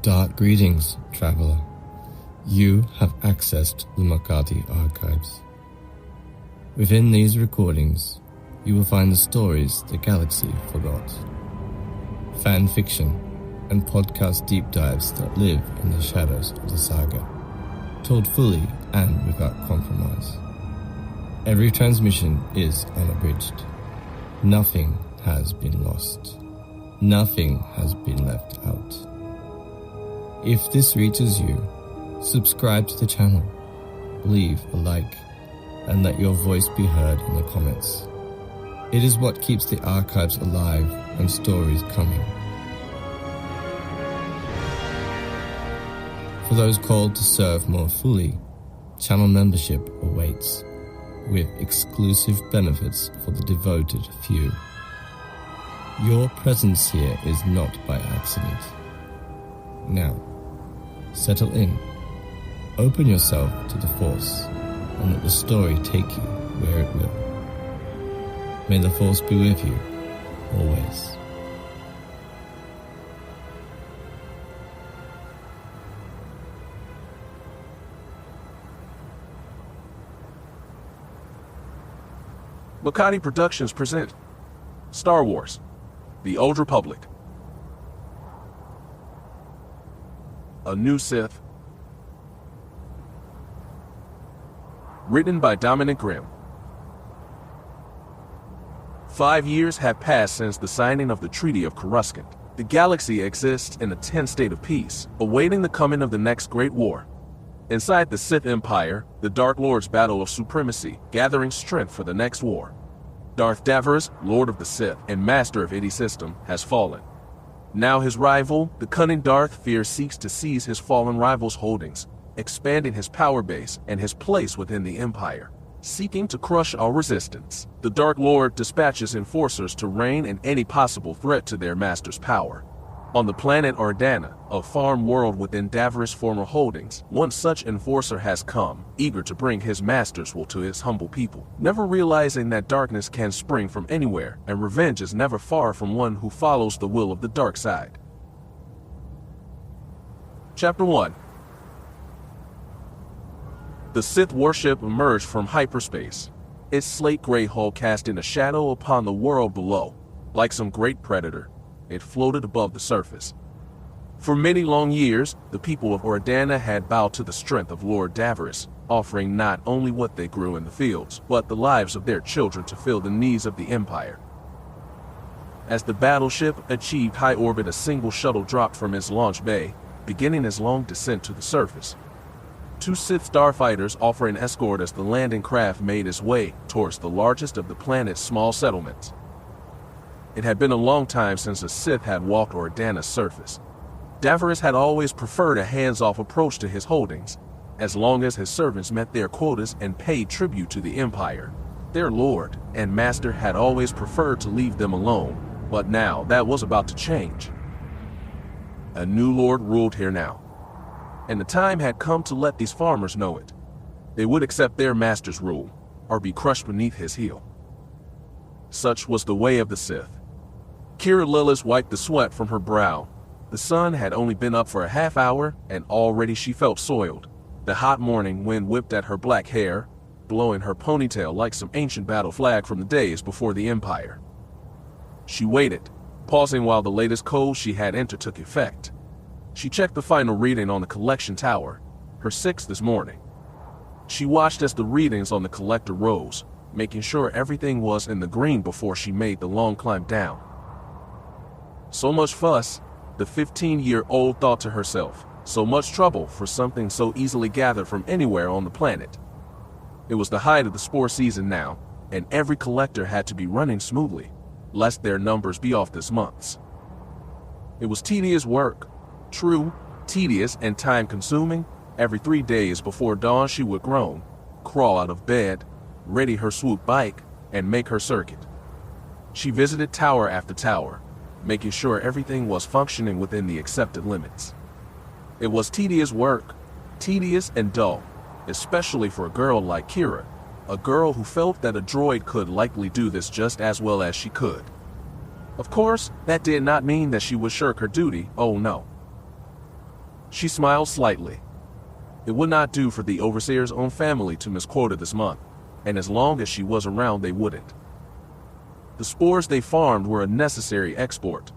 Greetings, traveler. You have accessed the Makati archives. Within these recordings, you will find the stories the galaxy forgot. Fan fiction and podcast deep dives that live in the shadows of the saga, told fully and without compromise. Every transmission is unabridged. Nothing has been lost. Nothing has been left out. If this reaches you, subscribe to the channel, leave a like, and let your voice be heard in the comments. It is what keeps the archives alive and stories coming. For those called to serve more fully, channel membership awaits, with exclusive benefits for the devoted few. Your presence here is not by accident. Now, settle in, open yourself to the Force, and let the story take you where it will. May the Force be with you, always. Makati Productions present Star Wars: The Old Republic. A New Sith. Written by Dominic Grimm. 5 years have passed since the signing of the Treaty of Coruscant. The galaxy exists in a tense state of peace, awaiting the coming of the next great war. Inside the Sith Empire, the Dark Lord's battle of supremacy, gathering strength for the next war. Darth Daverus, Lord of the Sith and Master of any system, has fallen. Now his rival, the cunning Darth Feer, seeks to seize his fallen rival's holdings, expanding his power base and his place within the Empire. Seeking to crush all resistance, the Dark Lord dispatches enforcers to rein in any possible threat to their master's power. On the planet Oridanna, a farm world within Daverus' former holdings, one such enforcer has come, eager to bring his master's will to his humble people, never realizing that darkness can spring from anywhere, and revenge is never far from one who follows the will of the dark side. Chapter 1. The Sith warship emerged from hyperspace, its slate-gray hull casting a shadow upon the world below. Like some great predator, it floated above the surface. For many long years, the people of Oridanna had bowed to the strength of Lord Daverus, offering not only what they grew in the fields, but the lives of their children to fill the needs of the Empire. As the battleship achieved high orbit, a single shuttle dropped from its launch bay, beginning its long descent to the surface. 2 Sith starfighters offering escort as the landing craft made its way towards the largest of the planet's small settlements. It had been a long time since a Sith had walked Oridanna's surface. Daverus had always preferred a hands-off approach to his holdings, as long as his servants met their quotas and paid tribute to the Empire. Their lord and master had always preferred to leave them alone, but now that was about to change. A new lord ruled here now, and the time had come to let these farmers know it. They would accept their master's rule, or be crushed beneath his heel. Such was the way of the Sith. Keera Lylos wiped the sweat from her brow. The sun had only been up for a half hour, and already she felt soiled. The hot morning wind whipped at her black hair, blowing her ponytail like some ancient battle flag from the days before the Empire. She waited, pausing while the latest code she had entered took effect. She checked the final reading on the collection tower, her 6th this morning. She watched as the readings on the collector rose, making sure everything was in the green before she made the long climb down. So much fuss, the 15-year-old thought to herself. So much trouble for something so easily gathered from anywhere on the planet. It was the height of the spore season now, and every collector had to be running smoothly, lest their numbers be off this month's. It was tedious work. True, tedious and time-consuming. Every 3 days before dawn she would groan, crawl out of bed, ready her swoop bike, and make her circuit. She visited tower after tower, making sure everything was functioning within the accepted limits. It was tedious work, tedious and dull, especially for a girl like Keera, a girl who felt that a droid could likely do this just as well as she could. Of course, that did not mean that she would shirk her duty, oh no. She smiled slightly. It would not do for the overseer's own family to misquote her this month, and as long as she was around they wouldn't. The spores they farmed were a necessary export.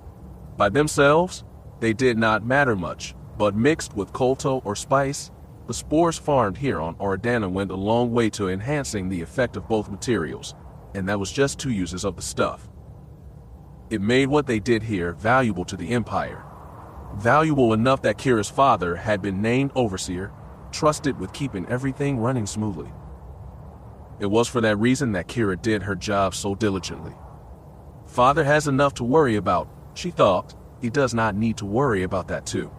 By themselves, they did not matter much, but mixed with colto or spice, the spores farmed here on Oridanna went a long way to enhancing the effect of both materials, and that was just 2 uses of the stuff. It made what they did here valuable to the Empire. Valuable enough that Keera's father had been named Overseer, trusted with keeping everything running smoothly. It was for that reason that Keera did her job so diligently. Father has enough to worry about, she thought. He does not need to worry about that too.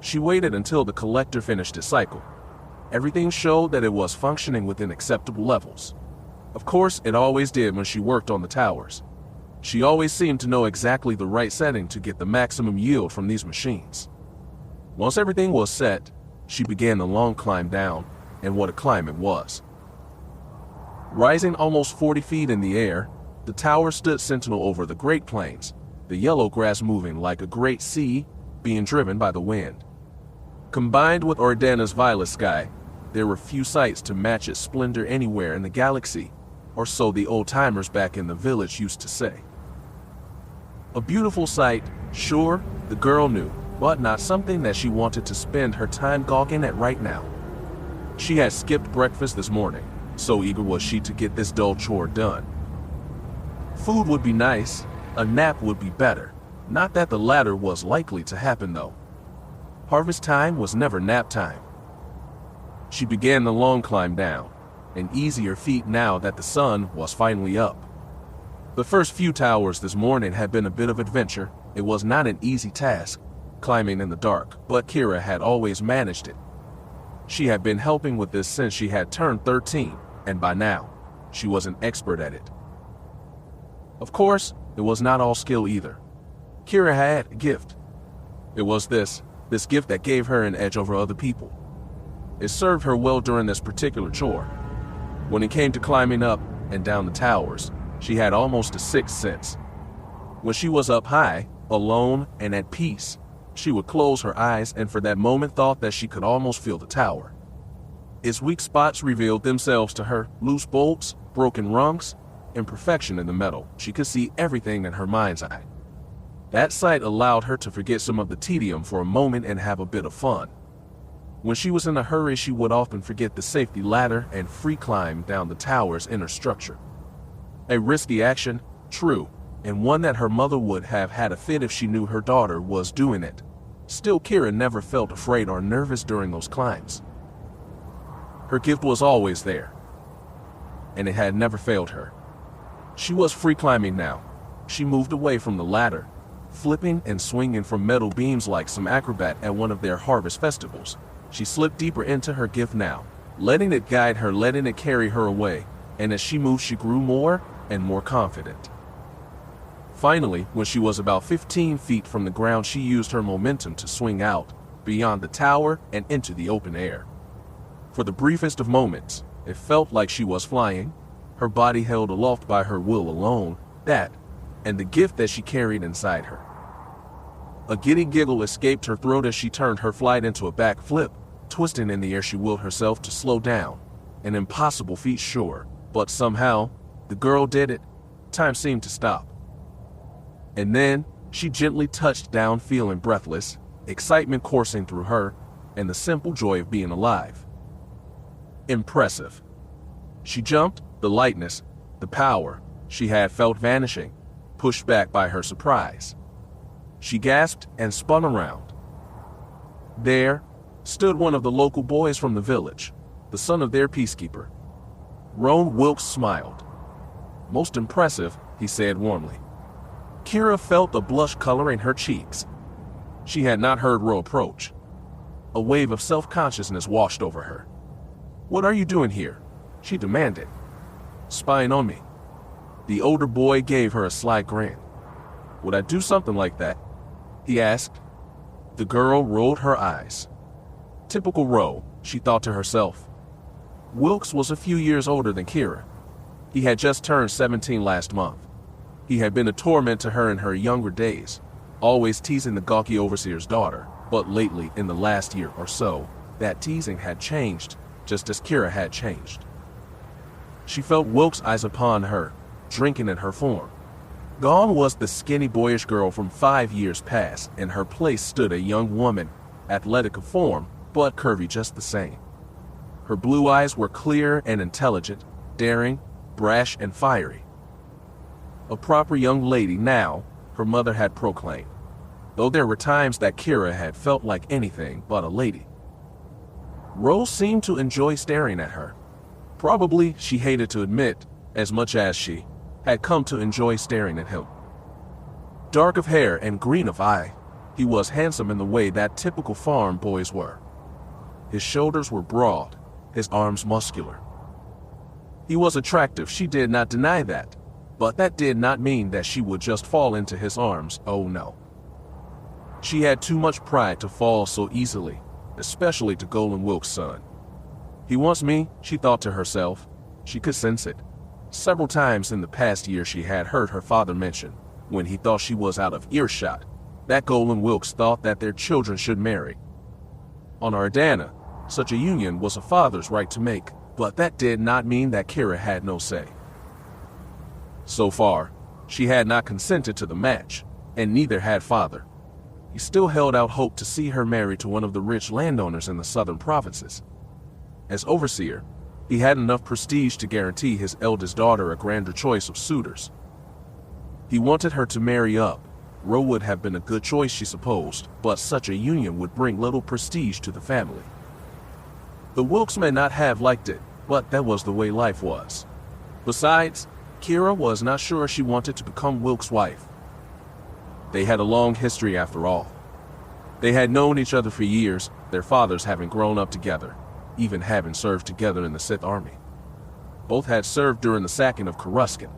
She waited until the collector finished its cycle. Everything showed that it was functioning within acceptable levels. Of course, it always did when she worked on the towers. She always seemed to know exactly the right setting to get the maximum yield from these machines. Once everything was set, she began the long climb down, and what a climb it was. Rising almost 40 feet in the air, the tower stood sentinel over the Great Plains, the yellow grass moving like a great sea, being driven by the wind. Combined with Oridanna's violet sky, there were few sights to match its splendor anywhere in the galaxy, or so the old-timers back in the village used to say. A beautiful sight, sure, the girl knew, but not something that she wanted to spend her time gawking at right now. She had skipped breakfast this morning, so eager was she to get this dull chore done. Food would be nice, a nap would be better. Not that the latter was likely to happen though. Harvest time was never nap time. She began the long climb down, an easier feat now that the sun was finally up. The first few towers this morning had been a bit of adventure. It was not an easy task, climbing in the dark, but Keera had always managed it. She had been helping with this since she had turned 13, and by now, she was an expert at it. Of course, it was not all skill either. Keera had a gift. It was this gift that gave her an edge over other people. It served her well during this particular chore. When it came to climbing up and down the towers, she had almost a sixth sense. When she was up high, alone and at peace, she would close her eyes and for that moment thought that she could almost feel the tower. Its weak spots revealed themselves to her, loose bolts, broken rungs, imperfection in the metal. She could see everything in her mind's eye. That sight allowed her to forget some of the tedium for a moment and have a bit of fun. When she was in a hurry, she would often forget the safety ladder and free climb down the tower's inner structure. A risky action, true, and one that her mother would have had a fit if she knew her daughter was doing it. Still, Keera never felt afraid or nervous during those climbs. Her gift was always there, and it had never failed her. She was free climbing now. She moved away from the ladder, flipping and swinging from metal beams like some acrobat at one of their harvest festivals. She slipped deeper into her gift now, letting it guide her, letting it carry her away, and as she moved she grew more and more confident. Finally, when she was about 15 feet from the ground, she used her momentum to swing out, beyond the tower and into the open air. For the briefest of moments, it felt like she was flying, her body held aloft by her will alone, that, and the gift that she carried inside her. A giddy giggle escaped her throat as she turned her flight into a backflip. Twisting in the air, she willed herself to slow down. An impossible feat, sure, but somehow, the girl did it. Time seemed to stop. And then, she gently touched down, feeling breathless, excitement coursing through her, and the simple joy of being alive. Impressive. She jumped, the lightness, the power she had felt vanishing, pushed back by her surprise. She gasped and spun around. There stood one of the local boys from the village, the son of their peacekeeper. Roan Wilkes smiled. Most impressive, he said warmly. Keera felt a blush coloring her cheeks. She had not heard Ro approach. A wave of self-consciousness washed over her. What are you doing here? She demanded. Spying on me. The older boy gave her a sly grin. Would I do something like that? He asked. The girl rolled her eyes. Typical Ro, she thought to herself. Wilkes was a few years older than Keera. He had just turned 17 last month. He had been a torment to her in her younger days, always teasing the gawky overseer's daughter, But lately, in the last year or so, that teasing had changed, just as Keera had changed. She felt Wilk's eyes upon her, drinking in her form. Gone was the skinny boyish girl from 5 years past. In her place stood a young woman, athletic of form, but curvy just the same. Her blue eyes were clear and intelligent, daring, brash and fiery. A proper young lady now, her mother had proclaimed, though there were times that Keera had felt like anything but a lady. Rose seemed to enjoy staring at her. Probably, she hated to admit, as much as she had come to enjoy staring at him. Dark of hair and green of eye, he was handsome in the way that typical farm boys were. His shoulders were broad, his arms muscular. He was attractive, she did not deny that, but that did not mean that she would just fall into his arms, oh no. She had too much pride to fall so easily, especially to Golan Wilk's son. He wants me, she thought to herself. She could sense it. Several times in the past year she had heard her father mention, when he thought she was out of earshot, that Golan Wilkes thought that their children should marry. On Oridanna, such a union was a father's right to make, but that did not mean that Keera had no say. So far, she had not consented to the match, and neither had father. He still held out hope to see her married to one of the rich landowners in the southern provinces. As overseer, he had enough prestige to guarantee his eldest daughter a grander choice of suitors. He wanted her to marry up. Ro would have been a good choice, she supposed, but such a union would bring little prestige to the family. The Wilkes may not have liked it, but that was the way life was. Besides, Keera was not sure she wanted to become Wilkes' wife. They had a long history after all. They had known each other for years, their fathers having grown up together, even having served together in the Sith army. Both had served during the sacking of Coruscant.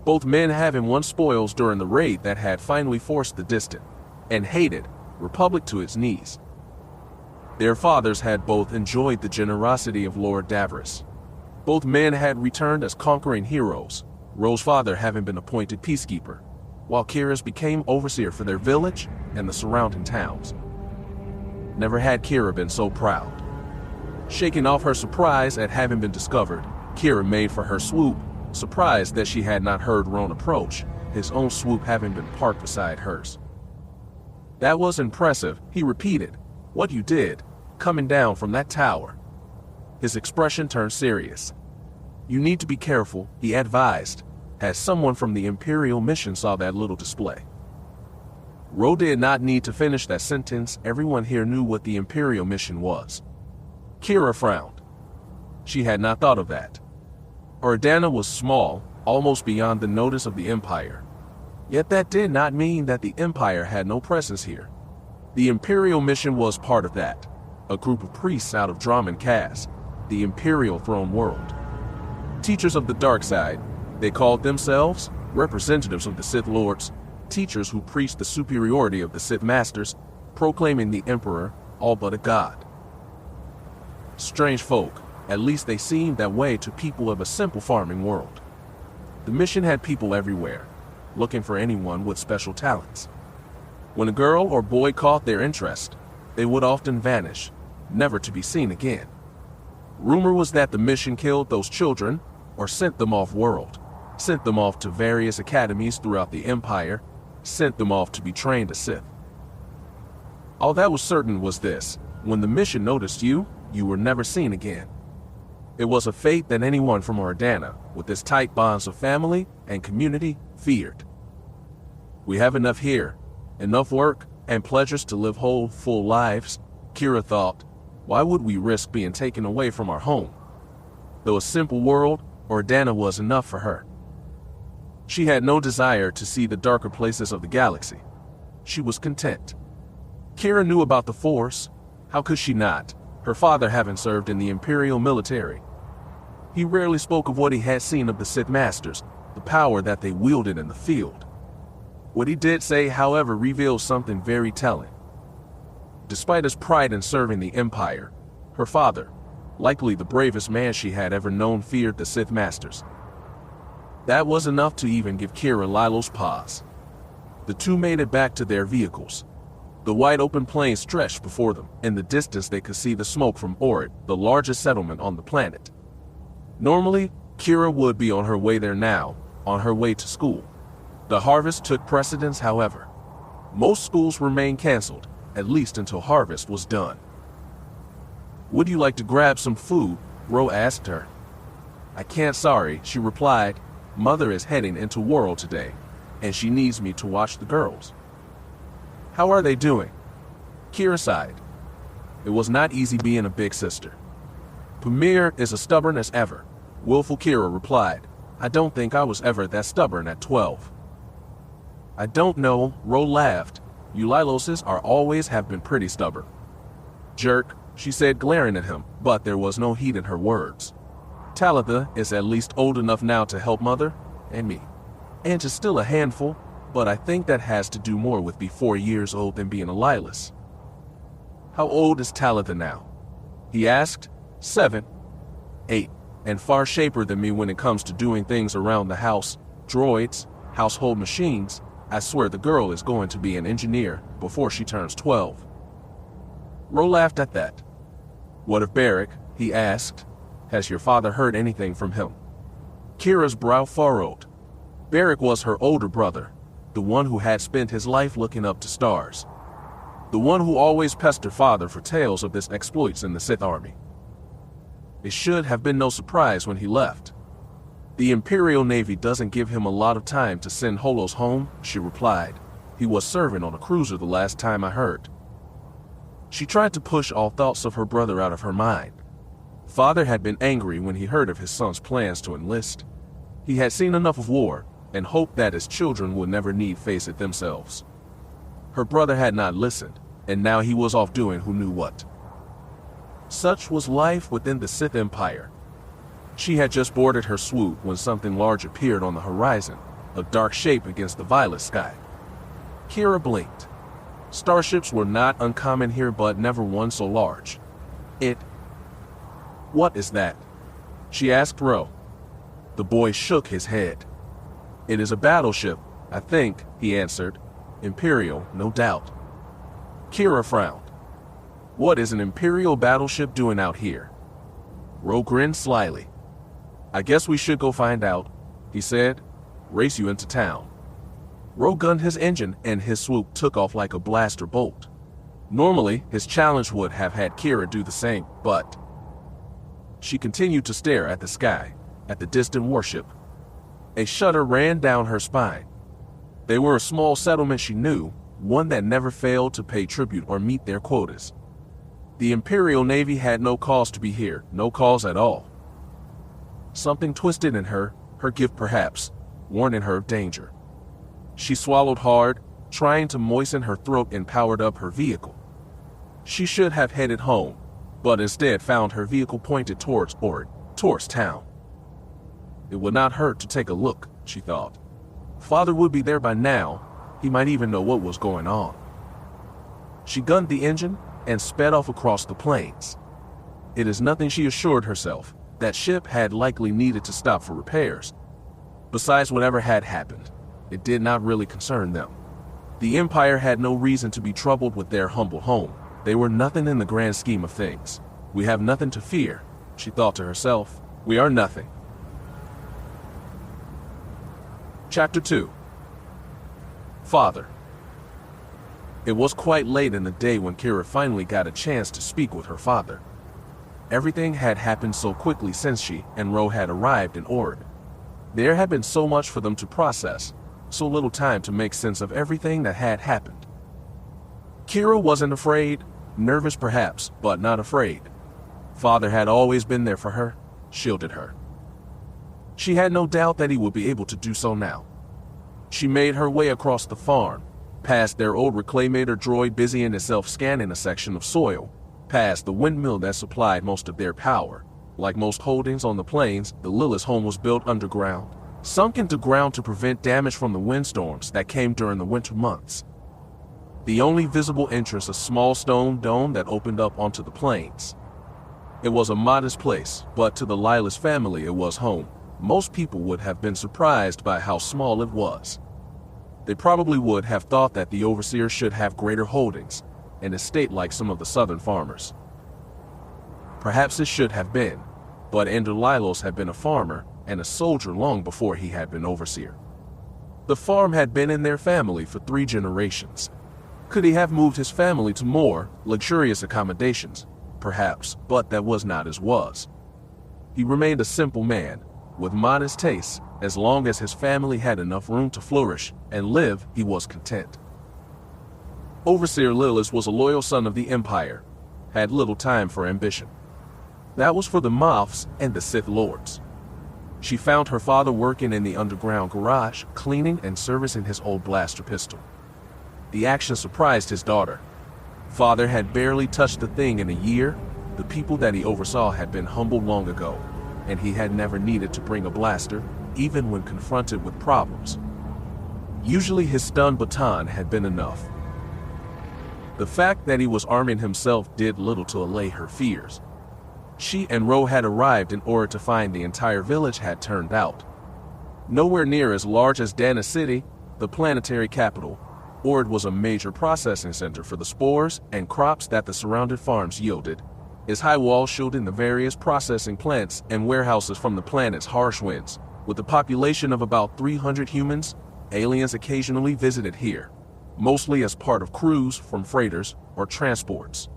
Both men having won spoils during the raid that had finally forced the distant, and hated, Republic to its knees. Their fathers had both enjoyed the generosity of Lord Daverus. Both men had returned as conquering heroes, Ro's father having been appointed peacekeeper, while Keera's became overseer for their village and the surrounding towns. Never had Keera been so proud. Shaking off her surprise at having been discovered, Keera made for her swoop, surprised that she had not heard Roan approach, his own swoop having been parked beside hers. That was impressive, he repeated. What you did, coming down from that tower. His expression turned serious. You need to be careful, he advised, as someone from the Imperial mission saw that little display. Ro did not need to finish that sentence, everyone here knew what the Imperial mission was. Keera frowned. She had not thought of that. Oridanna was small, almost beyond the notice of the Empire. Yet that did not mean that the Empire had no presence here. The Imperial mission was part of that. A group of priests out of Drahman caste, the Imperial throne world. Teachers of the dark side, they called themselves representatives of the Sith Lords, teachers who preached the superiority of the Sith Masters, proclaiming the Emperor all but a god. Strange folk, at least they seemed that way to people of a simple farming world. The mission had people everywhere, looking for anyone with special talents. When a girl or boy caught their interest, they would often vanish, never to be seen again. Rumor was that the mission killed those children, or sent them off-world, sent them off to various academies throughout the Empire, sent them off to be trained as Sith. All that was certain was this: when the mission noticed you, you were never seen again. It was a fate that anyone from Oridanna, with its tight bonds of family and community, feared. We have enough here, enough work and pleasures to live whole, full lives, Keera thought. Why would we risk being taken away from our home? Though a simple world, Oridanna was enough for her. She had no desire to see the darker places of the galaxy. She was content. Keera knew about the Force. How could she not, her father having served in the Imperial military? He rarely spoke of what he had seen of the Sith Masters, the power that they wielded in the field. What he did say, however, revealed something very telling. Despite his pride in serving the Empire, her father, likely the bravest man she had ever known, feared the Sith Masters. That was enough to even give Keera Lylos pause. The two made it back to their vehicles. The wide open plain stretched before them. In the distance they could see the smoke from Orid, the largest settlement on the planet. Normally, Keera would be on her way there now, on her way to school. The harvest took precedence, however. Most schools remained canceled, at least until harvest was done. "Would you like to grab some food?" Ro asked her. "I can't, sorry," she replied. "Mother is heading into World today, and she needs me to watch the girls." "How are they doing?" Keera sighed. It was not easy being a big sister. "Pamir is as stubborn as ever," willful Keera replied. "I don't think I was ever that stubborn at 12. "I don't know," Ro laughed. "You Lyloses are always have been pretty stubborn." "Jerk," she said, glaring at him, but there was no heat in her words. "Talitha is at least old enough now to help Mother and me. And is still a handful, but I think that has to do more with being 4 years old than being a Lylos." "How old is Talitha now?" he asked. 7, 8, and far shaper than me when it comes to doing things around the house, droids, household machines. I swear the girl is going to be an engineer before she turns 12. Ro laughed at that. "What of Beric?" he asked. "Has your father heard anything from him?" Keira's brow furrowed. Beric was her older brother, the one who had spent his life looking up to stars. The one who always pestered father for tales of his exploits in the Sith army. It should have been no surprise when he left. "The Imperial Navy doesn't give him a lot of time to send holos home," she replied. "He was serving on a cruiser the last time I heard." She tried to push all thoughts of her brother out of her mind. Father had been angry when he heard of his son's plans to enlist. He had seen enough of war and hoped that his children would never need face it themselves. Her brother had not listened, and now he was off doing who knew what. Such was life within the Sith Empire. She had just boarded her swoop when something large appeared on the horizon, a dark shape against the violet sky. Keera blinked. Starships were not uncommon here, but never one so large. "What is that?" she asked Ro. The boy shook his head. "It is a battleship, I think," he answered. "Imperial, no doubt." Keera frowned. "What is an Imperial battleship doing out here?" Ro grinned slyly. "I guess we should go find out," he said. "Race you into town." Ro gunned his engine and his swoop took off like a blaster bolt. Normally, his challenge would have had Keera do the same, but she continued to stare at the sky, at the distant warship. A shudder ran down her spine. They were a small settlement she knew, one that never failed to pay tribute or meet their quotas. The Imperial Navy had no cause to be here, no cause at all. Something twisted in her, her gift perhaps, warning her of danger. She swallowed hard, trying to moisten her throat, and powered up her vehicle. She should have headed home, but instead found her vehicle pointed towards Orid, towards town. It would not hurt to take a look, she thought. Father would be there by now. He might even know what was going on. She gunned the engine and sped off across the plains. It is nothing, she assured herself. That ship had likely needed to stop for repairs. Besides, whatever had happened, it did not really concern them. The Empire had no reason to be troubled with their humble home. They were nothing in the grand scheme of things. "We have nothing to fear," she thought to herself. "We are nothing." Chapter 2. Father. It was quite late in the day when Keera finally got a chance to speak with her father. Everything had happened so quickly since she and Ro had arrived in Orid. There had been so much for them to process, so little time to make sense of everything that had happened. Keera wasn't afraid, nervous perhaps, but not afraid. Father had always been there for her, shielded her. She had no doubt that he would be able to do so now. She made her way across the farm, past their old reclamator droid busying itself scanning a section of soil, past the windmill that supplied most of their power. Like most holdings on the plains, the Lylos home was built underground, sunk into ground to prevent damage from the windstorms that came during the winter months. The only visible entrance, a small stone dome that opened up onto the plains. It was a modest place, but to the Lylos family it was home. Most people would have been surprised by how small it was. They probably would have thought that the overseer should have greater holdings, an estate like some of the southern farmers. Perhaps it should have been, but Keera Lylos had been a farmer and a soldier long before he had been overseer. The farm had been in their family for 3 generations. Could he have moved his family to more luxurious accommodations? Perhaps, but that was not his was. He remained a simple man, with modest tastes. As long as his family had enough room to flourish and live, he was content. Overseer Lylos was a loyal son of the Empire, had little time for ambition. That was for the Moths and the Sith Lords. She found her father working in the underground garage, cleaning and servicing his old blaster pistol. The action surprised his daughter. Father had barely touched the thing in a year. The people that he oversaw had been humbled long ago, and he had never needed to bring a blaster, even when confronted with problems. Usually his stun baton had been enough. The fact that he was arming himself did little to allay her fears. She and Ro had arrived in order to find the entire village had turned out. Nowhere near as large as Dana City, the planetary capital, Ord was a major processing center for the spores and crops that the surrounding farms yielded. Its high walls shielding the various processing plants and warehouses from the planet's harsh winds. With a population of about 300 humans, aliens occasionally visited here, mostly as part of crews from freighters or transports.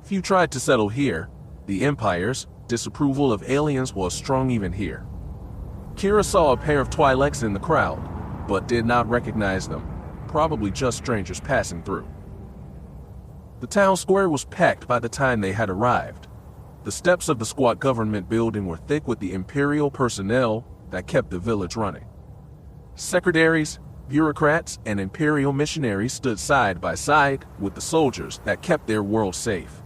Few tried to settle here. The Empire's disapproval of aliens was strong even here. Keera saw a pair of Twi'leks in the crowd, but did not recognize them, probably just strangers passing through. The town square was packed by the time they had arrived. The steps of the squat government building were thick with the Imperial personnel that kept the village running. Secretaries, bureaucrats, and Imperial missionaries stood side by side with the soldiers that kept their world safe.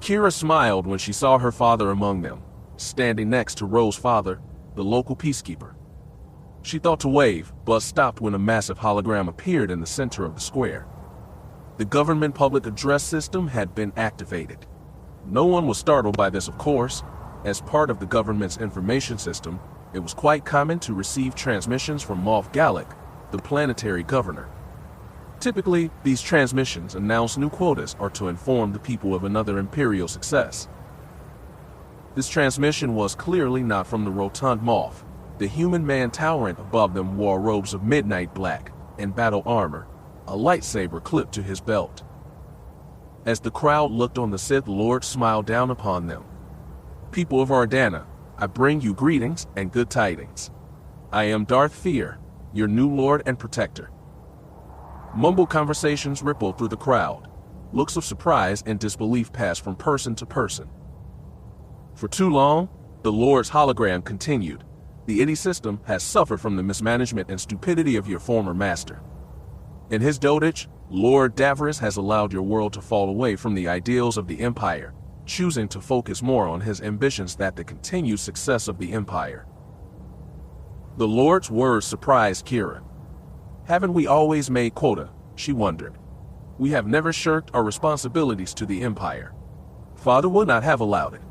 Keera smiled when she saw her father among them, standing next to Ro's father, the local peacekeeper. She thought to wave, but stopped when a massive hologram appeared in the center of the square. The government public address system had been activated. No one was startled by this, of course. As part of the government's information system, it was quite common to receive transmissions from Moff Gallic, the planetary governor. Typically, these transmissions announce new quotas or to inform the people of another Imperial success. This transmission was clearly not from the rotund Moff. The human man towering above them wore robes of midnight black and battle armor, a lightsaber clipped to his belt. As the crowd looked on, the Sith Lord smiled down upon them. People of Oridanna, I bring you greetings and good tidings. I am Darth Feer, your new lord and protector. Mumbled conversations rippled through the crowd. Looks of surprise and disbelief passed from person to person. For too long, the Lord's hologram continued. The ID system has suffered from the mismanagement and stupidity of your former master. In his dotage, Lord Daverus has allowed your world to fall away from the ideals of the Empire, choosing to focus more on his ambitions than the continued success of the Empire. The Lord's words surprised Keera. Haven't we always made quota? She wondered. We have never shirked our responsibilities to the Empire. Father would not have allowed it.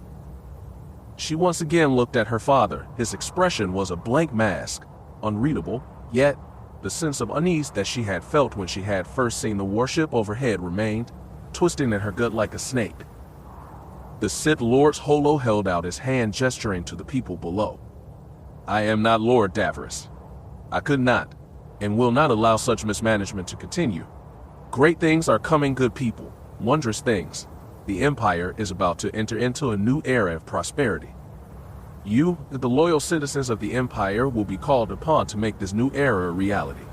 She once again looked at her father. His expression was a blank mask, unreadable, yet the sense of unease that she had felt when she had first seen the warship overhead remained, twisting in her gut like a snake. The Sith Lord's holo held out his hand, gesturing to the people below. I am not Lord Daverus. I could not, and will not allow such mismanagement to continue. Great things are coming, good people, wondrous things. The Empire is about to enter into a new era of prosperity. You, the loyal citizens of the Empire, will be called upon to make this new era a reality.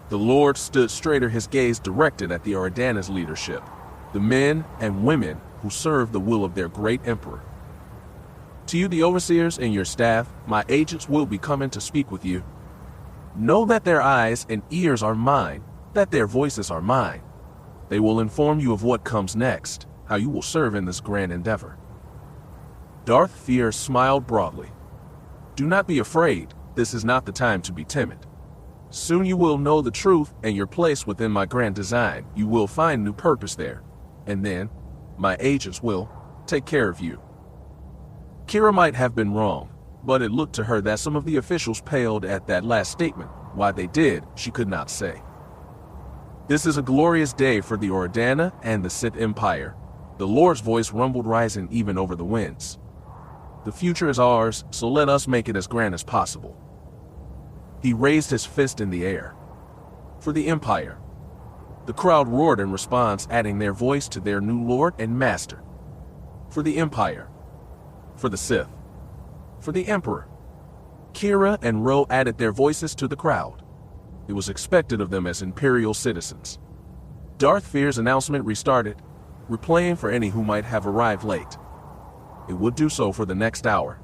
The Lord stood straighter, his gaze directed at the Oridanna's leadership, the men and women who serve the will of their great emperor. To you, the overseers and your staff, my agents will be coming to speak with you. Know that their eyes and ears are mine, that their voices are mine. They will inform you of what comes next, how you will serve in this grand endeavor. Darth Feer smiled broadly. Do not be afraid, this is not the time to be timid. Soon you will know the truth and your place within my grand design. You will find new purpose there, and then my agents will take care of you. Keera might have been wrong, but it looked to her that some of the officials paled at that last statement. Why they did, she could not say. This is a glorious day for the Oridanna and the Sith Empire. The Lord's voice rumbled, rising even over the winds. The future is ours, so let us make it as grand as possible. He raised his fist in the air. For the Empire. The crowd roared in response, adding their voice to their new lord and master. For the Empire. For the Sith. For the Emperor. Keera and Ro added their voices to the crowd. It was expected of them as Imperial citizens. Darth Feer's announcement restarted, replaying for any who might have arrived late. It would do so for the next hour.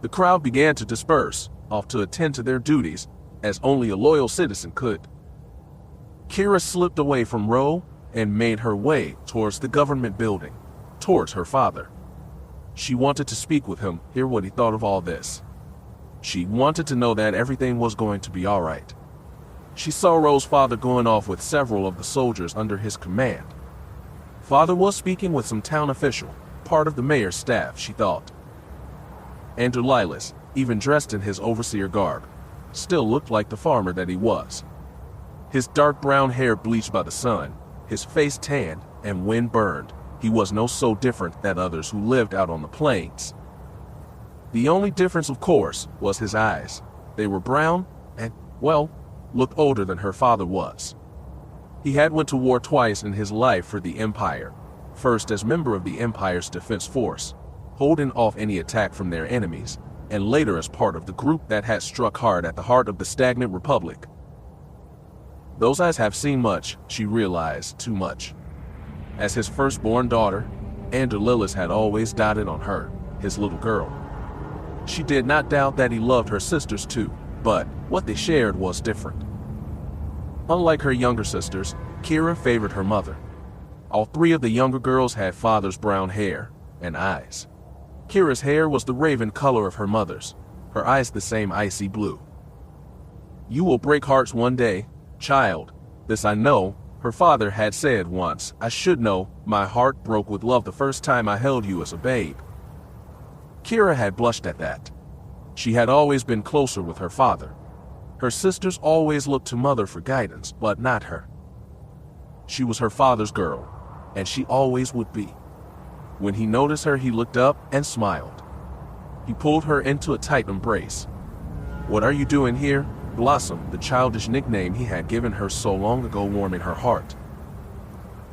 The crowd began to disperse, off to attend to their duties, as only a loyal citizen could. Keera slipped away from Ro and made her way towards the government building, towards her father. She wanted to speak with him, hear what he thought of all this. She wanted to know that everything was going to be all right. She saw Ro's father going off with several of the soldiers under his command. Father was speaking with some town official, part of the mayor's staff, she thought. Keera Lylos, even dressed in his overseer garb, still looked like the farmer that he was. His dark brown hair bleached by the sun, his face tanned and wind burned, he was no so different than others who lived out on the plains. The only difference, of course, was his eyes. They were brown and, well, looked older than her father was. He had went to war twice in his life for the Empire, first as member of the Empire's defense force, holding off any attack from their enemies, and later as part of the group that had struck hard at the heart of the stagnant republic. Those eyes have seen much, she realized, too much. As his firstborn daughter, Keera Lylos had always doted on her, his little girl. She did not doubt that he loved her sisters too, but what they shared was different. Unlike her younger sisters, Keera favored her mother. All three of the younger girls had father's brown hair and eyes. Keera's hair was the raven color of her mother's, her eyes the same icy blue. You will break hearts one day, child, this I know, her father had said once. I should know, my heart broke with love the first time I held you as a babe. Keera had blushed at that. She had always been closer with her father. Her sisters always looked to mother for guidance, but not her. She was her father's girl, and she always would be. When he noticed her, he looked up and smiled. He pulled her into a tight embrace. What are you doing here? Blossom, the childish nickname he had given her so long ago, warming her heart.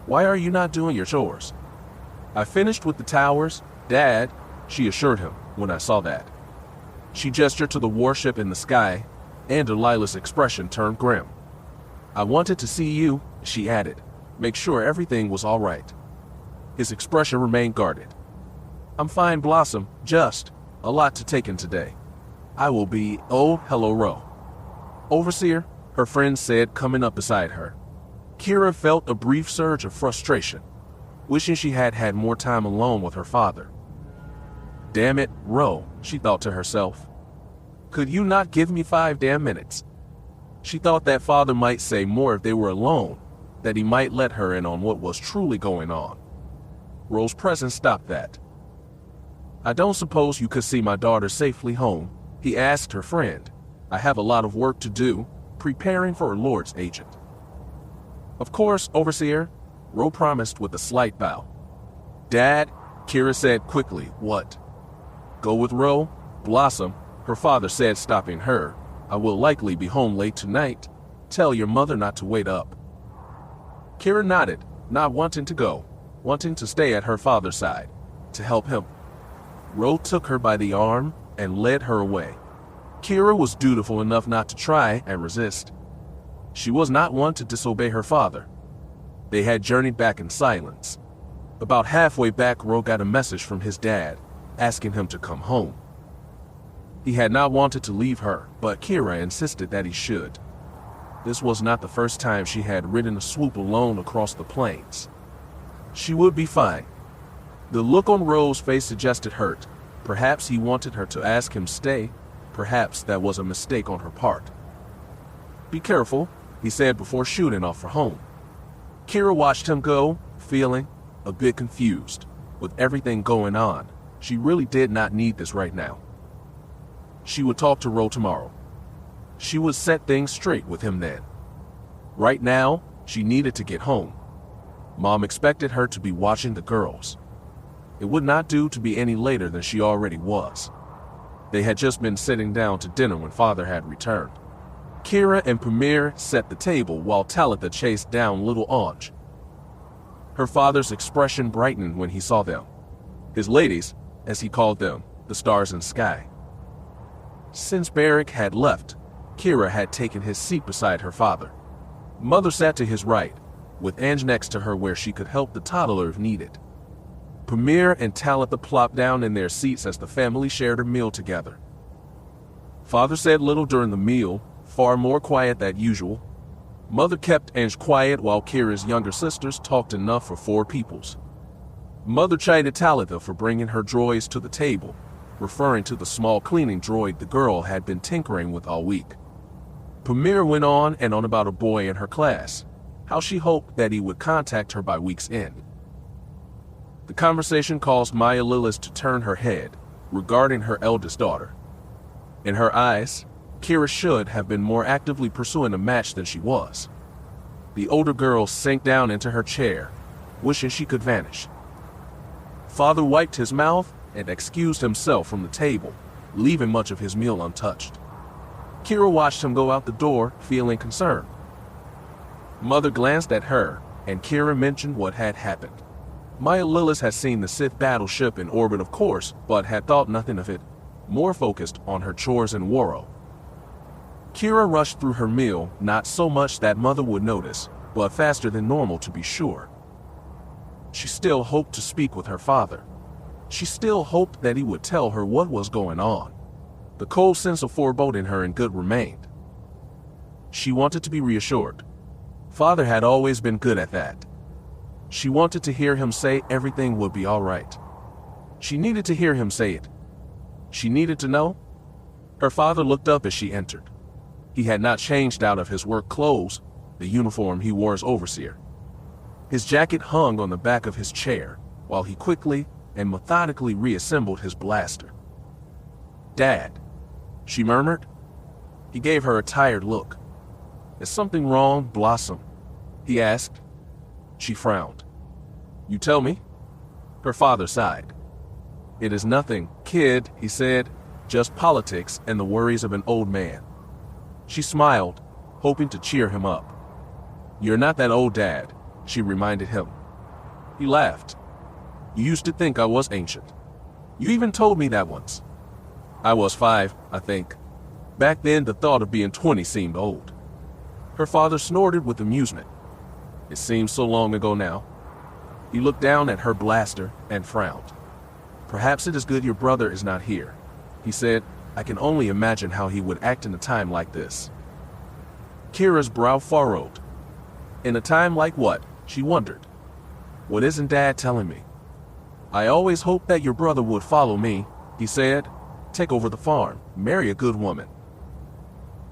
Why are you not doing your chores? I finished with the towers, Dad, she assured him when I saw that. She gestured to the warship in the sky, and Delilah's expression turned grim. I wanted to see you, she added, make sure everything was all right. His expression remained guarded. I'm fine, Blossom, just a lot to take in today. I will be, oh, hello, Ro. Overseer, her friend said, coming up beside her. Keera felt a brief surge of frustration, wishing she had had more time alone with her father. Damn it, Ro, she thought to herself. Could you not give me 5 damn minutes? She thought that father might say more if they were alone, that he might let her in on what was truly going on. Ro's presence stopped that. I don't suppose you could see my daughter safely home, he asked her friend. I have a lot of work to do, preparing for a Lord's agent. Of course, Overseer, Ro promised with a slight bow. Dad, Keera said quickly, what? Go with Ro, Blossom, her father said, stopping her. I will likely be home late tonight. Tell your mother not to wait up. Keera nodded, not wanting to go, wanting to stay at her father's side, to help him. Ro took her by the arm and led her away. Keera was dutiful enough not to try and resist. She was not one to disobey her father. They had journeyed back in silence. About halfway back, Ro got a message from his dad, asking him to come home. He had not wanted to leave her, but Keera insisted that he should. This was not the first time she had ridden a swoop alone across the plains. She would be fine. The look on Ro's face suggested hurt. Perhaps he wanted her to ask him stay. Perhaps that was a mistake on her part. Be careful, he said before shooting off for home. Keera watched him go, feeling a bit confused. With everything going on, she really did not need this right now. She would talk to Ro tomorrow. She would set things straight with him then. Right now, she needed to get home. Mom expected her to be watching the girls. It would not do to be any later than she already was. They had just been sitting down to dinner when Father had returned. Keera and Premier set the table while Talitha chased down little Anj. Her father's expression brightened when he saw them. His ladies, as he called them, the stars in sky. Since Beric had left, Keera had taken his seat beside her father. Mother sat to his right, with Anj next to her where she could help the toddler if needed. Premier and Talitha plopped down in their seats as the family shared a meal together. Father said little during the meal, far more quiet than usual. Mother kept Anj quiet while Keira's younger sisters talked enough for 4 peoples. Mother chided Talitha for bringing her droids to the table, referring to the small cleaning droid the girl had been tinkering with all week. Premier went on and on about a boy in her class, how she hoped that he would contact her by week's end. The conversation caused Maya Lylos to turn her head, regarding her eldest daughter. In her eyes, Keera should have been more actively pursuing a match than she was. The older girl sank down into her chair, wishing she could vanish. Father wiped his mouth and excused himself from the table, leaving much of his meal untouched. Keera watched him go out the door, feeling concerned. Mother glanced at her, and Keera mentioned what had happened. Maya Lylos had seen the Sith battleship in orbit, of course, but had thought nothing of it, more focused on her chores and Waro. Keera rushed through her meal, not so much that Mother would notice, but faster than normal to be sure. She still hoped to speak with her father. She still hoped that he would tell her what was going on. The cold sense of foreboding her in good remained. She wanted to be reassured. Father had always been good at that. She wanted to hear him say everything would be all right. She needed to hear him say it. She needed to know. Her father looked up as she entered. He had not changed out of his work clothes, the uniform he wore as overseer. His jacket hung on the back of his chair, while he quickly and methodically reassembled his blaster. "Dad," she murmured. He gave her a tired look. "Is something wrong, Blossom?" he asked. She frowned. "You tell me?" Her father sighed. "It is nothing, kid," he said, "just politics and the worries of an old man." She smiled, hoping to cheer him up. "You're not that old, Dad," she reminded him. He laughed. "You used to think I was ancient. You even told me that once." "I was 5, I think. Back then the thought of being 20 seemed old." Her father snorted with amusement. "It seems so long ago now." He looked down at her blaster and frowned. "Perhaps it is good your brother is not here," he said. "I can only imagine how he would act in a time like this." Keira's brow furrowed. In a time like what? She wondered. "What isn't Dad telling me?" "I always hoped that your brother would follow me," he said. "Take over the farm, marry a good woman."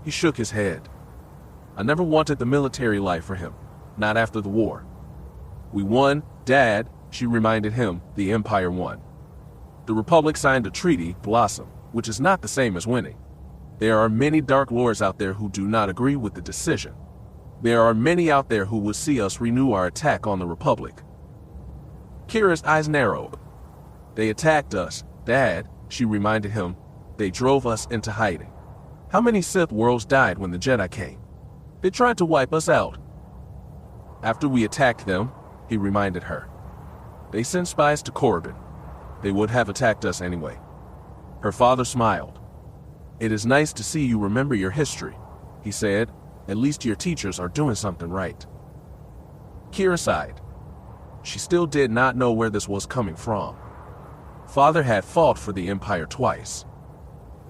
He shook his head. "I never wanted the military life for him, not after the war." "We won, Dad," she reminded him. "The Empire won. The Republic signed a treaty, Blossom, which is not the same as winning. There are many Dark Lords out there who do not agree with the decision. There are many out there who will see us renew our attack on the Republic." Keira's eyes narrowed. "They attacked us, Dad," she reminded him. "They drove us into hiding. How many Sith worlds died when the Jedi came? They tried to wipe us out." "After we attacked them," he reminded her, "they sent spies to Korriban. They would have attacked us anyway." Her father smiled. "It is nice to see you remember your history," he said. "At least your teachers are doing something right." Keira sighed. She still did not know where this was coming from. Father had fought for the Empire twice.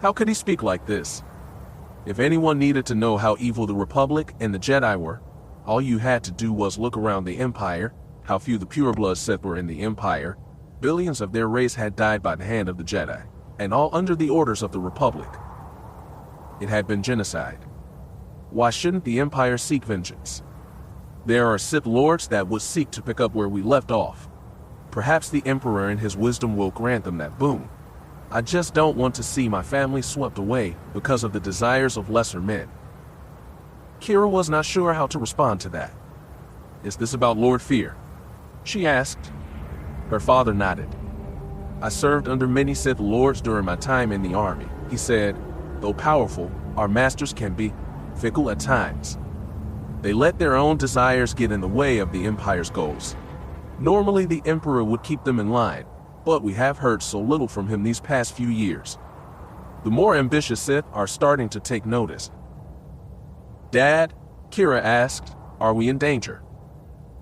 How could he speak like this? If anyone needed to know how evil the Republic and the Jedi were, all you had to do was look around the Empire, how few the pureblood Sith were in the Empire. Billions of their race had died by the hand of the Jedi, and all under the orders of the Republic. It had been genocide. Why shouldn't the Empire seek vengeance? There are Sith Lords that would seek to pick up where we left off. Perhaps the Emperor in his wisdom will grant them that boon. I just don't want to see my family swept away because of the desires of lesser men. Keera was not sure how to respond to that. Is this about Lord Feer? She asked. Her father nodded. I served under many Sith Lords during my time in the army, he said. Though powerful, our masters can be fickle at times. They let their own desires get in the way of the Empire's goals. Normally the Emperor would keep them in line, but we have heard so little from him these past few years. The more ambitious Sith are starting to take notice. Dad, Keera asked, are we in danger?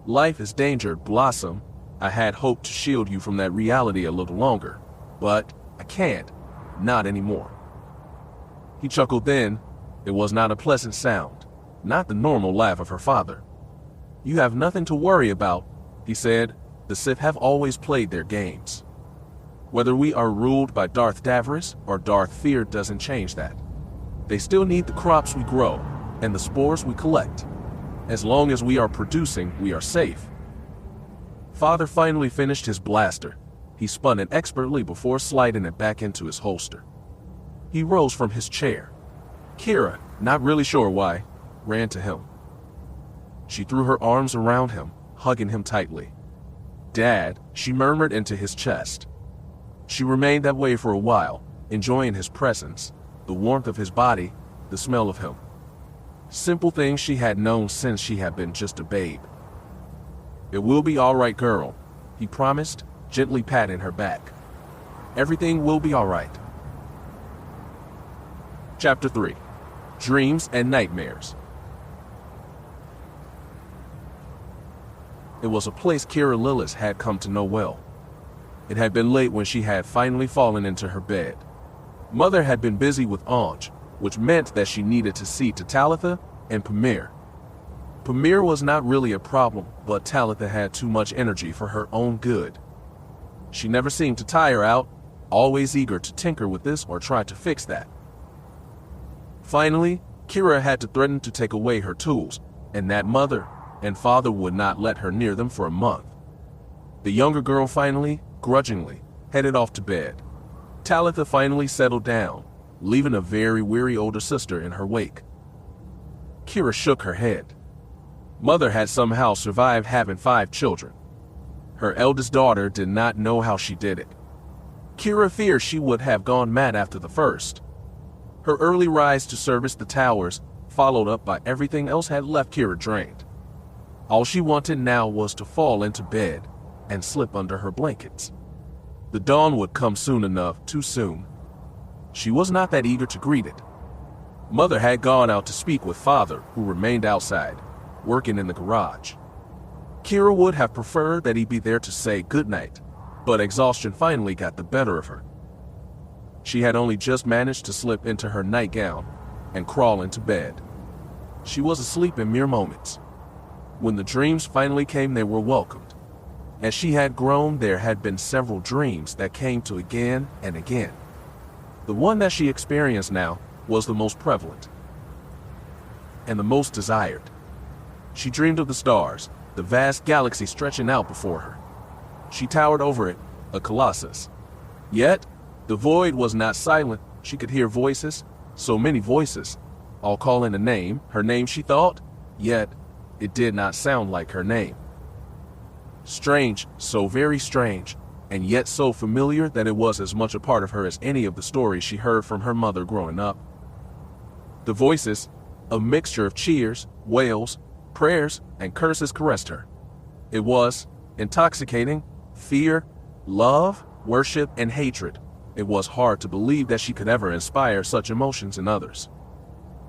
Life is danger, Blossom. I had hoped to shield you from that reality a little longer, but I can't, not anymore. He chuckled then. It was not a pleasant sound, not the normal laugh of her father. You have nothing to worry about, he said. The Sith have always played their games. Whether we are ruled by Darth Daverus or Darth Feer doesn't change that. They still need the crops we grow and the spores we collect. As long as we are producing, we are safe. Father finally finished his blaster. He spun it expertly before sliding it back into his holster. He rose from his chair. Keera, not really sure why, ran to him. She threw her arms around him, hugging him tightly. Dad, she murmured into his chest. She remained that way for a while, enjoying his presence, the warmth of his body, the smell of him. Simple things she had known since she had been just a babe. It will be all right, girl, he promised, gently patting her back. Everything will be all right. Chapter 3. Dreams and Nightmares. It was a place Keera Lylos had come to know well. It had been late when she had finally fallen into her bed. Mother had been busy with Anj, which meant that she needed to see to Talitha and Pamir. Pamir was not really a problem, but Talitha had too much energy for her own good. She never seemed to tire out, always eager to tinker with this or try to fix that. Finally, Keera had to threaten to take away her tools, and that mother and father would not let her near them for a month. The younger girl finally, grudgingly, headed off to bed. Talitha finally settled down, leaving a very weary older sister in her wake. Keera shook her head. Mother had somehow survived having 5 children. Her eldest daughter did not know how she did it. Keera feared she would have gone mad after the first. Her early rise to service the towers, followed up by everything else, had left Keera drained. All she wanted now was to fall into bed and slip under her blankets. The dawn would come soon enough, too soon. She was not that eager to greet it. Mother had gone out to speak with father, who remained outside, working in the garage. Keera would have preferred that he be there to say goodnight, but exhaustion finally got the better of her. She had only just managed to slip into her nightgown and crawl into bed. She was asleep in mere moments. When the dreams finally came, they were welcomed. As she had grown, there had been several dreams that came to again and again. The one that she experienced now was the most prevalent and the most desired. She dreamed of the stars, the vast galaxy stretching out before her. She towered over it, a colossus. Yet, the void was not silent. She could hear voices, so many voices, all calling a name, her name she thought, yet it did not sound like her name. Strange, so very strange, and yet so familiar that it was as much a part of her as any of the stories she heard from her mother growing up. The voices, a mixture of cheers, wails, prayers, and curses, caressed her. It was intoxicating, fear, love, worship, and hatred. It was hard to believe that she could ever inspire such emotions in others.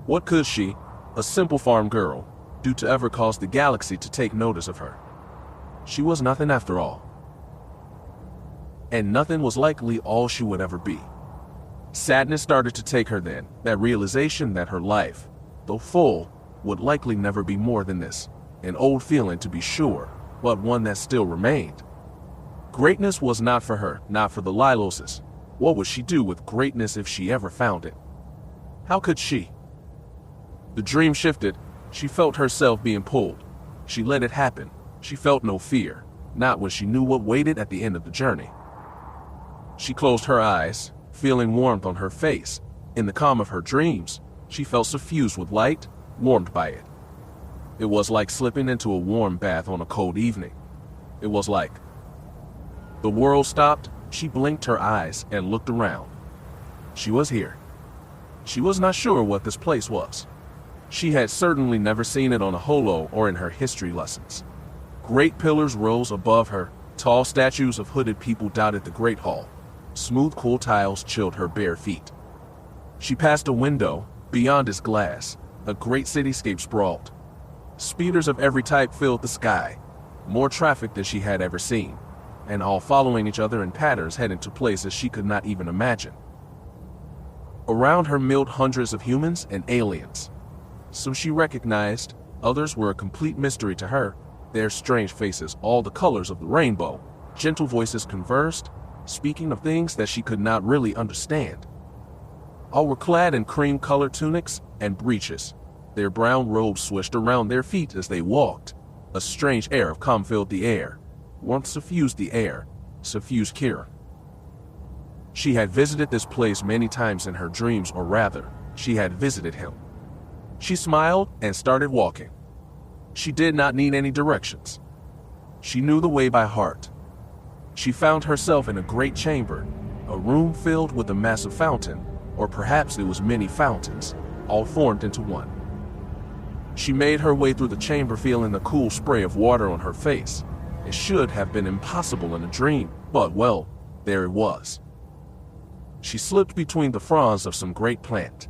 What could she, a simple farm girl, do to ever cause the galaxy to take notice of her? She was nothing after all. And nothing was likely all she would ever be. Sadness started to take her then, that realization that her life, though full, would likely never be more than this. An old feeling, to be sure, but one that still remained. Greatness was not for her, not for the Lyloses. What would she do with greatness if she ever found it? How could she? The dream shifted. She felt herself being pulled. She let it happen. She felt no fear, not when she knew what waited at the end of the journey. She closed her eyes, feeling warmth on her face. In the calm of her dreams, she felt suffused with light, warmed by it. It was like slipping into a warm bath on a cold evening. It was like the world stopped. She blinked her eyes and looked around. She was here. She was not sure what this place was. She had certainly never seen it on a holo or in her history lessons. Great pillars rose above her. Tall statues of hooded people dotted the great hall. Smooth, cool tiles chilled her bare feet. She passed a window. Beyond its glass, a great cityscape sprawled. Speeders of every type filled the sky, more traffic than she had ever seen, and all following each other in patterns heading to places she could not even imagine. Around her milled hundreds of humans and aliens. Some she recognized, others were a complete mystery to her, their strange faces all the colors of the rainbow. Gentle voices conversed, speaking of things that she could not really understand. All were clad in cream-colored tunics and breeches. Their brown robes swished around their feet as they walked. A strange air of calm filled the air. Warmth suffused the air, suffused Keera. She had visited this place many times in her dreams, or rather, she had visited him. She smiled and started walking. She did not need any directions. She knew the way by heart. She found herself in a great chamber, a room filled with a massive fountain, or perhaps it was many fountains, all formed into one. She made her way through the chamber feeling the cool spray of water on her face. It should have been impossible in a dream, but well, there it was. She slipped between the fronds of some great plant.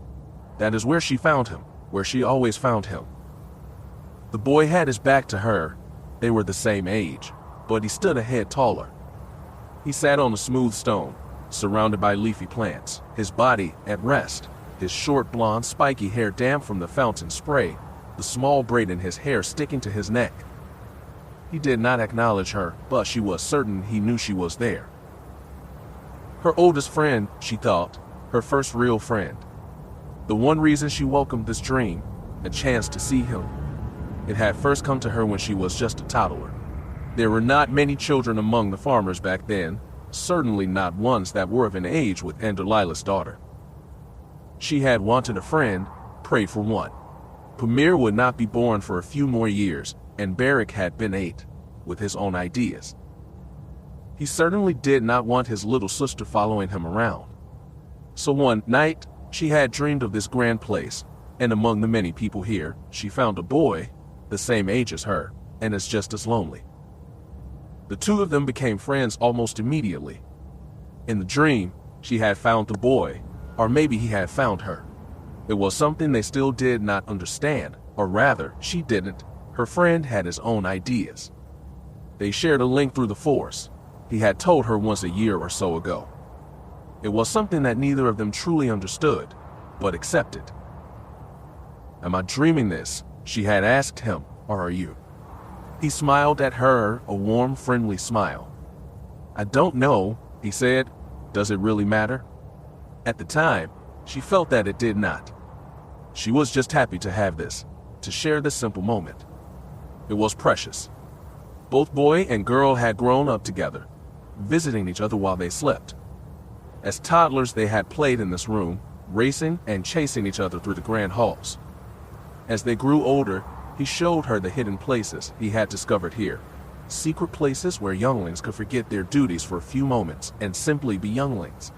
That is where she found him, where she always found him. The boy had his back to her. They were the same age, but he stood a head taller. He sat on a smooth stone, surrounded by leafy plants, his body at rest, his short blonde spiky hair damp from the fountain spray, the small braid in his hair sticking to his neck. He did not acknowledge her, but she was certain he knew she was there. Her oldest friend, she thought, her first real friend. The one reason she welcomed this dream, a chance to see him. It had first come to her when she was just a toddler. There were not many children among the farmers back then, certainly not ones that were of an age with Lylos' daughter. She had wanted a friend, prayed for one. Pamir would not be born for a few more years, and Beric had been 8, with his own ideas. He certainly did not want his little sister following him around. So one night, she had dreamed of this grand place, and among the many people here, she found a boy, the same age as her, and is just as lonely. The two of them became friends almost immediately. In the dream, she had found the boy, or maybe he had found her. It was something they still did not understand, or rather, she didn't. Her friend had his own ideas. They shared a link through the Force. He had told her once a year or so ago. It was something that neither of them truly understood, but accepted. "Am I dreaming this?" she had asked him, "or are you?" He smiled at her, a warm, friendly smile. "I don't know," he said. "Does it really matter?" At the time, she felt that it did not. She was just happy to have this, to share this simple moment. It was precious. Both boy and girl had grown up together, visiting each other while they slept. As toddlers, they had played in this room, racing and chasing each other through the grand halls. As they grew older, he showed her the hidden places he had discovered here. Secret places where younglings could forget their duties for a few moments and simply be younglings.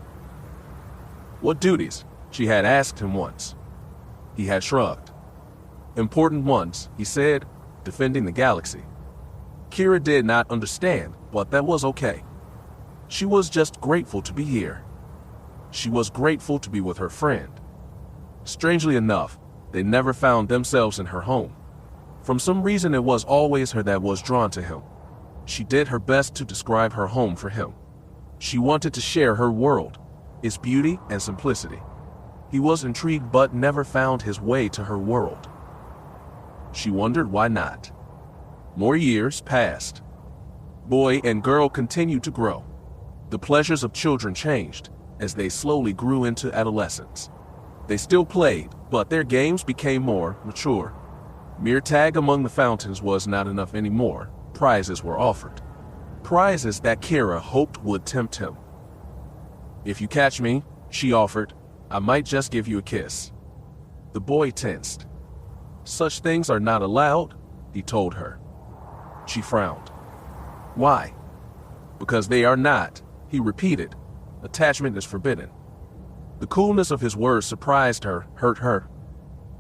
"What duties?" she had asked him once. He had shrugged. "Important ones," he said, "defending the galaxy." Keera did not understand, but that was okay. She was just grateful to be here. She was grateful to be with her friend. Strangely enough, they never found themselves in her home. From some reason, it was always her that was drawn to him. She did her best to describe her home for him. She wanted to share her world, its beauty and simplicity. He was intrigued but never found his way to her world. She wondered why not. More years passed. Boy and girl continued to grow. The pleasures of children changed as they slowly grew into adolescence. They still played, but their games became more mature. Mere tag among the fountains was not enough anymore. Prizes were offered. Prizes that Keera hoped would tempt him. "If you catch me, she offered. I might just give you a kiss. The boy tensed. Such things are not allowed, he told her. She frowned. Why? Because they are not, he repeated. Attachment is forbidden. The coolness of his words surprised her, hurt her.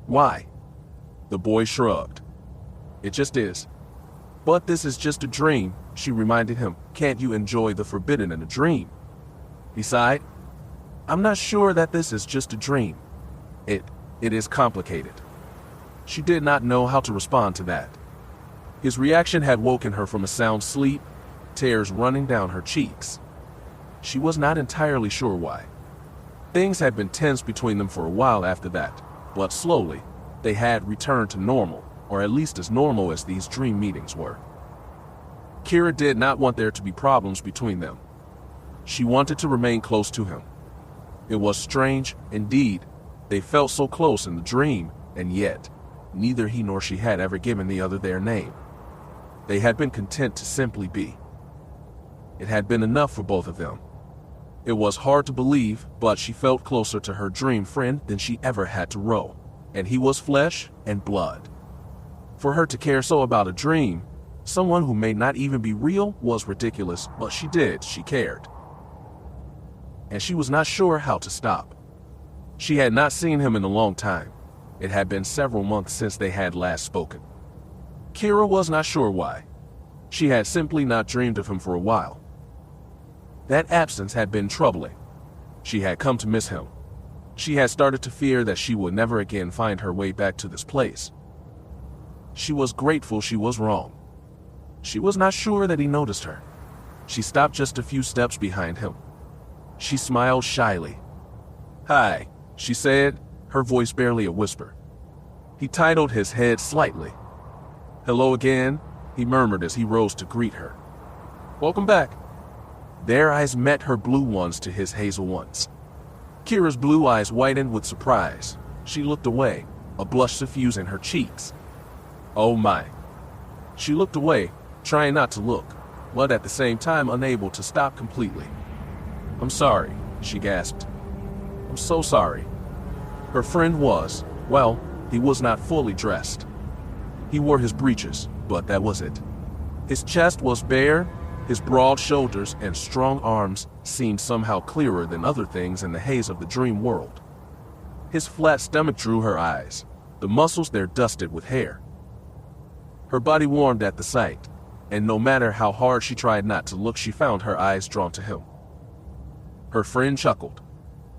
Why? The boy shrugged. It just is. But this is just a dream, she reminded him. Can't you enjoy the forbidden in a dream? He sighed. I'm not sure that this is just a dream. It is complicated. She did not know how to respond to that. His reaction had woken her from a sound sleep, tears running down her cheeks. She was not entirely sure why. Things had been tense between them for a while after that, but slowly, they had returned to normal, or at least as normal as these dream meetings were. Keera did not want there to be problems between them. She wanted to remain close to him. It was strange, indeed. They felt so close in the dream, and yet, neither he nor she had ever given the other their name. They had been content to simply be. It had been enough for both of them. It was hard to believe, but she felt closer to her dream friend than she ever had to Ro, and he was flesh and blood. For her to care so about a dream, someone who may not even be real, was ridiculous, but she cared. And she was not sure how to stop. She had not seen him in a long time. It had been several months since they had last spoken. Keera was not sure why. She had simply not dreamed of him for a while. That absence had been troubling. She had come to miss him. She had started to fear that she would never again find her way back to this place. She was grateful she was wrong. She was not sure that he noticed her. She stopped just a few steps behind him. She smiled shyly. Hi, she said, her voice barely a whisper. He titled his head slightly. Hello again, he murmured as he rose to greet her. Welcome back. Their eyes met her blue ones to his hazel ones. Keera's blue eyes widened with surprise. She looked away, a blush suffusing her cheeks. Oh my. She looked away, trying not to look, but at the same time unable to stop completely. I'm sorry, she gasped. I'm so sorry. Her friend was, well, he was not fully dressed. He wore his breeches, but that was it. His chest was bare, his broad shoulders and strong arms seemed somehow clearer than other things in the haze of the dream world. His flat stomach drew her eyes, the muscles there dusted with hair. Her body warmed at the sight, and no matter how hard she tried not to look, she found her eyes drawn to him. Her friend chuckled.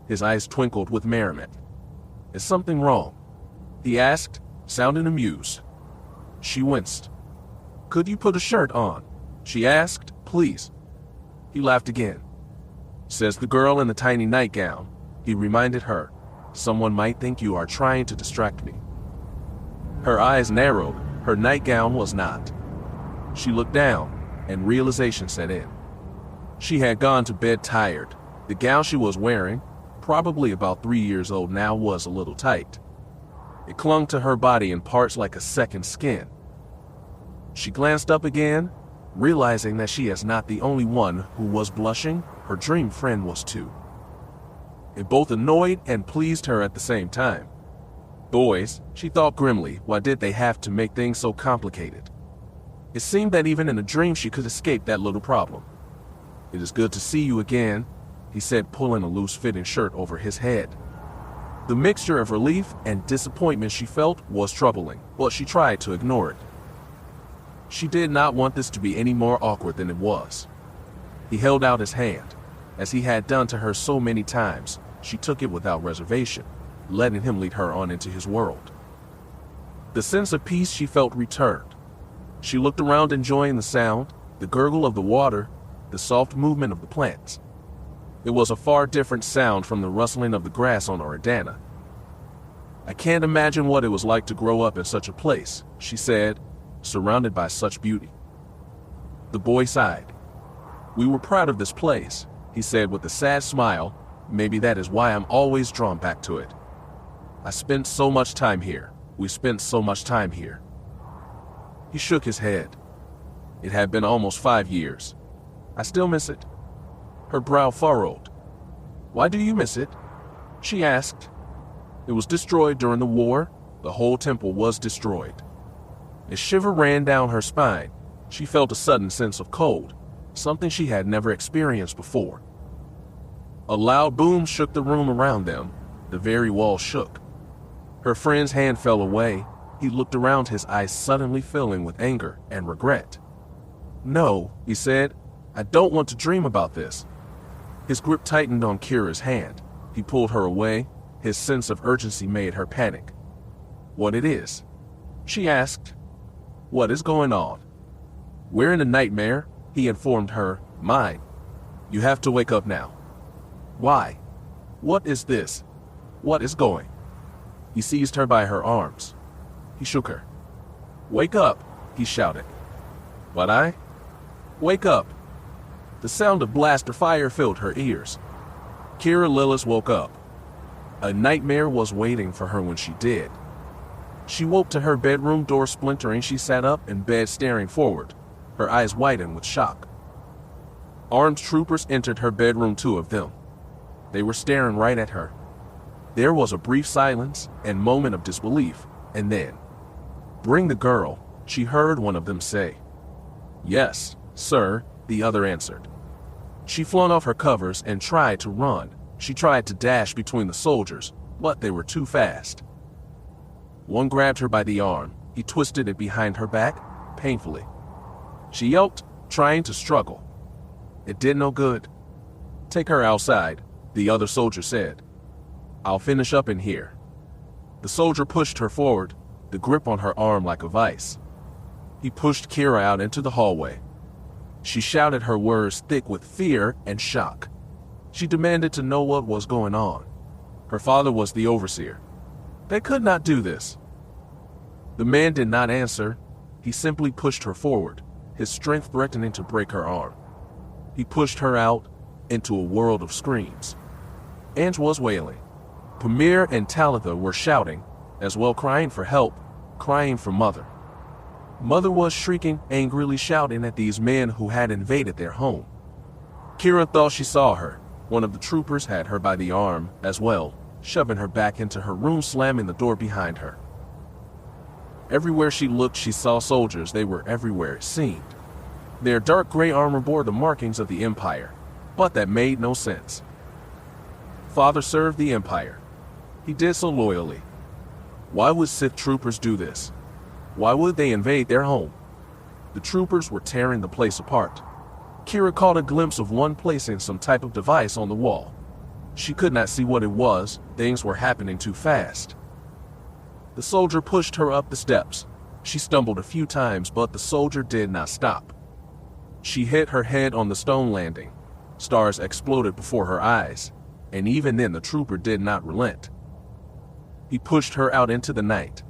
His eyes twinkled with merriment. Is something wrong? He asked, sounding amused. She winced. Could you put a shirt on? She asked, please. He laughed again. Says the girl in the tiny nightgown, he reminded her. Someone might think you are trying to distract me. Her eyes narrowed. Her nightgown was not. She looked down, and realization set in. She had gone to bed tired. The gown she was wearing, probably about 3 years old now, was a little tight. It clung to her body in parts like a second skin. She glanced up again, realizing that she is not the only one who was blushing. Her dream friend was too. It both annoyed and pleased her at the same time. Boys, she thought grimly, why did they have to make things so complicated? It seemed that even in a dream she could escape that little problem. It is good to see you again, he said, pulling a loose-fitting shirt over his head. The mixture of relief and disappointment she felt was troubling, but she tried to ignore it. She did not want this to be any more awkward than it was. He held out his hand. As he had done to her so many times, she took it without reservation, letting him lead her on into his world. The sense of peace she felt returned. She looked around, enjoying the sound, the gurgle of the water, the soft movement of the plants. It was a far different sound from the rustling of the grass on Oridanna. I can't imagine what it was like to grow up in such a place, she said, surrounded by such beauty. The boy sighed. We were proud of this place, he said with a sad smile. Maybe that is why I'm always drawn back to it. I spent so much time here. We spent so much time here. He shook his head. It had been almost 5 years. I still miss it. Her brow furrowed. Why do you miss it? She asked. It was destroyed during the war. The whole temple was destroyed. A shiver ran down her spine. She felt a sudden sense of cold, something she had never experienced before. A loud boom shook the room around them. The very wall shook. Her friend's hand fell away. He looked around, his eyes suddenly filling with anger and regret. "No," he said. "I don't want to dream about this." His grip tightened on Keera's hand. He pulled her away. His sense of urgency made her panic. "What it is?" she asked. "What is going on?" "We're in a nightmare," he informed her. "Mine. You have to wake up now." "Why? What is this? What is going?" He seized her by her arms. He shook her. "Wake up," he shouted. "What I? Wake up." The sound of blaster fire filled her ears. Keera Lylos woke up. A nightmare was waiting for her when she did. She woke to her bedroom door splintering. She sat up in bed staring forward, her eyes widened with shock. Armed troopers entered her bedroom, 2 of them. They were staring right at her. There was a brief silence and moment of disbelief, and then, "Bring the girl," she heard one of them say. "Yes, sir," the other answered. She flung off her covers and tried to run. She tried to dash between the soldiers, but they were too fast. One grabbed her by the arm. He twisted it behind her back, painfully. She yelped, trying to struggle. It did no good. "Take her outside," the other soldier said. "I'll finish up in here." The soldier pushed her forward, the grip on her arm like a vice. He pushed Keera out into the hallway. She shouted her words thick with fear and shock. She demanded to know what was going on. Her father was the overseer. They could not do this. The man did not answer. He simply pushed her forward, his strength threatening to break her arm. He pushed her out into a world of screams. Ange was wailing. Pamir and Talitha were shouting, as well, crying for help, crying for Mother. Mother was shrieking, angrily shouting at these men who had invaded their home. Keera thought she saw her. One of the troopers had her by the arm as well, shoving her back into her room, slamming the door behind her. Everywhere she looked, she saw soldiers. They were everywhere, it seemed. Their dark gray armor bore the markings of the Empire, but that made no sense. Father served the Empire. He did so loyally. Why would Sith troopers do this? Why would they invade their home? The troopers were tearing the place apart. Keera caught a glimpse of one placing some type of device on the wall. She could not see what it was. Things were happening too fast. The soldier pushed her up the steps. She stumbled a few times, but the soldier did not stop. She hit her head on the stone landing. Stars exploded before her eyes, and even then the trooper did not relent. He pushed her out into the night.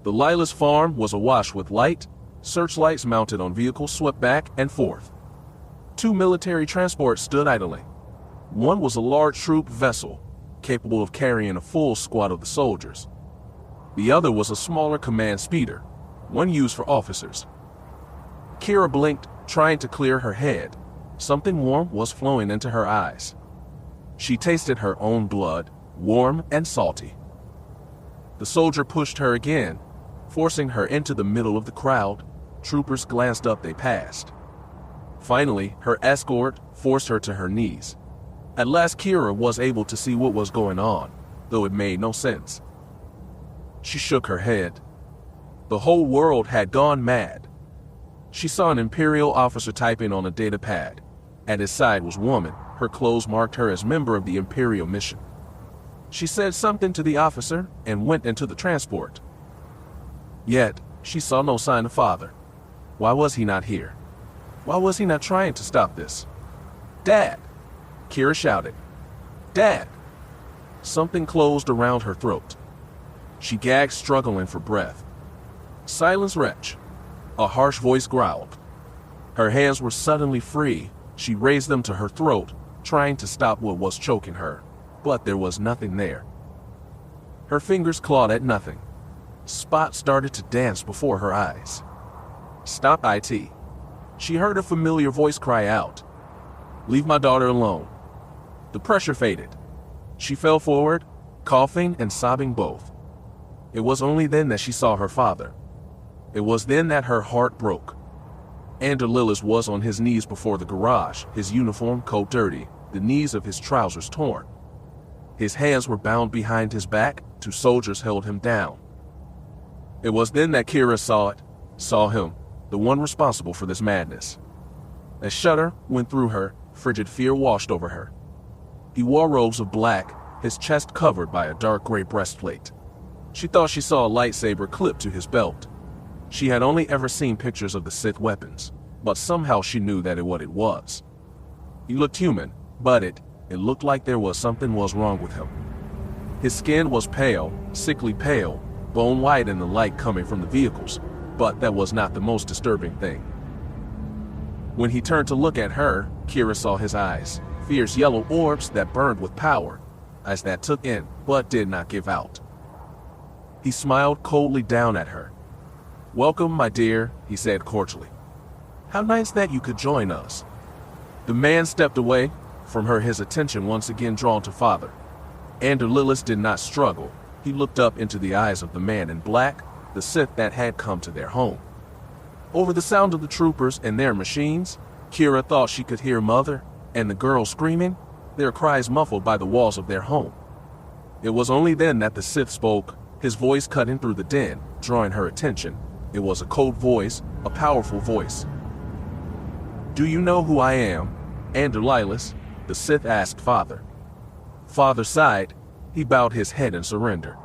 The Lylos farm was awash with light. Searchlights mounted on vehicles swept back and forth. 2 military transports stood idly. One was a large troop vessel, capable of carrying a full squad of the soldiers. The other was a smaller command speeder, one used for officers. Keera blinked, trying to clear her head. Something warm was flowing into her eyes. She tasted her own blood, warm and salty. The soldier pushed her again, forcing her into the middle of the crowd. Troopers glanced up, they passed. Finally, her escort forced her to her knees. At last, Keera was able to see what was going on, though it made no sense. She shook her head. The whole world had gone mad. She saw an Imperial officer typing on a data pad. At his side was a woman. Her clothes marked her as member of the Imperial mission. She said something to the officer and went into the transport. Yet, she saw no sign of Father. Why was he not here? Why was he not trying to stop this? "Dad!" Keera shouted. "Dad!" Something closed around her throat. She gagged, struggling for breath. "Silence, wretch!" A harsh voice growled. Her hands were suddenly free. She raised them to her throat, trying to stop what was choking her, but there was nothing there. Her fingers clawed at nothing. Spots started to dance before her eyes. "Stop it!" She heard a familiar voice cry out. "Leave my daughter alone." The pressure faded. She fell forward, coughing and sobbing both. It was only then that she saw her father. It was then that her heart broke. Andor Lylos was on his knees before the garage, his uniform coat dirty, the knees of his trousers torn. His hands were bound behind his back, 2 soldiers held him down. It was then that Keera saw him, the one responsible for this madness. A shudder went through her, frigid fear washed over her. He wore robes of black, his chest covered by a dark gray breastplate. She thought she saw a lightsaber clipped to his belt. She had only ever seen pictures of the Sith weapons, but somehow she knew that what it was. He looked human, but it looked like there was something wrong with him. His skin was pale, sickly pale, bone white in the light coming from the vehicles, but that was not the most disturbing thing. When he turned to look at her, Keera saw his eyes, fierce yellow orbs that burned with power, eyes that took in but did not give out. He smiled coldly down at her. "Welcome, my dear," he said cordially. "How nice that you could join us." The man stepped away from her, his attention once again drawn to father. Andor Lylos did not struggle. He looked up into the eyes of the man in black, the Sith that had come to their home. Over the sound of the troopers and their machines, Keera thought she could hear mother and the girl screaming, their cries muffled by the walls of their home. It was only then that the Sith spoke, his voice cutting through the din, drawing her attention. It was a cold voice, a powerful voice. "Do you know who I am, Andor Lylos?" the Sith asked father. Father sighed. He bowed his head in surrender.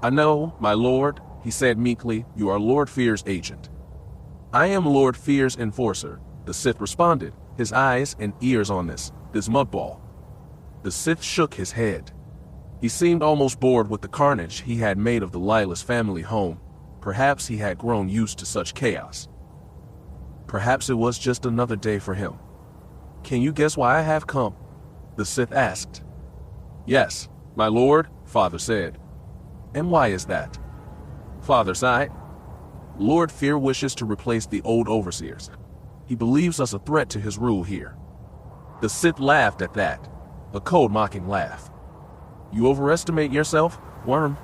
"I know, my lord," he said meekly. "You are Lord Feer's agent." "I am Lord Feer's enforcer," the Sith responded, his eyes and ears on this mudball. The Sith shook his head. He seemed almost bored with the carnage he had made of the Lylos family home. Perhaps he had grown used to such chaos. Perhaps it was just another day for him. "Can you guess why I have come?" the Sith asked. "Yes, my lord," father said. "And why is that?" Father sighed. "Lord Feer wishes to replace the old overseers. He believes us a threat to his rule here." The Sith laughed at that, a cold mocking laugh. "You overestimate yourself, worm.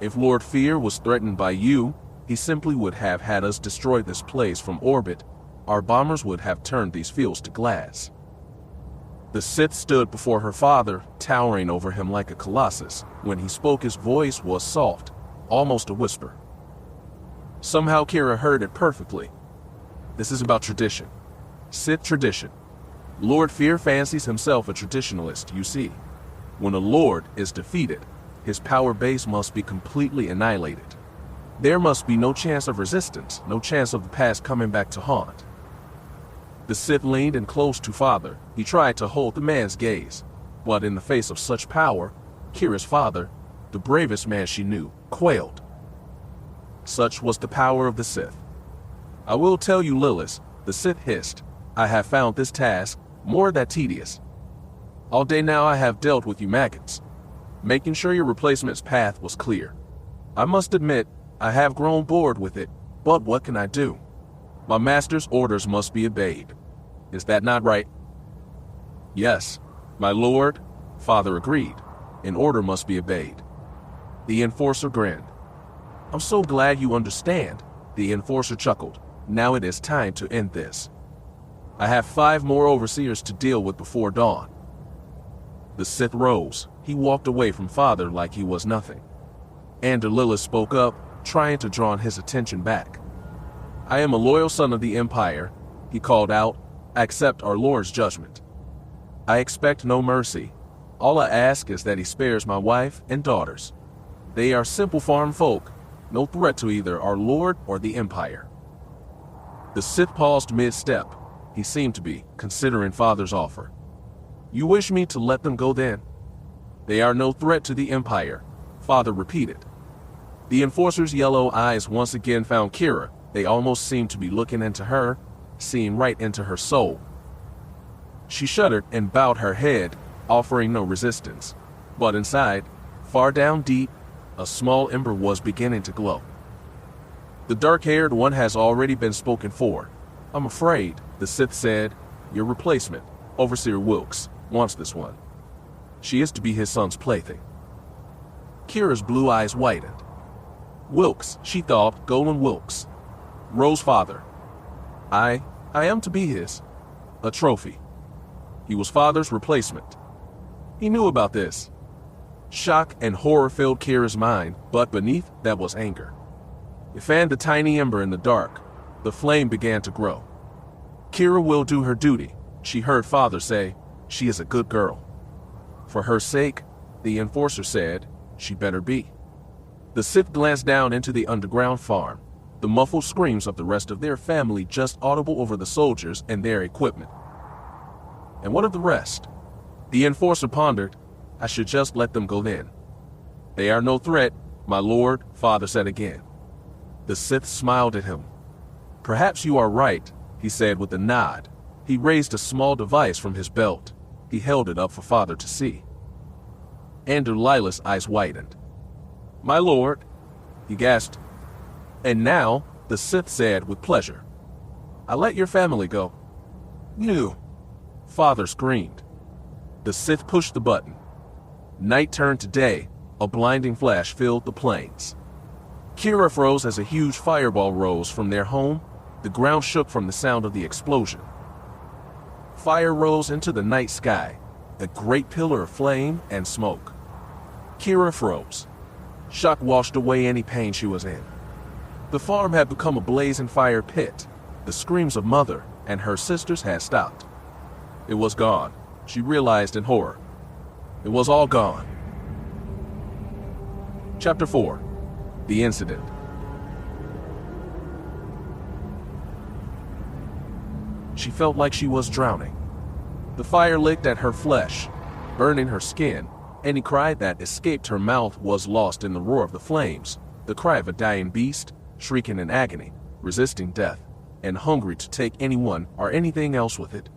If Lord Feer was threatened by you, he simply would have had us destroy this place from orbit. Our bombers would have turned these fields to glass." The Sith stood before her father, towering over him like a colossus. When he spoke, his voice was soft, almost a whisper. Somehow Keera heard it perfectly. "This is about tradition. Sith tradition. Lord Feer fancies himself a traditionalist, you see. When a lord is defeated, his power base must be completely annihilated. There must be no chance of resistance, no chance of the past coming back to haunt." The Sith leaned in close to father. He tried to hold the man's gaze, but in the face of such power, Keera's father, the bravest man she knew, quailed. Such was the power of the Sith. "I will tell you, Lylos," the Sith hissed, "I have found this task more than tedious. All day now I have dealt with you maggots, making sure your replacement's path was clear. I must admit, I have grown bored with it, but what can I do? My master's orders must be obeyed. Is that not right?" "Yes, my lord," father agreed. "An order must be obeyed." The enforcer grinned. "I'm so glad you understand," the enforcer chuckled. "Now it is time to end this. I have 5 more overseers to deal with before dawn." The Sith rose. He walked away from father like he was nothing. Andor Lylos spoke up, trying to draw his attention back. "I am a loyal son of the Empire," he called out. "I accept our Lord's judgment. I expect no mercy. All I ask is that he spares my wife and daughters. They are simple farm folk, no threat to either our Lord or the Empire." The Sith paused mid-step. He seemed to be considering father's offer. "You wish me to let them go then?" "They are no threat to the Empire," father repeated. The enforcer's yellow eyes once again found Keera. They almost seemed to be looking into her, seeing right into her soul. She shuddered and bowed her head, offering no resistance. But inside, far down deep, a small ember was beginning to glow. "The dark-haired one has already been spoken for. I'm afraid," the Sith said. "Your replacement, Overseer Wilkes, wants this one." She is to be his son's plaything. Keera's blue eyes widened. Wilkes, she thought, Golan Wilkes. Ro's father. I am to be his. A trophy. He was father's replacement. He knew about this. Shock and horror filled Keera's mind, but beneath that was anger. It fanned a tiny ember in the dark. The flame began to grow. Keera will do her duty, she heard father say. She is a good girl. For her sake, the enforcer said, she better be. The Sith glanced down into the underground farm, the muffled screams of the rest of their family just audible over the soldiers and their equipment. And what of the rest? The enforcer pondered. I should just let them go then. They are no threat, my lord, father said again. The Sith smiled at him. Perhaps you are right, he said with a nod. He raised a small device from his belt. He held it up for father to see. Andrew Lylos' eyes widened. My lord, he gasped. And now, the Sith said with pleasure, I let your family go. You. Father screamed. The Sith pushed the button. Night turned to day. A blinding flash filled the plains. Keera froze as a huge fireball rose from their home. The ground shook from the sound of the explosion. Fire rose into the night sky, a great pillar of flame and smoke. Keera froze. Shock washed away any pain she was in. The farm had become a blazing fire pit. The screams of mother and her sisters had stopped. It was gone, she realized in horror. It was all gone. Chapter 4. The Incident. She felt like she was drowning. The fire licked at her flesh, burning her skin. Any cry that escaped her mouth was lost in the roar of the flames, the cry of a dying beast, shrieking in agony, resisting death, and hungry to take anyone or anything else with it.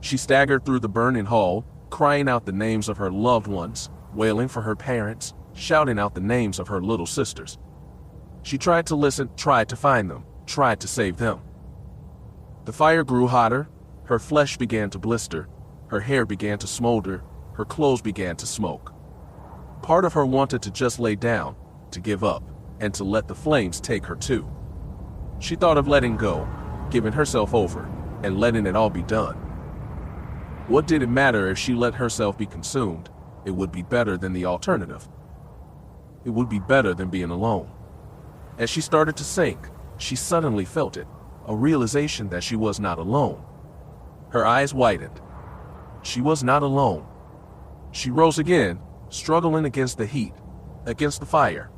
She staggered through the burning hall, crying out the names of her loved ones, wailing for her parents, shouting out the names of her little sisters. She tried to listen, tried to find them, tried to save them. The fire grew hotter, her flesh began to blister, her hair began to smolder, her clothes began to smoke. Part of her wanted to just lay down, to give up, and to let the flames take her too. She thought of letting go, giving herself over, and letting it all be done. What did it matter if she let herself be consumed? It would be better than the alternative. It would be better than being alone. As she started to sink, she suddenly felt it, a realization that she was not alone. Her eyes widened. She was not alone. She rose again, struggling against the heat, against the fire.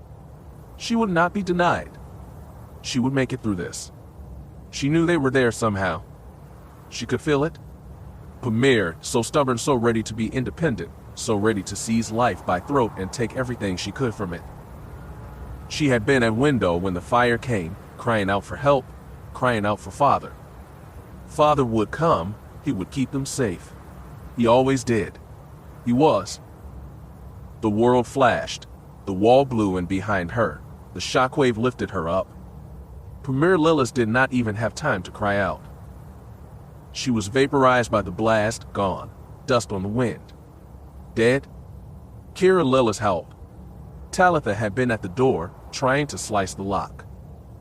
She would not be denied. She would make it through this. She knew they were there somehow. She could feel it. Pamir, so stubborn, so ready to be independent, so ready to seize life by throat and take everything she could from it. She had been at window when the fire came, crying out for help, crying out for father. Father would come, he would keep them safe. He always did. He was. The world flashed, the wall blew in behind her, the shockwave lifted her up. Keera Lylos did not even have time to cry out. She was vaporized by the blast, gone, dust on the wind. Dead? Keera Lylos howled. Talitha had been at the door, trying to slice the lock.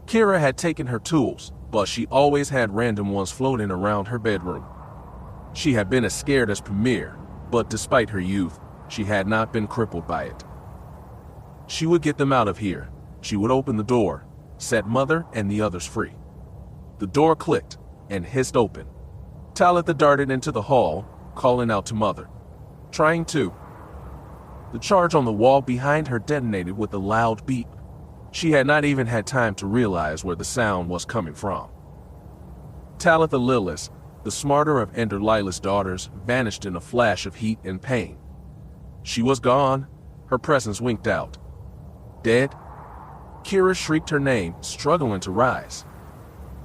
Keera had taken her tools, but she always had random ones floating around her bedroom. She had been as scared as Pamir, but despite her youth, she had not been crippled by it. She would get them out of here. She would open the door, set Mother and the others free. The door clicked and hissed open. Talitha darted into the hall, calling out to Mother. Trying to. The charge on the wall behind her detonated with a loud beep. She had not even had time to realize where the sound was coming from. Talitha Lylos, the smarter of Ender Lylos' daughters, vanished in a flash of heat and pain. She was gone, her presence winked out. Dead? Keera shrieked her name, struggling to rise.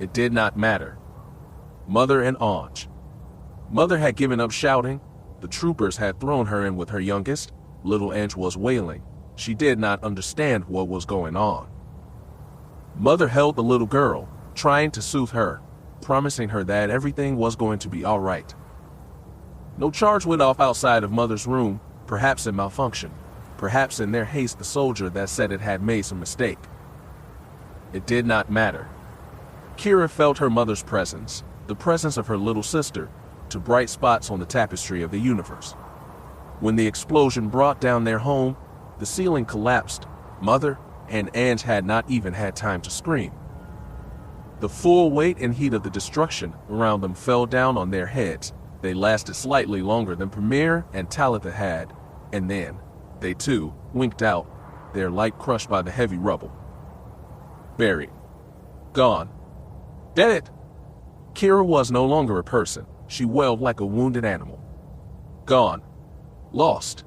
It did not matter. Mother and Anj. Mother had given up shouting. The troopers had thrown her in with her youngest. Little Anj was wailing. She did not understand what was going on. Mother held the little girl, trying to soothe her, promising her that everything was going to be all right. No charge went off outside of Mother's room, perhaps it malfunctioned. Perhaps in their haste the soldier that said it had made some mistake. It did not matter. Keera felt her mother's presence, the presence of her little sister, to bright spots on the tapestry of the universe. When the explosion brought down their home, the ceiling collapsed. Mother and Ange had not even had time to scream. The full weight and heat of the destruction around them fell down on their heads. They lasted slightly longer than Premier and Talitha had, and then they too winked out, their light crushed by the heavy rubble. Buried. Gone. Dead. Keera was no longer a person. She wailed like a wounded animal. Gone. Lost.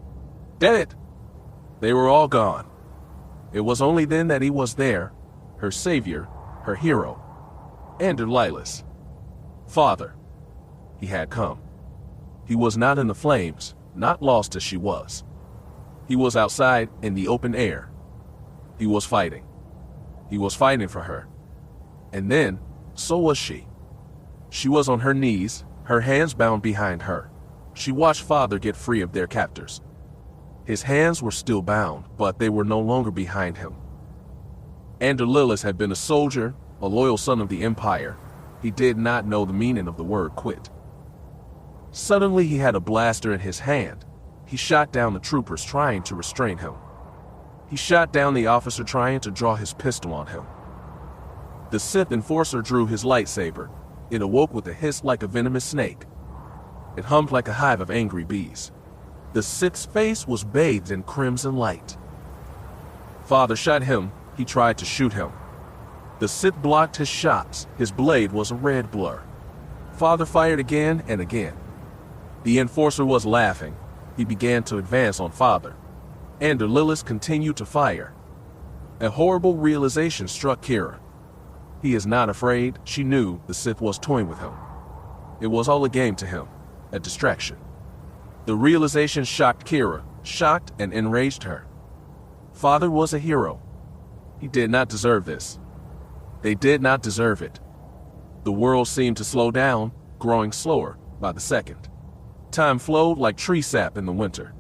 Dead. They were all gone. It was only then that he was there, her savior, her hero. Andor Lylos. Father. He had come. He was not in the flames, not lost as she was. He was outside in the open air. He was fighting. He was fighting for her. And then, so was she. She was on her knees, her hands bound behind her. She watched Father get free of their captors. His hands were still bound, but they were no longer behind him. Andor Lylos had been a soldier, a loyal son of the Empire. He did not know the meaning of the word quit. Suddenly he had a blaster in his hand. He shot down the troopers trying to restrain him. He shot down the officer trying to draw his pistol on him. The Sith enforcer drew his lightsaber. It awoke with a hiss like a venomous snake. It hummed like a hive of angry bees. The Sith's face was bathed in crimson light. Father shot him. He tried to shoot him. The Sith blocked his shots. His blade was a red blur. Father fired again and again. The enforcer was laughing. He began to advance on Father. Andor Lylos continued to fire. A horrible realization struck Keera. He is not afraid. She knew the Sith was toying with him. It was all a game to him, a distraction. The realization shocked Keera, shocked and enraged her. Father was a hero. He did not deserve this. They did not deserve it. The world seemed to slow down, growing slower by the second. Time flowed like tree sap in the winter.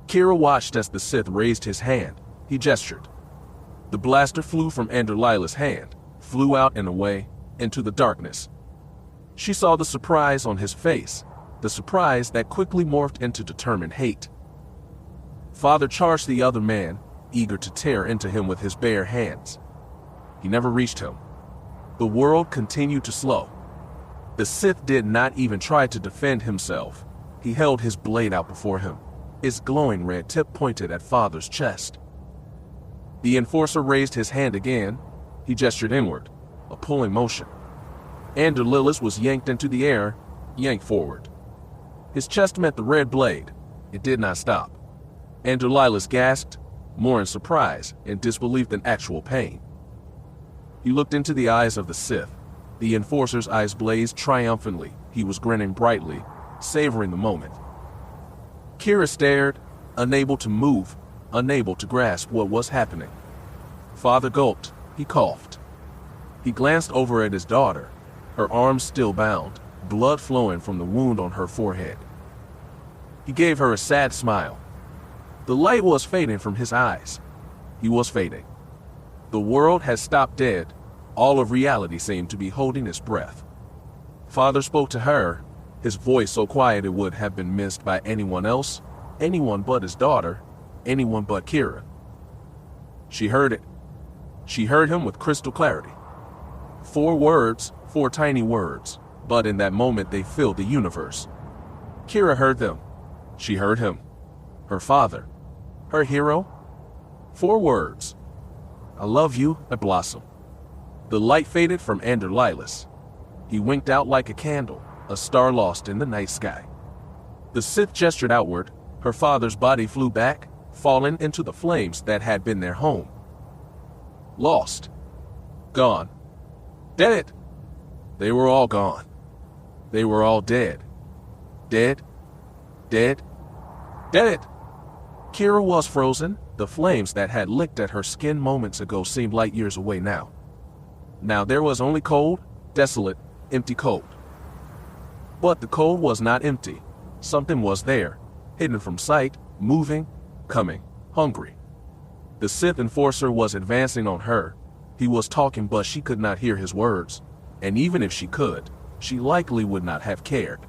Keera watched as the Sith raised his hand. He gestured. The blaster flew from Andor Lylos' hand, flew out and away, into the darkness. She saw the surprise on his face, the surprise that quickly morphed into determined hate. Father charged the other man, eager to tear into him with his bare hands. He never reached him. The world continued to slow. The Sith did not even try to defend himself. He held his blade out before him, its glowing red tip pointed at Father's chest. The enforcer raised his hand again. He gestured inward, a pulling motion. Andor Lylos was yanked into the air, yanked forward. His chest met the red blade. It did not stop. Andor Lylos gasped, more in surprise and disbelief than actual pain. He looked into the eyes of the Sith. The enforcer's eyes blazed triumphantly. He was grinning brightly, savoring the moment. Keera stared, unable to move, unable to grasp what was happening. Father gulped. He coughed. He glanced over at his daughter, her arms still bound, blood flowing from the wound on her forehead. He gave her a sad smile. The light was fading from his eyes. He was fading. The world had stopped dead. All of reality seemed to be holding its breath. Father spoke to her, his voice so quiet it would have been missed by anyone else, anyone but his daughter, anyone but Keera. She heard it. She heard him with crystal clarity. 4 words, 4 tiny words, but in that moment they filled the universe. Keera heard them. She heard him. Her father. Her hero. 4 words. I love you, a blossom. The light faded from Andor Lylos. He winked out like a candle, a star lost in the night sky. The Sith gestured outward. Her father's body flew back, falling into the flames that had been their home. Lost. Gone. Dead. They were all gone. They were all dead. Dead. Dead. Dead. Keera was frozen. The flames that had licked at her skin moments ago seemed light years away now. Now there was only cold, desolate, empty cold. But the cold was not empty. Something was there, hidden from sight, moving, coming, hungry. The Sith enforcer was advancing on her. He was talking, but she could not hear his words, and even if she could, she likely would not have cared.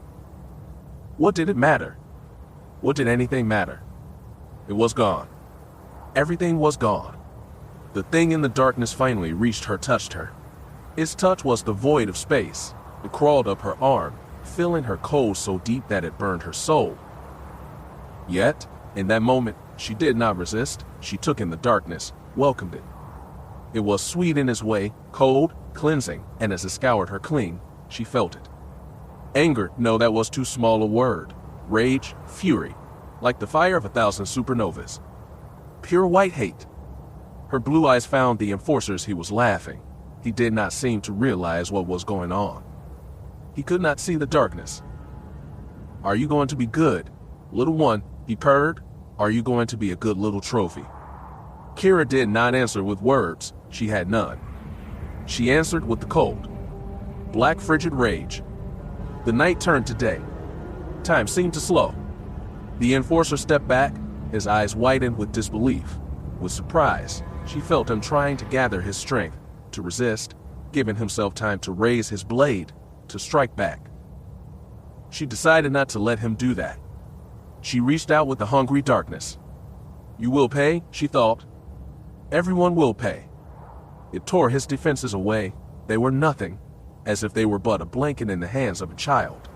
What did it matter? What did anything matter? It was gone. Everything was gone. The thing in the darkness finally reached her, touched her. Its touch was the void of space. It crawled up her arm, filling her cold so deep that it burned her soul. Yet, in that moment, she did not resist. She took in the darkness, welcomed it. It was sweet in its way, cold, cleansing, and as it scoured her clean, she felt it. Anger, no, that was too small a word. Rage, fury, like the fire of 1,000 supernovas. Pure white hate. Her blue eyes found the enforcers. He was laughing. He did not seem to realize what was going on. He could not see the darkness. Are you going to be good, little one? He purred. Are you going to be a good little trophy? Keera did not answer with words. She had none. She answered with the cold, black frigid rage. The night turned to day. Time seemed to slow. The enforcer stepped back, his eyes widened with disbelief. With surprise, she felt him trying to gather his strength, to resist, giving himself time to raise his blade, to strike back. She decided not to let him do that. She reached out with the hungry darkness. You will pay, she thought. Everyone will pay. It tore his defenses away. They were nothing, as if they were but a blanket in the hands of a child.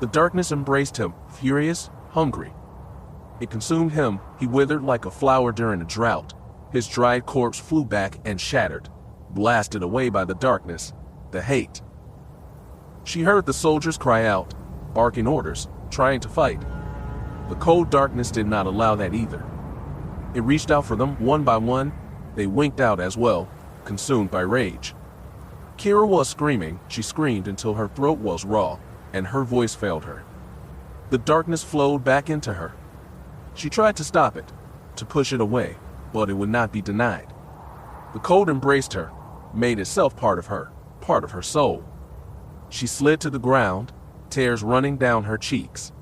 The darkness embraced him, furious, hungry. It consumed him. He withered like a flower during a drought. His dried corpse flew back and shattered, blasted away by the darkness, the hate. She heard the soldiers cry out, barking orders, trying to fight. The cold darkness did not allow that either. It reached out for them one by one. They winked out as well, consumed by rage. Keera was screaming. She screamed until her throat was raw, and her voice failed her. The darkness flowed back into her. She tried to stop it, to push it away, but it would not be denied. The cold embraced her, made itself part of her soul. She slid to the ground, tears running down her cheeks.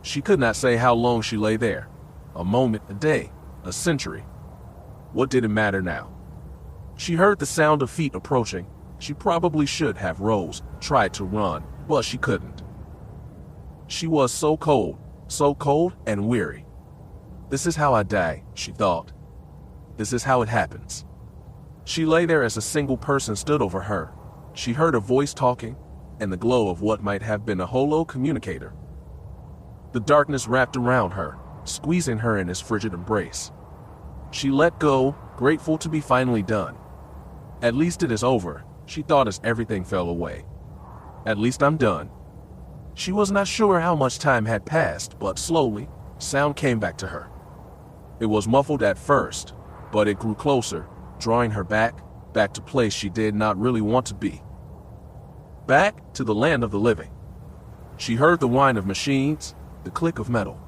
She could not say how long she lay there. A moment, a day, a century. What did it matter now? She heard the sound of feet approaching. She probably should have rose, tried to run, but she couldn't. She was so cold and weary. This is how I die, she thought. This is how it happens. She lay there as a single person stood over her. She heard a voice talking, and the glow of what might have been a holo communicator. The darkness wrapped around her, squeezing her in its frigid embrace. She let go, grateful to be finally done. At least it is over, she thought as everything fell away. At least I'm done. She was not sure how much time had passed, but slowly, sound came back to her. It was muffled at first, but it grew closer, drawing her back to place she did not really want to be. Back to the land of the living. She heard the whine of machines, the click of metal.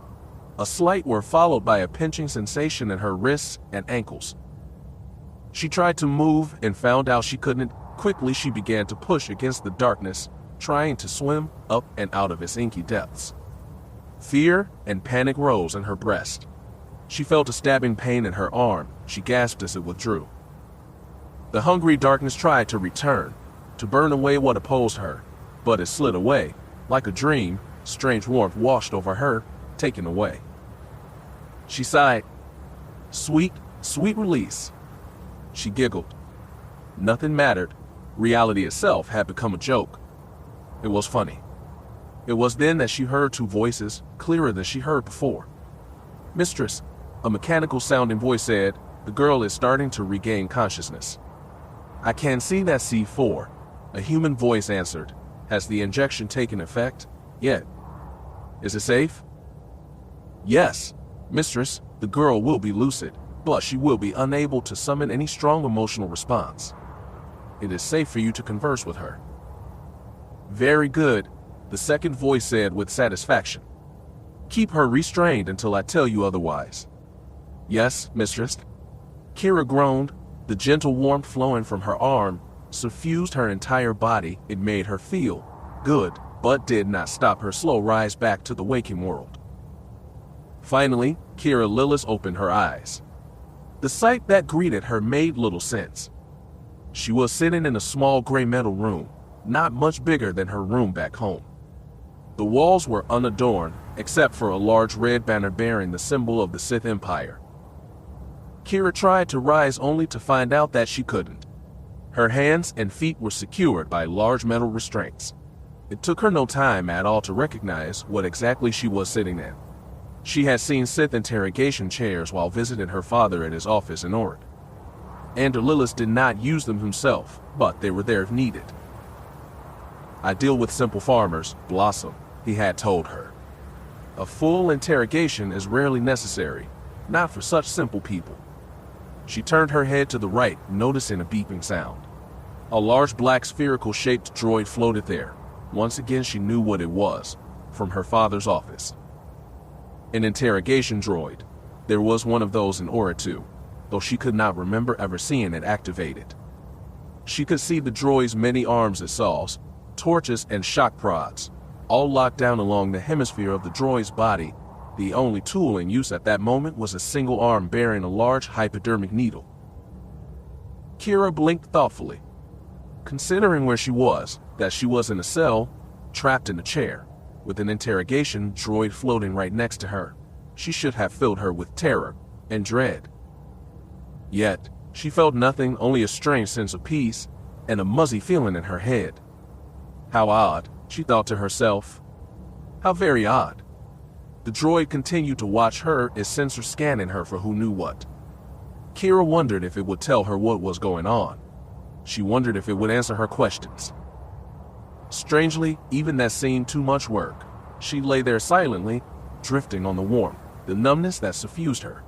A slight whir followed by a pinching sensation in her wrists and ankles. She tried to move and found out she couldn't. Quickly she began to push against the darkness, trying to swim up and out of its inky depths. Fear and panic rose in her breast. She felt a stabbing pain in her arm. She gasped as it withdrew. The hungry darkness tried to return, to burn away what opposed her, but it slid away. Like a dream, strange warmth washed over her, taken away. She sighed. Sweet, sweet release. She giggled. Nothing mattered. Reality itself had become a joke. It was funny. It was then that she heard two voices, clearer than she heard before. Mistress, a mechanical-sounding voice said, the girl is starting to regain consciousness. I can see that C4, a human voice answered. Has the injection taken effect? Yet. Is it safe? Yes, mistress, the girl will be lucid, but she will be unable to summon any strong emotional response. It is safe for you to converse with her. Very good, the second voice said with satisfaction. Keep her restrained until I tell you otherwise. Yes, mistress. Keera groaned. The gentle warmth flowing from her arm suffused her entire body. It made her feel good, but did not stop her slow rise back to the waking world. Finally, Keera Lylos opened her eyes. The sight that greeted her made little sense. She was sitting in a small gray metal room, not much bigger than her room back home. The walls were unadorned, except for a large red banner bearing the symbol of the Sith Empire. Keera tried to rise only to find out that she couldn't. Her hands and feet were secured by large metal restraints. It took her no time at all to recognize what exactly she was sitting in. She had seen Sith interrogation chairs while visiting her father at his office in Oridanna. Lylos did not use them himself, but they were there if needed. "I deal with simple farmers, Blossom," he had told her. "A full interrogation is rarely necessary, not for such simple people." She turned her head to the right, noticing a beeping sound. A large black spherical-shaped droid floated there. Once again she knew what it was, from her father's office. An interrogation droid. There was one of those in Oridanna too, though she could not remember ever seeing it activated. She could see the droid's many arms as saws, torches, and shock prods, all locked down along the hemisphere of the droid's body. The only tool in use at that moment was a single arm bearing a large hypodermic needle. Keera blinked thoughtfully. Considering where she was, that she was in a cell, trapped in a chair, with an interrogation droid floating right next to her, she should have filled her with terror and dread. Yet, she felt nothing, only a strange sense of peace and a muzzy feeling in her head. How odd, she thought to herself. How very odd. The droid continued to watch her, its sensor scanning her for who knew what. Keera wondered if it would tell her what was going on. She wondered if it would answer her questions. Strangely, even that seemed too much work. She lay there silently, drifting on the warmth, the numbness that suffused her.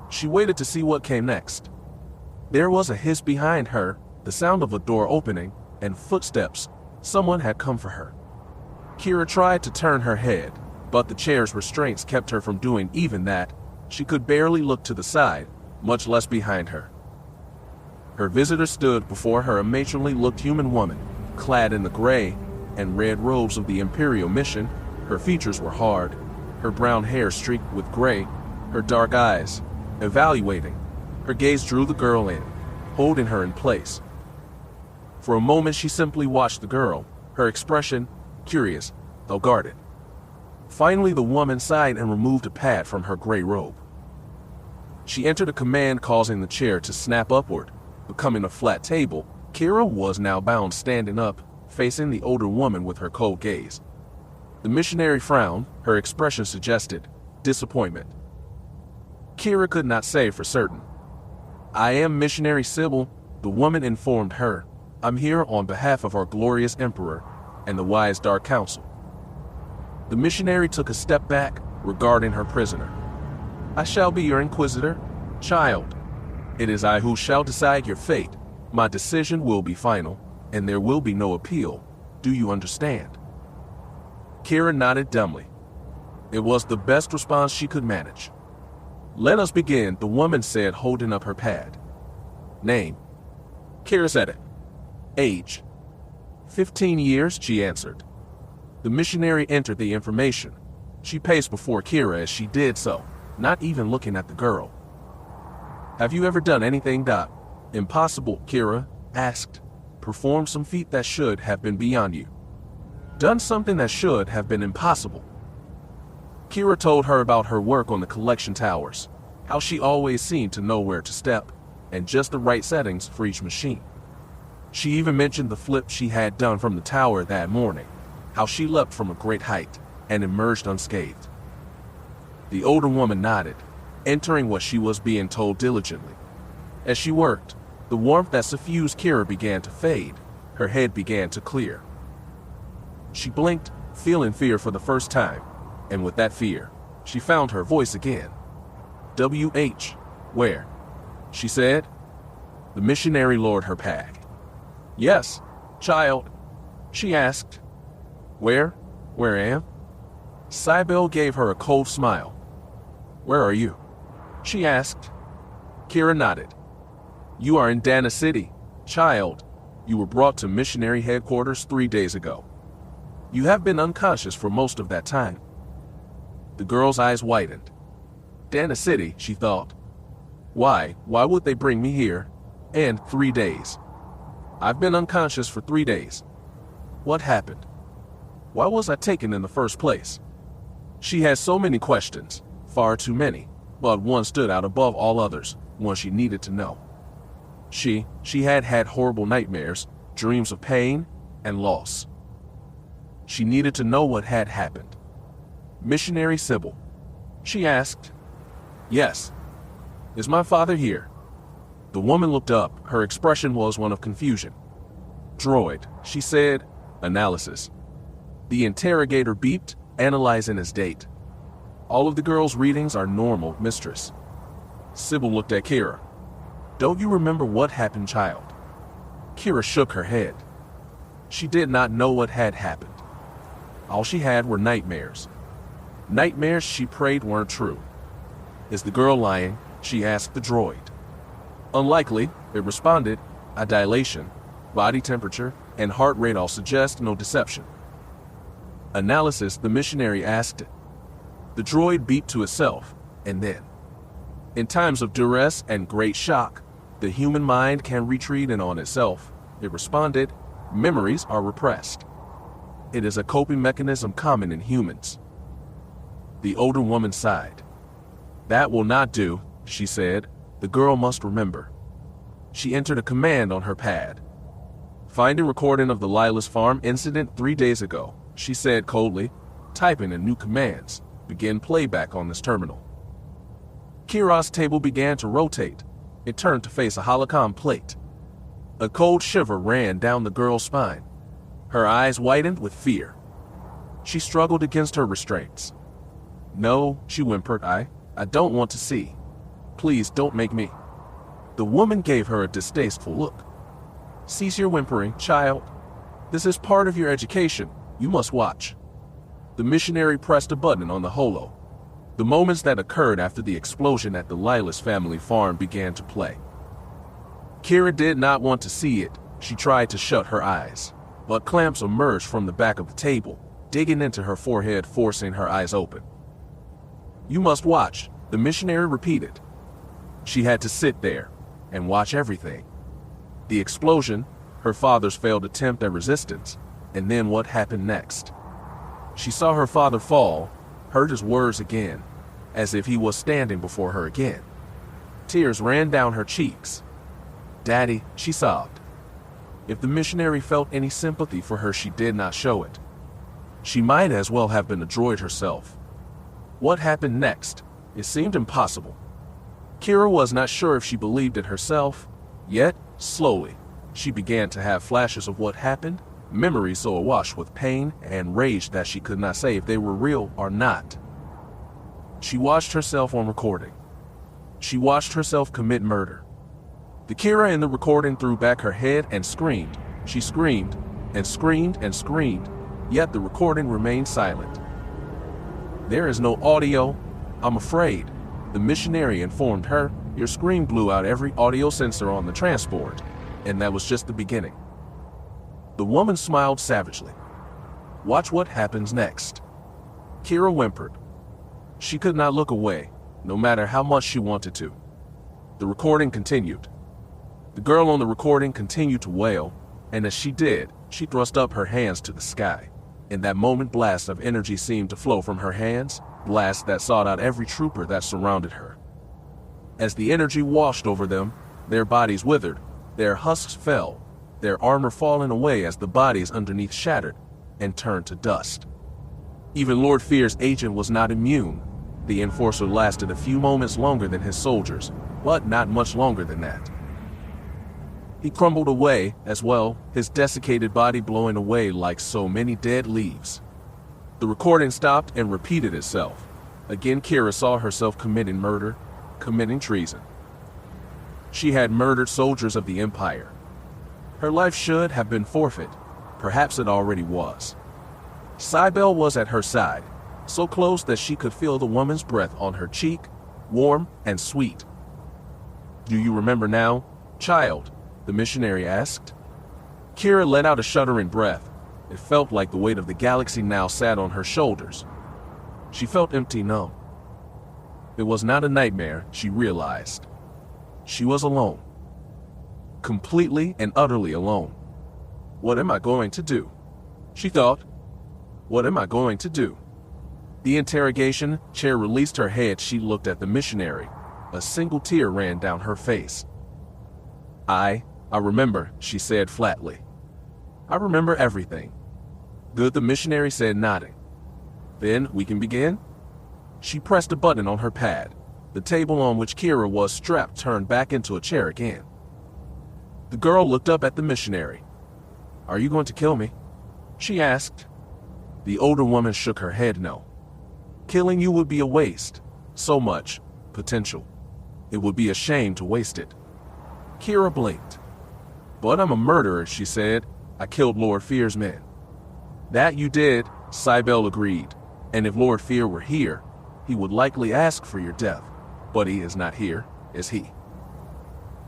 She waited to see what came next. There was a hiss behind her, the sound of a door opening, and footsteps. Someone had come for her. Keera tried to turn her head, but the chair's restraints kept her from doing even that. She could barely look to the side, much less behind her. Her visitor stood before her, a matronly-looked human woman, clad in the gray and red robes of the Imperial mission. Her features were hard, her brown hair streaked with gray, her dark eyes evaluating. Her gaze drew the girl in, holding her in place. For a moment she simply watched the girl, her expression curious, though guarded. Finally the woman sighed and removed a pad from her gray robe. She entered a command, causing the chair to snap upward, becoming a flat table. Keera was now bound, standing up, facing the older woman with her cold gaze. The missionary frowned, her expression suggested disappointment. Keera could not say for certain. "I am Missionary Sybil," the woman informed her. "I'm here on behalf of our glorious Emperor and the wise Dark Council." The missionary took a step back, regarding her prisoner. "I shall be your inquisitor, child. It is I who shall decide your fate. My decision will be final, and there will be no appeal. Do you understand?" Keera nodded dumbly. It was the best response she could manage. "Let us begin," the woman said, holding up her pad. "Name?" Keera said it. "Age?" 15 years, she answered. The missionary entered the information. She paced before Keera as she did so, not even looking at the girl. "Have you ever done anything impossible?" Keera asked. "Performed some feat that should have been beyond you? Done something that should have been impossible?" Keera told her about her work on the collection towers, how she always seemed to know where to step, and just the right settings for each machine. She even mentioned the flip she had done from the tower that morning, how she leapt from a great height and emerged unscathed. The older woman nodded, entering what she was being told diligently. As she worked, the warmth that suffused Keera began to fade, her head began to clear. She blinked, feeling fear for the first time, and with that fear, she found her voice again. "WH, where?" she said. The missionary lowered her pack. "Yes, child," she asked. Where I am?" Sybil gave her a cold smile. "Where are you?" she asked. Keera nodded. "You are in Dana City, child. You were brought to missionary headquarters 3 days ago." You have been unconscious for most of that time. The girl's eyes widened. Dana City, she thought. Why would they bring me here? And 3 days. I've been unconscious for 3 days. What happened? Why was I taken in the first place? She had so many questions, far too many, but one stood out above all others, one she needed to know. She had had horrible nightmares, dreams of pain and loss. She needed to know what had happened. Missionary Sybil, she asked. Yes. Is my father here? The woman looked up. Her expression was one of confusion. Droid, she said. Analysis. The interrogator beeped, analyzing his date. All of the girl's readings are normal, mistress. Sybil looked at Keera. Don't you remember what happened, child? Keera shook her head. She did not know what had happened. All she had were nightmares. Nightmares she prayed weren't true. Is the girl lying? She asked the droid. Unlikely, it responded. A dilation, body temperature, and heart rate all suggest no deception. Analysis, the missionary asked it. The droid beeped to itself, and then. In times of duress and great shock, the human mind can retreat in on itself, it responded. Memories are repressed. It is a coping mechanism common in humans. The older woman sighed. That will not do, she said. The girl must remember. She entered a command on her pad. Find a recording of the Lylos farm incident 3 days ago, she said coldly. Typing in new commands. Begin playback on this terminal. Keera's table began to rotate. It turned to face a holocom plate. A cold shiver ran down the girl's spine. Her eyes widened with fear. She struggled against her restraints. No, she whimpered, I don't want to see. Please don't make me. The woman gave her a distasteful look. Cease your whimpering, child. This is part of your education. You must watch. The missionary pressed a button on the holo. The moments that occurred after the explosion at the Lylos family farm began to play. Keera did not want to see it. She tried to shut her eyes, but clamps emerged from the back of the table, digging into her forehead, forcing her eyes open. You must watch, the missionary repeated. She had to sit there and watch everything. The explosion, her father's failed attempt at resistance, and then what happened next. She saw her father fall, heard his words again, as if he was standing before her again. Tears ran down her cheeks. Daddy, she sobbed. If the missionary felt any sympathy for her, she did not show it. She might as well have been a droid herself. What happened next? It seemed impossible. Keera was not sure if she believed it herself, yet, slowly, she began to have flashes of what happened, memories so awash with pain and rage that she could not say if they were real or not. She watched herself on recording. She watched herself commit murder. The Keera in the recording threw back her head and screamed. She screamed and screamed and screamed, yet the recording remained silent. There is no audio, I'm afraid, the missionary informed her. Your scream blew out every audio sensor on the transport, and that was just the beginning. The woman smiled savagely. Watch what happens next. Keera whimpered. She could not look away, no matter how much she wanted to. The recording continued. The girl on the recording continued to wail, and as she did, she thrust up her hands to the sky. In that moment, blasts of energy seemed to flow from her hands, blasts that sought out every trooper that surrounded her. As the energy washed over them, their bodies withered, their husks fell, their armor falling away as the bodies underneath shattered and turned to dust. Even Lord Feer's agent was not immune. The enforcer lasted a few moments longer than his soldiers, but not much longer than that. He crumbled away as well, his desiccated body blowing away like so many dead leaves. The recording stopped and repeated itself. Again, Keera saw herself committing murder, committing treason. She had murdered soldiers of the Empire. Her life should have been forfeit. Perhaps it already was. Cybele was at her side, so close that she could feel the woman's breath on her cheek, warm and sweet. Do you remember now, child? The missionary asked. Keera let out a shuddering breath. It felt like the weight of the galaxy now sat on her shoulders. She felt empty, numb. It was not a nightmare, she realized. She was alone. Completely and utterly alone. What am I going to do? She thought. What am I going to do? The interrogation chair released her head. She looked at the missionary. A single tear ran down her face. I remember, she said flatly. I remember everything. Good, the missionary said, nodding. Then we can begin? She pressed a button on her pad. The table on which Keera was strapped turned back into a chair again. The girl looked up at the missionary. Are you going to kill me? She asked. The older woman shook her head no. Killing you would be a waste. So much potential. It would be a shame to waste it. Keera blinked. But I'm a murderer, she said. I killed Lord Feer's men. That you did, Cybele agreed. And if Lord Feer were here, he would likely ask for your death. But he is not here, is he?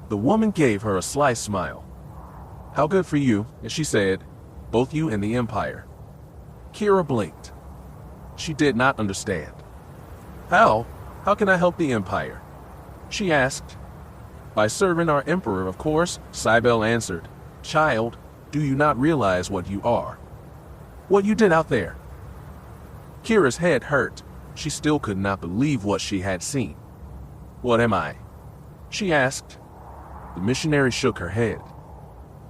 The woman gave her a sly smile. How good for you, as she said, both you and the Empire. Keera blinked. She did not understand. How? How can I help the Empire? She asked. By serving our Emperor, of course, Cybele answered. Child, do you not realize what you are? What you did out there? Keira's head hurt. She still could not believe what she had seen. What am I? She asked. The missionary shook her head.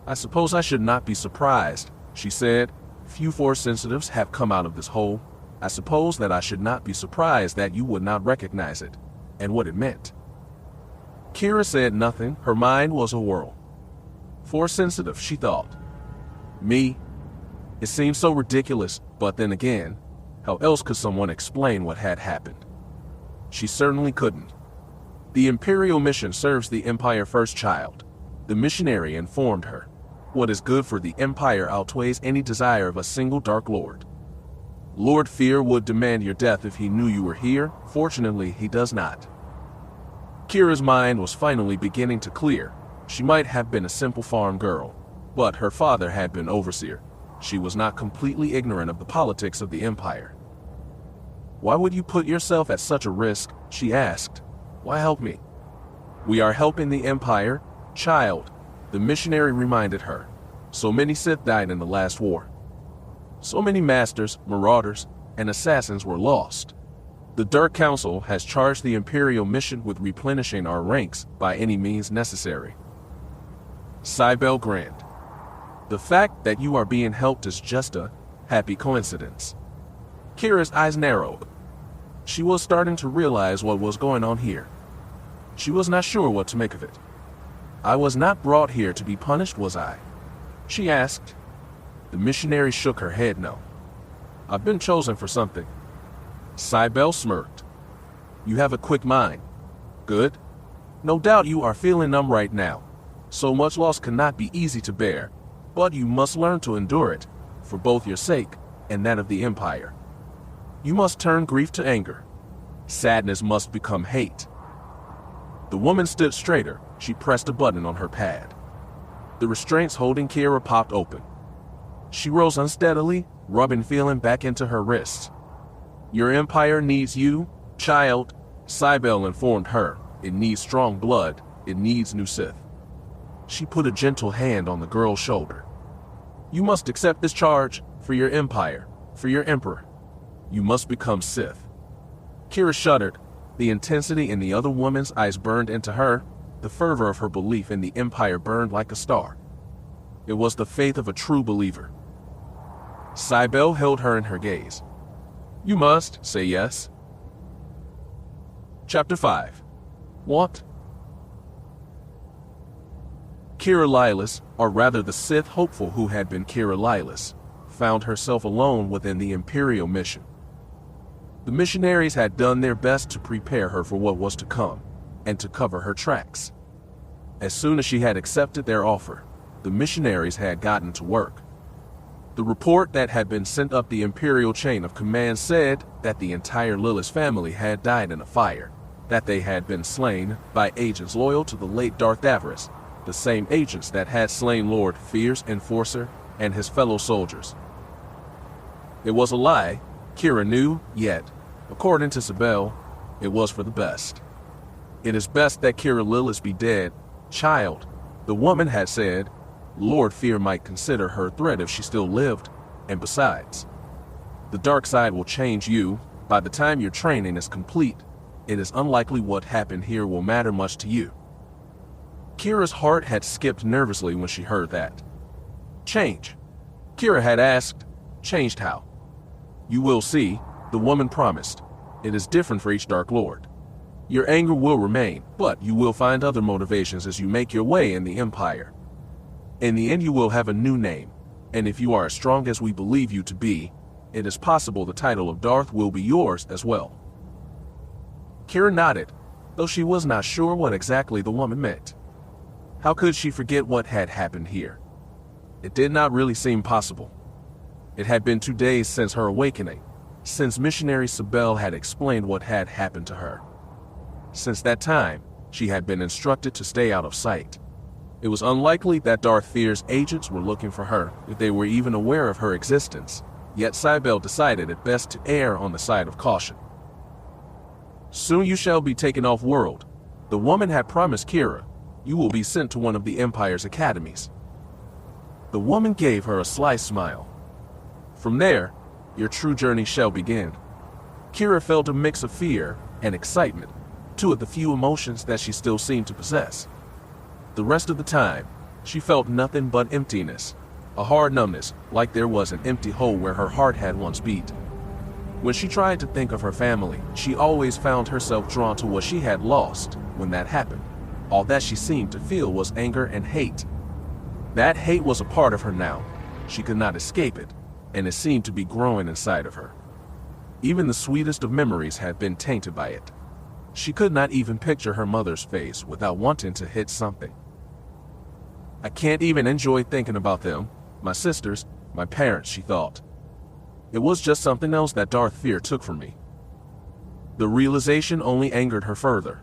I suppose I should not be surprised, she said. Few Force sensitives have come out of this hole. I suppose that I should not be surprised that you would not recognize it, and what it meant. Keera said nothing. Her mind was a whirl. Force sensitive, she thought. Me? It seemed so ridiculous, but then again, how else could someone explain what had happened? She certainly couldn't. The Imperial mission serves the Empire first, child. The missionary informed her. What is good for the Empire outweighs any desire of a single Dark Lord. Lord Feer would demand your death if he knew you were here. Fortunately, he does not. Keira's mind was finally beginning to clear. She might have been a simple farm girl, but her father had been overseer. She was not completely ignorant of the politics of the Empire. Why would you put yourself at such a risk? She asked. Why help me? We are helping the Empire, child, the missionary reminded her. So many Sith died in the last war. So many masters, marauders, and assassins were lost. The Dark Council has charged the Imperial mission with replenishing our ranks by any means necessary. Cybele grinned. The fact that you are being helped is just a happy coincidence. Keira's eyes narrowed. She was starting to realize what was going on here. She was not sure what to make of it. I was not brought here to be punished, was I? She asked. The missionary shook her head no. I've been chosen for something. Cybele smirked. You have a quick mind. Good. No doubt you are feeling numb right now. So much loss cannot be easy to bear, but you must learn to endure it, for both your sake and that of the Empire. You must turn grief to anger. Sadness must become hate. The woman stood straighter. She pressed a button on her pad. The restraints holding Keira popped open. She rose unsteadily, rubbing feeling back into her wrists. Your Empire needs you, child, Cybele informed her. It needs strong blood. It needs new Sith. She put a gentle hand on the girl's shoulder. You must accept this charge for your Empire, for your Emperor. You must become Sith. Keira shuddered. The intensity in the other woman's eyes burned into her. The fervor of her belief in the Empire burned like a star. It was the faith of a true believer. Cybele held her in her gaze. You must say yes. Chapter 5. What? Keera Lylos, or rather the Sith hopeful who had been Keera Lylos, found herself alone within the Imperial mission. The missionaries had done their best to prepare her for what was to come, and to cover her tracks. As soon as she had accepted their offer, the missionaries had gotten to work. The report that had been sent up the Imperial chain of command said that the entire Lylos family had died in a fire, that they had been slain by agents loyal to the late Darth Daverus, the same agents that had slain Lord Feer's enforcer and his fellow soldiers. It was a lie, Keera knew, yet, according to Sybel, it was for the best. It is best that Keera Lylos be dead, child, the woman had said. Lord Feer might consider her a threat if she still lived, and besides, the dark side will change you. By the time your training is complete, it is unlikely what happened here will matter much to you. Keera's heart had skipped nervously when she heard that. Change? Keera had asked. Changed how? You will see, the woman promised. It is different for each Dark Lord. Your anger will remain, but you will find other motivations as you make your way in the Empire. In the end you will have a new name, and if you are as strong as we believe you to be, it is possible the title of Darth will be yours as well. Keera nodded, though she was not sure what exactly the woman meant. How could she forget what had happened here? It did not really seem possible. It had been 2 days since her awakening, since missionary Sybel had explained what had happened to her. Since that time, she had been instructed to stay out of sight. It was unlikely that Darth Feer's agents were looking for her, if they were even aware of her existence, yet Sybel decided it best to err on the side of caution. Soon you shall be taken off-world. The woman had promised Keera. You will be sent to one of the Empire's academies. The woman gave her a sly smile. From there, your true journey shall begin. Keera felt a mix of fear and excitement, two of the few emotions that she still seemed to possess. The rest of the time, she felt nothing but emptiness, a hard numbness, like there was an empty hole where her heart had once beat. When she tried to think of her family, she always found herself drawn to what she had lost. When that happened, all that she seemed to feel was anger and hate. That hate was a part of her now. She could not escape it, and it seemed to be growing inside of her. Even the sweetest of memories had been tainted by it. She could not even picture her mother's face without wanting to hit something. I can't even enjoy thinking about them, my sisters, my parents, she thought. It was just something else that Darth Feer took from me. The realization only angered her further.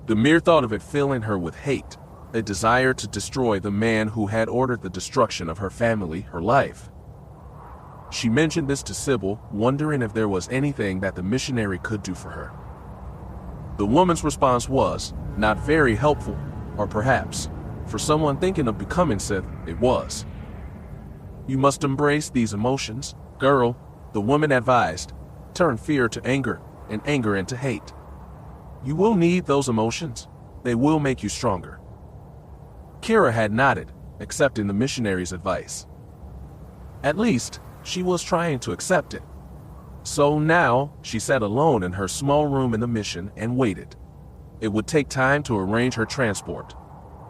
The mere thought of it filling her with hate, a desire to destroy the man who had ordered the destruction of her family, her life. She mentioned this to Sybil, wondering if there was anything that the missionary could do for her. The woman's response was not very helpful, or perhaps, for someone thinking of becoming Sith, it was. You must embrace these emotions, girl, the woman advised. Turn fear to anger, and anger into hate. You will need those emotions. They will make you stronger. Keera had nodded, accepting the missionary's advice. At least, she was trying to accept it. So now, she sat alone in her small room in the mission and waited. It would take time to arrange her transport.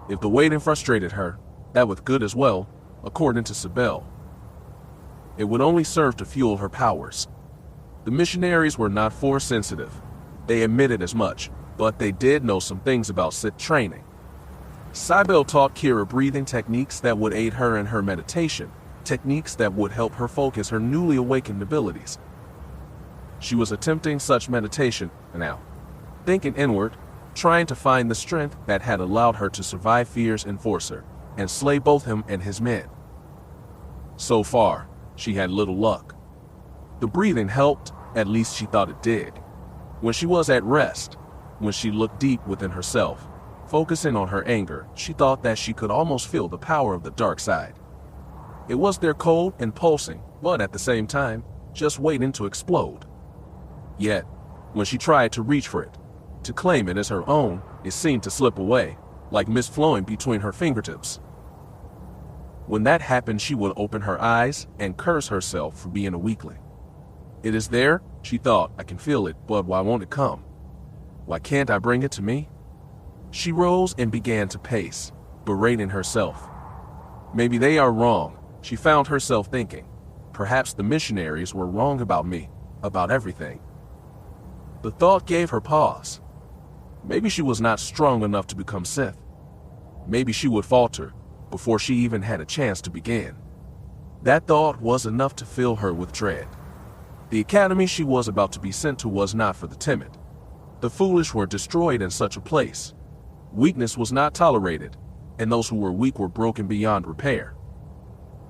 If the waiting frustrated her, that was good as well, according to Sybel. It would only serve to fuel her powers. The missionaries were not Force sensitive. They admitted as much, but they did know some things about Sith training. Sybel taught Keera breathing techniques that would aid her in her meditation, techniques that would help her focus her newly awakened abilities. She was attempting such meditation now, thinking inward, trying to find the strength that had allowed her to survive Feer's enforcer and slay both him and his men. So far, she had little luck. The breathing helped, at least she thought it did. When she was at rest, when she looked deep within herself, focusing on her anger, she thought that she could almost feel the power of the dark side. It was there cold and pulsing, but at the same time, just waiting to explode. Yet, when she tried to reach for it, to claim it as her own, it seemed to slip away, like mist flowing between her fingertips. When that happened, she would open her eyes and curse herself for being a weakling. It is there, she thought, I can feel it, but why won't it come? Why can't I bring it to me? She rose and began to pace, berating herself. Maybe they are wrong, she found herself thinking. Perhaps the missionaries were wrong about me, about everything. The thought gave her pause. Maybe she was not strong enough to become Sith. Maybe she would falter before she even had a chance to begin. That thought was enough to fill her with dread. The academy she was about to be sent to was not for the timid. The foolish were destroyed in such a place. Weakness was not tolerated, and those who were weak were broken beyond repair.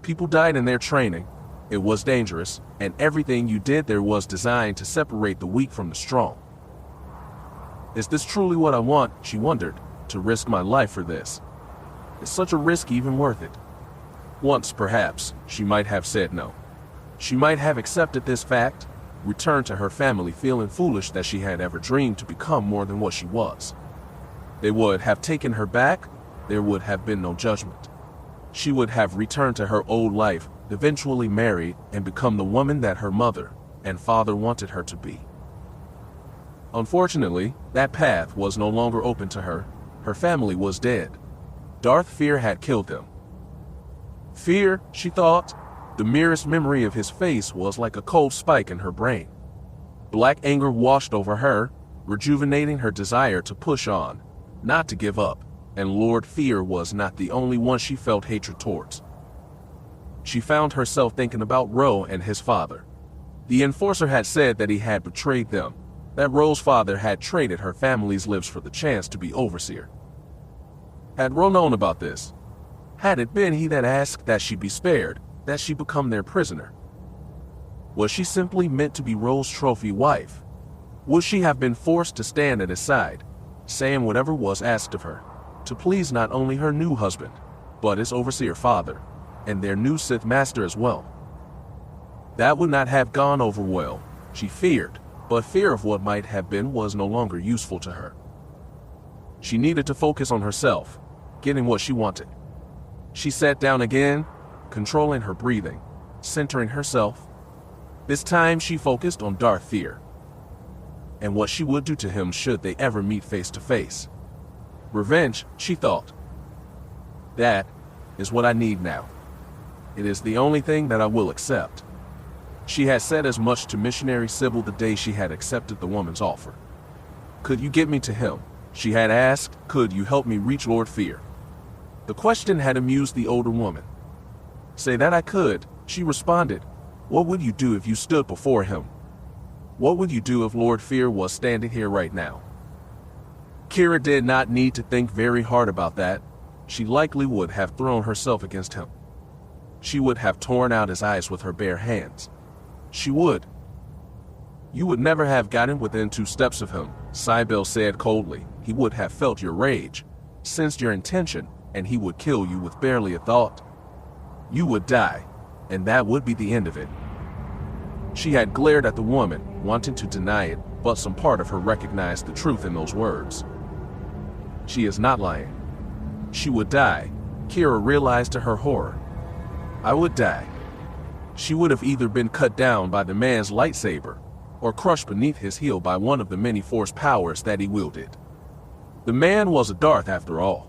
People died in their training, It was dangerous, and everything you did there was designed to separate the weak from the strong. Is this truly what I want, she wondered, to risk my life for this? Is such a risk even worth it? Once, perhaps, she might have said no. She might have accepted this fact, returned to her family feeling foolish that she had ever dreamed to become more than what she was. They would have taken her back, there would have been no judgment. She would have returned to her old life, eventually married, and become the woman that her mother and father wanted her to be. Unfortunately, that path was no longer open to her. Her family was dead. Darth Feer had killed them. Fear, she thought. The merest memory of his face was like a cold spike in her brain. Black anger washed over her, rejuvenating her desire to push on, not to give up, and Lord Feer was not the only one she felt hatred towards. She found herself thinking about Ro and his father. The enforcer had said that he had betrayed them, that Ro's father had traded her family's lives for the chance to be overseer. Had Ro known about this? Had it been he that asked that she be spared, that she become their prisoner? Was she simply meant to be Ro's trophy wife? Would she have been forced to stand at his side, saying whatever was asked of her, to please not only her new husband, but his overseer father, and their new Sith master as well? That would not have gone over well, she feared, but fear of what might have been was no longer useful to her. She needed to focus on herself, getting what she wanted. She sat down again, controlling her breathing, centering herself. This time she focused on Darth Feer, and what she would do to him should they ever meet face to face. Revenge, she thought. That is what I need now. It is the only thing that I will accept. She had said as much to missionary Sybil the day she had accepted the woman's offer. Could you get me to him? She had asked. Could you help me reach Lord Feer? The question had amused the older woman. Say that I could, she responded. What would you do if you stood before him? What would you do if Lord Feer was standing here right now? Keera did not need to think very hard about that. She likely would have thrown herself against him. She would have torn out his eyes with her bare hands. She would. You would never have gotten within 2 steps of him, Sybil said coldly. He would have felt your rage, sensed your intention, and he would kill you with barely a thought. You would die, and that would be the end of it. She had glared at the woman, wanting to deny it, but some part of her recognized the truth in those words. She is not lying. She would die, Keera realized to her horror. I would die. She would have either been cut down by the man's lightsaber, or crushed beneath his heel by one of the many force powers that he wielded. The man was a Darth after all.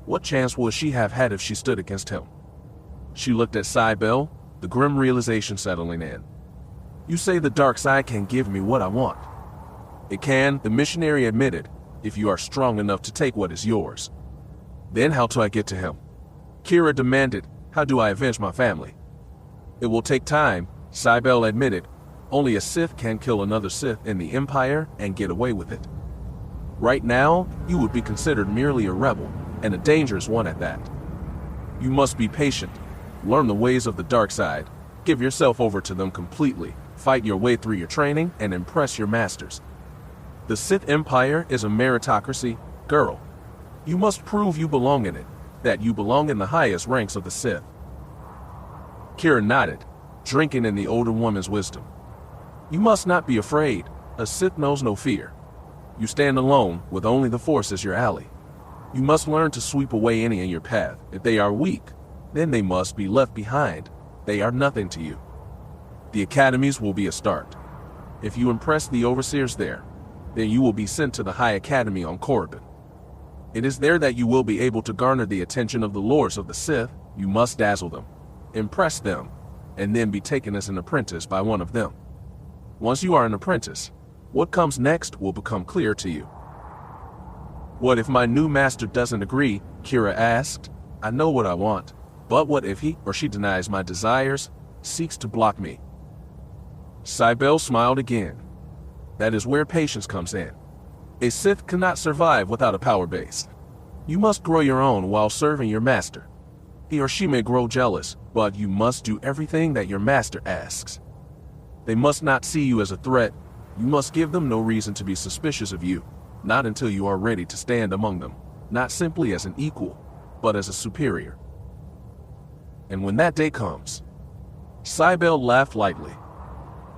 What chance would she have had if she stood against him? She looked at Sybil, the grim realization settling in. You say the dark side can give me what I want. It can, the missionary admitted, if you are strong enough to take what is yours. Then how do I get to him? Keera demanded. How do I avenge my family? It will take time, Sybil admitted. Only a Sith can kill another Sith in the Empire and get away with it. Right now, you would be considered merely a rebel, and a dangerous one at that. You must be patient, learn the ways of the dark side, give yourself over to them completely, fight your way through your training, and impress your masters. The Sith Empire is a meritocracy, girl. You must prove you belong in it, that you belong in the highest ranks of the Sith. Keera nodded, drinking in the older woman's wisdom. You must not be afraid. A Sith knows no fear. You stand alone, with only the Force as your ally. You must learn to sweep away any in your path. If they are weak, then they must be left behind. They are nothing to you. The academies will be a start. If you impress the overseers there, then you will be sent to the High Academy on Korriban. It is there that you will be able to garner the attention of the lords of the Sith. You must dazzle them, impress them, and then be taken as an apprentice by one of them. Once you are an apprentice, what comes next will become clear to you. What if my new master doesn't agree? Keera asked. I know what I want, but what if he or she denies my desires, seeks to block me? Sybil smiled again. That is where patience comes in. A Sith cannot survive without a power base. You must grow your own while serving your master. He or she may grow jealous, but you must do everything that your master asks. They must not see you as a threat. You must give them no reason to be suspicious of you, not until you are ready to stand among them, not simply as an equal, but as a superior. And when that day comes, Cybele laughed lightly.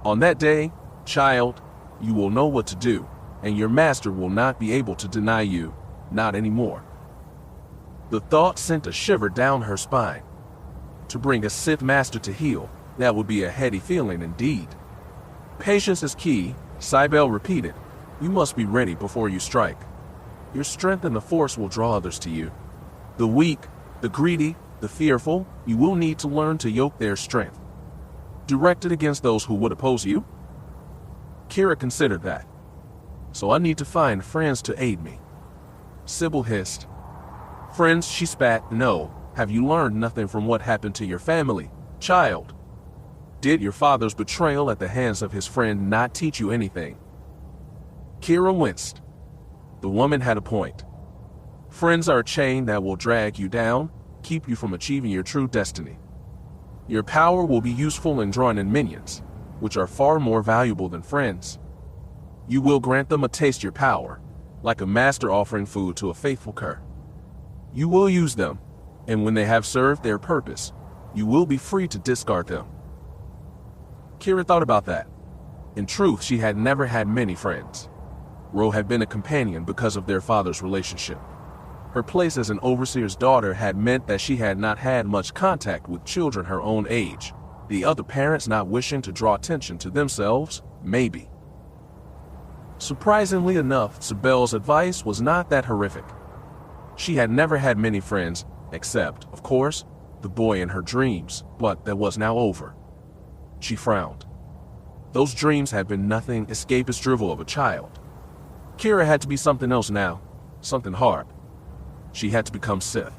On that day, child, you will know what to do, and your master will not be able to deny you, not anymore. The thought sent a shiver down her spine. To bring a Sith master to heel, that would be a heady feeling indeed. Patience is key, Cybele repeated. You must be ready before you strike. Your strength and the Force will draw others to you. The weak, the greedy, the fearful, you will need to learn to yoke their strength. Directed against those who would oppose you? Keera considered that. So I need to find friends to aid me. Sybil hissed. Friends, she spat. No, have you learned nothing from what happened to your family, child? Did your father's betrayal at the hands of his friend not teach you anything? Keera winced. The woman had a point. Friends are a chain that will drag you down, keep you from achieving your true destiny. Your power will be useful in drawing in minions, which are far more valuable than friends. You will grant them a taste of your power, like a master offering food to a faithful cur. You will use them, and when they have served their purpose, you will be free to discard them. Keera thought about that. In truth, she had never had many friends. Ro had been a companion because of their father's relationship. Her place as an overseer's daughter had meant that she had not had much contact with children her own age, the other parents not wishing to draw attention to themselves, maybe. Surprisingly enough, Cybele's advice was not that horrific. She had never had many friends, except, of course, the boy in her dreams, but that was now over. She frowned. Those dreams had been nothing escapist drivel of a child. Keera had to be something else now, something hard. She had to become Sith.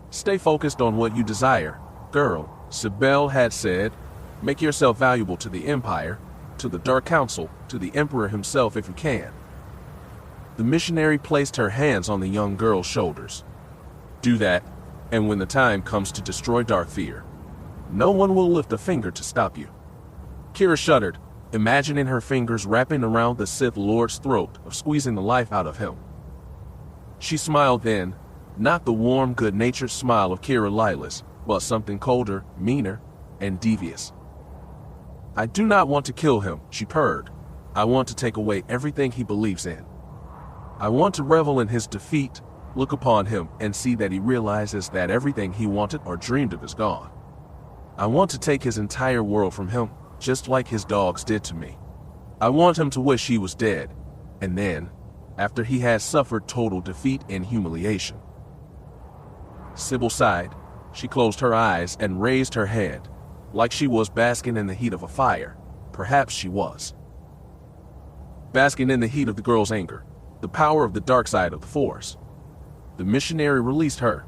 Stay focused on what you desire, girl, Cybele had said. Make yourself valuable to the Empire, to the Dark Council, to the Emperor himself if you can. The missionary placed her hands on the young girl's shoulders. Do that, and when the time comes to destroy Darth Feer, no one will lift a finger to stop you. Keera shuddered, imagining her fingers wrapping around the Sith Lord's throat of squeezing the life out of him. She smiled then, not the warm, good-natured smile of Keera Lylos, but something colder, meaner, and devious. I do not want to kill him, she purred. I want to take away everything he believes in. I want to revel in his defeat, look upon him and see that he realizes that everything he wanted or dreamed of is gone. I want to take his entire world from him, just like his dogs did to me. I want him to wish he was dead, and then, after he has suffered total defeat and humiliation. Sybil sighed. She closed her eyes and raised her head, like she was basking in the heat of a fire. Perhaps she was. Basking in the heat of the girl's anger, the power of the dark side of the Force. The missionary released her.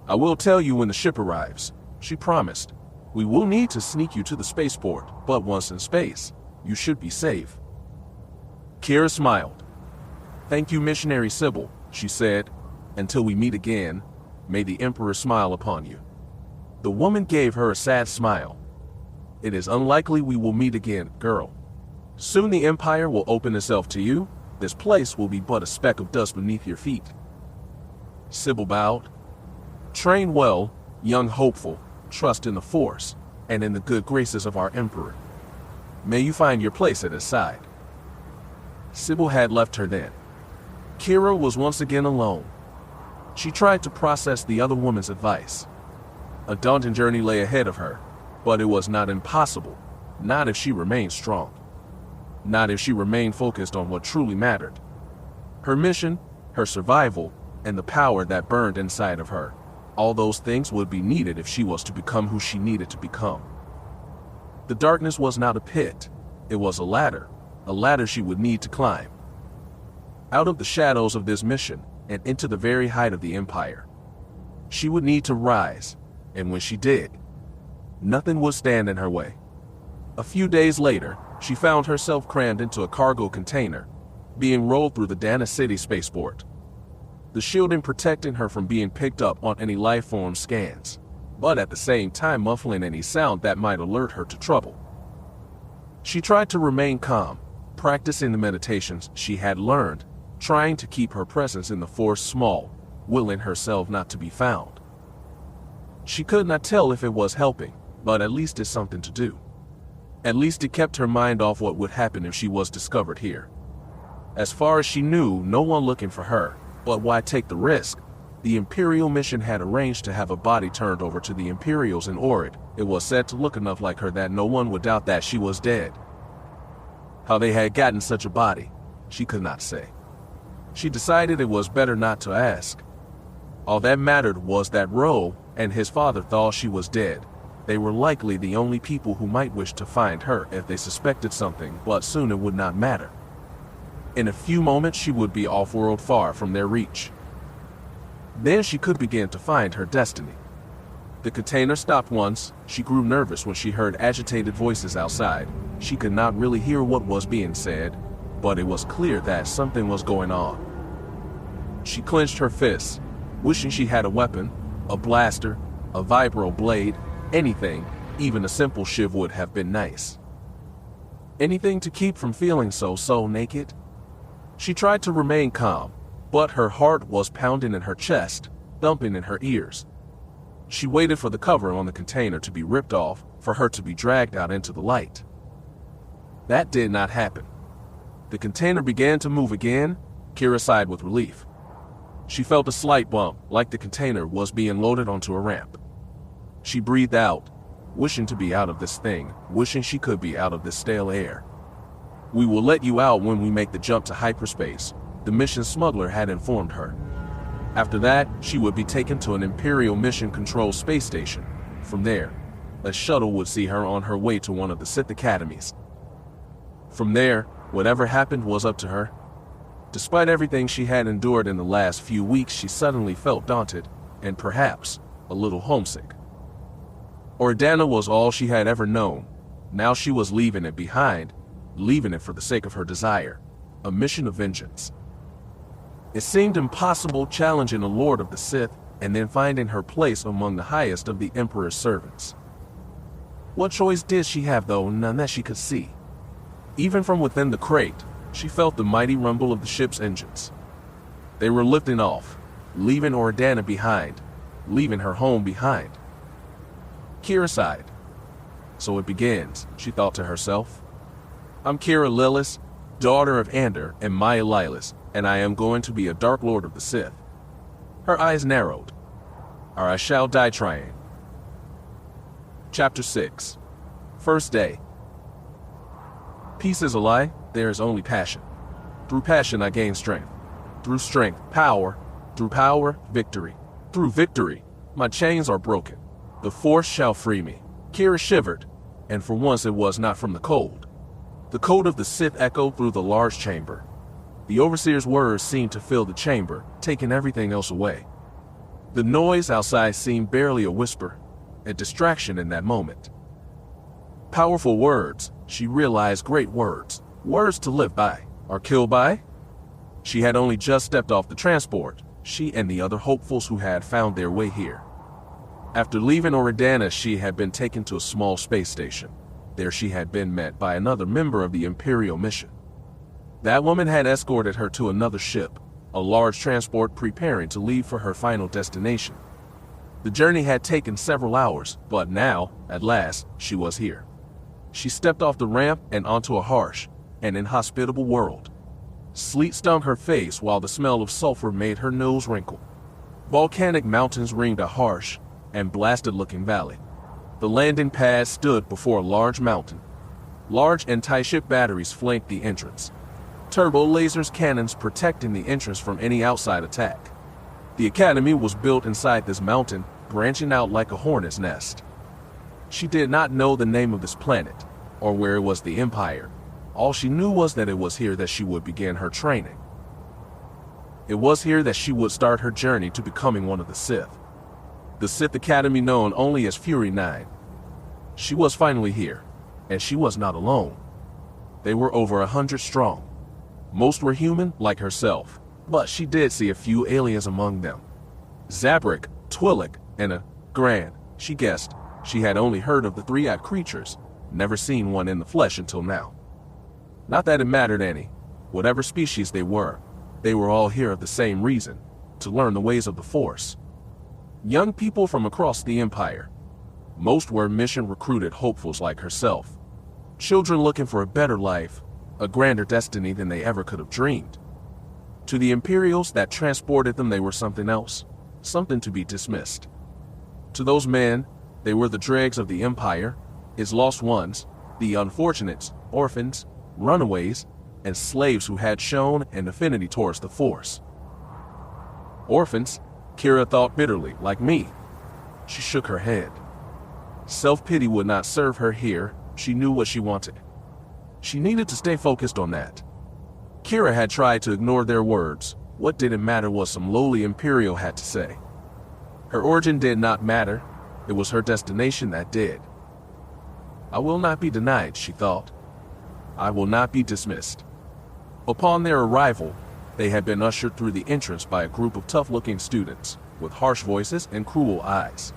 I will tell you when the ship arrives, she promised. We will need to sneak you to the spaceport, but once in space, you should be safe. Keera smiled. Thank you, Missionary Sybil, she said. Until we meet again, may the Emperor smile upon you. The woman gave her a sad smile. It is unlikely we will meet again, girl. Soon the Empire will open itself to you. This place will be but a speck of dust beneath your feet. Sybil bowed. Train well, young hopeful, trust in the Force, and in the good graces of our Emperor. May you find your place at his side. Sybil had left her then. Keera was once again alone. She tried to process the other woman's advice. A daunting journey lay ahead of her, but it was not impossible, not if she remained strong. Not if she remained focused on what truly mattered. Her mission, her survival, and the power that burned inside of her. All those things would be needed if she was to become who she needed to become. The darkness was not a pit, it was a ladder she would need to climb. Out of the shadows of this mission, and into the very height of the Empire. She would need to rise, and when she did, nothing would stand in her way. A few days later, she found herself crammed into a cargo container, being rolled through the Dana City spaceport. the shielding protecting her from being picked up on any life-form scans, but at the same time muffling any sound that might alert her to trouble. She tried to remain calm, practicing the meditations she had learned, trying to keep her presence in the Force small, willing herself not to be found. She could not tell if it was helping, but at least it's something to do. At least it kept her mind off what would happen if she was discovered here. As far as she knew, no one looking for her, but why take the risk? The Imperial mission had arranged to have a body turned over to the Imperials in Orid. It was said to look enough like her that no one would doubt that she was dead. How they had gotten such a body, she could not say. She decided it was better not to ask. All that mattered was that Ro and his father thought she was dead. They were likely the only people who might wish to find her if they suspected something, but soon it would not matter. In a few moments she would be off-world, far from their reach. Then she could begin to find her destiny. The container stopped once. She grew nervous when she heard agitated voices outside. She could not really hear what was being said, but it was clear that something was going on. She clenched her fists, wishing she had a weapon, a blaster, a vibro blade, anything, even a simple shiv would have been nice. Anything to keep from feeling so naked. She tried to remain calm, but her heart was pounding in her chest, thumping in her ears. She waited for the cover on the container to be ripped off, for her to be dragged out into the light. That did not happen. The container began to move again. Keera sighed with relief. She felt a slight bump, like the container was being loaded onto a ramp. She breathed out, wishing to be out of this thing, wishing she could be out of this stale air. "We will let you out when we make the jump to hyperspace," the mission smuggler had informed her. After that, she would be taken to an Imperial mission control space station. From there, a shuttle would see her on her way to one of the Sith academies. From there, whatever happened was up to her. Despite everything she had endured in the last few weeks, she suddenly felt daunted, and perhaps a little homesick. Oridanna was all she had ever known. Now she was leaving it behind, leaving it for the sake of her desire, a mission of vengeance. It seemed impossible challenging a Lord of the Sith and then finding her place among the highest of the Emperor's servants. What choice did she have, though? None that she could see. Even from within the crate, she felt the mighty rumble of the ship's engines. They were lifting off, leaving Oridanna behind, leaving her home behind. Keera sighed. So it begins, she thought to herself. I'm Keera Lylos, daughter of Ander and Maya Lylos, and I am going to be a Dark Lord of the Sith. Her eyes narrowed. Or I shall die trying. Chapter 6. First Day. Peace is a lie, there is only passion. Through passion I gain strength. Through strength, power. Through power, victory. Through victory, my chains are broken. The Force shall free me. Keera shivered, and for once it was not from the cold. The cold of the Sith echoed through the large chamber. The Overseer's words seemed to fill the chamber, taking everything else away. The noise outside seemed barely a whisper, a distraction in that moment. Powerful words, she realized, great words, words to live by, or kill by. She had only just stepped off the transport, she and the other hopefuls who had found their way here. After leaving Oridanna, she had been taken to a small space station. There she had been met by another member of the Imperial mission. That woman had escorted her to another ship, a large transport preparing to leave for her final destination. The journey had taken several hours, but now, at last, she was here. She stepped off the ramp and onto a harsh and inhospitable world. Sleet stung her face while the smell of sulfur made her nose wrinkle. Volcanic mountains ringed a harsh and blasted-looking valley. The landing pad stood before a large mountain. Large anti-ship batteries flanked the entrance. Turbo lasers cannons protecting the entrance from any outside attack. The academy was built inside this mountain, branching out like a hornet's nest. She did not know the name of this planet, or where it was the Empire. All she knew was that it was here that she would begin her training. It was here that she would start her journey to becoming one of the Sith. The Sith Academy known only as Fury 9. She was finally here, and she was not alone. They were over 100 strong. Most were human, like herself, But she did see a few aliens among them. Zabrak, Twi'lek, and a Grand. She guessed. She had only heard of the three-eyed creatures, never seen one in the flesh until now. Not that it mattered any. Whatever species they were all here of the same reason, to learn the ways of the Force. Young people from across the Empire. Most were mission-recruited hopefuls like herself. Children looking for a better life, a grander destiny than they ever could have dreamed. To the Imperials that transported them, they were something else, something to be dismissed. To those men, they were the dregs of the Empire, its lost ones, the unfortunates, orphans, runaways, and slaves who had shown an affinity towards the Force. Orphans, Keera thought bitterly, like me. She shook her head. Self-pity would not serve her here. She knew what she wanted. She needed to stay focused on that. Keera had tried to ignore their words. What did it matter what some lowly Imperial had to say? Her origin did not matter. It was her destination that did. I will not be denied, she thought. I will not be dismissed. Upon their arrival, they had been ushered through the entrance by a group of tough-looking students, with harsh voices and cruel eyes.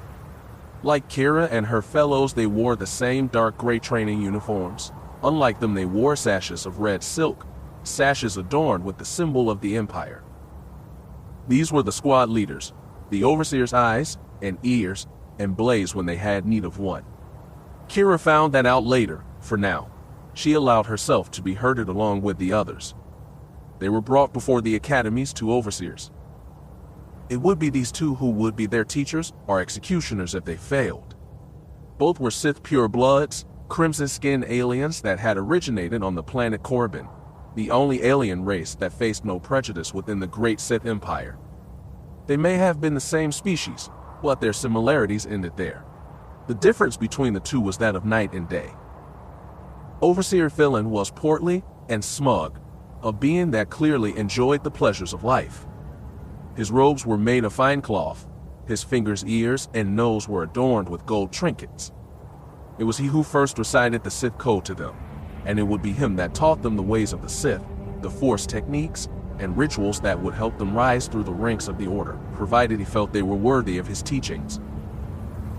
Like Keera and her fellows, they wore the same dark gray training uniforms. Unlike them, they wore sashes of red silk, sashes adorned with the symbol of the Empire. These were the squad leaders, the overseer's eyes and ears, and blazed when they had need of one. Keera found that out later. For now, she allowed herself to be herded along with the others. They were brought before the academies two overseers. It would be these two who would be their teachers or executioners if they failed. Both were Sith purebloods, crimson-skinned aliens that had originated on the planet Korriban, the only alien race that faced no prejudice within the great Sith Empire. They may have been the same species, but their similarities ended there. The difference between the two was that of night and day. Overseer Philin was portly and smug, a being that clearly enjoyed the pleasures of life. His robes were made of fine cloth, his fingers, ears, and nose were adorned with gold trinkets. It was he who first recited the Sith code to them, and it would be him that taught them the ways of the Sith, the Force techniques, and rituals that would help them rise through the ranks of the Order, provided he felt they were worthy of his teachings.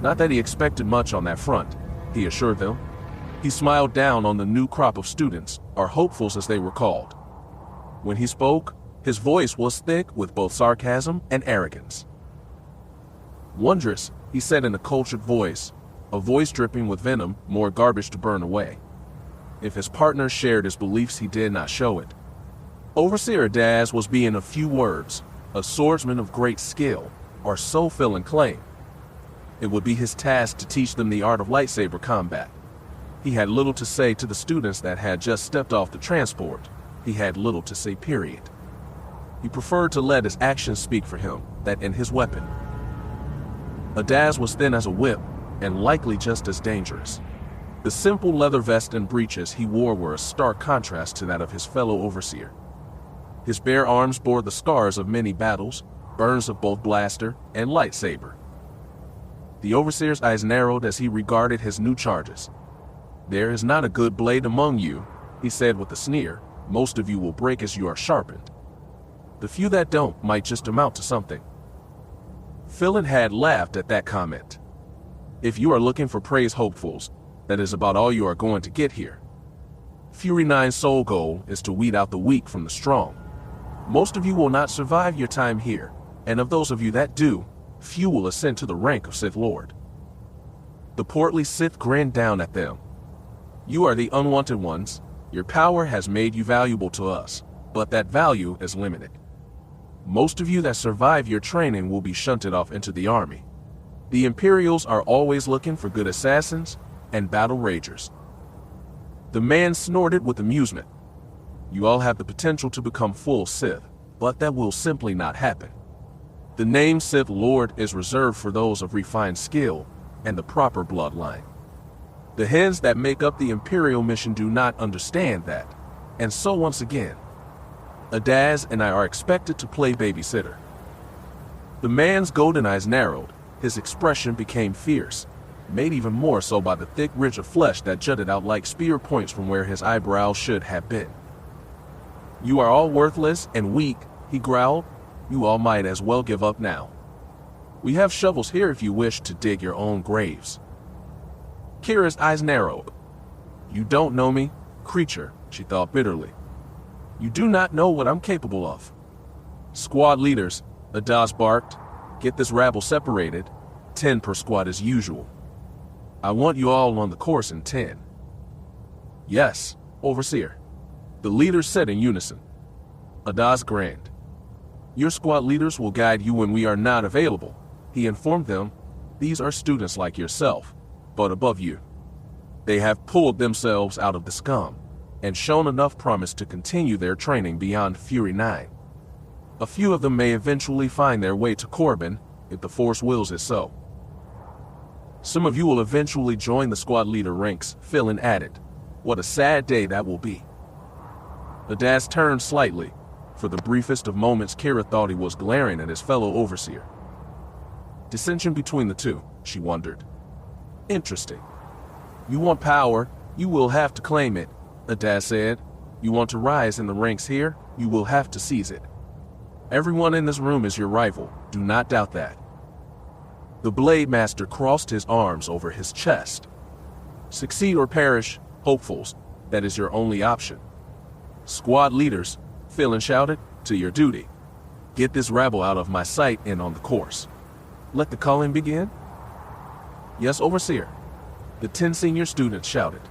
Not that he expected much on that front, he assured them. He smiled down on the new crop of students, or hopefuls as they were called. When he spoke, his voice was thick with both sarcasm and arrogance. Wondrous, he said in a cultured voice, a voice dripping with venom, more garbage to burn away. If his partner shared his beliefs, he did not show it. Overseer Daz was being a few words, a swordsman of great skill, or so Philin claimed. It would be his task to teach them the art of lightsaber combat. He had little to say to the students that had just stepped off the transport. He had little to say, period. He preferred to let his actions speak for him, that in his weapon. Adaz was thin as a whip, and likely just as dangerous. The simple leather vest and breeches he wore were a stark contrast to that of his fellow overseer. His bare arms bore the scars of many battles, burns of both blaster and lightsaber. The overseer's eyes narrowed as he regarded his new charges. "There is not a good blade among you," he said with a sneer. "Most of you will break as you are sharpened. The few that don't might just amount to something." Philin had laughed at that comment. "If you are looking for praise, hopefuls, that is about all you are going to get here. Fury 9's sole goal is to weed out the weak from the strong. Most of you will not survive your time here, and of those of you that do, few will ascend to the rank of Sith Lord." The portly Sith grinned down at them. "You are the unwanted ones. Your power has made you valuable to us, but that value is limited. Most of you that survive your training will be shunted off into the army. The Imperials are always looking for good assassins and battle ragers." The man snorted with amusement. "You all have the potential to become full Sith, but that will simply not happen. The name Sith Lord is reserved for those of refined skill and the proper bloodline. The heads that make up the Imperial mission do not understand that, and so once again, Adaz and I are expected to play babysitter." The man's golden eyes narrowed, his expression became fierce, made even more so by the thick ridge of flesh that jutted out like spear points from where his eyebrows should have been. "You are all worthless and weak," he growled. You all might as well give up now. We have shovels here if you wish to dig your own graves. Keera's eyes narrowed. You don't know me, creature, she thought bitterly. You do not know what I'm capable of. Squad leaders, Avaryss barked. Get this rabble separated. 10 per squad as usual. I want you all on the course in 10. Yes, Overseer. The leaders said in unison. Avaryss grinned. Your squad leaders will guide you when we are not available, he informed them. These are students like yourself, but above you. They have pulled themselves out of the scum and shown enough promise to continue their training beyond Fury 9. A few of them may eventually find their way to Corbin if the Force wills it so. Some of you will eventually join the squad leader ranks, Philin added. What a sad day that will be. Avaryss turned slightly. For the briefest of moments, Keera thought he was glaring at his fellow overseer. Dissension between the two, she wondered. Interesting. You want power, you will have to claim it, Avaryss said. You want to rise in the ranks here, you will have to seize it. Everyone in this room is your rival, do not doubt that. The Blade Master crossed his arms over his chest. Succeed or perish, hopefuls, that is your only option. Squad leaders, Philin shouted, to your duty. Get this rabble out of my sight and on the course. Let the calling begin? Yes, Overseer. The 10 senior students shouted.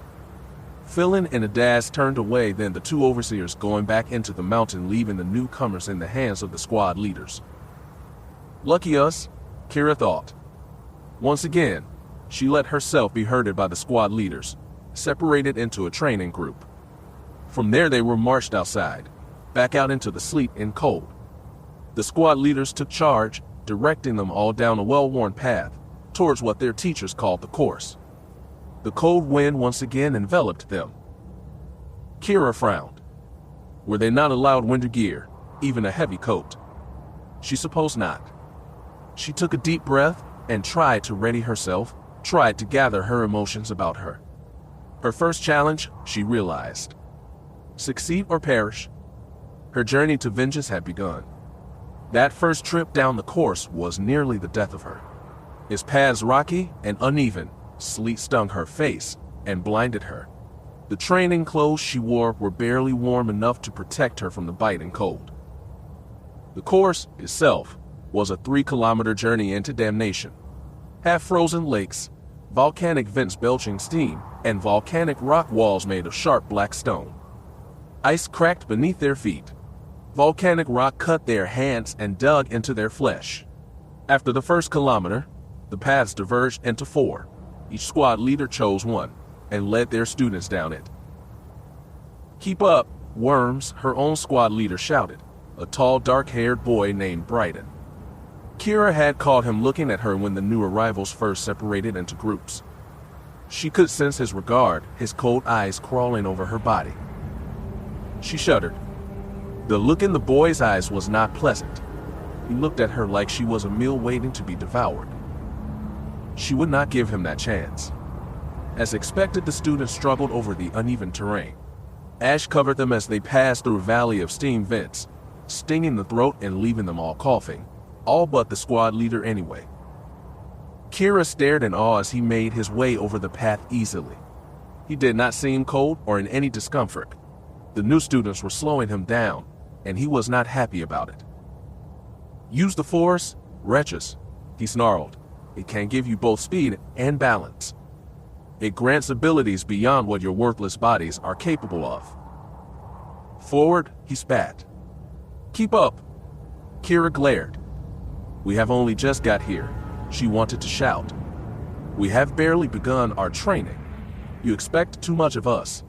Philin and Avaryss turned away, then the 2 overseers going back into the mountain, leaving the newcomers in the hands of the squad leaders. Lucky us, Keera thought. Once again, she let herself be herded by the squad leaders, separated into a training group. From there they were marched outside, back out into the sleet and cold. The squad leaders took charge, directing them all down a well-worn path, towards what their teachers called the course. The cold wind once again enveloped them. Keera frowned. Were they not allowed winter gear, even a heavy coat? She supposed not. She took a deep breath and tried to ready herself, tried to gather her emotions about her. Her first challenge, she realized. Succeed or perish. Her journey to vengeance had begun. That first trip down the course was nearly the death of her. Its paths rocky and uneven, sleet stung her face and blinded her. The training clothes she wore were barely warm enough to protect her from the biting cold. The course itself was a 3-kilometer journey into damnation. Half-frozen lakes, volcanic vents belching steam, and volcanic rock walls made of sharp black stone. Ice cracked beneath their feet. Volcanic rock cut their hands and dug into their flesh. After the first kilometer, the paths diverged into 4. Each squad leader chose one and led their students down it. Keep up, worms, her own squad leader shouted, a tall, dark-haired boy named Bryden. Keera had caught him looking at her when the new arrivals first separated into groups. She could sense his regard, his cold eyes crawling over her body. She shuddered. The look in the boy's eyes was not pleasant. He looked at her like she was a meal waiting to be devoured. She would not give him that chance. As expected, the students struggled over the uneven terrain. Ash covered them as they passed through a valley of steam vents, stinging the throat and leaving them all coughing, all but the squad leader anyway. Keera stared in awe as he made his way over the path easily. He did not seem cold or in any discomfort. The new students were slowing him down, and he was not happy about it. Use the Force, wretches, he snarled. It can give you both speed and balance. It grants abilities beyond what your worthless bodies are capable of. Forward, he spat. Keep up. Keera glared. We have only just got here, she wanted to shout. We have barely begun our training. You expect too much of us.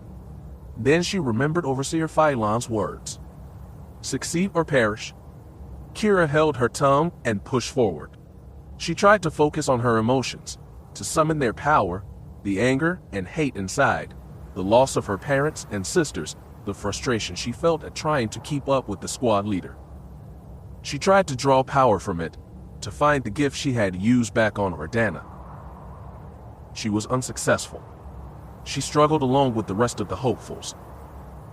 Then she remembered Overseer Phylon's words. Succeed or perish. Keera held her tongue and pushed forward. She tried to focus on her emotions, to summon their power, the anger and hate inside, the loss of her parents and sisters, the frustration she felt at trying to keep up with the squad leader. She tried to draw power from it, to find the gift she had used back on Oridanna. She was unsuccessful. She struggled along with the rest of the hopefuls.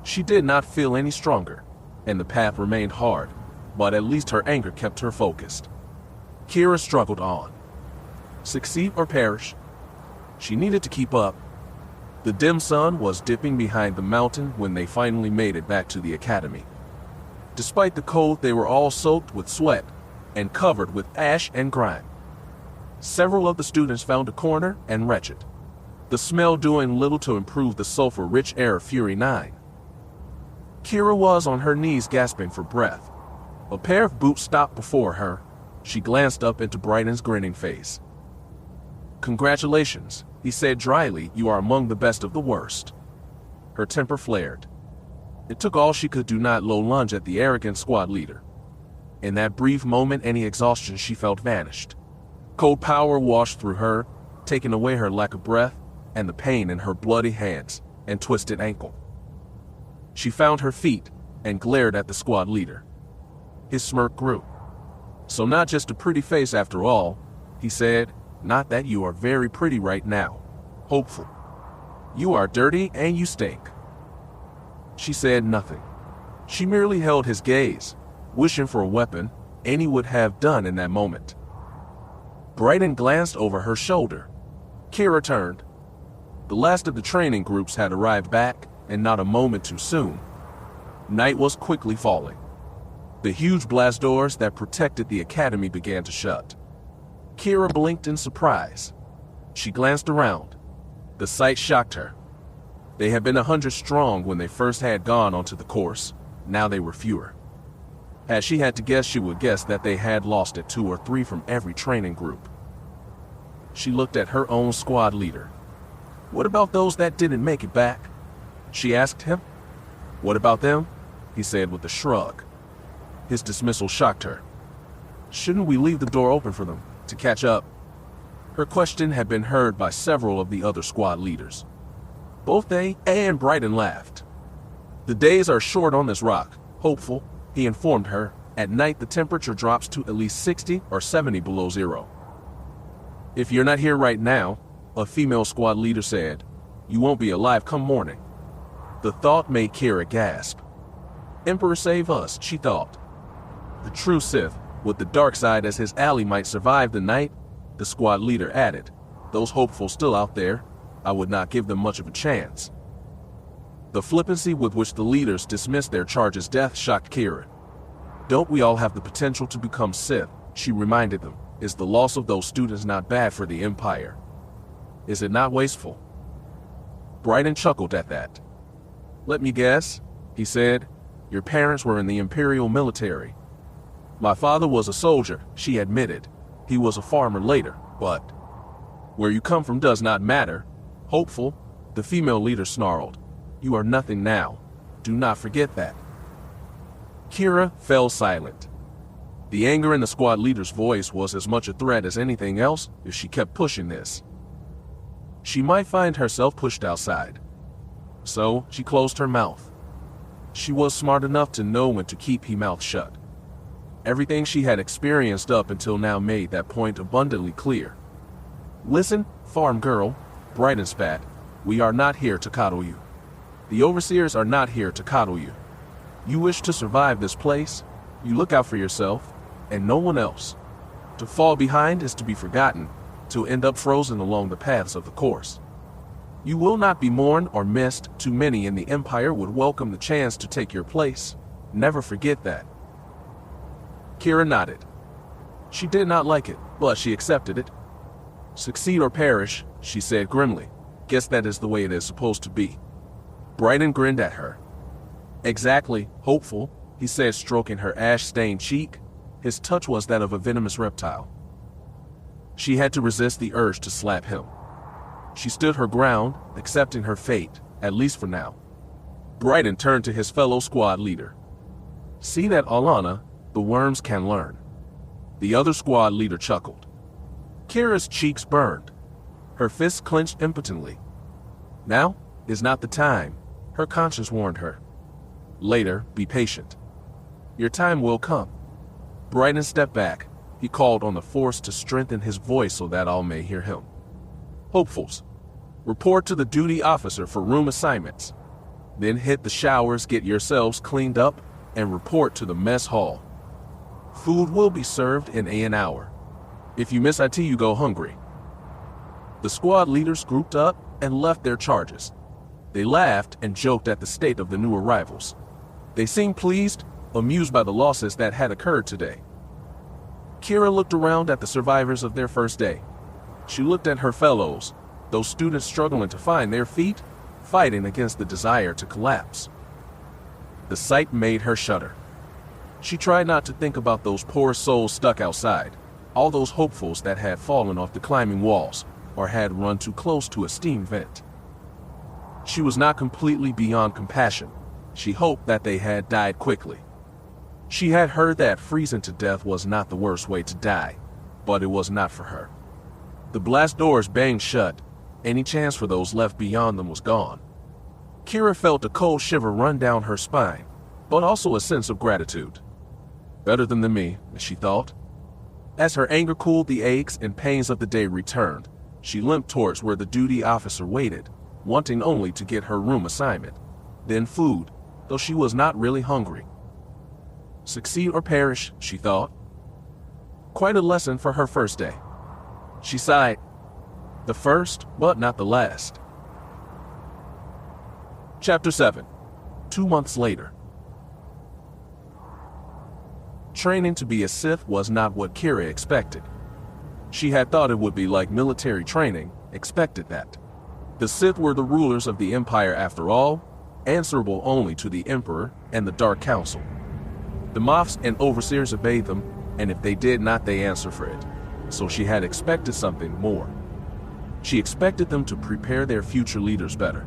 She did not feel any stronger, and the path remained hard, but at least her anger kept her focused. Keera struggled on. Succeed or perish. She needed to keep up. The dim sun was dipping behind the mountain when they finally made it back to the academy. Despite the cold, they were all soaked with sweat and covered with ash and grime. Several of the students found a corner and wretched, the smell doing little to improve the sulfur-rich air of Fury 9. Keera was on her knees gasping for breath. A pair of boots stopped before her. She glanced up into Brighton's grinning face. "Congratulations," he said dryly, "you are among the best of the worst." Her temper flared. It took all she could do not low lunge at the arrogant squad leader. In that brief moment, any exhaustion she felt vanished. Cold power washed through her, taking away her lack of breath and the pain in her bloody hands and twisted ankle. She found her feet and glared at the squad leader. His smirk grew. "So not just a pretty face after all," he said. "Not that you are very pretty right now. Hopeful. You are dirty and you stink." She said nothing. She merely held his gaze, wishing for a weapon, and he would have done in that moment. Brighton glanced over her shoulder. Keera turned. The last of the training groups had arrived back, and not a moment too soon. Night was quickly falling. The huge blast doors that protected the academy began to shut. Keera blinked in surprise. She glanced around. The sight shocked her. They had been 100 strong when they first had gone onto the course. Now they were fewer. Had she had to guess, she would guess that they had lost at 2 or 3 from every training group. She looked at her own squad leader. "What about those that didn't make it back?" she asked him. "What about them?" he said with a shrug. His dismissal shocked her. "Shouldn't we leave the door open for them to catch up?" Her question had been heard by several of the other squad leaders. Both they and Brighton laughed. "The days are short on this rock, hopeful," he informed her. "At night the temperature drops to at least 60 or 70 below zero. If you're not here right now," a female squad leader said, "you won't be alive come morning." The thought made Keera gasp. Emperor save us, she thought. The true Sith, with the dark side as his ally, might survive the night, the squad leader added. Those hopefuls still out there, I would not give them much of a chance. The flippancy with which the leaders dismissed their charge's death shocked Keera. "Don't we all have the potential to become Sith?" she reminded them. "Is the loss of those students not bad for the Empire? Is it not wasteful?" Brighton chuckled at that. "Let me guess," he said. "Your parents were in the Imperial military." "My father was a soldier," she admitted. "He was a farmer later, but where you come from does not matter." "Hopeful," the female leader snarled. "You are nothing now. Do not forget that." Keera fell silent. The anger in the squad leader's voice was as much a threat as anything else. If she kept pushing this, she might find herself pushed outside. So she closed her mouth. She was smart enough to know when to keep her mouth shut. Everything she had experienced up until now made that point abundantly clear. "Listen, farm girl," Brighton spat. "We are not here to coddle you. The overseers are not here to coddle you. You wish to survive this place, you look out for yourself, and no one else. To fall behind is to be forgotten, to end up frozen along the paths of the course. You will not be mourned or missed. Too many in the Empire would welcome the chance to take your place. Never forget that." Keera nodded. She did not like it, but she accepted it. "Succeed or perish," she said grimly. "Guess that is the way it is supposed to be." Brighton grinned at her. "Exactly, hopeful," he said, stroking her ash-stained cheek. His touch was that of a venomous reptile. She had to resist the urge to slap him. She stood her ground, accepting her fate, at least for now. Brighton turned to his fellow squad leader. "See that, Alana? The worms can learn." The other squad leader chuckled. Keira's cheeks burned. Her fists clenched impotently. Now is not the time, her conscience warned her. Later, be patient. Your time will come. Brighton stepped back. He called on the Force to strengthen his voice so that all may hear him. "Hopefuls, report to the duty officer for room assignments. Then hit the showers, get yourselves cleaned up, and report to the mess hall. Food will be served in an hour. If you miss IT, you go hungry. The squad leaders grouped up and left their charges. They laughed and joked at the state of the new arrivals. They seemed pleased, amused by the losses that had occurred today. Keera looked around at the survivors of their first day. She looked at her fellows, those students struggling to find their feet, fighting against the desire to collapse. The sight made her shudder. She tried not to think about those poor souls stuck outside, all those hopefuls that had fallen off the climbing walls or had run too close to a steam vent. She was not completely beyond compassion. She hoped that they had died quickly. She had heard that freezing to death was not the worst way to die, but it was not for her. The blast doors banged shut. Any chance for those left beyond them was gone. Keera felt a cold shiver run down her spine, but also a sense of gratitude. Better than me, she thought. As her anger cooled, the aches and pains of the day returned. She limped towards where the duty officer waited, wanting only to get her room assignment. Then food, though she was not really hungry. Succeed or perish, she thought. Quite a lesson for her first day. She sighed. The first, but not the last. Chapter 7. 2 months later. Training to be a Sith was not what Keera expected. She had thought it would be like military training, expected that. The Sith were the rulers of the Empire after all, answerable only to the Emperor and the Dark Council. The Moffs and Overseers obeyed them, and if they did not, they answer for it. So she had expected something more. She expected them to prepare their future leaders better.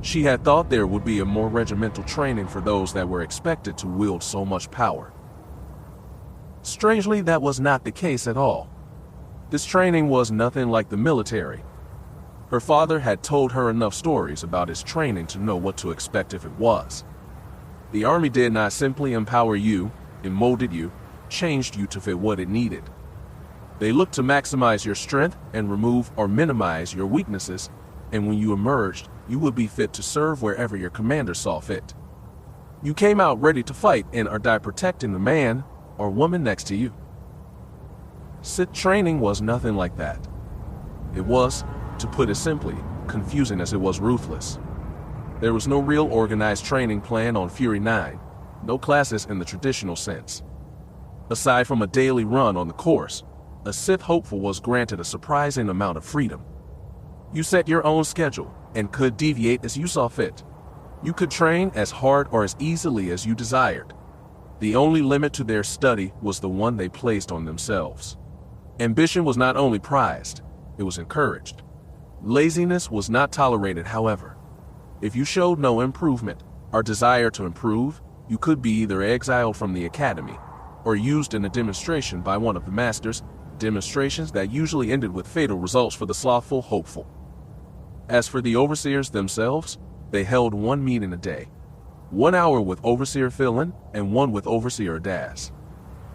She had thought there would be a more regimental training for those that were expected to wield so much power. Strangely, that was not the case at all. This training was nothing like the military. Her father had told her enough stories about his training to know what to expect if it was. The army did not simply empower you, it molded you, changed you to fit what it needed. They looked to maximize your strength and remove or minimize your weaknesses, and when you emerged, you would be fit to serve wherever your commander saw fit. You came out ready to fight and or die protecting the man or woman next to you. Sith training was nothing like that. It was, to put it simply, confusing as it was ruthless. There was no real organized training plan on Fury 9, no classes in the traditional sense. Aside from a daily run on the course, a Sith hopeful was granted a surprising amount of freedom. You set your own schedule and could deviate as you saw fit. You could train as hard or as easily as you desired. The only limit to their study was the one they placed on themselves. Ambition was not only prized, it was encouraged. Laziness was not tolerated, however. If you showed no improvement or desire to improve, you could be either exiled from the academy or used in a demonstration by one of the masters, demonstrations that usually ended with fatal results for the slothful hopeful. As for the overseers themselves, they held one meeting a day. 1 hour with Overseer Philin and one with Overseer Daz.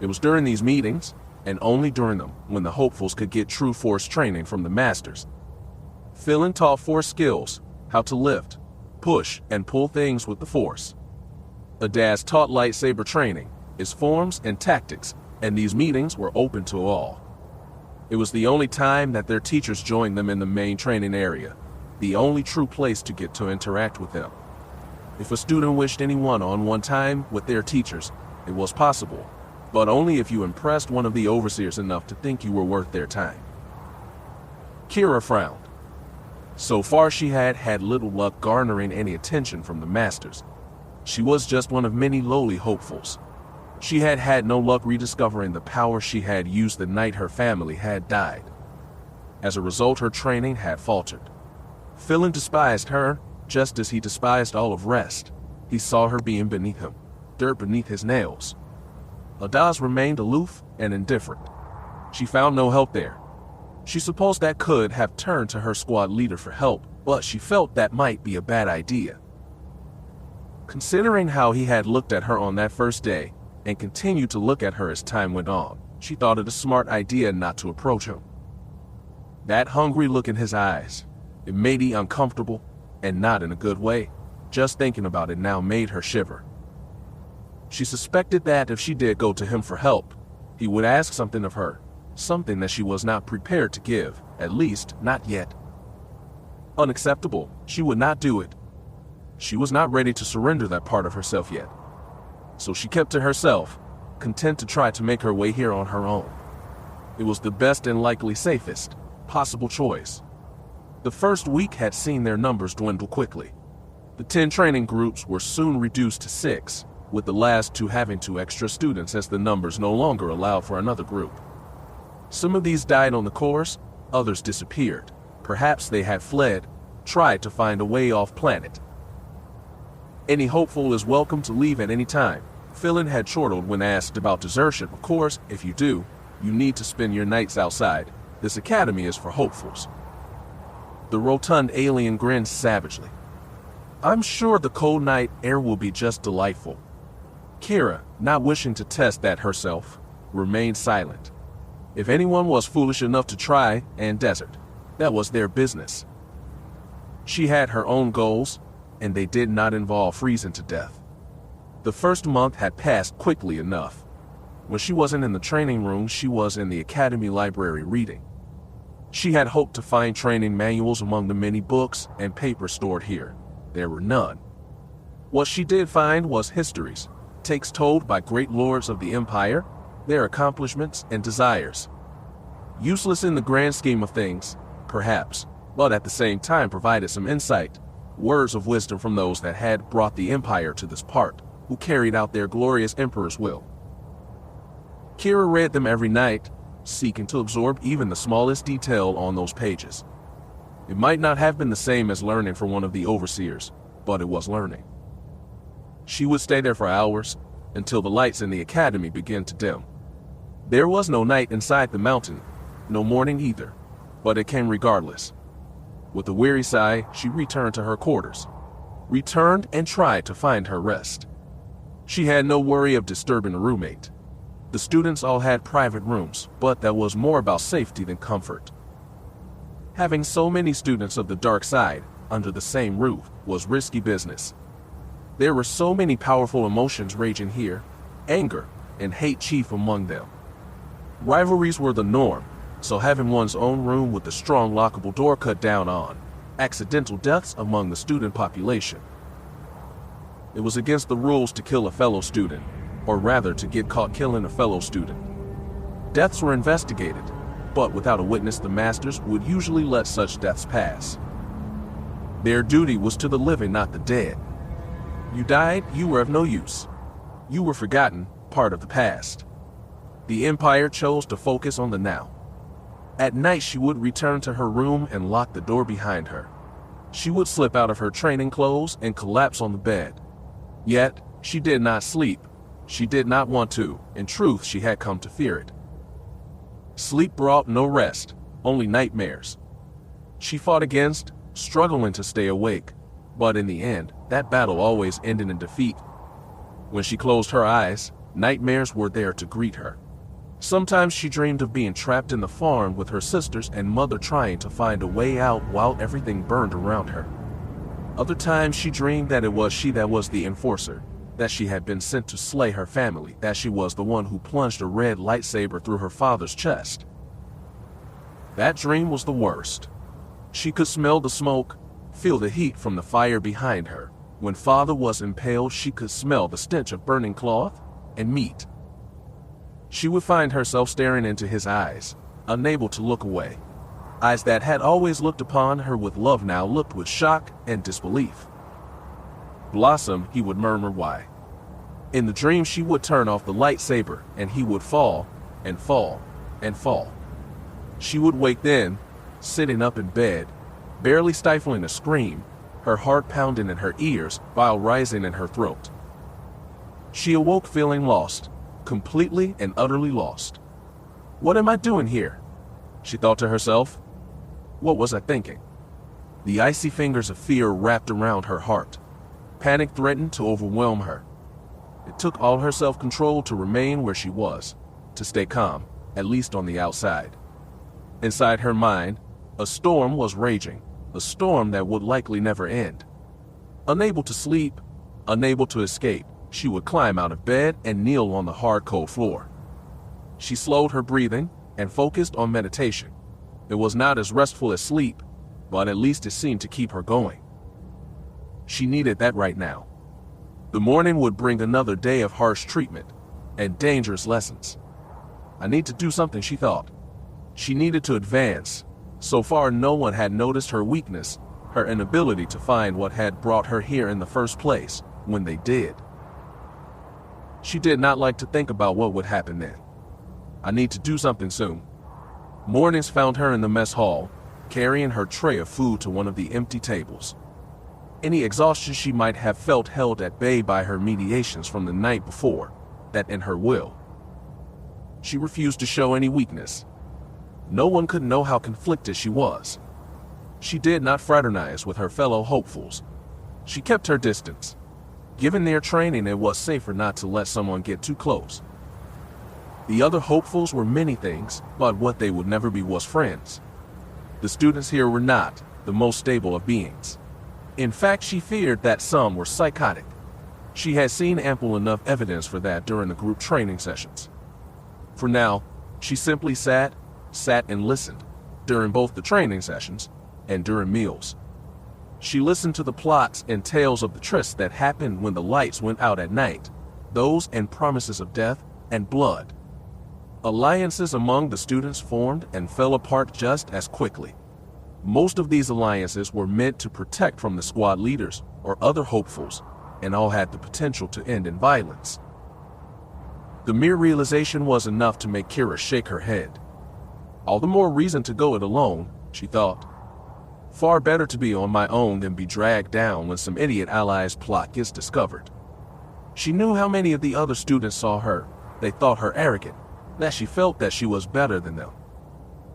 It was during these meetings, and only during them, when the hopefuls could get true force training from the masters. Philin taught force skills, how to lift, push, and pull things with the force. Daz taught lightsaber training, its forms and tactics, and these meetings were open to all. It was the only time that their teachers joined them in the main training area, the only true place to get to interact with them. If a student wished any one-on-one time with their teachers, it was possible, but only if you impressed one of the overseers enough to think you were worth their time. Keera frowned. So far she had had little luck garnering any attention from the masters. She was just one of many lowly hopefuls. She had had no luck rediscovering the power she had used the night her family had died. As a result, her training had faltered. Philin despised her, just as he despised all of rest. He saw her being beneath him, dirt beneath his nails. Daz remained aloof and indifferent. She found no help there. She supposed that could have turned to her squad leader for help, but she felt that might be a bad idea. Considering how he had looked at her on that first day, and continued to look at her as time went on, she thought it a smart idea not to approach him. That hungry look in his eyes, it made her uncomfortable, and not in a good way. Just thinking about it now made her shiver. She suspected that if she did go to him for help, He would ask something of her, something that she was not prepared to give, at least not yet. Unacceptable, she would not do it. She was not ready to surrender that part of herself yet. So she kept to herself, content to try to make her way here on her own. It was the best and likely safest possible choice. The first week had seen their numbers dwindle quickly. The 10 training groups were soon reduced to 6, with the last 2 having 2 extra students as the numbers no longer allowed for another group. Some of these died on the course, others disappeared. Perhaps they had fled, tried to find a way off planet. Any hopeful is welcome to leave at any time. Phelan had chortled when asked about desertion. Of course, if you do, you need to spend your nights outside. This academy is for hopefuls. The rotund alien grinned savagely. I'm sure the cold night air will be just delightful. Keera, not wishing to test that herself, remained silent. If anyone was foolish enough to try and desert, that was their business. She had her own goals, and they did not involve freezing to death. The first month had passed quickly enough. When she wasn't in the training room, she was in the academy library reading. She had hoped to find training manuals among the many books and papers stored here. There were none. What she did find was histories, takes told by great lords of the Empire, their accomplishments and desires. Useless in the grand scheme of things, perhaps, but at the same time provided some insight, words of wisdom from those that had brought the Empire to this part, who carried out their glorious Emperor's will. Keera read them every night, seeking to absorb even the smallest detail on those pages. It might not have been the same as learning from one of the overseers, but it was learning. She would stay there for hours, until the lights in the academy began to dim. There was no night inside the mountain, no morning either, but it came regardless. With a weary sigh, she returned to her quarters, returned and tried to find her rest. She had no worry of disturbing a roommate. The students all had private rooms, but that was more about safety than comfort. Having so many students of the dark side under the same roof was risky business. There were so many powerful emotions raging here, anger and hate chief among them. Rivalries were the norm, so having one's own room with a strong lockable door cut down on accidental deaths among the student population. It was against the rules to kill a fellow student, or rather to get caught killing a fellow student. Deaths were investigated, but without a witness the masters would usually let such deaths pass. Their duty was to the living, not the dead. You died, you were of no use. You were forgotten, part of the past. The Empire chose to focus on the now. At night she would return to her room and lock the door behind her. She would slip out of her training clothes and collapse on the bed. Yet, she did not sleep. She did not want to. In truth, she had come to fear it. Sleep brought no rest, only nightmares. She fought against, struggling to stay awake, but in the end, that battle always ended in defeat. When she closed her eyes, nightmares were there to greet her. Sometimes she dreamed of being trapped in the farm with her sisters and mother trying to find a way out while everything burned around her. Other times she dreamed that it was she that was the enforcer, that she had been sent to slay her family, that she was the one who plunged a red lightsaber through her father's chest. That dream was the worst. She could smell the smoke, feel the heat from the fire behind her. When father was impaled, she could smell the stench of burning cloth and meat. She would find herself staring into his eyes, unable to look away. Eyes that had always looked upon her with love now looked with shock and disbelief. Blossom, he would murmur, why? In the dream she would turn off the lightsaber and he would fall and fall and fall. She would wake then, sitting up in bed, barely stifling a scream, her heart pounding in her ears, bile rising in her throat. She awoke feeling lost, completely and utterly lost. What am I doing here? She thought to herself. What was I thinking? The icy fingers of fear wrapped around her heart. Panic threatened to overwhelm her. It took all her self-control to remain where she was, to stay calm, at least on the outside. Inside her mind, a storm was raging, a storm that would likely never end. Unable to sleep, unable to escape, she would climb out of bed and kneel on the hard, cold floor. She slowed her breathing and focused on meditation. It was not as restful as sleep, but at least it seemed to keep her going. She needed that right now. The morning would bring another day of harsh treatment and dangerous lessons. I need to do something, she thought. She needed to advance. So far, no one had noticed her weakness, her inability to find what had brought her here in the first place, when they did. She did not like to think about what would happen then. I need to do something soon. Mornings found her in the mess hall, carrying her tray of food to one of the empty tables. Any exhaustion she might have felt held at bay by her mediations from the night before, that in her will. She refused to show any weakness. No one could know how conflicted she was. She did not fraternize with her fellow hopefuls. She kept her distance. Given their training, it was safer not to let someone get too close. The other hopefuls were many things, but what they would never be was friends. The students here were not the most stable of beings. In fact, she feared that some were psychotic. She had seen ample enough evidence for that during the group training sessions. For now, she simply sat and listened, during both the training sessions and during meals. She listened to the plots and tales of the trysts that happened when the lights went out at night, those and promises of death and blood. Alliances among the students formed and fell apart just as quickly. Most of these alliances were meant to protect from the squad leaders or other hopefuls, and all had the potential to end in violence. The mere realization was enough to make Keera shake her head. All the more reason to go it alone, she thought. Far better to be on my own than be dragged down when some idiot ally's plot gets discovered. She knew how many of the other students saw her. They thought her arrogant, that she felt that she was better than them.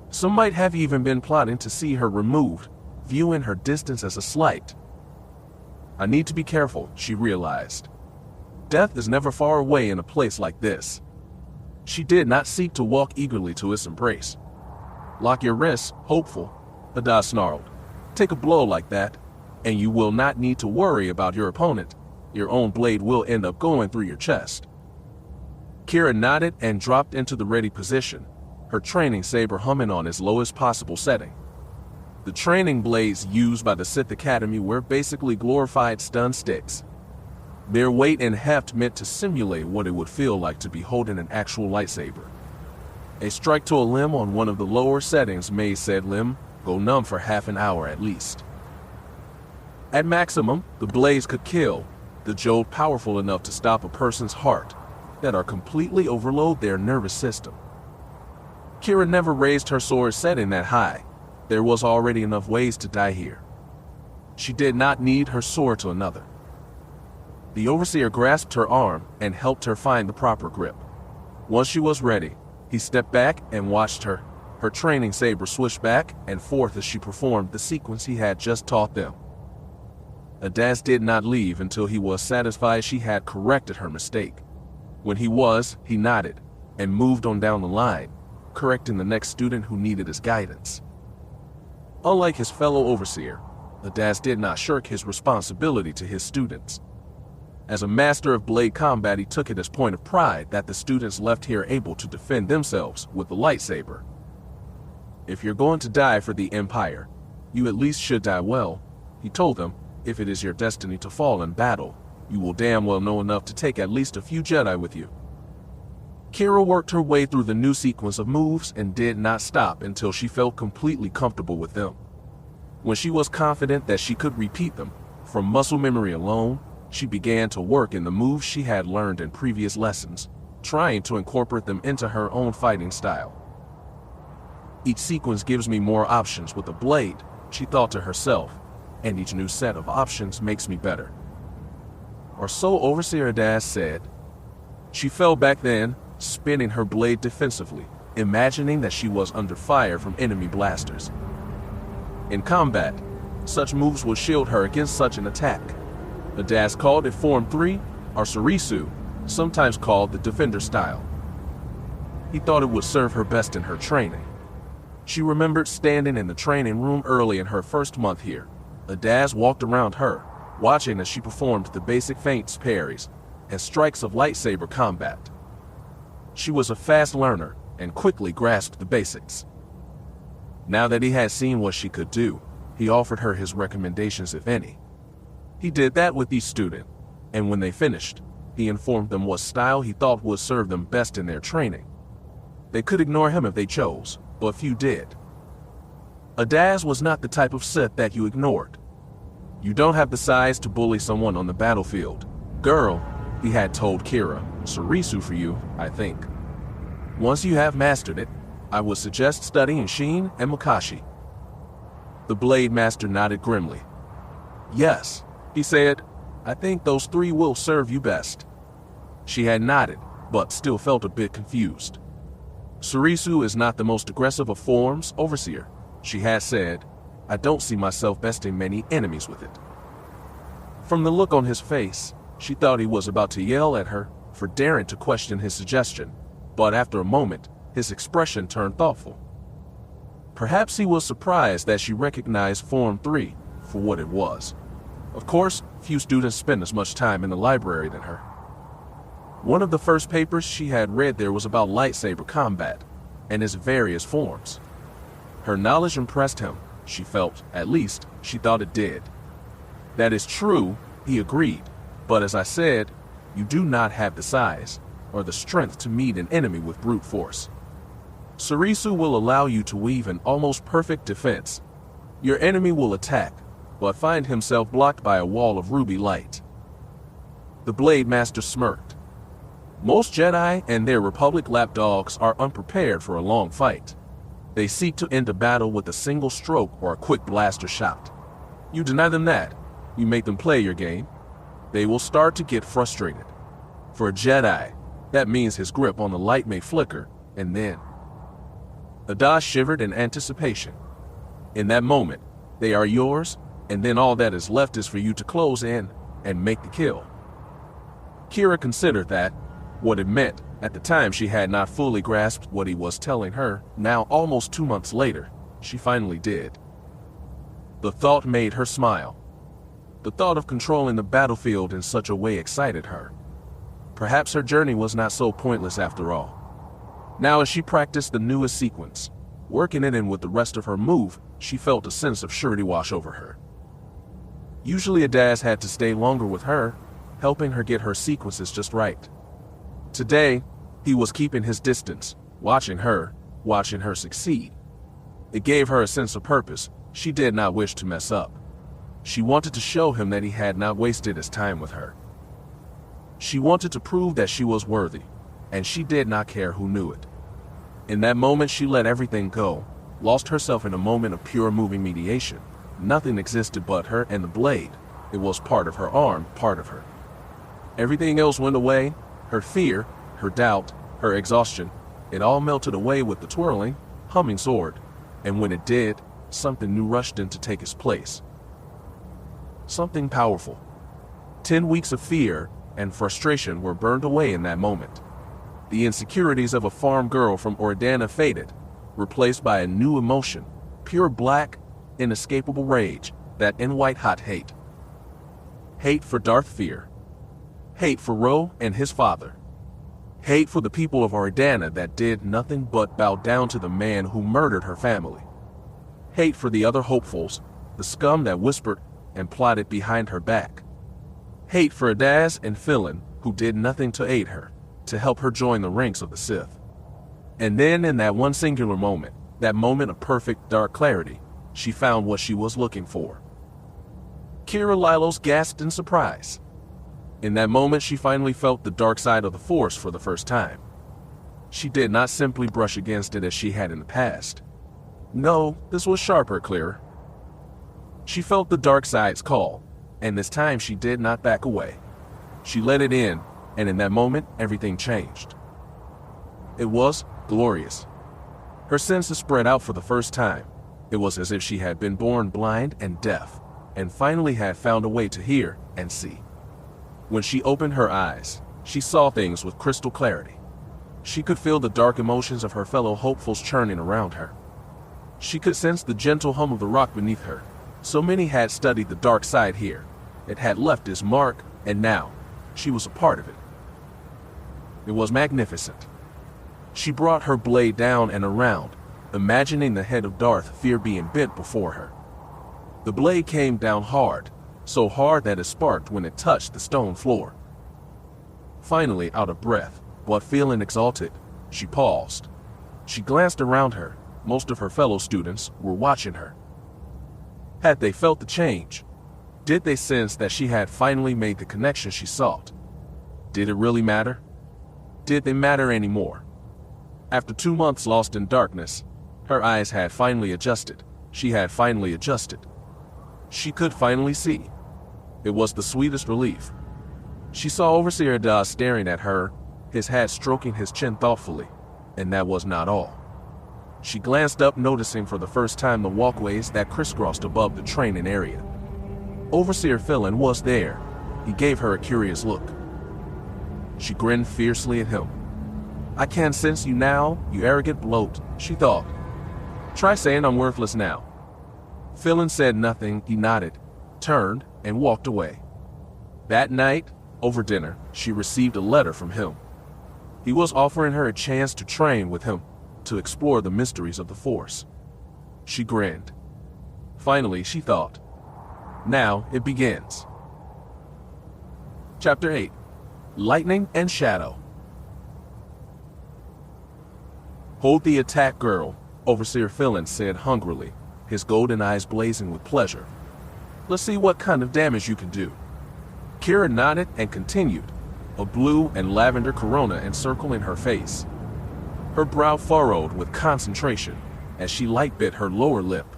Some might have even been plotting to see her removed, viewing her distance as a slight. I need to be careful, she realized. Death is never far away in a place like this. She did not seek to walk eagerly to its embrace. Lock your wrists, hopeful, Ada snarled. Take a blow like that, and you will not need to worry about your opponent. Your own blade will end up going through your chest. Keera nodded and dropped into the ready position, her training saber humming on its lowest possible setting. The training blades used by the Sith Academy were basically glorified stun sticks. Their weight and heft meant to simulate what it would feel like to be holding an actual lightsaber. A strike to a limb on one of the lower settings made said limb go numb for half an hour at least. At maximum, the blades could kill, the jolt powerful enough to stop a person's heart, that are completely overload their nervous system. Keera never raised her sword setting that high. There was already enough ways to die here. She did not need her sword to another. The overseer grasped her arm and helped her find the proper grip. Once she was ready, he stepped back and watched her. Her training saber swished back and forth as she performed the sequence he had just taught them. Ada did not leave until he was satisfied she had corrected her mistake. When he was, he nodded and moved on down the line, correcting the next student who needed his guidance. Unlike his fellow overseer, Ada did not shirk his responsibility to his students. As a master of blade combat, he took it as point of pride that the students left here able to defend themselves with the lightsaber. If you're going to die for the Empire, you at least should die well, he told them. If it is your destiny to fall in battle, you will damn well know enough to take at least a few Jedi with you. Keera worked her way through the new sequence of moves and did not stop until she felt completely comfortable with them. When she was confident that she could repeat them, from muscle memory alone, she began to work in the moves she had learned in previous lessons, trying to incorporate them into her own fighting style. Each sequence gives me more options with a blade, she thought to herself, and each new set of options makes me better. Or so Overseer Ada said. She fell back then, spinning her blade defensively, imagining that she was under fire from enemy blasters. In combat, such moves would shield her against such an attack. Ada called it Form 3, or Sarisu, sometimes called the Defender style. He thought it would serve her best in her training. She remembered standing in the training room early in her first month here. Ada walked around her, watching as she performed the basic feints, parries, and strikes of lightsaber combat. She was a fast learner and quickly grasped the basics. Now that he had seen what she could do, he offered her his recommendations, if any. He did that with each student, and when they finished, he informed them what style he thought would serve them best in their training. They could ignore him if they chose, but few did. Adaz was not the type of Sith that you ignored. You don't have the size to bully someone on the battlefield. Girl, he had told Keera, Surisu for you, I think. Once you have mastered it, I would suggest studying Sheen and Mukashi. The Blade Master nodded grimly. Yes, he said, I think those three will serve you best. She had nodded, but still felt a bit confused. Surisu is not the most aggressive of forms, Overseer, she had said. I don't see myself besting many enemies with it. From the look on his face, she thought he was about to yell at her for daring to question his suggestion, but after a moment, his expression turned thoughtful. Perhaps he was surprised that she recognized Form 3 for what it was. Of course, few students spend as much time in the library than her. One of the first papers she had read there was about lightsaber combat and its various forms. Her knowledge impressed him, she felt, at least she thought it did. That is true, he agreed, but as I said, you do not have the size or the strength to meet an enemy with brute force. Surisu will allow you to weave an almost perfect defense. Your enemy will attack, but find himself blocked by a wall of ruby light. The Blade Master smirked. Most Jedi and their Republic lapdogs are unprepared for a long fight. They seek to end a battle with a single stroke or a quick blaster shot. You deny them that, you make them play your game, they will start to get frustrated. For a Jedi, that means his grip on the light may flicker, and then... Adaz shivered in anticipation. In that moment, they are yours, and then all that is left is for you to close in and make the kill. Keera considered that. What it meant, at the time she had not fully grasped what he was telling her. Now, almost 2 months later, she finally did. The thought made her smile. The thought of controlling the battlefield in such a way excited her. Perhaps her journey was not so pointless after all. Now as she practiced the newest sequence, working it in with the rest of her move, she felt a sense of surety wash over her. Usually Adaz had to stay longer with her, helping her get her sequences just right. Today, he was keeping his distance, watching her succeed. It gave her a sense of purpose. She did not wish to mess up. She wanted to show him that he had not wasted his time with her. She wanted to prove that she was worthy, and she did not care who knew it. In that moment she let everything go, lost herself in a moment of pure moving mediation. Nothing existed but her and the blade. It was part of her arm, part of her. Everything else went away, her fear, her doubt, her exhaustion. It all melted away with the twirling, humming sword, and when it did, something new rushed in to take its place. Something powerful. 10 weeks of fear and frustration were burned away in that moment. The insecurities of a farm girl from Oridanna faded, replaced by a new emotion, pure black, inescapable rage, that in white-hot hate. Hate for Darth Feer. Hate for Ro and his father. Hate for the people of Oridanna that did nothing but bow down to the man who murdered her family. Hate for the other hopefuls, the scum that whispered and plotted behind her back. Hate for Adaz and Philin, who did nothing to aid her, to help her join the ranks of the Sith. And then in that one singular moment, that moment of perfect dark clarity, she found what she was looking for. Keera Lylos gasped in surprise. In that moment she finally felt the dark side of the Force for the first time. She did not simply brush against it as she had in the past. No, this was sharper, clearer. She felt the dark side's call, and this time she did not back away. She let it in, and in that moment, everything changed. It was glorious. Her senses spread out for the first time. It was as if she had been born blind and deaf, and finally had found a way to hear and see. When she opened her eyes, she saw things with crystal clarity. She could feel the dark emotions of her fellow hopefuls churning around her. She could sense the gentle hum of the rock beneath her. So many had studied the dark side here. It had left its mark, and now, she was a part of it. It was magnificent. She brought her blade down and around, imagining the head of Darth Feer being bent before her. The blade came down hard, so hard that it sparked when it touched the stone floor. Finally, out of breath, but feeling exalted, she paused. She glanced around her. Most of her fellow students were watching her. Had they felt the change? Did they sense that she had finally made the connection she sought? Did it really matter? Did they matter anymore? After 2 months lost in darkness, her eyes had finally adjusted. She had finally adjusted. She could finally see. It was the sweetest relief. She saw Overseer Da staring at her, his hat stroking his chin thoughtfully, and that was not all. She glanced up, noticing for the first time the walkways that crisscrossed above the training area. Overseer Philin was there. He gave her a curious look. She grinned fiercely at him. "I can sense you now, you arrogant bloat," she thought. "Try saying I'm worthless now." Philin said nothing. He nodded, turned, and walked away. That night, over dinner, she received a letter from him. He was offering her a chance to train with him, to explore the mysteries of the Force. She grinned. Finally, she thought, now it begins. Chapter 8. Lightning and Shadow. "Hold the attack, girl," Overseer Philin said hungrily, his golden eyes blazing with pleasure. "Let's see what kind of damage you can do." Keera nodded and continued, a blue and lavender corona encircling her face. Her brow furrowed with concentration as she light-bit her lower lip.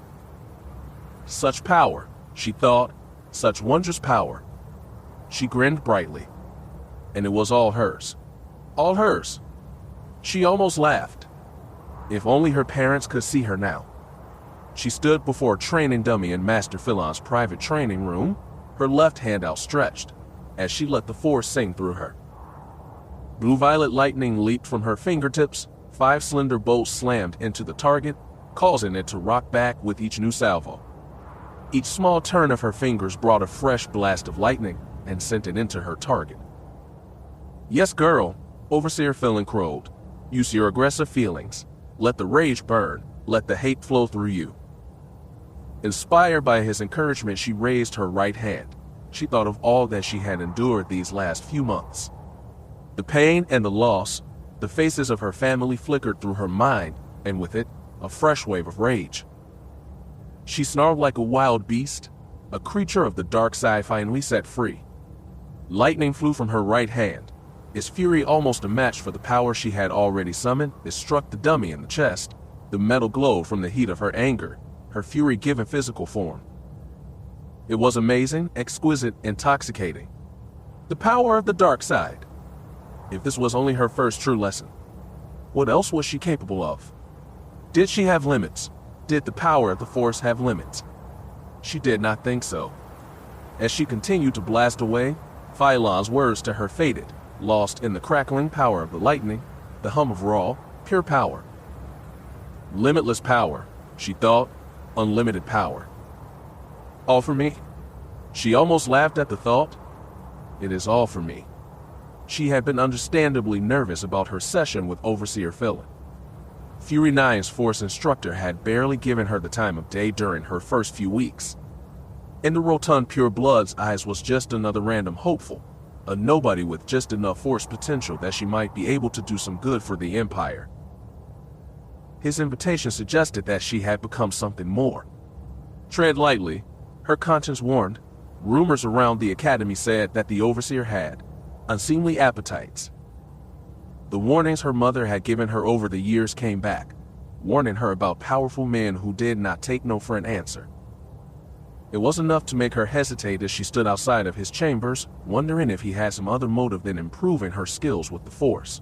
Such power, she thought, such wondrous power. She grinned brightly. And it was all hers. All hers. She almost laughed. If only her parents could see her now. She stood before a training dummy in Master Philin's private training room, her left hand outstretched, as she let the Force sing through her. Blue-violet lightning leaped from her fingertips. 5 slender bolts slammed into the target, causing it to rock back with each new salvo. Each small turn of her fingers brought a fresh blast of lightning and sent it into her target. "Yes, girl," Overseer Philin crowed. "Use your aggressive feelings. Let the rage burn. Let the hate flow through you." Inspired by his encouragement, she raised her right hand. She thought of all that she had endured these last few months. The pain and the loss. The faces of her family flickered through her mind, and with it, a fresh wave of rage. She snarled like a wild beast, a creature of the dark side finally set free. Lightning flew from her right hand. Its fury almost a match for the power she had already summoned. It struck the dummy in the chest. The metal glowed from the heat of her anger, her fury given physical form. It was amazing, exquisite, intoxicating. The power of the dark side. If this was only her first true lesson, what else was she capable of? Did she have limits? Did the power of the Force have limits? She did not think so. As she continued to blast away, Philin's words to her faded, lost in the crackling power of the lightning, the hum of raw, pure power. Limitless power, she thought, unlimited power. All for me? She almost laughed at the thought. It is all for me. She had been understandably nervous about her session with Overseer Philin. Fury 9's Force instructor had barely given her the time of day during her first few weeks. In the rotund pure blood's eyes was just another random hopeful, a nobody with just enough Force potential that she might be able to do some good for the Empire. His invitation suggested that she had become something more. Tread lightly, her conscience warned. Rumors around the academy said that the Overseer had unseemly appetites. The warnings her mother had given her over the years came back, warning her about powerful men who did not take no for an answer. It was enough to make her hesitate as she stood outside of his chambers, wondering if he had some other motive than improving her skills with the Force.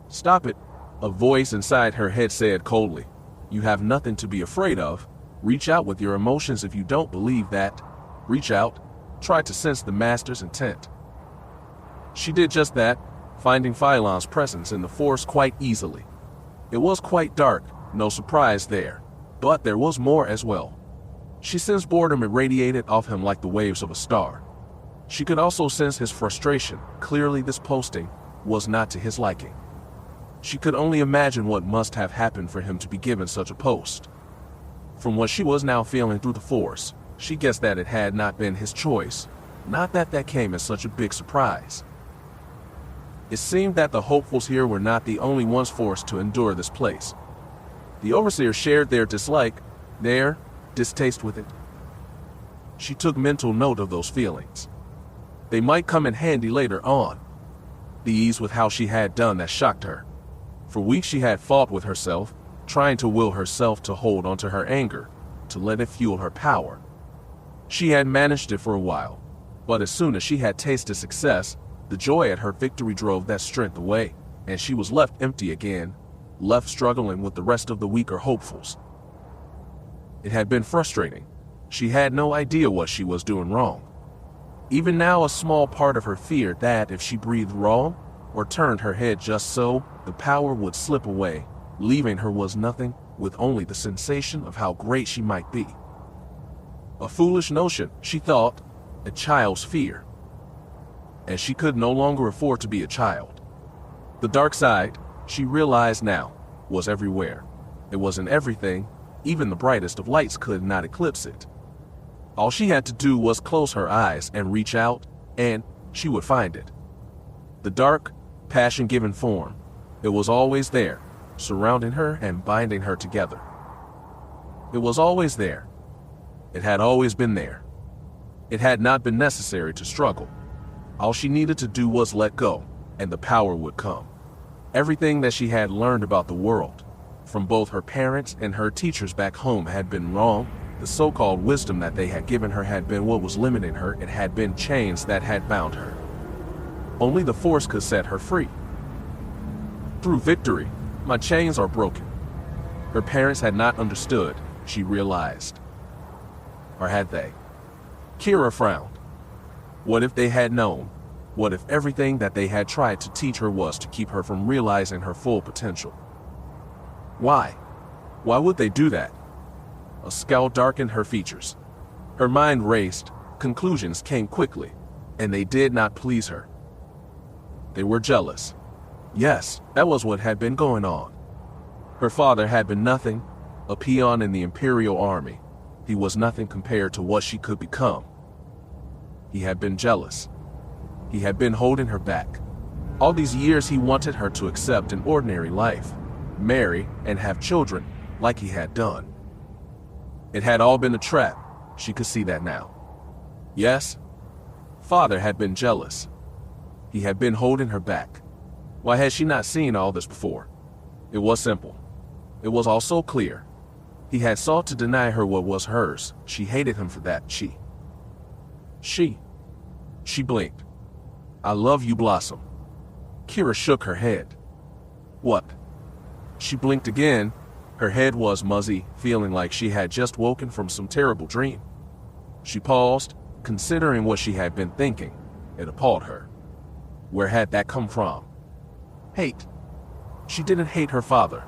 "Stop it," a voice inside her head said coldly. "You have nothing to be afraid of. Reach out with your emotions if you don't believe that. Reach out. Try to sense the Master's intent." She did just that, finding Philin's presence in the Force quite easily. It was quite dark, no surprise there, but there was more as well. She sensed boredom irradiated off him like the waves of a star. She could also sense his frustration. Clearly this posting was not to his liking. She could only imagine what must have happened for him to be given such a post. From what she was now feeling through the Force, she guessed that it had not been his choice, not that that came as such a big surprise. It seemed that the hopefuls here were not the only ones forced to endure this place. The Overseer shared their distaste with it. She took mental note of those feelings. They might come in handy later on. The ease with how she had done that shocked her. For weeks she had fought with herself, trying to will herself to hold onto her anger, to let it fuel her power. She had managed it for a while, but as soon as she had tasted success, the joy at her victory drove that strength away, and she was left empty again, left struggling with the rest of the weaker hopefuls. It had been frustrating. She had no idea what she was doing wrong. Even now, a small part of her feared that if she breathed wrong, or turned her head just so, the power would slip away, leaving her was nothing, with only the sensation of how great she might be. A foolish notion, she thought, a child's fear. And she could no longer afford to be a child. The dark side, she realized now, was everywhere. It was in everything, even the brightest of lights could not eclipse it. All she had to do was close her eyes and reach out, and she would find it. The dark, passion-given form, it was always there, surrounding her and binding her together. It was always there. It had always been there. It had not been necessary to struggle. All she needed to do was let go, and the power would come. Everything that she had learned about the world, from both her parents and her teachers back home, had been wrong. The so-called wisdom that they had given her had been what was limiting her. It had been chains that had bound her. Only the Force could set her free. Through victory, my chains are broken. Her parents had not understood, she realized. Or had they? Keera frowned. What if they had known? What if everything that they had tried to teach her was to keep her from realizing her full potential? Why? Why would they do that? A scowl darkened her features. Her mind raced, conclusions came quickly, and they did not please her. They were jealous. Yes, that was what had been going on. Her father had been nothing, a peon in the Imperial Army. He was nothing compared to what she could become. He had been jealous. He had been holding her back. All these years he wanted her to accept an ordinary life, marry, and have children, like he had done. It had all been a trap. She could see that now. Yes, father had been jealous. He had been holding her back. Why had she not seen all this before? It was simple. It was all so clear. He had sought to deny her what was hers. She hated him for that. She blinked. I love you, Blossom. Keera shook her head. What? She blinked again. Her head was muzzy, feeling like she had just woken from some terrible dream. She paused, considering what she had been thinking. It appalled her. Where had that come from? Hate. She didn't hate her father.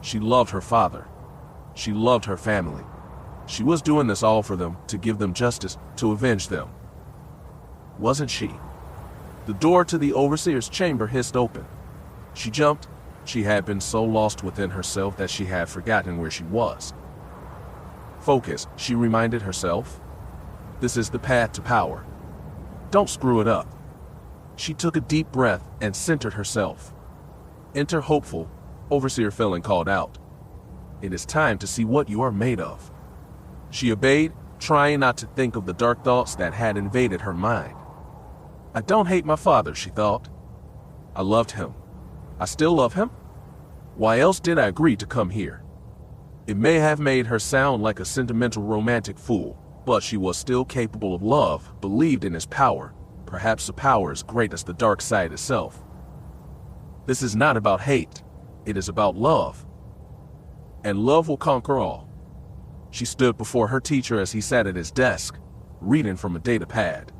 She loved her father. She loved her family. She was doing this all for them, to give them justice, to avenge them. Wasn't she? The door to the Overseer's chamber hissed open. She jumped. She had been so lost within herself that she had forgotten where she was. Focus, she reminded herself. This is the path to power. Don't screw it up. She took a deep breath and centered herself. Enter hopeful, Overseer Felon called out. It is time to see what you are made of. She obeyed, trying not to think of the dark thoughts that had invaded her mind. I don't hate my father, she thought. I loved him. I still love him. Why else did I agree to come here? It may have made her sound like a sentimental romantic fool, but she was still capable of love, believed in his power, perhaps a power as great as the dark side itself. This is not about hate. It is about love. And love will conquer all. She stood before her teacher as he sat at his desk, reading from a data pad.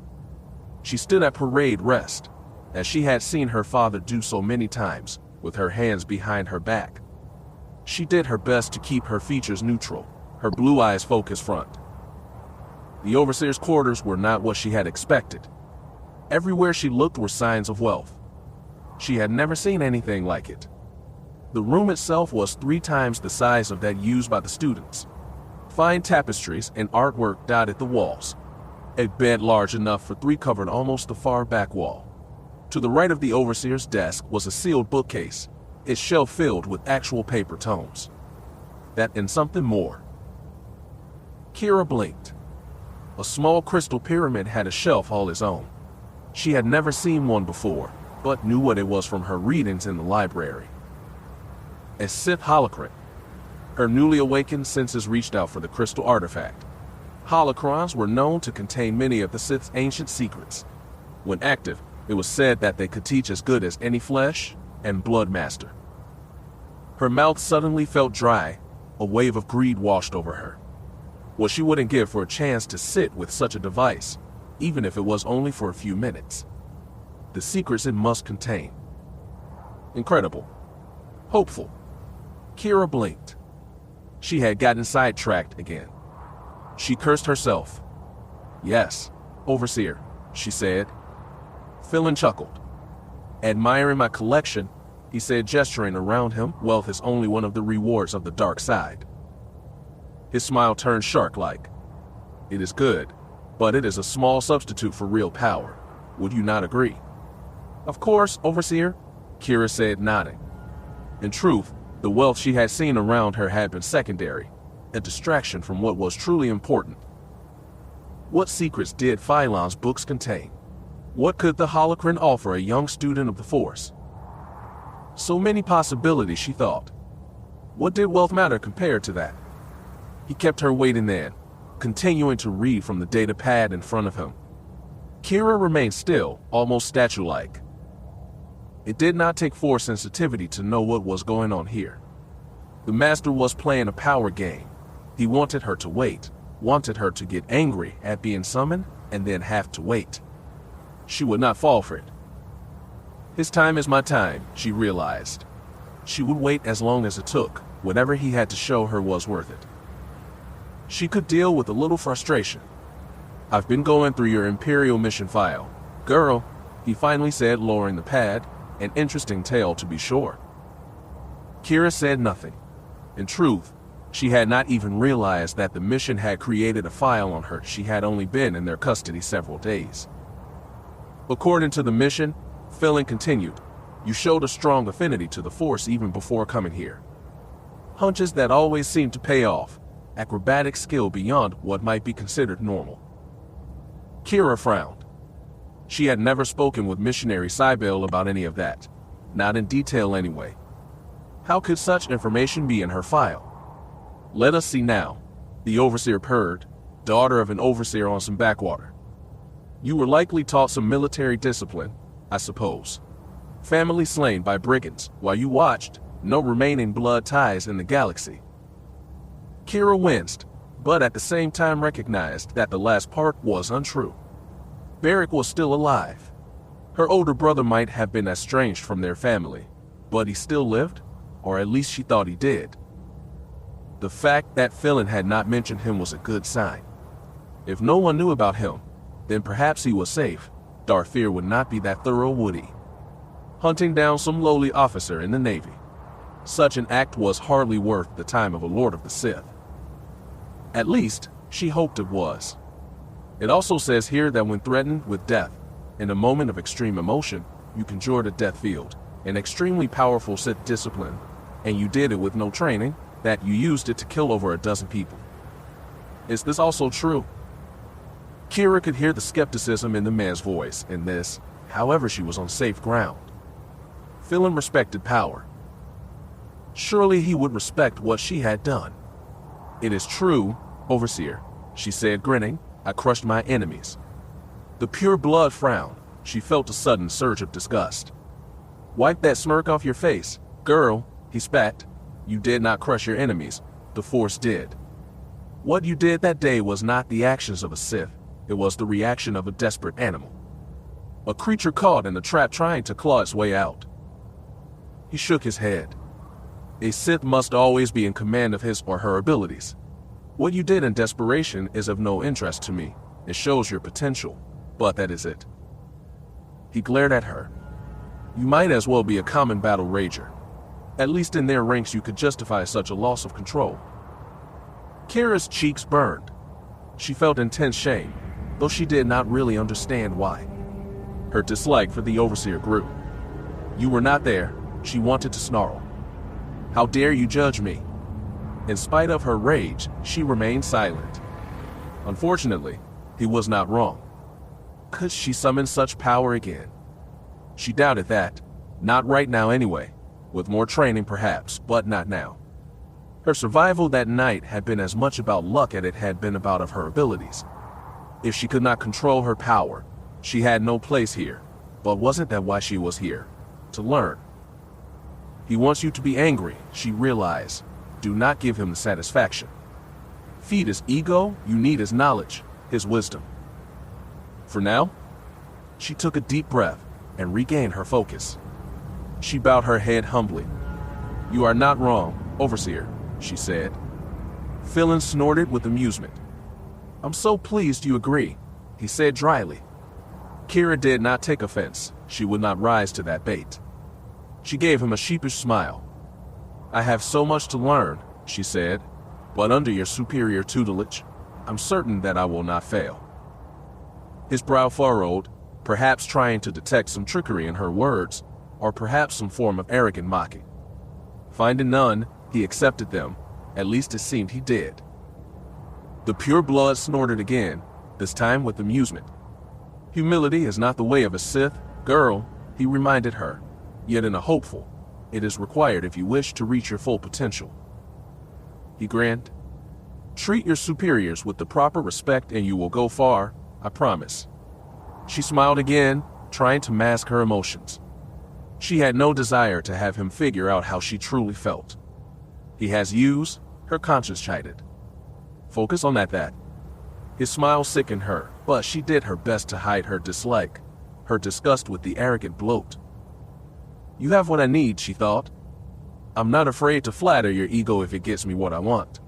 She stood at parade rest, as she had seen her father do so many times, with her hands behind her back. She did her best to keep her features neutral, her blue eyes focused front. The Overseer's quarters were not what she had expected. Everywhere she looked were signs of wealth. She had never seen anything like it. The room itself was 3 times the size of that used by the students. Fine tapestries and artwork dotted the walls. A bed large enough for 3 covered almost the far back wall. To the right of the overseer's desk was a sealed bookcase, its shelf filled with actual paper tomes. That and something more. Keera blinked. A small crystal pyramid had a shelf all its own. She had never seen one before, but knew what it was from her readings in the library. A Sith holocron. Her newly awakened senses reached out for the crystal artifact. Holocrons were known to contain many of the Sith's ancient secrets. When active, it was said that they could teach as good as any flesh and blood master. Her mouth suddenly felt dry. A wave of greed washed over her. What she wouldn't give for a chance to sit with such a device, even if it was only for a few minutes. The secrets it must contain. Incredible. Hopeful. Keera blinked. She had gotten sidetracked again. She cursed herself. "Yes, Overseer," she said. Philin chuckled. "Admiring my collection," he said, gesturing around him. "Wealth is only one of the rewards of the dark side." His smile turned shark-like. "It is good, but it is a small substitute for real power. Would you not agree?" "Of course, Overseer," Keera said, nodding. In truth, the wealth she had seen around her had been secondary, a distraction from what was truly important. What secrets did Phylon's books contain? What could the holocron offer a young student of the Force? So many possibilities, she thought. What did wealth matter compared to that? He kept her waiting then, continuing to read from the data pad in front of him. Keera remained still, almost statue-like. It did not take Force sensitivity to know what was going on here. The Master was playing a power game. He wanted her to wait, wanted her to get angry at being summoned, and then have to wait. She would not fall for it. His time is my time, she realized. She would wait as long as it took. Whatever he had to show her was worth it. She could deal with a little frustration. "I've been going through your Imperial mission file. Girl," he finally said, lowering the pad. "An interesting tale, to be sure." Keera said nothing. In truth, she had not even realized that the mission had created a file on her. She had only been in their custody several days. "According to the mission," Philin continued, "you showed a strong affinity to the Force even before coming here. Hunches that always seem to pay off, acrobatic skill beyond what might be considered normal." Keera frowned. She had never spoken with Missionary Cybele about any of that, not in detail anyway. How could such information be in her file? "Let us see now," the Overseer purred, daughter of an Overseer on some backwater. "You were likely taught some military discipline, I suppose. Family slain by brigands, while you watched, no remaining blood ties in the galaxy." Keera winced, but at the same time recognized that the last part was untrue. Beric was still alive. Her older brother might have been estranged from their family, but he still lived, or at least she thought he did. The fact that Philin had not mentioned him was a good sign. If no one knew about him, then perhaps he was safe. Darth Feer would not be that thorough, would he? Hunting down some lowly officer in the Navy. Such an act was hardly worth the time of a Lord of the Sith. At least, she hoped it was. It also says here that when threatened with death, in a moment of extreme emotion, you conjured a death field, an extremely powerful Sith discipline, and you did it with no training, that you used it to kill over a dozen people. Is this also true? Keera could hear the skepticism in the man's voice. In this, however, she was on safe ground. Philin respected power. Surely he would respect what she had done. "It is true, Overseer," she said, grinning. "I crushed my enemies." The pure blood frowned. She felt a sudden surge of disgust. "Wipe that smirk off your face, girl," he spat. "You did not crush your enemies. The Force did. What you did that day was not the actions of a Sith. It was the reaction of a desperate animal. A creature caught in a trap trying to claw its way out." He shook his head. "A Sith must always be in command of his or her abilities. What you did in desperation is of no interest to me. It shows your potential, but that is it." He glared at her. "You might as well be a common battle rager." At least in their ranks you could justify such a loss of control. Keera's cheeks burned. She felt intense shame, though she did not really understand why. Her dislike for the Overseer grew. You were not there, she wanted to snarl. How dare you judge me? In spite of her rage, she remained silent. Unfortunately, he was not wrong. Could she summon such power again? She doubted that. Not right now anyway. With more training perhaps, but not now. Her survival that night had been as much about luck as it had been about of her abilities. If she could not control her power, she had no place here. But wasn't that why she was here? To learn. He wants you to be angry, she realized. Do not give him the satisfaction. Feed his ego, you need his knowledge, his wisdom. For now, she took a deep breath and regained her focus. She bowed her head humbly. You are not wrong, Overseer, she said. Philin snorted with amusement. I'm so pleased you agree, he said dryly. Keera did not take offense. She would not rise to that bait. She gave him a sheepish smile. I have so much to learn, she said, but under your superior tutelage, I'm certain that I will not fail. His brow furrowed, perhaps trying to detect some trickery in her words, or perhaps some form of arrogant mocking. Finding none, he accepted them, at least it seemed he did. The pure blood snorted again, this time with amusement. Humility is not the way of a Sith, girl, he reminded her, yet in a hopeful. It is required if you wish to reach your full potential. He grinned. Treat your superiors with the proper respect and you will go far, I promise. She smiled again, trying to mask her emotions. She had no desire to have him figure out how she truly felt. He has used, her conscience chided. Focus on that. His smile sickened her, but she did her best to hide her dislike, her disgust with the arrogant bloat. You have what I need, she thought. I'm not afraid to flatter your ego if it gets me what I want.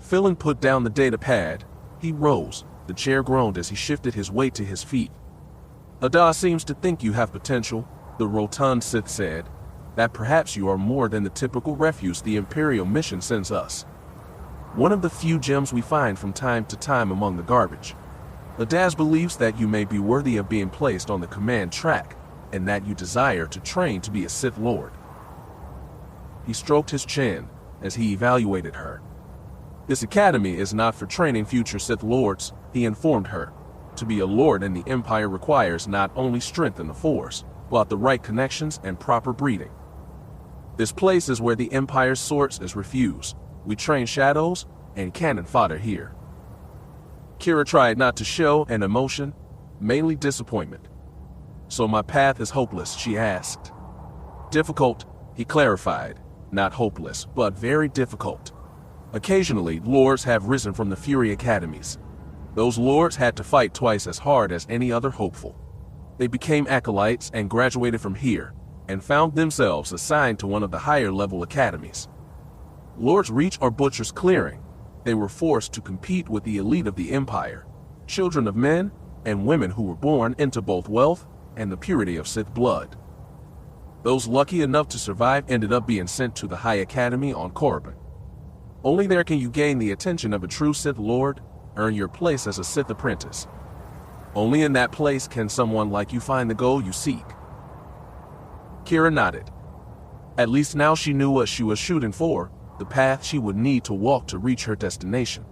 Philin put down the data pad. He rose. The chair groaned as he shifted his weight to his feet. Ada seems to think you have potential, the rotund Sith said, that perhaps you are more than the typical refuse the Imperial mission sends us. One of the few gems we find from time to time among the garbage. Adaz believes that you may be worthy of being placed on the command track, and that you desire to train to be a Sith Lord. He stroked his chin as he evaluated her. This academy is not for training future Sith Lords, he informed her. To be a Lord in the Empire requires not only strength in the Force, but the right connections and proper breeding. This place is where the Empire's source is refused. We train shadows and cannon fodder here. Keera tried not to show an emotion, mainly disappointment. So my path is hopeless, she asked. Difficult, he clarified. Not hopeless, but very difficult. Occasionally, lords have risen from the Fury Academies. Those lords had to fight twice as hard as any other hopeful. They became acolytes and graduated from here, and found themselves assigned to one of the higher-level academies. Lords Reach or Butcher's Clearing, they were forced to compete with the elite of the Empire, children of men and women who were born into both wealth and the purity of Sith blood. Those lucky enough to survive ended up being sent to the High Academy on Korriban. Only there can you gain the attention of a true Sith Lord, earn your place as a Sith apprentice. Only in that place can someone like you find the goal you seek. Keera nodded. At least now she knew what she was shooting for, the path she would need to walk to reach her destination.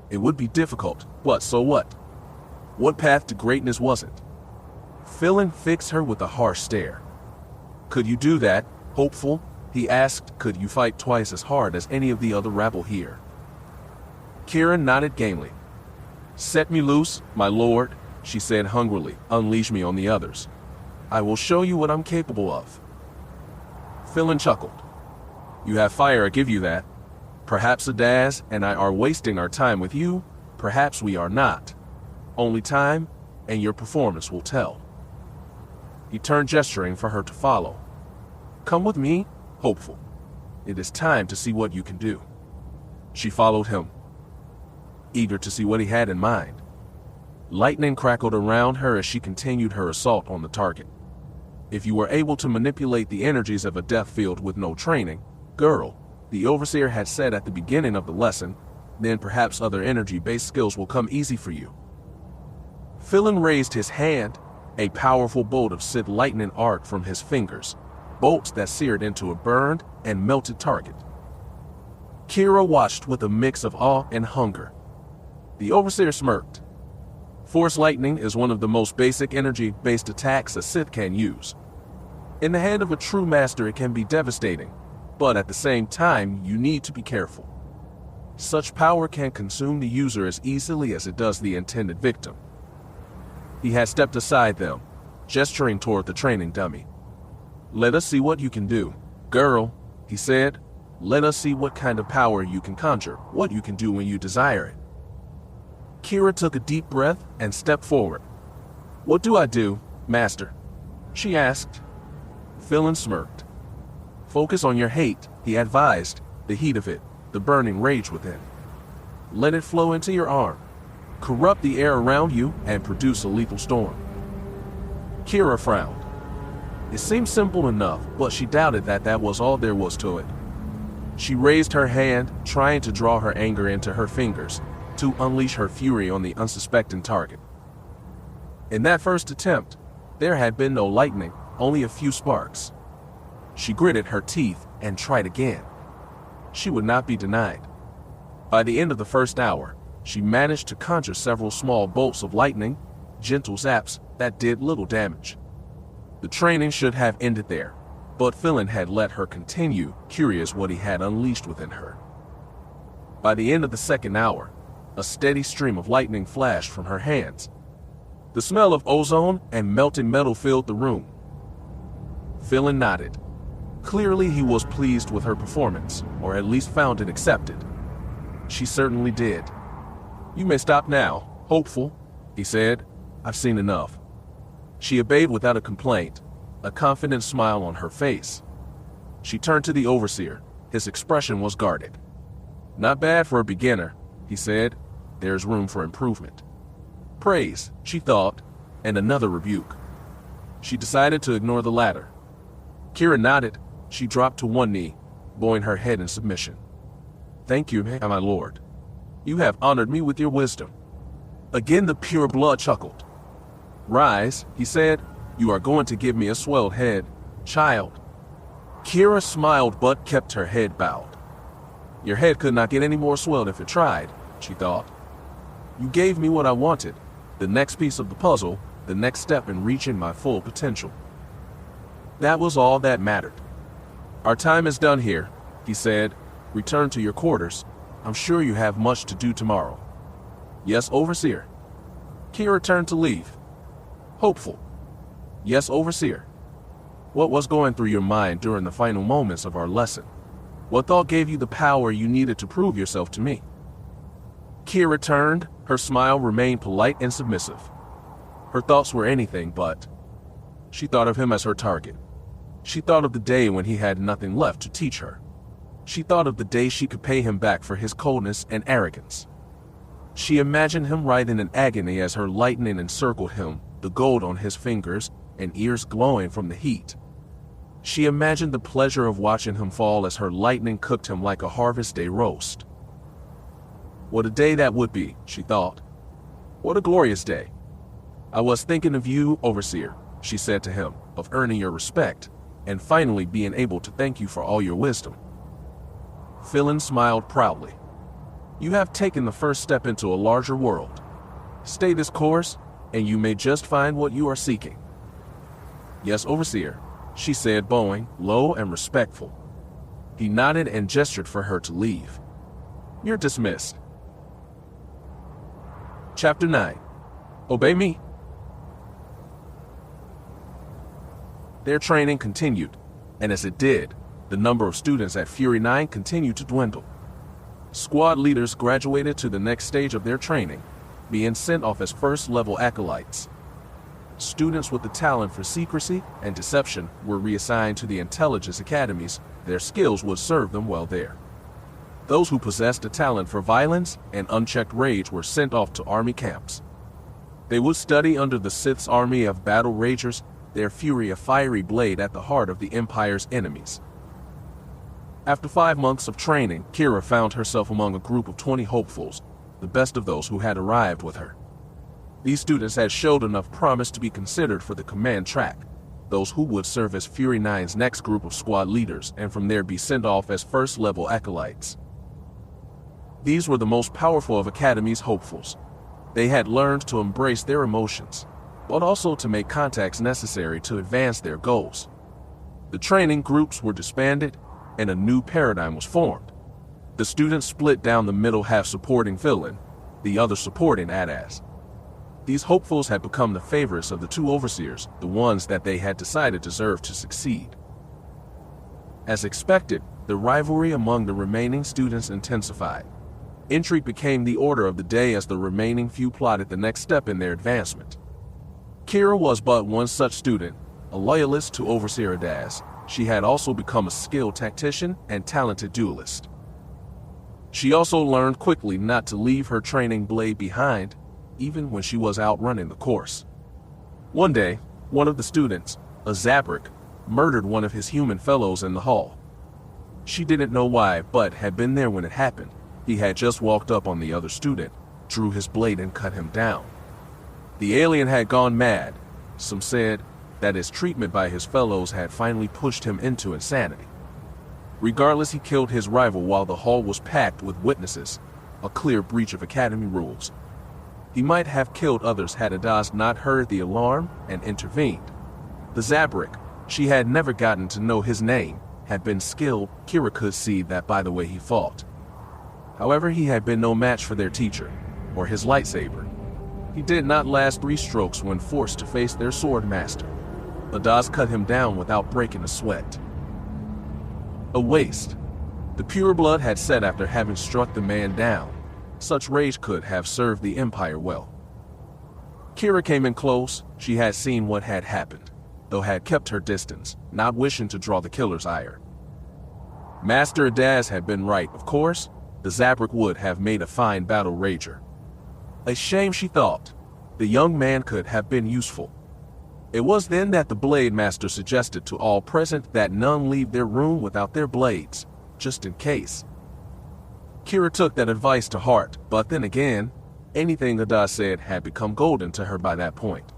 It would be difficult, but so what? What path to greatness wasn't? Philin fixed her with a harsh stare. Could you do that, hopeful? He asked. Could you fight twice as hard as any of the other rabble here? Keera nodded gamely. Set me loose, my lord, she said hungrily. Unleash me on the others. I will show you what I'm capable of. Philin chuckled. You have fire, I give you that. Perhaps Adaz and I are wasting our time with you, perhaps we are not. Only time and your performance will tell. He turned, gesturing for her to follow. Come with me, hopeful. It is time to see what you can do. She followed him, eager to see what he had in mind. Lightning crackled around her as she continued her assault on the target. If you were able to manipulate the energies of a death field with no training, girl, the Overseer had said at the beginning of the lesson, then perhaps other energy-based skills will come easy for you. Philin raised his hand. A powerful bolt of Sith lightning arced from his fingers, bolts that seared into a burned and melted target. Keera watched with a mix of awe and hunger. The Overseer smirked. Force lightning is one of the most basic energy-based attacks a Sith can use. In the hand of a true master it can be devastating, but at the same time you need to be careful. Such power can consume the user as easily as it does the intended victim. He had stepped aside them, gesturing toward the training dummy. "Let us see what you can do, girl," he said. "Let us see what kind of power you can conjure, what you can do when you desire it." Keera took a deep breath and stepped forward. "What do I do, Master?" she asked. Philin smirked. "Focus on your hate," he advised, "the heat of it, the burning rage within. Let it flow into your arm. Corrupt the air around you and produce a lethal storm." Keera frowned. It seemed simple enough, but she doubted that was all there was to it. She raised her hand, trying to draw her anger into her fingers, to unleash her fury on the unsuspecting target. In that first attempt, there had been no lightning, only a few sparks. She gritted her teeth and tried again. She would not be denied. By the end of the first hour, she managed to conjure several small bolts of lightning, gentle zaps that did little damage. The training should have ended there, but Philin had let her continue, curious what he had unleashed within her. By the end of the second hour, a steady stream of lightning flashed from her hands. The smell of ozone and melting metal filled the room. Philin nodded. Clearly he was pleased with her performance, or at least found it accepted. She certainly did. "You may stop now, hopeful," he said. "I've seen enough." She obeyed without a complaint, a confident smile on her face. She turned to the Overseer. His expression was guarded. "Not bad for a beginner," he said. "There's room for improvement." Praise, she thought, and another rebuke. She decided to ignore the latter. Keera nodded. She dropped to one knee, bowing her head in submission. "Thank you, my lord. You have honored me with your wisdom." Again the pure blood chuckled. "Rise," he said. "You are going to give me a swelled head, child." Keera smiled but kept her head bowed. Your head could not get any more swelled if it tried, she thought. You gave me what I wanted, the next piece of the puzzle, the next step in reaching my full potential. That was all that mattered. Our time is done here, he said. Return to your quarters. I'm sure you have much to do tomorrow. Yes, Overseer. Keera turned to leave. Hopeful. Yes, Overseer. What was going through your mind during the final moments of our lesson? What thought gave you the power you needed to prove yourself to me? Keera turned. Her smile remained polite and submissive. Her thoughts were anything but. She thought of him as her target. She thought of the day when he had nothing left to teach her. She thought of the day she could pay him back for his coldness and arrogance. She imagined him writhing in agony as her lightning encircled him, the gold on his fingers and ears glowing from the heat. She imagined the pleasure of watching him fall as her lightning cooked him like a harvest day roast. What a day that would be, she thought. What a glorious day. I was thinking of you, Overseer, she said to him, of earning your respect, and finally being able to thank you for all your wisdom. Philin smiled proudly. You have taken the first step into a larger world. Stay this course, and you may just find what you are seeking. Yes, Overseer, she said, bowing, low and respectful. He nodded and gestured for her to leave. You're dismissed. Chapter 9. Obey me. Their training continued, and as it did, the number of students at Fury 9 continued to dwindle. Squad leaders graduated to the next stage of their training, being sent off as first-level acolytes. Students with the talent for secrecy and deception were reassigned to the intelligence academies. Their skills would serve them well there. Those who possessed a talent for violence and unchecked rage were sent off to army camps. They would study under the Sith's army of battle ragers their fury a fiery blade at the heart of the Empire's enemies. After 5 months of training, Keera found herself among a group of 20 hopefuls, the best of those who had arrived with her. These students had showed enough promise to be considered for the command track, those who would serve as Fury 9's next group of squad leaders and from there be sent off as first-level acolytes. These were the most powerful of Academy's hopefuls. They had learned to embrace their emotions, but also to make contacts necessary to advance their goals. The training groups were disbanded, and a new paradigm was formed. The students split down the middle, half supporting Philin, the other supporting Adas. These hopefuls had become the favorites of the two overseers, the ones that they had decided deserved to succeed. As expected, the rivalry among the remaining students intensified. Intrigue became the order of the day as the remaining few plotted the next step in their advancement. Keera was but one such student, a loyalist to Overseer Adas. She had also become a skilled tactician and talented duelist. She also learned quickly not to leave her training blade behind, even when she was outrunning the course. One day, one of the students, a Zabrak, murdered one of his human fellows in the hall. She didn't know why, but had been there when it happened. He had just walked up on the other student, drew his blade and cut him down. The alien had gone mad. Some said that his treatment by his fellows had finally pushed him into insanity. Regardless, he killed his rival while the hall was packed with witnesses, a clear breach of Academy rules. He might have killed others had Adas not heard the alarm and intervened. The Zabrak, she had never gotten to know his name, had been skilled. Keera could see that by the way he fought. However, he had been no match for their teacher, or his lightsaber. He did not last 3 strokes when forced to face their sword master. Adas cut him down without breaking a sweat. A waste. The pure blood had set after having struck the man down. Such rage could have served the Empire well. Keera came in close. She had seen what had happened, though had kept her distance, not wishing to draw the killer's ire. Master Adas had been right, of course. The Zabrak would have made a fine battle rager. A shame, she thought. The young man could have been useful. It was then that the Blade Master suggested to all present that none leave their room without their blades, just in case. Keera took that advice to heart, but then again, anything Adas said had become golden to her by that point.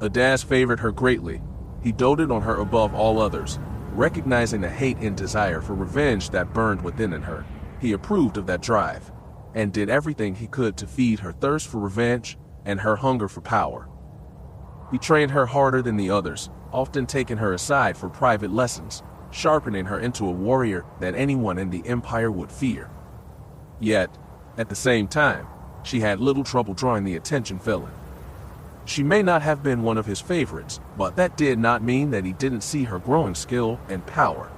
Adas favored her greatly. He doted on her above all others, recognizing the hate and desire for revenge that burned within her. He approved of that drive, and did everything he could to feed her thirst for revenge and her hunger for power. He trained her harder than the others, often taking her aside for private lessons, sharpening her into a warrior that anyone in the Empire would fear. Yet, at the same time, she had little trouble drawing the attention Philin. She may not have been one of his favorites, but that did not mean that he didn't see her growing skill and power.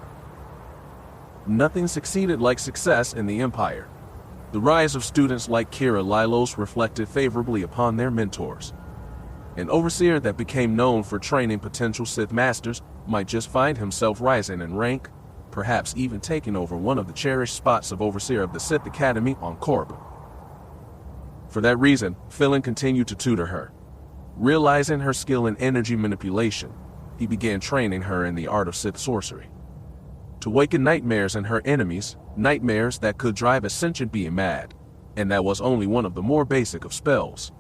Nothing succeeded like success in the Empire. The rise of students like Keera Lylos reflected favorably upon their mentors. An overseer that became known for training potential Sith Masters might just find himself rising in rank, perhaps even taking over one of the cherished spots of Overseer of the Sith Academy on Korriban. For that reason, Philin continued to tutor her. Realizing her skill in energy manipulation, he began training her in the art of Sith sorcery. To waken nightmares in her enemies, nightmares that could drive a sentient being mad, and that was only one of the more basic of spells.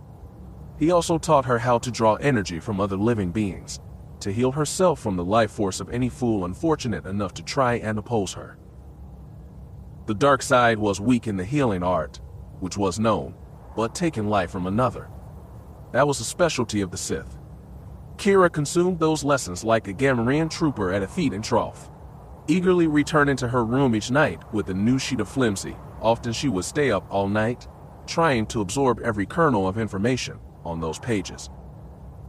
He also taught her how to draw energy from other living beings, to heal herself from the life force of any fool unfortunate enough to try and oppose her. The dark side was weak in the healing art, which was known, but taking life from another. That was a specialty of the Sith. Keera consumed those lessons like a Gamorrean trooper at a feeding trough, eagerly returning to her room each night with a new sheet of flimsy. Often she would stay up all night, trying to absorb every kernel of information on those pages.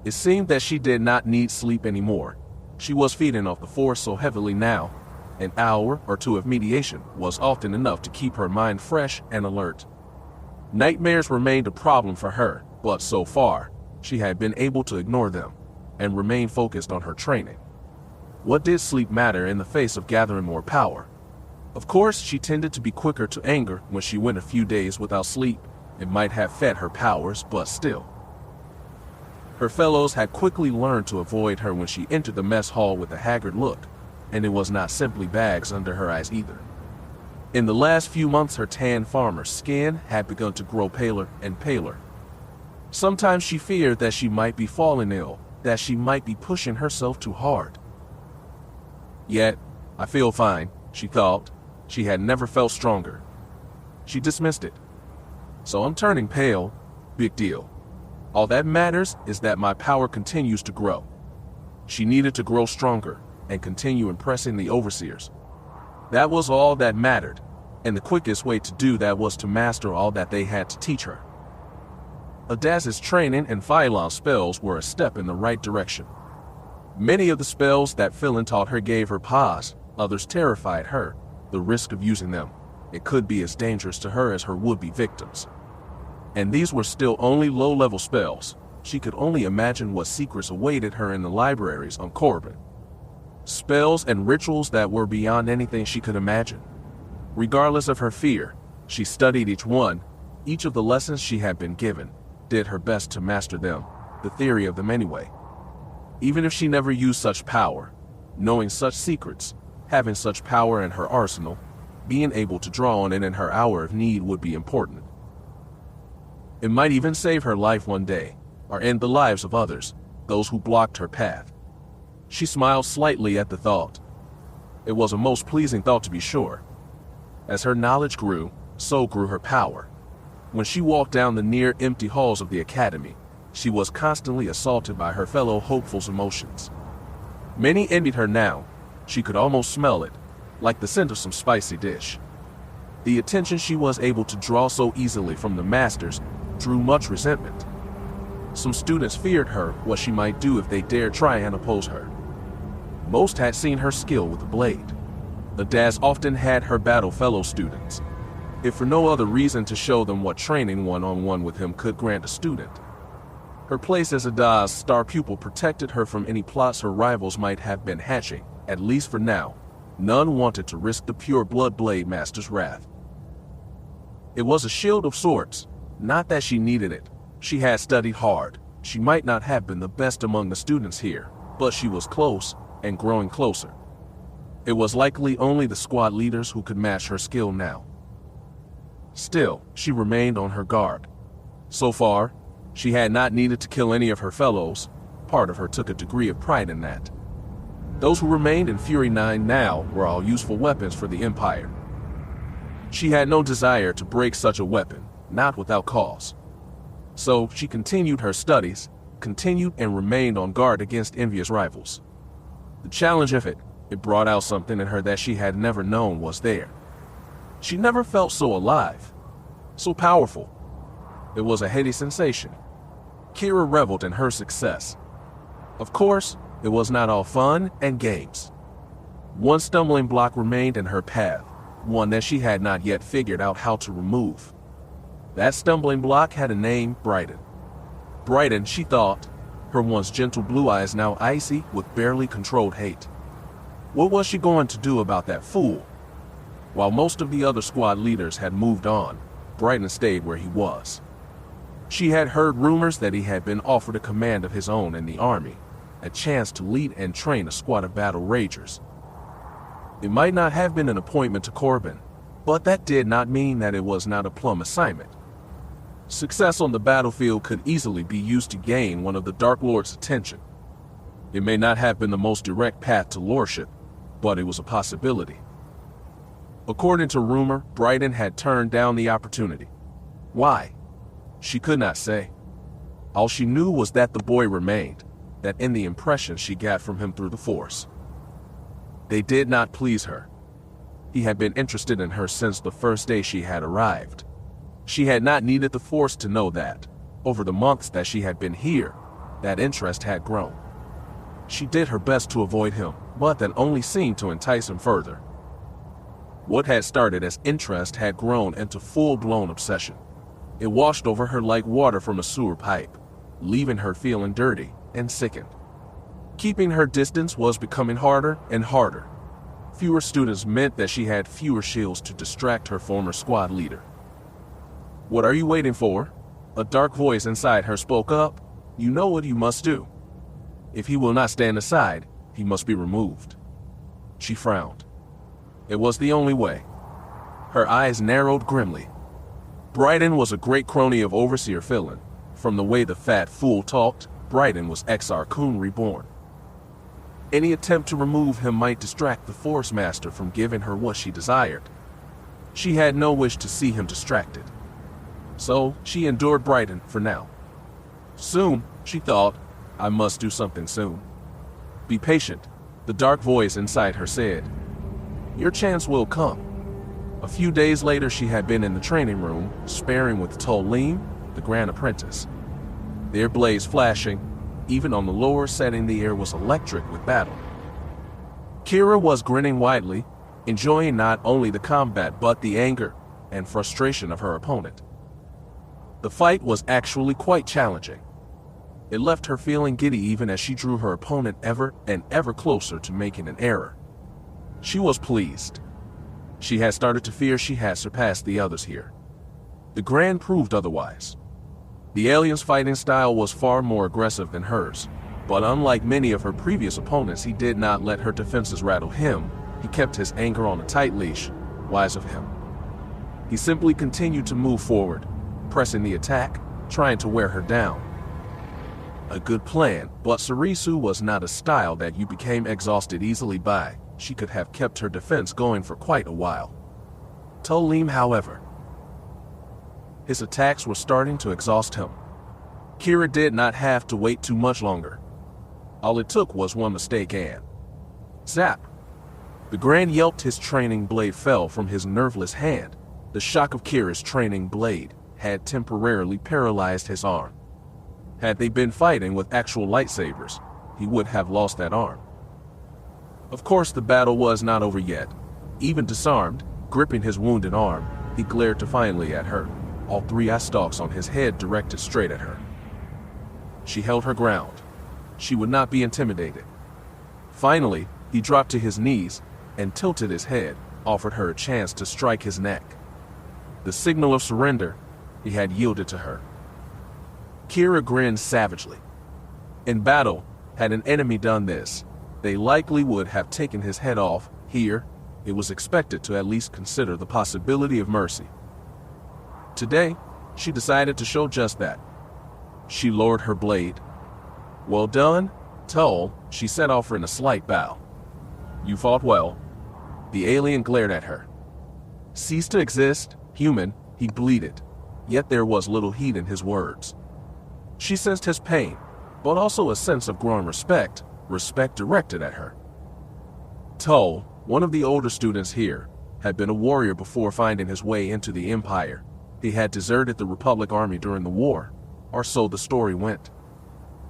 It seemed that she did not need sleep anymore. She was feeding off the Force so heavily now. An hour or two of mediation was often enough to keep her mind fresh and alert. Nightmares remained a problem for her, but so far, she had been able to ignore them and remain focused on her training. What did sleep matter in the face of gathering more power? Of course, she tended to be quicker to anger when she went a few days without sleep. It might have fed her powers, but still. Her fellows had quickly learned to avoid her when she entered the mess hall with a haggard look, and it was not simply bags under her eyes either. In the last few months, her tan farmer skin had begun to grow paler and paler. Sometimes she feared that she might be falling ill, that she might be pushing herself too hard. Yet, I feel fine, she thought. She had never felt stronger. She dismissed it. So I'm turning pale. Big deal. All that matters is that my power continues to grow. She needed to grow stronger and continue impressing the overseers. That was all that mattered, and the quickest way to do that was to master all that they had to teach her. Adaza's training and Phylon's spells were a step in the right direction. Many of the spells that Phylon taught her gave her pause, others terrified her. The risk of using them, it could be as dangerous to her as her would-be victims. And these were still only low-level spells. She could only imagine what secrets awaited her in the libraries on Korriban. Spells and rituals that were beyond anything she could imagine. Regardless of her fear, she studied each one, each of the lessons she had been given, did her best to master them, the theory of them anyway. Even if she never used such power, knowing such secrets, having such power in her arsenal, being able to draw on it in her hour of need would be important. It might even save her life one day, or end the lives of others, those who blocked her path. She smiled slightly at the thought. It was a most pleasing thought, to be sure. As her knowledge grew, so grew her power. When she walked down the near-empty halls of the academy, she was constantly assaulted by her fellow hopefuls' emotions. Many envied her now. She could almost smell it, like the scent of some spicy dish. The attention she was able to draw so easily from the masters drew much resentment. Some students feared her, what she might do if they dared try and oppose her. Most had seen her skill with the blade. Adaz often had her battle fellow students, if for no other reason to show them what training one-on-one with him could grant a student. Her place as Adaz's star pupil protected her from any plots her rivals might have been hatching, at least for now. None wanted to risk the pure blood blade master's wrath. It was a shield of sorts, not that she needed it. She had studied hard. She might not have been the best among the students here, but she was close, and growing closer. It was likely only the squad leaders who could match her skill now. Still, she remained on her guard. So far, she had not needed to kill any of her fellows. Part of her took a degree of pride in that. Those who remained in Fury 9 now were all useful weapons for the Empire. She had no desire to break such a weapon, not without cause. So she continued her studies, continued and remained on guard against envious rivals. The challenge of it brought out something in her that she had never known was there. She never felt so alive, so powerful. It was a heady sensation. Keera reveled in her success. Of course, it was not all fun and games. One stumbling block remained in her path, one that she had not yet figured out how to remove. That stumbling block had a name, Brighton. Brighton, she thought, her once gentle blue eyes now icy with barely controlled hate. What was she going to do about that fool? While most of the other squad leaders had moved on, Brighton stayed where he was. She had heard rumors that he had been offered a command of his own in the army, a chance to lead and train a squad of battle ragers. It might not have been an appointment to Korriban, but that did not mean that it was not a plum assignment. Success on the battlefield could easily be used to gain one of the Dark Lord's attention. It may not have been the most direct path to lordship, but it was a possibility. According to rumor, Brighton had turned down the opportunity. Why? She could not say. All she knew was that the boy remained, that in the impression she got from him through the Force. They did not please her. He had been interested in her since the first day she had arrived. She had not needed the Force to know that. Over the months that she had been here, that interest had grown. She did her best to avoid him, but that only seemed to entice him further. What had started as interest had grown into full-blown obsession. It washed over her like water from a sewer pipe, leaving her feeling dirty and sickened. Keeping her distance was becoming harder and harder. Fewer students meant that she had fewer shields to distract her former squad leader. "What are you waiting for?" A dark voice inside her spoke up. You know what you must do. If he will not stand aside, he must be removed." She frowned. It was the only way. Her eyes narrowed grimly. Brayden was a great crony of Overseer Philin. From the way the fat fool talked, Brayden was Exar Kun reborn. Any attempt to remove him might distract the Force Master from giving her what she desired. She had no wish to see him distracted. So she endured Brayden for now. Soon, she thought, I must do something soon. Be patient, the dark voice inside her said. Your chance will come. A few days later, she had been in the training room, sparring with Tolim, the Grand Apprentice. Their blades flashing, even on the lower setting the air was electric with battle. Keera was grinning widely, enjoying not only the combat but the anger and frustration of her opponent. The fight was actually quite challenging. It left her feeling giddy even as she drew her opponent ever and ever closer to making an error. She was pleased. She had started to fear she had surpassed the others here. The Grand proved otherwise. The alien's fighting style was far more aggressive than hers, but unlike many of her previous opponents, he did not let her defenses rattle him. He kept his anger on a tight leash, wise of him. He simply continued to move forward, pressing the attack, trying to wear her down. A good plan, but Sarisu was not a style that you became exhausted easily by. She could have kept her defense going for quite a while. Tolim, however, his attacks were starting to exhaust him. Keera did not have to wait too much longer. All it took was one mistake and zap! The Grand yelped. His training blade fell from his nerveless hand. The shock of Keera's training blade had temporarily paralyzed his arm. Had they been fighting with actual lightsabers, he would have lost that arm. Of course, the battle was not over yet. Even disarmed, gripping his wounded arm, he glared defiantly at her, all three eye stalks on his head directed straight at her. She held her ground. She would not be intimidated. Finally, he dropped to his knees and tilted his head, offered her a chance to strike his neck. The signal of surrender, he had yielded to her. Keera grinned savagely. In battle, had an enemy done this, they likely would have taken his head off. Here, it was expected to at least consider the possibility of mercy. Today, she decided to show just that. She lowered her blade. Well done, Tull, she said, offering a slight bow. You fought well. The alien glared at her. Cease to exist, human, he bleated, yet there was little heat in his words. She sensed his pain, but also a sense of growing respect directed at her. Tull, one of the older students here, had been a warrior before finding his way into the Empire. He had deserted the Republic Army during the war, or so the story went.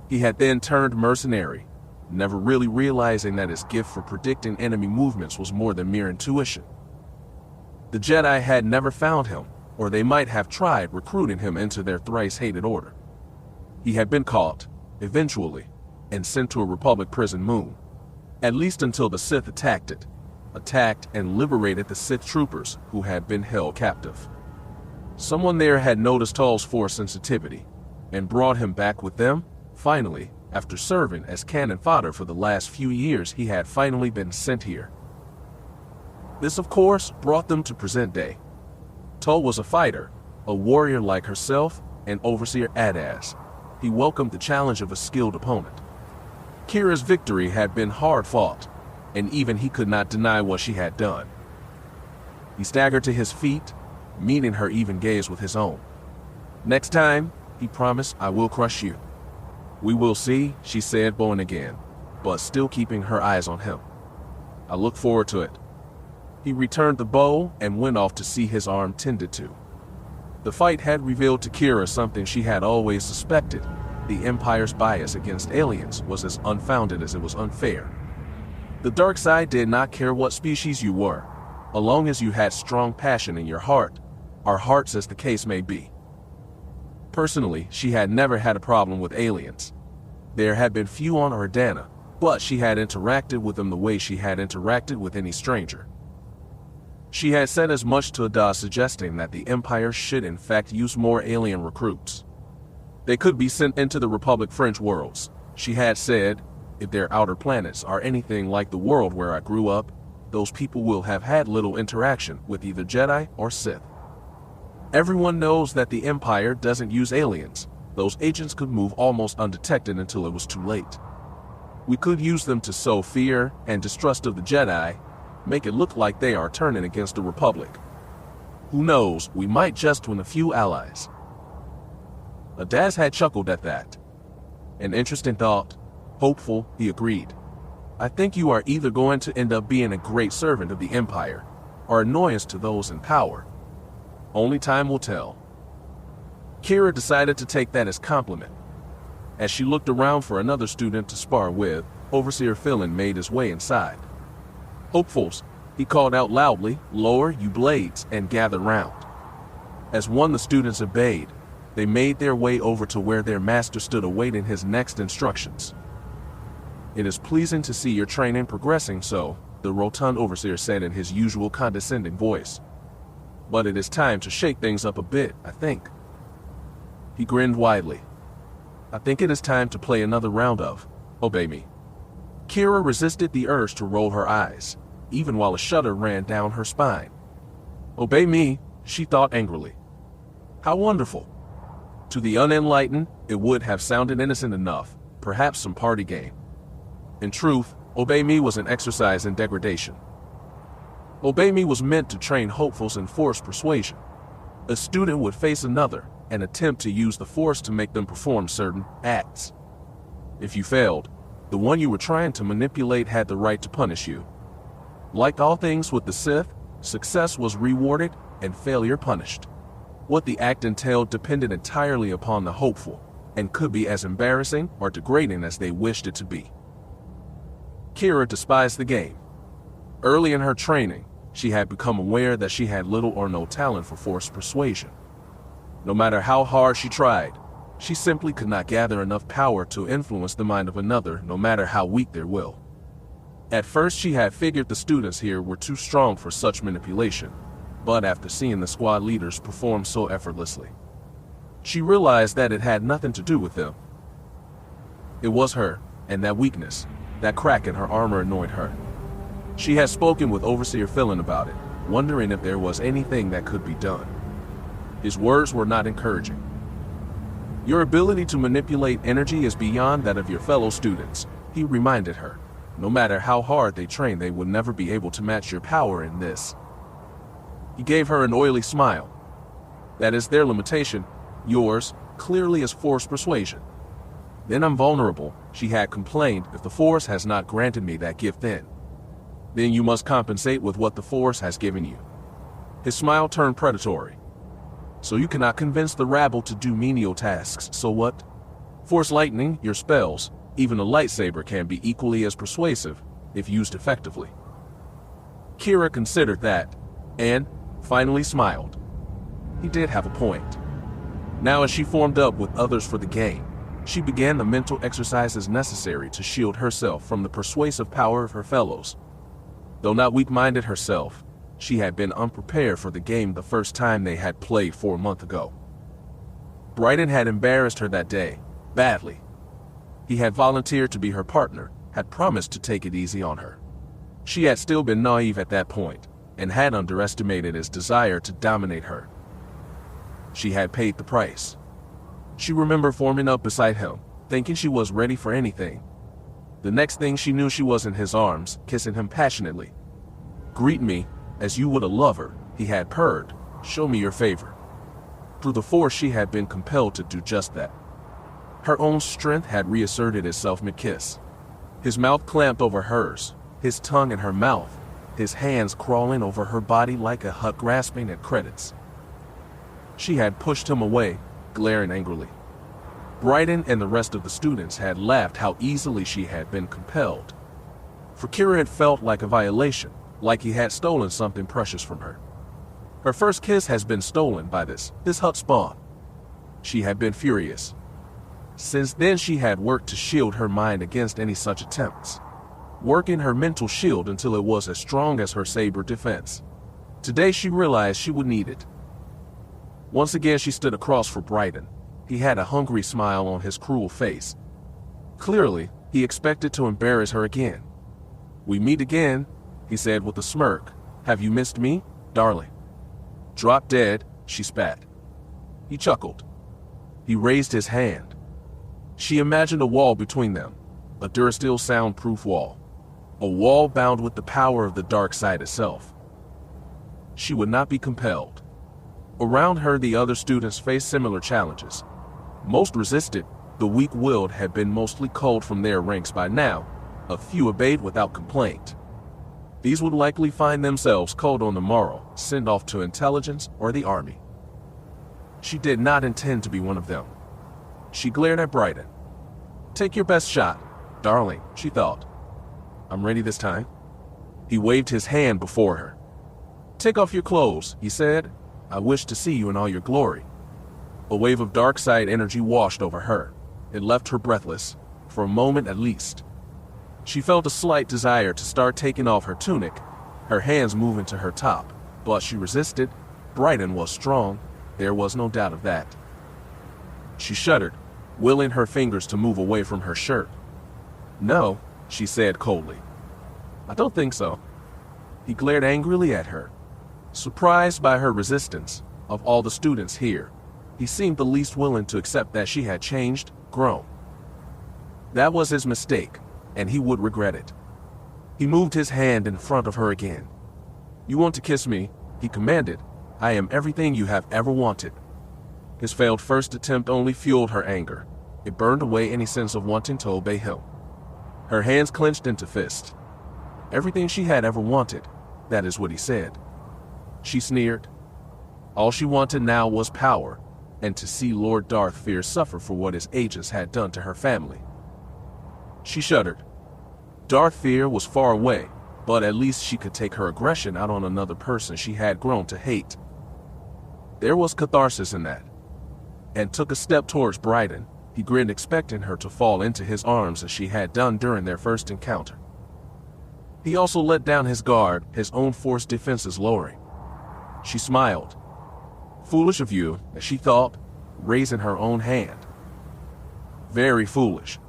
He had then turned mercenary, never really realizing that his gift for predicting enemy movements was more than mere intuition. The Jedi had never found him, or they might have tried recruiting him into their thrice-hated order. He had been caught, eventually, and sent to a Republic prison moon, at least until the Sith attacked and liberated the Sith troopers who had been held captive. Someone there had noticed Tull's Force sensitivity, and brought him back with them. Finally, after serving as cannon fodder for the last few years, he had finally been sent here. This, of course, brought them to present day. Tull was a fighter, a warrior like herself, and Overseer Adass. He welcomed the challenge of a skilled opponent. Keera's victory had been hard fought, and even he could not deny what she had done. He staggered to his feet, meeting her even gaze with his own. Next time, he promised, I will crush you. We will see, she said, bowing again, but still keeping her eyes on him. I look forward to it. He returned the bow and went off to see his arm tended to. The fight had revealed to Keera something she had always suspected. The Empire's bias against aliens was as unfounded as it was unfair. The dark side did not care what species you were, as long as you had strong passion in your heart, or hearts as the case may be. Personally, she had never had a problem with aliens. There had been few on Oridanna, but she had interacted with them the way she had interacted with any stranger. She had said as much to Ada, suggesting that the Empire should in fact use more alien recruits. They could be sent into the Republic French worlds. She had said, if their outer planets are anything like the world where I grew up, those people will have had little interaction with either Jedi or Sith. Everyone knows that the Empire doesn't use aliens. Those agents could move almost undetected until it was too late. We could use them to sow fear and distrust of the Jedi, make it look like they are turning against the Republic. Who knows, we might just win a few allies. Adaz had chuckled at that. An interesting thought. Hopeful, he agreed. I think you are either going to end up being a great servant of the Empire, or annoyance to those in power. Only time will tell. Keera decided to take that as compliment. As she looked around for another student to spar with, Overseer Phelan made his way inside. Hopefuls, he called out loudly, lower you blades and gather round. As one the students obeyed, they made their way over to where their master stood awaiting his next instructions. It is pleasing to see your training progressing so, the rotund overseer said in his usual condescending voice. But it is time to shake things up a bit, I think. He grinned widely. I think it is time to play another round of Obey Me. Keera resisted the urge to roll her eyes, even while a shudder ran down her spine. Obey me, she thought angrily. How wonderful. To the unenlightened, it would have sounded innocent enough, perhaps some party game. In truth, Obey Me was an exercise in degradation. Obey Me was meant to train hopefuls in force persuasion. A student would face another and attempt to use the force to make them perform certain acts. If you failed, the one you were trying to manipulate had the right to punish you. Like all things with the Sith, success was rewarded and failure punished. What the act entailed depended entirely upon the hopeful, and could be as embarrassing or degrading as they wished it to be. Keera despised the game. Early in her training, she had become aware that she had little or no talent for force persuasion. No matter how hard she tried, she simply could not gather enough power to influence the mind of another, no matter how weak their will. At first she had figured the students here were too strong for such manipulation, but after seeing the squad leaders perform so effortlessly, she realized that it had nothing to do with them. It was her, and that weakness, that crack in her armor annoyed her. She had spoken with Overseer Phelan about it, wondering if there was anything that could be done. His words were not encouraging. Your ability to manipulate energy is beyond that of your fellow students, he reminded her. No matter how hard they train, they would never be able to match your power in this. He gave her an oily smile. That is their limitation. Yours, clearly, is force persuasion. Then I'm vulnerable, she had complained. If the Force has not granted me that gift then you must compensate with what the Force has given you. His smile turned predatory. So you cannot convince the rabble to do menial tasks, so what? Force lightning, your spells, even a lightsaber can be equally as persuasive, if used effectively. Keera considered that, and finally smiled. He did have a point. Now as she formed up with others for the game, she began the mental exercises necessary to shield herself from the persuasive power of her fellows. Though not weak-minded herself, she had been unprepared for the game the first time they had played 4 months ago. Bryden had embarrassed her that day, badly. He had volunteered to be her partner, had promised to take it easy on her. She had still been naive at that point, and had underestimated his desire to dominate her. She had paid the price. She remembered forming up beside him, thinking she was ready for anything. The next thing she knew, she was in his arms, kissing him passionately. Greet me, as you would a lover, he had purred. Show me your favor. Through the Force she had been compelled to do just that. Her own strength had reasserted itself mid-kiss. His mouth clamped over hers, his tongue in her mouth, his hands crawling over her body like a hut grasping at credits. She had pushed him away, glaring angrily. Bryden and the rest of the students had laughed how easily she had been compelled. For Keera it felt like a violation, like he had stolen something precious from her. Her first kiss has been stolen by this hut spawn. She had been furious. Since then she had worked to shield her mind against any such attempts, working her mental shield until it was as strong as her saber defense. Today she realized she would need it. Once again she stood across for Bryden, He had a hungry smile on his cruel face. Clearly, he expected to embarrass her again. "We meet again," he said with a smirk. "Have you missed me, darling?" "Drop dead," she spat. He chuckled. He raised his hand. She imagined a wall between them, a Durasteel soundproof wall. A wall bound with the power of the dark side itself. She would not be compelled. Around her, the other students faced similar challenges. Most resisted. The weak-willed had been mostly culled from their ranks by now. A few obeyed without complaint. These would likely find themselves culled on the morrow, sent off to intelligence or the army. She did not intend to be one of them. She glared at Bryden. "Take your best shot, darling," she thought. "I'm ready this time." He waved his hand before her. "Take off your clothes," he said. "I wish to see you in all your glory." A wave of dark side energy washed over her. It left her breathless, for a moment at least. She felt a slight desire to start taking off her tunic, her hands moving to her top, but she resisted. Bryden was strong, there was no doubt of that. She shuddered, willing her fingers to move away from her shirt. "No," she said coldly. "I don't think so." He glared angrily at her. Surprised by her resistance, of all the students here, he seemed the least willing to accept that she had changed, grown. That was his mistake, and he would regret it. He moved his hand in front of her again. "You want to kiss me?" he commanded. "I am everything you have ever wanted." His failed first attempt only fueled her anger. It burned away any sense of wanting to obey him. Her hands clenched into fists. Everything she had ever wanted, that is what he said. She sneered. All she wanted now was power, and to see Lord Darth Feer suffer for what his agents had done to her family. She shuddered. Darth Feer was far away, but at least she could take her aggression out on another person she had grown to hate. There was catharsis in that. And took a step towards Bryden. He grinned, expecting her to fall into his arms as she had done during their first encounter. He also let down his guard, his own forced defenses lowering. She smiled. Foolish of you, as she thought, raising her own hand. Very foolish.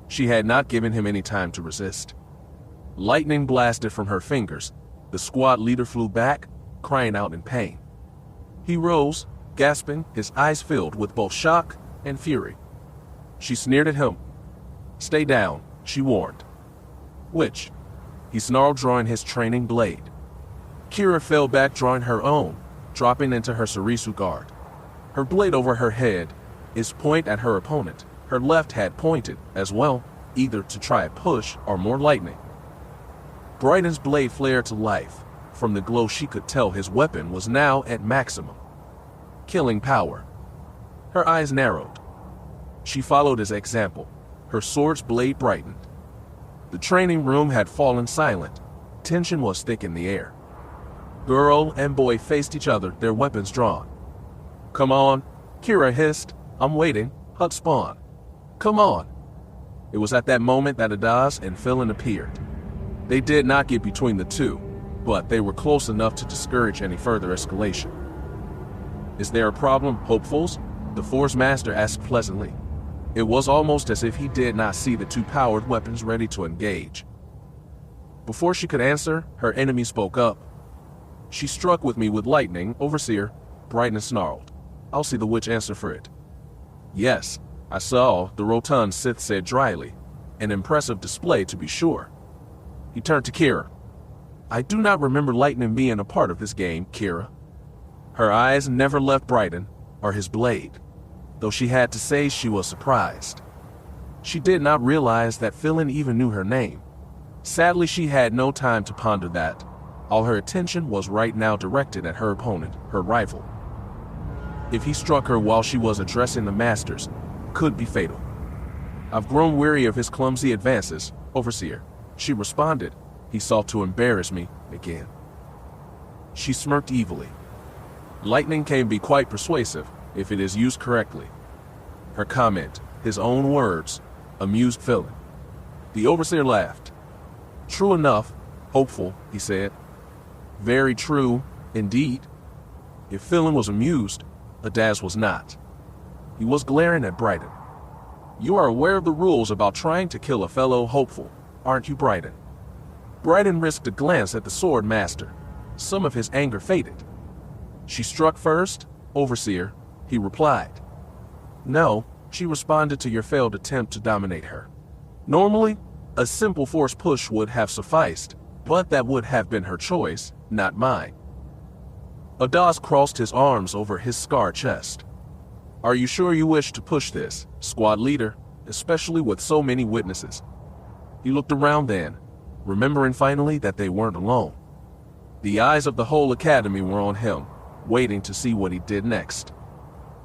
She had not given him any time to resist. Lightning blasted from her fingers. The squad leader flew back, crying out in pain. He rose, gasping, his eyes filled with both shock and fury. She sneered at him. "Stay down," she warned. "Which?" He snarled, drawing his training blade. Keera fell back, drawing her own, dropping into her Sarisu guard. Her blade over her head, its point at her opponent. Her left had pointed, as well, either to try a push or more lightning. Bryden's blade flared to life. From the glow she could tell his weapon was now at maximum. Killing power. Her eyes narrowed. She followed his example. Her sword's blade brightened. The training room had fallen silent. Tension was thick in the air. Girl and boy faced each other, their weapons drawn. "Come on," Keera hissed. "I'm waiting, Hut Spawn. Come on." It was at that moment that Adaz and Philin appeared. They did not get between the two, but they were close enough to discourage any further escalation. "Is there a problem, hopefuls?" the Force Master asked pleasantly. It was almost as if he did not see the two powered weapons ready to engage. Before she could answer, her enemy spoke up. "She struck with me with lightning, Overseer," Bryden snarled. "I'll see the witch answer for it." "Yes, I saw," the rotund Sith said dryly. "An impressive display, to be sure." He turned to Keera. "I do not remember lightning being a part of this game, Keera." Her eyes never left Bryden, or his blade, though she had to say she was surprised. She did not realize that Philin even knew her name. Sadly, she had no time to ponder that. All her attention was right now directed at her opponent, her rival. If he struck her while she was addressing the Masters, could be fatal. "I've grown weary of his clumsy advances, Overseer," she responded. "He sought to embarrass me again." She smirked evilly. Lightning can be quite persuasive, if it is used correctly. Her comment, his own words, amused Philin. The Overseer laughed. "True enough, hopeful," he said. "Very true, indeed." If Philin was amused, Adaz was not. He was glaring at Bryden. "You are aware of the rules about trying to kill a fellow hopeful, aren't you, Bryden?" Bryden risked a glance at the sword master. Some of his anger faded. "She struck first, Overseer," he replied. "No," she responded, to your failed attempt to dominate her. Normally, a simple force push would have sufficed, but that would have been her choice, not mine. Adas crossed his arms over his scarred chest. "Are you sure you wish to push this, squad leader, especially with so many witnesses?" He looked around then, remembering finally that they weren't alone. The eyes of the whole academy were on him, waiting to see what he did next.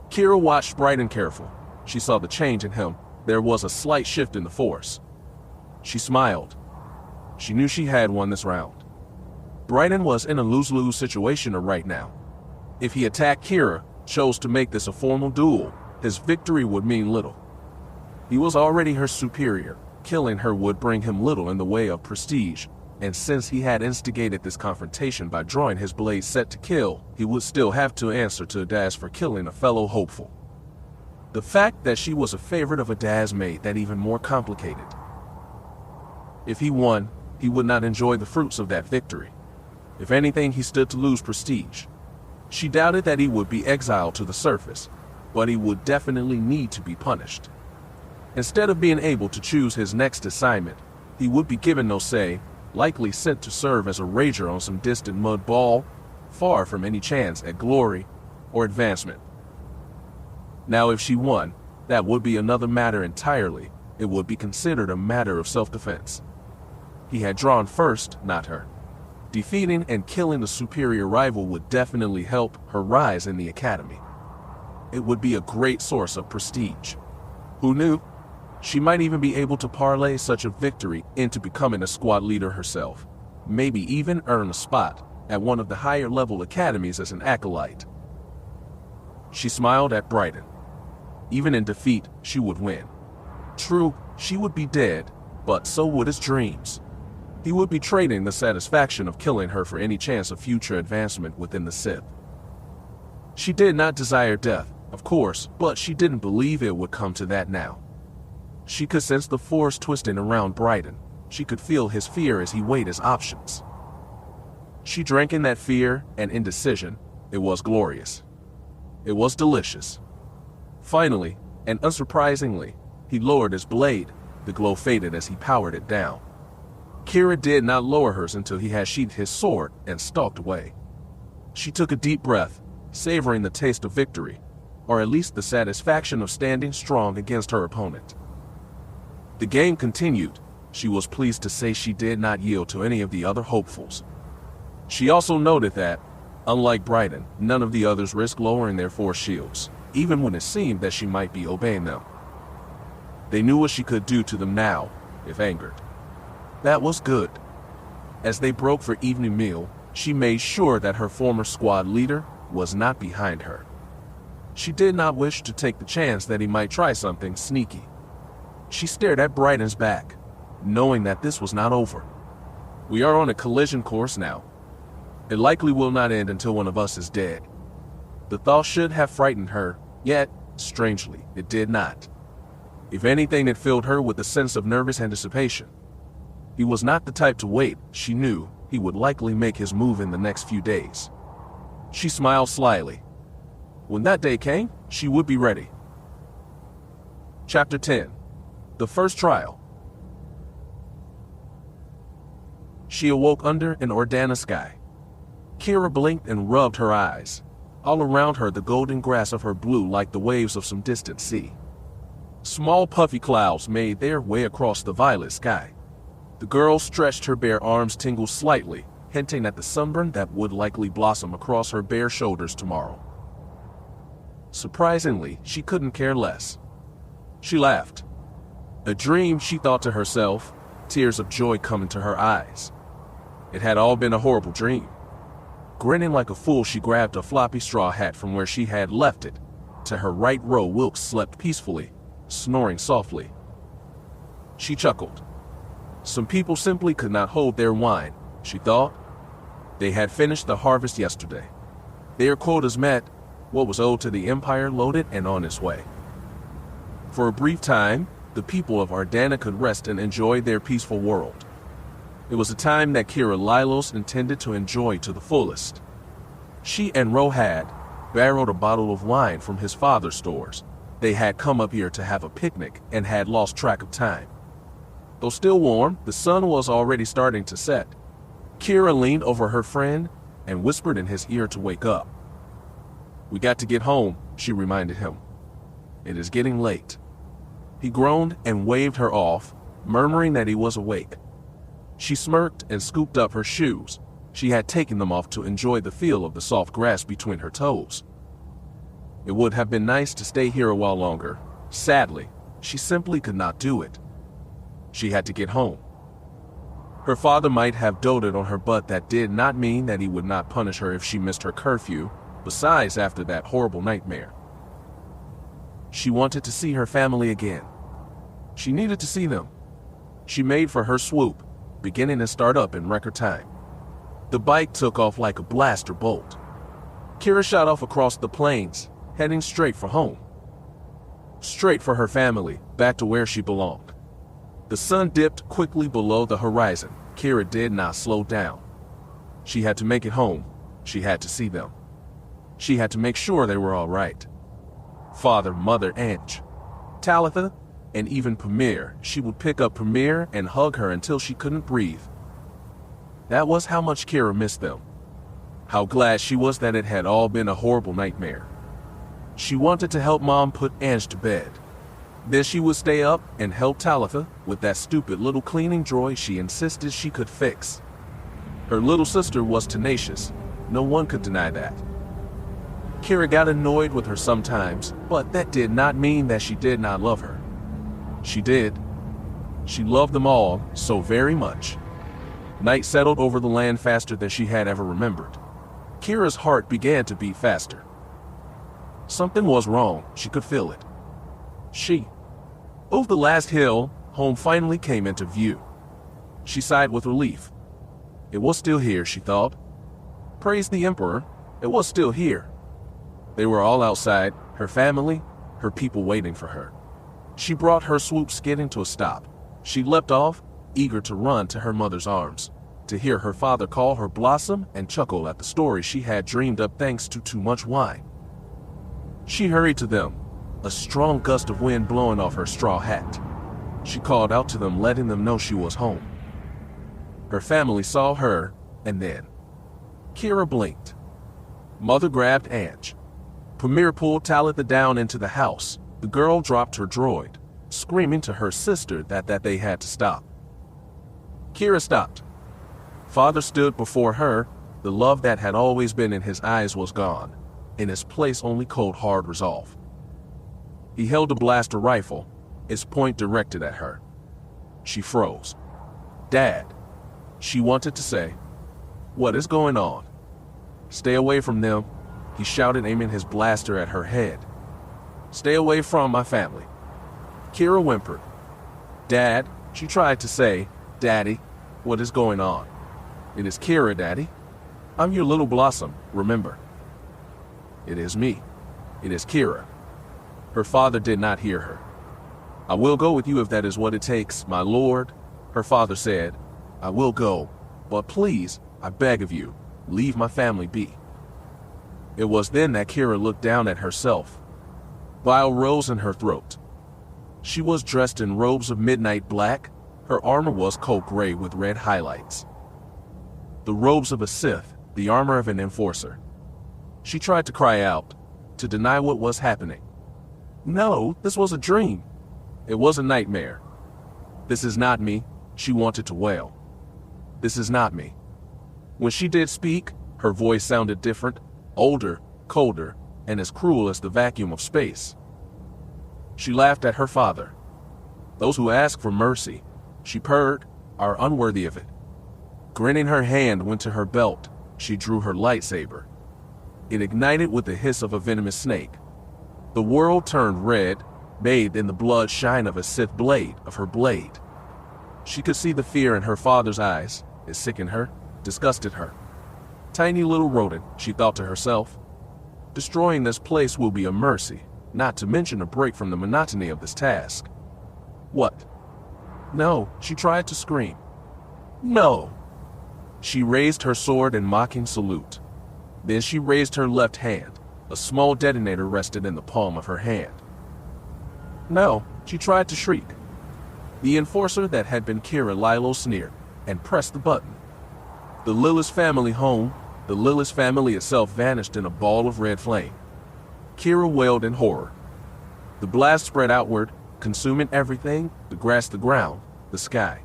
Keera watched Bryden carefully. She saw the change in him. There was a slight shift in the force. She smiled. She knew she had won this round. Bryden was in a lose-lose situation right now. If he attacked Keera, chose to make this a formal duel, his victory would mean little. He was already her superior. Killing her would bring him little in the way of prestige, and since he had instigated this confrontation by drawing his blade set to kill, he would still have to answer to Adas for killing a fellow hopeful. The fact that she was a favorite of Adas made that even more complicated. If he won, he would not enjoy the fruits of that victory. If anything, he stood to lose prestige. She doubted that he would be exiled to the surface, but he would definitely need to be punished. Instead of being able to choose his next assignment, he would be given no say, likely sent to serve as a rager on some distant mud ball, far from any chance at glory or advancement. Now if she won, that would be another matter entirely. It would be considered a matter of self-defense. He had drawn first, not her. Defeating and killing the superior rival would definitely help her rise in the academy. It would be a great source of prestige. Who knew? She might even be able to parlay such a victory into becoming a squad leader herself, maybe even earn a spot at one of the higher level academies as an acolyte. She smiled at Bryden. Even in defeat, she would win. True, she would be dead, but so would his dreams. He would be trading the satisfaction of killing her for any chance of future advancement within the Sith. She did not desire death, of course, but she didn't believe it would come to that now. She could sense the force twisting around Bryden. She could feel his fear as he weighed his options. She drank in that fear and indecision. It was glorious. It was delicious. Finally, and unsurprisingly, he lowered his blade. The glow faded as he powered it down. Keera did not lower hers until he had sheathed his sword and stalked away. She took a deep breath, savoring the taste of victory, or at least the satisfaction of standing strong against her opponent. The game continued. She was pleased to say she did not yield to any of the other hopefuls. She also noted that, unlike Bryden, none of the others risked lowering their force shields, even when it seemed that she might be obeying them. They knew what she could do to them now, if angered. That was good. As they broke for evening meal, she made sure that her former squad leader was not behind her. She did not wish to take the chance that he might try something sneaky. She stared at Bryden's back, knowing that this was not over. We are on a collision course now. It likely will not end until one of us is dead. The thought should have frightened her, yet, strangely, it did not. If anything, it filled her with a sense of nervous anticipation. He was not the type to wait. She knew he would likely make his move in the next few days. She smiled slyly. When that day came, she would be ready. Chapter 10. The First Trial. She awoke under an Oridanna sky. Keera blinked and rubbed her eyes. All around her, the golden grass of her blue like the waves of some distant sea. Small puffy clouds made their way across the violet sky. The girl stretched her bare arms, tingled slightly, hinting at the sunburn that would likely blossom across her bare shoulders tomorrow. Surprisingly, she couldn't care less. She laughed. A dream, she thought to herself, tears of joy coming to her eyes. It had all been a horrible dream. Grinning like a fool, she grabbed a floppy straw hat from where she had left it. To her right row, Wilkes slept peacefully, snoring softly. She chuckled. Some people simply could not hold their wine, she thought. They had finished the harvest yesterday. Their quotas met, what was owed to the Empire loaded and on its way. For a brief time, the people of Oridanna could rest and enjoy their peaceful world. It was a time that Keera Lylos intended to enjoy to the fullest. She and Ro had borrowed a bottle of wine from his father's stores. They had come up here to have a picnic and had lost track of time. Though still warm, the sun was already starting to set. Keera leaned over her friend and whispered in his ear to wake up. "We got to get home," she reminded him. "It is getting late." He groaned and waved her off, murmuring that he was awake. She smirked and scooped up her shoes. She had taken them off to enjoy the feel of the soft grass between her toes. It would have been nice to stay here a while longer. Sadly, she simply could not do it. She had to get home. Her father might have doted on her, but that did not mean that he would not punish her if she missed her curfew, besides after that horrible nightmare. She wanted to see her family again. She needed to see them. She made for her swoop, beginning to start up in record time. The bike took off like a blaster bolt. Keera shot off across the plains, heading straight for home. Straight for her family, back to where she belonged. The sun dipped quickly below the horizon. Keera did not slow down. She had to make it home. She had to see them. She had to make sure they were all right. Father, Mother, Aunt, Talitha, and even Pamir. She would pick up Pamir and hug her until she couldn't breathe. That was how much Keera missed them. How glad she was that it had all been a horrible nightmare. She wanted to help Mom put Ange to bed. Then she would stay up and help Talitha with that stupid little cleaning droid she insisted she could fix. Her little sister was tenacious. No one could deny that. Keera got annoyed with her sometimes, but that did not mean that she did not love her. She did. She loved them all so very much. Night settled over the land faster than she had ever remembered. Keera's heart began to beat faster. Something was wrong. She could feel it. Over the last hill, home finally came into view. She sighed with relief. It was still here, she thought. Praise the Emperor, it was still here. They were all outside, her family, her people waiting for her. She brought her swoop skidding to a stop. She leapt off, eager to run to her mother's arms, to hear her father call her Blossom and chuckle at the story she had dreamed up thanks to too much wine. She hurried to them, a strong gust of wind blowing off her straw hat. She called out to them, letting them know she was home. Her family saw her, and then Keera blinked. Mother grabbed Ange. Pamir pulled Talitha down into the house. The girl dropped her droid, screaming to her sister that they had to stop. Keera stopped. Father stood before her. The love that had always been in his eyes was gone. In its place, only cold, hard resolve. He held a blaster rifle, its point directed at her. She froze. "Dad," she wanted to say. "What is going on?" "Stay away from them," he shouted, aiming his blaster at her head. "Stay away from my family." Keera whimpered. "Dad," she tried to say. "Daddy, what is going on?" "It is Keera, Daddy. I'm your little Blossom, remember?" "It is me. It is Keera." Her father did not hear her. "I will go with you if that is what it takes, my lord," her father said. "I will go, but please, I beg of you, leave my family be." It was then that Keera looked down at herself. Bile rose in her throat. She was dressed in robes of midnight black. Her armor was coat gray with red highlights. The robes of a Sith, the armor of an enforcer. She tried to cry out, to deny what was happening. No, this was a dream. It was a nightmare. "This is not me," she wanted to wail. "This is not me." When she did speak, her voice sounded different, older, colder, and as cruel as the vacuum of space. She laughed at her father. "Those who ask for mercy," she purred, "are unworthy of it." Grinning, her hand went to her belt. She drew her lightsaber. It ignited with the hiss of a venomous snake. The world turned red, bathed in the blood shine of a Sith blade, of her blade. She could see the fear in her father's eyes. It sickened her, disgusted her. Tiny little rodent, she thought to herself. Destroying this place will be a mercy. not to mention a break from the monotony of this task. What? No, she tried to scream. No! She raised her sword in mocking salute. Then she raised her left hand. A small detonator rested in the palm of her hand. No, she tried to shriek. The enforcer that had been Keera Lylos sneered and pressed the button. The Lylos family home, the Lylos family itself vanished in a ball of red flame. Keera wailed in horror. The blast spread outward, consuming everything, the grass, the ground, the sky.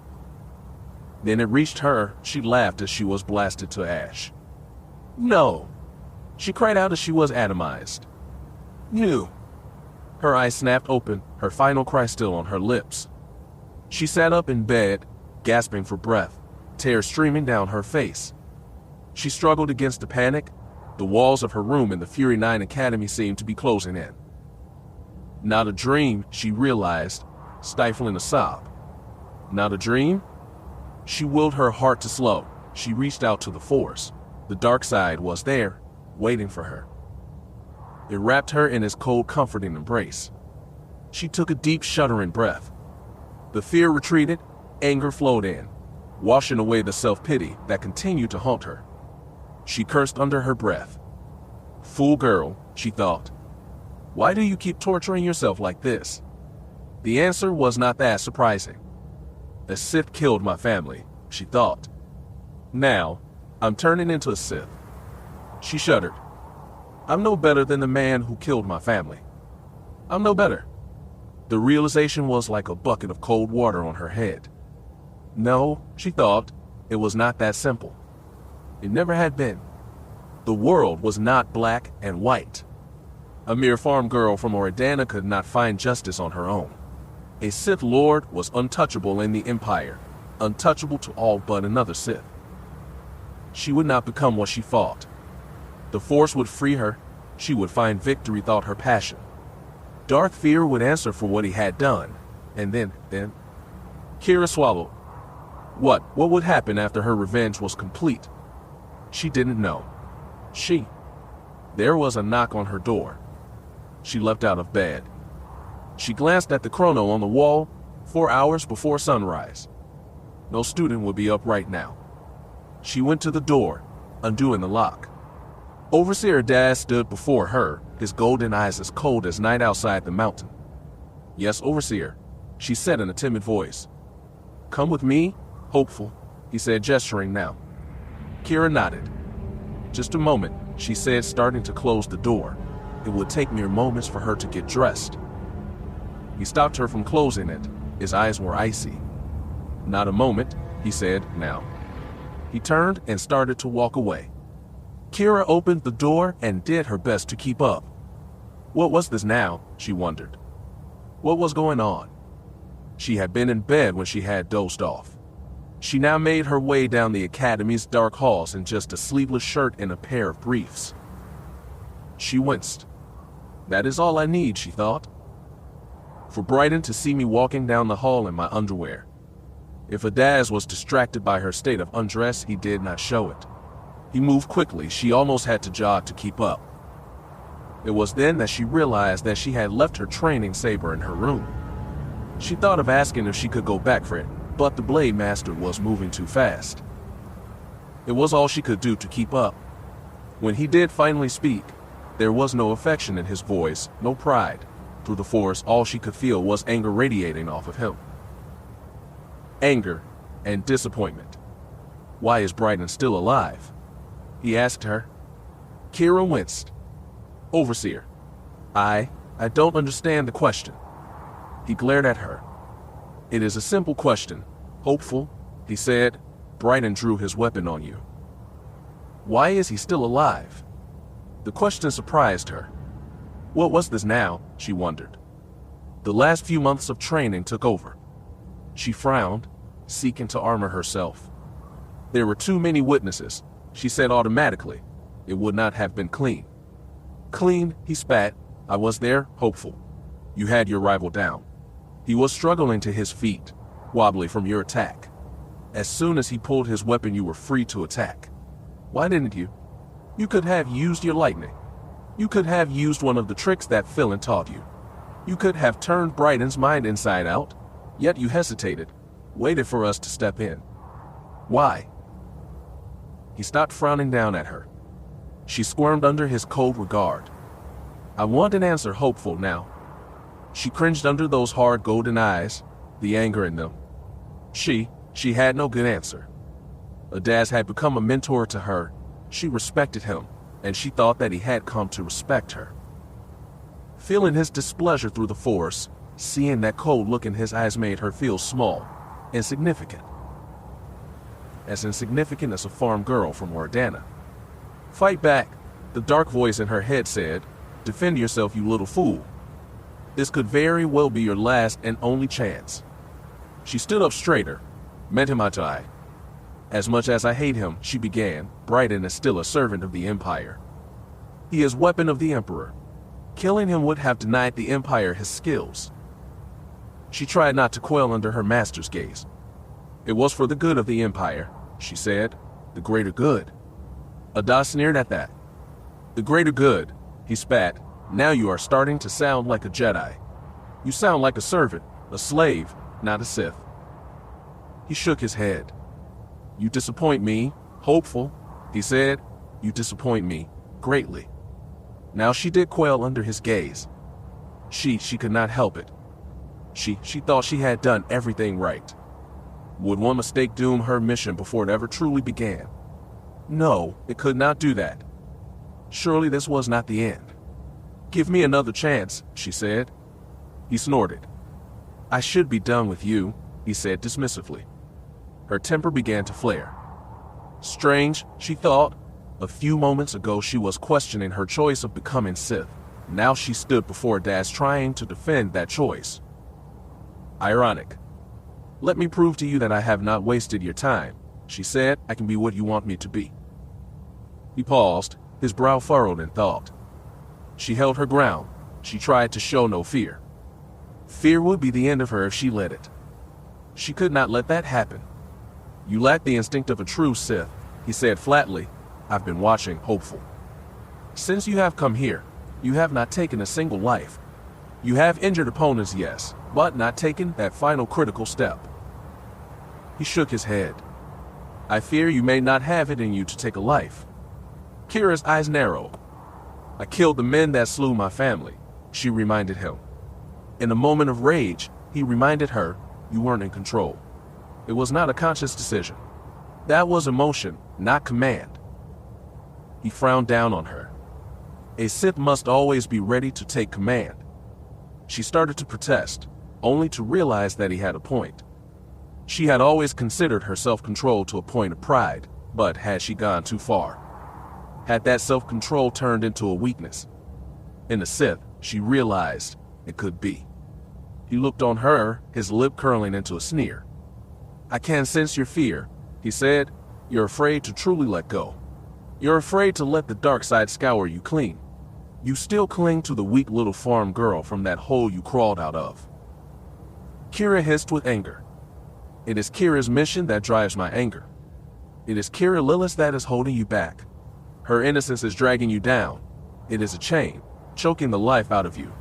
Then it reached her. She laughed as she was blasted to ash. No! She cried out as she was atomized. No! Her eyes snapped open, her final cry still on her lips. She sat up in bed, gasping for breath, tears streaming down her face. She struggled against the panic. The walls of her room in the Fury 9 Academy seemed to be closing in. Not a dream, she realized, stifling a sob. Not a dream? She willed her heart to slow. She reached out to the Force. The dark side was there, waiting for her. It wrapped her in its cold, comforting embrace. She took a deep, shuddering breath. The fear retreated, anger flowed in, washing away the self-pity that continued to haunt her. She cursed under her breath. Fool girl, she thought. Why do you keep torturing yourself like this? The answer was not that surprising. A Sith killed my family, she thought. Now, I'm turning into a Sith. She shuddered. I'm no better than the man who killed my family. I'm no better. The realization was like a bucket of cold water on her head. No, she thought, it was not that simple. It never had been. The world was not black and white. A mere farm girl from Oridanna could not find justice on her own. A Sith Lord was untouchable in the Empire, untouchable to all but another Sith. She would not become what she fought. The Force would free her. She would find victory, thought her passion. Darth Feer would answer for what he had done. And then, Keera swallowed. What would happen after her revenge was complete? She didn't know. There was a knock on her door. She leapt out of bed. She glanced at the chrono on the wall, 4 hours before sunrise. No student would be up right now. She went to the door, undoing the lock. Overseer Daz stood before her, his golden eyes as cold as night outside the mountain. Yes, Overseer, she said in a timid voice. Come with me, hopeful, he said, gesturing now. Keera nodded. Just a moment, she said, starting to close the door. It would take mere moments for her to get dressed. He stopped her from closing it. His eyes were icy. Not a moment, he said, now. He turned and started to walk away. Keera opened the door and did her best to keep up. What was this now, she wondered. What was going on? She had been in bed when she had dozed off. She now made her way down the Academy's dark halls in just a sleeveless shirt and a pair of briefs. She winced. That is all I need, she thought. For Brighton to see me walking down the hall in my underwear. If Adaz was distracted by her state of undress, he did not show it. He moved quickly. She almost had to jog to keep up. It was then that she realized that she had left her training saber in her room. She thought of asking if she could go back for it, but the Blade Master was moving too fast. It was all she could do to keep up. When he did finally speak, there was no affection in his voice, no pride. Through the Force, all she could feel was anger radiating off of him. Anger and disappointment. Why is Brighton still alive? He asked her. Keera winced. Overseer. I don't understand the question. He glared at her. It is a simple question. Hopeful, he said. Brighton drew his weapon on you. Why is he still alive? The question surprised her. What was this now, she wondered. The last few months of training took over. She frowned, seeking to armor herself. There were too many witnesses, she said automatically. It would not have been clean. Clean, he spat. I was there, hopeful. You had your rival down. He was struggling to his feet, wobbly from your attack. As soon as he pulled his weapon, you were free to attack. Why didn't you? You could have used your lightning. You could have used one of the tricks that Philin taught you. You could have turned Brighton's mind inside out, yet you hesitated, waited for us to step in. Why? He stopped frowning down at her. She squirmed under his cold regard. I want an answer, hopeful now. She cringed under those hard golden eyes, the anger in them. She had no good answer. Adaz had become a mentor to her. She respected him, and she thought that he had come to respect her. Feeling his displeasure through the Force, seeing that cold look in his eyes made her feel small, insignificant. As insignificant as a farm girl from Oridanna. Fight back, the dark voice in her head said. Defend yourself, you little fool. This could very well be your last and only chance. She stood up straighter, met him eye to eye. As much as I hate him, she began, Brighton is still a servant of the Empire. He is weapon of the Emperor. Killing him would have denied the Empire his skills. She tried not to quail under her master's gaze. It was for the good of the Empire, she said, the greater good. Adaz sneered at that. The greater good, he spat. Now you are starting to sound like a Jedi. You sound like a servant, a slave, not a Sith. He shook his head. You disappoint me, hopeful, he said. You disappoint me, greatly. Now she did quail under his gaze. She could not help it. She thought she had done everything right. Would one mistake doom her mission before it ever truly began? No, it could not do that. Surely this was not the end. Give me another chance, she said. He snorted. I should be done with you, he said dismissively. Her temper began to flare. Strange, she thought. A few moments ago she was questioning her choice of becoming Sith. Now she stood before Daz trying to defend that choice. Ironic. Let me prove to you that I have not wasted your time, she said. I can be what you want me to be. He paused, his brow furrowed in thought. She held her ground. She tried to show no fear. Fear would be the end of her if she let it. She could not let that happen. You lack the instinct of a true Sith, he said flatly. I've been watching, hopeful. Since you have come here, you have not taken a single life. You have injured opponents, yes, but not taken that final critical step. He shook his head. I fear you may not have it in you to take a life. Keera's eyes narrowed. I killed the men that slew my family, she reminded him. In a moment of rage, he reminded her, you weren't in control. It was not a conscious decision. That was emotion, not command. He frowned down on her. A Sith must always be ready to take command. She started to protest, only to realize that he had a point. She had always considered her self-control to a point of pride, but had she gone too far? Had that self-control turned into a weakness? In the Sith, she realized it could be. He looked on her, his lip curling into a sneer. I can sense your fear, he said. You're afraid to truly let go. You're afraid to let the dark side scour you clean. You still cling to the weak little farm girl from that hole you crawled out of. Keera hissed with anger. It is Keera's mission that drives my anger. It is Keera Lylos that is holding you back. Her innocence is dragging you down. It is a chain, choking the life out of you.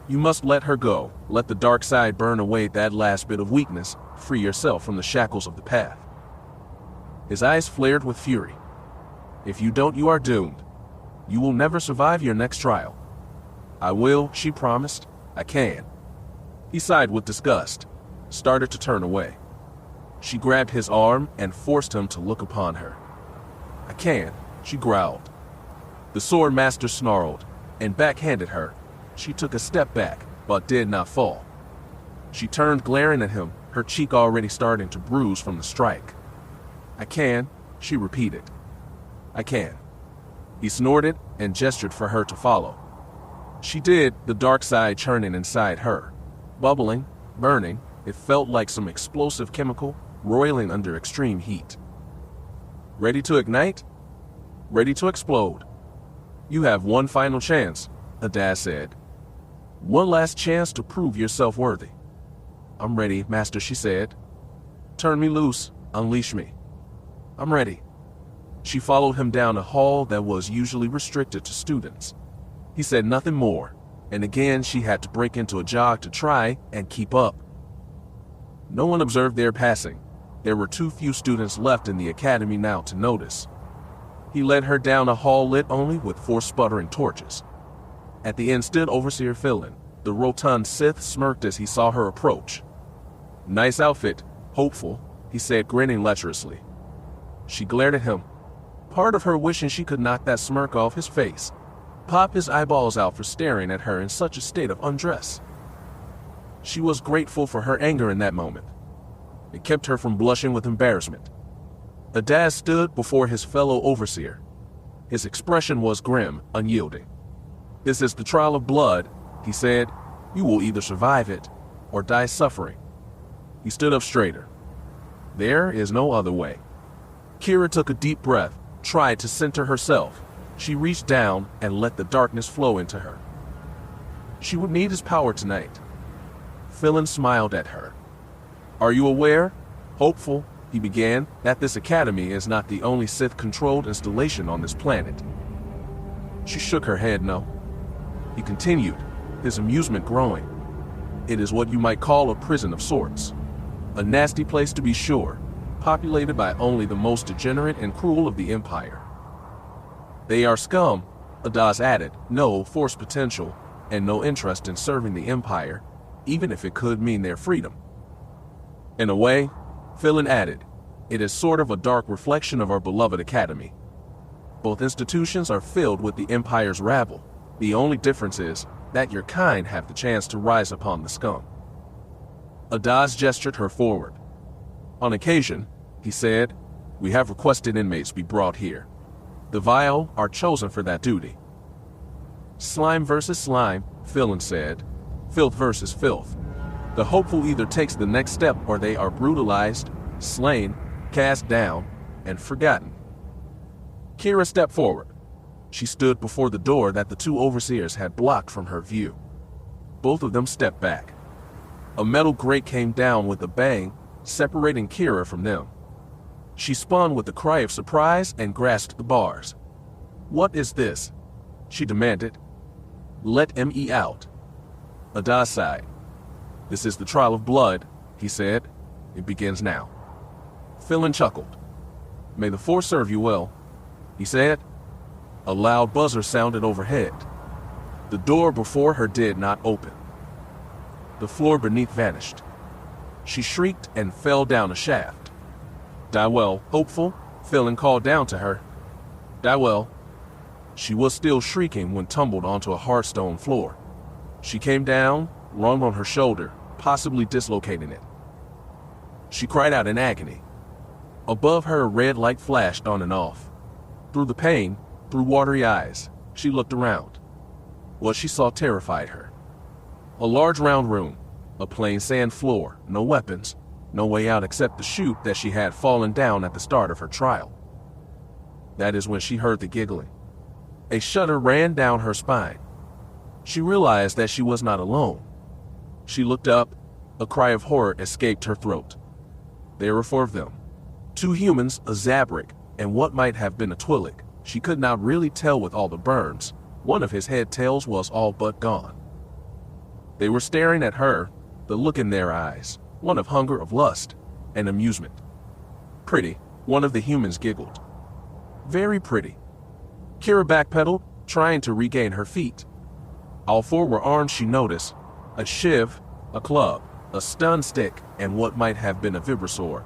You must let her go, let the dark side burn away that last bit of weakness, free yourself from the shackles of the path. His eyes flared with fury. If you don't, you are doomed. You will never survive your next trial. I will, she promised. I can. He sighed with disgust, started to turn away. She grabbed his arm and forced him to look upon her. I can, she growled. The sword master snarled and backhanded her. She took a step back, but did not fall. She turned glaring at him, her cheek already starting to bruise from the strike. I can, she repeated. I can. He snorted and gestured for her to follow. She did, the dark side churning inside her. Bubbling, burning, it felt like some explosive chemical roiling under extreme heat. Ready to ignite? Ready to explode. You have one final chance, Adaz said. One last chance to prove yourself worthy. I'm ready, Master, she said. Turn me loose, unleash me. I'm ready. She followed him down a hall that was usually restricted to students, He said nothing more, and again she had to break into a jog to try and keep up. No one observed their passing. There were too few students left in the academy now to notice. He led her down a hall lit only with 4 sputtering torches. At the end stood Overseer Philin. The rotund Sith smirked as he saw her approach. "Nice outfit, hopeful," he said, grinning lecherously. She glared at him, part of her wishing she could knock that smirk off his face, pop his eyeballs out for staring at her in such a state of undress. She was grateful for her anger in that moment. It kept her from blushing with embarrassment. Adaz stood before his fellow overseer. His expression was grim, unyielding. "This is the trial of blood," he said. "You will either survive it or die suffering." He stood up straighter. "There is no other way." Keera took a deep breath, tried to center herself. She reached down and let the darkness flow into her. She would need his power tonight. Philin smiled at her. "Are you aware, hopeful," he began, "that this academy is not the only Sith-controlled installation on this planet?" She shook her head no. He continued, his amusement growing. "It is what you might call a prison of sorts. A nasty place to be sure, populated by only the most degenerate and cruel of the Empire. They are scum," Adaz added, "no force potential, and no interest in serving the Empire, even if it could mean their freedom." "In a way," Philin added, "it is sort of a dark reflection of our beloved academy. Both institutions are filled with the Empire's rabble. The only difference is that your kind have the chance to rise upon the scum." Adaz gestured her forward. "On occasion," he said, "we have requested inmates be brought here. The vile are chosen for that duty." "Slime versus slime," Philin said. "Filth versus filth. The hopeful either takes the next step or they are brutalized, slain, cast down, and forgotten." Keera stepped forward. She stood before the door that the 2 overseers had blocked from her view. Both of them stepped back. A metal grate came down with a bang, separating Keera from them. She spun with a cry of surprise and grasped the bars. "What is this?" she demanded. "Let me out." Adaz sighed. "This is the trial of blood," he said. "It begins now." Philin chuckled. "May the Force serve you well," he said. A loud buzzer sounded overhead. The door before her did not open. The floor beneath vanished. She shrieked and fell down a shaft. "Die well, hopeful," Philin called down to her. "Die well." She was still shrieking when tumbled onto a hard stone floor. She came down, rung on her shoulder, possibly dislocating it. She cried out in agony. Above her a red light flashed on and off. Through the pain, through watery eyes, she looked around. What she saw terrified her. A large round room, a plain sand floor, no weapons, no way out except the chute that she had fallen down at the start of her trial. That is when she heard the giggling. A shudder ran down her spine. She realized that she was not alone. She looked up. A cry of horror escaped her throat. There were 4 of them. 2 humans, a Zabrak, and what might have been a Twi'lek. She could not really tell with all the burns. One of his head tails was all but gone. They were staring at her, the look in their eyes, one of hunger, of lust, and amusement. "Pretty," one of the humans giggled. "Very pretty." Keera backpedaled, trying to regain her feet. All 4 were armed, she noticed. A shiv, a club, a stun stick, and what might have been a vibrasor.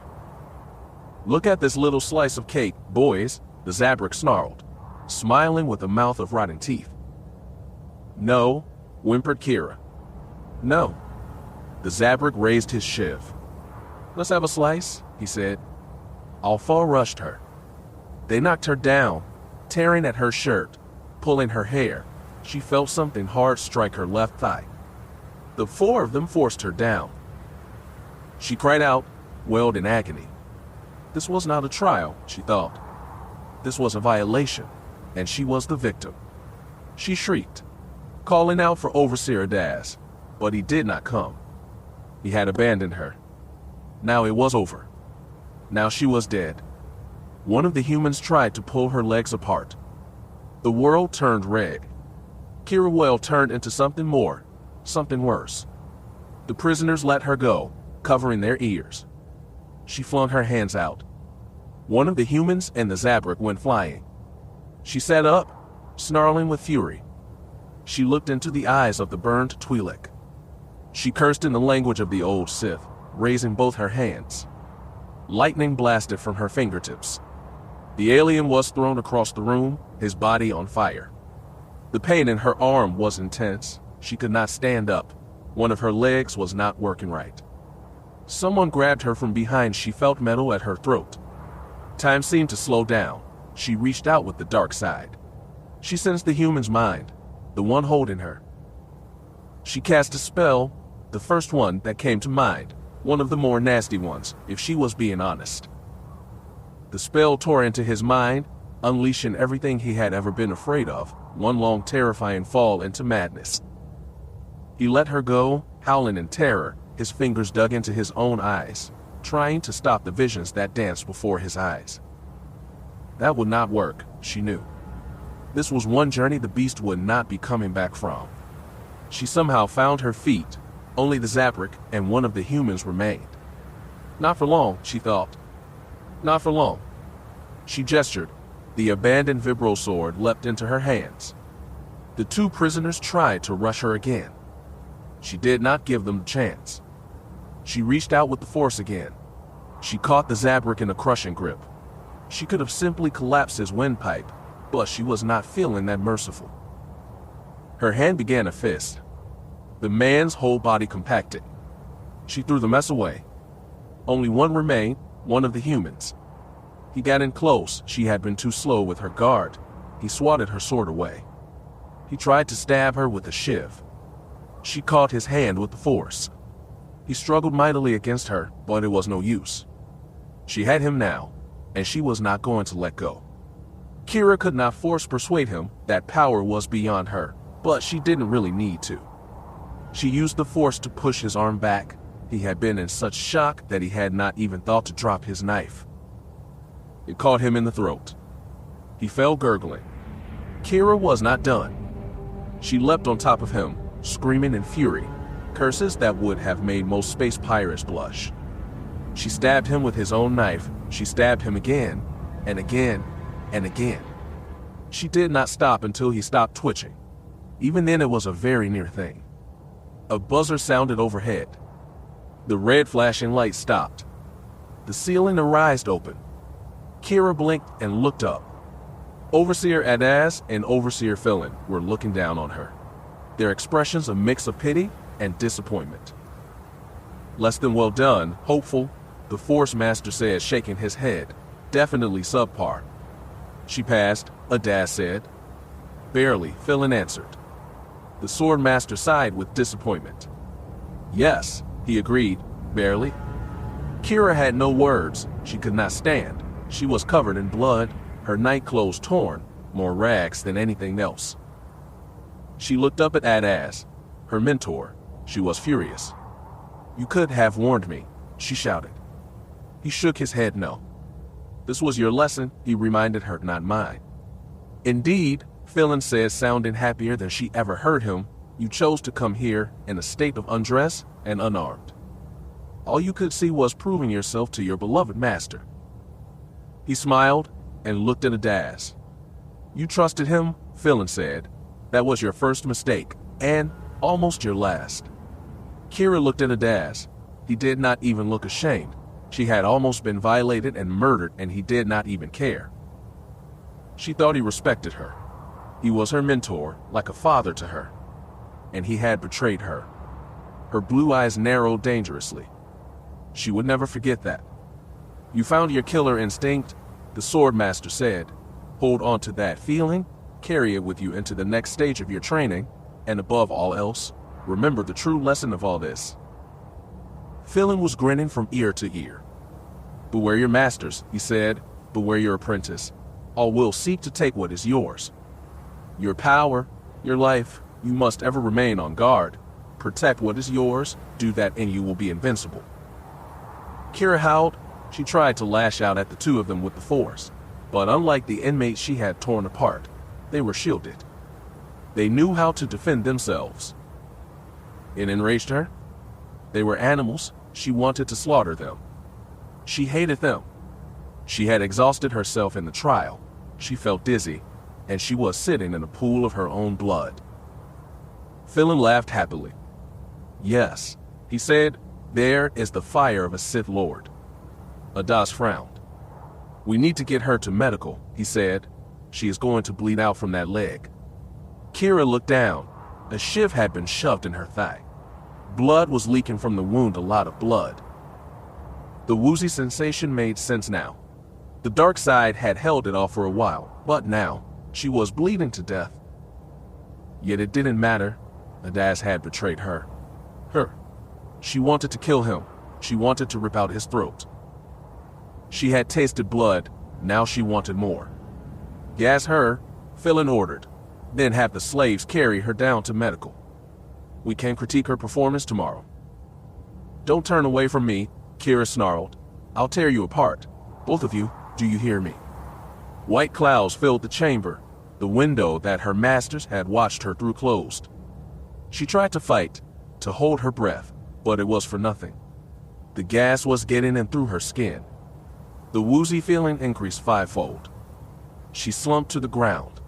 "Look at this little slice of cake, boys," the Zabrak snarled, smiling with a mouth of rotting teeth. "No," whimpered Keera. "No." The Zabrak raised his shiv. "Let's have a slice," he said. All 4 rushed her. They knocked her down, tearing at her shirt, pulling her hair. She felt something hard strike her left thigh. The 4 of them forced her down. She cried out, wailed in agony. This was not a trial, she thought. This was a violation, and she was the victim. She shrieked, calling out for Overseer Adaz, but he did not come. He had abandoned her. Now it was over. Now she was dead. One of the humans tried to pull her legs apart. The world turned red. Keera well turned into something more, something worse. The prisoners let her go, covering their ears. She flung her hands out. One of the humans and the Zabrak went flying. She sat up, snarling with fury. She looked into the eyes of the burned Twi'lek. She cursed in the language of the old Sith, raising both her hands. Lightning blasted from her fingertips. The alien was thrown across the room, his body on fire. The pain in her arm was intense. She could not stand up. One of her legs was not working right. Someone grabbed her from behind. She felt metal at her throat. Time seemed to slow down. She reached out with the dark side. She sensed the human's mind, the one holding her. She cast a spell, the first one that came to mind, one of the more nasty ones, if she was being honest. The spell tore into his mind, unleashing everything he had ever been afraid of, one long terrifying fall into madness. He let her go, howling in terror, his fingers dug into his own eyes, trying to stop the visions that danced before his eyes. That would not work, she knew. This was one journey the beast would not be coming back from. She somehow found her feet. Only the Zabrak and one of the humans remained. Not for long, she thought. Not for long. She gestured. The abandoned vibro sword leapt into her hands. The two prisoners tried to rush her again. She did not give them the chance. She reached out with the force again. She caught the Zabrak in a crushing grip. She could have simply collapsed his windpipe, but she was not feeling that merciful. Her hand began a fist. The man's whole body compacted. She threw the mess away. Only one remained, one of the humans. He got in close. She had been too slow with her guard. He swatted her sword away. He tried to stab her with a shiv. She caught his hand with the force. He struggled mightily against her, but it was no use. She had him now, and she was not going to let go. Keera could not persuade him that power was beyond her, but she didn't really need to. She used the force to push his arm back. He had been in such shock that he had not even thought to drop his knife. It caught him in the throat. He fell gurgling. Keera was not done. She leapt on top of him, screaming in fury, curses that would have made most space pirates blush. She stabbed him with his own knife. She stabbed him again, and again, and again. She did not stop until he stopped twitching. Even then it was a very near thing. A buzzer sounded overhead. The red flashing light stopped. The ceiling arised open. Keera blinked and looked up. Overseer Adaz and Overseer Philin were looking down on her. Their expressions a mix of pity and disappointment. Less than well done, hopeful, the Force Master said, shaking his head. Definitely subpar. She passed, Adaz said. Barely, Philin answered. The Sword Master sighed with disappointment. Yes, he agreed, barely. Keera had no words. She could not stand. She was covered in blood, her nightclothes torn, more rags than anything else. She looked up at Adaz, her mentor. She was furious. You could have warned me, she shouted. He shook his head no. This was your lesson, he reminded her, not mine. Indeed, Philin said, sounding happier than she ever heard him, you chose to come here in a state of undress and unarmed. All you could see was proving yourself to your beloved master. He smiled and looked at Adaz. You trusted him, Philin said. That was your first mistake, and almost your last. Keera looked at Adaz. He did not even look ashamed. She had almost been violated and murdered, and he did not even care. She thought he respected her. He was her mentor, like a father to her. And he had betrayed her. Her blue eyes narrowed dangerously. She would never forget that. You found your killer instinct, the Sword Master said. Hold on to that feeling, carry it with you into the next stage of your training, and above all else, remember the true lesson of all this. Philin was grinning from ear to ear. Beware your masters, he said. Beware your apprentice. All will seek to take what is yours. Your power, your life, you must ever remain on guard. Protect what is yours, do that and you will be invincible. Keera howled. She tried to lash out at the two of them with the force, but unlike the inmates she had torn apart, they were shielded. They knew how to defend themselves. It enraged her. They were animals. She wanted to slaughter them. She hated them. She had exhausted herself in the trial. She felt dizzy, and she was sitting in a pool of her own blood. Philin laughed happily. Yes, he said, there is the fire of a Sith Lord. Adas frowned. We need to get her to medical, he said. She is going to bleed out from that leg. Keera looked down. A shiv had been shoved in her thigh. Blood was leaking from the wound, a lot of blood. The woozy sensation made sense now. The dark side had held it off for a while, but now she was bleeding to death. Yet it didn't matter. Adas had betrayed her. She wanted to kill him. She wanted to rip out his throat. She had tasted blood. Now she wanted more. Gas her, Philin ordered. Then have the slaves carry her down to medical. We can critique her performance tomorrow. Don't turn away from me, Keera snarled. I'll tear you apart. Both of you, do you hear me? White clouds filled the chamber. The window that her masters had watched her through closed. She tried to fight, to hold her breath, but it was for nothing. The gas was getting in through her skin. The woozy feeling increased fivefold. She slumped to the ground.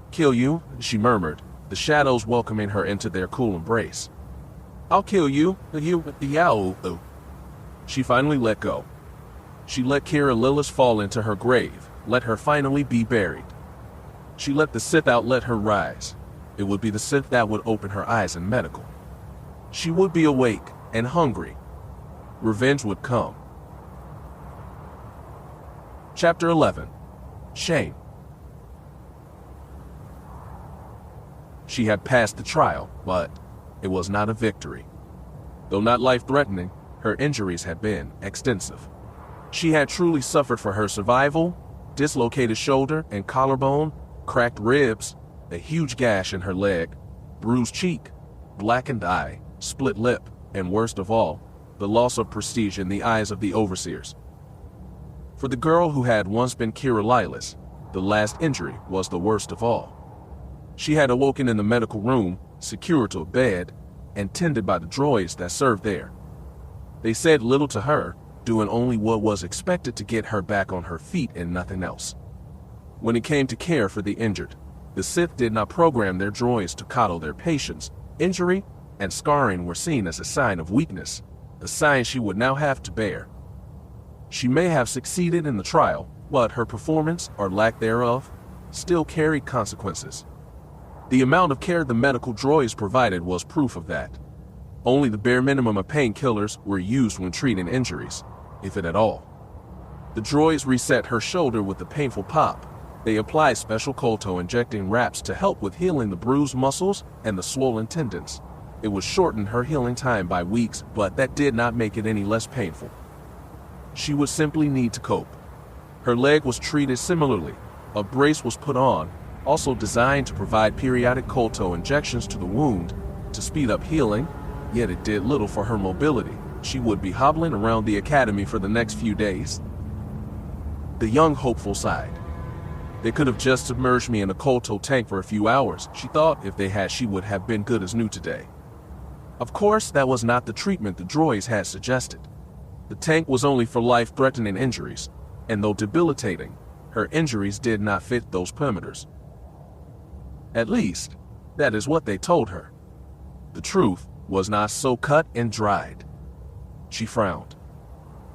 Kill you, she murmured, the shadows welcoming her into their cool embrace. I'll kill you, the. She finally let go. She let Keera Lylos fall into her grave, let her finally be buried. She let the Sith outlet her rise. It would be the Sith that would open her eyes in medical. She would be awake and hungry. Revenge would come. Chapter 11. Shame. She had passed the trial, but it was not a victory. Though not life-threatening, her injuries had been extensive. She had truly suffered for her survival: dislocated shoulder and collarbone, cracked ribs, a huge gash in her leg, bruised cheek, blackened eye, split lip, and worst of all, the loss of prestige in the eyes of the overseers. For the girl who had once been Keera Lylos, the last injury was the worst of all. She had awoken in the medical room, secured to a bed, and tended by the droids that served there. They said little to her, doing only what was expected to get her back on her feet and nothing else. When it came to care for the injured, the Sith did not program their droids to coddle their patients. Injury and scarring were seen as a sign of weakness, a sign she would now have to bear. She may have succeeded in the trial, but her performance, or lack thereof, still carried consequences. The amount of care the medical droids provided was proof of that. Only the bare minimum of painkillers were used when treating injuries, if it at all. The droids reset her shoulder with a painful pop. They applied special kolto injecting wraps to help with healing the bruised muscles and the swollen tendons. It would shorten her healing time by weeks, but that did not make it any less painful. She would simply need to cope. Her leg was treated similarly. A brace was put on, also designed to provide periodic kolto injections to the wound to speed up healing, yet it did little for her mobility. She would be hobbling around the academy for the next few days. The young hopeful sighed. They could have just submerged me in a kolto tank for a few hours, she thought. If they had, she would have been good as new today. Of course, that was not the treatment the droids had suggested. The tank was only for life-threatening injuries, and though debilitating, her injuries did not fit those parameters. At least, that is what they told her. The truth was not so cut and dried. She frowned.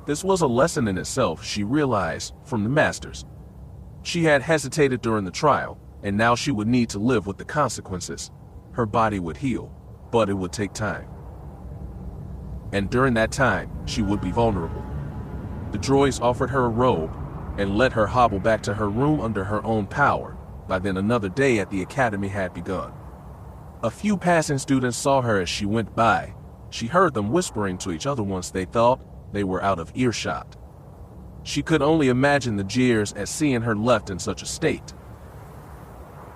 This was a lesson in itself, she realized, from the masters. She had hesitated during the trial, and now she would need to live with the consequences. Her body would heal, but it would take time. And during that time, she would be vulnerable. The droids offered her a robe and let her hobble back to her room under her own power. By then another day at the academy had begun. A few passing students saw her as she went by. She heard them whispering to each other once they thought they were out of earshot. She could only imagine the jeers at seeing her left in such a state.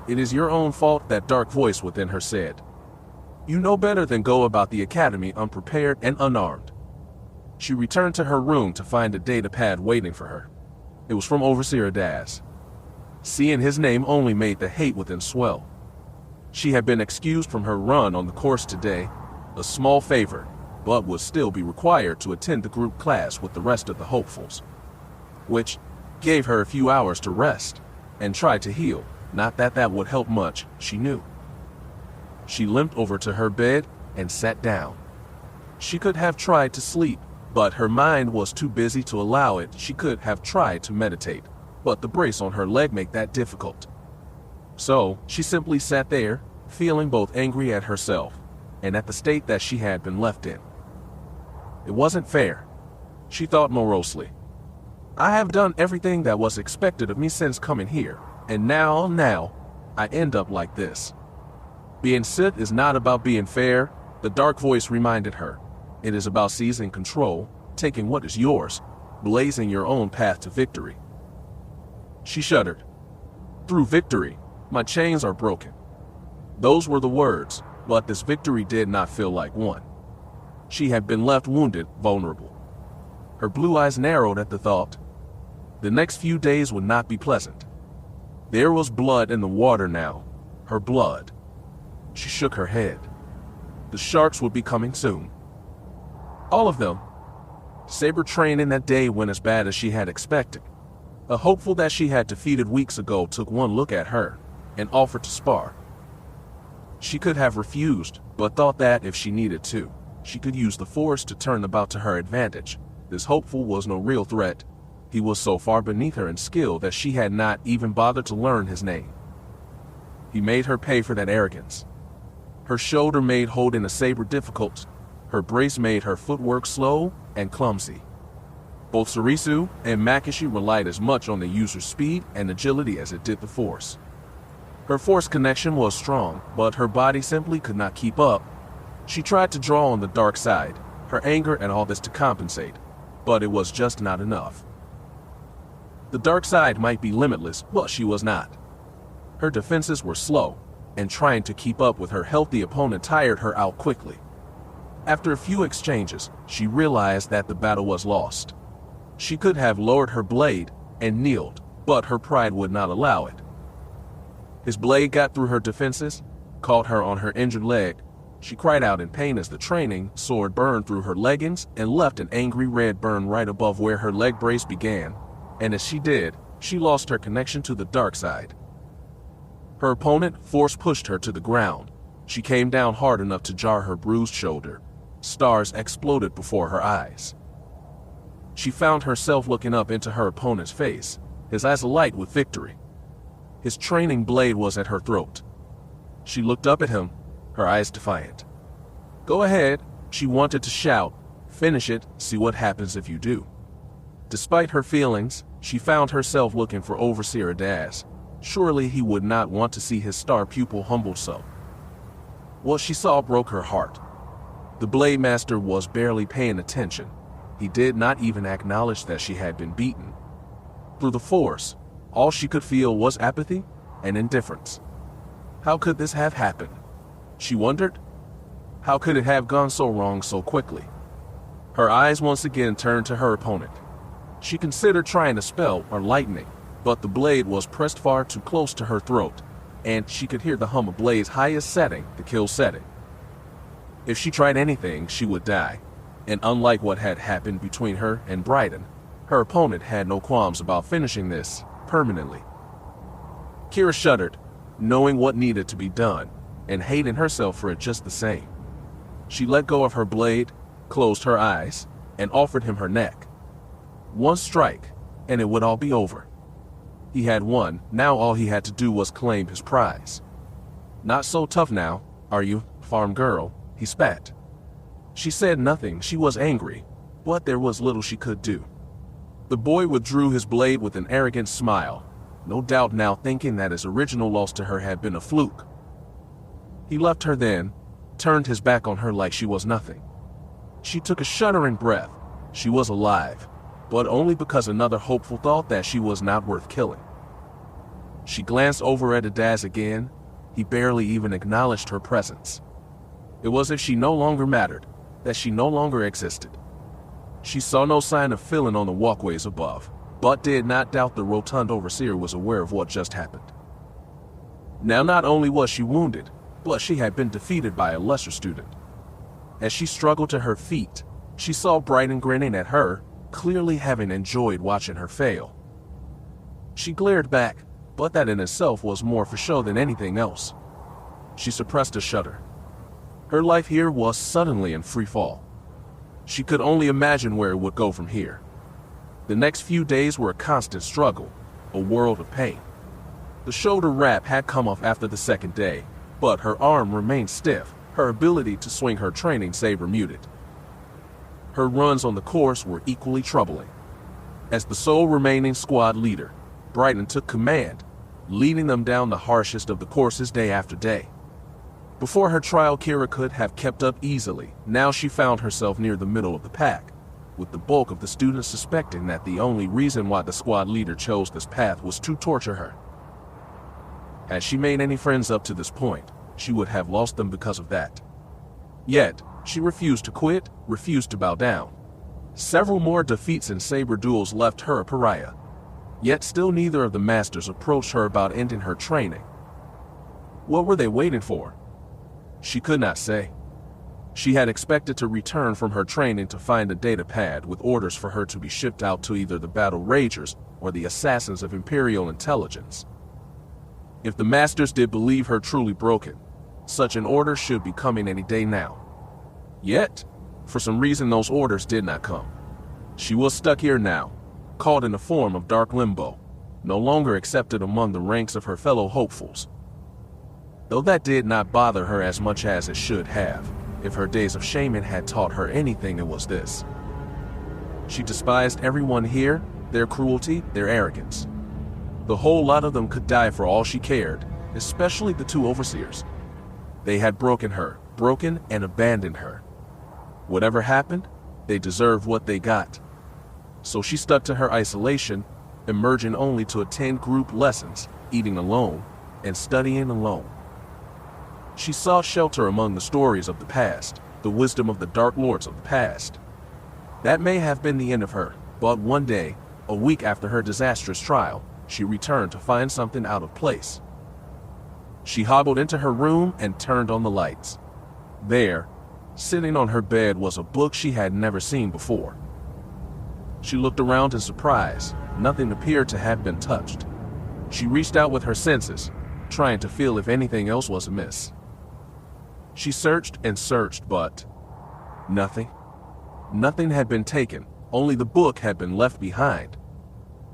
It is your own fault, that dark voice within her said. You know better than go about the academy unprepared and unarmed. She returned to her room to find a data pad waiting for her. It was from Overseer Adas. Seeing his name only made the hate within swell. She had been excused from her run on the course today, a small favor, but would still be required to attend the group class with the rest of the hopefuls, which gave her a few hours to rest and try to heal. Not that that would help much, she knew. She limped over to her bed and sat down. She could have tried to sleep, but her mind was too busy to allow it. She could have tried to meditate, but the brace on her leg made that difficult. So, she simply sat there, feeling both angry at herself and at the state that she had been left in. It wasn't fair, she thought morosely. I have done everything that was expected of me since coming here, and now, I end up like this. Being Sith is not about being fair, the dark voice reminded her. It is about seizing control, taking what is yours, blazing your own path to victory. She shuddered. Through victory, my chains are broken. Those were the words, but this victory did not feel like one. She had been left wounded, vulnerable. Her blue eyes narrowed at the thought. The next few days would not be pleasant. There was blood in the water now, her blood. She shook her head. The sharks would be coming soon. All of them. Saber training that day went as bad as she had expected. A hopeful that she had defeated weeks ago took one look at her and offered to spar. She could have refused, but thought that if she needed to, she could use the Force to turn the bout to her advantage. This hopeful was no real threat. He was so far beneath her in skill that she had not even bothered to learn his name. He made her pay for that arrogance. Her shoulder made holding a saber difficult. Her brace made her footwork slow and clumsy. Both Sarisu and Makishi relied as much on the user's speed and agility as it did the Force. Her Force connection was strong, but her body simply could not keep up. She tried to draw on the dark side, her anger and all this to compensate, but it was just not enough. The dark side might be limitless, but she was not. Her defenses were slow, and trying to keep up with her healthy opponent tired her out quickly. After a few exchanges, she realized that the battle was lost. She could have lowered her blade and kneeled, but her pride would not allow it. His blade got through her defenses, caught her on her injured leg. She cried out in pain as the training sword burned through her leggings and left an angry red burn right above where her leg brace began, and as she did, she lost her connection to the dark side. Her opponent force pushed her to the ground. She came down hard enough to jar her bruised shoulder. Stars exploded before her eyes. She found herself looking up into her opponent's face, his eyes alight with victory. His training blade was at her throat. She looked up at him, her eyes defiant. Go ahead, she wanted to shout. Finish it, see what happens if you do. Despite her feelings, she found herself looking for Overseer Daz. Surely he would not want to see his star pupil humbled so. What she saw broke her heart. The Blade Master was barely paying attention. He did not even acknowledge that she had been beaten. Through the Force, all she could feel was apathy and indifference. How could this have happened? She wondered. How could it have gone so wrong so quickly? Her eyes once again turned to her opponent. She considered trying to spell or lightning, but the blade was pressed far too close to her throat, and she could hear the hum of blade's highest setting, the kill setting. If she tried anything, she would die, and unlike what had happened between her and Bryden, her opponent had no qualms about finishing this permanently. Keera shuddered, knowing what needed to be done, and hating herself for it just the same. She let go of her blade, closed her eyes, and offered him her neck. One strike, and it would all be over. He had won, now all he had to do was claim his prize. Not so tough now, are you, farm girl? He spat. She said nothing, she was angry, but there was little she could do. The boy withdrew his blade with an arrogant smile, no doubt now thinking that his original loss to her had been a fluke. He left her then, turned his back on her like she was nothing. She took a shuddering breath. She was alive, but only because another hopeful thought that she was not worth killing. She glanced over at Adaz again. He barely even acknowledged her presence. It was as if she no longer mattered, that she no longer existed. She saw no sign of feeling on the walkways above, but did not doubt the rotund overseer was aware of what just happened. Now not only was she wounded, but she had been defeated by a lesser student. As she struggled to her feet, she saw Brighton grinning at her, clearly having enjoyed watching her fail. She glared back, but that in itself was more for show than anything else. She suppressed a shudder. Her life here was suddenly in free fall. She could only imagine where it would go from here. The next few days were a constant struggle, a world of pain. The shoulder wrap had come off after the second day, but her arm remained stiff, her ability to swing her training saber muted. Her runs on the course were equally troubling. As the sole remaining squad leader, Brighton took command, leading them down the harshest of the courses day after day. Before her trial, Keera could have kept up easily. Now she found herself near the middle of the pack, with the bulk of the students suspecting that the only reason why the squad leader chose this path was to torture her. Had she made any friends up to this point, she would have lost them because of that. Yet, she refused to quit, refused to bow down. Several more defeats and saber duels left her a pariah. Yet still neither of the masters approached her about ending her training. What were they waiting for? She could not say. She had expected to return from her training to find a data pad with orders for her to be shipped out to either the battle ragers or the assassins of Imperial intelligence. If the masters did believe her truly broken, such an order should be coming any day now. Yet, for some reason those orders did not come. She was stuck here now, caught in a form of dark limbo, no longer accepted among the ranks of her fellow hopefuls. Though that did not bother her as much as it should have. If her days of shaming had taught her anything, it was this. She despised everyone here, their cruelty, their arrogance. The whole lot of them could die for all she cared, especially the two overseers. They had broken her, broken and abandoned her. Whatever happened, they deserved what they got. So she stuck to her isolation, emerging only to attend group lessons, eating alone, and studying alone. She sought shelter among the stories of the past, the wisdom of the Dark Lords of the past. That may have been the end of her, but one day, a week after her disastrous trial, she returned to find something out of place. She hobbled into her room and turned on the lights. There, sitting on her bed, was a book she had never seen before. She looked around in surprise. Nothing appeared to have been touched. She reached out with her senses, trying to feel if anything else was amiss. She searched and searched, but nothing. Nothing had been taken, only the book had been left behind.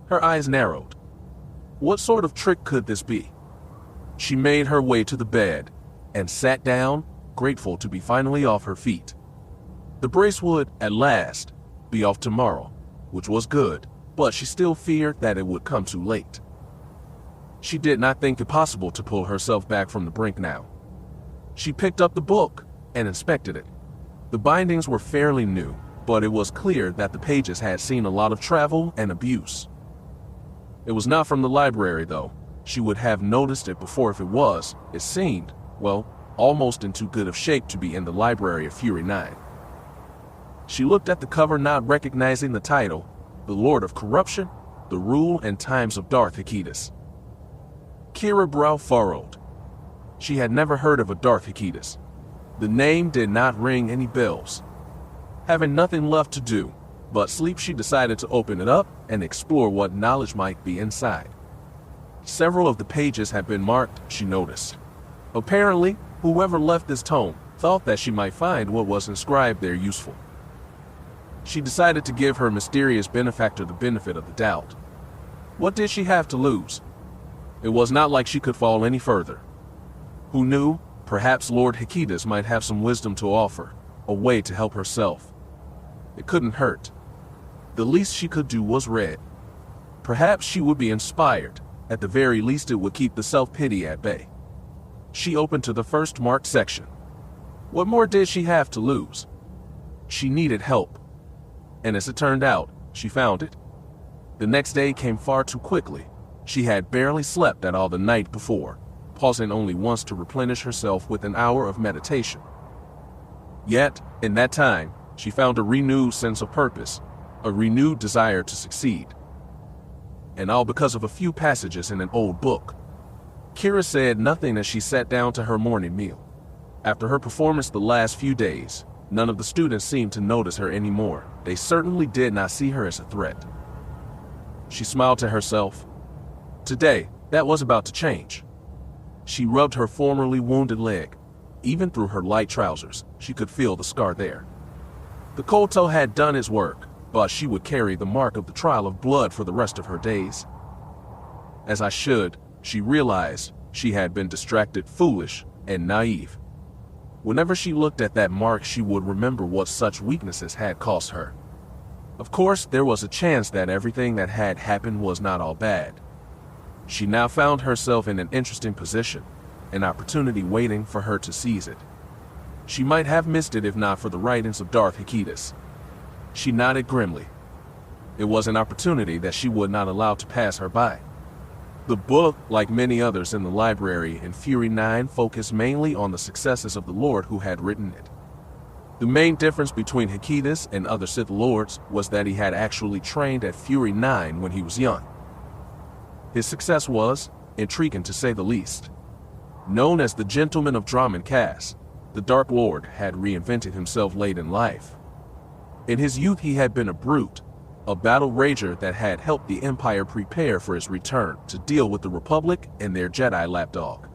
Her eyes narrowed. What sort of trick could this be? She made her way to the bed and sat down, grateful to be finally off her feet. The brace would, at last, be off tomorrow, which was good, but she still feared that it would come too late. She did not think it possible to pull herself back from the brink now. She picked up the book and inspected it. The bindings were fairly new, but it was clear that the pages had seen a lot of travel and abuse. It was not from the library, though. She would have noticed it before if it was. It seemed, well, almost in too good of shape to be in the library of Fury 9. She looked at the cover, not recognizing the title, The Lord of Corruption, The Rule and Times of Darth Feer. Keera's brow furrowed. She had never heard of a Darth Feer. The name did not ring any bells. Having nothing left to do but sleep, she decided to open it up and explore what knowledge might be inside. Several of the pages had been marked, she noticed. Apparently, whoever left this tome thought that she might find what was inscribed there useful. She decided to give her mysterious benefactor the benefit of the doubt. What did she have to lose? It was not like she could fall any further. Who knew, perhaps Lord Feer might have some wisdom to offer, a way to help herself. It couldn't hurt. The least she could do was read. Perhaps she would be inspired. At the very least, it would keep the self-pity at bay. She opened to the first marked section. What more did she have to lose? She needed help. And as it turned out, she found it. The next day came far too quickly. She had barely slept at all the night before, pausing only once to replenish herself with an hour of meditation. Yet, in that time, she found a renewed sense of purpose, a renewed desire to succeed. And all because of a few passages in an old book. Keera said nothing as she sat down to her morning meal. After her performance the last few days, none of the students seemed to notice her anymore. They certainly did not see her as a threat. She smiled to herself. Today, that was about to change. She rubbed her formerly wounded leg. Even through her light trousers, she could feel the scar there. The koto had done its work, but she would carry the mark of the trail of blood for the rest of her days. As I should, she realized she had been distracted, foolish, and naive. Whenever she looked at that mark, she would remember what such weaknesses had cost her. Of course, there was a chance that everything that had happened was not all bad. She now found herself in an interesting position, an opportunity waiting for her to seize it. She might have missed it if not for the writings of Darth Feer. She nodded grimly. It was an opportunity that she would not allow to pass her by. The book, like many others in the library in Fury 9, focused mainly on the successes of the Lord who had written it. The main difference between Feer and other Sith Lords was that he had actually trained at Fury 9 when he was young. His success was intriguing to say the least. Known as the Gentleman of Drum Cass, the Dark Lord had reinvented himself late in life. In his youth he had been a brute, a battle rager that had helped the Empire prepare for his return to deal with the Republic and their Jedi lapdog.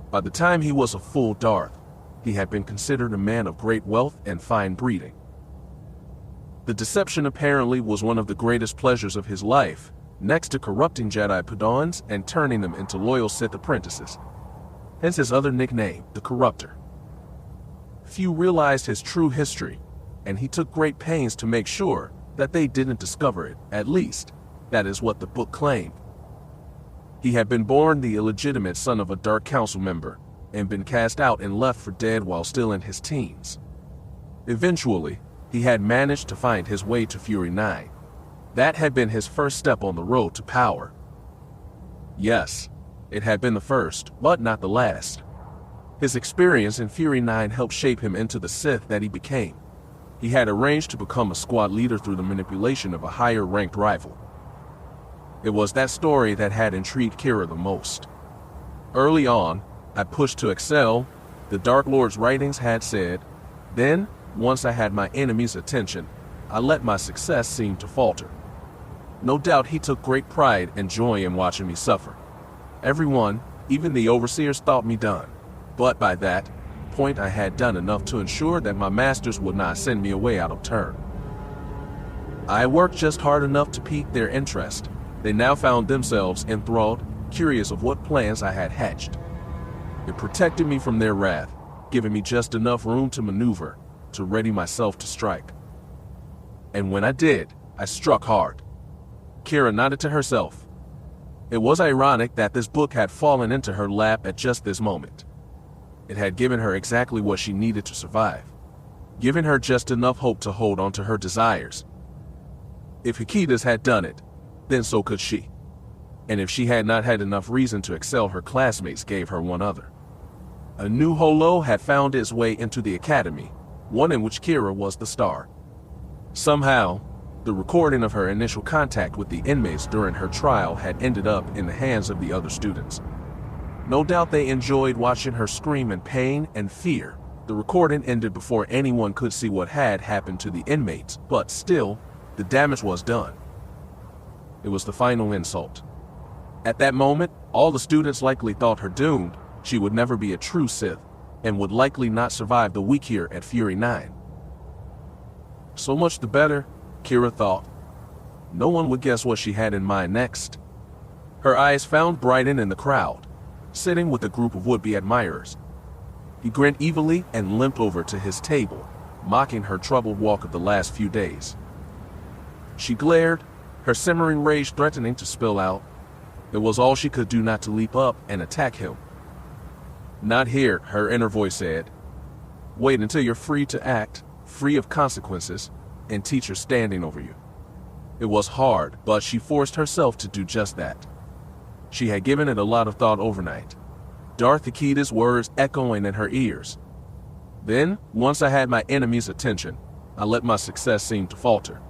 By the time he was a full Darth, he had been considered a man of great wealth and fine breeding. The deception apparently was one of the greatest pleasures of his life, next to corrupting Jedi Padawans and turning them into loyal Sith apprentices. Hence his other nickname, the Corruptor. Few realized his true history, and he took great pains to make sure that they didn't discover it. At least, that is what the book claimed. He had been born the illegitimate son of a Dark Council member, and been cast out and left for dead while still in his teens. Eventually, he had managed to find his way to Fury 9. That had been his first step on the road to power. Yes, it had been the first, but not the last. His experience in Fury 9 helped shape him into the Sith that he became. He had arranged to become a squad leader through the manipulation of a higher-ranked rival. It was that story that had intrigued Keera the most. Early on, I pushed to excel, the Dark Lord's writings had said. Then, once I had my enemy's attention, I let my success seem to falter. No doubt he took great pride and joy in watching me suffer. Everyone, even the overseers, thought me done. But by that point I had done enough to ensure that my masters would not send me away out of turn. I worked just hard enough to pique their interest. They now found themselves enthralled, curious of what plans I had hatched. It protected me from their wrath, giving me just enough room to maneuver, to ready myself to strike. And when I did, I struck hard. Keera nodded to herself. It was ironic that this book had fallen into her lap at just this moment. It had given her exactly what she needed to survive, given her just enough hope to hold on to her desires. If Feer had done it, then so could she. And if she had not had enough reason to excel, her classmates gave her one other. A new holo had found its way into the academy, one in which Keera was the star. Somehow, the recording of her initial contact with the inmates during her trial had ended up in the hands of the other students. No doubt they enjoyed watching her scream in pain and fear. The recording ended before anyone could see what had happened to the inmates, but still, the damage was done. It was the final insult. At that moment, all the students likely thought her doomed. She would never be a true Sith, and would likely not survive the week here at Fury 9. So much the better, Keera thought. No one would guess what she had in mind next. Her eyes found Bryden in the crowd, sitting with a group of would-be admirers. He grinned evilly and limped over to his table, mocking her troubled walk of the last few days. She glared, her simmering rage threatening to spill out. It was all she could do not to leap up and attack him. Not here, her inner voice said. Wait until you're free to act, free of consequences, and teacher standing over you. It was hard, but she forced herself to do just that. She had given it a lot of thought overnight. Darth Feer's words echoing in her ears. Then, once I had my enemy's attention, I let my success seem to falter.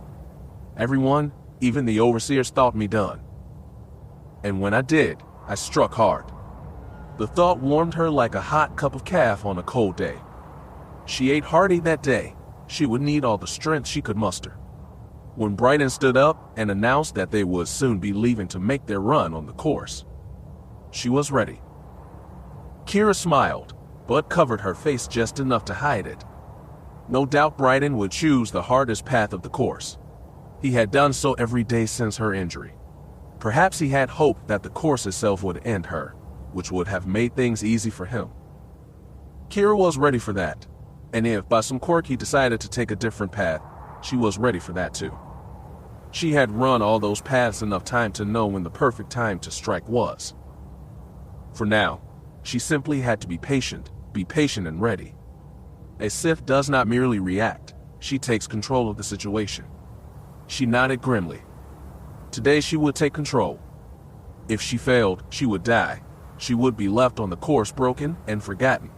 Everyone, even the overseers, thought me done. And when I did, I struck hard. The thought warmed her like a hot cup of calf on a cold day. She ate hearty that day. She would need all the strength she could muster. When Brighton stood up and announced that they would soon be leaving to make their run on the course, she was ready. Keera smiled, but covered her face just enough to hide it. No doubt Brighton would choose the hardest path of the course. He had done so every day since her injury. Perhaps he had hoped that the course itself would end her, which would have made things easy for him. Keera was ready for that, and if by some quirk he decided to take a different path, she was ready for that too. She had run all those paths enough time to know when the perfect time to strike was. For now, she simply had to be patient and ready. A Sith does not merely react, she takes control of the situation. She nodded grimly. Today she would take control. If she failed, she would die. She would be left on the course broken and forgotten.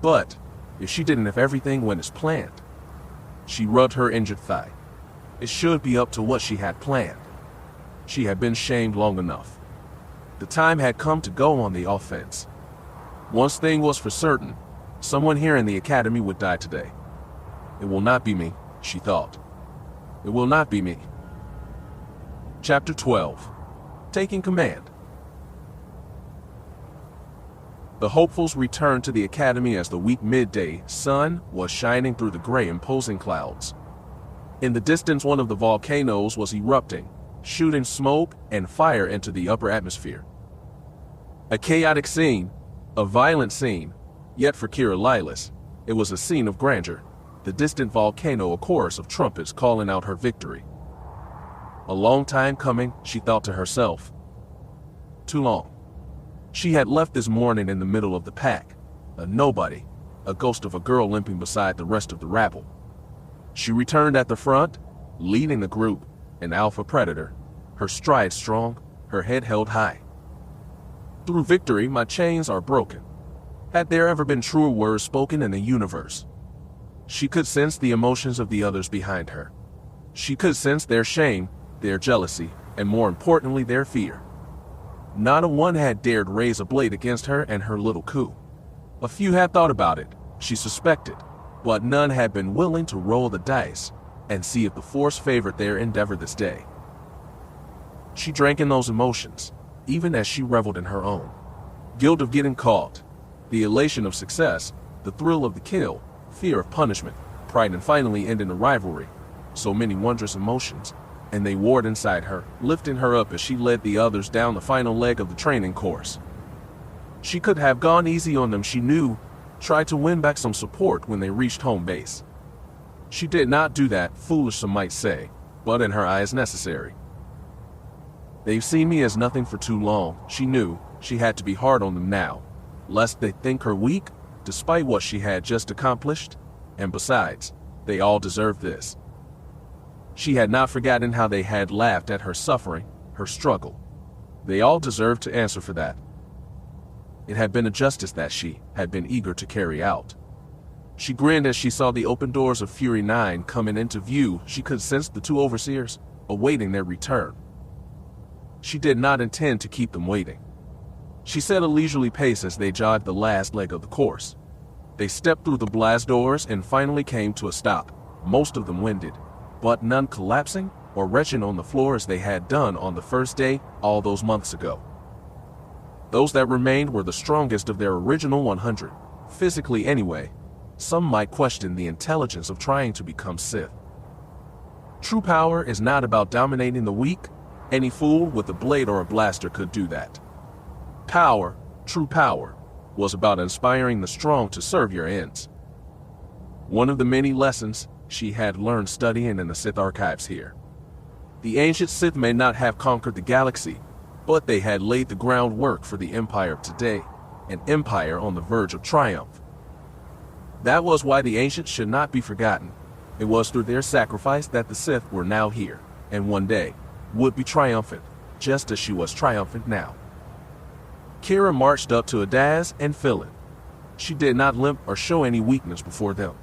But if she didn't, if everything went as planned, she rubbed her injured thigh. It should be up to what she had planned. She had been shamed long enough. The time had come to go on the offense. One thing was for certain, someone here in the academy would die today. It will not be me, she thought. It will not be me. Chapter 12. Taking Command. The hopefuls returned to the academy as the weak midday sun was shining through the gray, imposing clouds. In the distance, one of the volcanoes was erupting, shooting smoke and fire into the upper atmosphere. A chaotic scene, a violent scene, yet for Keera Lylos, it was a scene of grandeur, the distant volcano a chorus of trumpets calling out her victory. A long time coming, she thought to herself. Too long. She had left this morning in the middle of the pack, a nobody, a ghost of a girl limping beside the rest of the rabble. She returned at the front, leading the group, an alpha predator, her stride strong, her head held high. Through victory, my chains are broken. Had there ever been truer words spoken in the universe? She could sense the emotions of the others behind her. She could sense their shame, their jealousy, and more importantly, their fear. Not a one had dared raise a blade against her and her little coup. A few had thought about it, she suspected, but none had been willing to roll the dice and see if the Force favored their endeavor this day. She drank in those emotions, even as she reveled in her own. Guilt of getting caught, the elation of success, the thrill of the kill, fear of punishment, pride in finally ending the rivalry. So many wondrous emotions, and they warred inside her, lifting her up as she led the others down the final leg of the training course. She could have gone easy on them, she knew, tried to win back some support when they reached home base. She did not do that, foolish some might say, but in her eyes necessary. They've seen me as nothing for too long, she knew. She had to be hard on them now, lest they think her weak, despite what she had just accomplished, and besides, they all deserved this. She had not forgotten how they had laughed at her suffering, her struggle. They all deserved to answer for that. It had been a justice that she had been eager to carry out. She grinned as she saw the open doors of Fury 9 coming into view. She could sense the two overseers, awaiting their return. She did not intend to keep them waiting. She set a leisurely pace as they jogged the last leg of the course. They stepped through the blast doors and finally came to a stop, most of them winded, but none collapsing or retching on the floor as they had done on the first day all those months ago. Those that remained were the strongest of their original 100, physically anyway. Some might question the intelligence of trying to become Sith. True power is not about dominating the weak. Any fool with a blade or a blaster could do that. Power, true power, was about inspiring the strong to serve your ends. One of the many lessons she had learned studying in the Sith archives here. The ancient Sith may not have conquered the galaxy, but they had laid the groundwork for the Empire of today, an empire on the verge of triumph. That was why the ancients should not be forgotten. It was through their sacrifice that the Sith were now here, and one day would be triumphant, just as she was triumphant now. Keera marched up to Adaz and Philin. She did not limp or show any weakness before them.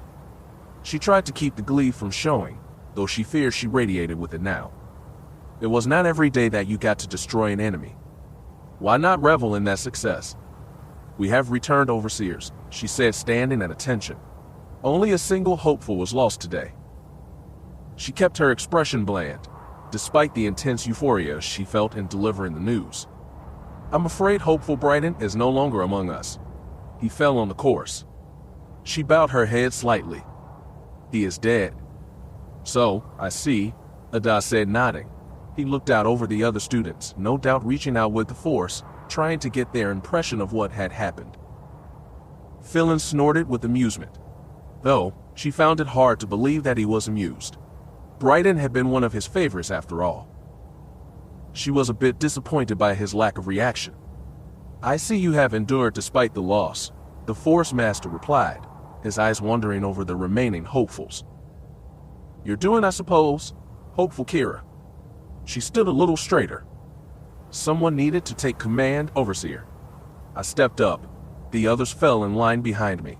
She tried to keep the glee from showing, though she feared she radiated with it now. It was not every day that you got to destroy an enemy. Why not revel in that success? "We have returned, overseers," she said, standing at attention. "Only a single hopeful was lost today." She kept her expression bland, despite the intense euphoria she felt in delivering the news. "I'm afraid hopeful Bryden is no longer among us. He fell on the course." She bowed her head slightly. "He is dead." "So, I see," Ada said, nodding. He looked out over the other students, no doubt reaching out with the Force, trying to get their impression of what had happened. Phelan snorted with amusement, though she found it hard to believe that he was amused. Bryden had been one of his favorites after all. She was a bit disappointed by his lack of reaction. "I see you have endured despite the loss," the Force Master replied, his eyes wandering over the remaining hopefuls. "You're doing, I suppose, hopeful Keera." She stood a little straighter. "Someone needed to take command, overseer." I stepped up. The others fell in line behind me.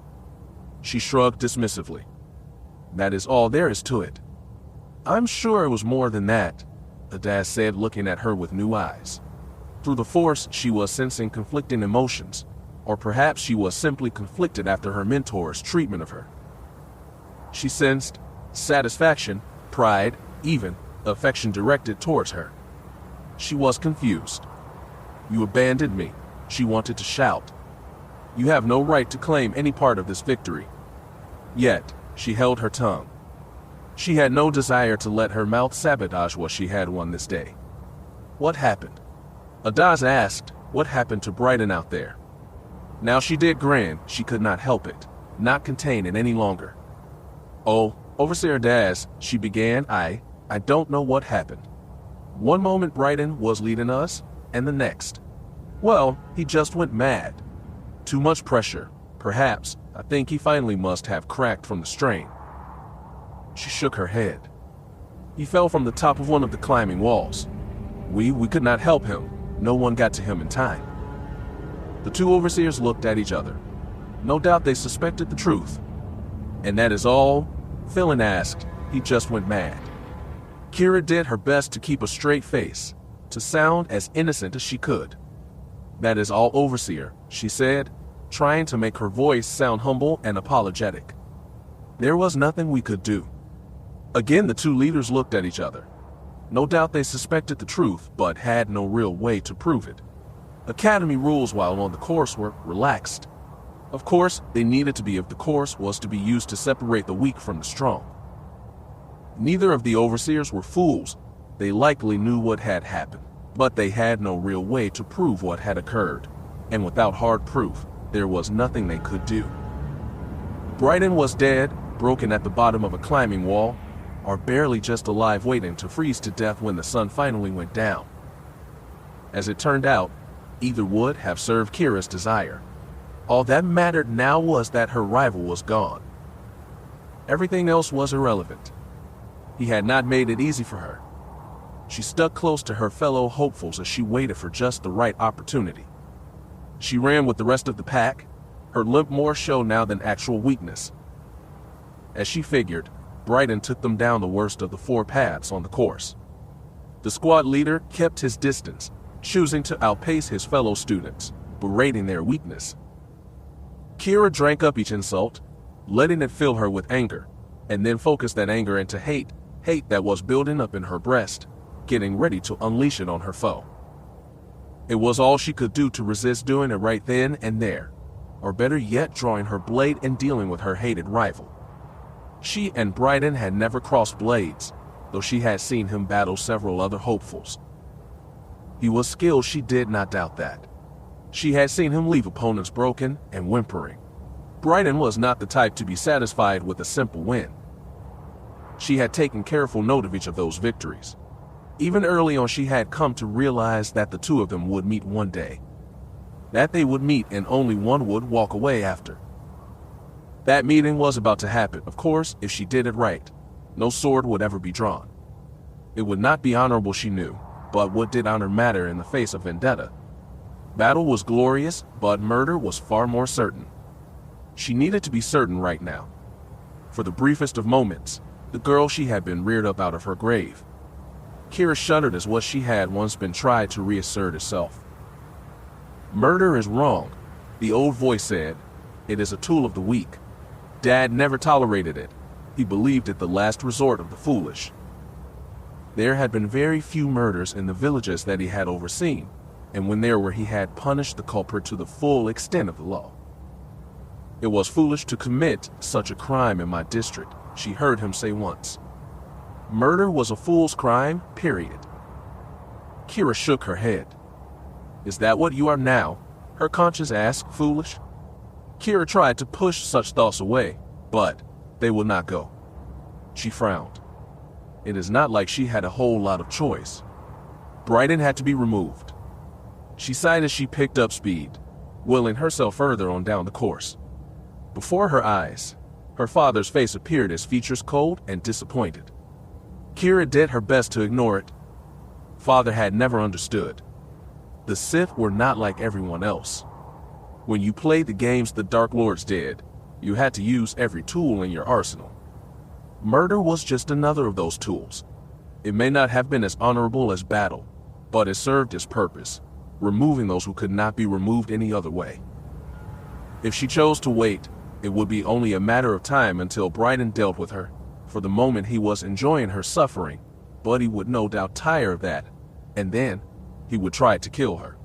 She shrugged dismissively. "That is all there is to it." "I'm sure it was more than that," Ada said, looking at her with new eyes. Through the Force, she was sensing conflicting emotions, or perhaps she was simply conflicted after her mentor's treatment of her. She sensed satisfaction, pride, even affection directed towards her. She was confused. "You abandoned me," she wanted to shout. "You have no right to claim any part of this victory." Yet, she held her tongue. She had no desire to let her mouth sabotage what she had won this day. "What happened?" Adaz asked. "What happened to Bryden out there?" Now she did grin. She could not help it, not contain it any longer. "Oh, Overseer Daz," she began, I don't know what happened. One moment Bryden was leading us, and the next, well, he just went mad. Too much pressure, perhaps. I think he finally must have cracked from the strain." She shook her head. "He fell from the top of one of the climbing walls. We could not help him. No one got to him in time." The two overseers looked at each other. No doubt they suspected the truth. "And that is all?" Phelan asked. "He just went mad." Keera did her best to keep a straight face, to sound as innocent as she could. "That is all, overseer," she said, trying to make her voice sound humble and apologetic. "There was nothing we could do." Again the two leaders looked at each other. No doubt they suspected the truth, but had no real way to prove it. Academy rules while on the course were relaxed. Of course, they needed to be if the course was to be used to separate the weak from the strong. Neither of the overseers were fools. They likely knew what had happened, but they had no real way to prove what had occurred. And without hard proof, there was nothing they could do. Bryden was dead, broken at the bottom of a climbing wall, or barely just alive waiting to freeze to death when the sun finally went down. As it turned out, either would have served Keera's desire. All that mattered now was that her rival was gone. Everything else was irrelevant. He had not made it easy for her. She stuck close to her fellow hopefuls as she waited for just the right opportunity. She ran with the rest of the pack, her limp more show now than actual weakness. As she figured, Bryden took them down the worst of the four paths on the course. The squad leader kept his distance, choosing to outpace his fellow students, berating their weakness. Keera drank up each insult, letting it fill her with anger, and then focused that anger into hate that was building up in her breast, getting ready to unleash it on her foe. It was all she could do to resist doing it right then and there, or better yet, drawing her blade and dealing with her hated rival. She and Bryden had never crossed blades, though she had seen him battle several other hopefuls. He was skilled, she did not doubt that. She had seen him leave opponents broken and whimpering. Bryden was not the type to be satisfied with a simple win. She had taken careful note of each of those victories. Even early on, she had come to realize that the two of them would meet one day. That they would meet and only one would walk away after. That meeting was about to happen, of course, if she did it right. No sword would ever be drawn. It would not be honorable, she knew, but what did honor matter in the face of vendetta? Battle was glorious, but murder was far more certain. She needed to be certain right now. For the briefest of moments, the girl she had been reared up out of her grave. Keera shuddered as what she had once been tried to reassert itself. Murder is wrong, The old voice said, "It is a tool of the weak." Dad never tolerated it. He believed it the last resort of the foolish. There had been very few murders in the villages that he had overseen, and when there were he had punished the culprit to the full extent of the law. "It was foolish to commit such a crime in my district," she heard him say once. Murder was a fool's crime, period. Keera shook her head. "Is that what you are now?" her conscience asked, foolish. Keera tried to push such thoughts away, but they would not go. She frowned. It is not like she had a whole lot of choice. Bryden had to be removed. She sighed as she picked up speed, willing herself further on down the course. Before her eyes, her father's face appeared, his features cold and disappointed. Keera did her best to ignore it. Father had never understood. The Sith were not like everyone else. When you played the games the Dark Lords did, you had to use every tool in your arsenal. Murder was just another of those tools. It may not have been as honorable as battle, but it served its purpose, removing those who could not be removed any other way. If she chose to wait, it would be only a matter of time until Bryden dealt with her. For the moment he was enjoying her suffering, but he would no doubt tire of that, and then he would try to kill her.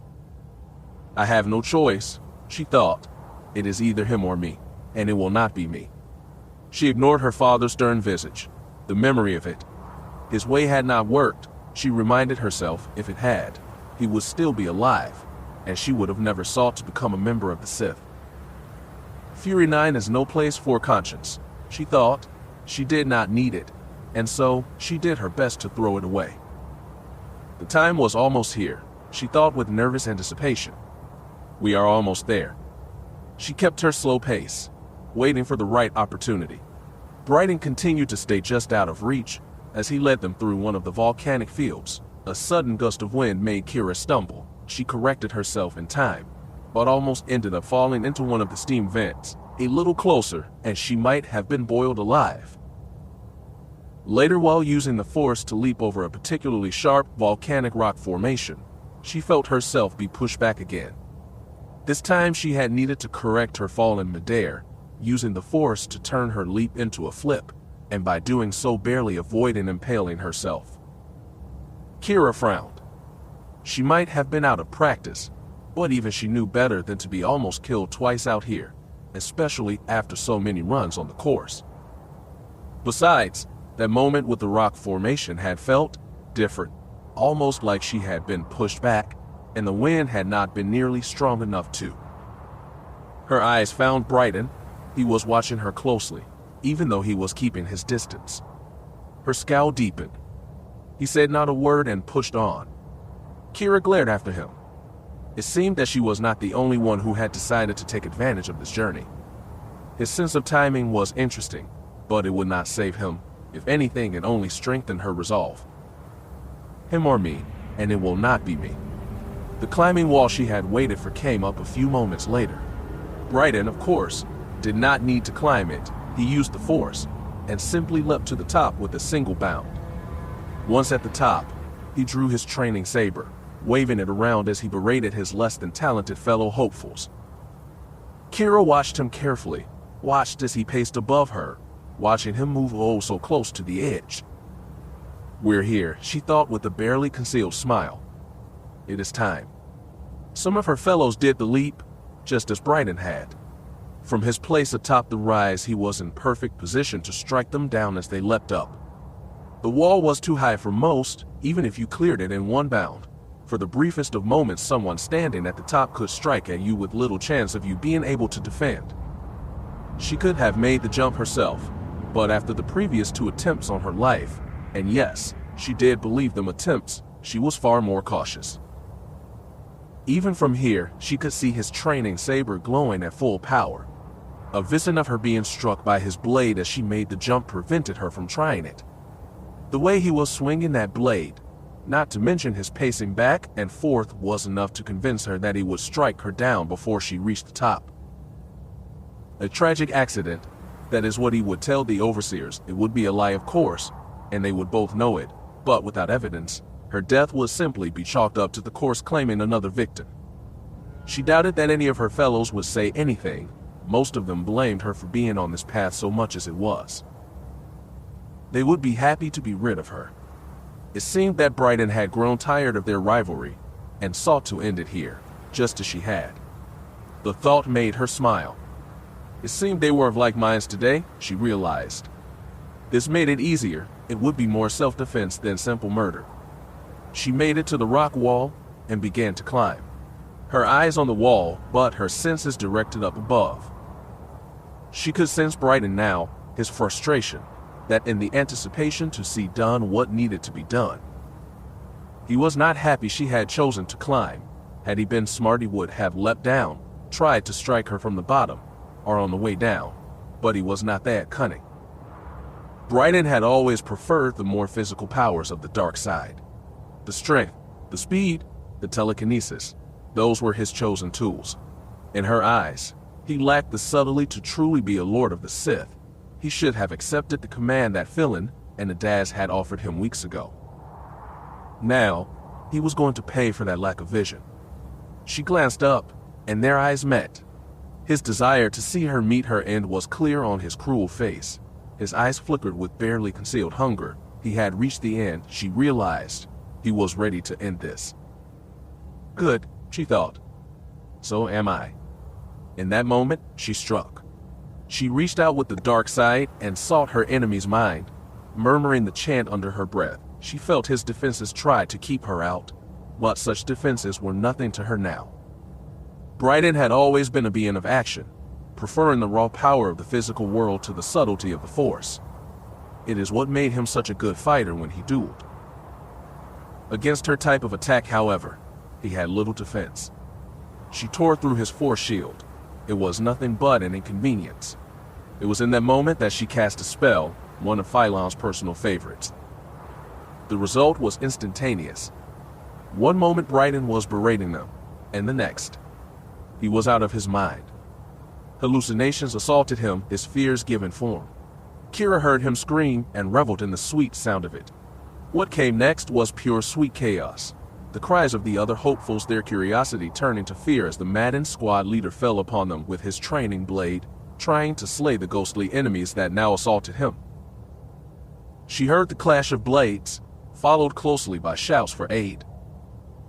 "I have no choice," she thought. "It is either him or me, and it will not be me." She ignored her father's stern visage, the memory of it. His way had not worked, she reminded herself. If it had, he would still be alive, and she would have never sought to become a member of the Sith. Fury 9 is no place for conscience, she thought. She did not need it, and so she did her best to throw it away. The time was almost here, she thought with nervous anticipation. We are almost there. She kept her slow pace, waiting for the right opportunity. Bryden continued to stay just out of reach as he led them through one of the volcanic fields. A sudden gust of wind made Keera stumble. She corrected herself in time, but almost ended up falling into one of the steam vents. A little closer, and she might have been boiled alive. Later, while using the Force to leap over a particularly sharp volcanic rock formation, she felt herself be pushed back again. This time she had needed to correct her fall in midair, using the Force to turn her leap into a flip, and by doing so barely avoiding impaling herself. Keera frowned. She might have been out of practice, but even she knew better than to be almost killed twice out here, especially after so many runs on the course. Besides, that moment with the rock formation had felt different, almost like she had been pushed back, and the wind had not been nearly strong enough to. Her eyes found Bryden. He was watching her closely, even though he was keeping his distance. Her scowl deepened. He said not a word and pushed on. Keera glared after him. It seemed that she was not the only one who had decided to take advantage of this journey. His sense of timing was interesting, but it would not save him. If anything, it only strengthened her resolve. Him or me, and it will not be me. The climbing wall she had waited for came up a few moments later. Bryden, of course, did not need to climb it. He used the Force, and simply leapt to the top with a single bound. Once at the top, he drew his training saber, waving it around as he berated his less than talented fellow hopefuls. Keera watched him carefully, watched as he paced above her, watching him move oh so close to the edge. We're here, she thought with a barely concealed smile. It is time. Some of her fellows did the leap, just as Bryden had. From his place atop the rise, he was in perfect position to strike them down as they leapt up. The wall was too high for most, even if you cleared it in one bound. For the briefest of moments, someone standing at the top could strike at you with little chance of you being able to defend. She could have made the jump herself, but after the previous 2 attempts on her life, and yes, she did believe them attempts, she was far more cautious. Even from here, she could see his training saber glowing at full power. A vision of her being struck by his blade as she made the jump prevented her from trying it. The way he was swinging that blade, not to mention his pacing back and forth, was enough to convince her that he would strike her down before she reached the top. A tragic accident, that is what he would tell the overseers. It would be a lie, of course, and they would both know it, but without evidence, her death would simply be chalked up to the course claiming another victim. She doubted that any of her fellows would say anything. Most of them blamed her for being on this path so much as it was. They would be happy to be rid of her. It seemed that Brighton had grown tired of their rivalry and sought to end it here, just as she had. The thought made her smile. It seemed they were of like minds today, she realized. This made it easier. It would be more self-defense than simple murder. She made it to the rock wall and began to climb. Her eyes on the wall, but her senses directed up above. She could sense Brighton now, his frustration, that in the anticipation to see done what needed to be done. He was not happy she had chosen to climb. Had he been smart, he would have leapt down, tried to strike her from the bottom, or on the way down, but he was not that cunning. Brighton had always preferred the more physical powers of the dark side. The strength, the speed, the telekinesis, those were his chosen tools. In her eyes, he lacked the subtlety to truly be a lord of the Sith. He should have accepted the command that Philin and Adaz had offered him weeks ago. Now, he was going to pay for that lack of vision. She glanced up, and their eyes met. His desire to see her meet her end was clear on his cruel face. His eyes flickered with barely concealed hunger. He had reached the end, she realized. He was ready to end this. Good, she thought. So am I. In that moment, she struck. She reached out with the dark side and sought her enemy's mind, murmuring the chant under her breath. She felt his defenses tried to keep her out, but such defenses were nothing to her now. Brighton had always been a being of action, preferring the raw power of the physical world to the subtlety of the Force. It is what made him such a good fighter when he dueled. Against her type of attack, however, he had little defense. She tore through his force shield. It was nothing but an inconvenience. It was in that moment that she cast a spell, one of Phylon's personal favorites. The result was instantaneous. One moment Brighton was berating them, and the next, he was out of his mind. Hallucinations assaulted him, his fears given form. Keera heard him scream and reveled in the sweet sound of it. What came next was pure sweet chaos. The cries of the other hopefuls, their curiosity turning to fear as the maddened squad leader fell upon them with his training blade, trying to slay the ghostly enemies that now assaulted him. She heard the clash of blades, followed closely by shouts for aid.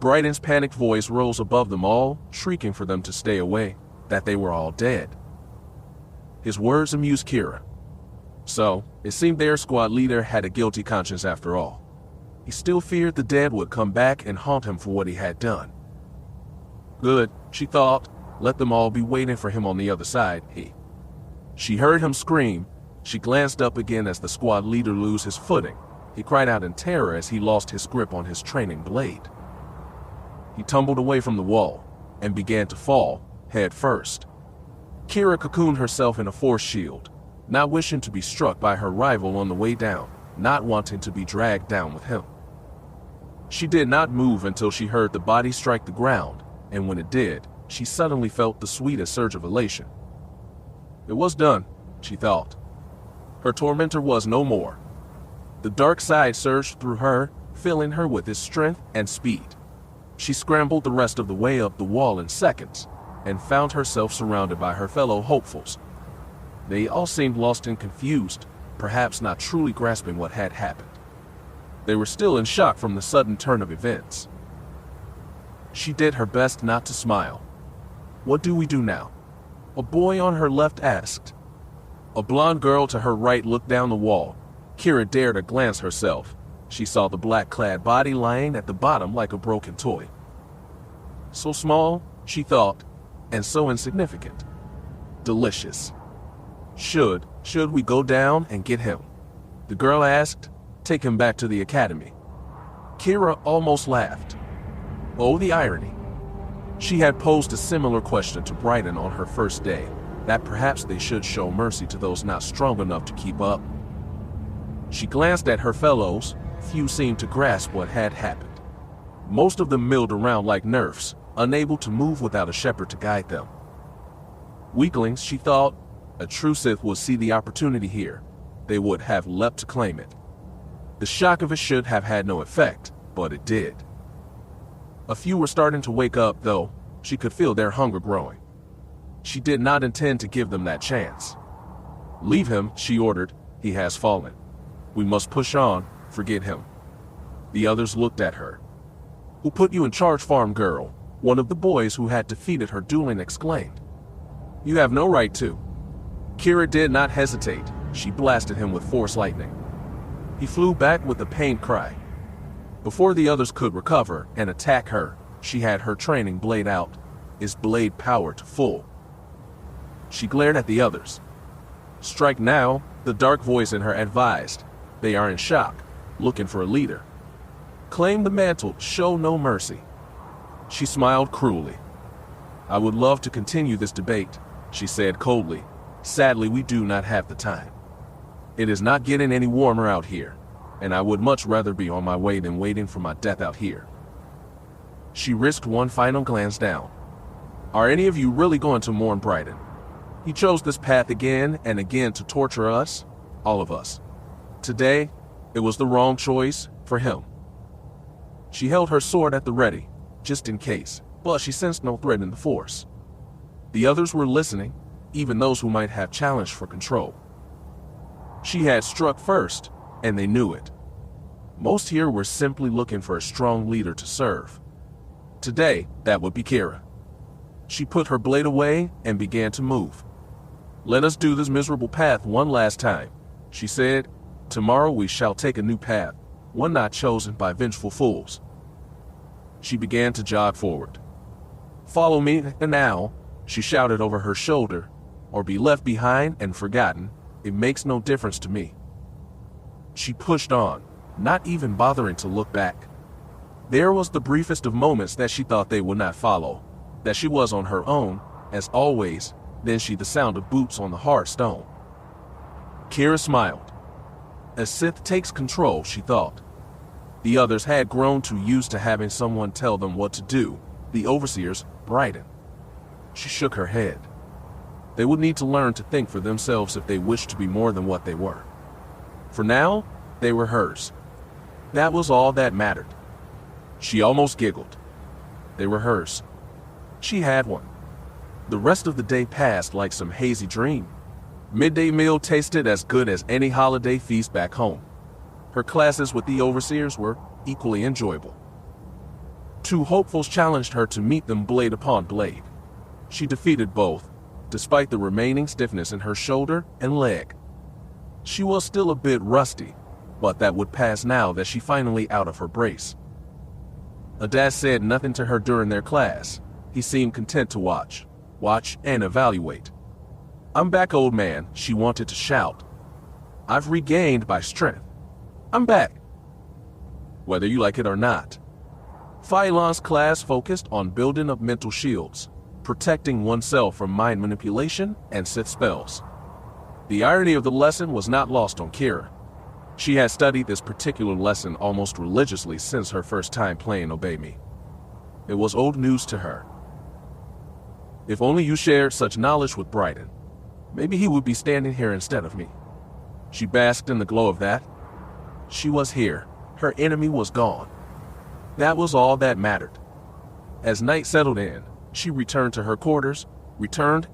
Brighton's panicked voice rose above them all, shrieking for them to stay away, that they were all dead. His words amused Keera. So, it seemed their squad leader had a guilty conscience after all. He still feared the dead would come back and haunt him for what he had done. Good, she thought, let them all be waiting for him on the other side, She heard him scream. She glanced up again as the squad leader lost his footing. He cried out in terror as he lost his grip on his training blade. He tumbled away from the wall and began to fall, head first. Keera cocooned herself in a force shield, not wishing to be struck by her rival on the way down, not wanting to be dragged down with him. She did not move until she heard the body strike the ground, and when it did, she suddenly felt the sweetest surge of elation. It was done, she thought. Her tormentor was no more. The dark side surged through her, filling her with its strength and speed. She scrambled the rest of the way up the wall in seconds, and found herself surrounded by her fellow hopefuls. They all seemed lost and confused, perhaps not truly grasping what had happened. They were still in shock from the sudden turn of events. She did her best not to smile. What do we do now? A boy on her left asked. A blonde girl to her right looked down the wall. Keera dared to glance herself. She saw the black-clad body lying at the bottom like a broken toy. So small, she thought, and so insignificant. Delicious. Should we go down and get him? The girl asked. Take him back to the academy. Keera almost laughed. Oh, the irony. She had posed a similar question to Brighton on her first day, that perhaps they should show mercy to those not strong enough to keep up. She glanced at her fellows. Few seemed to grasp what had happened. Most of them milled around like nerfs, unable to move without a shepherd to guide them. Weaklings, she thought. A true Sith would see the opportunity here. They would have leapt to claim it. The shock of it should have had no effect, but it did. A few were starting to wake up, though. She could feel their hunger growing. She did not intend to give them that chance. "Leave him," she ordered. "He has fallen. We must push on, forget him." The others looked at her. "Who put you in charge, farm girl?" one of the boys who had defeated her dueling exclaimed. "You have no right to." Keera did not hesitate. She blasted him with force lightning. He flew back with a pained cry. Before the others could recover and attack her, she had her training blade out, its blade power to full. She glared at the others. "Strike now," the dark voice in her advised. "They are in shock, looking for a leader. Claim the mantle, show no mercy." She smiled cruelly. "I would love to continue this debate," she said coldly. "Sadly, we do not have the time. It is not getting any warmer out here, and I would much rather be on my way than waiting for my death out here." She risked one final glance down. "Are any of you really going to mourn Brighton? He chose this path again and again to torture us, all of us. Today, it was the wrong choice for him." She held her sword at the ready, just in case, but she sensed no threat in the Force. The others were listening, even those who might have challenged for control. She had struck first, and they knew it. Most here were simply looking for a strong leader to serve. Today, that would be Keera. She put her blade away and began to move. "Let us do this miserable path one last time," she said. "Tomorrow we shall take a new path, one not chosen by vengeful fools." She began to jog forward. "Follow me now," she shouted over her shoulder, "or be left behind and forgotten. It makes no difference to me." She pushed on, not even bothering to look back. There was the briefest of moments that she thought they would not follow, that she was on her own, as always, then the sound of boots on the hard stone. Keera smiled. A Sith takes control, she thought. The others had grown too used to having someone tell them what to do, the overseers, Brighton. She shook her head. They would need to learn to think for themselves if they wished to be more than what they were. For now, they were hers. That was all that mattered. She almost giggled. They were hers. She had one. The rest of the day passed like some hazy dream. Midday meal tasted as good as any holiday feast back home. Her classes with the overseers were equally enjoyable. Two hopefuls challenged her to meet them blade upon blade. She defeated both, despite the remaining stiffness in her shoulder and leg. She was still a bit rusty, but that would pass now that she finally out of her brace. Adass said nothing to her during their class. He seemed content to watch and evaluate. "I'm back, old man," she wanted to shout. "I've regained my strength. I'm back." Whether you like it or not. Phylon's class focused on building up mental shields, protecting oneself from mind manipulation and Sith spells. The irony of the lesson was not lost on Keera. She had studied this particular lesson almost religiously since her first time playing Obey Me. It was old news to her. If only you shared such knowledge with Brighton. Maybe he would be standing here instead of me. She basked in the glow of that. She was here. Her enemy was gone. That was all that mattered. As night settled in, she returned to her quarters,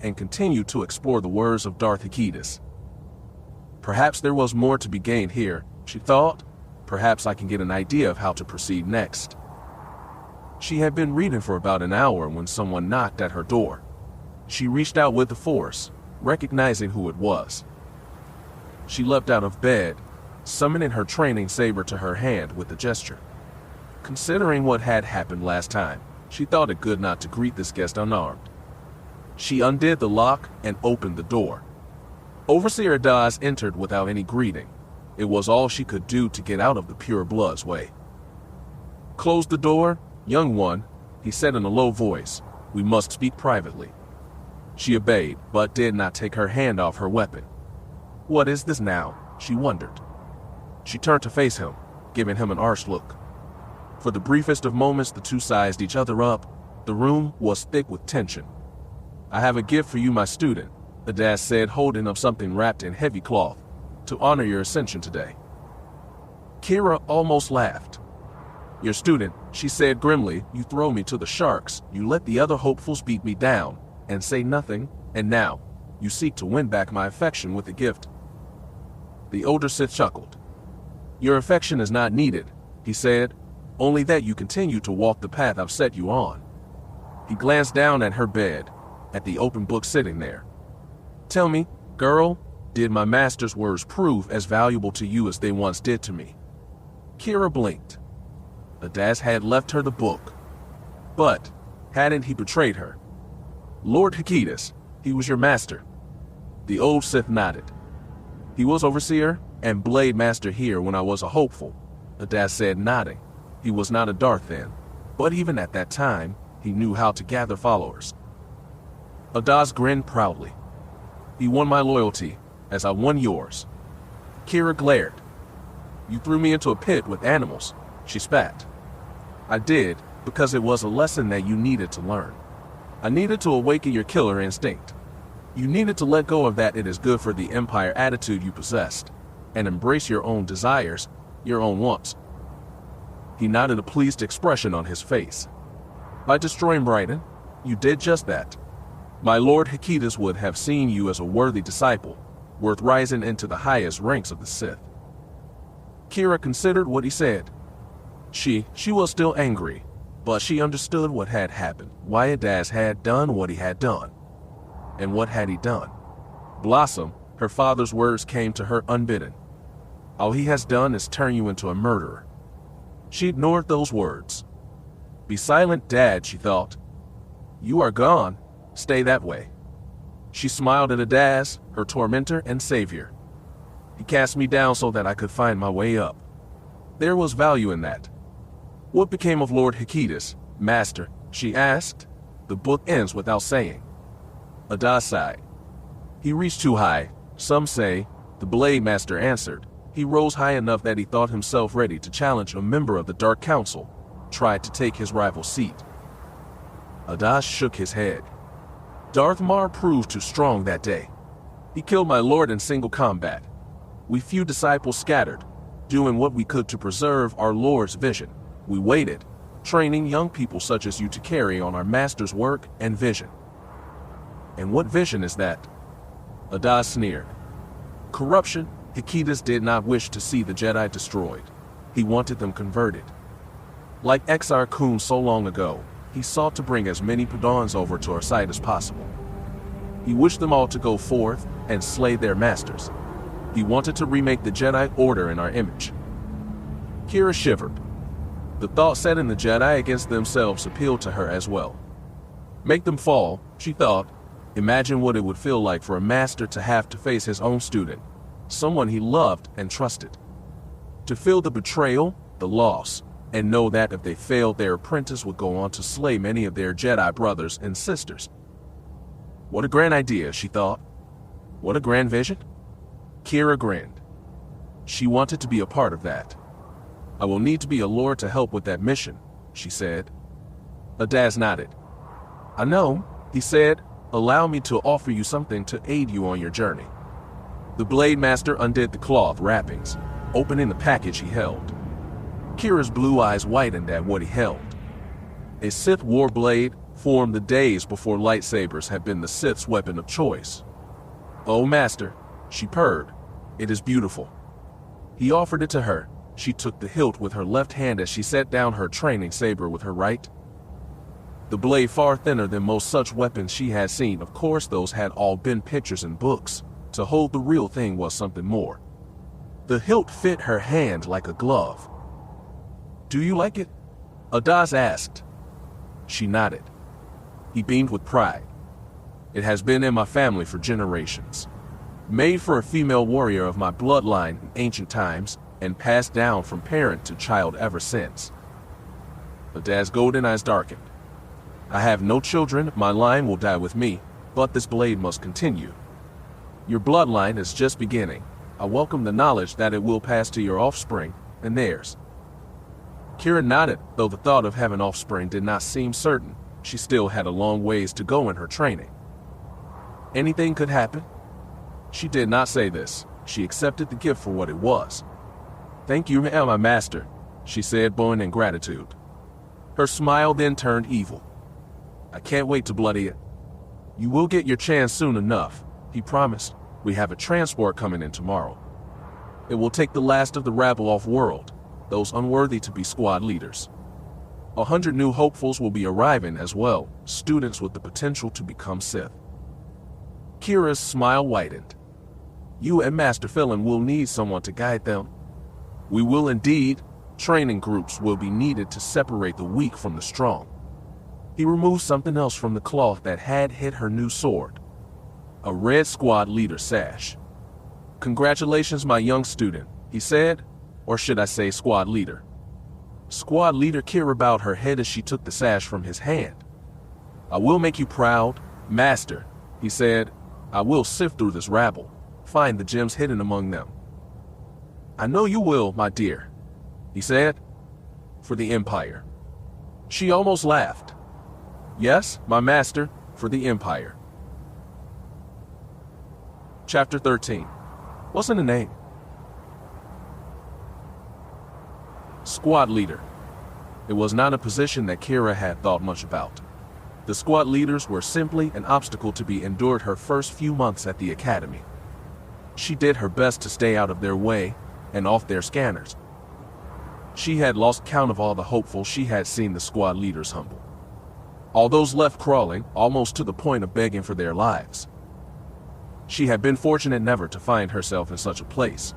and continued to explore the words of Darth Daverus. Perhaps there was more to be gained here, she thought. Perhaps I can get an idea of how to proceed next. She had been reading for about an hour when someone knocked at her door. She reached out with the force, recognizing who it was. She leapt out of bed, summoning her training saber to her hand with a gesture. Considering what had happened last time, she thought it good not to greet this guest unarmed. She undid the lock and opened the door. Overseer Dawes entered without any greeting. It was all she could do to get out of the pure blood's way. "Close the door, young one," he said in a low voice. "We must speak privately." She obeyed, but did not take her hand off her weapon. What is this now? She wondered. She turned to face him, giving him an arch look. For the briefest of moments, the two sized each other up. The room was thick with tension. "I have a gift for you, my student," Adass said, holding up something wrapped in heavy cloth, "to honor your ascension today." Keera almost laughed. Your student, she said grimly, you throw me to the sharks, you let the other hopefuls beat me down, and say nothing, and now, you seek to win back my affection with a gift. The older Sith chuckled. Your affection is not needed, he said, only that you continue to walk the path I've set you on. He glanced down at her bed, at the open book sitting there. Tell me, girl, did my master's words prove as valuable to you as they once did to me? Keera blinked. Avaryss had left her the book. But, hadn't he betrayed her? Lord Hakitas, he was your master. The old Sith nodded. He was overseer and blade master here when I was a hopeful, Avaryss said, nodding. He was not a Darth then, but even at that time, he knew how to gather followers. Avaryss grinned proudly. He won my loyalty, as I won yours. Keera glared. You threw me into a pit with animals, she spat. I did, because it was a lesson that you needed to learn. I needed to awaken your killer instinct. You needed to let go of that it is good for the Empire attitude you possessed, and embrace your own desires, your own wants. He nodded, a pleased expression on his face. By destroying Brighton, you did just that. My Lord Hakitas would have seen you as a worthy disciple, worth rising into the highest ranks of the Sith. Keera considered what he said. She was still angry, but she understood what had happened, why Avaryss had done what he had done. And what had he done? Blossom, her father's words came to her unbidden. All he has done is turn you into a murderer. She ignored those words. Be silent, Dad, she thought. You are gone. Stay that way. She smiled at Avaryss, her tormentor and savior. He cast me down so that I could find my way up. There was value in that. What became of Lord Hakitas, Master? She asked. The book ends without saying. Avaryss sighed. He reached too high, some say, the Blade Master answered. He rose high enough that he thought himself ready to challenge a member of the Dark Council, tried to take his rival's seat. Avaryss shook his head. Darth Mar proved too strong that day. He killed my lord in single combat. We few disciples scattered, doing what we could to preserve our Lord's vision. We waited, training young people such as you to carry on our master's work and vision. And what vision is that? Avaryss sneered. Corruption. Hakitas did not wish to see the Jedi destroyed. He wanted them converted. Like Exar Kun so long ago, he sought to bring as many Padawans over to our side as possible. He wished them all to go forth and slay their masters. He wanted to remake the Jedi Order in our image. Keera shivered. The thought setting the Jedi against themselves appealed to her as well. Make them fall, she thought. Imagine what it would feel like for a master to have to face his own student, someone he loved and trusted. To feel the betrayal, the loss, and know that if they failed, their apprentice would go on to slay many of their Jedi brothers and sisters. What a grand idea, she thought. What a grand vision. Keera grinned. She wanted to be a part of that. I will need to be a lord to help with that mission, she said. Avaryss nodded. I know, he said. Allow me to offer you something to aid you on your journey. The Blade Master undid the cloth wrappings, opening the package he held. Keera's blue eyes widened at what he held. A Sith war blade, formed the days before lightsabers had been the Sith's weapon of choice. Oh, Master, she purred. It is beautiful. He offered it to her. She took the hilt with her left hand as she set down her training saber with her right. The blade far thinner than most such weapons she had seen. Of course, those had all been pictures and books. To hold the real thing was something more. The hilt fit her hand like a glove. Do you like it? Avaryss asked. She nodded. He beamed with pride. It has been in my family for generations. Made for a female warrior of my bloodline in ancient times, and passed down from parent to child ever since. Avaryss' golden eyes darkened. I have no children, my line will die with me, but this blade must continue. Your bloodline is just beginning. I welcome the knowledge that it will pass to your offspring, and theirs. Keera nodded, though the thought of having offspring did not seem certain. She still had a long ways to go in her training. Anything could happen. She did not say this. She accepted the gift for what it was. Thank you, my master. she said, bowing in gratitude. Her smile then turned evil. I can't wait to bloody it. You will get your chance soon enough, he promised. We have a transport coming in tomorrow. It will take the last of the rabble off-world, those unworthy to be squad leaders. 100 new hopefuls will be arriving as well, students with the potential to become Sith. Keera's smile widened. You and Master Phelan will need someone to guide them. We will indeed. Training groups will be needed to separate the weak from the strong. He removed something else from the cloth that had hid her new sword. A red squad leader sash. Congratulations, my young student, he said, or should I say squad leader. Squad leader Keera bowed her head as she took the sash from his hand. I will make you proud, master, he said. I will sift through this rabble, find the gems hidden among them. I know you will, my dear, he said, for the Empire. She almost laughed. Yes, my master, for the Empire. Chapter 13. What's in the name? Squad leader. It was not a position that Keera had thought much about. The squad leaders were simply an obstacle to be endured her first few months at the academy. She did her best to stay out of their way and off their scanners. She had lost count of all the hopefuls she had seen the squad leaders humble. All those left crawling, almost to the point of begging for their lives. She had been fortunate never to find herself in such a place.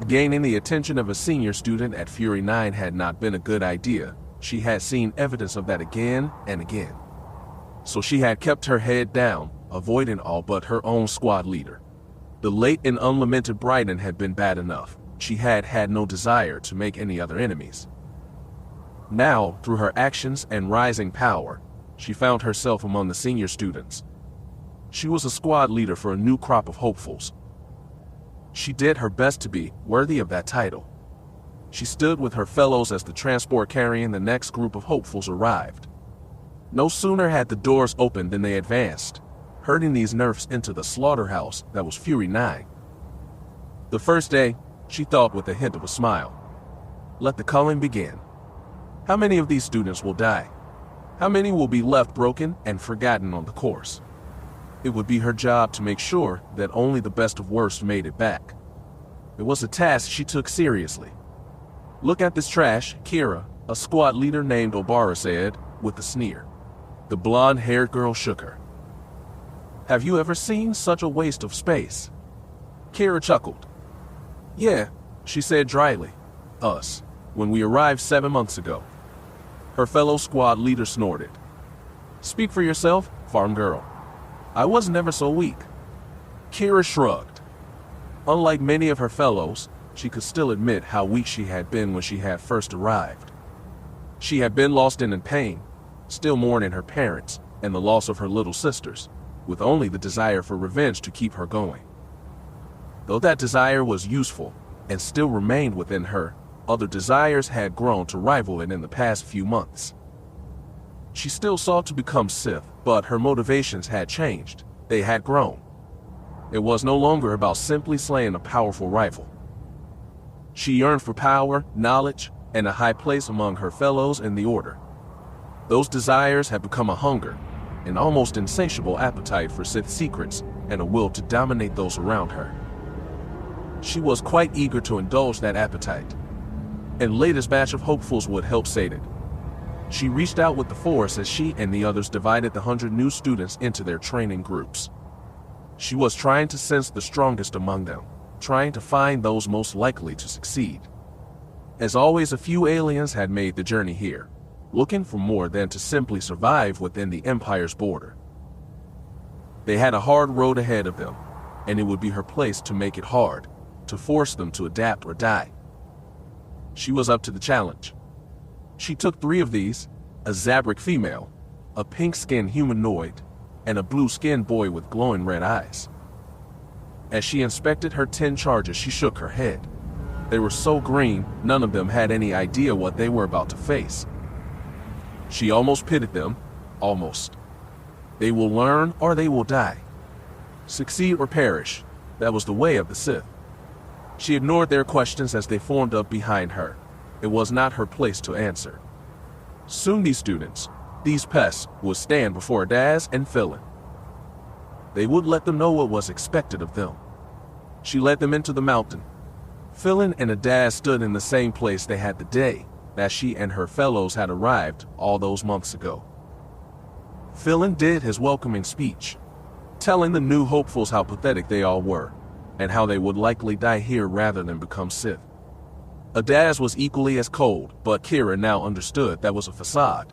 Gaining the attention of a senior student at Fury 9 had not been a good idea. She had seen evidence of that again and again. So she had kept her head down, avoiding all but her own squad leader. The late and unlamented Bryden had been bad enough. She had had no desire to make any other enemies. Now, through her actions and rising power, she found herself among the senior students. She was a squad leader for a new crop of hopefuls. She did her best to be worthy of that title. She stood with her fellows as the transport carrying the next group of hopefuls arrived. No sooner had the doors opened than they advanced, herding these nerfs into the slaughterhouse that was Fury 9. The first day, she thought with a hint of a smile. Let the culling begin. How many of these students will die? How many will be left broken and forgotten on the course? It would be her job to make sure that only the best of worst made it back. It was a task she took seriously. Look at this trash, Keera, a squad leader named Obara said, with a sneer. The blonde-haired girl shook her. Have you ever seen such a waste of space? Keera chuckled. Yeah, she said dryly. Us, when we arrived 7 months ago. Her fellow squad leader snorted. Speak for yourself, farm girl. I was never so weak. Keera shrugged. Unlike many of her fellows, she could still admit how weak she had been when she had first arrived. She had been lost and in pain, still mourning her parents and the loss of her little sisters, with only the desire for revenge to keep her going. Though that desire was useful and still remained within her, other desires had grown to rival it in the past few months. She still sought to become Sith, but her motivations had changed. They had grown. It was no longer about simply slaying a powerful rival. She yearned for power, knowledge, and a high place among her fellows in the Order. Those desires had become a hunger, an almost insatiable appetite for Sith secrets, and a will to dominate those around her. She was quite eager to indulge that appetite, and latest batch of hopefuls would help sate it. She reached out with the Force as she and the others divided the 100 new students into their training groups. She was trying to sense the strongest among them, trying to find those most likely to succeed. As always, a few aliens had made the journey here, looking for more than to simply survive within the Empire's border. They had a hard road ahead of them, and it would be her place to make it hard, to force them to adapt or die. She was up to the challenge. She took 3 of these, a Zabrak female, a pink-skinned humanoid, and a blue-skinned boy with glowing red eyes. As she inspected her 10 charges, she shook her head. They were so green, none of them had any idea what they were about to face. She almost pitied them, almost. They will learn or they will die. Succeed or perish, that was the way of the Sith. She ignored their questions as they formed up behind her. It was not her place to answer. Soon these students, these pests, would stand before Daz and Philin. They would let them know what was expected of them. She led them into the mountain. Philin and Adaz stood in the same place they had the day that she and her fellows had arrived all those months ago. Philin did his welcoming speech, telling the new hopefuls how pathetic they all were, and how they would likely die here rather than become Sith. Adaz was equally as cold, but Keera now understood that was a facade.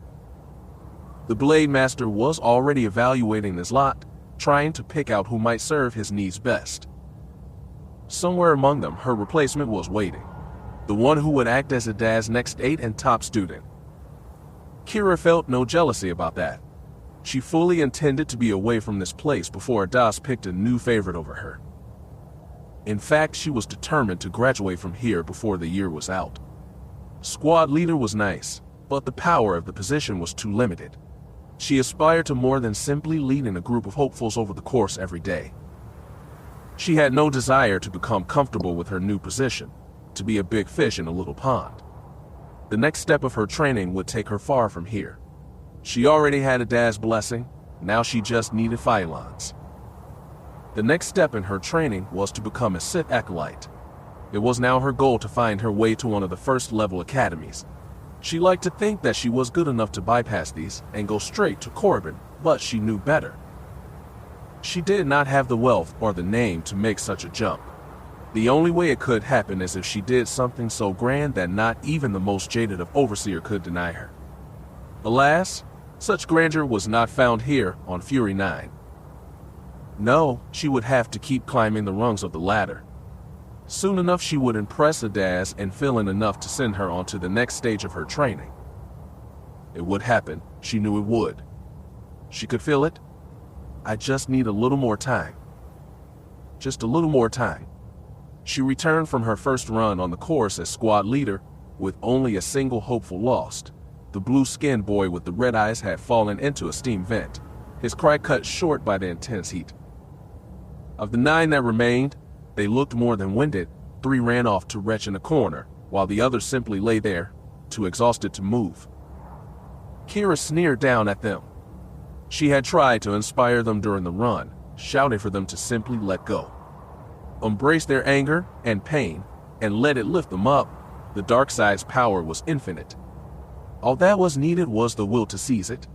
The Blade Master was already evaluating his lot, trying to pick out who might serve his needs best. Somewhere among them, her replacement was waiting, the one who would act as Adaz's next aide and top student. Keera felt no jealousy about that. She fully intended to be away from this place before Adaz picked a new favorite over her. In fact, she was determined to graduate from here before the year was out. Squad leader was nice, but the power of the position was too limited. She aspired to more than simply leading a group of hopefuls over the course every day. She had no desire to become comfortable with her new position, to be a big fish in a little pond. The next step of her training would take her far from here. She already had Adaz's blessing, now she just needed Phylon's. The next step in her training was to become a Sith acolyte. It was now her goal to find her way to one of the first-level academies. She liked to think that she was good enough to bypass these and go straight to Korriban, but she knew better. She did not have the wealth or the name to make such a jump. The only way it could happen is if she did something so grand that not even the most jaded of Overseer could deny her. Alas, such grandeur was not found here on Fury 9. No, she would have to keep climbing the rungs of the ladder. Soon enough she would impress Adaz and Philin enough to send her on to the next stage of her training. It would happen, she knew it would. She could feel it. I just need a little more time. Just a little more time. She returned from her first run on the course as squad leader, with only a single hopeful lost. The blue-skinned boy with the red eyes had fallen into a steam vent, his cry cut short by the intense heat. Of the 9 that remained, they looked more than winded. 3 ran off to retch in a corner, while the others simply lay there, too exhausted to move. Keera sneered down at them. She had tried to inspire them during the run, shouting for them to simply let go. Embrace their anger and pain, and let it lift them up. The dark side's power was infinite. All that was needed was the will to seize it.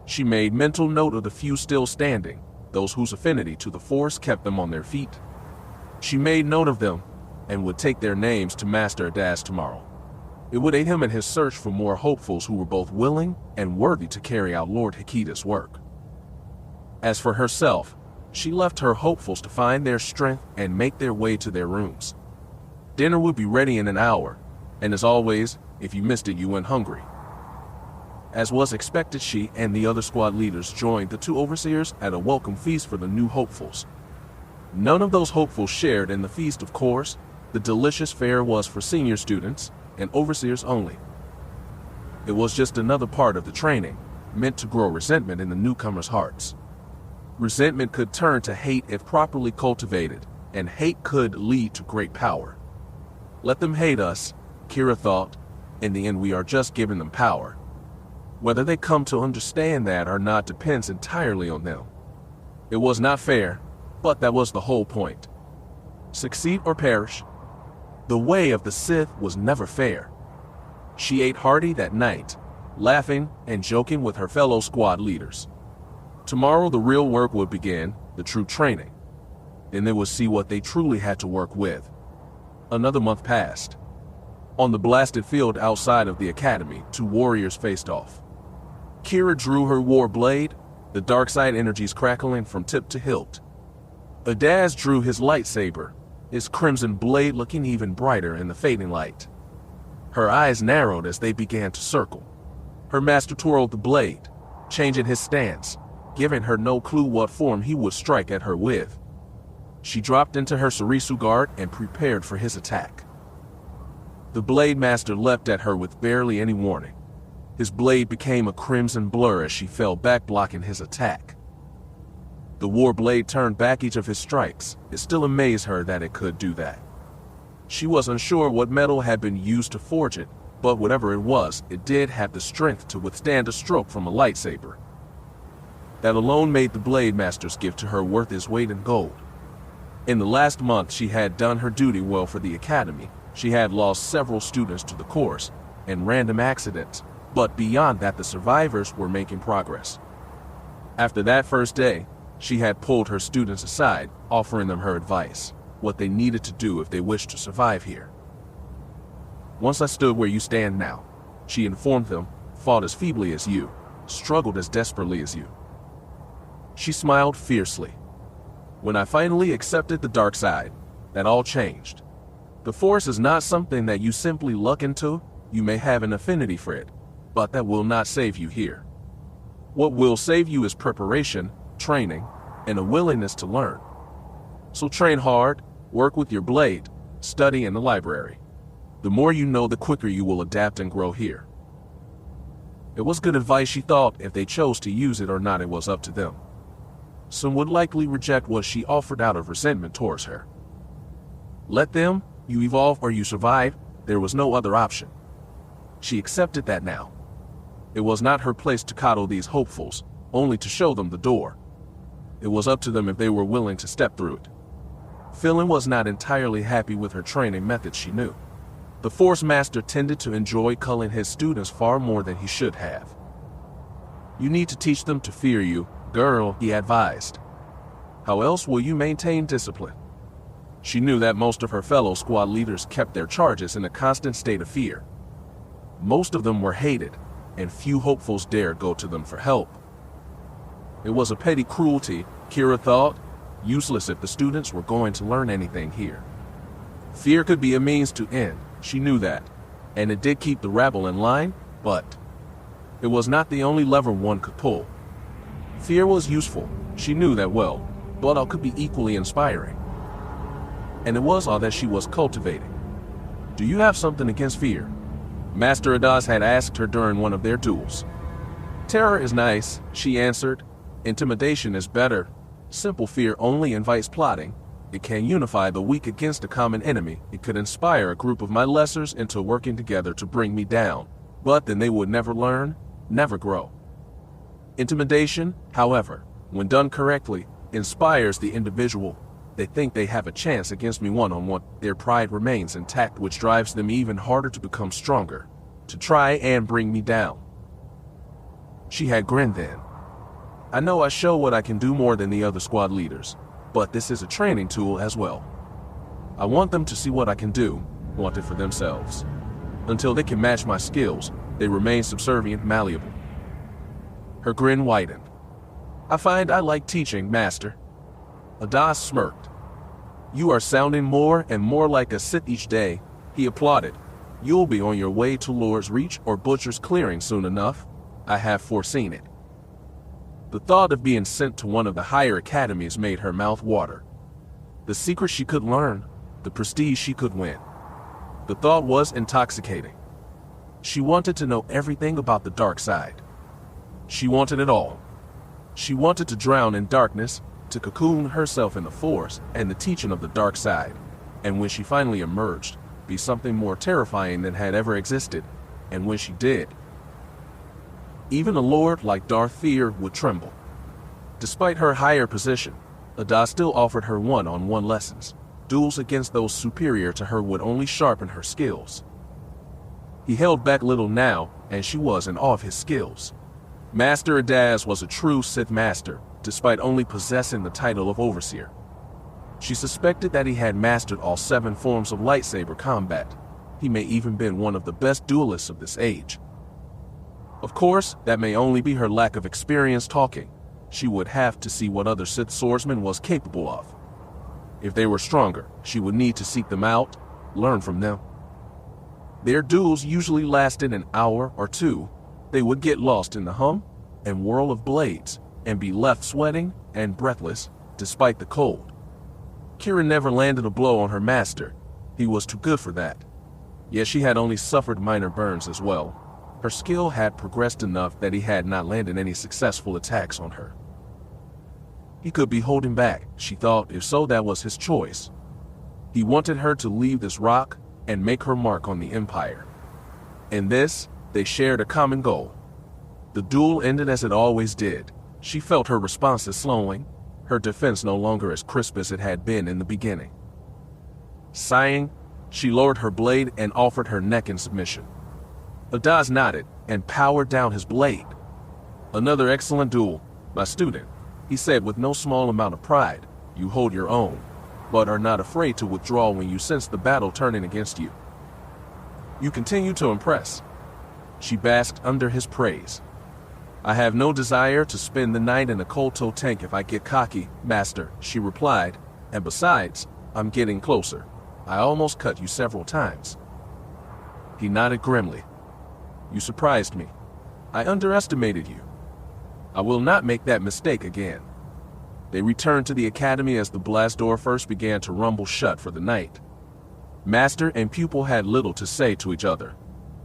She made mental note of the few still standing, those whose affinity to the Force kept them on their feet. She made note of them, and would take their names to Master Adaz tomorrow. It would aid him in his search for more hopefuls who were both willing and worthy to carry out Lord Hikita's work. As for herself, she left her hopefuls to find their strength and make their way to their rooms. Dinner would be ready in an hour, and as always, if you missed it, you went hungry. As was expected, she and the other squad leaders joined the 2 overseers at a welcome feast for the new hopefuls. None of those hopefuls shared in the feast, of course. The delicious fare was for senior students and overseers only. It was just another part of the training, meant to grow resentment in the newcomers' hearts. Resentment could turn to hate if properly cultivated, and hate could lead to great power. Let them hate us, Keera thought. In the end, we are just giving them power. Whether they come to understand that or not depends entirely on them. It was not fair, but that was the whole point. Succeed or perish. The way of the Sith was never fair. She ate hearty that night, laughing and joking with her fellow squad leaders. Tomorrow the real work would begin, the true training. Then they would see what they truly had to work with. Another month passed. On the blasted field outside of the academy, 2 warriors faced off. Keera drew her war blade, the dark side energies crackling from tip to hilt. Adaz drew his lightsaber, his crimson blade looking even brighter in the fading light. Her eyes narrowed as they began to circle. Her master twirled the blade, changing his stance, giving her no clue what form he would strike at her with. She dropped into her Sarisu guard and prepared for his attack. The Blade Master leapt at her with barely any warning. His blade became a crimson blur as she fell back, blocking his attack. The war blade turned back each of his strikes. It still amazed her that it could do that. She was unsure what metal had been used to forge it, but whatever it was, it did have the strength to withstand a stroke from a lightsaber. That alone made the Blade Master's gift to her worth its weight in gold. In the last month, she had done her duty well for the Academy. She had lost several students to the course and random accidents, but beyond that, the survivors were making progress. After that first day, she had pulled her students aside, offering them her advice, what they needed to do if they wished to survive here. Once I stood where you stand now, she informed them, fought as feebly as you, struggled as desperately as you. She smiled fiercely. When I finally accepted the dark side, that all changed. The Force is not something that you simply luck into. You may have an affinity for it, but that will not save you here. What will save you is preparation, training, and a willingness to learn. So train hard, work with your blade, study in the library. The more you know, the quicker you will adapt and grow here. It was good advice, she thought. If they chose to use it or not, it was up to them. Some would likely reject what she offered out of resentment towards her. Let them, you evolve or you survive, there was no other option. She accepted that now. It was not her place to coddle these hopefuls, only to show them the door. It was up to them if they were willing to step through it. Philin was not entirely happy with her training methods, she knew. The Force Master tended to enjoy culling his students far more than he should have. You need to teach them to fear you, girl, he advised. How else will you maintain discipline? She knew that most of her fellow squad leaders kept their charges in a constant state of fear. Most of them were hated, and few hopefuls dared go to them for help. It was a petty cruelty, Keera thought, useless if the students were going to learn anything here. Fear could be a means to end, she knew that, and it did keep the rabble in line, but it was not the only lever one could pull. Fear was useful, she knew that well, but it could be equally inspiring. And it was all that she was cultivating. Do you have something against fear? Master Adas had asked her during one of their duels. Terror is nice, she answered. Intimidation is better. Simple fear only invites plotting. It can unify the weak against a common enemy. It could inspire a group of my lessers into working together to bring me down. But then they would never learn, never grow. Intimidation, however, when done correctly, inspires the individual. They think they have a chance against me one-on-one. Their pride remains intact, which drives them even harder to become stronger, to try and bring me down. She had grinned then. I know I show what I can do more than the other squad leaders, but this is a training tool as well. I want them to see what I can do, want it for themselves. Until they can match my skills, they remain subservient, malleable. Her grin widened. I find I like teaching, Master. Adas smirked. You are sounding more and more like a Sith each day, he applauded. You'll be on your way to Lord's Reach or Butcher's Clearing soon enough. I have foreseen it. The thought of being sent to one of the higher academies made her mouth water. The secret she could learn, the prestige she could win. The thought was intoxicating. She wanted to know everything about the dark side. She wanted it all. She wanted to drown in darkness, to cocoon herself in the Force and the teaching of the dark side, and when she finally emerged, be something more terrifying than had ever existed, and when she did, even a lord like Darth Feer would tremble. Despite her higher position, Adas still offered her one-on-one lessons. Duels against those superior to her would only sharpen her skills. He held back little now, and she was in awe of his skills. Master Adas was a true Sith Master, despite only possessing the title of Overseer. She suspected that he had mastered all 7 forms of lightsaber combat. He may even been one of the best duelists of this age. Of course, that may only be her lack of experience talking. She would have to see what other Sith swordsman was capable of. If they were stronger, she would need to seek them out, learn from them. Their duels usually lasted an hour or two. They would get lost in the hum and whirl of blades, and be left sweating and breathless, despite the cold. Keera never landed a blow on her master. He was too good for that. Yet she had only suffered minor burns as well. Her skill had progressed enough that he had not landed any successful attacks on her. He could be holding back, she thought. If so, that was his choice. He wanted her to leave this rock and make her mark on the Empire. In this, they shared a common goal. The duel ended as it always did. She felt her responses slowing, her defense no longer as crisp as it had been in the beginning. Sighing, she lowered her blade and offered her neck in submission. Adaz nodded and powered down his blade. "Another excellent duel, my student," he said with no small amount of pride. "You hold your own, but are not afraid to withdraw when you sense the battle turning against you. You continue to impress." She basked under his praise. "I have no desire to spend the night in a Kolto tank if I get cocky, Master," she replied, "and besides, I'm getting closer. I almost cut you several times." He nodded grimly. "You surprised me. I underestimated you. I will not make that mistake again." They returned to the academy as the blast door first began to rumble shut for the night. Master and pupil had little to say to each other.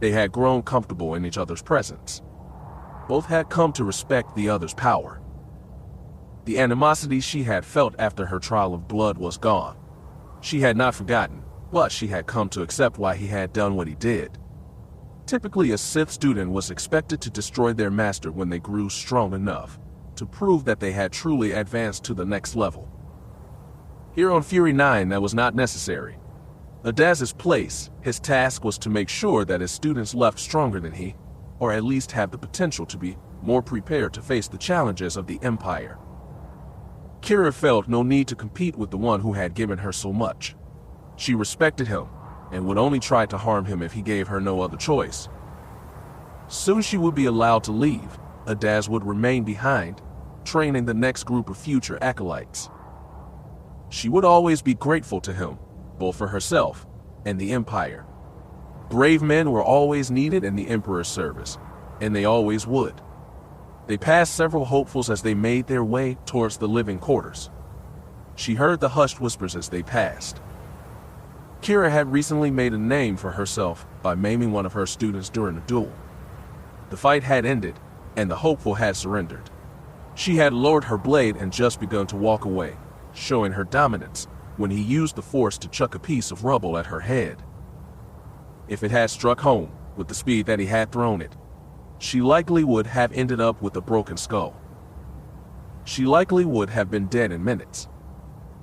They had grown comfortable in each other's presence. Both had come to respect the other's power. The animosity she had felt after her trial of blood was gone. She had not forgotten, but she had come to accept why he had done what he did. Typically, a Sith student was expected to destroy their master when they grew strong enough to prove that they had truly advanced to the next level. Here on Fury 9, that was not necessary. Adaz's place, his task was to make sure that his students left stronger than he, or at least have the potential to be more prepared to face the challenges of the Empire. Keera felt no need to compete with the one who had given her so much. She respected him, and would only try to harm him if he gave her no other choice. Soon she would be allowed to leave. Adaz would remain behind, training the next group of future acolytes. She would always be grateful to him, both for herself and the Empire. Brave men were always needed in the Emperor's service, and they always would. They passed several hopefuls as they made their way towards the living quarters. She heard the hushed whispers as they passed. Keera had recently made a name for herself by maiming one of her students during a duel. The fight had ended, and the hopeful had surrendered. She had lowered her blade and just begun to walk away, showing her dominance, when he used the force to chuck a piece of rubble at her head. If it had struck home, with the speed that he had thrown it, she likely would have ended up with a broken skull. She likely would have been dead in minutes.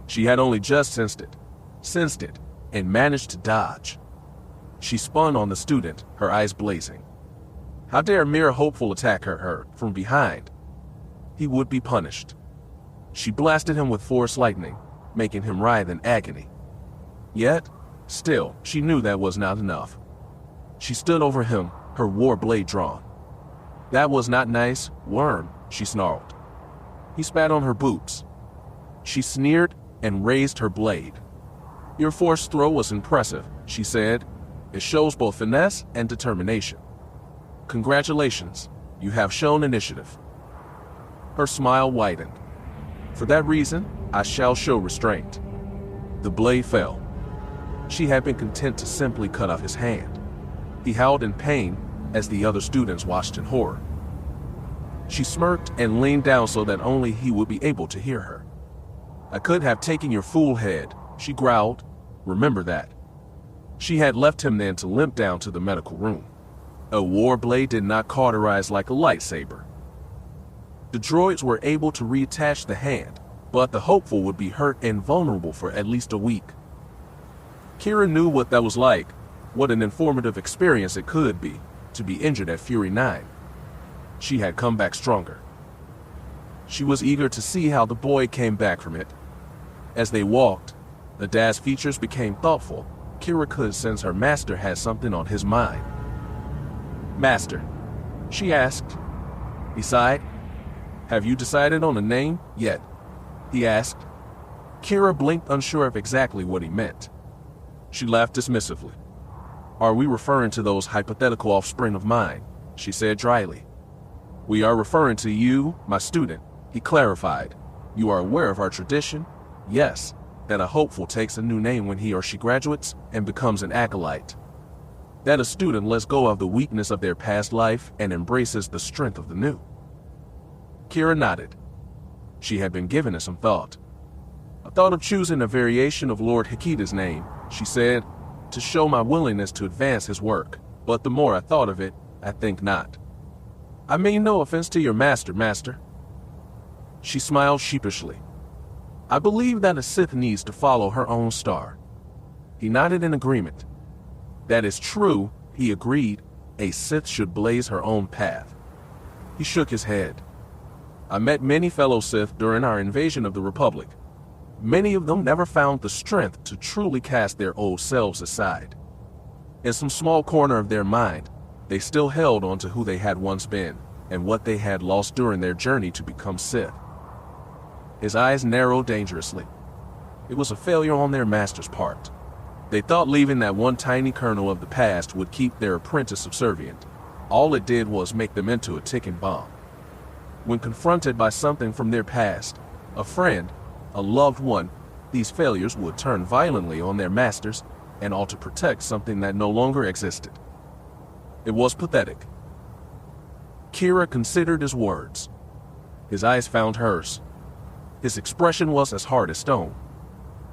She had only just sensed it, and managed to dodge. She spun on the student, her eyes blazing. How dare a mere hopeful attack her from behind? He would be punished. She blasted him with force lightning, making him writhe in agony. Yet, still, she knew that was not enough. She stood over him, her war blade drawn. "That was not nice, worm," she snarled. He spat on her boots. She sneered and raised her blade. "Your force throw was impressive," she said. "It shows both finesse and determination. Congratulations, you have shown initiative." Her smile widened. "For that reason, I shall show restraint." The blade fell. She had been content to simply cut off his hand. He howled in pain as the other students watched in horror. She smirked and leaned down so that only he would be able to hear her. "I could have taken your fool head," she growled. "Remember that." She had left him then to limp down to the medical room. A war blade did not cauterize like a lightsaber. The droids were able to reattach the hand, but the hopeful would be hurt and vulnerable for at least a week. Keera knew what that was like, what an informative experience it could be, to be injured at Fury 9. She had come back stronger. She was eager to see how the boy came back from it. As they walked, Adaz's features became thoughtful. Keera could sense her master had something on his mind. "Master," she asked. He sighed. "Have you decided on a name yet?" he asked. Keera blinked, unsure of exactly what he meant. She laughed dismissively. "Are we referring to those hypothetical offspring of mine?" she said dryly. "We are referring to you, my student," he clarified. "You are aware of our tradition? Yes, that a hopeful takes a new name when he or she graduates and becomes an acolyte. That a student lets go of the weakness of their past life and embraces the strength of the new." Keera nodded. She had been given it some thought. A thought of choosing a variation of Lord Hikita's name," she said, "to show my willingness to advance his work, but the more I thought of it, I think not. I mean no offense to your master. She smiled sheepishly. "I believe that a Sith needs to follow her own star." He nodded in agreement. "That is true," he agreed. "A Sith should blaze her own path." He shook his head. "I met many fellow Sith during our invasion of the Republic. Many of them never found the strength to truly cast their old selves aside. In some small corner of their mind, they still held on to who they had once been and what they had lost during their journey to become Sith." His eyes narrowed dangerously. It was a failure on their master's part. They thought leaving that one tiny kernel of the past would keep their apprentice subservient. All it did was make them into a ticking bomb. When confronted by something from their past, a friend, a loved one, these failures would turn violently on their masters and ought to protect something that no longer existed. It was pathetic. Keera considered his words. His eyes found hers. His expression was as hard as stone.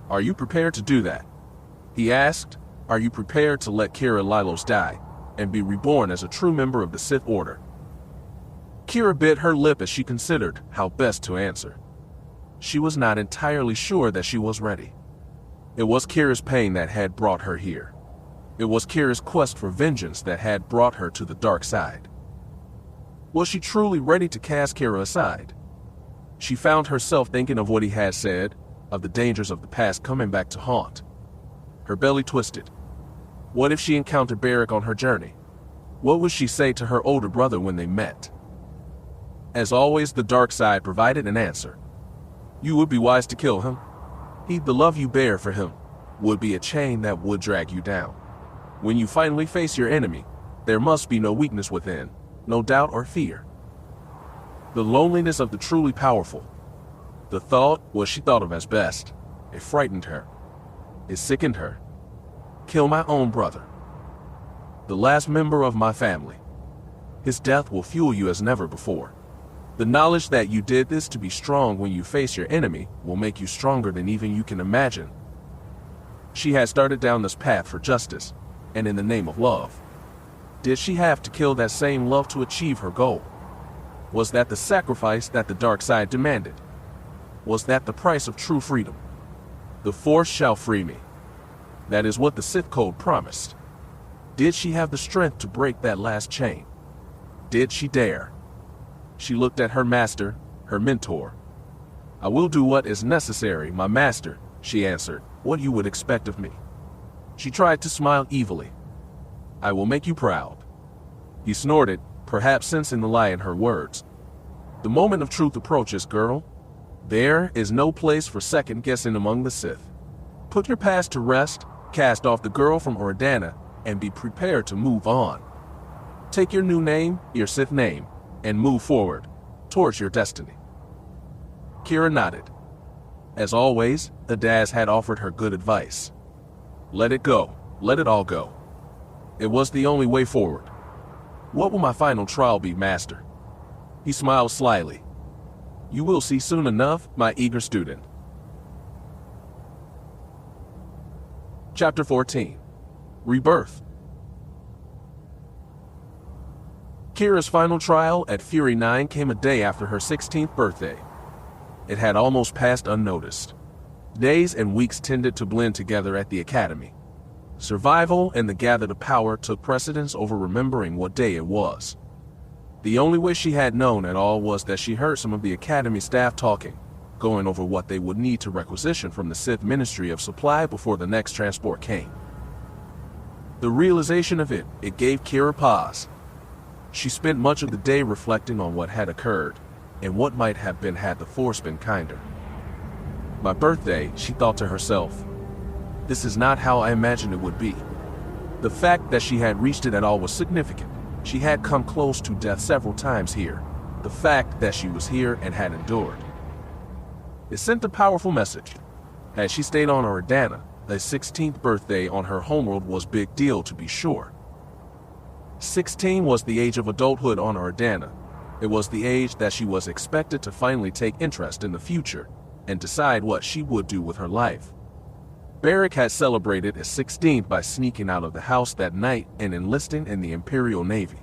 "Are you prepared to do that?" he asked. "Are you prepared to let Keera Lylos die and be reborn as a true member of the Sith Order?" Keera bit her lip as she considered how best to answer. She was not entirely sure that she was ready. It was Keera's pain that had brought her here. It was Keera's quest for vengeance that had brought her to the dark side. Was she truly ready to cast Keera aside? She found herself thinking of what he had said, of the dangers of the past coming back to haunt. Her belly twisted. What if she encountered Beric on her journey? What would she say to her older brother when they met? As always, the dark side provided an answer. You would be wise to kill him. The love you bear for him would be a chain that would drag you down. When you finally face your enemy, there must be no weakness within, no doubt or fear. The loneliness of the truly powerful. The thought was she thought of as best. It frightened her. It sickened her. Kill my own brother. The last member of my family. His death will fuel you as never before. The knowledge that you did this to be strong when you face your enemy will make you stronger than even you can imagine. She had started down this path for justice, and in the name of love. Did she have to kill that same love to achieve her goal? Was that the sacrifice that the dark side demanded? Was that the price of true freedom? The Force shall free me. That is what the Sith Code promised. Did she have the strength to break that last chain? Did she dare? She looked at her master, her mentor. "I will do what is necessary, my master," she answered. "What you would expect of me." She tried to smile evilly. "I will make you proud." He snorted, perhaps sensing the lie in her words. "The moment of truth approaches, girl. There is no place for second guessing among the Sith. Put your past to rest, cast off the girl from Oridanna, and be prepared to move on. Take your new name, your Sith name, and move forward, towards your destiny." Keera nodded. As always, Adaz had offered her good advice. Let it go, let it all go. It was the only way forward. "What will my final trial be, master?" He smiled slyly. "You will see soon enough, my eager student." Chapter 14. Rebirth. Keera's final trial at Fury 9 came a day after her 16th birthday. It had almost passed unnoticed. Days and weeks tended to blend together at the academy. Survival and the gather of power took precedence over remembering what day it was. The only way she had known at all was that she heard some of the academy staff talking, going over what they would need to requisition from the Sith Ministry of Supply before the next transport came. The realization of it gave Keera pause. She spent much of the day reflecting on what had occurred, and what might have been had the Force been kinder. My birthday, she thought to herself. This is not how I imagined it would be. The fact that she had reached it at all was significant. She had come close to death several times here. The fact that she was here and had endured. It sent a powerful message. Had she stayed on Oridanna, the 16th birthday on her homeworld was big deal to be sure. 16 was the age of adulthood on Oridanna. It was the age that she was expected to finally take interest in the future, and decide what she would do with her life. Beric had celebrated his 16th by sneaking out of the house that night and enlisting in the Imperial Navy.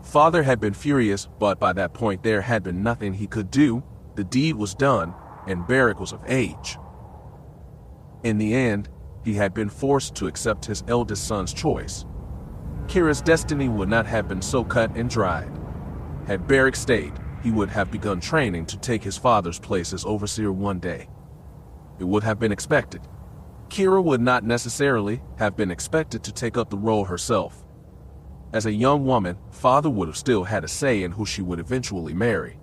Father had been furious, but by that point there had been nothing he could do. The deed was done, and Beric was of age. In the end, he had been forced to accept his eldest son's choice. Keera's destiny would not have been so cut and dried. Had Beric stayed, he would have begun training to take his father's place as overseer one day. It would have been expected. Keera would not necessarily have been expected to take up the role herself. As a young woman, father would have still had a say in who she would eventually marry.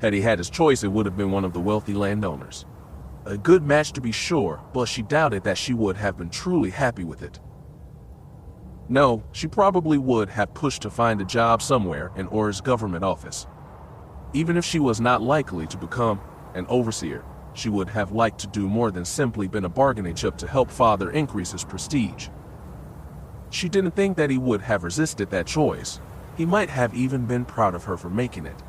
Had he had his choice, it would have been one of the wealthy landowners. A good match to be sure, but she doubted that she would have been truly happy with it. No, she probably would have pushed to find a job somewhere in Or's government office. Even if she was not likely to become an overseer, she would have liked to do more than simply been a bargaining chip to help father increase his prestige. She didn't think that he would have resisted that choice. He might have even been proud of her for making it.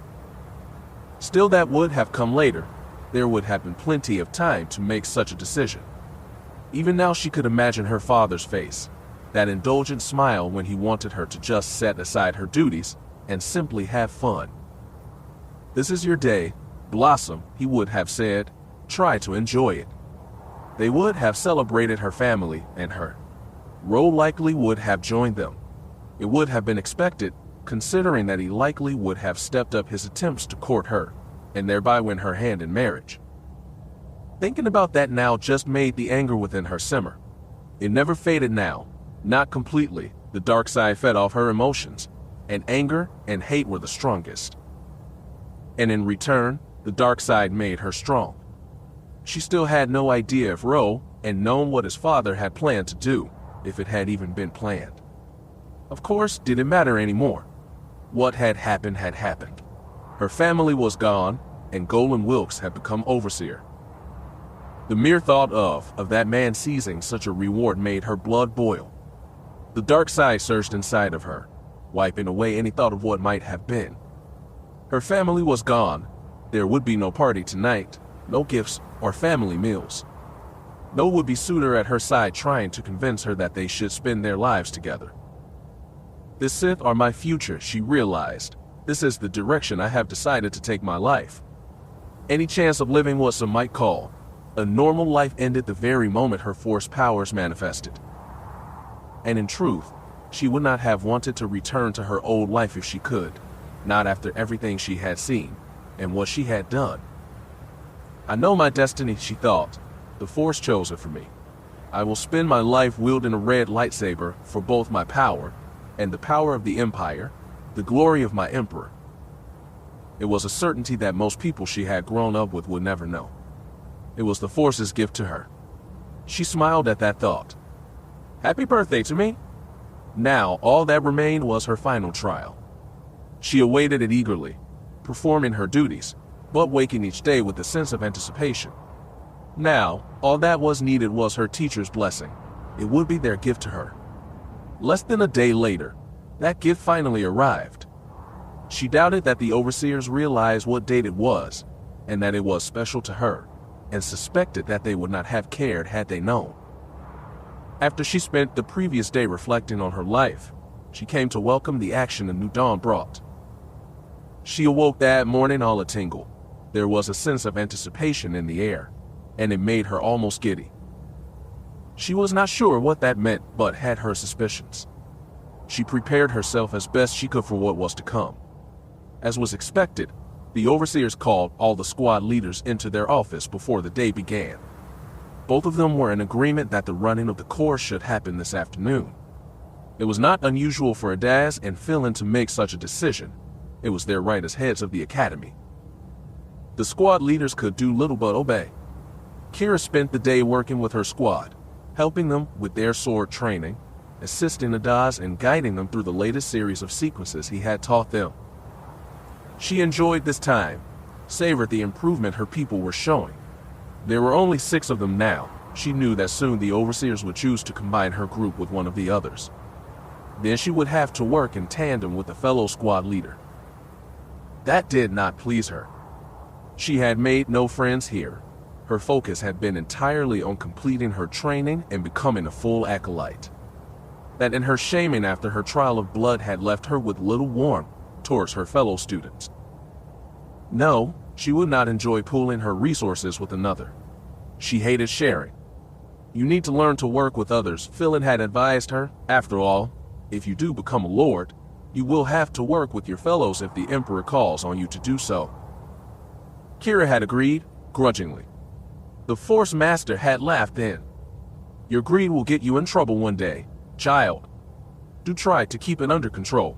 Still, that would have come later. There would have been plenty of time to make such a decision. Even now she could imagine her father's face, that indulgent smile when he wanted her to just set aside her duties and simply have fun. "This is your day, Blossom," he would have said. "Try to enjoy it." They would have celebrated her family, and her role likely would have joined them. It would have been expected, considering that he likely would have stepped up his attempts to court her, and thereby win her hand in marriage. Thinking about that now just made the anger within her simmer. It never faded now, not completely. The dark side fed off her emotions, and anger and hate were the strongest. And in return, the dark side made her strong. She still had no idea if Ro and known what his father had planned to do, if it had even been planned. Of course, did it matter anymore? What had happened had happened. Her family was gone, and Golan Wilkes had become overseer. The mere thought of that man seizing such a reward made her blood boil. The dark side surged inside of her, wiping away any thought of what might have been. Her family was gone. There would be no party tonight, no gifts or family meals. No would-be suitor at her side trying to convince her that they should spend their lives together. "The Sith are my future," she realized. "This is the direction I have decided to take my life." Any chance of living what some might call a normal life ended the very moment her Force powers manifested. And in truth, she would not have wanted to return to her old life if she could, not after everything she had seen and what she had done. "I know my destiny," she thought. "The Force chose it for me. I will spend my life wielding a red lightsaber for both my power and the power of the Empire, the glory of my Emperor." It was a certainty that most people she had grown up with would never know. It was the Force's gift to her. She smiled at that thought. Happy birthday to me. Now, all that remained was her final trial. She awaited it eagerly, performing her duties, but waking each day with a sense of anticipation. Now, all that was needed was her teacher's blessing. It would be their gift to her. Less than a day later, that gift finally arrived. She doubted that the overseers realized what date it was, and that it was special to her, and suspected that they would not have cared had they known. After she spent the previous day reflecting on her life, she came to welcome the action a new dawn brought. She awoke that morning all a-tingle. There was a sense of anticipation in the air, and it made her almost giddy. She was not sure what that meant, but had her suspicions. She prepared herself as best she could for what was to come. As was expected, the overseers called all the squad leaders into their office before the day began. Both of them were in agreement that the running of the course should happen this afternoon. It was not unusual for Adaz and Philin to make such a decision. It was their right as heads of the academy. The squad leaders could do little but obey. Keera spent the day working with her squad, helping them with their sword training, assisting Adaz and guiding them through the latest series of sequences he had taught them. She enjoyed this time, savored the improvement her people were showing. There were only 6 of them now. She knew that soon the overseers would choose to combine her group with one of the others. Then she would have to work in tandem with a fellow squad leader. That did not please her. She had made no friends here. Her focus had been entirely on completing her training and becoming a full acolyte. That and her shaming after her trial of blood had left her with little warmth towards her fellow students. No, she would not enjoy pooling her resources with another. She hated sharing. You need to learn to work with others, Philin had advised her. After all, if you do become a lord, you will have to work with your fellows if the Emperor calls on you to do so. Keera had agreed, grudgingly. The Force Master had laughed then. Your greed will get you in trouble one day, child. Do try to keep it under control.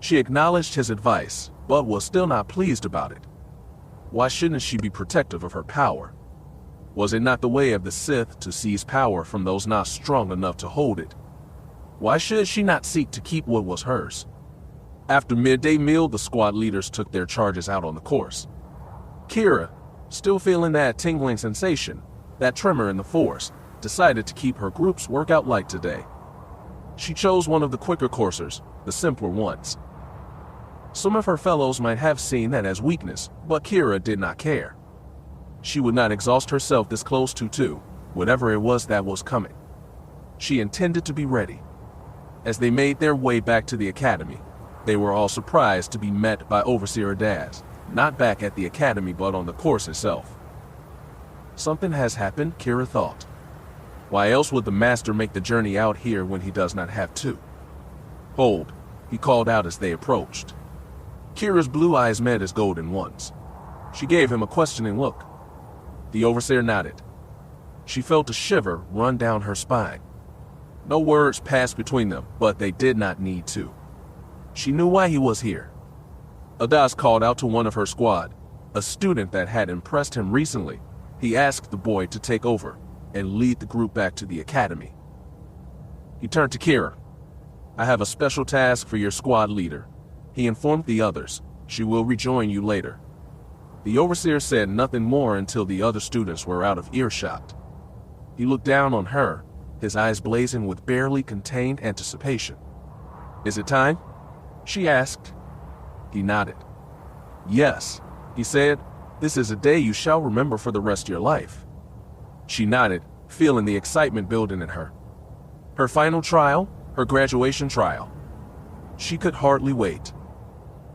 She acknowledged his advice, but was still not pleased about it. Why shouldn't she be protective of her power? Was it not the way of the Sith to seize power from those not strong enough to hold it? Why should she not seek to keep what was hers? After midday meal, the squad leaders took their charges out on the course. Keera, still feeling that tingling sensation, that tremor in the force, decided to keep her group's workout light today. She chose one of the quicker coursers, the simpler ones. Some of her fellows might have seen that as weakness, but Keera did not care. She would not exhaust herself this close to whatever it was that was coming. She intended to be ready. As they made their way back to the academy, they were all surprised to be met by Overseer Daz, not back at the academy but on the course itself. Something has happened, Keera thought. Why else would the master make the journey out here when he does not have to? Hold, he called out as they approached. Keera's blue eyes met his golden ones. She gave him a questioning look. The overseer nodded. She felt a shiver run down her spine. No words passed between them, but they did not need to. She knew why he was here. Adas called out to one of her squad, a student that had impressed him recently. He asked the boy to take over and lead the group back to the academy. He turned to Keera. I have a special task for your squad leader. He informed the others. She will rejoin you later. The overseer said nothing more until the other students were out of earshot. He looked down on her, his eyes blazing with barely contained anticipation. Is it time? She asked. He nodded. Yes, he said. This is a day you shall remember for the rest of your life. She nodded, feeling the excitement building in her. Her final trial, her graduation trial. She could hardly wait.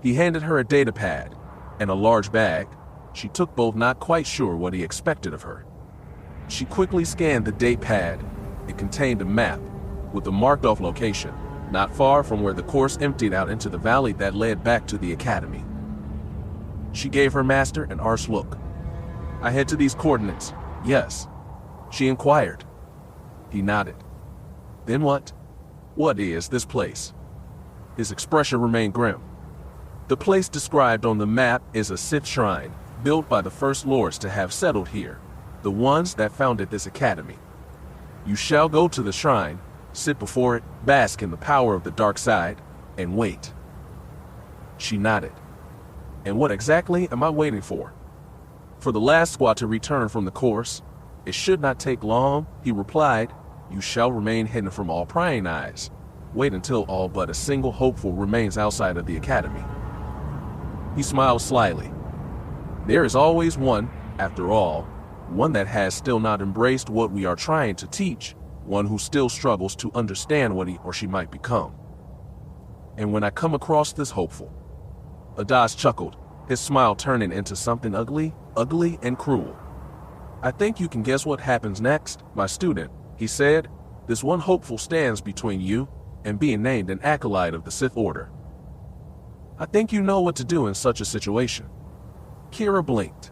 He handed her a data pad and a large bag. She took both, not quite sure what he expected of her. She quickly scanned the date pad. It contained a map with a marked-off location, not far from where the course emptied out into the valley that led back to the academy. She gave her master an arch look. I head to these coordinates, yes? She inquired. He nodded. Then what? What is this place? His expression remained grim. The place described on the map is a Sith shrine, built by the first lords to have settled here, the ones that founded this academy. You shall go to the shrine, sit before it, bask in the power of the dark side, and wait. She nodded. And what exactly am I waiting for? For the last squad to return from the course. It should not take long, he replied. You shall remain hidden from all prying eyes. Wait until all but a single hopeful remains outside of the academy. He smiled slyly. There is always one, after all, one that has still not embraced what we are trying to teach, one who still struggles to understand what he or she might become. And when I come across this hopeful, Adas chuckled, his smile turning into something ugly and cruel. I think you can guess what happens next, my student, he said. This one hopeful stands between you and being named an acolyte of the Sith Order. I think you know what to do in such a situation. Keera blinked.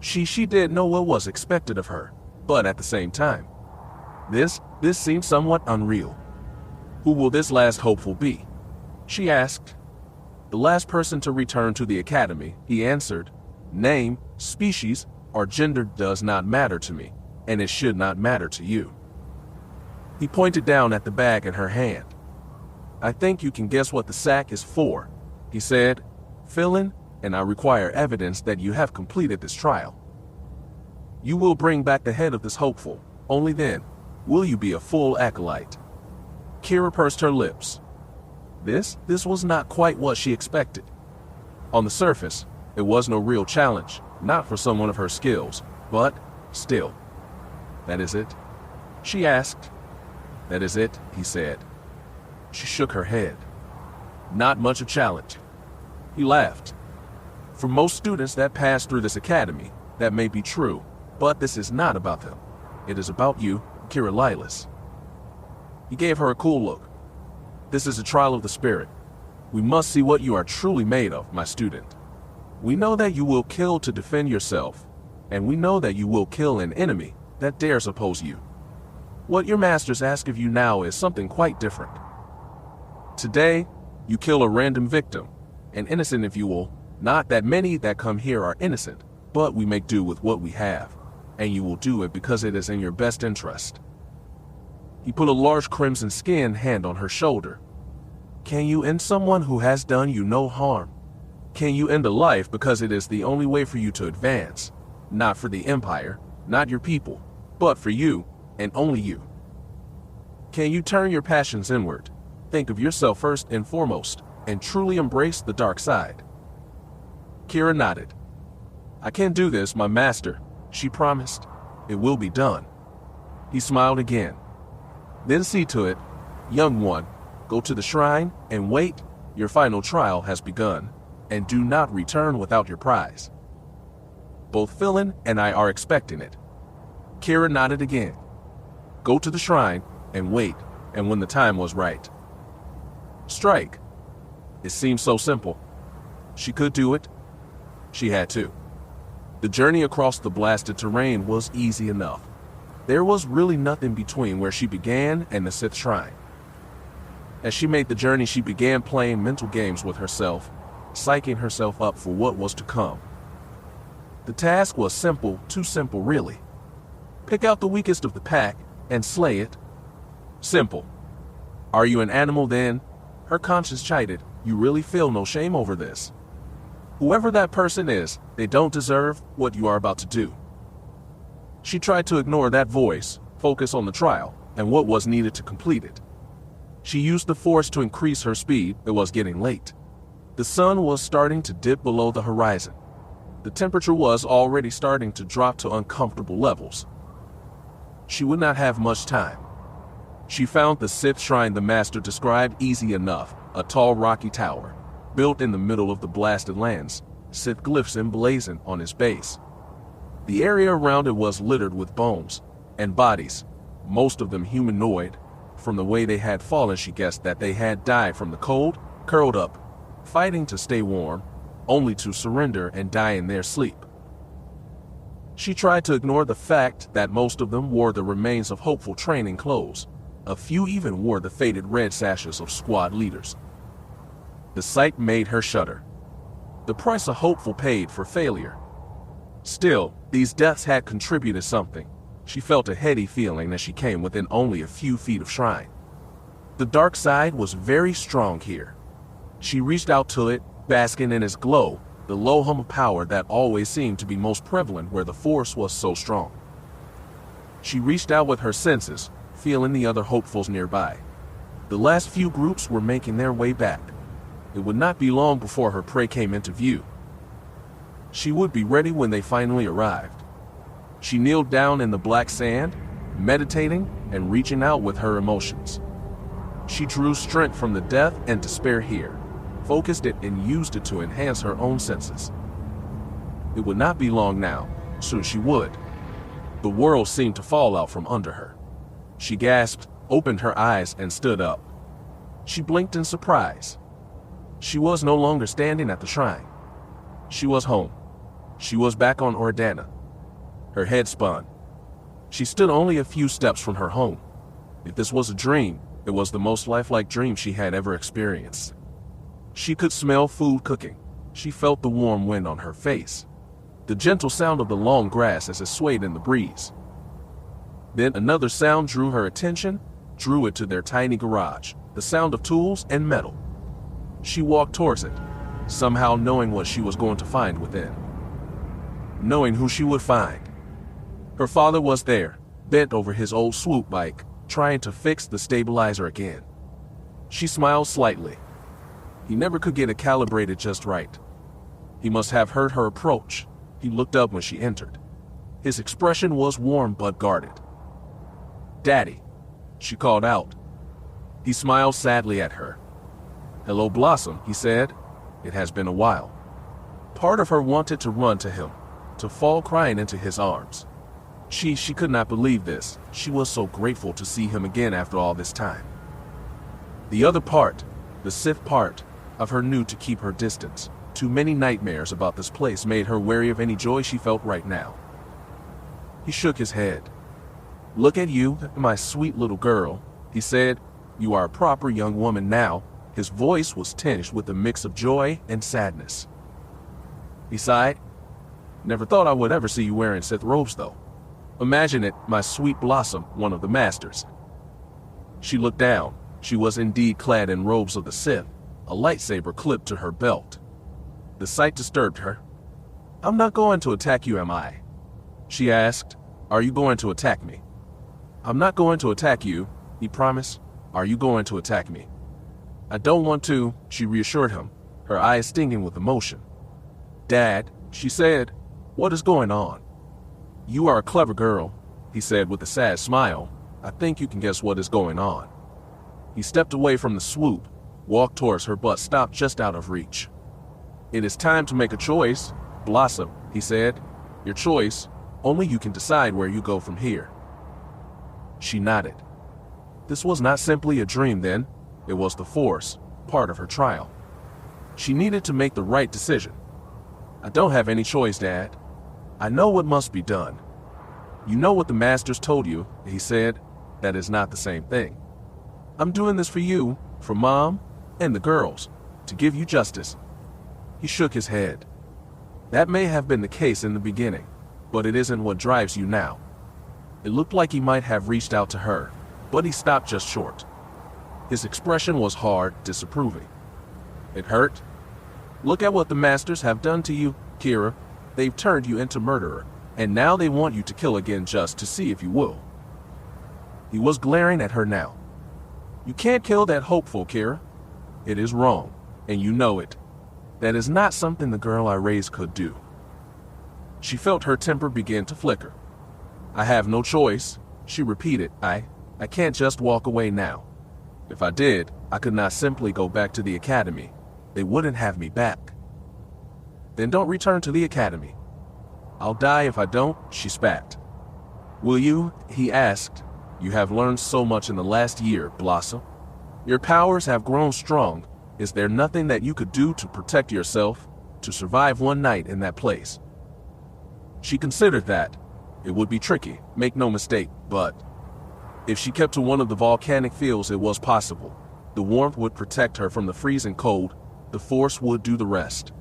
She did know what was expected of her, but at the same time, this seemed somewhat unreal. Who will this last hopeful be? She asked. The last person to return to the academy, he answered. Name, species, or gender does not matter to me, and it should not matter to you. He pointed down at the bag in her hand. I think you can guess what the sack is for, he said. Fill in, and I require evidence that you have completed this trial. You will bring back the head of this hopeful. Only then will you be a full acolyte. Keera pursed her lips. This was not quite what she expected. On the surface, It was no real challenge, not for someone of her skills, but still. "That is it?" she asked. "That is it," he said. She shook her head. "Not much of a challenge." He laughed. "For most students that pass through this academy, that may be true, but this is not about them. It is about you, Keera Lylos." He gave her a cool look. "This is a trial of the spirit. We must see what you are truly made of, my student. We know that you will kill to defend yourself, and we know that you will kill an enemy that dares oppose you. What your masters ask of you now is something quite different. Today, you kill a random victim, an innocent if you will. Not that many that come here are innocent, but we make do with what we have, and you will do it because it is in your best interest." He put a large crimson-skinned hand on her shoulder. "Can you end someone who has done you no harm? Can you end a life because it is the only way for you to advance? Not for the Empire, not your people, but for you, and only you. Can you turn your passions inward, think of yourself first and foremost, and truly embrace the dark side?" Keera nodded. "I can do this, my master," she promised. "It will be done." He smiled again. "Then see to it, young one, go to the shrine and wait. Your final trial has begun, and do not return without your prize. Both Philin and I are expecting it." Keera nodded again. "Go to the shrine and wait, and when the time was right, strike." It seemed so simple. She could do it. She had to. The journey across the blasted terrain was easy enough. There was really nothing between where she began and the Sith shrine. As she made the journey, she began playing mental games with herself, psyching herself up for what was to come. The task was simple, too simple really. Pick out the weakest of the pack and slay it. Simple. "Are you an animal then?" her conscience chided. "You really feel no shame over this? Whoever that person is, they don't deserve what you are about to do." She tried to ignore that voice, focus on the trial, and what was needed to complete it. She used the Force to increase her speed. It was getting late. The sun was starting to dip below the horizon. The temperature was already starting to drop to uncomfortable levels. She would not have much time. She found the Sith shrine the master described easy enough, a tall rocky tower, built in the middle of the blasted lands, Sith glyphs emblazoned on its base. The area around it was littered with bones and bodies, most of them humanoid. From the way they had fallen, she guessed that they had died from the cold, curled up, fighting to stay warm, only to surrender and die in their sleep. She tried to ignore the fact that most of them wore the remains of hopeful training clothes. A few even wore the faded red sashes of squad leaders. The sight made her shudder. The price a hopeful paid for failure. Still, these deaths had contributed something. She felt a heady feeling as she came within only a few feet of shrine. The dark side was very strong here. She reached out to it, basking in its glow, the low hum of power that always seemed to be most prevalent where the Force was so strong. She reached out with her senses, feeling the other hopefuls nearby. The last few groups were making their way back. It would not be long before her prey came into view. She would be ready when they finally arrived. She kneeled down in the black sand, meditating and reaching out with her emotions. She drew strength from the death and despair here, focused it and used it to enhance her own senses. It would not be long now, soon she would. The world seemed to fall out from under her. She gasped, opened her eyes and stood up. She blinked in surprise. She was no longer standing at the shrine. She was home. She was back on Oridanna. Her head spun. She stood only a few steps from her home. If this was a dream, it was the most lifelike dream she had ever experienced. She could smell food cooking. She felt the warm wind on her face, the gentle sound of the long grass as it swayed in the breeze. Then another sound drew her attention, drew it to their tiny garage, the sound of tools and metal. She walked towards it, somehow knowing what she was going to find within. Knowing who she would find. Her father was there, bent over his old swoop bike, trying to fix the stabilizer again. She smiled slightly. He never could get it calibrated just right. He must have heard her approach. He looked up when she entered. His expression was warm but guarded. "Daddy," she called out. He smiled sadly at her. "Hello, Blossom," he said. "It has been a while." Part of her wanted to run to him, to fall crying into his arms. She could not believe this. She was so grateful to see him again after all this time. The other part, the Sith part, of her knew to keep her distance. Too many nightmares about this place made her wary of any joy she felt right now. He shook his head. "Look at you, my sweet little girl," he said. "You are a proper young woman now." His voice was tinged with a mix of joy and sadness. He sighed. "Never thought I would ever see you wearing Sith robes, though. Imagine it, my sweet Blossom, one of the masters." She looked down. She was indeed clad in robes of the Sith, a lightsaber clipped to her belt. The sight disturbed her. "I'm not going to attack you, am I?" she asked. "Are you going to attack me?" "I'm not going to attack you," he promised. "Are you going to attack me?" "I don't want to," she reassured him, her eyes stinging with emotion. "Dad," she said, "what is going on?" "You are a clever girl," he said with a sad smile. "I think you can guess what is going on." He stepped away from the swoop, walked towards her but stopped just out of reach. "It is time to make a choice, Blossom," he said. "Your choice, only you can decide where you go from here." She nodded. This was not simply a dream then, it was the Force, part of her trial. She needed to make the right decision. "I don't have any choice, Dad. I know what must be done." "You know what the Masters told you," he said. "That is not the same thing. I'm doing this for you, for Mom, and the girls, to give you justice." He shook his head. "That may have been the case in the beginning, but it isn't what drives you now." It looked like he might have reached out to her, but he stopped just short. His expression was hard, disapproving. "It hurt? Look at what the Masters have done to you, Keera. They've turned you into a murderer, and now they want you to kill again just to see if you will." He was glaring at her now. "You can't kill that hopeful, Keera. It is wrong, and you know it. That is not something the girl I raised could do." She felt her temper begin to flicker. "I have no choice," she repeated. I can't just walk away now. If I did, I could not simply go back to the academy. They wouldn't have me back." "Then don't return to the academy." "I'll die if I don't," she spat. "Will you?" he asked. "You have learned so much in the last year, Blossom. Your powers have grown strong. Is there nothing that you could do to protect yourself, to survive one night in that place?" She considered that. It would be tricky, make no mistake, but if she kept to one of the volcanic fields, it was possible. The warmth would protect her from the freezing cold. The Force would do the rest.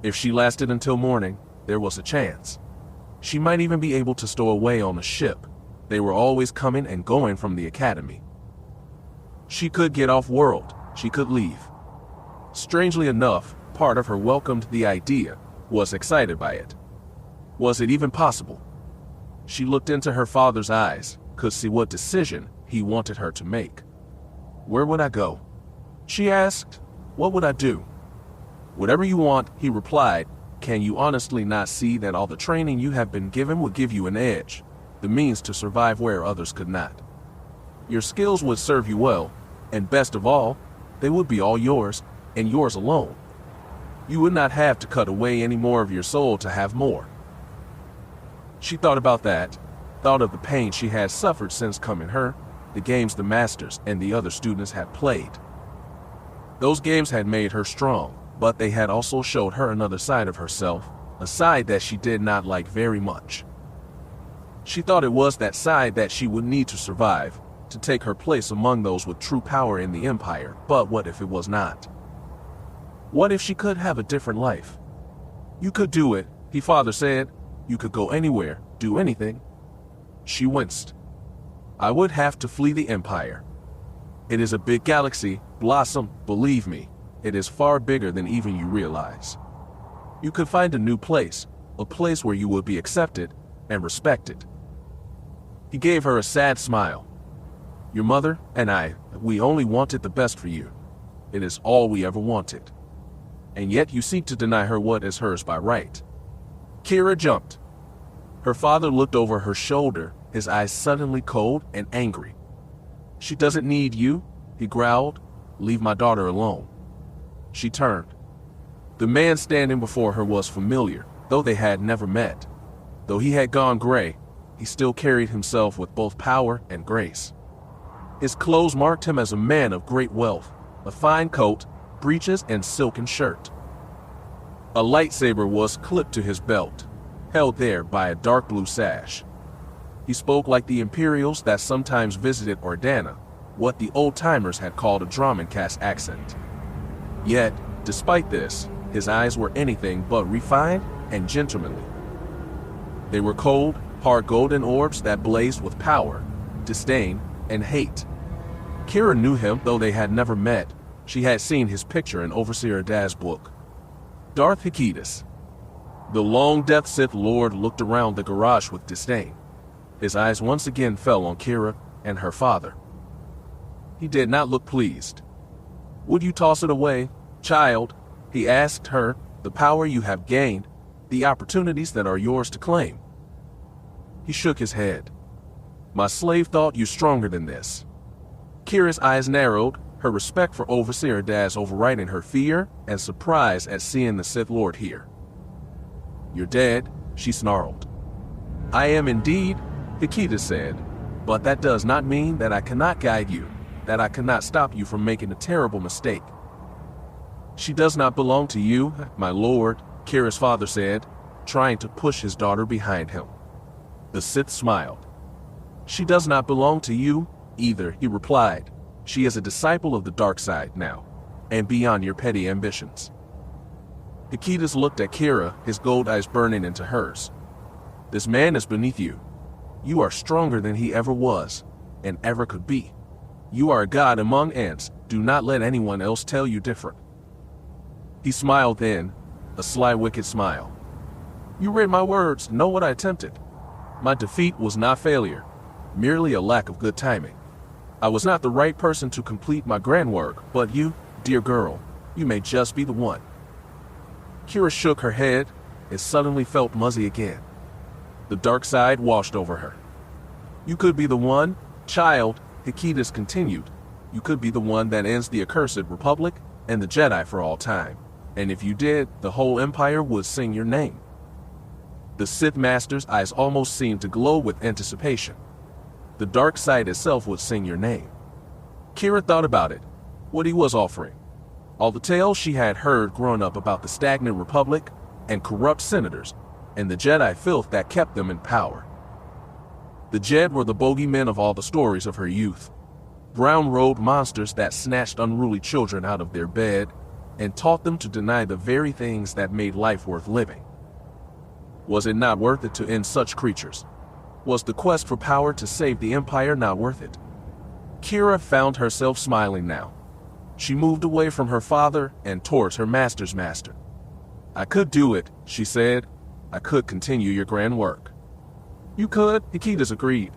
If she lasted until morning, there was a chance. She might even be able to stow away on a ship. They were always coming and going from the academy. She could get off-world. She could leave. Strangely enough, part of her welcomed the idea, was excited by it. Was it even possible? She looked into her father's eyes, could see what decision he wanted her to make. "Where would I go?" she asked. "What would I do?" "Whatever you want," he replied. "Can you honestly not see that all the training you have been given would give you an edge, the means to survive where others could not? Your skills would serve you well, and best of all, they would be all yours, and yours alone. You would not have to cut away any more of your soul to have more." She thought about that, thought of the pain she had suffered since coming her, the games the Masters and the other students had played. Those games had made her strong, but they had also showed her another side of herself, a side that she did not like very much. She thought it was that side that she would need to survive, to take her place among those with true power in the Empire, but what if it was not? What if she could have a different life? "You could do it," her father said. "You could go anywhere, do anything." She winced. "I would have to flee the Empire. It is a big galaxy, Blossom, believe me. It is far bigger than even you realize. You could find a new place, a place where you would be accepted and respected." He gave her a sad smile. "Your mother and I, we only wanted the best for you. It is all we ever wanted." and yet you seek to deny her what is hers by right." Keera jumped. Her father looked over her shoulder, his eyes suddenly cold and angry. "She doesn't need you," he growled. "Leave my daughter alone." She turned. The man standing before her was familiar, though they had never met. Though he had gone gray, he still carried himself with both power and grace. His clothes marked him as a man of great wealth, a fine coat, breeches, and silken shirt. A lightsaber was clipped to his belt, held there by a dark blue sash. He spoke like the Imperials that sometimes visited Oridanna, what the old-timers had called a Dromon-cast accent. Yet, despite this, his eyes were anything but refined and gentlemanly. They were cold, hard golden orbs that blazed with power, disdain, and hate. Keera knew him, though they had never met. She had seen his picture in Overseer Daz's book. Darth Feer. The long Death Sith Lord looked around the garage with disdain. His eyes once again fell on Keera and her father. He did not look pleased. "Would you toss it away, child?" he asked her. "The power you have gained, the opportunities that are yours to claim." He shook his head. "My slave thought you stronger than this." Keira's eyes narrowed, her respect for Overseer Daz overriding her fear and surprise at seeing the Sith Lord here. "You're dead," she snarled. "I am indeed," Feer said, "but that does not mean that I cannot guide you, that I cannot stop you from making a terrible mistake." "She does not belong to you, my lord," Keira's father said, trying to push his daughter behind him. The Sith smiled. "She does not belong to you either," he replied. "She is a disciple of the dark side now, and beyond your petty ambitions." Feer looked at Keira, his gold eyes burning into hers. "This man is beneath you. You are stronger than he ever was, and ever could be. You are a god among ants. Do not let anyone else tell you different." He smiled then, a sly wicked smile. "You read my words, know what I attempted. My defeat was not failure, merely a lack of good timing. I was not the right person to complete my grand work, but you, dear girl, you may just be the one." Keira shook her head. It suddenly felt muzzy again. The dark side washed over her. "You could be the one, child," Feer continued. "You could be the one that ends the accursed Republic and the Jedi for all time. And if you did, the whole Empire would sing your name." The Sith Master's eyes almost seemed to glow with anticipation. The dark side itself would sing your name. Keira thought about it, what he was offering. All the tales she had heard growing up about the stagnant Republic and corrupt senators, and the Jedi filth that kept them in power. The Jedi were the bogeymen of all the stories of her youth. Brown-robed monsters that snatched unruly children out of their bed and taught them to deny the very things that made life worth living. Was it not worth it to end such creatures? Was the quest for power to save the Empire not worth it? Keira found herself smiling now. She moved away from her father and towards her master's master. "I could do it," she said. "I could continue your grand work." "You could," Feer agreed.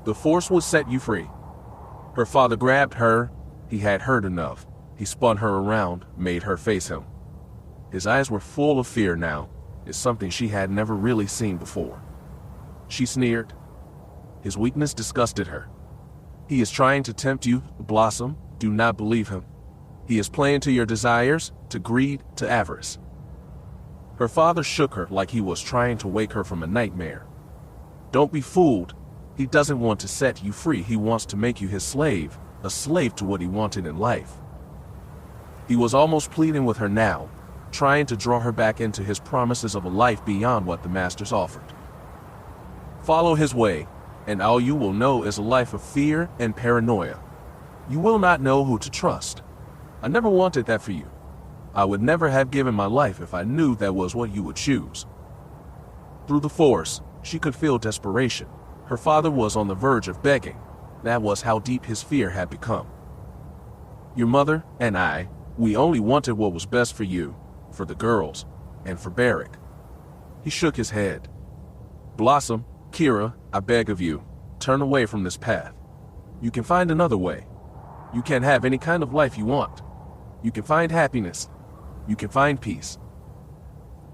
"The Force would set you free." Her father grabbed her. He had heard enough. He spun her around, made her face him. His eyes were full of fear now. It's something she had never really seen before. She sneered. His weakness disgusted her. "He is trying to tempt you, Blossom. Do not believe him. He is playing to your desires, to greed, to avarice." Her father shook her like he was trying to wake her from a nightmare. "Don't be fooled. He doesn't want to set you free. He wants to make you his slave, a slave to what he wanted in life." He was almost pleading with her now, trying to draw her back into his promises of a life beyond what the Masters offered. "Follow his way, and all you will know is a life of fear and paranoia. You will not know who to trust. I never wanted that for you. I would never have given my life if I knew that was what you would choose." Through the Force, she could feel desperation. Her father was on the verge of begging. That was how deep his fear had become. "Your mother and I, we only wanted what was best for you, for the girls, and for Barrick." He shook his head. "Blossom, Keira, I beg of you, turn away from this path. You can find another way. You can have any kind of life you want. You can find happiness. you can find peace.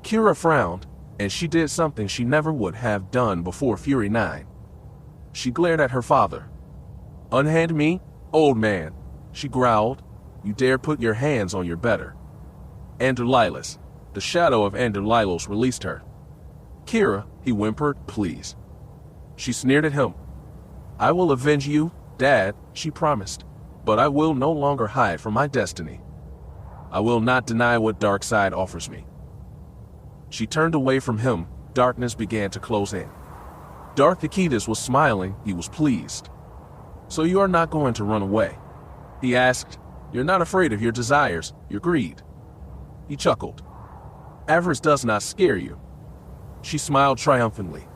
Keera frowned, and she did something she never would have done before Fury 9. She glared at her father. "Unhand me, old man," she growled. "You dare put your hands on your better." Lylos, the shadow of Lylos, released her. "Keera," he whimpered, "please." She sneered at him. "I will avenge you, Dad," she promised, "but I will no longer hide from my destiny. I will not deny what dark side offers me." She turned away from him. Darkness began to close in. Darth Feer was smiling. He was pleased. "So you are not going to run away?" he asked. "You're not afraid of your desires, your greed." He chuckled. "Avaryss does not scare you." She smiled triumphantly.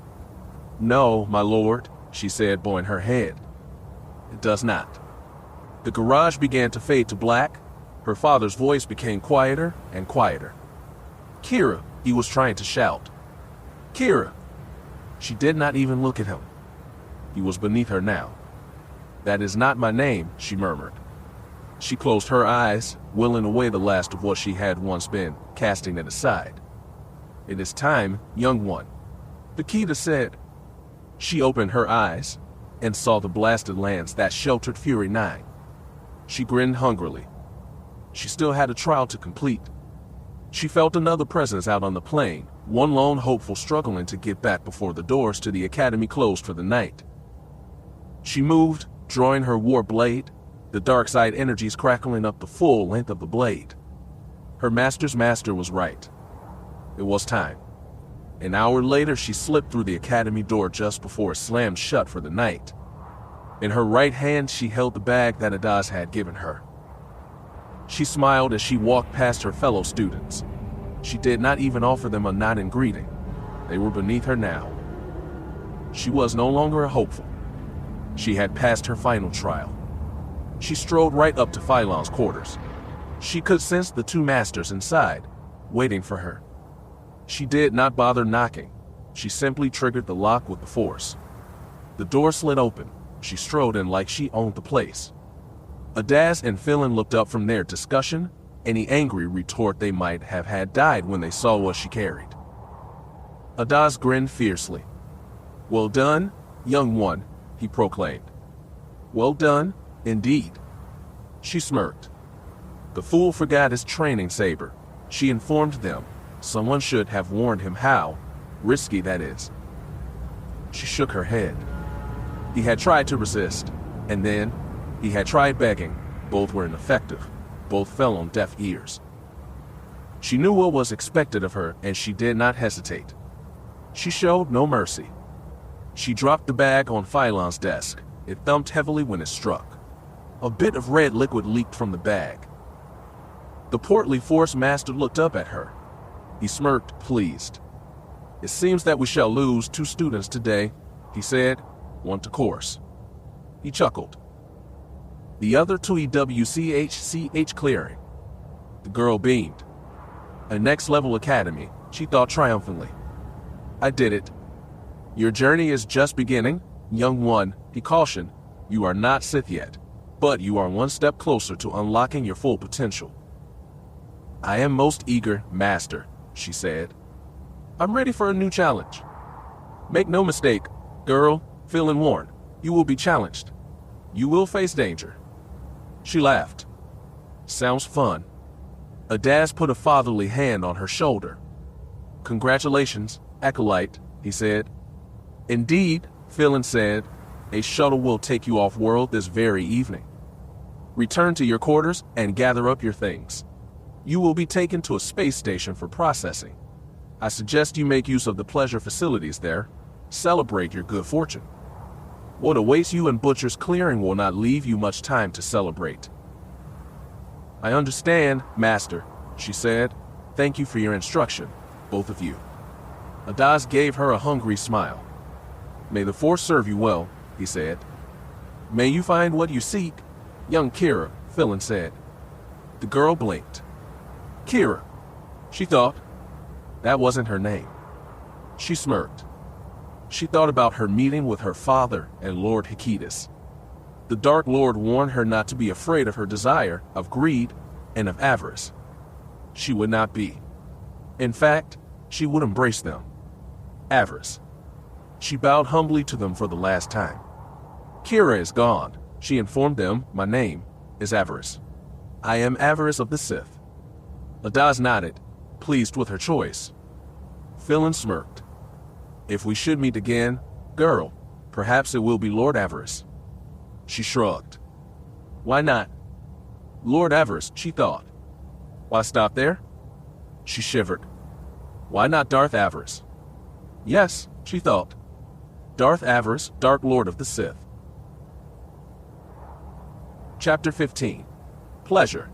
"No, my lord," she said, bowing her head. "It does not." The garage began to fade to black. Her father's voice became quieter and quieter. "Keera," he was trying to shout. "Keera." She did not even look at him. He was beneath her now. "That is not my name," she murmured. She closed her eyes, willing away the last of what she had once been, casting it aside. "It is time, young one," Keera said. She opened her eyes and saw the blasted lands that sheltered Fury 9. She grinned hungrily. She still had a trial to complete. She felt another presence out on the plain, one lone hopeful struggling to get back before the doors to the academy closed for the night. She moved, drawing her war blade, the dark side energies crackling up the full length of the blade. Her master's master was right. It was time. An hour later, she slipped through the academy door just before it slammed shut for the night. In her right hand, she held the bag that Avaryss had given her. She smiled as she walked past her fellow students. She did not even offer them a nod in greeting. They were beneath her now. She was no longer a hopeful. She had passed her final trial. She strode right up to Phylon's quarters. She could sense the two masters inside, waiting for her. She did not bother knocking. She simply triggered the lock with the force. The door slid open. She strode in like she owned the place. Avaryss and Phylon looked up from their discussion. Any angry retort they might have had died when they saw what she carried. Avaryss grinned fiercely. "Well done, young one," he proclaimed. "Well done, indeed." She smirked. "The fool forgot his training saber," she informed them. "Someone should have warned him how risky that is." She shook her head. He had tried to resist, and then he had tried begging. Both were ineffective. Both fell on deaf ears. She knew what was expected of her, and she did not hesitate. She showed no mercy. She dropped the bag on Phylon's desk. It thumped heavily when it struck. A bit of red liquid leaked from the bag. The portly Force Master looked up at her. He smirked, pleased. "It seems that we shall lose 2 students today," he said. "One to course." He chuckled. "The other to EWCHCH clearing." The girl beamed. "A next-level academy," she thought triumphantly. "I did it." "Your journey is just beginning, young one," he cautioned. "You are not Sith yet, but you are one step closer to unlocking your full potential." "I am most eager, Master," she said. "I'm ready for a new challenge." "Make no mistake, girl," Phylon warned. "You will be challenged. You will face danger." She laughed. "Sounds fun." Avaryss put a fatherly hand on her shoulder. "Congratulations, Acolyte," he said. "Indeed," Phylon said. "A shuttle will take you off-world this very evening. Return to your quarters and gather up your things. You will be taken to a space station for processing. I suggest you make use of the pleasure facilities there. Celebrate your good fortune. What awaits you in Butcher's Clearing will not leave you much time to celebrate." "I understand, Master," she said. "Thank you for your instruction, both of you." Avaryss gave her a hungry smile. "May the Force serve you well," he said. "May you find what you seek, young Keera," Phylon said. The girl blinked. Keera, she thought. That wasn't her name. She smirked. She thought about her meeting with her father and Lord Hikidus. The Dark Lord warned her not to be afraid of her desire, of greed, and of avarice. she would not be. In fact, she would embrace them. Avaryss. She bowed humbly to them for the last time. Keera is gone, she informed them. My name is Avaryss. I am Avaryss of the Sith. Lylos nodded, pleased with her choice. Philin smirked. If we should meet again, girl, perhaps it will be Lord Avaryss. She shrugged. Why not? Lord Avaryss, she thought. Why stop there? She shivered. Why not Darth Daverus? Yes, she thought. Darth Daverus, Dark Lord of the Sith. Chapter 15. Pleasure.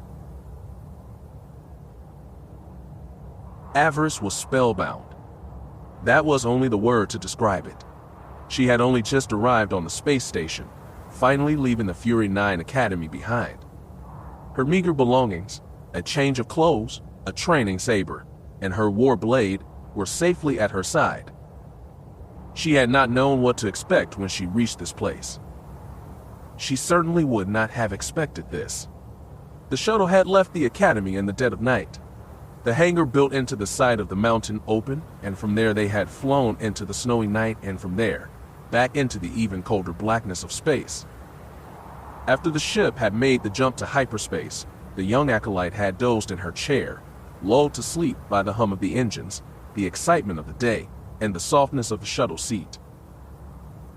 Avaryss was spellbound. That was only the word to describe it. She had only just arrived on the space station, finally leaving the Fury 9 Academy behind. Her meager belongings, a change of clothes, a training saber, and her war blade were safely at her side. She had not known what to expect when she reached this place. She certainly would not have expected this. The shuttle had left the academy in the dead of night. The hangar built into the side of the mountain opened, and from there they had flown into the snowy night, and from there, back into the even colder blackness of space. After the ship had made the jump to hyperspace, the young acolyte had dozed in her chair, lulled to sleep by the hum of the engines, the excitement of the day, and the softness of the shuttle seat.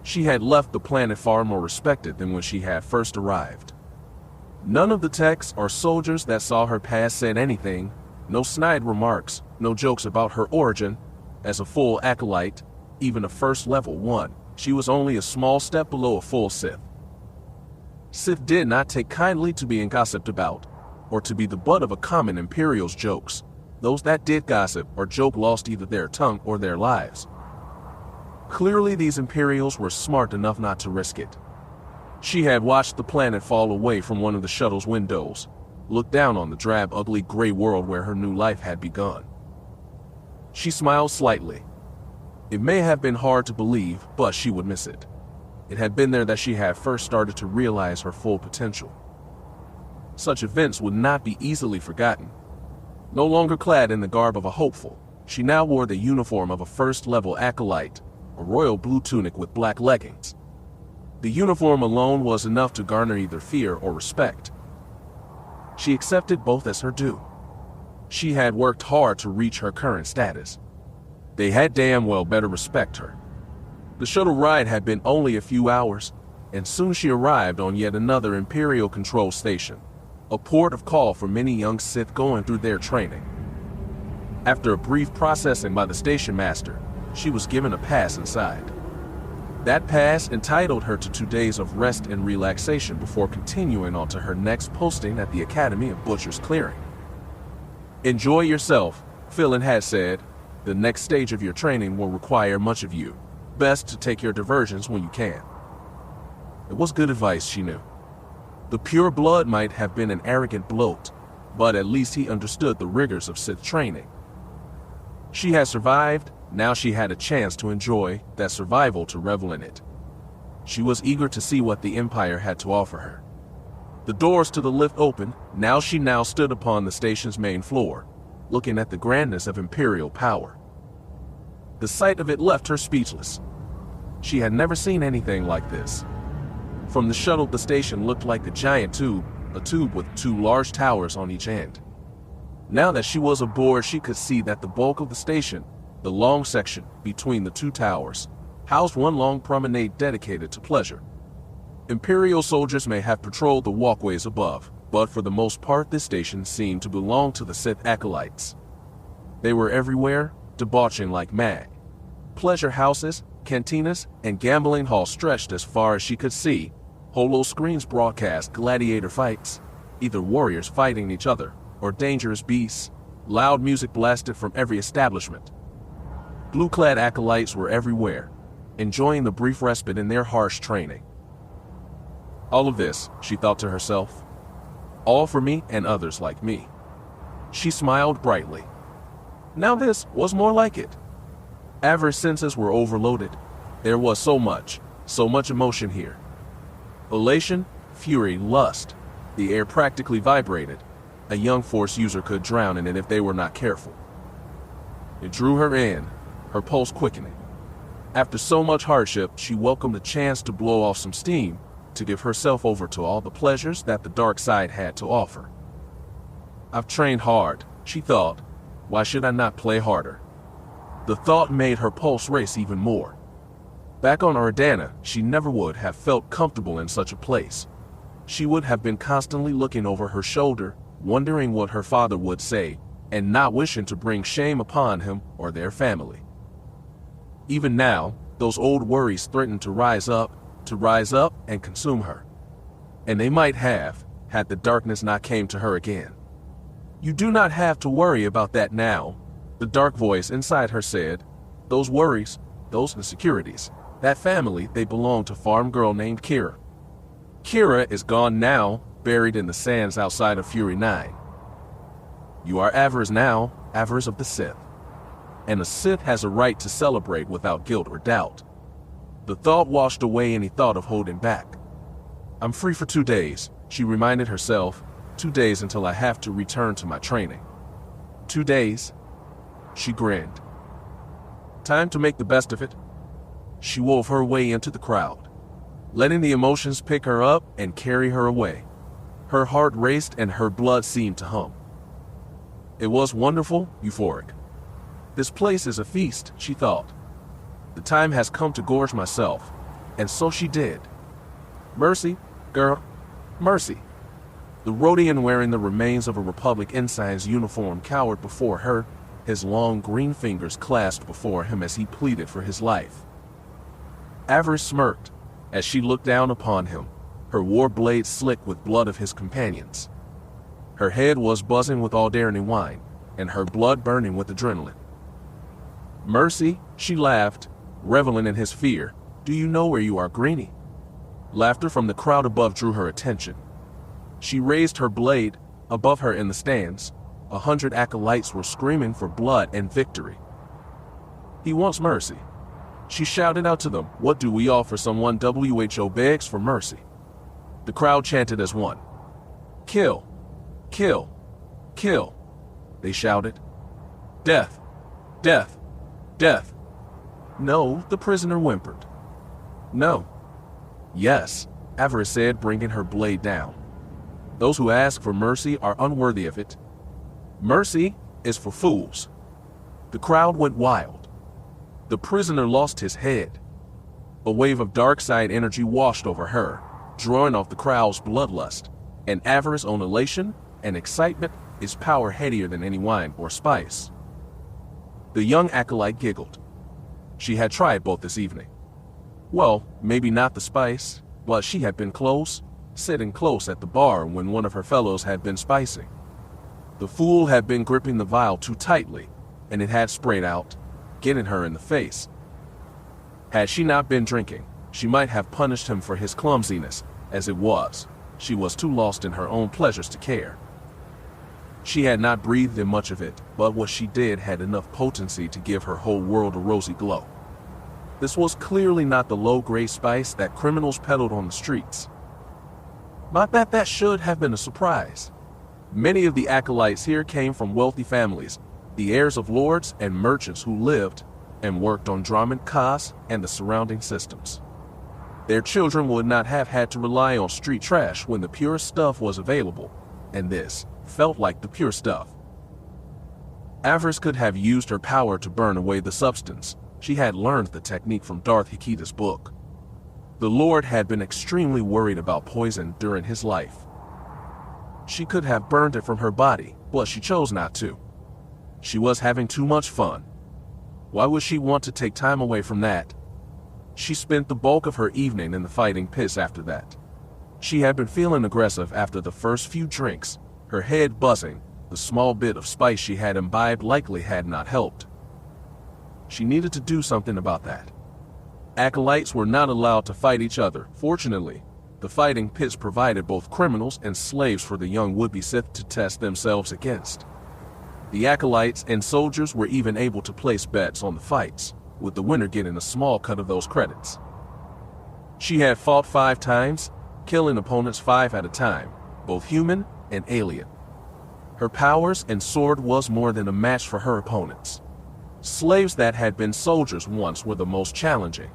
She had left the planet far more respected than when she had first arrived. None of the techs or soldiers that saw her pass said anything, no snide remarks, no jokes about her origin. As a full acolyte, even a first level one, she was only a small step below a full Sith. Sith did not take kindly to being gossiped about, or to be the butt of a common Imperial's jokes. Those that did gossip or joke lost either their tongue or their lives. Clearly these Imperials were smart enough not to risk it. She had watched the planet fall away from one of the shuttle's windows, looked down on the drab, ugly gray world where her new life had begun. She smiled slightly. It may have been hard to believe, but she would miss it. It had been there that she had first started to realize her full potential. Such events would not be easily forgotten. No longer clad in the garb of a hopeful, she now wore the uniform of a first-level acolyte, a royal blue tunic with black leggings. The uniform alone was enough to garner either fear or respect. She accepted both as her due. She had worked hard to reach her current status. They had damn well better respect her. The shuttle ride had been only a few hours, and soon she arrived on yet another Imperial control station, a port of call for many young Sith going through their training. After a brief processing by the station master, she was given a pass inside. That pass entitled her to 2 days of rest and relaxation before continuing on to her next posting at the Academy of Butcher's Clearing. Enjoy yourself, Philin had said. The next stage of your training will require much of you. Best to take your diversions when you can. It was good advice, she knew. The pure blood might have been an arrogant bloat, but at least he understood the rigors of Sith training. She had survived, now she had a chance to enjoy that survival, to revel in it. She was eager to see what the Empire had to offer her. The doors to the lift opened, she now stood upon the station's main floor, looking at the grandness of Imperial power. The sight of it left her speechless. She had never seen anything like this. From the shuttle, the station looked like a giant tube, a tube with 2 large towers on each end. Now that she was aboard, she could see that the bulk of the station, the long section between the 2 towers, housed one long promenade dedicated to pleasure. Imperial soldiers may have patrolled the walkways above, but for the most part this station seemed to belong to the Sith acolytes. They were everywhere, debauching like mad. Pleasure houses, cantinas, and gambling halls stretched as far as she could see. Holo screens broadcast gladiator fights, either warriors fighting each other, or dangerous beasts. Loud music blasted from every establishment. Blue-clad acolytes were everywhere, enjoying the brief respite in their harsh training. All of this, she thought to herself, all for me and others like me. She smiled brightly. Now this was more like it. Avaryss' senses were overloaded. There was so much emotion here. Elation, fury, lust. The air practically vibrated. A young Force user could drown in it if they were not careful. It drew her in, her pulse quickening. After so much hardship, she welcomed the chance to blow off some steam, to give herself over to all the pleasures that the dark side had to offer. I've trained hard, she thought. Why should I not play harder? The thought made her pulse race even more. Back on Oridanna, she never would have felt comfortable in such a place. She would have been constantly looking over her shoulder, wondering what her father would say, and not wishing to bring shame upon him or their family. Even now, those old worries threatened to rise up and consume her. And they might have, had the darkness not came to her again. You do not have to worry about that now, the dark voice inside her said. Those worries, those insecurities, that family, they belong to farm girl named Keera. Keera is gone now, buried in the sands outside of Fury 9. You are Avaryss now, Avaryss of the Sith. And the Sith has a right to celebrate without guilt or doubt. The thought washed away any thought of holding back. I'm free for 2 days, she reminded herself, 2 days until I have to return to my training. 2 days? She grinned. Time to make the best of it. She wove her way into the crowd, letting the emotions pick her up and carry her away. Her heart raced and her blood seemed to hum. It was wonderful, euphoric. This place is a feast, she thought. The time has come to gorge myself, and so she did. Mercy, girl, mercy. The Rodian wearing the remains of a Republic ensign's uniform cowered before her, his long green fingers clasped before him as he pleaded for his life. Avaryss smirked as she looked down upon him, her war blade slick with blood of his companions. Her head was buzzing with Oridanna wine, and her blood burning with adrenaline. Mercy, she laughed, reveling in his fear. Do you know where you are, Greenie? Laughter from the crowd above drew her attention. She raised her blade. Above her in the stands, 100 acolytes were screaming for blood and victory. He wants mercy. She shouted out to them, what do we offer someone who begs for mercy? The crowd chanted as one. Kill, kill, kill, they shouted. Death, death, death. No, the prisoner whimpered. No. Yes, Avaryss said, bringing her blade down. Those who ask for mercy are unworthy of it. Mercy is for fools. The crowd went wild. The prisoner lost his head. A wave of dark side energy washed over her, drawing off the crowd's bloodlust, and Avaryss' own elation and excitement is power headier than any wine or spice. The young acolyte giggled. She had tried both this evening. Well, maybe not the spice, but she had been close, sitting close at the bar when one of her fellows had been spicing. The fool had been gripping the vial too tightly, and it had sprayed out, getting her in the face. Had she not been drinking, she might have punished him for his clumsiness. As it was, she was too lost in her own pleasures to care. She had not breathed in much of it, but what she did had enough potency to give her whole world a rosy glow. This was clearly not the low-grade spice that criminals peddled on the streets. Not that that should have been a surprise. Many of the acolytes here came from wealthy families, the heirs of lords and merchants who lived and worked on Drummond Kaz and the surrounding systems. Their children would not have had to rely on street trash when the pure stuff was available, and this felt like the pure stuff. Avaryss could have used her power to burn away the substance. She had learned the technique from Darth Hikita's book. The Lord had been extremely worried about poison during his life. She could have burned it from her body, but she chose not to. She was having too much fun. Why would she want to take time away from that? She spent the bulk of her evening in the fighting pits after that. She had been feeling aggressive after the first few drinks, her head buzzing. The small bit of spice she had imbibed likely had not helped. She needed to do something about that. Acolytes were not allowed to fight each other. Fortunately, the fighting pits provided both criminals and slaves for the young would-be Sith to test themselves against. The acolytes and soldiers were even able to place bets on the fights, with the winner getting a small cut of those credits. She had fought 5 times, killing opponents 5 at a time, both human and alien. Her powers and sword was more than a match for her opponents. Slaves that had been soldiers once were the most challenging.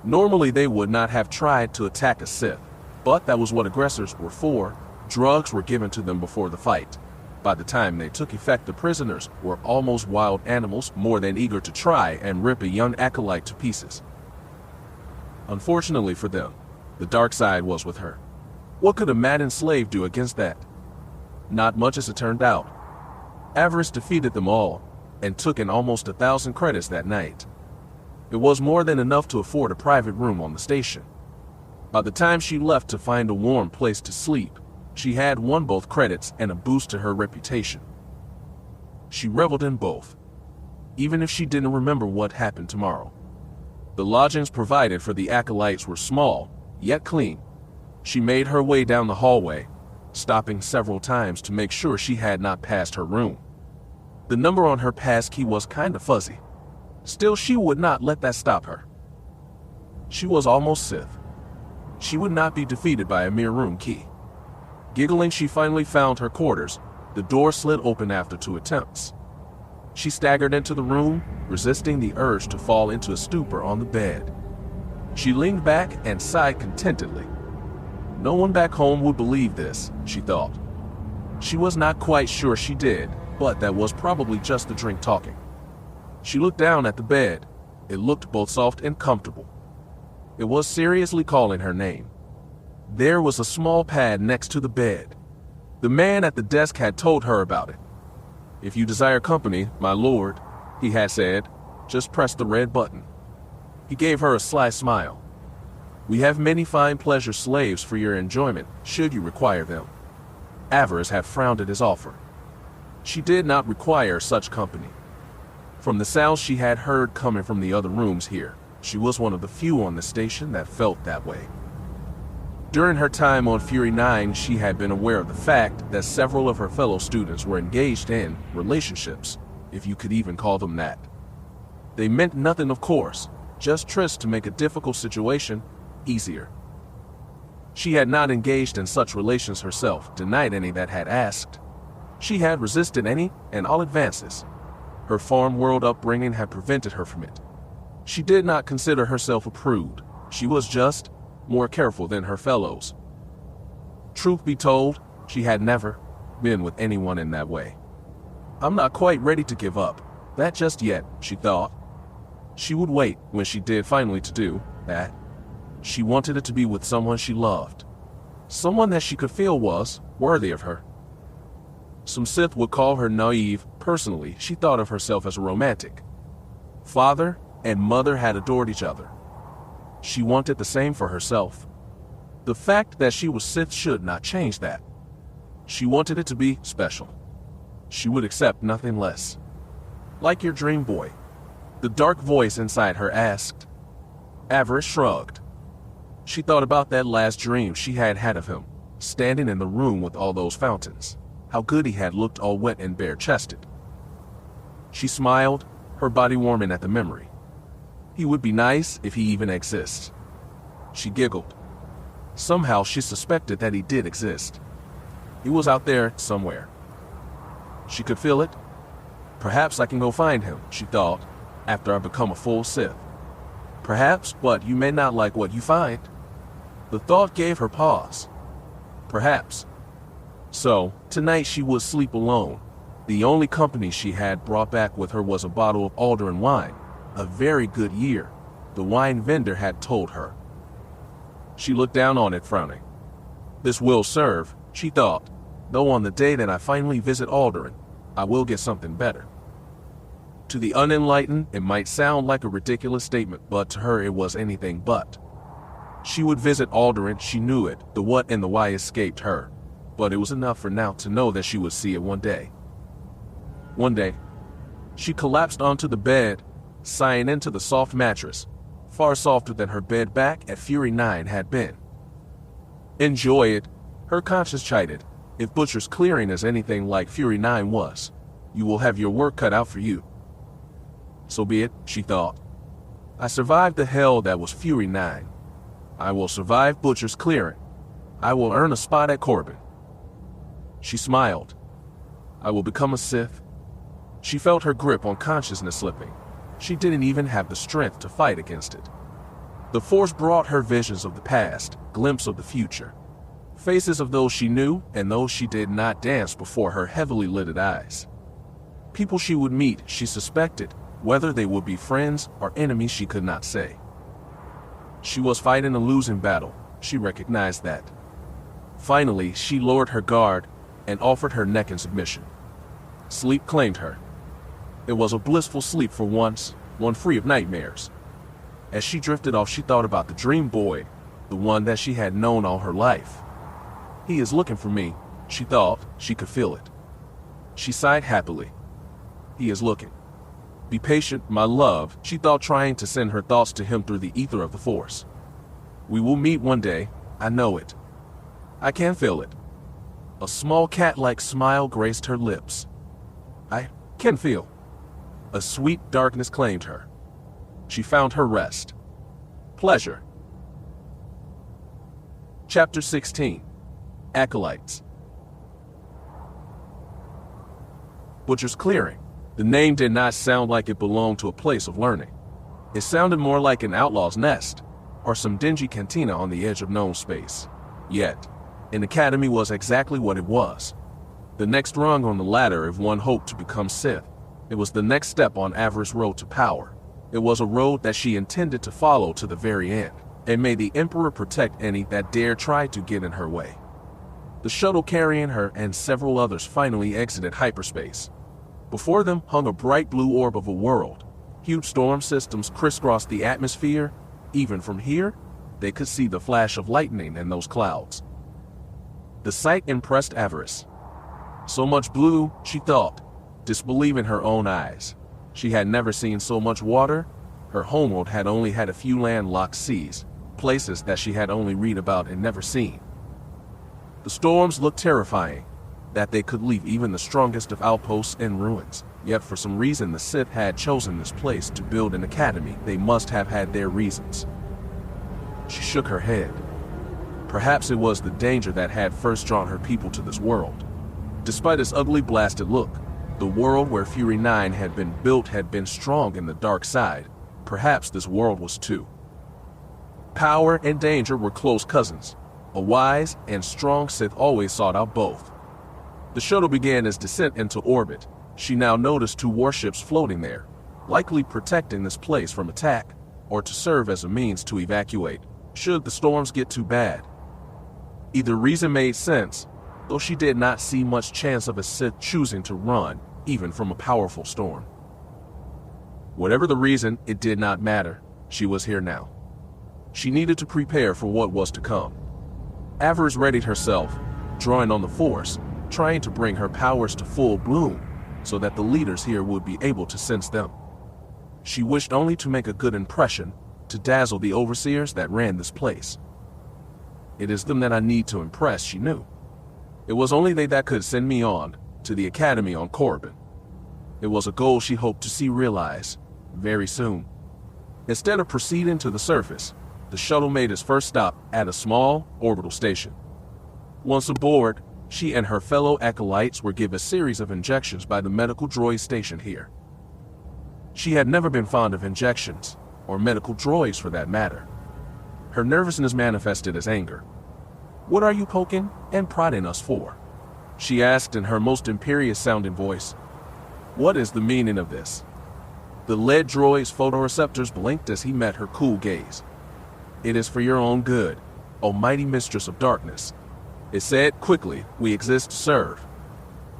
Normally they would not have tried to attack a Sith, but that was what aggressors were for. Drugs were given to them before the fight. By the time they took effect, the prisoners were almost wild animals, more than eager to try and rip a young acolyte to pieces. Unfortunately for them, the dark side was with her. What could a maddened slave do against that? Not much, as it turned out. Avaryss defeated them all, and took in almost 1,000 credits that night. It was more than enough to afford a private room on the station. By the time she left to find a warm place to sleep, she had won both credits and a boost to her reputation. She reveled in both, even if she didn't remember what happened tomorrow. The lodgings provided for the acolytes were small, yet clean. She made her way down the hallway, stopping several times to make sure she had not passed her room. The number on her pass key was kinda fuzzy. Still, she would not let that stop her. She was almost Sith. She would not be defeated by a mere room key. Giggling, she finally found her quarters. The door slid open after 2 attempts. She staggered into the room, resisting the urge to fall into a stupor on the bed. She leaned back and sighed contentedly. No one back home would believe this, she thought. She was not quite sure she did, but that was probably just the drink talking. She looked down at the bed. It looked both soft and comfortable. It was seriously calling her name. There was a small pad next to the bed. The man at the desk had told her about it. "If you desire company, my lord," he had said, "just press the red button." He gave her a sly smile. "We have many fine pleasure slaves for your enjoyment, should you require them." Avaryss had frowned at his offer. She did not require such company. From the sounds she had heard coming from the other rooms here, she was one of the few on the station that felt that way. During her time on Fury 9, she had been aware of the fact that several of her fellow students were engaged in relationships, if you could even call them that. They meant nothing, of course, just trysts to make a difficult situation easier. She had not engaged in such relations herself, denied any that had asked. She had resisted any and all advances. Her farm world upbringing had prevented her from it. She did not consider herself a prude. She was just more careful than her fellows. Truth be told, she had never been with anyone in that way. "I'm not quite ready to give up that just yet," she thought. She would wait when she did finally to do that. She wanted it to be with someone she loved. Someone that she could feel was worthy of her. Some Sith would call her naive. Personally, she thought of herself as a romantic. Father and mother had adored each other. She wanted the same for herself. The fact that she was Sith should not change that. She wanted it to be special. She would accept nothing less. "Like your dream boy?" the dark voice inside her asked. Avaryss shrugged. She thought about that last dream she had had of him, standing in the room with all those fountains. How good he had looked, all wet and bare-chested. She smiled, her body warming at the memory. He would be nice if he even exists. She giggled. Somehow she suspected that he did exist. He was out there somewhere. She could feel it. "Perhaps I can go find him," she thought, "after I become a full Sith. Perhaps, but you may not like what you find." The thought gave her pause. Perhaps. So, tonight she would sleep alone. The only company she had brought back with her was a bottle of Alderaan wine. A very good year, the wine vendor had told her. She looked down on it, frowning. "This will serve," she thought, "though on the day that I finally visit Alderaan, I will get something better." To the unenlightened, it might sound like a ridiculous statement, but to her it was anything but. She would visit Alderaan, she knew it, the what and the why escaped her, but it was enough for now to know that she would see it one day. One day. She collapsed onto the bed, sighing into the soft mattress, far softer than her bed back at Fury 9 had been. "Enjoy it," her conscience chided. "If Butcher's Clearing is anything like Fury 9 was, you will have your work cut out for you." So be it, she thought. I survived the hell that was Fury 9. I will survive Butcher's Clearing. I will earn a spot at Corbin. She smiled. I will become a Sith. She felt her grip on consciousness slipping. She didn't even have the strength to fight against it. The Force brought her visions of the past, glimpses of the future. Faces of those she knew and those she did not dance before her heavily lidded eyes. People she would meet, she suspected, whether they would be friends or enemies she could not say. She was fighting a losing battle, she recognized that. Finally, she lowered her guard and offered her neck in submission. Sleep claimed her. It was a blissful sleep for once, one free of nightmares. As she drifted off, she thought about the dream boy, the one that she had known all her life. He is looking for me, she thought. She could feel it. She sighed happily. He is looking. Be patient, my love, she thought, trying to send her thoughts to him through the ether of the Force. We will meet one day, I know it. I can feel it. A small cat-like smile graced her lips. I can feel. A sweet darkness claimed her. She found her rest. Pleasure. Chapter 16. Acolytes. Butcher's Clearing. The name did not sound like it belonged to a place of learning. It sounded more like an outlaw's nest, or some dingy cantina on the edge of known space. Yet, an academy was exactly what it was. The next rung on the ladder if one hoped to become Sith. It was the next step on Avaryss' road to power. It was a road that she intended to follow to the very end, and may the Emperor protect any that dare try to get in her way. The shuttle carrying her and several others finally exited hyperspace. Before them hung a bright blue orb of a world. Huge storm systems crisscrossed the atmosphere. Even from here, they could see the flash of lightning in those clouds. The sight impressed Avaryss. So much blue, she thought, disbelieving her own eyes. She had never seen so much water. Her homeworld had only had a few landlocked seas, places that she had only read about and never seen. The storms looked terrifying, that they could leave even the strongest of outposts in ruins. Yet for some reason the Sith had chosen this place to build an academy. They must have had their reasons. She shook her head. Perhaps it was the danger that had first drawn her people to this world. Despite its ugly blasted look, the world where Fury 9 had been built had been strong in the dark side. Perhaps this world was too. Power and danger were close cousins. A wise and strong Sith always sought out both. The shuttle began its descent into orbit. She now noticed 2 warships floating there, likely protecting this place from attack, or to serve as a means to evacuate, should the storms get too bad. Either reason made sense, though she did not see much chance of a Sith choosing to run, even from a powerful storm. Whatever the reason, it did not matter. She was here now. She needed to prepare for what was to come. Avaryss readied herself, drawing on the Force, trying to bring her powers to full bloom, so that the leaders here would be able to sense them. She wished only to make a good impression, to dazzle the overseers that ran this place. It is them that I need to impress, she knew. It was only they that could send me on, to the academy on Korriban. It was a goal she hoped to see realized, very soon. Instead of proceeding to the surface, the shuttle made its first stop at a small, orbital station. Once aboard, she and her fellow acolytes were given a series of injections by the medical droid stationed here. She had never been fond of injections, or medical droids for that matter. Her nervousness manifested as anger. "What are you poking and prodding us for?" she asked in her most imperious-sounding voice. "What is the meaning of this?" The lead droid's photoreceptors blinked as he met her cool gaze. "It is for your own good, O mighty mistress of darkness," it said quickly. "We exist to serve."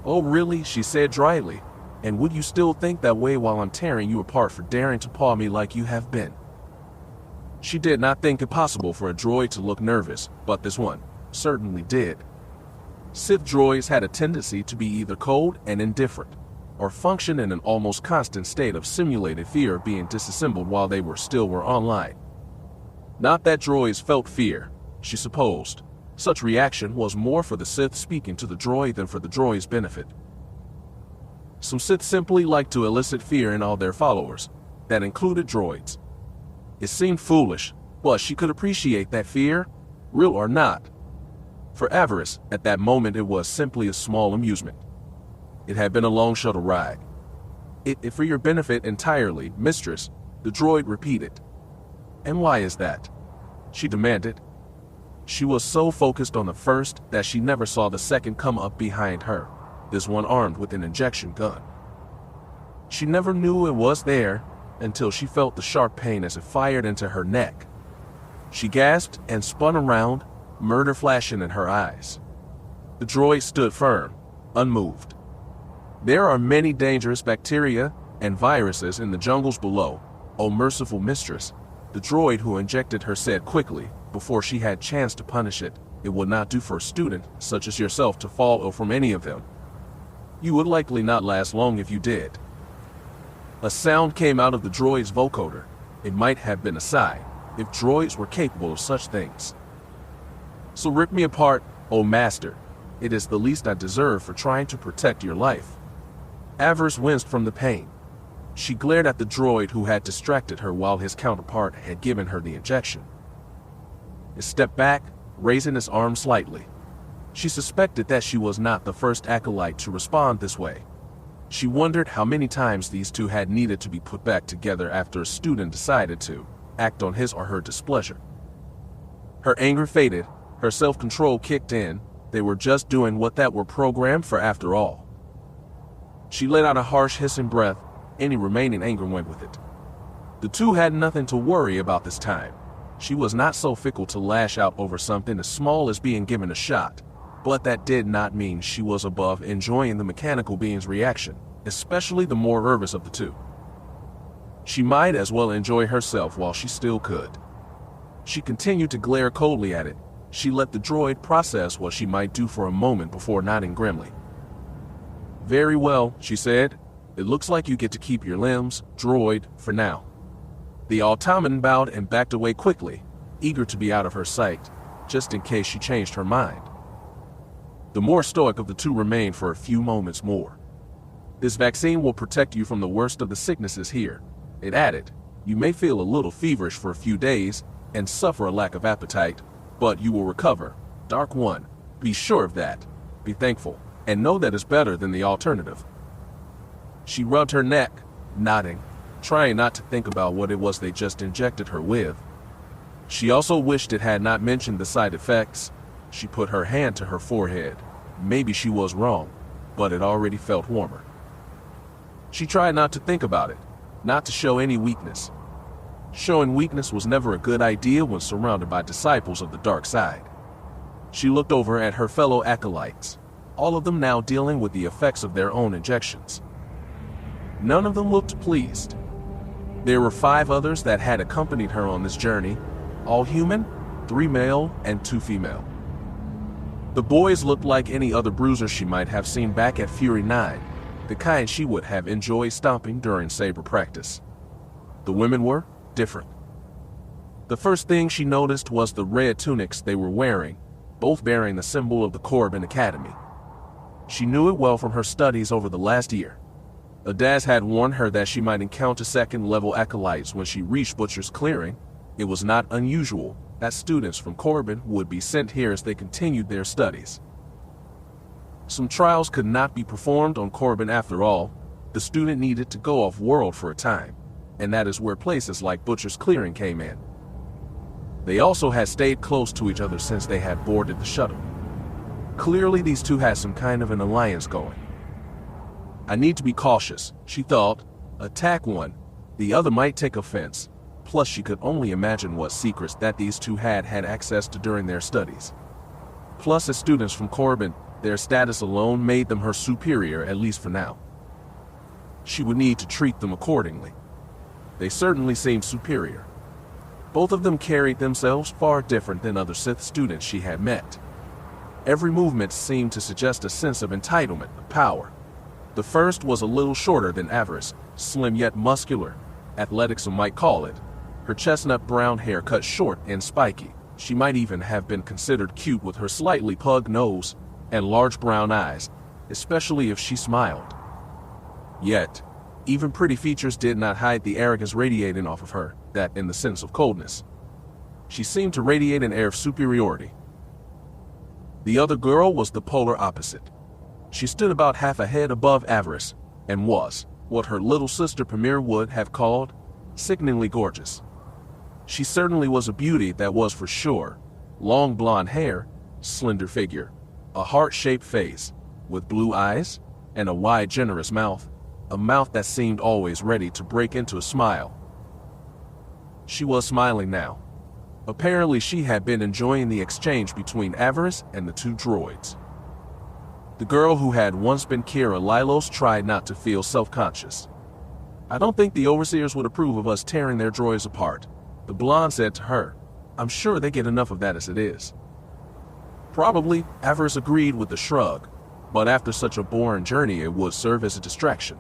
"Oh really?" she said dryly. "And would you still think that way while I'm tearing you apart for daring to paw me like you have been?" She did not think it possible for a droid to look nervous, but this one certainly did. Sith droids had a tendency to be either cold and indifferent, or function in an almost constant state of simulated fear of being disassembled while they were online. Not that droids felt fear, she supposed. Such reaction was more for the Sith speaking to the droid than for the droid's benefit. Some Sith simply liked to elicit fear in all their followers. That included droids. It seemed foolish, but she could appreciate that fear, real or not. For Avaryss, at that moment it was simply a small amusement. It had been a long shuttle ride. It for your benefit entirely, mistress, the droid repeated. And why is that? She demanded. She was so focused on the first that she never saw the second come up behind her, this one armed with an injection gun. She never knew it was there until she felt the sharp pain as it fired into her neck. She gasped and spun around, murder flashing in her eyes. The droid stood firm, unmoved. There are many dangerous bacteria and viruses in the jungles below, O merciful mistress, the droid who injected her said quickly, before she had chance to punish it. It would not do for a student such as yourself to fall ill from any of them. You would likely not last long if you did. A sound came out of the droid's vocoder. It might have been a sigh, if droids were capable of such things. So rip me apart, O master. It is the least I deserve for trying to protect your life. Avaryss winced from the pain. She glared at the droid who had distracted her while his counterpart had given her the injection. He stepped back, raising his arm slightly. She suspected that she was not the first acolyte to respond this way. She wondered how many times these two had needed to be put back together after a student decided to act on his or her displeasure. Her anger faded, her self-control kicked in. They were just doing what that were programmed for after all. She let out a harsh hissing breath. Any remaining anger went with it. The two had nothing to worry about this time. She was not so fickle to lash out over something as small as being given a shot, but that did not mean she was above enjoying the mechanical being's reaction, especially the more nervous of the two. She might as well enjoy herself while she still could. She continued to glare coldly at it. She let the droid process what she might do for a moment before nodding grimly. Very well, she said. It looks like you get to keep your limbs, droid, for now. The automaton bowed and backed away quickly, eager to be out of her sight, just in case she changed her mind. The more stoic of the two remained for a few moments more. This vaccine will protect you from the worst of the sicknesses here, it added. You may feel a little feverish for a few days and suffer a lack of appetite, but you will recover. Dark One, be sure of that. Be thankful, and know that it's better than the alternative. She rubbed her neck, nodding, trying not to think about what it was they just injected her with. She also wished it had not mentioned the side effects. She put her hand to her forehead. Maybe she was wrong, but it already felt warmer. She tried not to think about it, not to show any weakness. Showing weakness was never a good idea when surrounded by disciples of the dark side. She looked over at her fellow acolytes, all of them now dealing with the effects of their own injections. None of them looked pleased. There were 5 others that had accompanied her on this journey, all human, 3 male and 2 female. The boys looked like any other bruisers she might have seen back at Fury 9, the kind she would have enjoyed stomping during saber practice. The women were different. The first thing she noticed was the red tunics they were wearing, both bearing the symbol of the Korriban Academy. She knew it well from her studies over the last year. Adaz had warned her that she might encounter second-level acolytes when she reached Butcher's Clearing. It was not unusual that students from Korriban would be sent here as they continued their studies. Some trials could not be performed on Korriban after all. The student needed to go off-world for a time, and that is where places like Butcher's Clearing came in. They also had stayed close to each other since they had boarded the shuttle. Clearly these two had some kind of an alliance going. I need to be cautious, she thought. Attack one, the other might take offense. Plus she could only imagine what secrets that these two had access to during their studies. Plus as students from Korriban, their status alone made them her superior, at least for now. She would need to treat them accordingly. They certainly seemed superior. Both of them carried themselves far different than other Sith students she had met. Every movement seemed to suggest a sense of entitlement, of power. The first was a little shorter than Avaryss, slim yet muscular, athletic some might call it. Her chestnut brown hair cut short and spiky. She might even have been considered cute with her slightly pug nose and large brown eyes, especially if she smiled. Yet, even pretty features did not hide the arrogance radiating off of her, that in the sense of coldness. She seemed to radiate an air of superiority. The other girl was the polar opposite. She stood about half a head above Avaryss, and was, what her little sister Pamir would have called, sickeningly gorgeous. She certainly was a beauty, that was for sure. Long blonde hair, slender figure, a heart-shaped face, with blue eyes, and a wide, generous mouth, a mouth that seemed always ready to break into a smile. She was smiling now. Apparently she had been enjoying the exchange between Avaryss and the two droids. The girl who had once been Keera Lylos tried not to feel self-conscious. "I don't think the overseers would approve of us tearing their droids apart," the blonde said to her. "I'm sure they get enough of that as it is." "Probably," Avaryss agreed with a shrug, "but after such a boring journey it would serve as a distraction."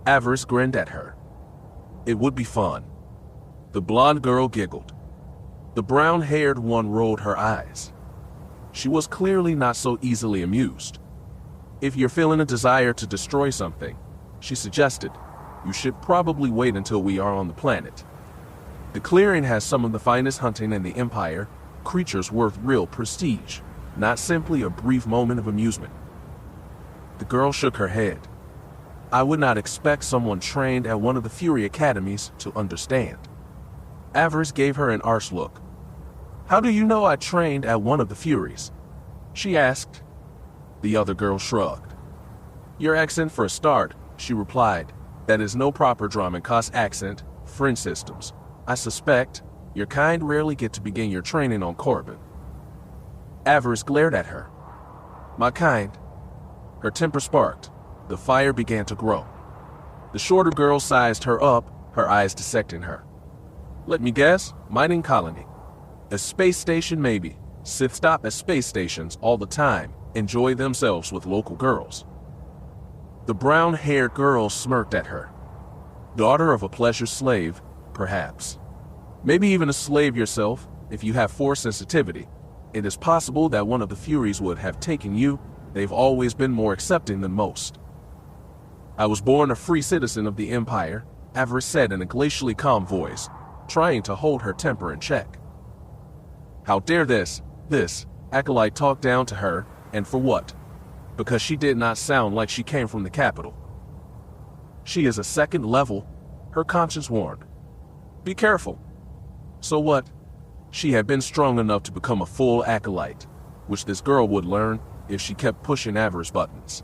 Avaryss grinned at her. "It would be fun." The blonde girl giggled. The brown-haired one rolled her eyes. She was clearly not so easily amused. "If you're feeling a desire to destroy something," she suggested, "you should probably wait until we are on the planet. The clearing has some of the finest hunting in the Empire, creatures worth real prestige, not simply a brief moment of amusement." The girl shook her head. "I would not expect someone trained at one of the Fury academies to understand." Avaryss gave her an arch look. "How do you know I trained at one of the Furies?" she asked. The other girl shrugged. "Your accent for a start," she replied. "That is no proper Dromon-Koss accent, French systems. I suspect your kind rarely get to begin your training on Korriban." Avaryss glared at her. "My kind?" Her temper sparked. The fire began to grow. The shorter girl sized her up, her eyes dissecting her. "Let me guess, mining colony. A space station maybe. Sith stop at space stations all the time, enjoy themselves with local girls." The brown-haired girl smirked at her. "Daughter of a pleasure slave, perhaps. Maybe even a slave yourself, if you have force sensitivity. It is possible that one of the Furies would have taken you. They've always been more accepting than most." "I was born a free citizen of the Empire," Avaryss said in a glacially calm voice, trying to hold her temper in check. How dare this acolyte talk down to her, and for what? Because she did not sound like she came from the capital. "She is a second level," her conscience warned. "Be careful." So what? She had been strong enough to become a full acolyte, which this girl would learn if she kept pushing Avaryss buttons.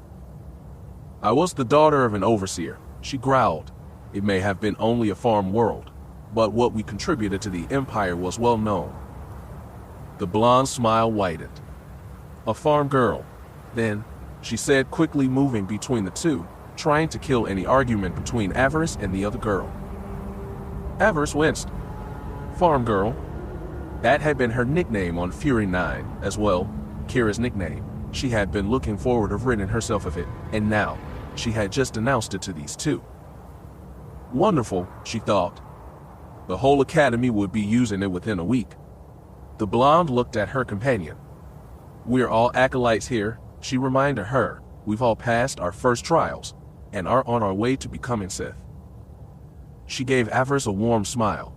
"I was the daughter of an overseer," she growled. "It may have been only a farm world, but what we contributed to the Empire was well known." The blonde smile widened. "A farm girl, then," she said, quickly moving between the two, trying to kill any argument between Avaryss and the other girl. Avaryss winced. Farm girl? That had been her nickname on Fury 9 as well, Keera's nickname. She had been looking forward to ridding herself of it, and now she had just announced it to these two. Wonderful, she thought. The whole academy would be using it within a week. The blonde looked at her companion. "We're all acolytes here," she reminded her. "We've all passed our first trials, and are on our way to becoming Sith." She gave Avaryss a warm smile.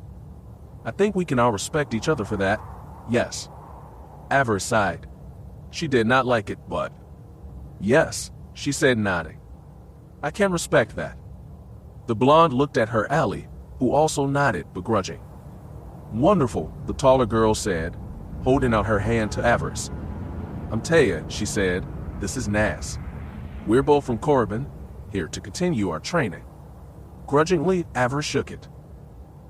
"I think we can all respect each other for that, yes." Avaryss sighed. She did not like it, but... "Yes," she said, nodding. "I can respect that." The blonde looked at her ally, who also nodded, begrudging. "Wonderful," the taller girl said, holding out her hand to Avaryss. "I'm Taya," she said. "This is Nas. We're both from Korriban, here to continue our training." Grudgingly, Avaryss shook it.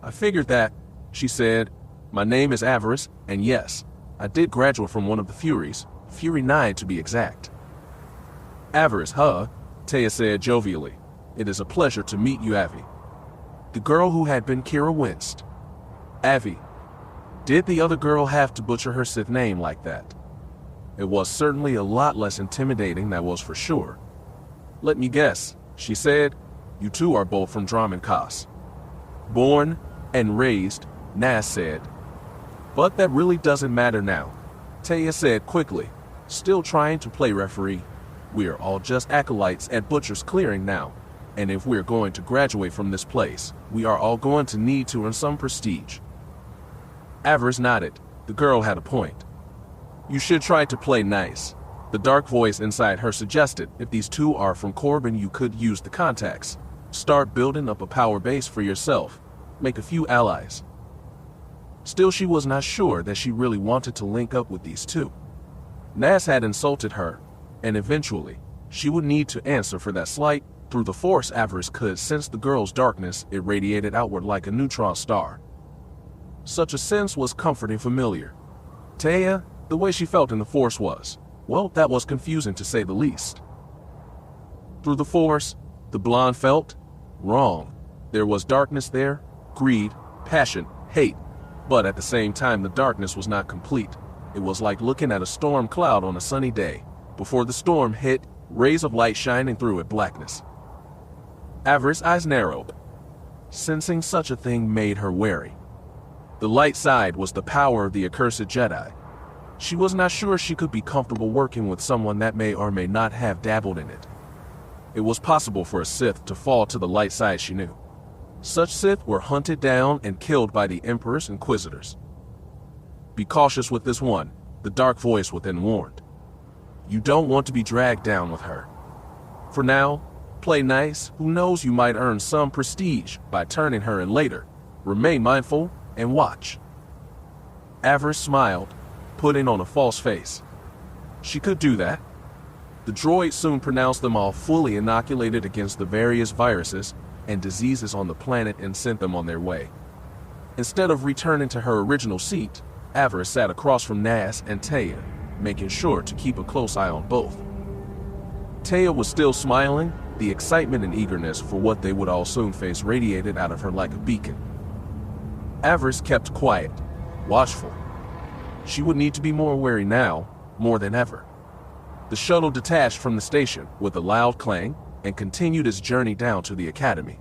"I figured that," she said. "My name is Avaryss, and yes, I did graduate from one of the Furies, Fury 9 to be exact." "Avaryss, huh?" Taya said jovially. "It is a pleasure to meet you, Avi." The girl who had been Keera winced. Avi. Did the other girl have to butcher her Sith name like that? It was certainly a lot less intimidating, that was for sure. "Let me guess," she said. "You two are both from Dromon-Koss." "Born and raised," Nas said. "But that really doesn't matter now," Taya said quickly, still trying to play referee. "We're all just acolytes at Butcher's Clearing now, and if we're going to graduate from this place, we are all going to need to earn some prestige." Avaryss nodded. The girl had a point. "You should try to play nice," The dark voice inside her suggested if these two are from Corbin, you could use the contacts. Start building up a power base for yourself. Make a few allies. Still, she was not sure that she really wanted to link up with these two. Nas had insulted her, and eventually, she would need to answer for that slight. Through the Force, Avaryss could sense the girl's darkness. It radiated outward like a neutron star. Such a sense was comforting, familiar. Taya, the way she felt in the Force was, well, that was confusing to say the least. Through the Force, the blonde felt wrong. There was darkness there, greed, passion, hate, but at the same time the darkness was not complete. It was like looking at a storm cloud on a sunny day. Before the storm hit, rays of light shining through it, blackness. Avaryss' eyes narrowed. Sensing such a thing made her wary. The light side was the power of the accursed Jedi. She was not sure she could be comfortable working with someone that may or may not have dabbled in it. It was possible for a Sith to fall to the light side, she knew. Such Sith were hunted down and killed by the Emperor's Inquisitors. Be cautious with this one, the dark voice within warned. You don't want to be dragged down with her. For now, play nice. Who knows, you might earn some prestige by turning her in later. Remain mindful and watch. Avaryss smiled, putting on a false face. She could do that. The droid soon pronounced them all fully inoculated against the various viruses and diseases on the planet and sent them on their way. Instead of returning to her original seat, Avaryss sat across from Nas and Taya, making sure to keep a close eye on both. Taya was still smiling, the excitement and eagerness for what they would all soon face radiated out of her like a beacon. Avaryss kept quiet, watchful. She would need to be more wary now, more than ever. The shuttle detached from the station with a loud clang and continued its journey down to the academy.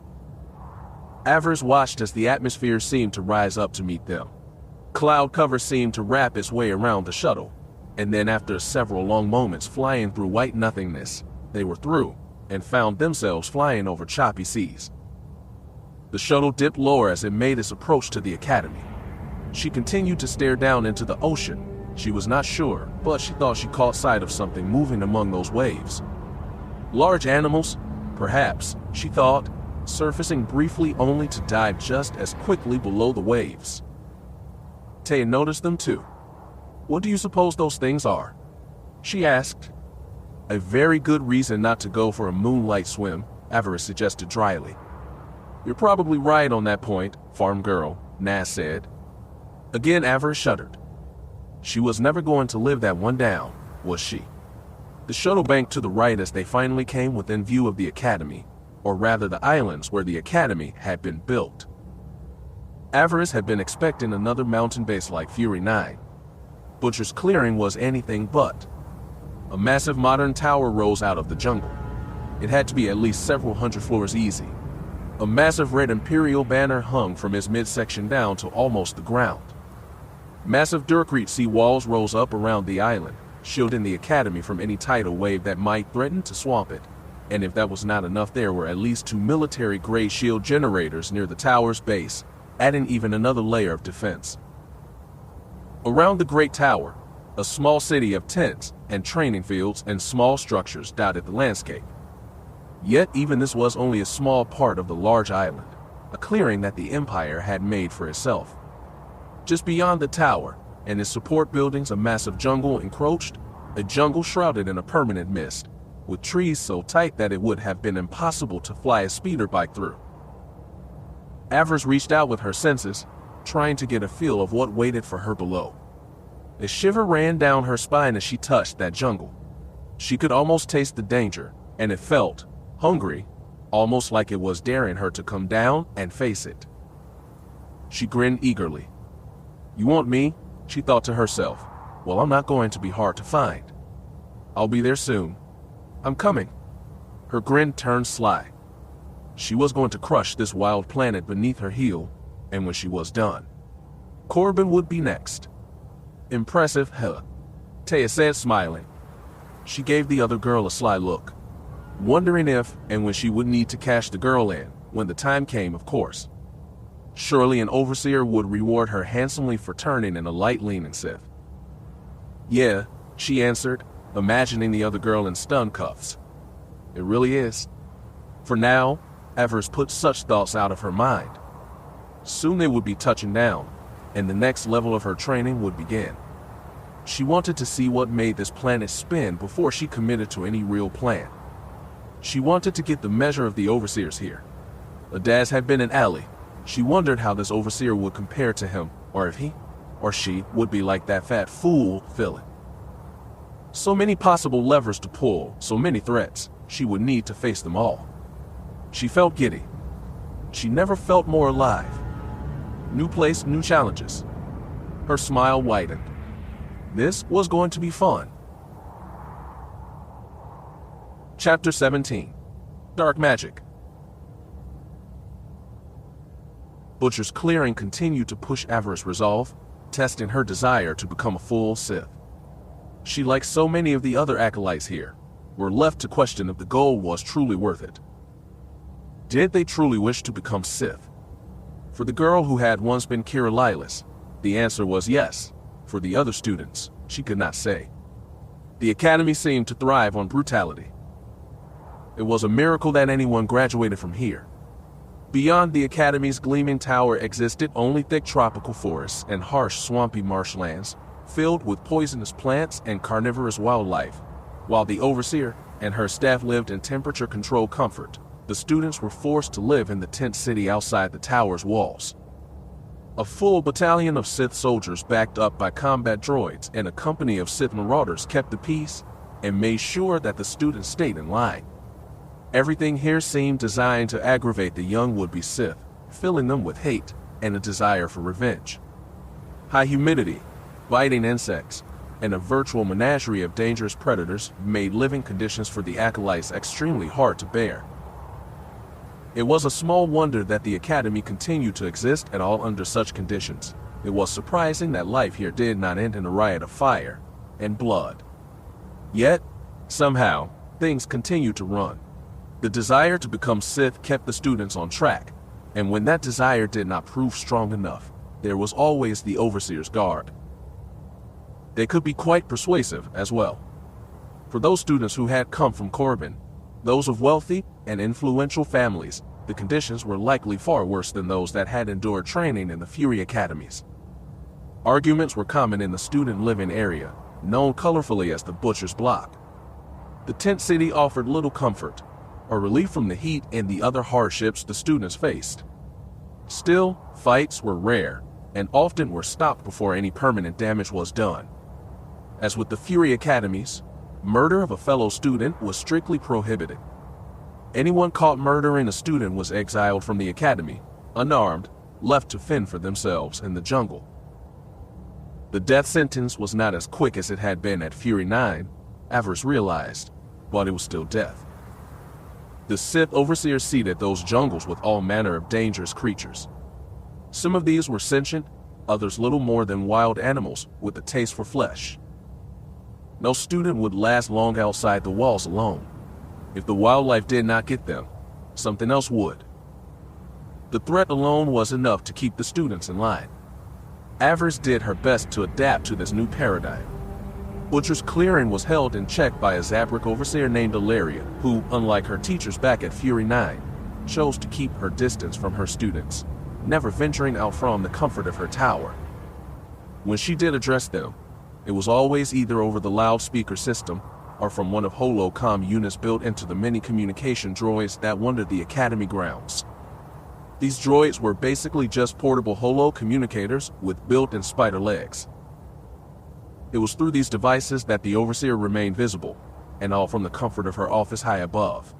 Avaryss watched as the atmosphere seemed to rise up to meet them. Cloud cover seemed to wrap its way around the shuttle, and then after several long moments flying through white nothingness, they were through and found themselves flying over choppy seas. The shuttle dipped lower as it made its approach to the academy. She continued to stare down into the ocean. She was not sure, but she thought she caught sight of something moving among those waves. Large animals, perhaps, she thought, surfacing briefly only to dive just as quickly below the waves. Taya noticed them too. What do you suppose those things are? She asked. A very good reason not to go for a moonlight swim, Avaryss suggested dryly. You're probably right on that point, farm girl, Nas said. Again, Avaryss shuddered. She was never going to live that one down, was she? The shuttle banked to the right as they finally came within view of the academy, or rather the islands where the academy had been built. Avaryss had been expecting another mountain base like Fury 9. Butcher's Clearing was anything but. A massive modern tower rose out of the jungle. It had to be at least several hundred floors easy. A massive red Imperial banner hung from its midsection down to almost the ground. Massive Durkrete sea walls rose up around the island, shielding the academy from any tidal wave that might threaten to swamp it. And if that was not enough, there were at least 2 military-grade shield generators near the tower's base, adding even another layer of defense. Around the great tower, a small city of tents and training fields and small structures dotted the landscape. Yet even this was only a small part of the large island, a clearing that the Empire had made for itself. Just beyond the tower, and its support buildings, a massive jungle encroached, a jungle shrouded in a permanent mist, with trees so tight that it would have been impossible to fly a speeder bike through. Avaryss reached out with her senses, trying to get a feel of what waited for her below. A shiver ran down her spine as she touched that jungle. She could almost taste the danger, and it felt hungry, almost like it was daring her to come down and face it. She grinned eagerly. You want me? She thought to herself. Well, I'm not going to be hard to find. I'll be there soon. I'm coming. Her grin turned sly. She was going to crush this wild planet beneath her heel, and when she was done, Corbin would be next. Impressive, huh? Taya said, smiling. She gave the other girl a sly look, wondering if and when she would need to cash the girl in, when the time came, of course. Surely an overseer would reward her handsomely for turning in a light-leaning Sith. Yeah, she answered, imagining the other girl in stun cuffs. It really is. For now, Avaryss put such thoughts out of her mind. Soon they would be touching down, and the next level of her training would begin. She wanted to see what made this planet spin before she committed to any real plan. She wanted to get the measure of the overseers here. Adaz had been an ally. She wondered how this overseer would compare to him, or if he, or she, would be like that fat fool villain. So many possible levers to pull, so many threats. She would need to face them all. She felt giddy. She never felt more alive. New place, new challenges. Her smile widened. This was going to be fun. Chapter 17. Dark Magic. Butcher's clearing continued to push Avaryss' resolve, testing her desire to become a full Sith. She, like so many of the other acolytes here, were left to question if the goal was truly worth it. Did they truly wish to become Sith? For the girl who had once been Keera Lylos, the answer was yes. For the other students, she could not say. The academy seemed to thrive on brutality. It was a miracle that anyone graduated from here. Beyond the academy's gleaming tower existed only thick tropical forests and harsh swampy marshlands, filled with poisonous plants and carnivorous wildlife. While the overseer and her staff lived in temperature-controlled comfort, the students were forced to live in the tent city outside the tower's walls. A full battalion of Sith soldiers backed up by combat droids and a company of Sith marauders kept the peace and made sure that the students stayed in line. Everything here seemed designed to aggravate the young would-be Sith, filling them with hate and a desire for revenge. High humidity, biting insects, and a virtual menagerie of dangerous predators made living conditions for the acolytes extremely hard to bear. It was a small wonder that the academy continued to exist at all under such conditions. It was surprising that life here did not end in a riot of fire and blood. Yet, somehow, things continued to run. The desire to become Sith kept the students on track, and when that desire did not prove strong enough, there was always the Overseer's Guard. They could be quite persuasive as well. For those students who had come from Korriban, those of wealthy and influential families, the conditions were likely far worse than those that had endured training in the Fury academies. Arguments were common in the student living area, known colorfully as the Butcher's Block. The tent city offered little comfort, or relief from the heat and the other hardships the students faced. Still, fights were rare, and often were stopped before any permanent damage was done. As with the Fury academies, murder of a fellow student was strictly prohibited. Anyone caught murdering a student was exiled from the academy, unarmed, left to fend for themselves in the jungle. The death sentence was not as quick as it had been at Fury 9, Avaryss realized, but it was still death. The Sith Overseer seeded those jungles with all manner of dangerous creatures. Some of these were sentient, others little more than wild animals with a taste for flesh. No student would last long outside the walls alone. If the wildlife did not get them, something else would. The threat alone was enough to keep the students in line. Avaryss did her best to adapt to this new paradigm. Butcher's clearing was held in check by a Zabrak overseer named Ilaria, who, unlike her teachers back at Fury 9, chose to keep her distance from her students, never venturing out from the comfort of her tower. When she did address them, it was always either over the loudspeaker system or from one of holocom units built into the many communication droids that wandered the academy grounds. These droids were basically just portable holo communicators with built-in spider legs. It was through these devices that the Overseer remained visible, and all from the comfort of her office high above.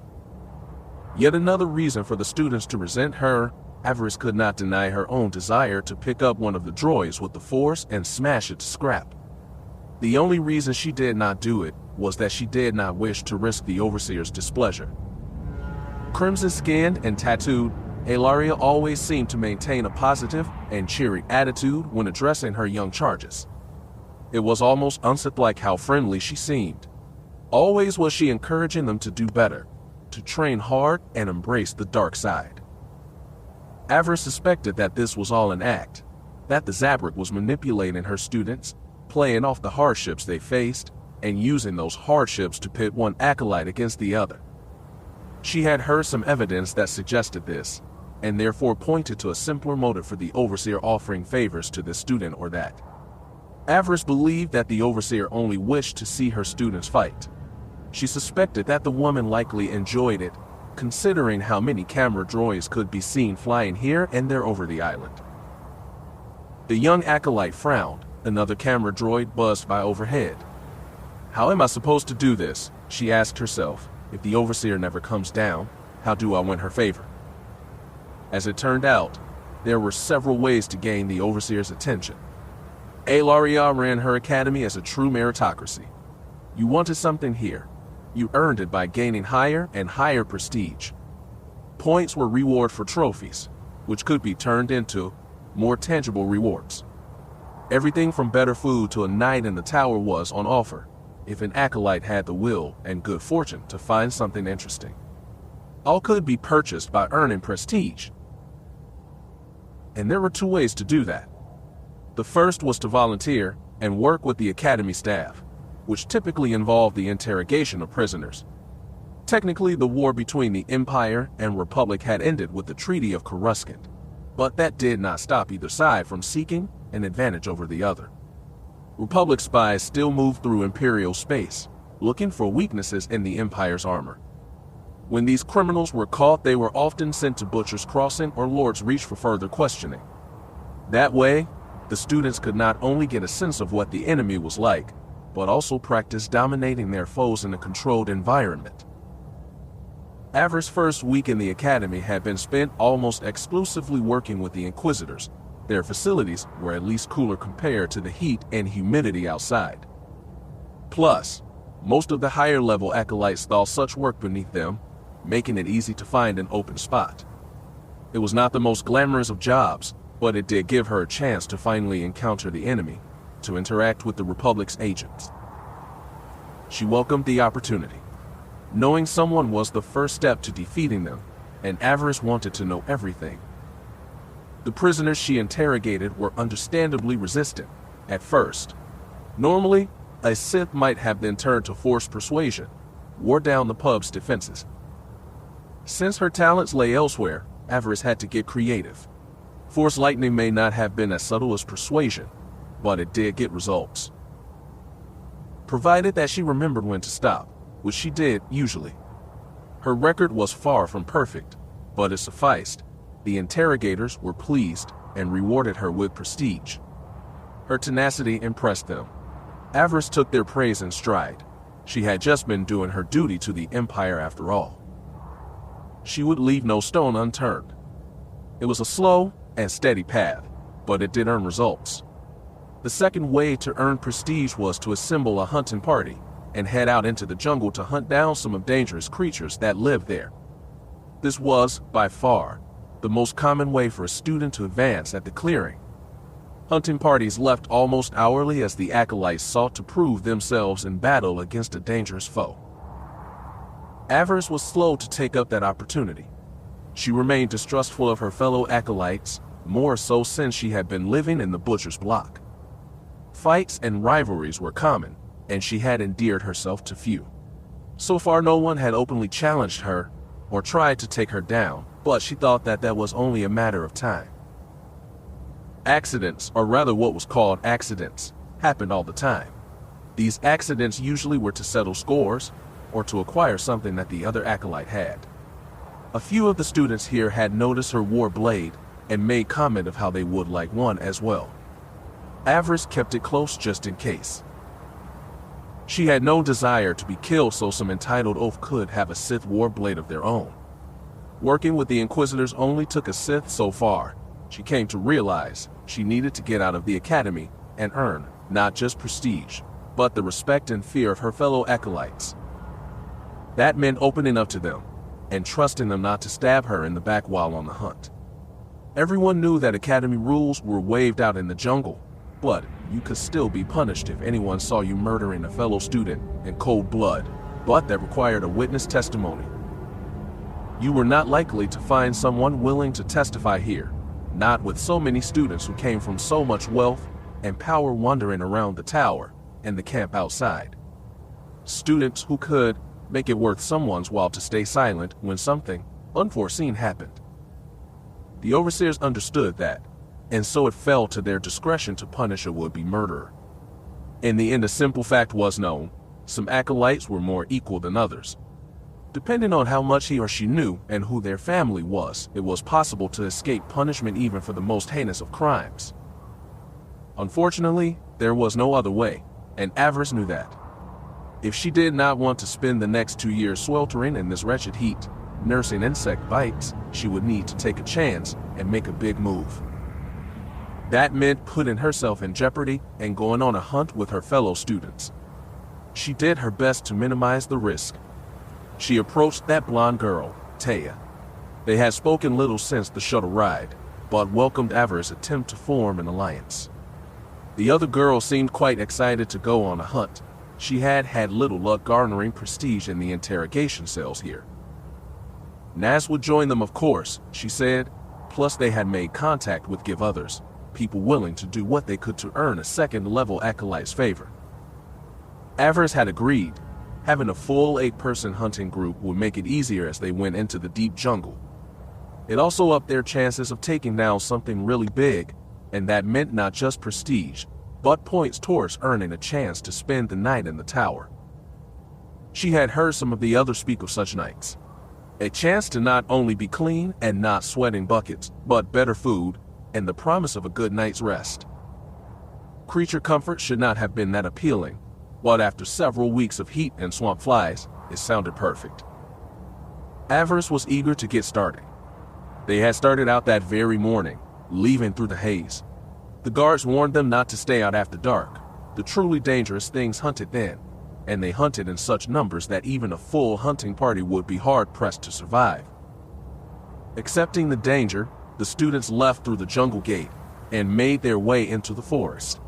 Yet another reason for the students to resent her, Avaryss could not deny her own desire to pick up one of the droids with the Force and smash it to scrap. The only reason she did not do it was that she did not wish to risk the Overseer's displeasure. Crimson-skinned and tattooed, Ilaria always seemed to maintain a positive and cheery attitude when addressing her young charges. It was almost unsith-like how friendly she seemed. Always was she encouraging them to do better, to train hard and embrace the dark side. Avaryss suspected that this was all an act, that the Zabrak was manipulating her students, playing off the hardships they faced, and using those hardships to pit one acolyte against the other. She had heard some evidence that suggested this, and therefore pointed to a simpler motive for the overseer offering favors to this student or that. Avaryss believed that the overseer only wished to see her students fight. She suspected that the woman likely enjoyed it, considering how many camera droids could be seen flying here and there over the island. The young acolyte frowned. Another camera droid buzzed by overhead. How am I supposed to do this? She asked herself. If the overseer never comes down, how do I win her favor? As it turned out, there were several ways to gain the overseer's attention. Alaria ran her academy as a true meritocracy. You wanted something here. You earned it by gaining higher and higher prestige. Points were reward for trophies, which could be turned into more tangible rewards. Everything from better food to a night in the tower was on offer, if an acolyte had the will and good fortune to find something interesting. All could be purchased by earning prestige. And there were two ways to do that. The first was to volunteer and work with the academy staff, which typically involved the interrogation of prisoners. Technically, the war between the Empire and Republic had ended with the Treaty of Coruscant, but that did not stop either side from seeking an advantage over the other. Republic spies still moved through Imperial space, looking for weaknesses in the Empire's armor. When these criminals were caught, they were often sent to Butcher's Crossing or Lord's Reach for further questioning. That way, the students could not only get a sense of what the enemy was like, but also practice dominating their foes in a controlled environment. Avaryss' first week in the academy had been spent almost exclusively working with the Inquisitors. Their facilities were at least cooler compared to the heat and humidity outside. Plus, most of the higher-level acolytes saw such work beneath them, making it easy to find an open spot. It was not the most glamorous of jobs, but it did give her a chance to finally encounter the enemy, to interact with the Republic's agents. She welcomed the opportunity. Knowing someone was the first step to defeating them, and Avaryss wanted to know everything. The prisoners she interrogated were understandably resistant, at first. Normally, a Sith might have been turned to forced persuasion, wore down the pub's defenses. Since her talents lay elsewhere, Avaryss had to get creative. Force lightning may not have been as subtle as persuasion, but it did get results. Provided that she remembered when to stop, which she did, usually. Her record was far from perfect, but it sufficed. The interrogators were pleased and rewarded her with prestige. Her tenacity impressed them. Avaryss took their praise in stride. She had just been doing her duty to the Empire after all. She would leave no stone unturned. It was a slow and steady path, but it did earn results. The second way to earn prestige was to assemble a hunting party and head out into the jungle to hunt down some of the dangerous creatures that lived there. This was, by far, the most common way for a student to advance at the clearing. Hunting parties left almost hourly as the acolytes sought to prove themselves in battle against a dangerous foe. Avaryss was slow to take up that opportunity. She remained distrustful of her fellow acolytes, more so since she had been living in the Butcher's block. Fights and rivalries were common, and she had endeared herself to few. So far, no one had openly challenged her or tried to take her down, but she thought that that was only a matter of time. Accidents, or rather what was called accidents, happened all the time. These accidents usually were to settle scores or to acquire something that the other acolyte had. A few of the students here had noticed her war blade and made comment of how they would like one as well. Avaryss kept it close just in case. She had no desire to be killed, so some entitled oaf could have a Sith war blade of their own. Working with the Inquisitors only took a Sith so far. She came to realize she needed to get out of the academy and earn not just prestige, but the respect and fear of her fellow acolytes. That meant opening up to them and trusting them not to stab her in the back while on the hunt. Everyone knew that academy rules were waved out in the jungle, but you could still be punished if anyone saw you murdering a fellow student in cold blood, but that required a witness testimony. You were not likely to find someone willing to testify here, not with so many students who came from so much wealth and power wandering around the tower and the camp outside. students who could make it worth someone's while to stay silent when something unforeseen happened. The overseers understood that, and so it fell to their discretion to punish a would-be murderer. In the end, a simple fact was known: some acolytes were more equal than others. Depending on how much he or she knew and who their family was, it was possible to escape punishment even for the most heinous of crimes. Unfortunately, there was no other way, and Avaryss knew that. If she did not want to spend the next 2 years sweltering in this wretched heat, nursing insect bites, she would need to take a chance and make a big move. That meant putting herself in jeopardy and going on a hunt with her fellow students. She did her best to minimize the risk. She approached that blonde girl, Taya. They had spoken little since the shuttle ride, but welcomed Avaryss' attempt to form an alliance. The other girl seemed quite excited to go on a hunt. She had had little luck garnering prestige in the interrogation cells here. Naz would join them, of course, she said, plus they had made contact with Give Others, people willing to do what they could to earn a second-level acolyte's favor. Avaryss had agreed. Having a full 8-person hunting group would make it easier as they went into the deep jungle. It also upped their chances of taking down something really big, and that meant not just prestige, but points towards earning a chance to spend the night in the tower. She had heard some of the others speak of such nights. A chance to not only be clean and not sweating buckets, but better food, and the promise of a good night's rest. Creature comfort should not have been that appealing, but after several weeks of heat and swamp flies, it sounded perfect. Avaryss was eager to get started. They had started out that very morning, leaving through the haze. The guards warned them not to stay out after dark. The truly dangerous things hunted then, and they hunted in such numbers that even a full hunting party would be hard-pressed to survive. Accepting the danger, the students left through the jungle gate and made their way into the forest.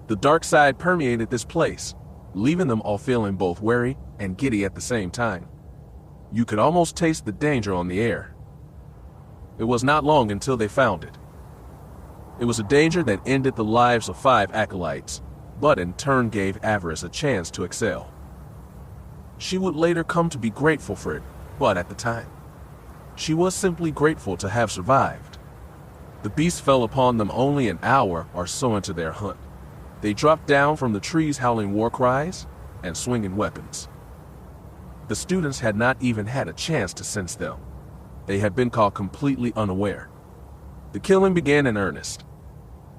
The dark side permeated this place, leaving them all feeling both wary and giddy at the same time. You could almost taste the danger on the air. It was not long until they found it. It was a danger that ended the lives of 5 acolytes, but in turn gave Avaryss a chance to excel. She would later come to be grateful for it, but at the time, she was simply grateful to have survived. The beast fell upon them only an hour or so into their hunt. They dropped down from the trees howling war cries and swinging weapons. The students had not even had a chance to sense them. They had been caught completely unaware. The killing began in earnest.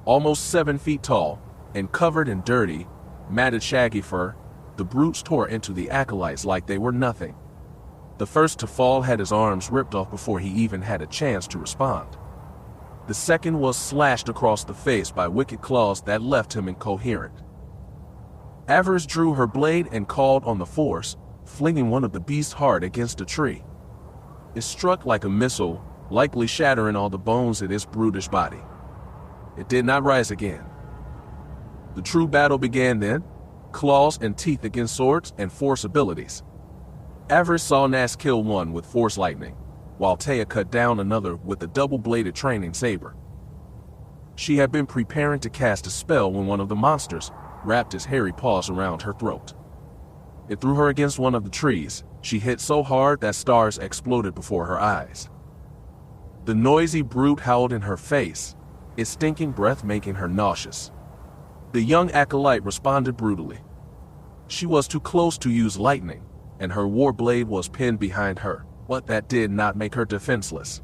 Almost 7 feet tall and covered in dirty, matted shaggy fur, the brutes tore into the acolytes like they were nothing. The first to fall had his arms ripped off before he even had a chance to respond. The second was slashed across the face by wicked claws that left him incoherent. Avaryss drew her blade and called on the force, flinging one of the beasts hard against a tree. It struck like a missile, likely shattering all the bones in its brutish body. It did not rise again. The true battle began then, claws and teeth against swords and force abilities. Avaryss saw Naz kill one with force lightning, while Taya cut down another with a double-bladed training saber. She had been preparing to cast a spell when one of the monsters wrapped his hairy paws around her throat. It threw her against one of the trees. She hit so hard that stars exploded before her eyes. The noisy brute howled in her face, its stinking breath making her nauseous. The young acolyte responded brutally. She was too close to use lightning, and her war blade was pinned behind her, but that did not make her defenseless.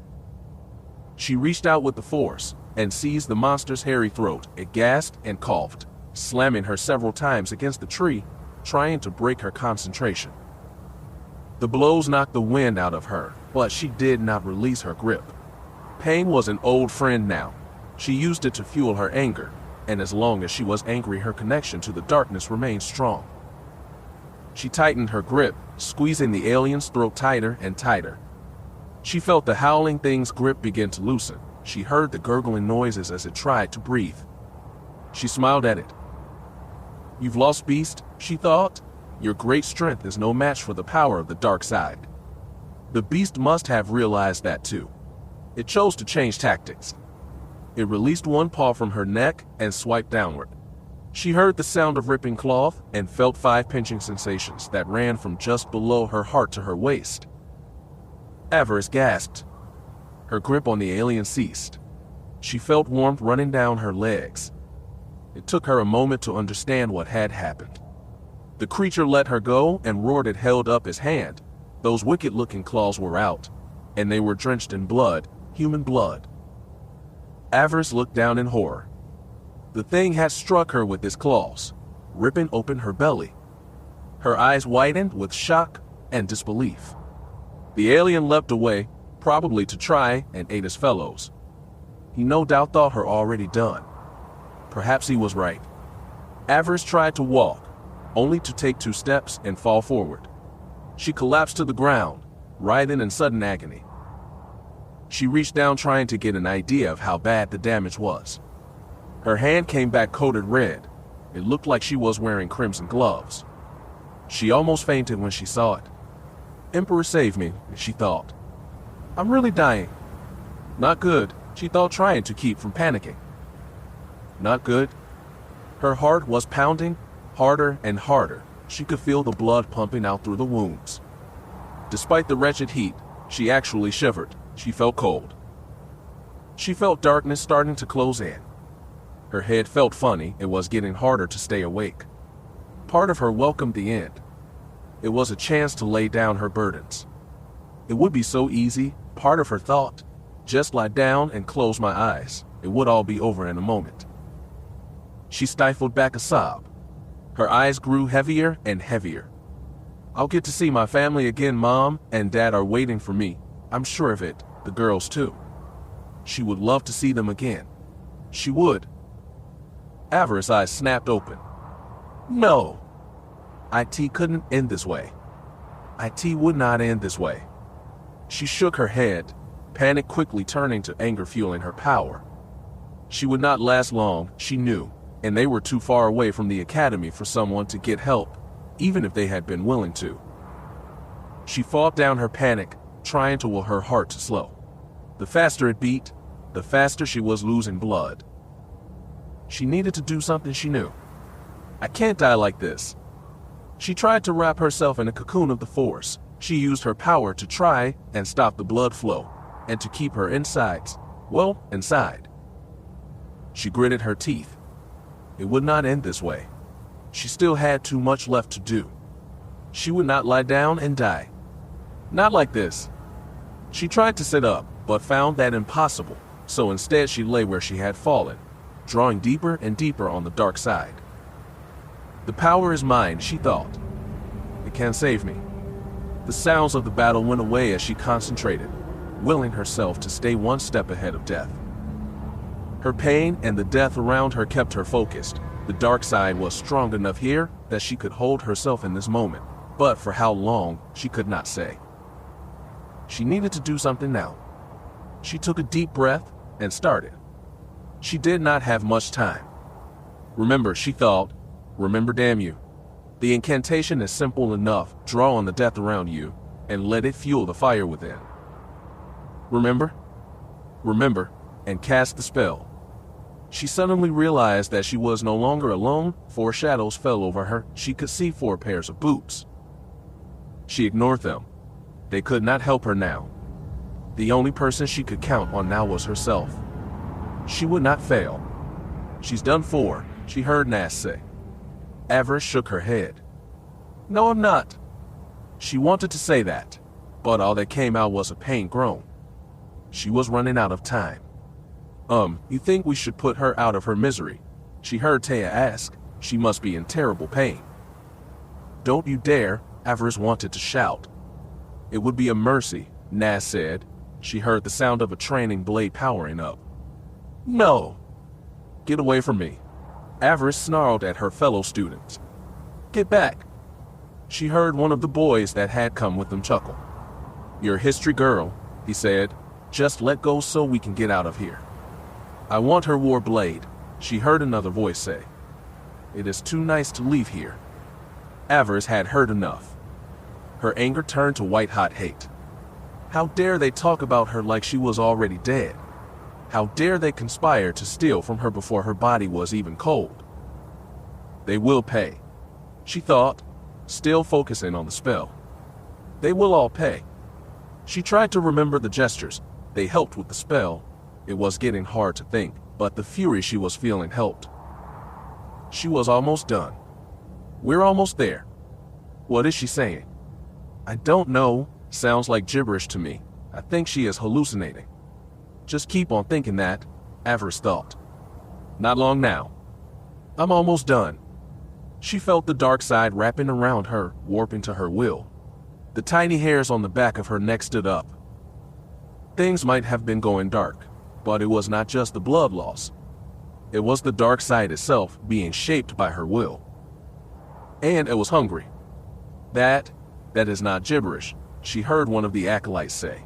She reached out with the force and seized the monster's hairy throat. It gasped and coughed, slamming her several times against the tree, trying to break her concentration. The blows knocked the wind out of her, but she did not release her grip. Pain was an old friend now. She used it to fuel her anger, and as long as she was angry, her connection to the darkness remained strong. She tightened her grip, squeezing the alien's throat tighter and tighter. She felt the howling thing's grip begin to loosen. She heard the gurgling noises as it tried to breathe. She smiled at it. "You've lost, beast," she thought. "Your great strength is no match for the power of the dark side." The beast must have realized that too. It chose to change tactics. It released one paw from her neck and swiped downward. She heard the sound of ripping cloth and felt 5 pinching sensations that ran from just below her heart to her waist. Avaryss gasped. Her grip on the alien ceased. She felt warmth running down her legs. It took her a moment to understand what had happened. The creature let her go and roared. It held up his hand. Those wicked-looking claws were out, and they were drenched in blood, human blood. Avaryss looked down in horror. The thing had struck her with its claws, ripping open her belly. Her eyes widened with shock and disbelief. The alien leapt away, probably to try and aid his fellows. He no doubt thought her already done. Perhaps he was right. Avaryss tried to walk, only to take 2 steps and fall forward. She collapsed to the ground, writhing in sudden agony. She reached down trying to get an idea of how bad the damage was. Her hand came back coated red. It looked like she was wearing crimson gloves. She almost fainted when she saw it. Emperor save me, she thought. I'm really dying. Not good, she thought, trying to keep from panicking. Not good. Her heart was pounding, harder and harder. She could feel the blood pumping out through the wounds. Despite the wretched heat, she actually shivered. She felt cold. She felt darkness starting to close in. Her head felt funny. It was getting harder to stay awake. Part of her welcomed the end. It was a chance to lay down her burdens. It would be so easy, part of her thought. Just lie down and close my eyes. It would all be over in a moment. She stifled back a sob. Her eyes grew heavier and heavier. I'll get to see my family again. Mom and Dad are waiting for me. I'm sure of it. The girls too. She would love to see them again. She would. Avaryss' eyes snapped open. No. IT couldn't end this way. IT would not end this way. She shook her head, panic quickly turning to anger fueling her power. She would not last long, she knew, and they were too far away from the academy for someone to get help, even if they had been willing to. She fought down her panic, trying to will her heart to slow. The faster it beat, the faster she was losing blood. She needed to do something she knew. I can't die like this. She tried to wrap herself in a cocoon of the Force. She used her power to try and stop the blood flow, and to keep her insides, inside. She gritted her teeth. It would not end this way. She still had too much left to do. She would not lie down and die. Not like this. She tried to sit up, but found that impossible, so instead she lay where she had fallen, drawing deeper and deeper on the dark side. The power is mine, she thought. It can save me. The sounds of the battle went away as she concentrated, willing herself to stay one step ahead of death. Her pain and the death around her kept her focused. The dark side was strong enough here that she could hold herself in this moment, but for how long, she could not say. She needed to do something now. She took a deep breath and started. She did not have much time. Remember, she thought, remember, damn you. The incantation is simple enough. Draw on the death around you and let it fuel the fire within. Remember? Remember, and cast the spell. She suddenly realized that she was no longer alone. 4 shadows fell over her. She could see 4 pairs of boots. She ignored them. They could not help her now. The only person she could count on now was herself. She would not fail. She's done for, she heard Nass say. Avaryss shook her head. No, I'm not. She wanted to say that, but all that came out was a pained groan. She was running out of time. You think we should put her out of her misery? She heard Taya ask. She must be in terrible pain. Don't you dare, Avaryss wanted to shout. It would be a mercy, Nass said. She heard the sound of a training blade powering up. No. Get away from me. Avaryss snarled at her fellow students. Get back. She heard one of the boys that had come with them chuckle. You're a history girl, he said. Just let go so we can get out of here. I want her war blade, she heard another voice say. It is too nice to leave here. Avaryss had heard enough. Her anger turned to white-hot hate. How dare they talk about her like she was already dead? How dare they conspire to steal from her before her body was even cold? They will pay, she thought, still focusing on the spell. They will all pay. She tried to remember the gestures. They helped with the spell. It was getting hard to think, but the fury she was feeling helped. She was almost done. We're almost there. What is she saying? I don't know. Sounds like gibberish to me. I think she is hallucinating. Just keep on thinking that, Avaryss thought. Not long now. I'm almost done. She felt the dark side wrapping around her, warping to her will. The tiny hairs on the back of her neck stood up. Things might have been going dark, but it was not just the blood loss. It was the dark side itself being shaped by her will. And it was hungry. That is not gibberish, she heard one of the acolytes say.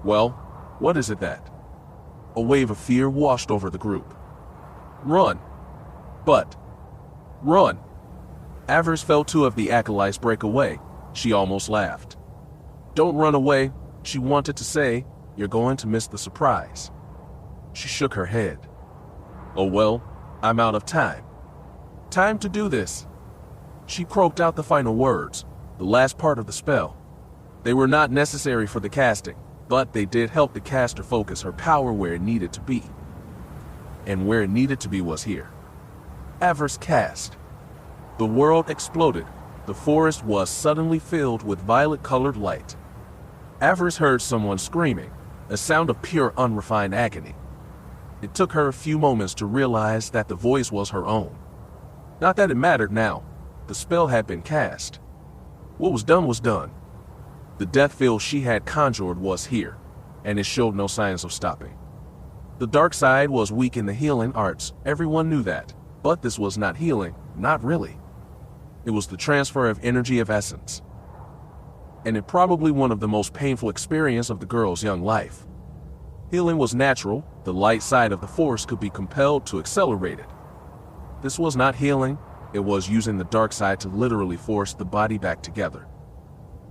Well, what is it that? A wave of fear washed over the group. Run. But. Run. Avaryss felt two of the acolytes break away. She almost laughed. Don't run away, she wanted to say. You're going to miss the surprise. She shook her head. Oh well, I'm out of time. Time to do this. She croaked out the final words, the last part of the spell. They were not necessary for the casting, but they did help the caster focus her power where it needed to be. And where it needed to be was here. Avaryss cast. The world exploded. The forest was suddenly filled with violet-colored light. Avaryss heard someone screaming, a sound of pure unrefined agony. It took her a few moments to realize that the voice was her own. Not that it mattered now. The spell had been cast. What was done was done. The death field she had conjured was here, and it showed no signs of stopping. The dark side was weak in the healing arts, everyone knew that, but this was not healing, not really. It was the transfer of energy of essence. And it probably one of the most painful experiences of the girl's young life. Healing was natural, the light side of the force could be compelled to accelerate it. This was not healing, it was using the dark side to literally force the body back together.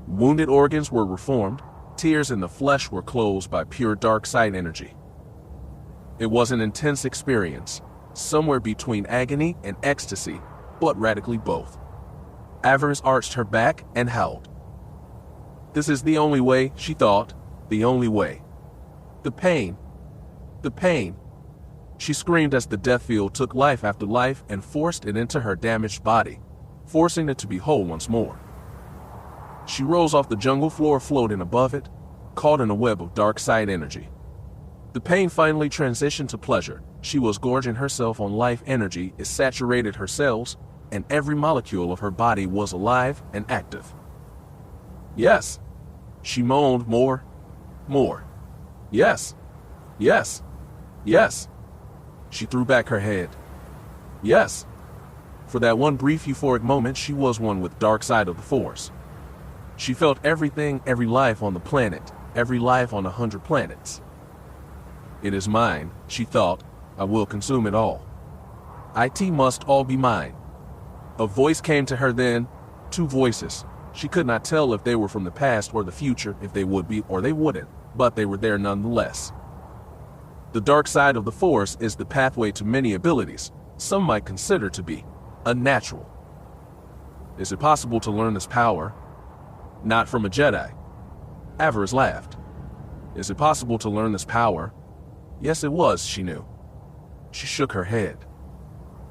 Wounded organs were reformed, tears in the flesh were closed by pure dark side energy. It was an intense experience, somewhere between agony and ecstasy, but radically both. Avaryss arched her back and howled. This is the only way, she thought, the only way. The pain. The pain. She screamed as the death field took life after life and forced it into her damaged body, forcing it to be whole once more. She rose off the jungle floor floating above it, caught in a web of dark side energy. The pain finally transitioned to pleasure. She was gorging herself on life energy. It saturated her cells, and every molecule of her body was alive and active. Yes. She moaned more. Yes. Yes. Yes. She threw back her head. Yes. For that one brief euphoric moment, she was one with dark side of the force. She felt everything, every life on the planet, every life on 100 planets. It is mine, she thought. I will consume it all. It must all be mine. A voice came to her then, two voices. She could not tell if they were from the past or the future, if they would be or they wouldn't, but they were there nonetheless. The dark side of the force is the pathway to many abilities, some might consider to be unnatural. Is it possible to learn this power? Not from a Jedi. Avaryss laughed. Is it possible to learn this power? Yes, it was, she knew. She shook her head.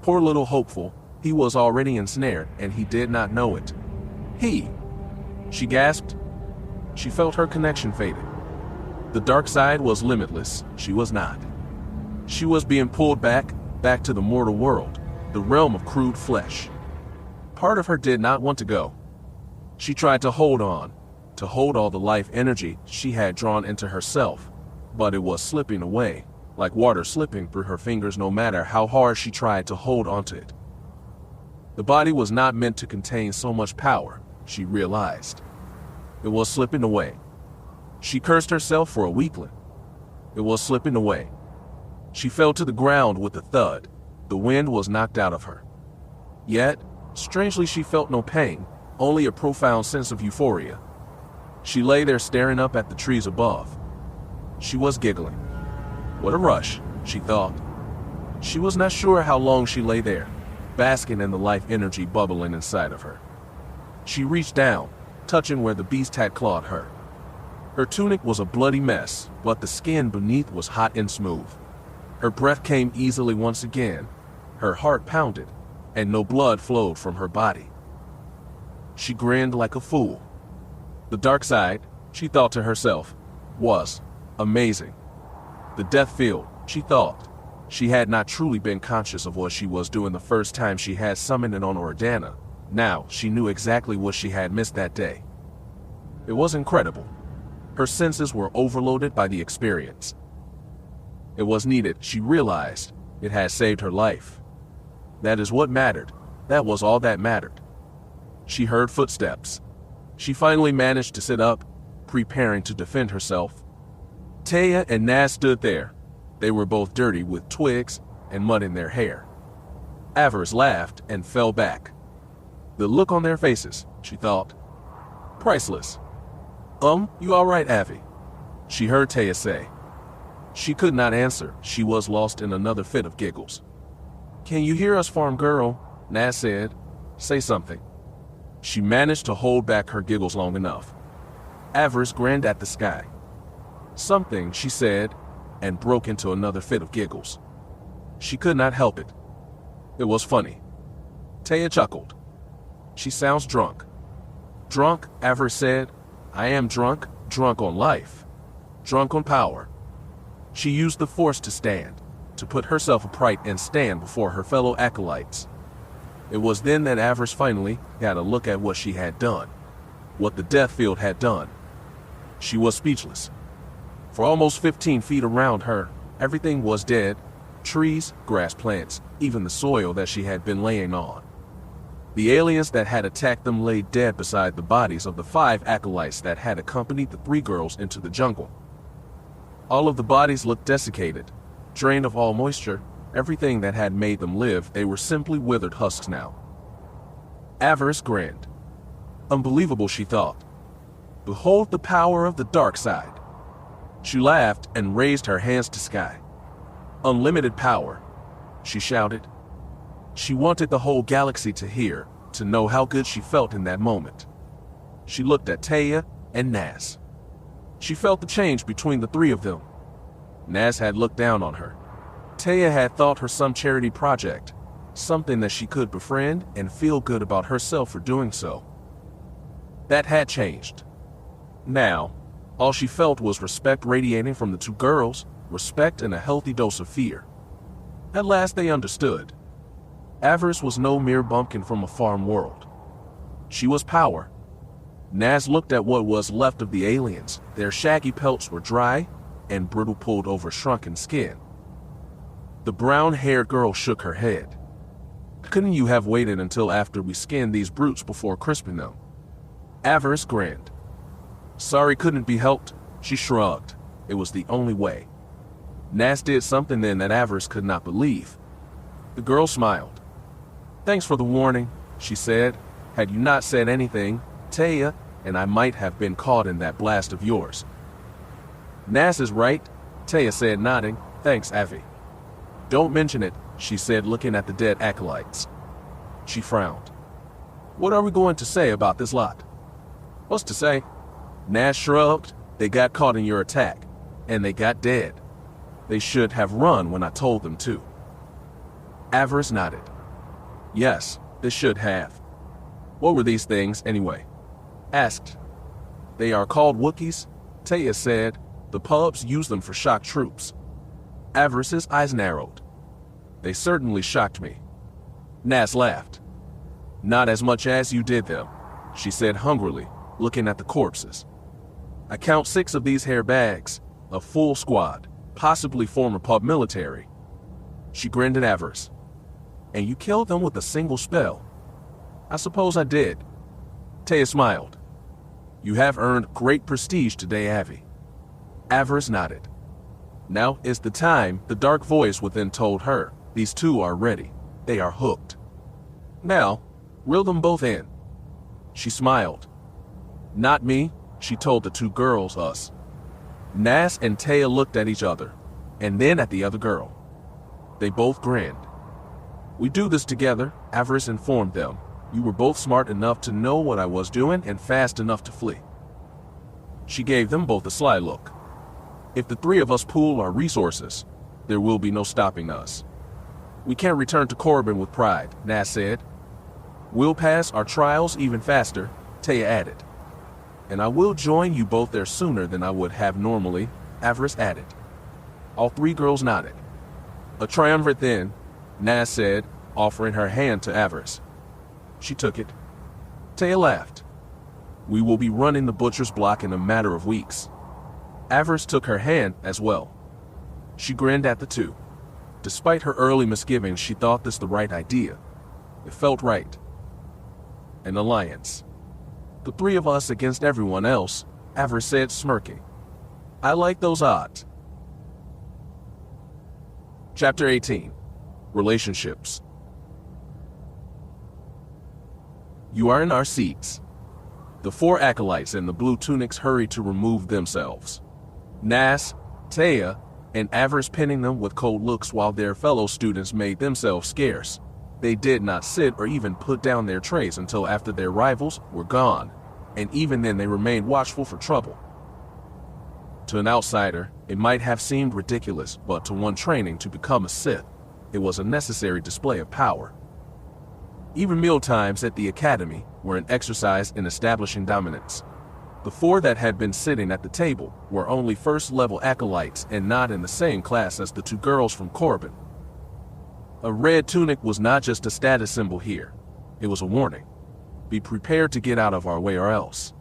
Poor little hopeful, he was already ensnared, and he did not know it. She gasped. She felt her connection faded. The dark side was limitless, she was not. She was being pulled back to the mortal world, the realm of crude flesh. Part of her did not want to go. She tried to hold on, to hold all the life energy she had drawn into herself, but it was slipping away, like water slipping through her fingers no matter how hard she tried to hold onto it. The body was not meant to contain so much power, she realized. It was slipping away. She cursed herself for a weakling. It was slipping away. She fell to the ground with a thud. The wind was knocked out of her. Yet, strangely, she felt no pain, only a profound sense of euphoria. She lay there staring up at the trees above. She was giggling. What a rush, she thought. She was not sure how long she lay there. basking in the life energy bubbling inside of her. She reached down, touching where the beast had clawed her. Her tunic was a bloody mess, but the skin beneath was hot and smooth. Her breath came easily once again, her heart pounded, and no blood flowed from her body. She grinned like a fool. The dark side, she thought to herself, was amazing. The death field, she thought. She had not truly been conscious of what she was doing the first time she had summoned it on Oridanna. Now she knew exactly what she had missed that day. It was incredible. Her senses were overloaded by the experience. It was needed, she realized. It had saved her life. That is what mattered. That was all that mattered. She heard footsteps. She finally managed to sit up, preparing to defend herself. Taya and Naz stood there. They were both dirty with twigs and mud in their hair. Avaryss laughed and fell back. The look on their faces, she thought. Priceless. You all right, Avi? She heard Taya say. She could not answer. She was lost in another fit of giggles. Can you hear us, farm girl? Naz said. Say something. She managed to hold back her giggles long enough. Avaryss grinned at the sky. Something, she said, and broke into another fit of giggles. She could not help it. It was funny. Taya chuckled. She sounds drunk. Drunk, Avaryss said. I am drunk, drunk on life. Drunk on power. She used the force to stand, to put herself upright and stand before her fellow acolytes. It was then that Avaryss finally got a look at what she had done, what the death field had done. She was speechless. For almost 15 feet around her, everything was dead, trees, grass plants, even the soil that she had been laying on. The aliens that had attacked them lay dead beside the bodies of the 5 acolytes that had accompanied the 3 girls into the jungle. All of the bodies looked desiccated, drained of all moisture, everything that had made them live. They were simply withered husks now. Avaryss grinned. Unbelievable, she thought. Behold the power of the dark side. She laughed and raised her hands to sky. Unlimited power, she shouted. She wanted the whole galaxy to hear, to know how good she felt in that moment. She looked at Taya and Naz. She felt the change between the 3 of them. Naz had looked down on her. Taya had thought her some charity project, something that she could befriend and feel good about herself for doing so. That had changed. Now, all she felt was respect radiating from the 2 girls, respect and a healthy dose of fear. At last they understood. Avaryss was no mere bumpkin from a farm world. She was power. Naz looked at what was left of the aliens. Their shaggy pelts were dry and brittle, pulled over shrunken skin. The brown-haired girl shook her head. Couldn't you have waited until after we skinned these brutes before crisping them? Avaryss grinned. Sorry, couldn't be helped, she shrugged. It was the only way. Naz did something then that Avaryss could not believe. The girl smiled. Thanks for the warning, she said. Had you not said anything, Taya and I might have been caught in that blast of yours. Naz is right, Taya said, nodding. Thanks, Avi. Don't mention it, she said, looking at the dead acolytes. She frowned. What are we going to say about this lot? What's to say? Naz shrugged. They got caught in your attack, and they got dead. They should have run when I told them to. Avaryss nodded. Yes, they should have. What were these things, anyway? Asked. They are called Wookiees, Taya said. The pubs use them for shock troops. Avaryss's eyes narrowed. They certainly shocked me. Naz laughed. Not as much as you did them, she said hungrily, looking at the corpses. I count 6 of these hair bags, a full squad, possibly former pub military. She grinned at Avaryss. And you killed them with a single spell. I suppose I did. Taya smiled. You have earned great prestige today, Avi. Avaryss nodded. Now is the time, the dark voice within told her. These 2 are ready. They are hooked. Now, reel them both in. She smiled. Not me, she told the 2 girls, us. Naz and Taya looked at each other, and then at the other girl. They both grinned. We do this together, Avaryss informed them. "You were both smart enough to know what I was doing and fast enough to flee." She gave them both a sly look. "If the three of us pool our resources, there will be no stopping us. We can't return to Korriban with pride," Nas said. "We'll pass our trials even faster," Taya added. "And I will join you both there sooner than I would have normally," Avaryss added. All three girls nodded. "A triumvirate then," Nas said, offering her hand to Avaryss. She took it. Taya laughed. "We will be running the butcher's block in a matter of weeks." Avaryss took her hand as well. She grinned at the two. Despite her early misgivings, she thought this the right idea. It felt right. An alliance. "The three of us against everyone else," Avaryss said, smirking. "I like those odds." Chapter 18. Relationships. "You are in our seats." The four acolytes in the blue tunics hurried to remove themselves. Nas, Taya, and Avaryss pinning them with cold looks while their fellow students made themselves scarce. They did not sit or even put down their trays until after their rivals were gone, and even then they remained watchful for trouble. To an outsider, it might have seemed ridiculous, but to one training to become a Sith, it was a necessary display of power. Even mealtimes at the academy were an exercise in establishing dominance. The four that had been sitting at the table were only first-level acolytes and not in the same class as the two girls from Korriban. A red tunic was not just a status symbol here. It was a warning. Be prepared to get out of our way or else.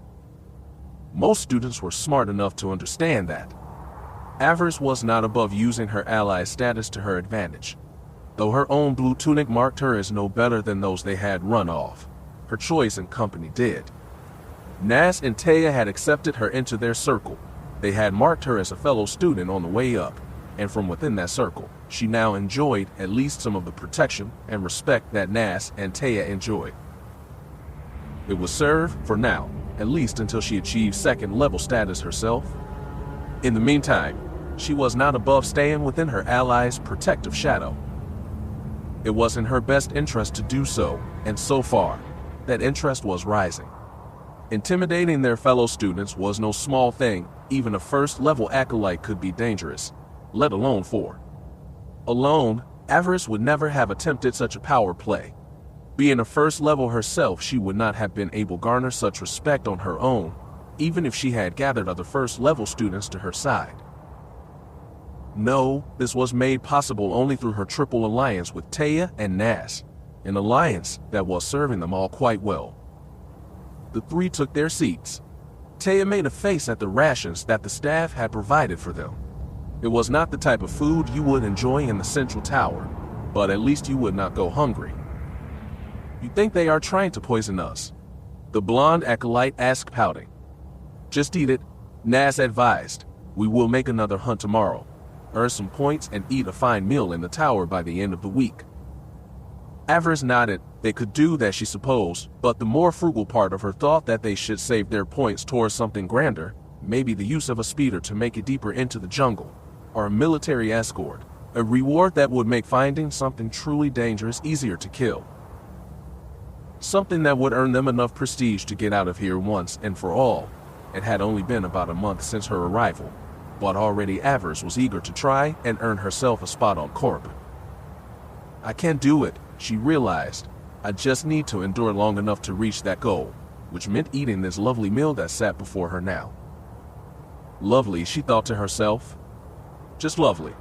Most students were smart enough to understand that. Avaryss was not above using her ally's status to her advantage. Though her own blue tunic marked her as no better than those they had run off, her choice and company did. Nas and Taya had accepted her into their circle. They had marked her as a fellow student on the way up, and from within that circle, she now enjoyed at least some of the protection and respect that Nas and Taya enjoyed. It would serve, for now, at least until she achieved second-level status herself. In the meantime, she was not above staying within her allies' protective shadow. It was in her best interest to do so, and so far, that interest was rising. Intimidating their fellow students was no small thing. Even a first-level acolyte could be dangerous, let alone four. Alone, Avaryss would never have attempted such a power play. Being a first level herself, she would not have been able to garner such respect on her own, even if she had gathered other first-level students to her side. No, this was made possible only through her triple alliance with Taya and Nas, an alliance that was serving them all quite well. The three took their seats. Taya made a face at the rations that the staff had provided for them. It was not the type of food you would enjoy in the central tower, but at least you would not go hungry. "You think they are trying to poison us?" the blonde acolyte asked, pouting. "Just eat it," Nas advised. "We will make another hunt tomorrow, earn some points, and eat a fine meal in the tower by the end of the week." Avaryss nodded. They could do that, she supposed, but the more frugal part of her thought that they should save their points towards something grander, maybe the use of a speeder to make it deeper into the jungle, or a military escort, a reward that would make finding something truly dangerous easier to kill. Something that would earn them enough prestige to get out of here once and for all. It had only been about a month since her arrival, but already Avaryss was eager to try and earn herself a spot on Korriban. "I can't do it," she realized. "I just need to endure long enough to reach that goal," which meant eating this lovely meal that sat before her now. Lovely, she thought to herself. Just lovely.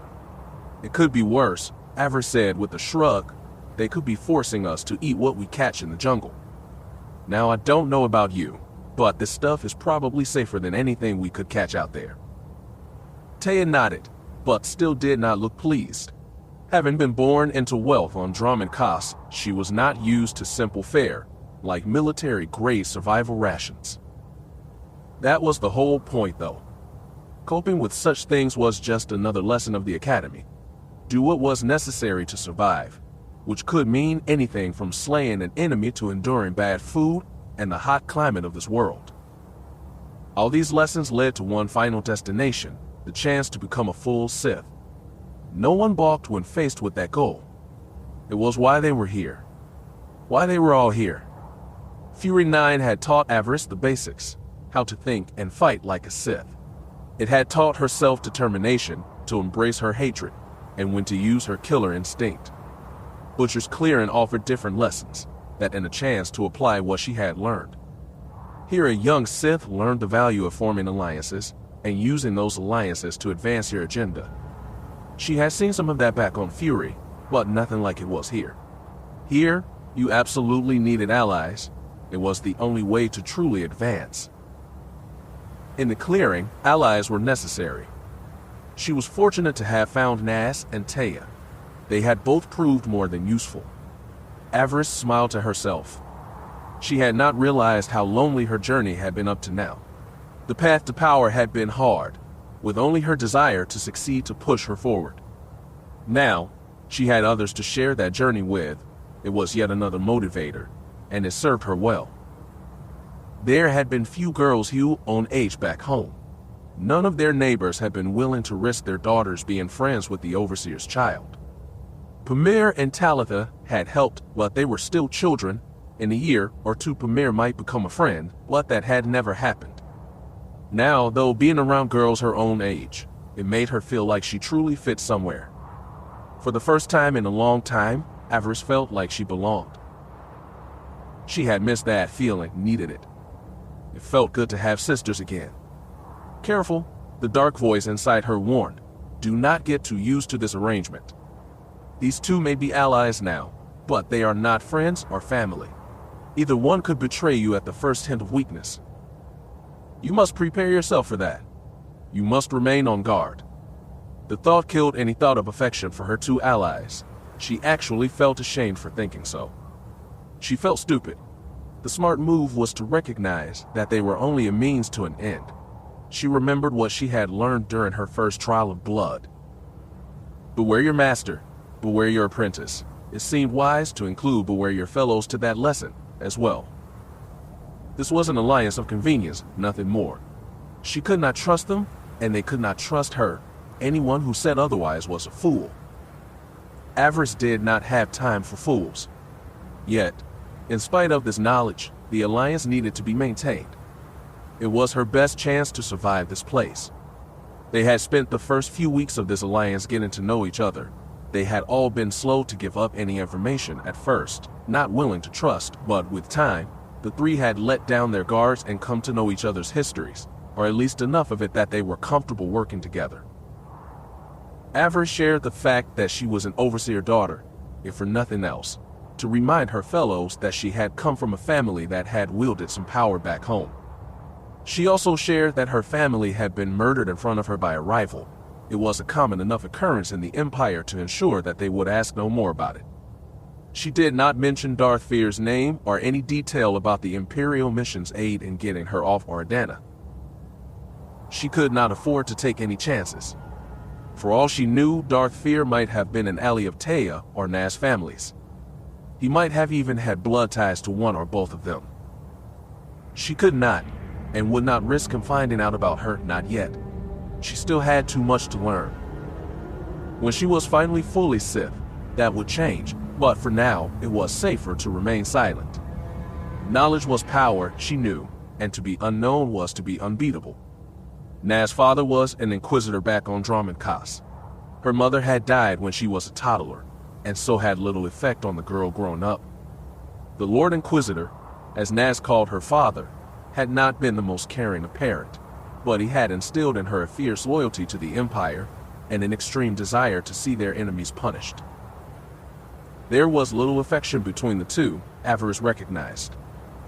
"It could be worse," Avaryss said with a shrug. "They could be forcing us to eat what we catch in the jungle. Now, I don't know about you, but this stuff is probably safer than anything we could catch out there." Taya nodded, but still did not look pleased. Having been born into wealth on Drummond Koss, she was not used to simple fare, like military-grade survival rations. That was the whole point, though. Coping with such things was just another lesson of the academy. Do what was necessary to survive, which could mean anything from slaying an enemy to enduring bad food and the hot climate of this world. All these lessons led to one final destination, the chance to become a full Sith. No one balked when faced with that goal. It was why they were here. why they were all here. Fury 9 had taught Avaryss the basics, how to think and fight like a Sith. It had taught her self-determination, to embrace her hatred, and when to use her killer instinct. Butcher's clearing offered different lessons, that and a chance to apply what she had learned. Here a young Sith learned the value of forming alliances, and using those alliances to advance your agenda. She had seen some of that back on Fury, but nothing like it was here. Here, you absolutely needed allies. It was the only way to truly advance. In the clearing, allies were necessary. She was fortunate to have found Nas and Taya. They had both proved more than useful. Avaryss smiled to herself. She had not realized how lonely her journey had been up to now. The path to power had been hard, with only her desire to succeed to push her forward. Now, she had others to share that journey with. It was yet another motivator, and it served her well. There had been few girls her own age back home. None of their neighbors had been willing to risk their daughters being friends with the overseer's child. Pamir and Talitha had helped, but they were still children. In a year or two Pamir might become a friend, but that had never happened. Now, though, being around girls her own age, it made her feel like she truly fit somewhere. For the first time in a long time, Avaryss felt like she belonged. She had missed that feeling, needed it. It felt good to have sisters again. Careful, the dark voice inside her warned. Do not get too used to this arrangement. These two may be allies now, but they are not friends or family. Either one could betray you at the first hint of weakness. You must prepare yourself for that. You must remain on guard. The thought killed any thought of affection for her two allies. She actually felt ashamed for thinking so. She felt stupid. The smart move was to recognize that they were only a means to an end. She remembered what she had learned during her first trial of blood. Beware your master, beware your apprentice. It seemed wise to include beware your fellows to that lesson as well. This was an alliance of convenience, nothing more. She could not trust them, and they could not trust her. Anyone who said otherwise was a fool. Avaryss did not have time for fools. Yet, in spite of this knowledge, the alliance needed to be maintained. It was her best chance to survive this place. They had spent the first few weeks of this alliance getting to know each other. They had all been slow to give up any information at first, not willing to trust, but with time, the three had let down their guards and come to know each other's histories, or at least enough of it that they were comfortable working together. Avaryss shared the fact that she was an overseer daughter, if for nothing else, to remind her fellows that she had come from a family that had wielded some power back home. She also shared that her family had been murdered in front of her by a rival. It was a common enough occurrence in the Empire to ensure that they would ask no more about it. She did not mention Darth Feer's name or any detail about the Imperial mission's aid in getting her off Oridanna. She could not afford to take any chances. For all she knew, Darth Feer might have been an ally of Taya or Nas families. He might have even had blood ties to one or both of them. She could not, and would not risk him finding out about her, not yet. She still had too much to learn. When she was finally fully Sith, that would change, but for now, it was safer to remain silent. Knowledge was power, she knew, and to be unknown was to be unbeatable. Nas' father was an inquisitor back on Dromund Kaas. Her mother had died when she was a toddler, and so had little effect on the girl growing up. The Lord Inquisitor, as Nas called her father, had not been the most caring of parent, but he had instilled in her a fierce loyalty to the Empire and an extreme desire to see their enemies punished. There was little affection between the two, Avaryss recognized.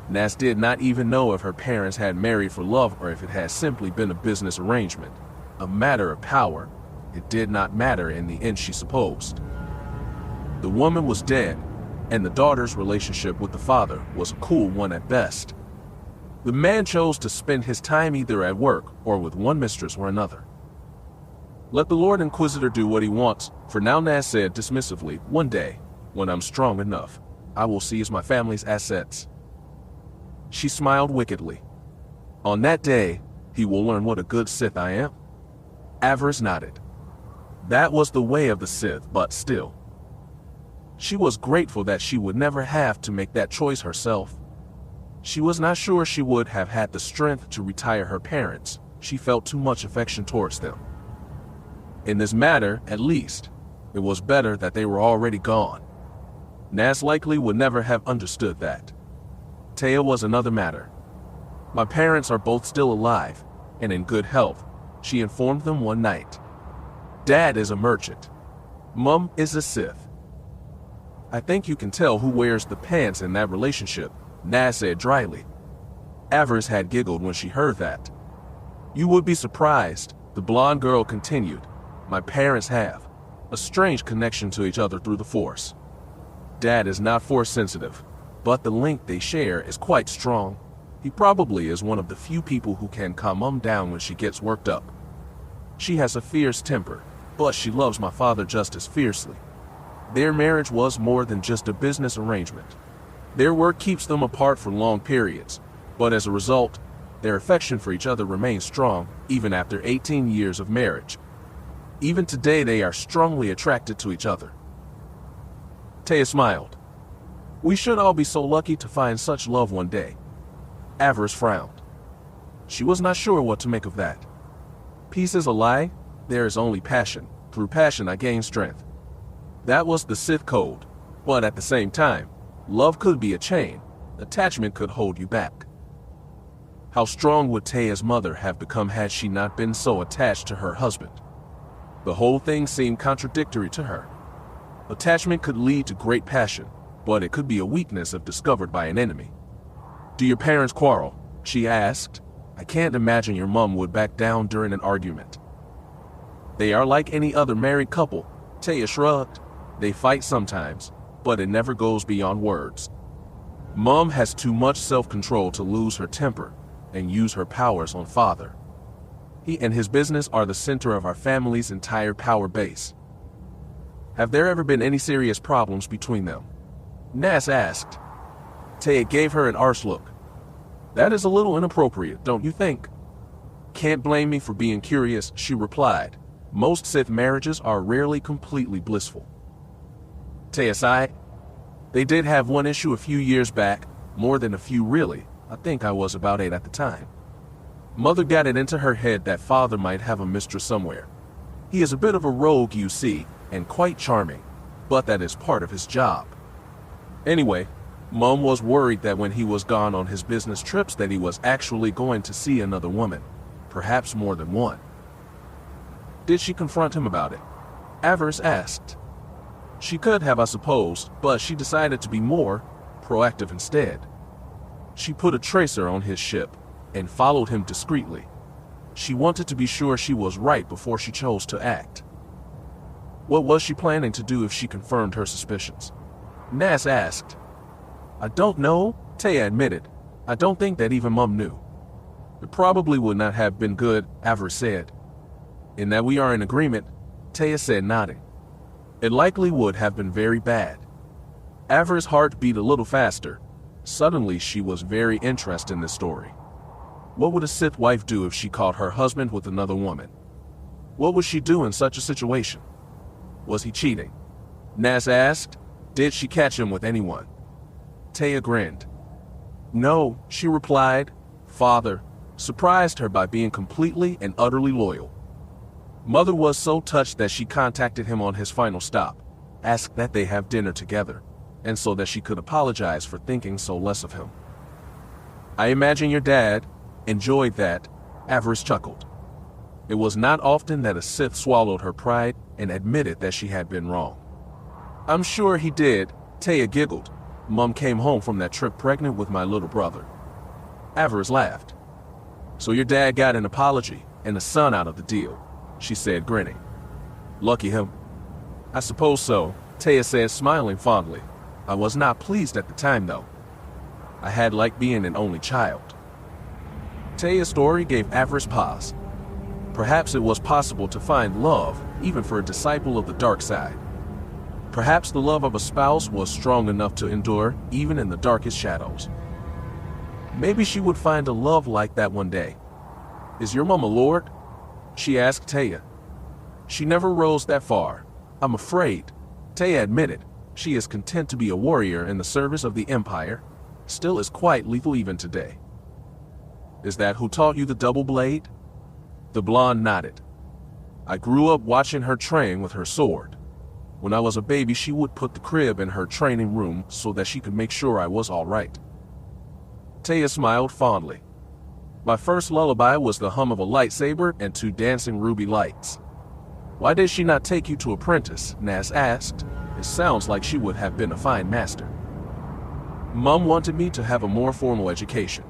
Nas did not even know if her parents had married for love or if it had simply been a business arrangement, a matter of power. It did not matter in the end, she supposed. The woman was dead, and the daughter's relationship with the father was a cool one at best. The man chose to spend his time either at work or with one mistress or another. Let the Lord Inquisitor do what he wants, for now, Nas said dismissively, one day, when I'm strong enough, I will seize my family's assets. She smiled wickedly. On that day, he will learn what a good Sith I am. Avaryss nodded. That was the way of the Sith, but still. She was grateful that she would never have to make that choice herself. She was not sure she would have had the strength to retire her parents. She felt too much affection towards them. In this matter, at least, it was better that they were already gone. Nas likely would never have understood that. Taya was another matter. My parents are both still alive and in good health, she informed them one night. Dad is a merchant. Mum is a Sith. I think you can tell who wears the pants in that relationship, Nas said dryly. Avaryss had giggled when she heard that. You would be surprised, the blonde girl continued. My parents have a strange connection to each other through the Force. Dad is not Force sensitive, but the link they share is quite strong. He probably is one of the few people who can calm Mum down when she gets worked up. She has a fierce temper, but she loves my father just as fiercely. Their marriage was more than just a business arrangement. Their work keeps them apart for long periods, but as a result, their affection for each other remains strong, even after 18 years of marriage. Even today they are strongly attracted to each other. Taya smiled. We should all be so lucky to find such love one day. Avaryss frowned. She was not sure what to make of that. Peace is a lie, there is only passion. Through passion I gain strength. That was the Sith code, but at the same time, love could be a chain, attachment could hold you back. How strong would Taya's mother have become had she not been so attached to her husband? The whole thing seemed contradictory to her. Attachment could lead to great passion, but it could be a weakness if discovered by an enemy. Do your parents quarrel? She asked. I can't imagine your mum would back down during an argument. They are like any other married couple, Taya shrugged. They fight sometimes, but it never goes beyond words. Mum has too much self-control to lose her temper and use her powers on father. He and his business are the center of our family's entire power base. Have there ever been any serious problems between them? Nas asked. Taya gave her an arch look. That is a little inappropriate, don't you think? Can't blame me for being curious, she replied. Most Sith marriages are rarely completely blissful. Taya sighed. They did have one issue a few years back, more than a few really. I think I was about 8 at the time. Mother got it into her head that father might have a mistress somewhere. He is a bit of a rogue, you see, and quite charming, but that is part of his job. Anyway, Mum was worried that when he was gone on his business trips that he was actually going to see another woman, perhaps more than one. Did she confront him about it? Avaryss asked. She could have, I suppose, but she decided to be more proactive instead. She put a tracer on his ship and followed him discreetly. She wanted to be sure she was right before she chose to act. What was she planning to do if she confirmed her suspicions? Nas asked. I don't know, Taya admitted. I don't think that even Mum knew. It probably would not have been good, Avaryss said. In that we are in agreement, Taya said, nodding. It likely would have been very bad. Avaryss' heart beat a little faster. Suddenly she was very interested in this story. What would a Sith wife do if she caught her husband with another woman? What would she do in such a situation? Was he cheating? Nas asked. Did she catch him with anyone? Taya grinned. No, she replied. Father surprised her by being completely and utterly loyal. Mother was so touched that she contacted him on his final stop, asked that they have dinner together, and so that she could apologize for thinking so less of him. I imagine your dad enjoyed that, Avaryss chuckled. It was not often that a Sith swallowed her pride and admitted that she had been wrong. I'm sure he did, Taya giggled. Mum came home from that trip pregnant with my little brother. Avaryss laughed. So your dad got an apology and a son out of the deal, she said, grinning. Lucky him. I suppose so, Taya said, smiling fondly. I was not pleased at the time, though. I had liked being an only child. Taya's story gave Avaryss pause. Perhaps it was possible to find love, even for a disciple of the dark side. Perhaps the love of a spouse was strong enough to endure, even in the darkest shadows. Maybe she would find a love like that one day. Is your mom a lord? She asked Taya. She never rose that far, I'm afraid, Taya admitted. She is content to be a warrior in the service of the Empire, still is quite lethal even today. Is that who taught you the double blade? The blonde nodded. I grew up watching her train with her sword. When I was a baby, she would put the crib in her training room so that she could make sure I was all right. Taya smiled fondly. My first lullaby was the hum of a lightsaber and 2 dancing ruby lights. Why did she not take you to apprentice? Nas asked. It sounds like she would have been a fine master. Mum wanted me to have a more formal education.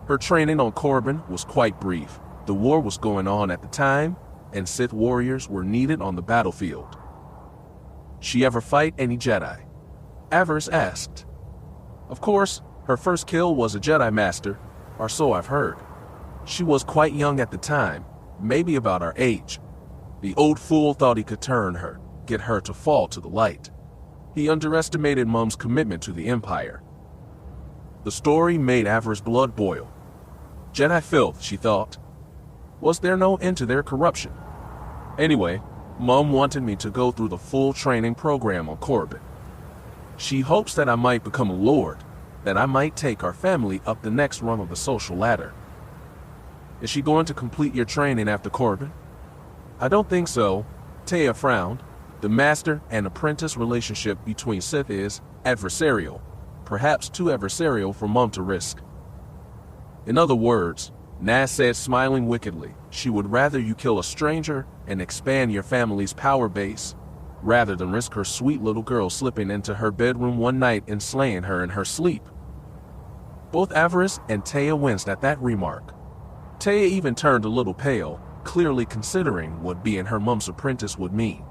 Her training on Korriban was quite brief. The war was going on at the time, and Sith warriors were needed on the battlefield. She ever fight any Jedi? Avaryss asked. Of course, her first kill was a Jedi Master, or so I've heard. She was quite young at the time, maybe about our age. The old fool thought he could turn her, get her to fall to the light. He underestimated Mum's commitment to the Empire. The story made Avaryss' blood boil. Jedi filth, she thought. Was there no end to their corruption? Anyway, Mum wanted me to go through the full training program on Korriban. She hopes that I might become a lord, that I might take our family up the next rung of the social ladder. Is she going to complete your training after Korriban? I don't think so. Taya frowned. The master and apprentice relationship between Sith is adversarial, perhaps too adversarial for Mum to risk. In other words, Nas said, smiling wickedly, she would rather you kill a stranger and expand your family's power base, rather than risk her sweet little girl slipping into her bedroom one night and slaying her in her sleep. Both Avaryss and Taya winced at that remark. Taya even turned a little pale, clearly considering what being her mum's apprentice would mean.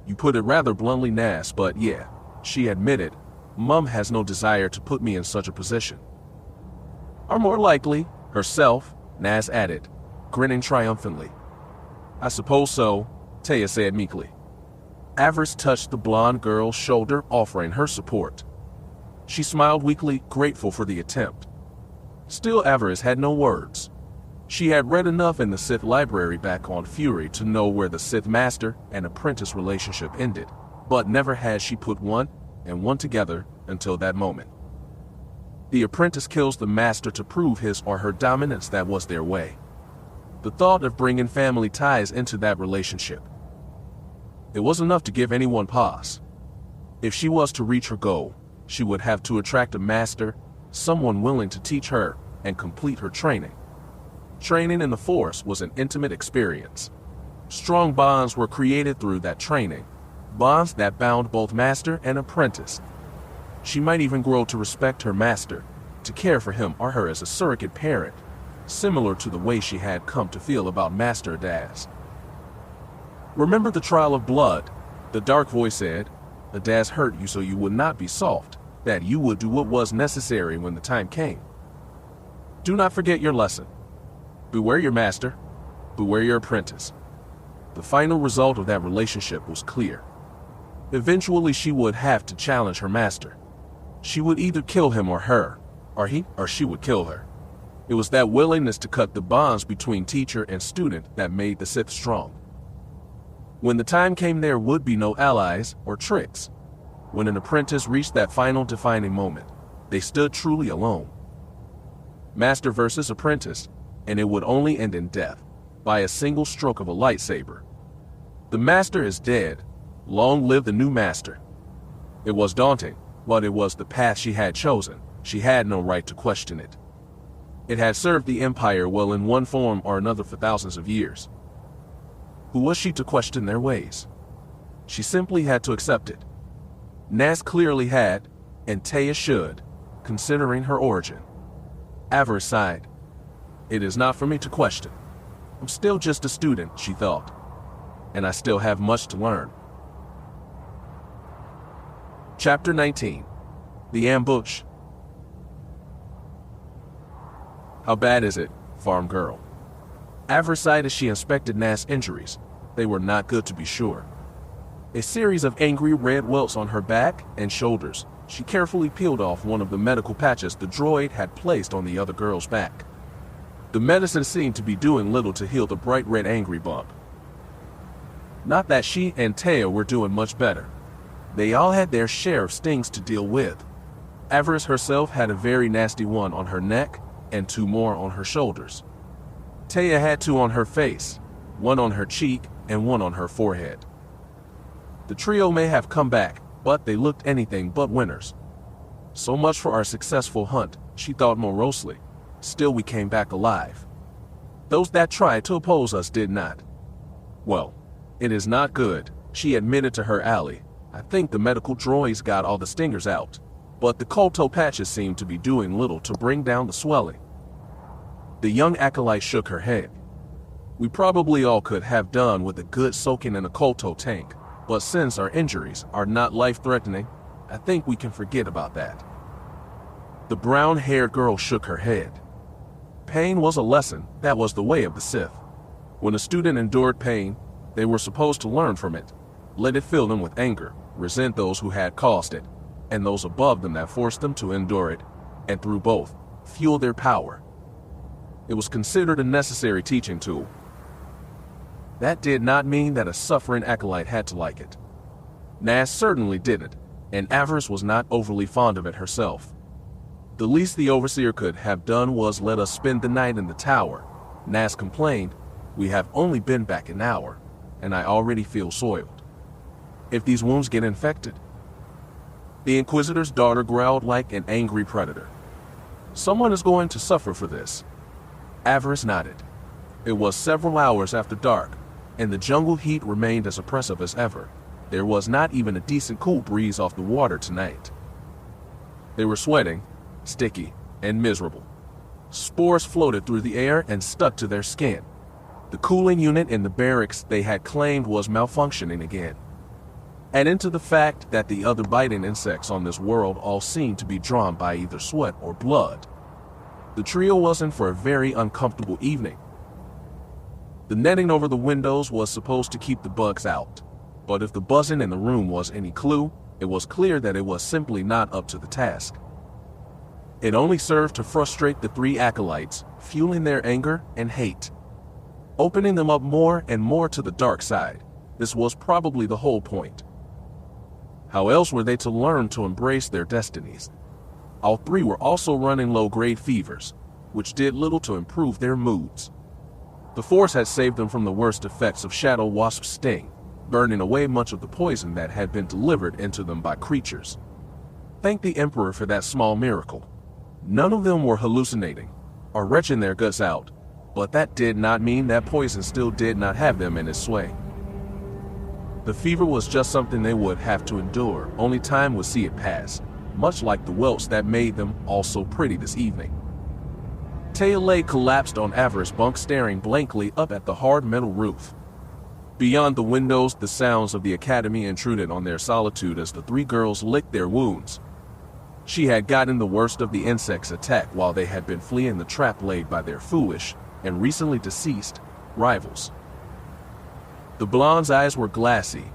You put it rather bluntly, Nas, but yeah, she admitted, Mum has no desire to put me in such a position. Or more likely, herself, Nas added, grinning triumphantly. I suppose so, Taya said meekly. Avaryss touched the blonde girl's shoulder, offering her support. She smiled weakly, grateful for the attempt. Still, Avaryss had no words. She had read enough in the Sith library back on Fury to know where the Sith master and apprentice relationship ended, but never had she put one and one together until that moment. The apprentice kills the master to prove his or her dominance. That was their way. The thought of bringing family ties into that relationship. It was enough to give anyone pause. If she was to reach her goal, she would have to attract a master, someone willing to teach her and complete her training. Training in the Force was an intimate experience. Strong bonds were created through that training, bonds that bound both master and apprentice. She might even grow to respect her master, to care for him or her as a surrogate parent, similar to the way she had come to feel about Master Daz. Remember the trial of blood, the dark voice said. The Daz hurt you so you would not be soft, that you would do what was necessary when the time came. Do not forget your lesson. Beware your master, beware your apprentice. The final result of that relationship was clear. Eventually she would have to challenge her master. She would either kill him or her, or he or she would kill her. It was that willingness to cut the bonds between teacher and student that made the Sith strong. When the time came, there would be no allies or tricks. When an apprentice reached that final defining moment, they stood truly alone. Master versus apprentice, and it would only end in death, by a single stroke of a lightsaber. The master is dead. Long live the new master. It was daunting, but it was the path she had chosen. She had no right to question it. It had served the Empire well in one form or another for thousands of years. Who was she to question their ways? She simply had to accept it. Nas clearly had, and Taya should, considering her origin. Avaryss sighed. It is not for me to question. I'm still just a student, she thought. And I still have much to learn. Chapter 19. The Ambush. How bad is it, farm girl? Avaryss sighed as she inspected Nas' injuries. They were not good, to be sure. A series of angry red welts on her back and shoulders. She carefully peeled off one of the medical patches the droid had placed on the other girl's back. The medicine seemed to be doing little to heal the bright red angry bump. Not that she and Taya were doing much better. They all had their share of stings to deal with. Avaryss herself had a very nasty one on her neck and 2 more on her shoulders. Taya had 2 on her face, 1 on her cheek and 1 on her forehead. The trio may have come back, but they looked anything but winners. So much for our successful hunt, she thought morosely. Still, we came back alive. Those that tried to oppose us did not. Well, it is not good, she admitted to her ally. I think the medical droids got all the stingers out, but the Kolto patches seem to be doing little to bring down the swelling. The young acolyte shook her head. We probably all could have done with a good soaking in a Kolto tank, but since our injuries are not life-threatening, I think we can forget about that. The brown-haired girl shook her head. Pain was a lesson, that was the way of the Sith. When a student endured pain, they were supposed to learn from it, let it fill them with anger, resent those who had caused it, and those above them that forced them to endure it, and through both, fuel their power. It was considered a necessary teaching tool. That did not mean that a suffering acolyte had to like it. Nas certainly didn't, and Avaryss was not overly fond of it herself. The least the overseer could have done was let us spend the night in the tower. Nas complained, we have only been back an hour, and I already feel soiled. If these wounds get infected. The Inquisitor's daughter growled like an angry predator. Someone is going to suffer for this. Avaryss nodded. It was several hours after dark, and the jungle heat remained as oppressive as ever. There was not even a decent cool breeze off the water tonight. They were sweating, sticky, and miserable. Spores floated through the air and stuck to their skin. The cooling unit in the barracks they had claimed was malfunctioning again. Add into the fact that the other biting insects on this world all seemed to be drawn by either sweat or blood. The trio was in for a very uncomfortable evening. The netting over the windows was supposed to keep the bugs out, but if the buzzing in the room was any clue, it was clear that it was simply not up to the task. It only served to frustrate the 3 acolytes, fueling their anger and hate, opening them up more and more to the dark side. This was probably the whole point. How else were they to learn to embrace their destinies? All 3 were also running low-grade fevers, which did little to improve their moods. The Force had saved them from the worst effects of Shadow Wasp's sting, burning away much of the poison that had been delivered into them by creatures. Thank the Emperor for that small miracle. None of them were hallucinating, or retching their guts out, but that did not mean that poison still did not have them in its sway. The fever was just something they would have to endure, only time would see it pass, much like the welts that made them all so pretty this evening. Taya lay collapsed on Avaryss' bunk, staring blankly up at the hard metal roof. Beyond the windows, the sounds of the academy intruded on their solitude as the 3 girls licked their wounds. She had gotten the worst of the insects' attack while they had been fleeing the trap laid by their foolish and recently deceased rivals. The blonde's eyes were glassy.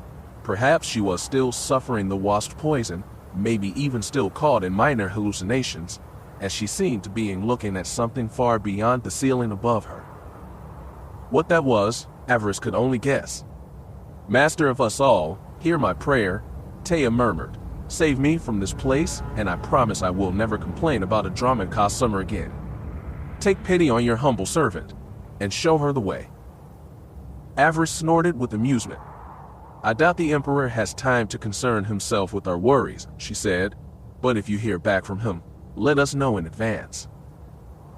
Perhaps she was still suffering the wasp poison, maybe even still caught in minor hallucinations, as she seemed to be looking at something far beyond the ceiling above her. What that was, Avaryss could only guess. Master of us all, hear my prayer, Taya murmured. Save me from this place, and I promise I will never complain about a Dromund summer again. Take pity on your humble servant, and show her the way. Avaryss snorted with amusement. I doubt the Emperor has time to concern himself with our worries, she said, but if you hear back from him, let us know in advance.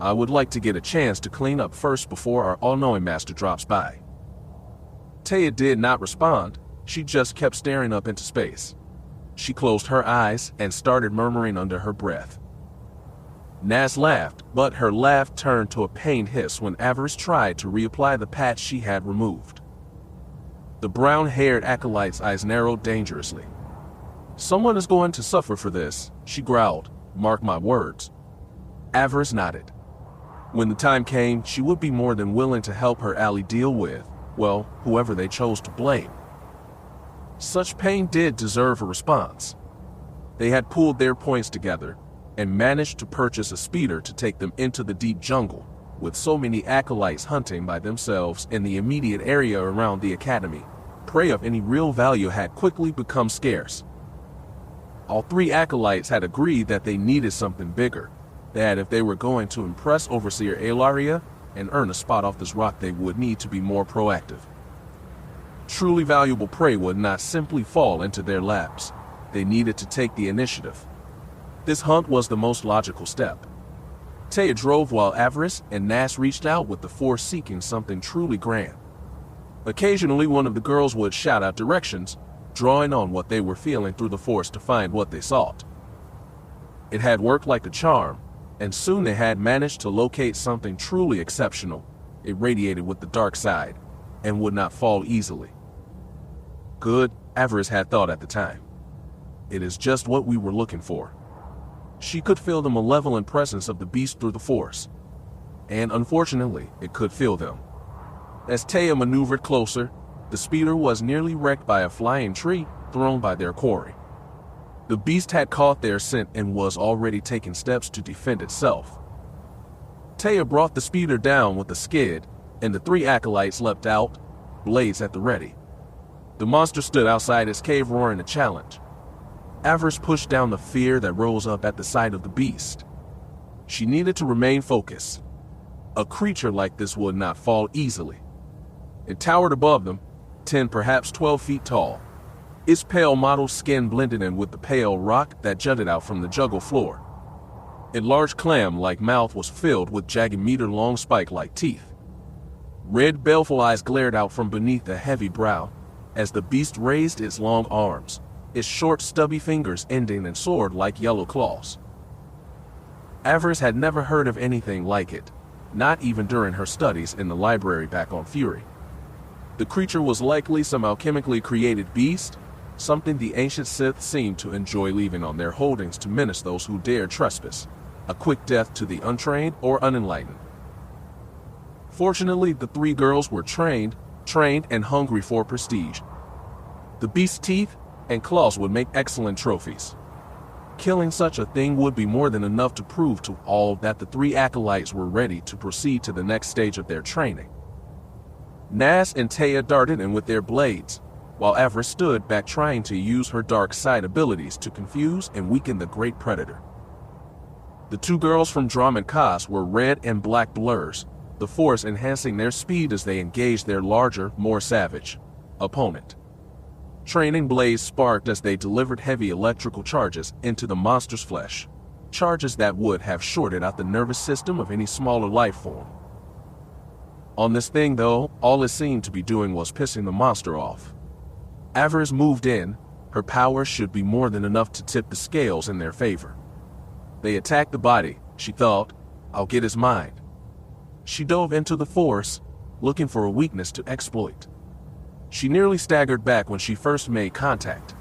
I would like to get a chance to clean up first before our all-knowing master drops by. Taya did not respond, she just kept staring up into space. She closed her eyes and started murmuring under her breath. Nas laughed, but her laugh turned to a pained hiss when Avaryss tried to reapply the patch she had removed. The brown-haired acolyte's eyes narrowed dangerously. Someone is going to suffer for this, she growled. Mark my words. Avaryss nodded. When the time came, she would be more than willing to help her ally deal with, well, whoever they chose to blame. Such pain did deserve a response. They had pooled their points together and managed to purchase a speeder to take them into the deep jungle, with so many acolytes hunting by themselves in the immediate area around the academy. Prey of any real value had quickly become scarce. All three acolytes had agreed that they needed something bigger, that if they were going to impress Overseer Alaria and earn a spot off this rock, they would need to be more proactive. Truly valuable prey would not simply fall into their laps. They needed to take the initiative. This hunt was the most logical step. Taya drove while Avaryss and Nas reached out with the Force, seeking something truly grand. Occasionally, one of the girls would shout out directions, drawing on what they were feeling through the Force to find what they sought. It had worked like a charm, and soon they had managed to locate something truly exceptional. It radiated with the dark side, and would not fall easily. Good, Avaryss had thought at the time. It is just what we were looking for. She could feel the malevolent presence of the beast through the Force, and unfortunately, it could feel them. As Taya maneuvered closer, the speeder was nearly wrecked by a flying tree thrown by their quarry. The beast had caught their scent and was already taking steps to defend itself. Taya brought the speeder down with a skid, and the three acolytes leapt out, blades at the ready. The monster stood outside its cave, roaring a challenge. Avaryss pushed down the fear that rose up at the sight of the beast. She needed to remain focused. A creature like this would not fall easily. It towered above them, 10, perhaps 12 feet tall. Its pale mottled skin blended in with the pale rock that jutted out from the jungle floor. Its large clam-like mouth was filled with jagged meter-long spike-like teeth. Red baleful eyes glared out from beneath the heavy brow as the beast raised its long arms, its short stubby fingers ending in sword-like yellow claws. Avaryss had never heard of anything like it, not even during her studies in the library back on Fury. The creature was likely some alchemically created beast, something the ancient Sith seemed to enjoy leaving on their holdings to menace those who dared trespass, a quick death to the untrained or unenlightened. Fortunately, the three girls were trained and hungry for prestige. The beast's teeth and claws would make excellent trophies. Killing such a thing would be more than enough to prove to all that the three acolytes were ready to proceed to the next stage of their training. Nas and Taya darted in with their blades, while Avaryss stood back trying to use her dark side abilities to confuse and weaken the great predator. The two girls from Drum and Kaz were red and black blurs, the Force enhancing their speed as they engaged their larger, more savage opponent. Training blades sparked as they delivered heavy electrical charges into the monster's flesh, charges that would have shorted out the nervous system of any smaller life form. On this thing, though, all it seemed to be doing was pissing the monster off. Avaryss moved in. Her power should be more than enough to tip the scales in their favor. They attacked the body, she thought. I'll get his mind. She dove into the Force, looking for a weakness to exploit. She nearly staggered back when she first made contact.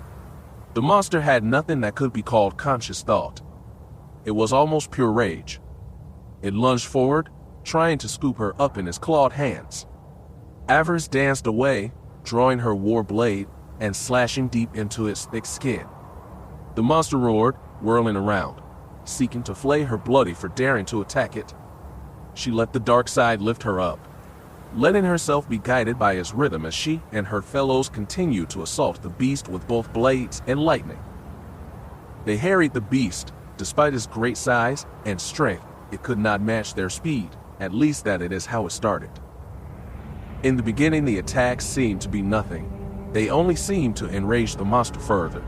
The monster had nothing that could be called conscious thought. It was almost pure rage. It lunged forward, trying to scoop her up in his clawed hands. Avaryss danced away, drawing her war blade and slashing deep into its thick skin. The monster roared, whirling around, seeking to flay her bloody for daring to attack it. She let the dark side lift her up, letting herself be guided by its rhythm as she and her fellows continued to assault the beast with both blades and lightning. They harried the beast. Despite its great size and strength, it could not match their speed, at least that it is how it started. In the beginning, the attacks seemed to be nothing. They only seemed to enrage the monster further,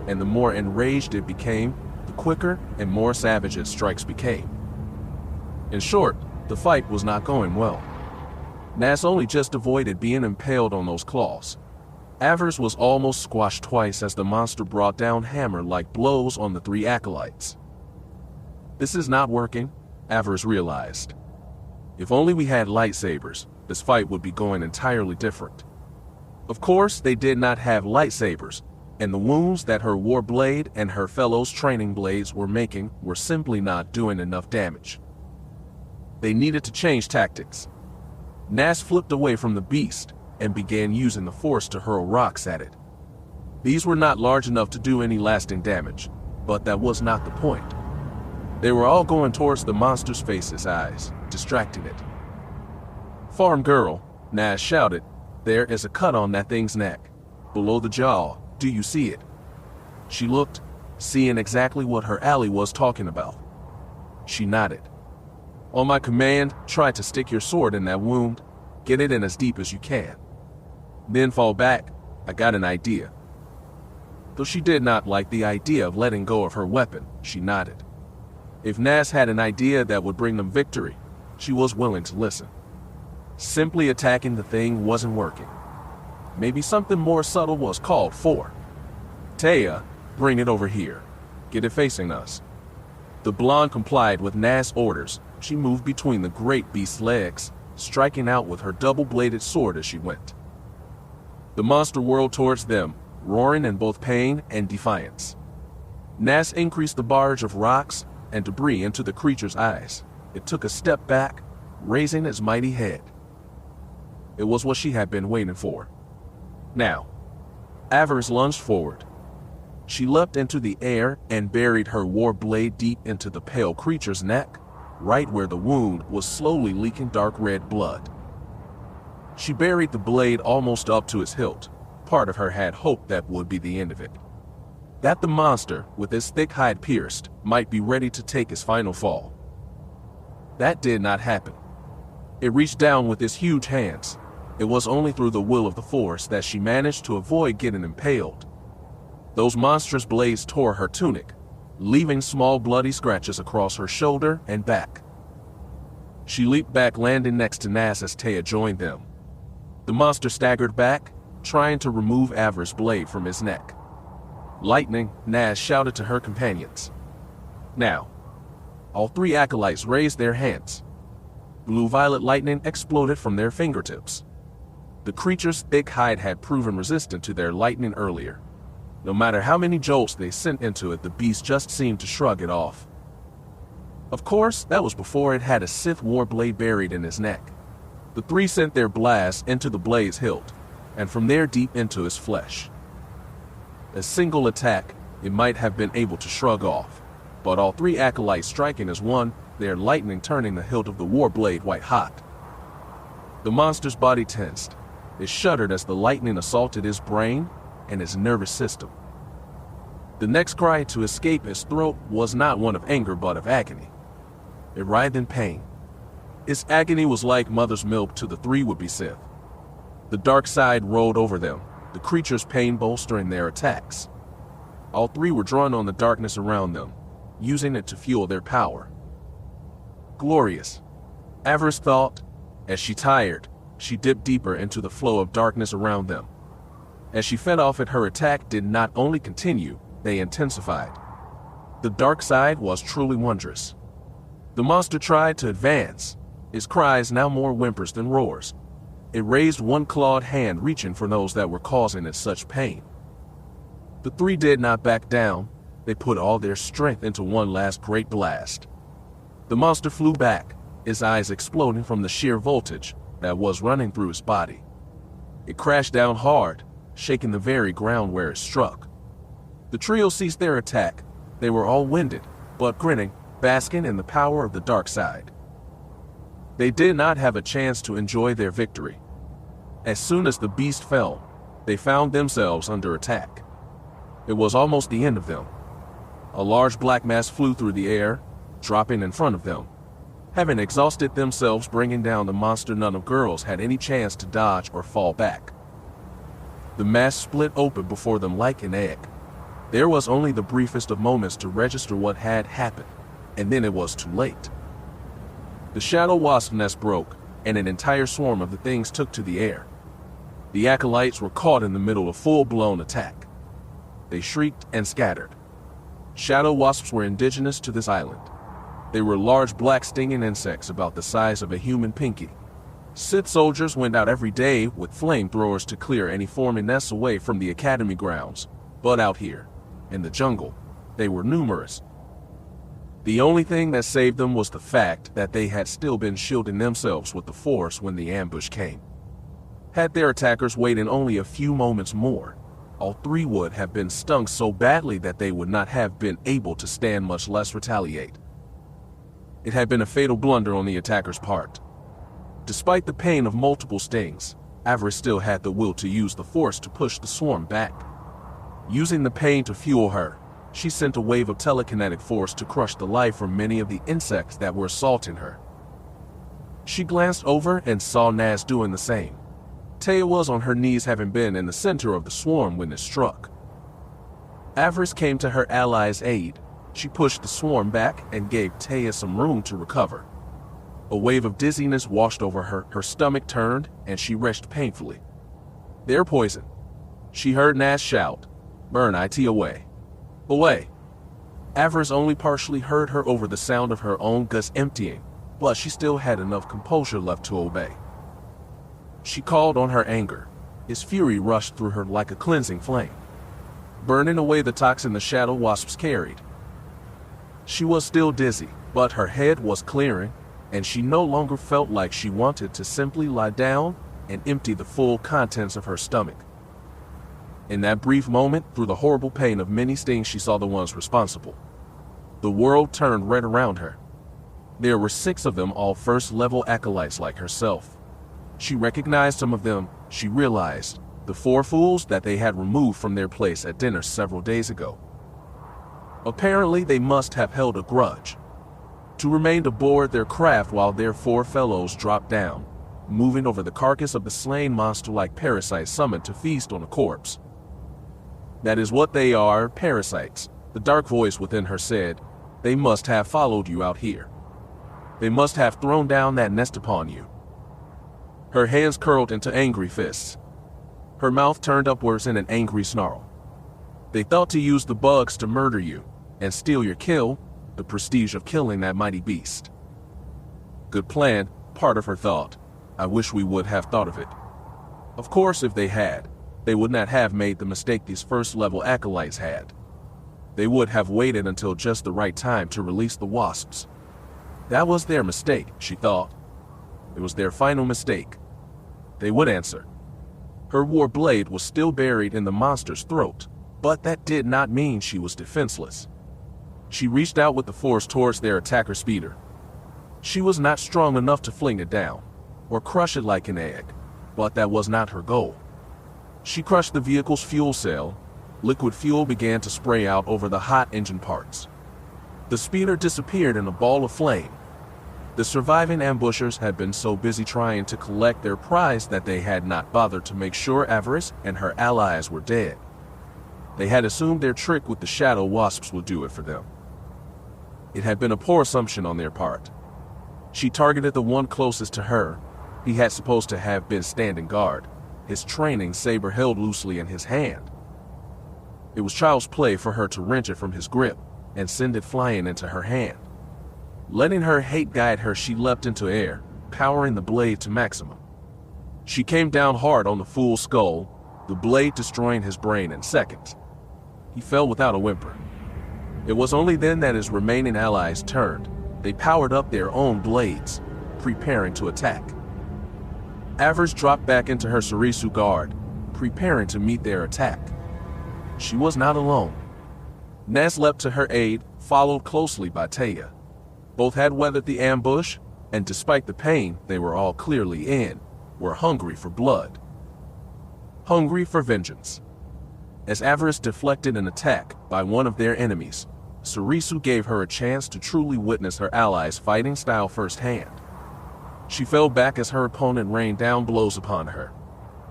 and the more enraged it became, the quicker and more savage its strikes became. In short, the fight was not going well. Nas only just avoided being impaled on those claws. Avaryss was almost squashed twice as the monster brought down hammer-like blows on the three acolytes. This is not working, Avaryss realized. If only we had lightsabers, this fight would be going entirely different. Of course, they did not have lightsabers, and the wounds that her war blade and her fellows' training blades were making were simply not doing enough damage. They needed to change tactics. Nas flipped away from the beast and began using the Force to hurl rocks at it. These were not large enough to do any lasting damage, but that was not the point. They were all going towards the monster's face's eyes, distracting it. "Farm girl," Nas shouted, "there is a cut on that thing's neck, below the jaw. Do you see it?" She looked, seeing exactly what her ally was talking about. She nodded. On my command, try to stick your sword in that wound. Get it in as deep as you can. Then fall back. I got an idea. Though she did not like the idea of letting go of her weapon, she nodded. If Nas had an idea that would bring them victory, she was willing to listen. Simply attacking the thing wasn't working. Maybe something more subtle was called for. Taya, bring it over here. Get it facing us. The blonde complied with Nas' orders. She moved between the great beast's legs, striking out with her double-bladed sword as she went. The monster whirled towards them, roaring in both pain and defiance. Nas increased the barrage of rocks and debris into the creature's eyes. It took a step back, raising its mighty head. It was what she had been waiting for. Now, Avaryss lunged forward. She leapt into the air and buried her war blade deep into the pale creature's neck, right where the wound was slowly leaking dark red blood. She buried the blade almost up to its hilt. Part of her had hoped that would be the end of it. That the monster, with its thick hide pierced, might be ready to take its final fall. That did not happen. It reached down with its huge hands. It was only through the will of the Force that she managed to avoid getting impaled. Those monstrous blades tore her tunic, leaving small bloody scratches across her shoulder and back. She leaped back, landing next to Nas as Taya joined them. The monster staggered back, trying to remove Avaryss' blade from his neck. Lightning, Nas shouted to her companions. Now, all three acolytes raised their hands. Blue-violet lightning exploded from their fingertips. The creature's thick hide had proven resistant to their lightning earlier. No matter how many jolts they sent into it, the beast just seemed to shrug it off. Of course, that was before it had a Sith war blade buried in his neck. The three sent their blasts into the blade's hilt, and from there deep into his flesh. A single attack, it might have been able to shrug off, but all three acolytes striking as one, their lightning turning the hilt of the war blade white hot. The monster's body tensed. It shuddered as the lightning assaulted his brain and his nervous system. The next cry to escape his throat was not one of anger but of agony. It writhed in pain. Its agony was like mother's milk to the three would-be Sith. The dark side rolled over them, the creature's pain bolstering their attacks. All three were drawn on the darkness around them, using it to fuel their power. Glorious, Avaryss thought. As she tired, she dipped deeper into the flow of darkness around them. As she fed off it, her attack did not only continue, they intensified. The dark side was truly wondrous. The monster tried to advance, its cries now more whimpers than roars. It raised one clawed hand, reaching for those that were causing it such pain. The three did not back down. They put all their strength into one last great blast. The monster flew back, its eyes exploding from the sheer voltage that was running through its body. It crashed down hard, shaking the very ground where it struck. The trio ceased their attack. They were all winded, but grinning, basking in the power of the dark side. They did not have a chance to enjoy their victory. As soon as the beast fell, they found themselves under attack. It was almost the end of them. A large black mass flew through the air, dropping in front of them. Having exhausted themselves bringing down the monster, none of girls had any chance to dodge or fall back. The mass split open before them like an egg. There was only the briefest of moments to register what had happened, and then it was too late. The shadow wasp nest broke, and an entire swarm of the things took to the air. The acolytes were caught in the middle of full-blown attack. They shrieked and scattered. Shadow wasps were indigenous to this island. They were large black stinging insects about the size of a human pinky. Sith soldiers went out every day with flamethrowers to clear any forming nests away from the academy grounds, but out here, in the jungle, they were numerous. The only thing that saved them was the fact that they had still been shielding themselves with the Force when the ambush came. Had their attackers waited only a few moments more, all three would have been stung so badly that they would not have been able to stand, much less retaliate. It had been a fatal blunder on the attacker's part. Despite the pain of multiple stings, Avaryss still had the will to use the Force to push the swarm back. Using the pain to fuel her, She sent a wave of telekinetic force to crush the life from many of the insects that were assaulting her. She glanced over and saw Naz doing the same. Taya was on her knees, having been in the center of the swarm when it struck. Avaryss came to her ally's aid. She pushed the swarm back and gave Taya some room to recover. A wave of dizziness washed over her. Her stomach turned, and she retched painfully. "They're poison." She heard Naz shout, "Burn it away. Away." Avaryss only partially heard her over the sound of her own guts emptying, but she still had enough composure left to obey. She called on her anger. His fury rushed through her like a cleansing flame, burning away the toxin the shadow wasps carried. She was still dizzy, but her head was clearing, and she no longer felt like she wanted to simply lie down and empty the full contents of her stomach. In that brief moment, through the horrible pain of many stings, she saw the ones responsible. The world turned red around her. There were 6 of them, all first-level acolytes like herself. She recognized some of them. She realized the 4 fools that they had removed from their place at dinner several days ago. Apparently, they must have held a grudge to remain aboard their craft while their 4 fellows dropped down, moving over the carcass of the slain monster like parasites summoned to feast on a corpse. "That is what they are, parasites," the dark voice within her said. "They must have followed you out here. They must have thrown down that nest upon you." Her hands curled into angry fists. Her mouth turned upwards in an angry snarl. "They thought to use the bugs to murder you and steal your kill, the prestige of killing that mighty beast." Good plan, part of her thought. I wish we would have thought of it. Of course, if they had, they would not have made the mistake these first-level acolytes had. They would have waited until just the right time to release the wasps. That was their mistake, she thought. It was their final mistake. They would answer. Her war blade was still buried in the monster's throat, but that did not mean she was defenseless. She reached out with the force towards their attacker speeder. She was not strong enough to fling it down, or crush it like an egg, but that was not her goal. She crushed the vehicle's fuel cell. Liquid fuel began to spray out over the hot engine parts. The speeder disappeared in a ball of flame. The surviving ambushers had been so busy trying to collect their prize that they had not bothered to make sure Avaryss and her allies were dead. They had assumed their trick with the shadow wasps would do it for them. It had been a poor assumption on their part. She targeted the one closest to her. He had supposed to have been standing guard, his training saber held loosely in his hand. It was child's play for her to wrench it from his grip and send it flying into her hand. Letting her hate guide her, she leapt into air, powering the blade to maximum. She came down hard on the fool's skull, the blade destroying his brain in seconds. He fell without a whimper. It was only then that his remaining allies turned. They powered up their own blades, preparing to attack. Avaryss dropped back into her Sarisu guard, preparing to meet their attack. She was not alone. Naz leapt to her aid, followed closely by Taya. Both had weathered the ambush, and despite the pain they were all clearly in, were hungry for blood. Hungry for vengeance. As Avaryss deflected an attack by one of their enemies, Sarisu gave her a chance to truly witness her allies' fighting style firsthand. She fell back as her opponent rained down blows upon her.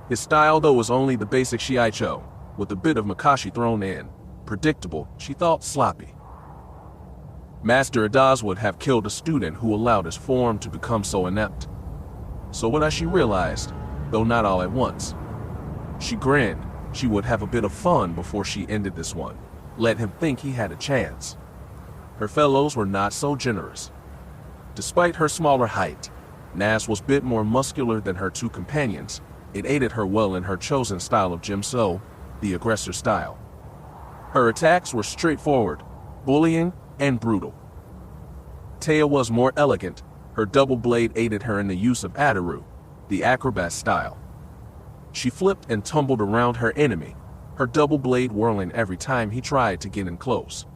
His style, though, was only the basic Shiaicho, with a bit of Makashi thrown in. Predictable, she thought, sloppy. Master Adaz would have killed a student who allowed his form to become so inept. So what she realized, though not all at once. She grinned. She would have a bit of fun before she ended this one. Let him think he had a chance. Her fellows were not so generous. Despite her smaller height, Naz was a bit more muscular than her 2 companions. It aided her well in her chosen style of Jimso, the aggressor style. Her attacks were straightforward, bullying, and brutal. Taya was more elegant. Her double blade aided her in the use of Adaru, the acrobat style. She flipped and tumbled around her enemy, her double blade whirling every time he tried to get in close.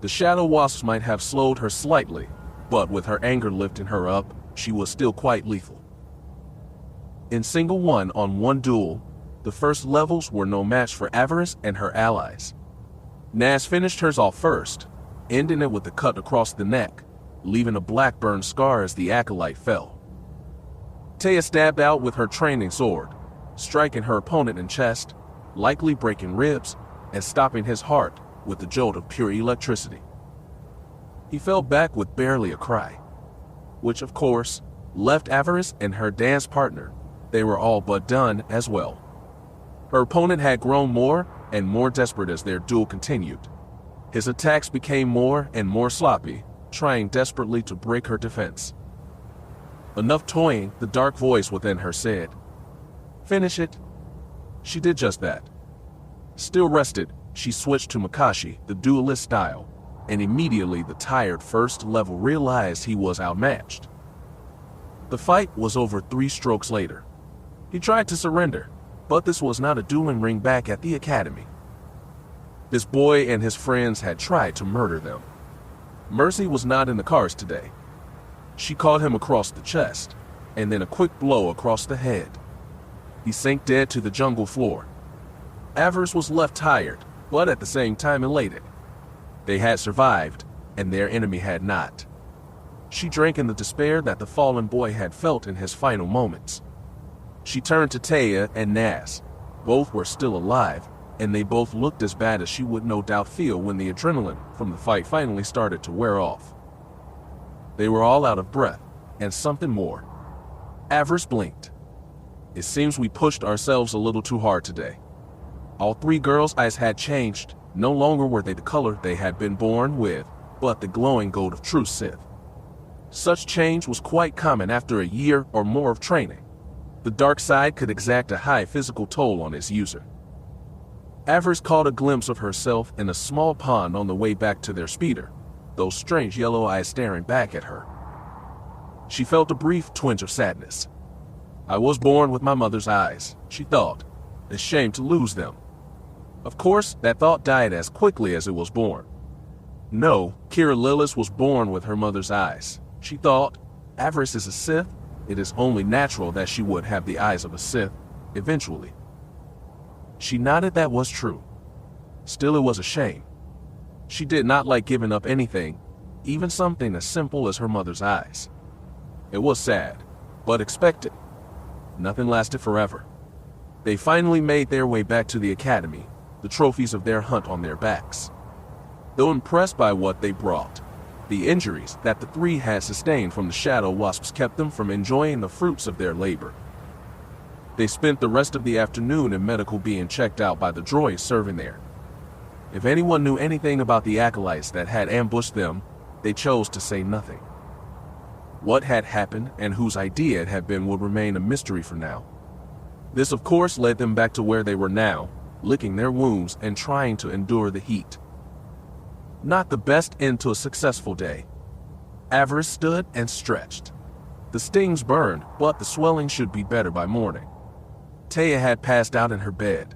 The shadow wasps might have slowed her slightly, but with her anger lifting her up, she was still quite lethal. In single one-on-one duel, the first levels were no match for Avaryss and her allies. Nas finished hers off first, ending it with a cut across the neck, leaving a black burn scar as the acolyte fell. Taya stabbed out with her training sword, striking her opponent in chest, likely breaking ribs, and stopping his heart with a jolt of pure electricity. He fell back with barely a cry, which of course left Avaryss and her dance partner. They were all but done as well. Her opponent had grown more and more desperate as their duel continued. His attacks became more and more sloppy, trying desperately to break her defense. Enough toying, the dark voice within her said, "Finish it." She did just that. Still rested, she switched to Makashi, the duelist style, and immediately the tired first level realized he was outmatched. The fight was over 3 strokes later. He tried to surrender, but this was not a dueling ring back at the academy. This boy and his friends had tried to murder them. Mercy was not in the cards today. She caught him across the chest, and then a quick blow across the head. He sank dead to the jungle floor. Avaryss was left tired, but at the same time elated. They had survived, and their enemy had not. She drank in the despair that the fallen boy had felt in his final moments. She turned to Taya and Nas. Both were still alive, and they both looked as bad as she would no doubt feel when the adrenaline from the fight finally started to wear off. They were all out of breath, and something more. Avaryss blinked. "It seems we pushed ourselves a little too hard today." All 3 girls' eyes had changed. No longer were they the color they had been born with, but the glowing gold of true Sith. Such change was quite common after a year or more of training. The dark side could exact a high physical toll on its user. Avaryss caught a glimpse of herself in a small pond on the way back to their speeder, those strange yellow eyes staring back at her. She felt a brief twinge of sadness. "I was born with my mother's eyes," she thought. "A shame to lose them." Of course, that thought died as quickly as it was born. No, Keera Lylos was born with her mother's eyes. She thought, Avaryss is a Sith. It is only natural that she would have the eyes of a Sith, eventually. She nodded that was true. Still, it was a shame. She did not like giving up anything, even something as simple as her mother's eyes. It was sad, but expected. Nothing lasted forever. They finally made their way back to the academy, the trophies of their hunt on their backs. Though impressed by what they brought, the injuries that the 3 had sustained from the shadow wasps kept them from enjoying the fruits of their labor. They spent the rest of the afternoon in medical being checked out by the droids serving there. If anyone knew anything about the acolytes that had ambushed them, they chose to say nothing. What had happened and whose idea it had been would remain a mystery for now. This of course led them back to where they were now, licking their wounds and trying to endure the heat. Not the best end to a successful day. Avaryss stood and stretched. The stings burned, but the swelling should be better by morning. Taya had passed out in her bed.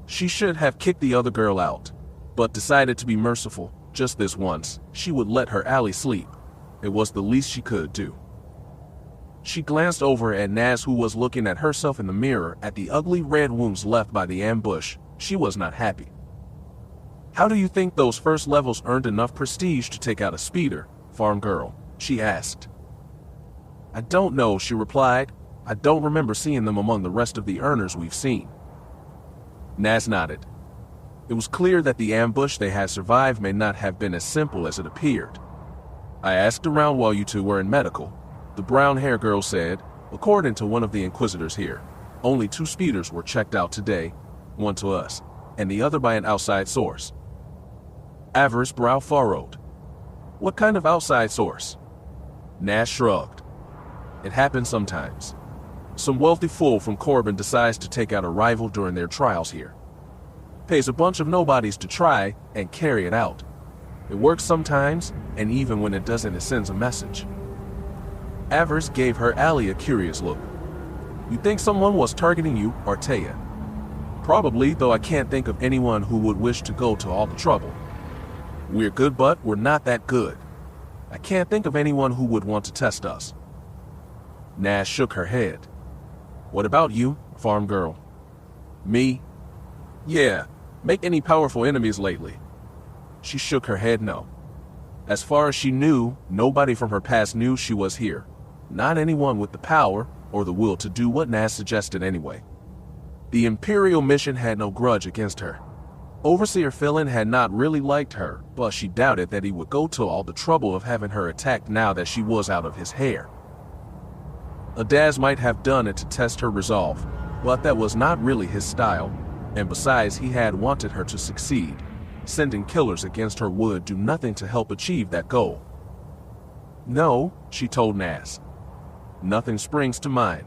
She should have kicked the other girl out, but decided to be merciful. Just this once, she would let her ally sleep. It was the least she could do. She glanced over at Nas, who was looking at herself in the mirror at the ugly red wounds left by the ambush. She was not happy. "How do you think those first levels earned enough prestige to take out a speeder, farm girl?" she asked. "I don't know," she replied. "I don't remember seeing them among the rest of the earners we've seen." Nas nodded. It was clear that the ambush they had survived may not have been as simple as it appeared. "I asked around while you 2 were in medical," the brown-haired girl said. "According to one of the inquisitors here, only 2 speeders were checked out today, one to us, and the other by an outside source." Avaryss' brow furrowed. "What kind of outside source?" Nas shrugged. "It happens sometimes. Some wealthy fool from Corbin decides to take out a rival during their trials here. Pays a bunch of nobodies to try and carry it out. It works sometimes, and even when it doesn't, it sends a message." Avaryss gave her ally a curious look. "You think someone was targeting you or Taya?" "Probably, though I can't think of anyone who would wish to go to all the trouble. We're good, but we're not that good. I can't think of anyone who would want to test us." Nas shook her head. "What about you, farm girl?" "Me? Yeah, make any powerful enemies lately. She shook her head no. As far as she knew, nobody from her past knew she was here. Not anyone with the power or the will to do what Nas suggested anyway. The Imperial mission had no grudge against her. Overseer Phelan had not really liked her, but she doubted that he would go to all the trouble of having her attacked now that she was out of his hair. Adaz might have done it to test her resolve, but that was not really his style, and besides he had wanted her to succeed. Sending killers against her would do nothing to help achieve that goal. No, she told Nas. Nothing springs to mind.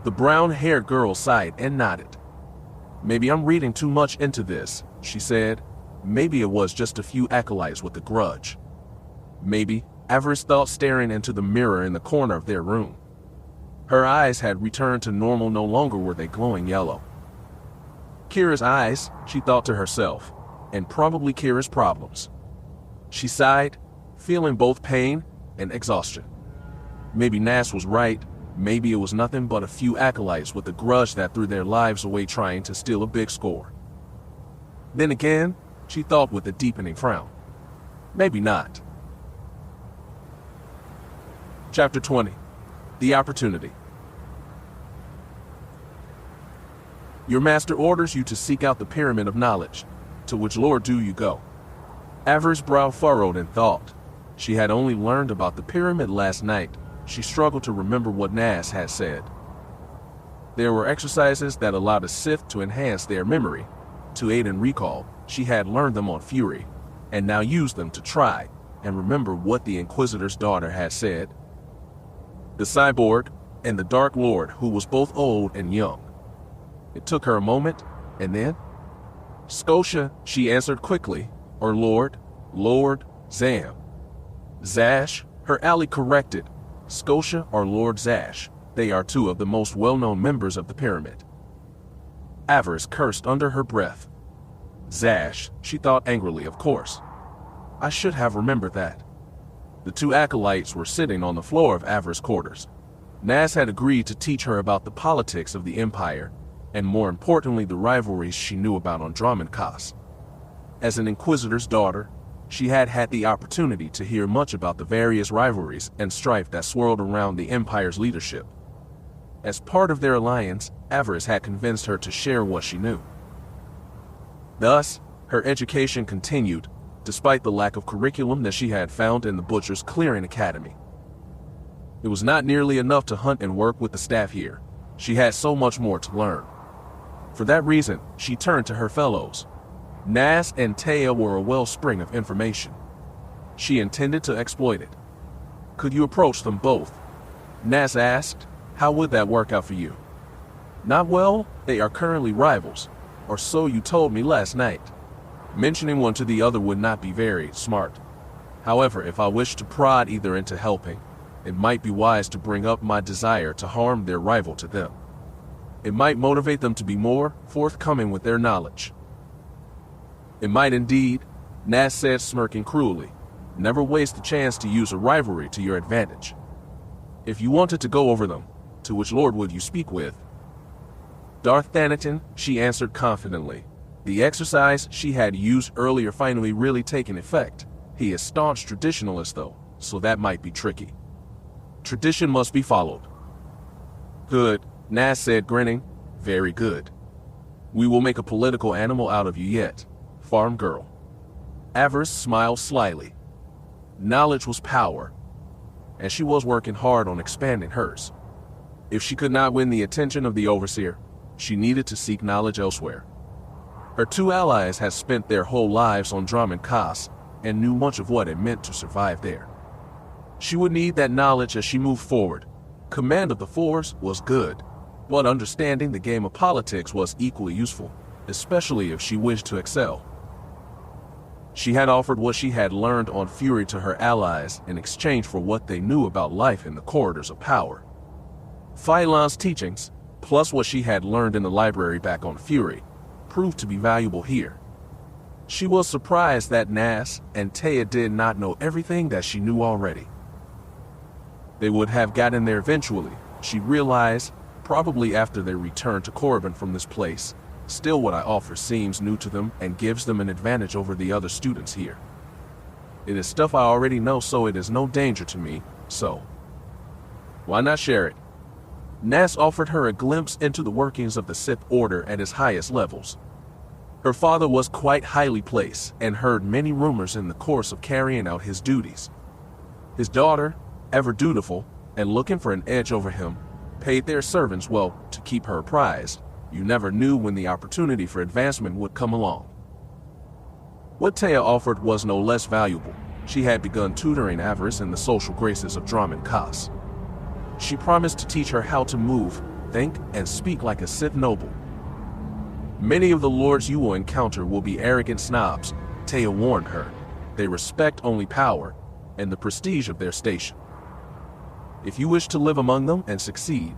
The brown-haired girl sighed and nodded. Maybe I'm reading too much into this, she said. Maybe it was just a few acolytes with a grudge. Maybe, Avaryss thought, staring into the mirror in the corner of their room. Her eyes had returned to normal, no longer were they glowing yellow. Keera's eyes, she thought to herself, and probably Keera's problems. She sighed, feeling both pain and exhaustion. Maybe Nas was right. Maybe it was nothing but a few acolytes with a grudge that threw their lives away trying to steal a big score. Then again, she thought with a deepening frown. Maybe not. Chapter 20. The Opportunity. Your master orders you to seek out the Pyramid of Knowledge. To which lord do you go? Avaryss' brow furrowed in thought. She had only learned about the pyramid last night. She struggled to remember what Nas had said. There were exercises that allowed a Sith to enhance their memory. To aid in recall, she had learned them on Fury, and now used them to try and remember what the Inquisitor's daughter had said. The cyborg and the Dark Lord, who was both old and young. It took her a moment, and then... Scotia, she answered quickly, or Lord Zam. Zash, her ally corrected. Scotia or Lord Zash, they are two of the most well-known members of the pyramid. Avaryss cursed under her breath. Zash, she thought angrily, of course. I should have remembered that. The two acolytes were sitting on the floor of Avaryss' quarters. Nas had agreed to teach her about the politics of the Empire, and more importantly the rivalries she knew about on Dromund. As an Inquisitor's daughter, she had had the opportunity to hear much about the various rivalries and strife that swirled around the Empire's leadership. As part of their alliance, Avaryss had convinced her to share what she knew. Thus, her education continued, despite the lack of curriculum that she had found in the Butcher's Clearing Academy. It was not nearly enough to hunt and work with the staff here. She had so much more to learn. For that reason, she turned to her fellows. Nas and Taya were a wellspring of information. She intended to exploit it. Could you approach them both? Nas asked. How would that work out for you? Not well, they are currently rivals, or so you told me last night. Mentioning one to the other would not be very smart. However, if I wish to prod either into helping, it might be wise to bring up my desire to harm their rival to them. It might motivate them to be more forthcoming with their knowledge. It might indeed, Nas said, smirking cruelly. Never waste the chance to use a rivalry to your advantage. If you wanted to go over them, to which lord would you speak with? Darth Thanaton, she answered confidently. The exercise she had used earlier finally really taken effect. He is staunch traditionalist though, so that might be tricky. Tradition must be followed. Good, Nas said, grinning. Very good. We will make a political animal out of you yet, farm girl. Avaryss smiled slyly. Knowledge was power, and she was working hard on expanding hers. If she could not win the attention of the Overseer, she needed to seek knowledge elsewhere. Her two allies had spent their whole lives on Dromund and knew much of what it meant to survive there. She would need that knowledge as she moved forward. Command of the Force was good, but understanding the game of politics was equally useful, especially if she wished to excel. She had offered what she had learned on Fury to her allies in exchange for what they knew about life in the corridors of power. Phylon's teachings, plus what she had learned in the library back on Fury, proved to be valuable here. She was surprised that Nas and Taya did not know everything that she knew already. They would have gotten there eventually, she realized, probably after their return to Korriban from this place, Still, what I offer seems new to them and gives them an advantage over the other students here. It is stuff I already know, so it is no danger to me, so why not share it? Nas offered her a glimpse into the workings of the Sith Order at its highest levels. Her father was quite highly placed and heard many rumors in the course of carrying out his duties. His daughter, ever dutiful and looking for an edge over him, paid their servants well to keep her apprised. You never knew when the opportunity for advancement would come along. What Taya offered was no less valuable. She had begun tutoring Avaryss in the social graces of Dromund Kaas. She promised to teach her how to move, think, and speak like a Sith noble. Many of the lords you will encounter will be arrogant snobs, Taya warned her. They respect only power and the prestige of their station. If you wish to live among them and succeed,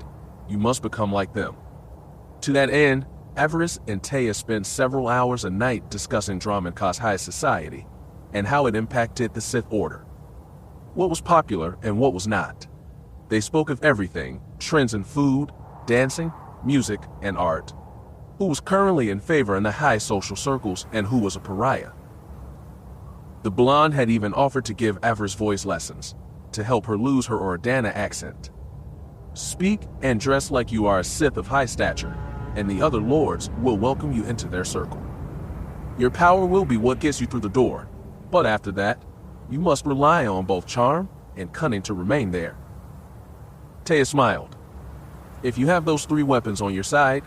you must become like them. To that end, Avaryss and Taya spent several hours a night discussing Dromund Kaas high society and how it impacted the Sith Order. What was popular and what was not. They spoke of everything, trends in food, dancing, music, and art. Who was currently in favor in the high social circles and who was a pariah. The blonde had even offered to give Avaryss voice lessons to help her lose her Oridanna accent. Speak and dress like you are a Sith of high stature, and the other lords will welcome you into their circle. Your power will be what gets you through the door, but after that, you must rely on both charm and cunning to remain there. Taya smiled. If you have those 3 weapons on your side,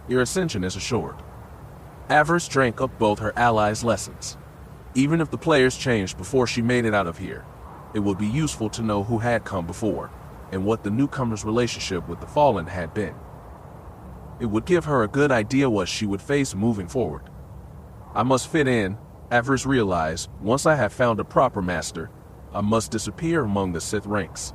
your ascension is assured. Avaryss drank up both her allies' lessons. Even if the players changed before she made it out of here, it would be useful to know who had come before, and what the newcomer's relationship with the Fallen had been. It would give her a good idea what she would face moving forward. I must fit in, Avaryss realized. Once I have found a proper master, I must disappear among the Sith ranks.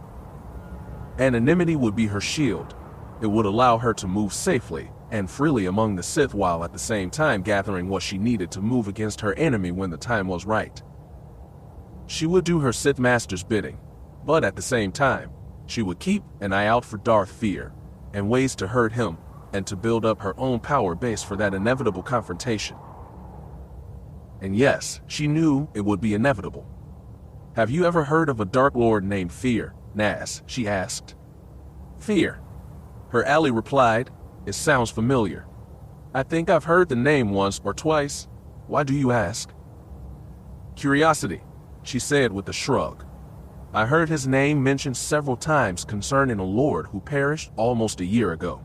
Anonymity would be her shield. It would allow her to move safely and freely among the Sith while at the same time gathering what she needed to move against her enemy when the time was right. She would do her Sith master's bidding, but at the same time, she would keep an eye out for Darth Feer and ways to hurt him and to build up her own power base for that inevitable confrontation. And yes, she knew it would be inevitable. Have you ever heard of a Dark Lord named Feer, Nas? She asked. Feer, her ally replied. It sounds familiar. I think I've heard the name once or twice. Why do you ask? Curiosity, she said with a shrug. I heard his name mentioned several times concerning a lord who perished almost a year ago.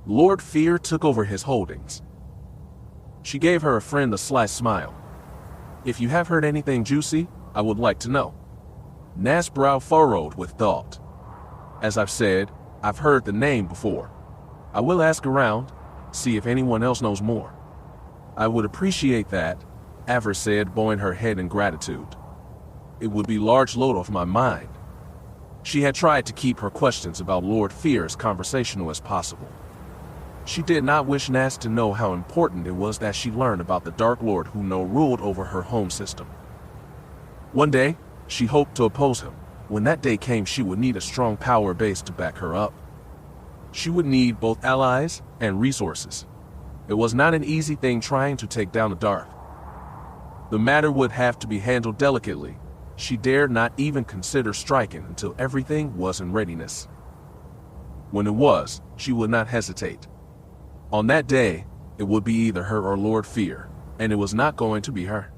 Lord Feer took over his holdings. She gave her friend a sly smile. If you have heard anything juicy, I would like to know. Nas' brow furrowed with thought. As I've said, I've heard the name before. I will ask around, see if anyone else knows more. I would appreciate that, Avaryss said, bowing her head in gratitude. It would be a large load off my mind. She had tried to keep her questions about Lord Feer as conversational as possible. She did not wish Nas to know how important it was that she learn about the Dark Lord who now ruled over her home system. One day, she hoped to oppose him. When that day came, she would need a strong power base to back her up. She would need both allies and resources. It was not an easy thing trying to take down a Darth. The matter would have to be handled delicately. She dared not even consider striking until everything was in readiness. When it was, she would not hesitate. On that day, it would be either her or Lord Feer, and it was not going to be her.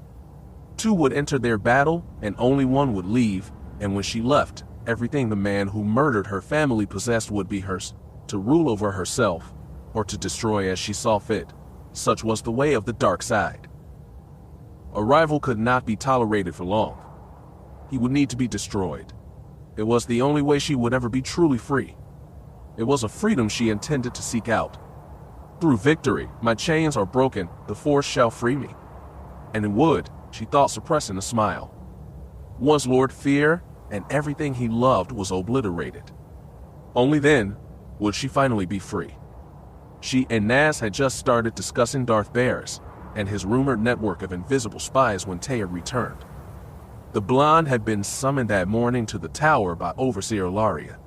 2 would enter their battle, and only one would leave, and when she left, everything the man who murdered her family possessed would be hers, to rule over herself, or to destroy as she saw fit. Such was the way of the dark side. A rival could not be tolerated for long. He would need to be destroyed. It was the only way she would ever be truly free. It was a freedom she intended to seek out. Through victory, my chains are broken, the Force shall free me. And it would, she thought, suppressing a smile. Once Lord Feer and everything he loved was obliterated. Only then would she finally be free. She and Nas had just started discussing Darth Daverus and his rumored network of invisible spies when Taya returned. The blonde had been summoned that morning to the tower by Overseer Laria.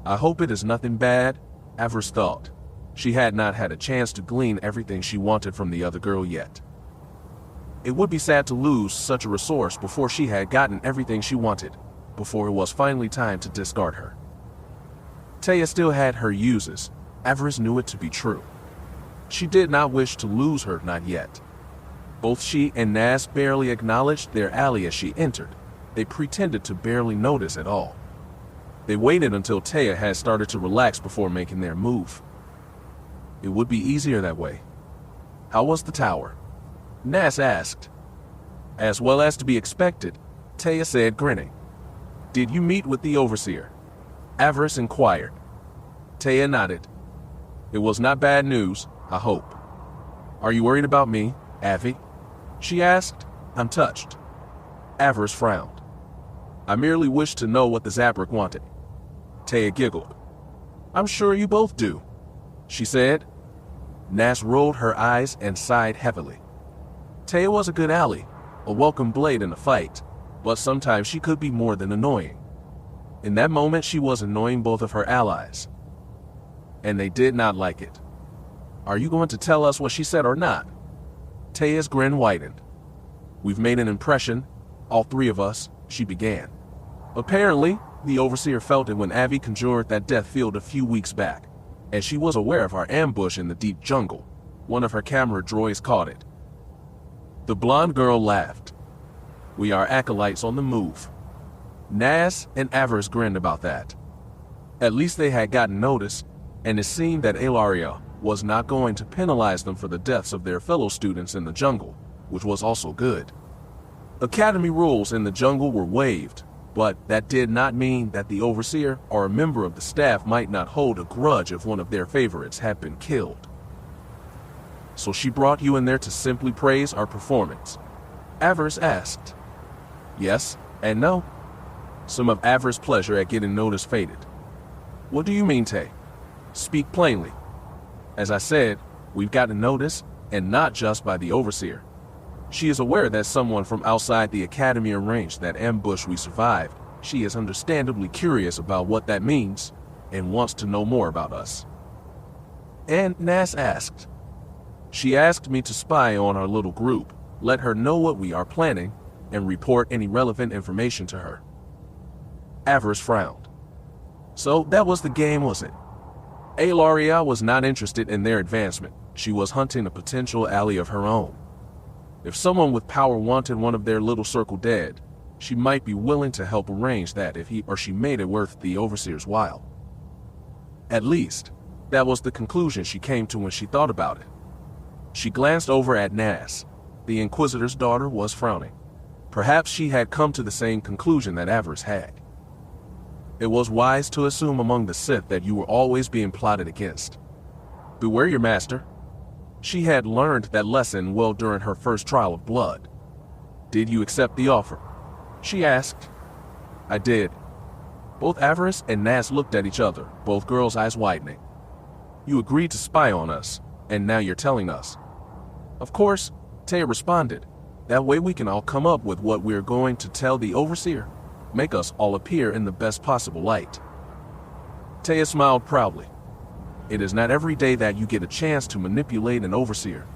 I hope it is nothing bad, Avaryss thought. She had not had a chance to glean everything she wanted from the other girl yet. It would be sad to lose such a resource before she had gotten everything she wanted, before it was finally time to discard her. Taya still had her uses. Avaryss knew it to be true. She did not wish to lose her, not yet. Both she and Nas barely acknowledged their ally as she entered. They pretended to barely notice at all. They waited until Taya had started to relax before making their move. It would be easier that way. How was the tower? Nas asked. As well as to be expected, Taya said, grinning. Did you meet with the Overseer? Avaryss inquired. Taya nodded. It was not bad news, I hope. Are you worried about me, Avi? She asked, untouched. Avaryss frowned. I merely wished to know what the Zabrak wanted. Taya giggled. I'm sure you both do, she said. Nas rolled her eyes and sighed heavily. Taya was a good ally, a welcome blade in a fight, but sometimes she could be more than annoying. In that moment, she was annoying both of her allies, and they did not like it. Are you going to tell us what she said or not? Taya's grin widened. We've made an impression, all three of us, she began. Apparently, the Overseer felt it when Avi conjured that death field a few weeks back, and she was aware of our ambush in the deep jungle. One of her camera droids caught it. The blonde girl laughed. We are acolytes on the move. Nas and Avaryss grinned about that. At least they had gotten notice, and it seemed that Ellaria was not going to penalize them for the deaths of their fellow students in the jungle, which was also good. Academy rules in the jungle were waived, but that did not mean that the Overseer or a member of the staff might not hold a grudge if one of their favorites had been killed. So she brought you in there to simply praise our performance? Avaryss asked. Yes and no. Some of Avaryss' pleasure at getting notice faded. What do you mean, Tay? Speak plainly. As I said, we've gotten notice, and not just by the Overseer. She is aware that someone from outside the Academy arranged that ambush we survived. She is understandably curious about what that means, and wants to know more about us. And Nas asked. She asked me to spy on our little group, let her know what we are planning, and report any relevant information to her. Avaryss frowned. So that was the game, was it? Ellaria was not interested in their advancement. She was hunting a potential ally of her own. If someone with power wanted one of their little circle dead, she might be willing to help arrange that if he or she made it worth the Overseer's while. At least, that was the conclusion she came to when she thought about it. She glanced over at Nas. The Inquisitor's daughter was frowning. Perhaps she had come to the same conclusion that Avaryss had. It was wise to assume among the Sith that you were always being plotted against. Beware your master. She had learned that lesson well during her first trial of blood. Did you accept the offer? She asked. I did. Both Avaryss and Nas looked at each other, both girls' eyes widening. You agreed to spy on us, and now you're telling us. Of course, Taya responded. That way we can all come up with what we're going to tell the Overseer. Make us all appear in the best possible light. Taya smiled proudly. It is not every day that you get a chance to manipulate an Overseer.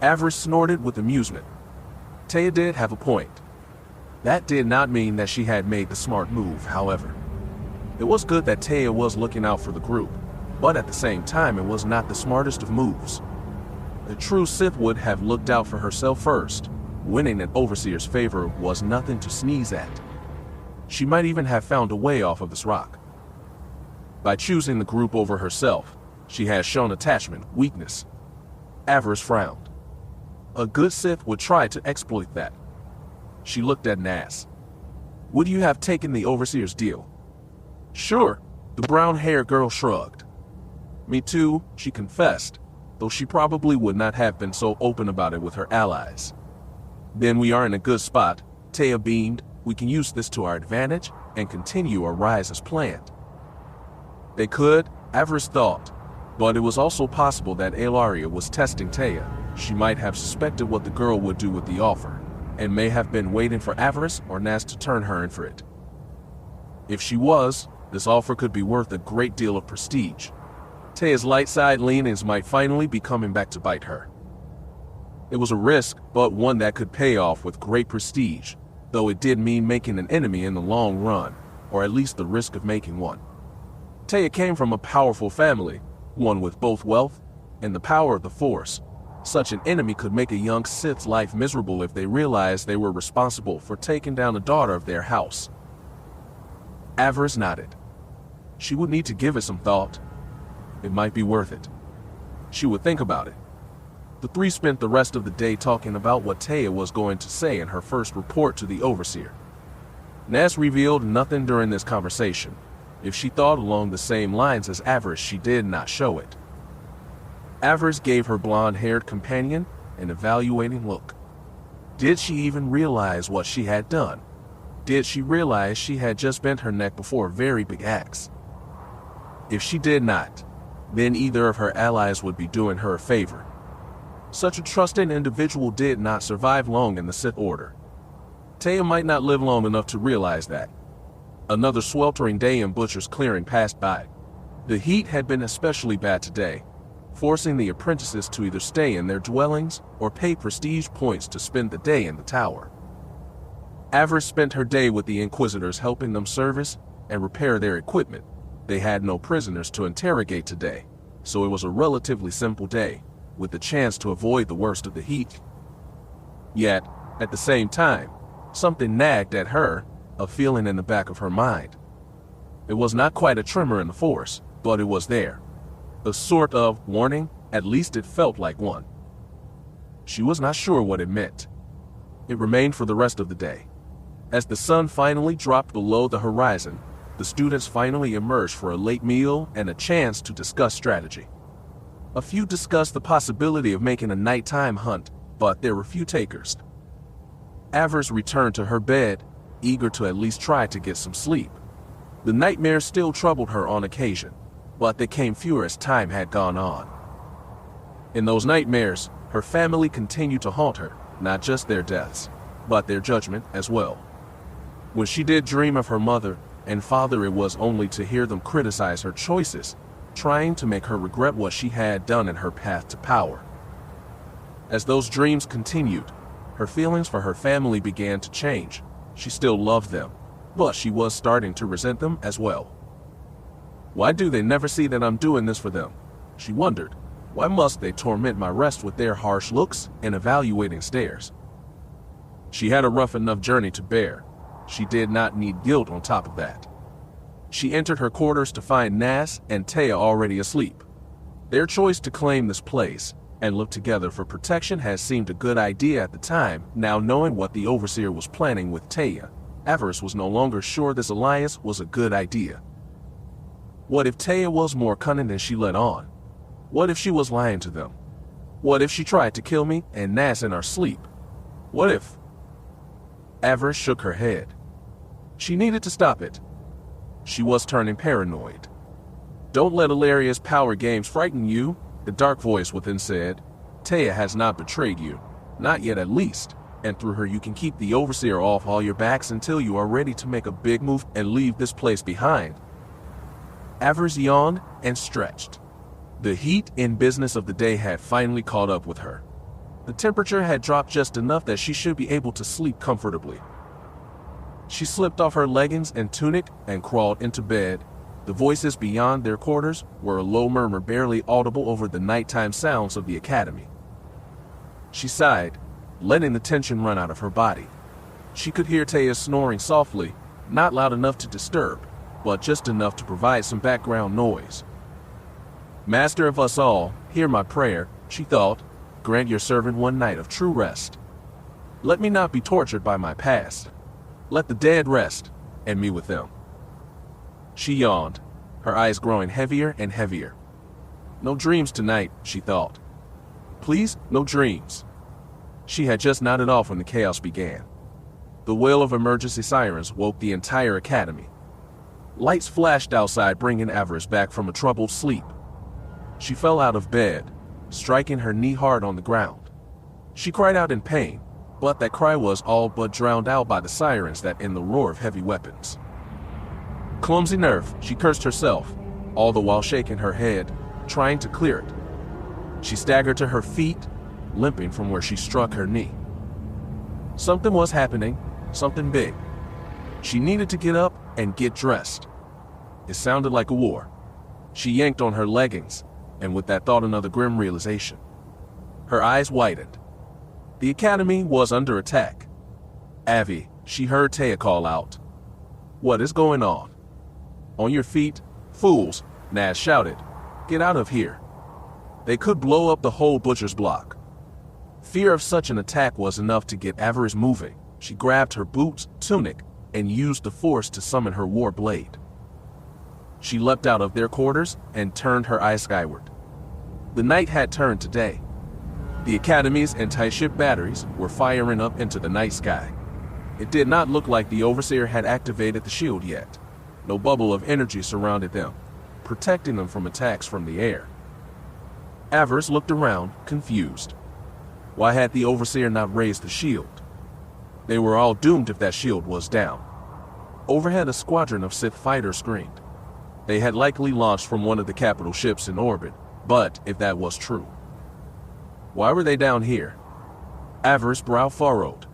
Avaryss snorted with amusement. Taya did have a point. That did not mean that she had made the smart move, however. It was good that Taya was looking out for the group, but at the same time it was not the smartest of moves. A true Sith would have looked out for herself first. Winning an Overseer's favor was nothing to sneeze at. She might even have found a way off of this rock. By choosing the group over herself, she has shown attachment weakness. Avaryss frowned. A good Sith would try to exploit that. She looked at Nas. Would you have taken the Overseer's deal? Sure, the brown-haired girl shrugged. Me too, she confessed, though she probably would not have been so open about it with her allies. Then we are in a good spot, Taya beamed. We can use this to our advantage and continue our rise as planned. They could, Avaryss thought, but it was also possible that Ellaria was testing Taya. She might have suspected what the girl would do with the offer, and may have been waiting for Avaryss or Nas to turn her in for it. If she was, this offer could be worth a great deal of prestige. Taya's light side leanings might finally be coming back to bite her. It was a risk, but one that could pay off with great prestige, though it did mean making an enemy in the long run, or at least the risk of making one. Taya came from a powerful family, one with both wealth and the power of the Force. Such an enemy could make a young Sith's life miserable if they realized they were responsible for taking down a daughter of their house. Avaryss nodded. She would need to give it some thought. It might be worth it. She would think about it. The three spent the rest of the day talking about what Taya was going to say in her first report to the Overseer. Ness revealed nothing during this conversation. If she thought along the same lines as Avaryss, she did not show it. Avaryss gave her blonde-haired companion an evaluating look. Did she even realize what she had done? Did she realize she had just bent her neck before a very big axe? If she did not, then either of her allies would be doing her a favor. Such a trusted individual did not survive long in the Sith Order. Taya might not live long enough to realize that. Another sweltering day in Butcher's clearing passed by. The heat had been especially bad today, forcing the apprentices to either stay in their dwellings or pay prestige points to spend the day in the tower. Avaryss spent her day with the Inquisitors, helping them service and repair their equipment. They had no prisoners to interrogate today, so it was a relatively simple day, with the chance to avoid the worst of the heat. Yet, at the same time, something nagged at her, a feeling in the back of her mind. It was not quite a tremor in the Force, but it was there. A sort of warning, at least it felt like one. She was not sure what it meant. It remained for the rest of the day. As the sun finally dropped below the horizon, the students finally emerged for a late meal and a chance to discuss strategy. A few discussed the possibility of making a nighttime hunt, but there were few takers. Avaryss returned to her bed, eager to at least try to get some sleep. The nightmares still troubled her on occasion, but they came fewer as time had gone on. In those nightmares, her family continued to haunt her, not just their deaths, but their judgment as well. When she did dream of her mother and father, it was only to hear them criticize her choices, trying to make her regret what she had done in her path to power. As those dreams continued, her feelings for her family began to change. She still loved them, but she was starting to resent them as well. Why do they never see that I'm doing this for them? She wondered. Why must they torment my rest with their harsh looks and evaluating stares? She had a rough enough journey to bear. She did not need guilt on top of that. She entered her quarters to find Nas and Taya already asleep. Their choice to claim this place and live together for protection had seemed a good idea at the time. Now, knowing what the Overseer was planning with Taya, Avaryss was no longer sure this alliance was a good idea. What if Taya was more cunning than she let on? What if she was lying to them? What if she tried to kill me and Nas in our sleep? What if? Avaryss shook her head. She needed to stop it. She was turning paranoid. Don't let Illyria's power games frighten you, the dark voice within said. Taya has not betrayed you. Not yet, at least. And through her you can keep the Overseer off all your backs until you are ready to make a big move and leave this place behind. Avaryss yawned and stretched. The heat and business of the day had finally caught up with her. The temperature had dropped just enough that she should be able to sleep comfortably. She slipped off her leggings and tunic and crawled into bed. The voices beyond their quarters were a low murmur barely audible over the nighttime sounds of the academy. She sighed, letting the tension run out of her body. She could hear Taya snoring softly, not loud enough to disturb, but just enough to provide some background noise. Master of us all, hear my prayer, she thought. Grant your servant one night of true rest. Let me not be tortured by my past. Let the dead rest, and me with them. She yawned, her eyes growing heavier and heavier. No dreams tonight, she thought. Please, no dreams. She had just nodded off when the chaos began. The wail of emergency sirens woke the entire academy. Lights flashed outside, bringing Avaryss back from a troubled sleep. She fell out of bed, striking her knee hard on the ground. She cried out in pain, but that cry was all but drowned out by the sirens that in the roar of heavy weapons. Clumsy nerve, she cursed herself, all the while shaking her head. trying to clear it. She staggered to her feet, limping from where she struck her knee. Something was happening, something big. She needed to get up and get dressed. It sounded like a war. She yanked on her leggings, and with that thought another grim realization. Her eyes widened. The academy was under attack. "Avi," she heard Taya call out. "What is going on?" "On your feet, fools," Naz shouted. "Get out of here. They could blow up the whole butcher's block." Fear of such an attack was enough to get Avaryss moving. She grabbed her boots, tunic, and used the force to summon her war blade. She leapt out of their quarters and turned her eyes skyward. The night had turned to day. The Academy's anti-ship batteries were firing up into the night sky. It did not look like the Overseer had activated the shield yet. No bubble of energy surrounded them, protecting them from attacks from the air. Avaryss looked around, confused. Why had the Overseer not raised the shield? They were all doomed if that shield was down. Overhead, a squadron of Sith fighters screamed. They had likely launched from one of the capital ships in orbit, but if that was true, why were they down here? Avaryss' brow furrowed.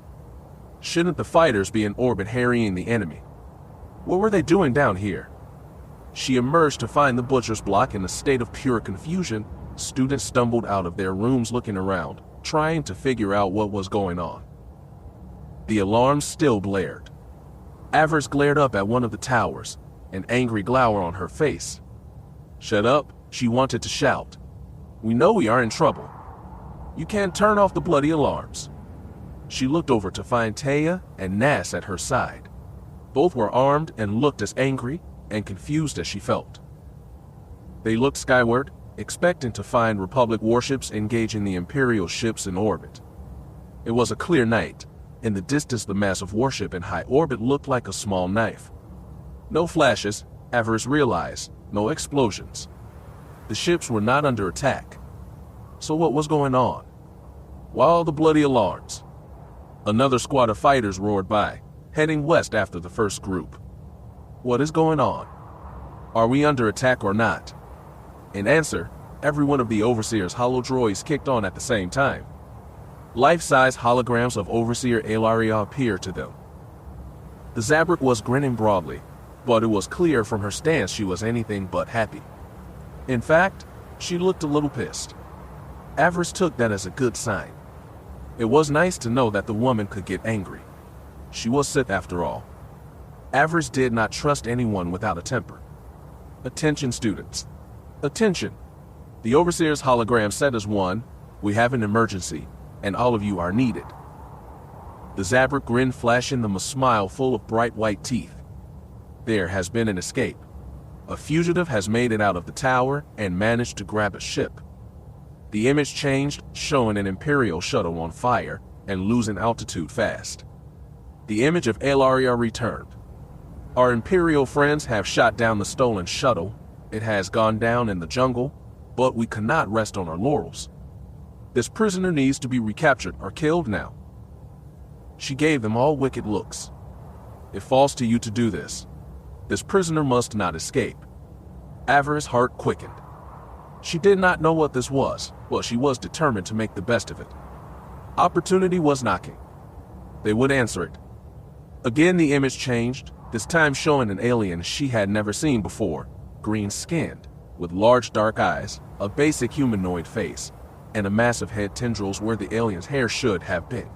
Shouldn't the fighters be in orbit harrying the enemy? What were they doing down here? She emerged to find the butcher's block in a state of pure confusion. Students stumbled out of their rooms looking around, trying to figure out what was going on. The alarms still blared. Avaryss glared up at one of the towers, an angry glower on her face. "Shut up," she wanted to shout. "We know we are in trouble. You can't turn off the bloody alarms." She looked over to find Taya and Naz at her side. Both were armed and looked as angry and confused as she felt. They looked skyward, expecting to find Republic warships engaging the Imperial ships in orbit. It was a clear night. In the distance, the massive warship in high orbit looked like a small knife. No flashes, Avaryss realized, no explosions. The ships were not under attack. So what was going on? Why all the bloody alarms? Another squad of fighters roared by, heading west after the first group. What is going on? Are we under attack or not? In answer, every one of the Overseer's holodroids kicked on at the same time. Life-size holograms of Overseer Ellaria appeared to them. The Zabrak was grinning broadly, but it was clear from her stance she was anything but happy. In fact, she looked a little pissed. Avaryss took that as a good sign. It was nice to know that the woman could get angry. She was Sith after all. Avaryss did not trust anyone without a temper. "Attention, students. Attention. The Overseer's hologram said as one, we have an emergency, and all of you are needed." The Zabrak grinned, flashing them a smile full of bright white teeth. "There has been an escape. A fugitive has made it out of the tower and managed to grab a ship." The image changed, showing an Imperial shuttle on fire and losing altitude fast. The image of Ellaria returned. "Our Imperial friends have shot down the stolen shuttle. It has gone down in the jungle, but we cannot rest on our laurels. This prisoner needs to be recaptured or killed now." She gave them all wicked looks. "It falls to you to do this. This prisoner must not escape." Avaryss' heart quickened. She did not know what this was, but she was determined to make the best of it. Opportunity was knocking. They would answer it. Again the image changed, this time showing an alien she had never seen before, green-skinned, with large dark eyes, a basic humanoid face, and a massive head tendrils where the alien's hair should have been.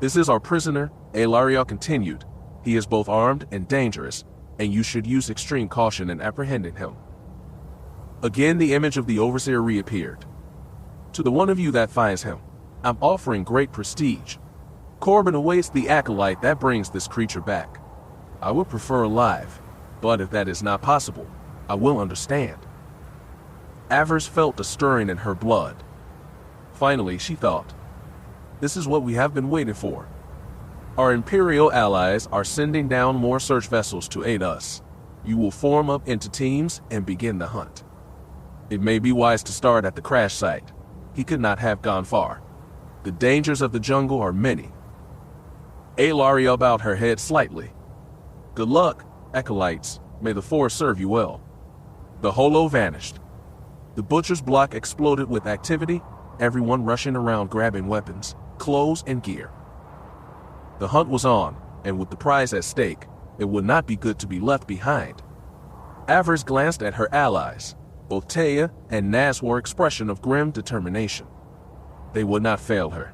"This is our prisoner," Ellaria continued. "He is both armed and dangerous, and you should use extreme caution in apprehending him." Again the image of the Overseer reappeared. "To the one of you that finds him, I'm offering great prestige. Corbin awaits the acolyte that brings this creature back. I would prefer alive, but if that is not possible, I will understand." Avaryss felt a stirring in her blood. Finally, she thought, "This is what we have been waiting for. Our Imperial allies are sending down more search vessels to aid us. You will form up into teams and begin the hunt. It may be wise to start at the crash site. He could not have gone far. The dangers of the jungle are many." Ellaria bowed her head slightly. "Good luck, acolytes. May the force serve you well." The holo vanished. The butcher's block exploded with activity, everyone rushing around grabbing weapons, clothes, and gear. The hunt was on, and with the prize at stake, it would not be good to be left behind. Avaryss glanced at her allies. Both Taya and Naz wore expression of grim determination. They would not fail her.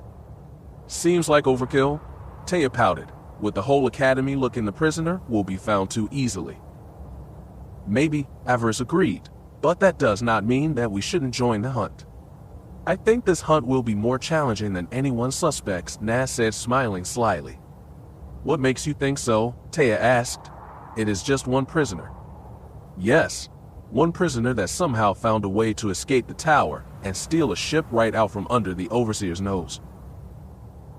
Seems like overkill, Taya pouted. With the whole academy looking the prisoner, will be found too easily. Maybe, Avaryss agreed, but that does not mean that we shouldn't join the hunt. I think this hunt will be more challenging than anyone suspects, Naz said, smiling slyly. What makes you think so? Taya asked. It is just one prisoner. Yes, one prisoner that somehow found a way to escape the tower and steal a ship right out from under the overseer's nose.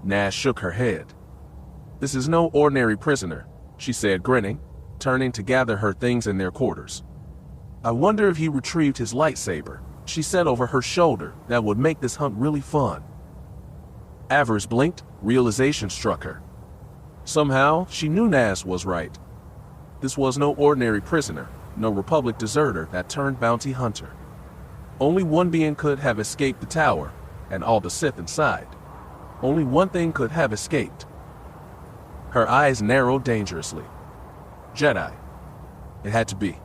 Naz shook her head. This is no ordinary prisoner, she said, grinning, turning to gather her things in their quarters. I wonder if he retrieved his lightsaber, she said over her shoulder. That would make this hunt really fun. Avaryss blinked, realization struck her. Somehow, she knew Naz was right. This was no ordinary prisoner, no Republic deserter that turned bounty hunter. Only one being could have escaped the tower, and all the Sith inside. Only one thing could have escaped. Her eyes narrowed dangerously. Jedi. It had to be.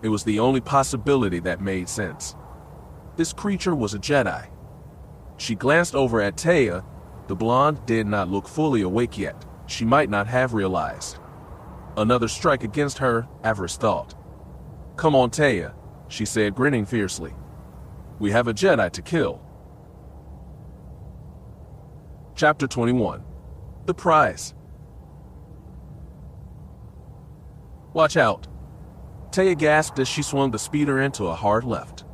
It was the only possibility that made sense. This creature was a Jedi. She glanced over at Taya. The blonde did not look fully awake yet. She might not have realized. Another strike against her, Avaryss thought. Come on, Taya, she said, grinning fiercely. We have a Jedi to kill. Chapter 21. The Prize. Watch out. Taya gasped as she swung the speeder into a hard left.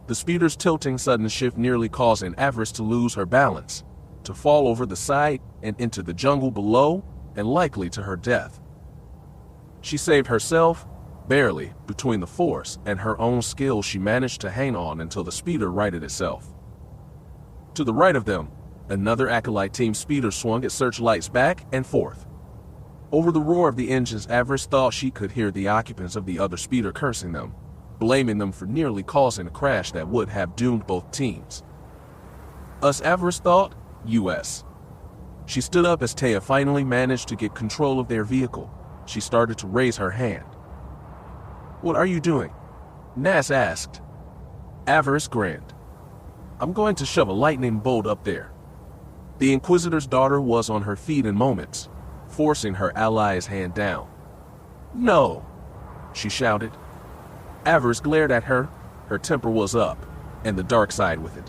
The speeder's tilting sudden shift nearly causing Avaryss to lose her balance, to fall over the side and into the jungle below, and likely to her death. She saved herself, barely. Between the Force and her own skill, she managed to hang on until the speeder righted itself. To the right of them, another Acolyte team speeder swung its searchlights back and forth. Over the roar of the engines, Avaryss thought she could hear the occupants of the other speeder cursing them, blaming them for nearly causing a crash that would have doomed both teams. Us, Avaryss thought, U.S. She stood up as Taya finally managed to get control of their vehicle. She started to raise her hand. What are you doing? Naz asked. Avaryss grinned. I'm going to shove a lightning bolt up there. The Inquisitor's daughter was on her feet in moments, forcing her ally's hand down. No, she shouted. Avaryss glared at her. Her temper was up, and the dark side with it.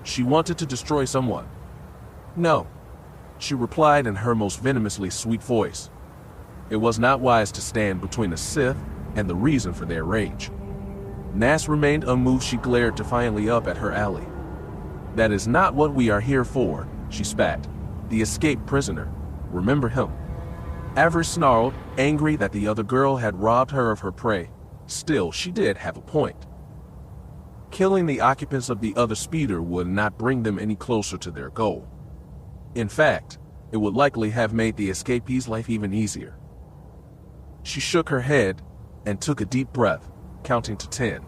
She wanted to destroy someone. No, she replied in her most venomously sweet voice. It was not wise to stand between the Sith and the reason for their rage. Naz remained unmoved. She glared defiantly up at her ally. That is not what we are here for, she spat. The escaped prisoner. Remember him. Avaryss snarled, angry that the other girl had robbed her of her prey. Still, she did have a point. Killing the occupants of the other speeder would not bring them any closer to their goal. In fact, it would likely have made the escapee's life even easier. She shook her head and took a deep breath, counting to 10.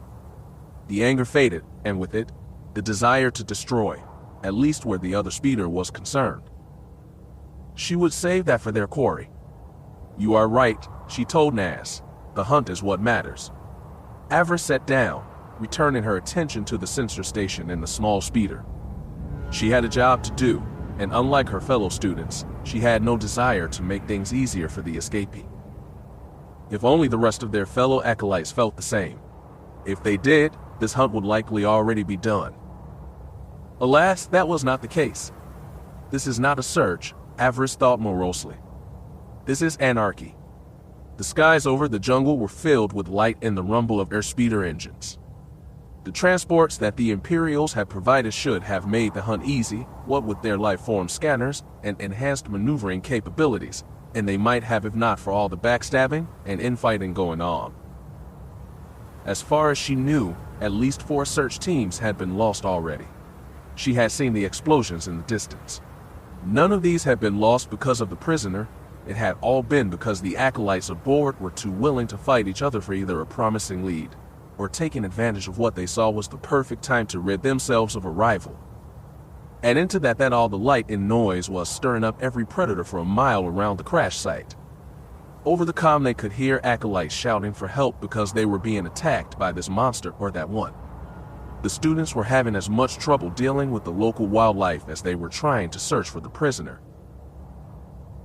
The anger faded, and with it, the desire to destroy, at least where the other speeder was concerned. She would save that for their quarry. You are right, she told Naz. The hunt is what matters. Avaryss sat down, returning her attention to the sensor station in the small speeder. She had a job to do, and unlike her fellow students, she had no desire to make things easier for the escapee. If only the rest of their fellow acolytes felt the same. If they did, this hunt would likely already be done. Alas, that was not the case. This is not a search, Avaryss thought morosely. This is anarchy. The skies over the jungle were filled with light and the rumble of airspeeder engines. The transports that the Imperials had provided should have made the hunt easy, what with their life-form scanners and enhanced maneuvering capabilities, and they might have if not for all the backstabbing and infighting going on. As far as she knew, at least 4 search teams had been lost already. She had seen the explosions in the distance. None of these had been lost because of the prisoner. It had all been because the acolytes aboard were too willing to fight each other for either a promising lead or taking advantage of what they saw was the perfect time to rid themselves of a rival. And into that all the light and noise was stirring up every predator for a mile around the crash site. Over the comm they could hear acolytes shouting for help because they were being attacked by this monster or that one. The students were having as much trouble dealing with the local wildlife as they were trying to search for the prisoner.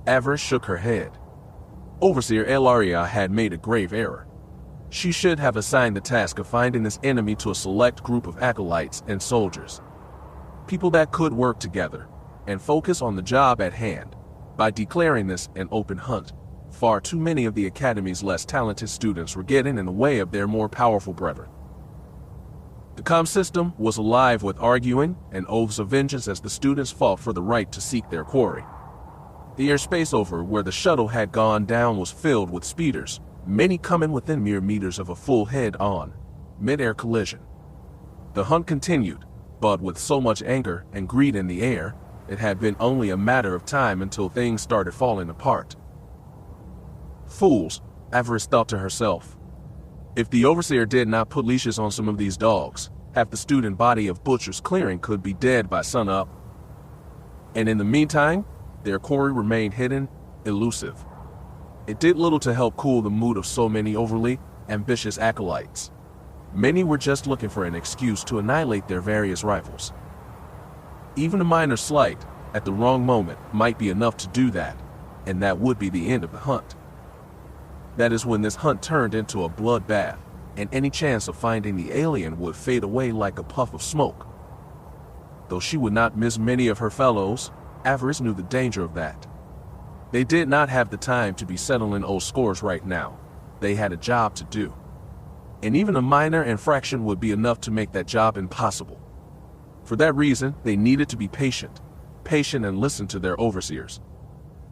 Avaryss shook her head. Overseer Elaria had made a grave error. She should have assigned the task of finding this enemy to a select group of acolytes and soldiers. People that could work together and focus on the job at hand. By declaring this an open hunt, far too many of the Academy's less talented students were getting in the way of their more powerful brethren. The comm system was alive with arguing and oaths of vengeance as the students fought for the right to seek their quarry. The airspace over where the shuttle had gone down was filled with speeders, many coming within mere meters of a full head-on, mid-air collision. The hunt continued, but with so much anger and greed in the air, it had been only a matter of time until things started falling apart. Fools, Avaryss thought to herself. If the Overseer did not put leashes on some of these dogs, half the student body of Butcher's Clearing could be dead by sunup. And in the meantime, their quarry remained hidden, elusive. It did little to help cool the mood of so many overly ambitious acolytes. Many were just looking for an excuse to annihilate their various rivals. Even a minor slight, at the wrong moment, might be enough to do that, and that would be the end of the hunt. That is when this hunt turned into a bloodbath, and any chance of finding the alien would fade away like a puff of smoke. Though she would not miss many of her fellows, Avaryss knew the danger of that. They did not have the time to be settling old scores right now. They had a job to do. And even a minor infraction would be enough to make that job impossible. For that reason, they needed to be patient and listen to their overseers.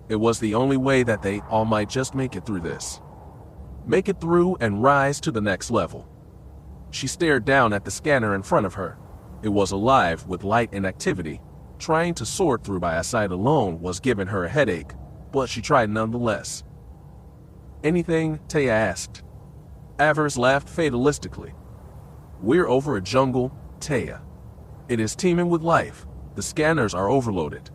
It was the only way that they all might just make it through this. Make it through and rise to the next level. She stared down at the scanner in front of her. It was alive with light and activity. Trying to sort through by eyesight alone was giving her a headache, but she tried nonetheless. Anything? Taya asked. Avaryss laughed fatalistically. We're over a jungle, Taya. It is teeming with life. The scanners are overloaded.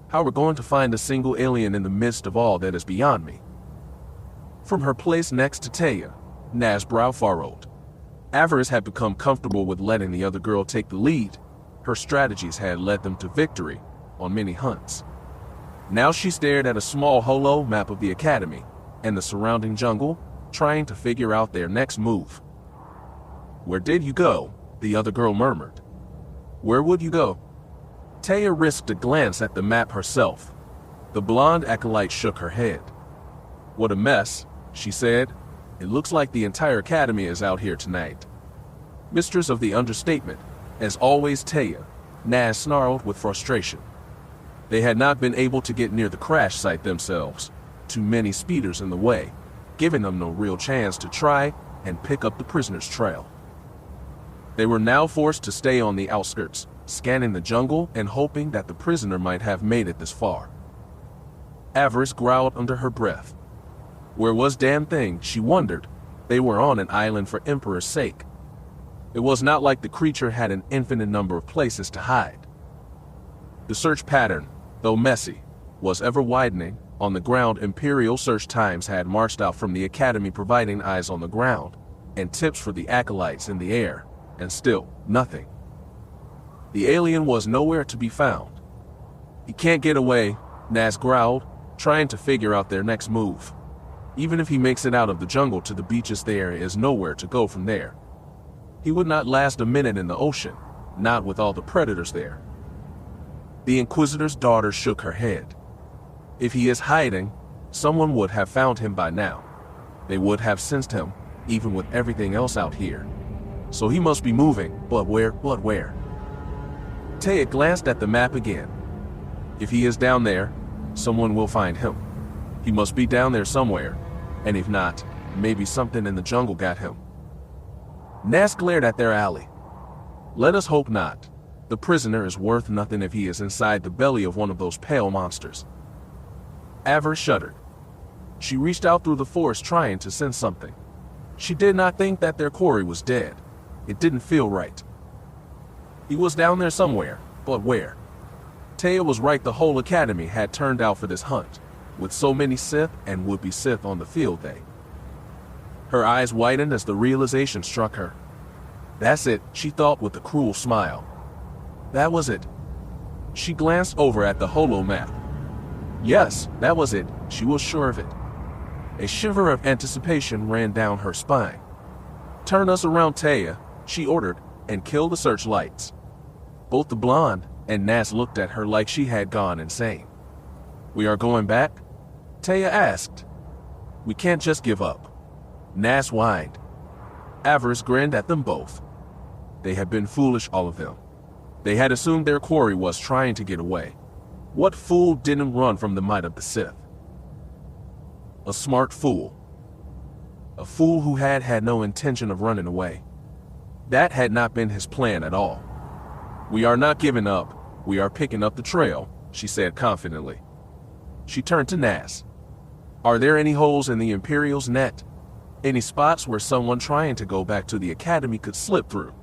How are we going to find a single alien in the midst of all that is beyond me? From her place next to Taya, Na's brow furrowed. Avaryss had become comfortable with letting the other girl take the lead. Her strategies had led them to victory on many hunts. Now she stared at a small holo map of the Academy and the surrounding jungle, trying to figure out their next move. Where did you go? The other girl murmured. Where would you go? Taya risked a glance at the map herself. The blonde acolyte shook her head. What a mess, she said. It looks like the entire Academy is out here tonight. Mistress of the understatement, as always Taya, Na snarled with frustration. They had not been able to get near the crash site themselves, too many speeders in the way, giving them no real chance to try and pick up the prisoner's trail. They were now forced to stay on the outskirts, scanning the jungle and hoping that the prisoner might have made it this far. Avaryss growled under her breath. Where was damn thing, she wondered. They were on an island for Emperor's sake. It was not like the creature had an infinite number of places to hide. The search pattern, though messy, was ever widening. On the ground, Imperial search times had marched out from the Academy providing eyes on the ground and tips for the acolytes in the air, and still nothing. The alien was nowhere to be found. He can't get away, Nas growled, trying to figure out their next move. Even if he makes it out of the jungle to the beaches, there is nowhere to go from there. He would not last a minute in the ocean, not with all the predators there. The Inquisitor's daughter shook her head. If he is hiding, someone would have found him by now. They would have sensed him, even with everything else out here. So he must be moving, but where? Taya glanced at the map again. If he is down there, someone will find him. He must be down there somewhere, and if not, maybe something in the jungle got him. Nas glared at their ally. Let us hope not. The prisoner is worth nothing if he is inside the belly of one of those pale monsters. Avaryss shuddered. She reached out through the forest trying to sense something. She did not think that their quarry was dead. It didn't feel right. He was down there somewhere, but where? Taya was right, the whole academy had turned out for this hunt, with so many Sith and would-be Sith on the field day. Her eyes widened as the realization struck her. That's it, she thought with a cruel smile. That was it. She glanced over at the holo map. Yes, that was it, she was sure of it. A shiver of anticipation ran down her spine. Turn us around, Taya, she ordered, and kill the searchlights. Both the blonde and Nas looked at her like she had gone insane. We are going back? Taya asked. We can't just give up. Nas whined. Avaryss grinned at them both. They had been foolish, all of them. They had assumed their quarry was trying to get away. What fool didn't run from the might of the Sith? A smart fool. A fool who had no intention of running away. That had not been his plan at all. We are not giving up, we are picking up the trail, she said confidently. She turned to Nas. Are there any holes in the Imperial's net? Any spots where someone trying to go back to the academy could slip through?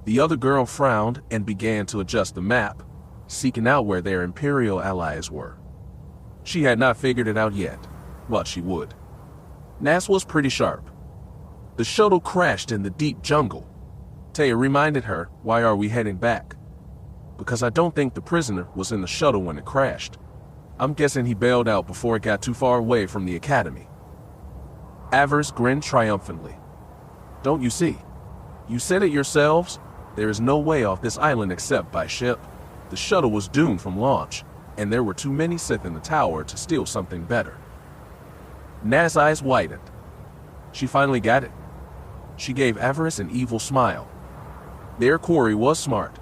The other girl frowned and began to adjust the map, seeking out where their Imperial allies were. She had not figured it out yet, but she would. Nas was pretty sharp. The shuttle crashed in the deep jungle. Taya reminded her, why are we heading back? Because I don't think the prisoner was in the shuttle when it crashed. I'm guessing he bailed out before it got too far away from the academy. Avaryss grinned triumphantly. Don't you see? You said it yourselves. There is no way off this island except by ship. The shuttle was doomed from launch, and there were too many Sith in the tower to steal something better. Nas' eyes widened. She finally got it. She gave Avaryss an evil smile. Their quarry was smart.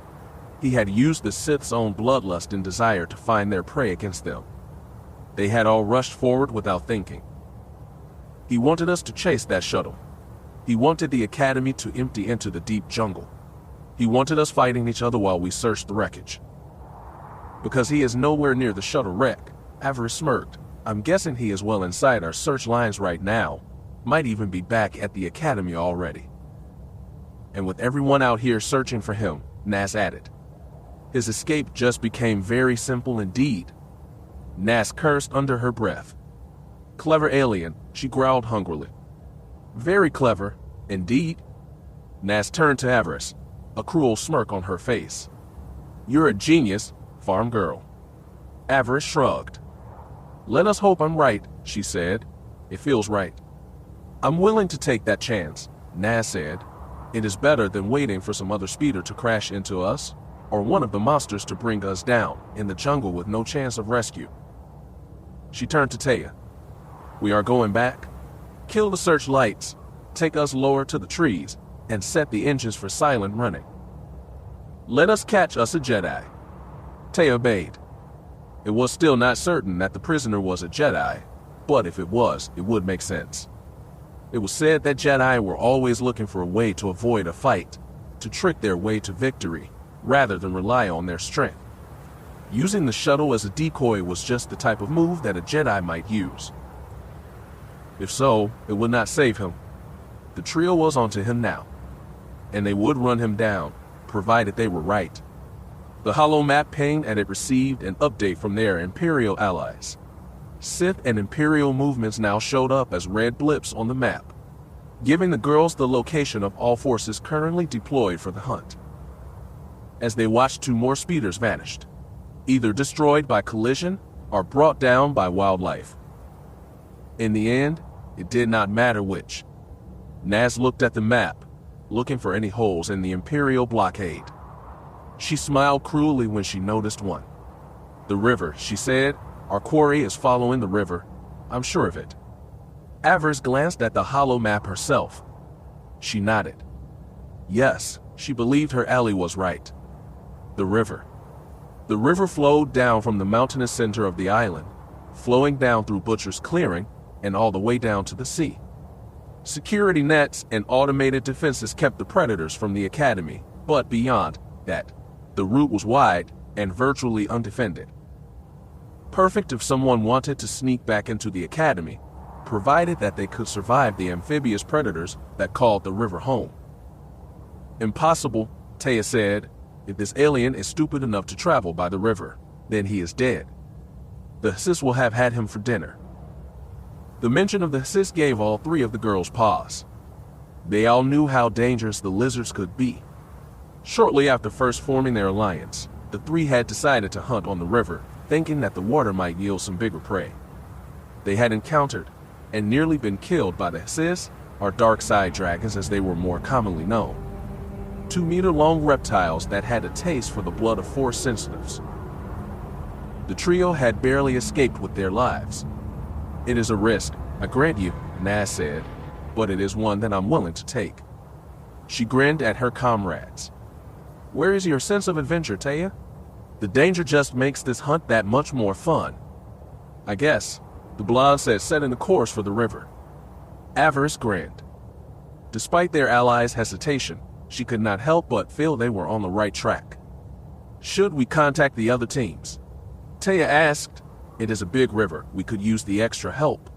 He had used the Sith's own bloodlust and desire to find their prey against them. They had all rushed forward without thinking. He wanted us to chase that shuttle. He wanted the academy to empty into the deep jungle. He wanted us fighting each other while we searched the wreckage. Because he is nowhere near the shuttle wreck, Avaryss smirked. I'm guessing he is well inside our search lines right now. Might even be back at the academy already. And with everyone out here searching for him, Nas added. His escape just became very simple indeed. Nas cursed under her breath. Clever alien, she growled hungrily. Very clever, indeed. Nas turned to Avaryss, a cruel smirk on her face. You're a genius, farm girl. Avaryss shrugged. Let us hope I'm right, she said. It feels right. I'm willing to take that chance, Nas said. It is better than waiting for some other speeder to crash into us, or one of the monsters to bring us down in the jungle with no chance of rescue. She turned to Taya. We are going back. Kill the searchlights, take us lower to the trees, and set the engines for silent running. Let us catch us a Jedi. Taya obeyed. It was still not certain that the prisoner was a Jedi, but if it was, it would make sense. It was said that Jedi were always looking for a way to avoid a fight, to trick their way to victory, rather than rely on their strength. Using the shuttle as a decoy was just the type of move that a Jedi might use. If so, it would not save him. The trio was onto him now, and they would run him down, provided they were right. The holo map pinged and it received an update from their Imperial allies. Sith and Imperial movements now showed up as red blips on the map, giving the girls the location of all forces currently deployed for the hunt. As they watched, two more speeders vanished, either destroyed by collision or brought down by wildlife. In the end, it did not matter which. Nas looked at the map, looking for any holes in the Imperial blockade. She smiled cruelly when she noticed one. The river, she said. Our quarry is following the river. I'm sure of it. Avaryss glanced at the holo map herself. She nodded. Yes, she believed her ally was right. The river. The river flowed down from the mountainous center of the island, flowing down through Butcher's clearing and all the way down to the sea. Security nets and automated defenses kept the predators from the academy, but beyond that, the route was wide and virtually undefended. Perfect if someone wanted to sneak back into the academy, provided that they could survive the amphibious predators that called the river home. Impossible, Taya said. If this alien is stupid enough to travel by the river, then he is dead. The Sith will have had him for dinner. The mention of the Sith gave all three of the girls pause. They all knew how dangerous the lizards could be. Shortly after first forming their alliance, the three had decided to hunt on the river, thinking that the water might yield some bigger prey. They had encountered and nearly been killed by the Sith, or dark side dragons as they were more commonly known. 2-meter-long reptiles that had a taste for the blood of Force sensitives. The trio had barely escaped with their lives. It is a risk, I grant you, Naz said, but it is one that I'm willing to take. She grinned at her comrades. Where is your sense of adventure, Taya? The danger just makes this hunt that much more fun. I guess, the blonde said, setting the course for the river. Avaryss grinned. Despite their allies' hesitation, she could not help but feel they were on the right track. Should we contact the other teams? Taya asked. It is a big river, we could use the extra help.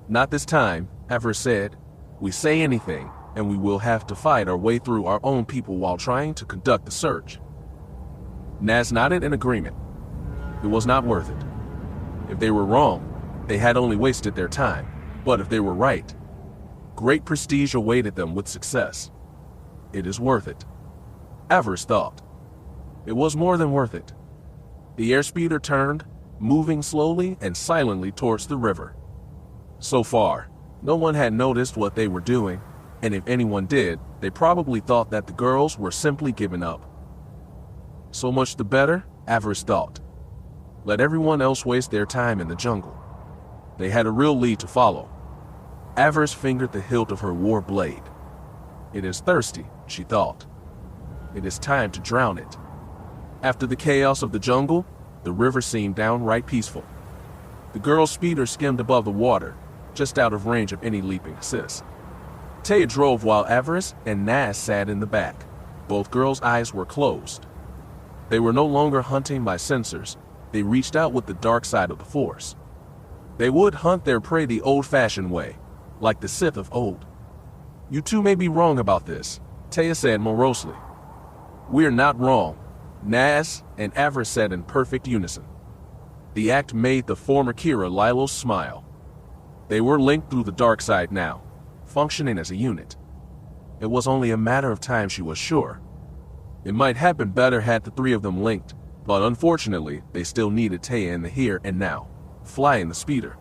Not this time, Avaryss said. We say anything, and we will have to fight our way through our own people while trying to conduct the search. Naz nodded in agreement. It was not worth it. If they were wrong, they had only wasted their time, but if they were right, great prestige awaited them with success. It is worth it, Avaryss thought. It was more than worth it. The airspeeder turned, moving slowly and silently towards the river. So far, no one had noticed what they were doing, and if anyone did, they probably thought that the girls were simply giving up. So much the better, Avaryss thought. Let everyone else waste their time in the jungle. They had a real lead to follow. Avaryss fingered the hilt of her war blade. It is thirsty, she thought. It is time to drown it. After the chaos of the jungle, the river seemed downright peaceful. The girl's speeder skimmed above the water, just out of range of any leaping Sith. Taya drove while Avaryss and Naz sat in the back. Both girls' eyes were closed. They were no longer hunting by sensors. They reached out with the dark side of the Force. They would hunt their prey the old-fashioned way, like the Sith of old. You two may be wrong about this, Taya said morosely. We're not wrong, Naz and Avaryss said in perfect unison. The act made the former Keera Lylos smile. They were linked through the dark side now, functioning as a unit. It was only a matter of time, she was sure. It might have been better had the three of them linked, but unfortunately, they still needed Taya in the here and now, flying the speeder.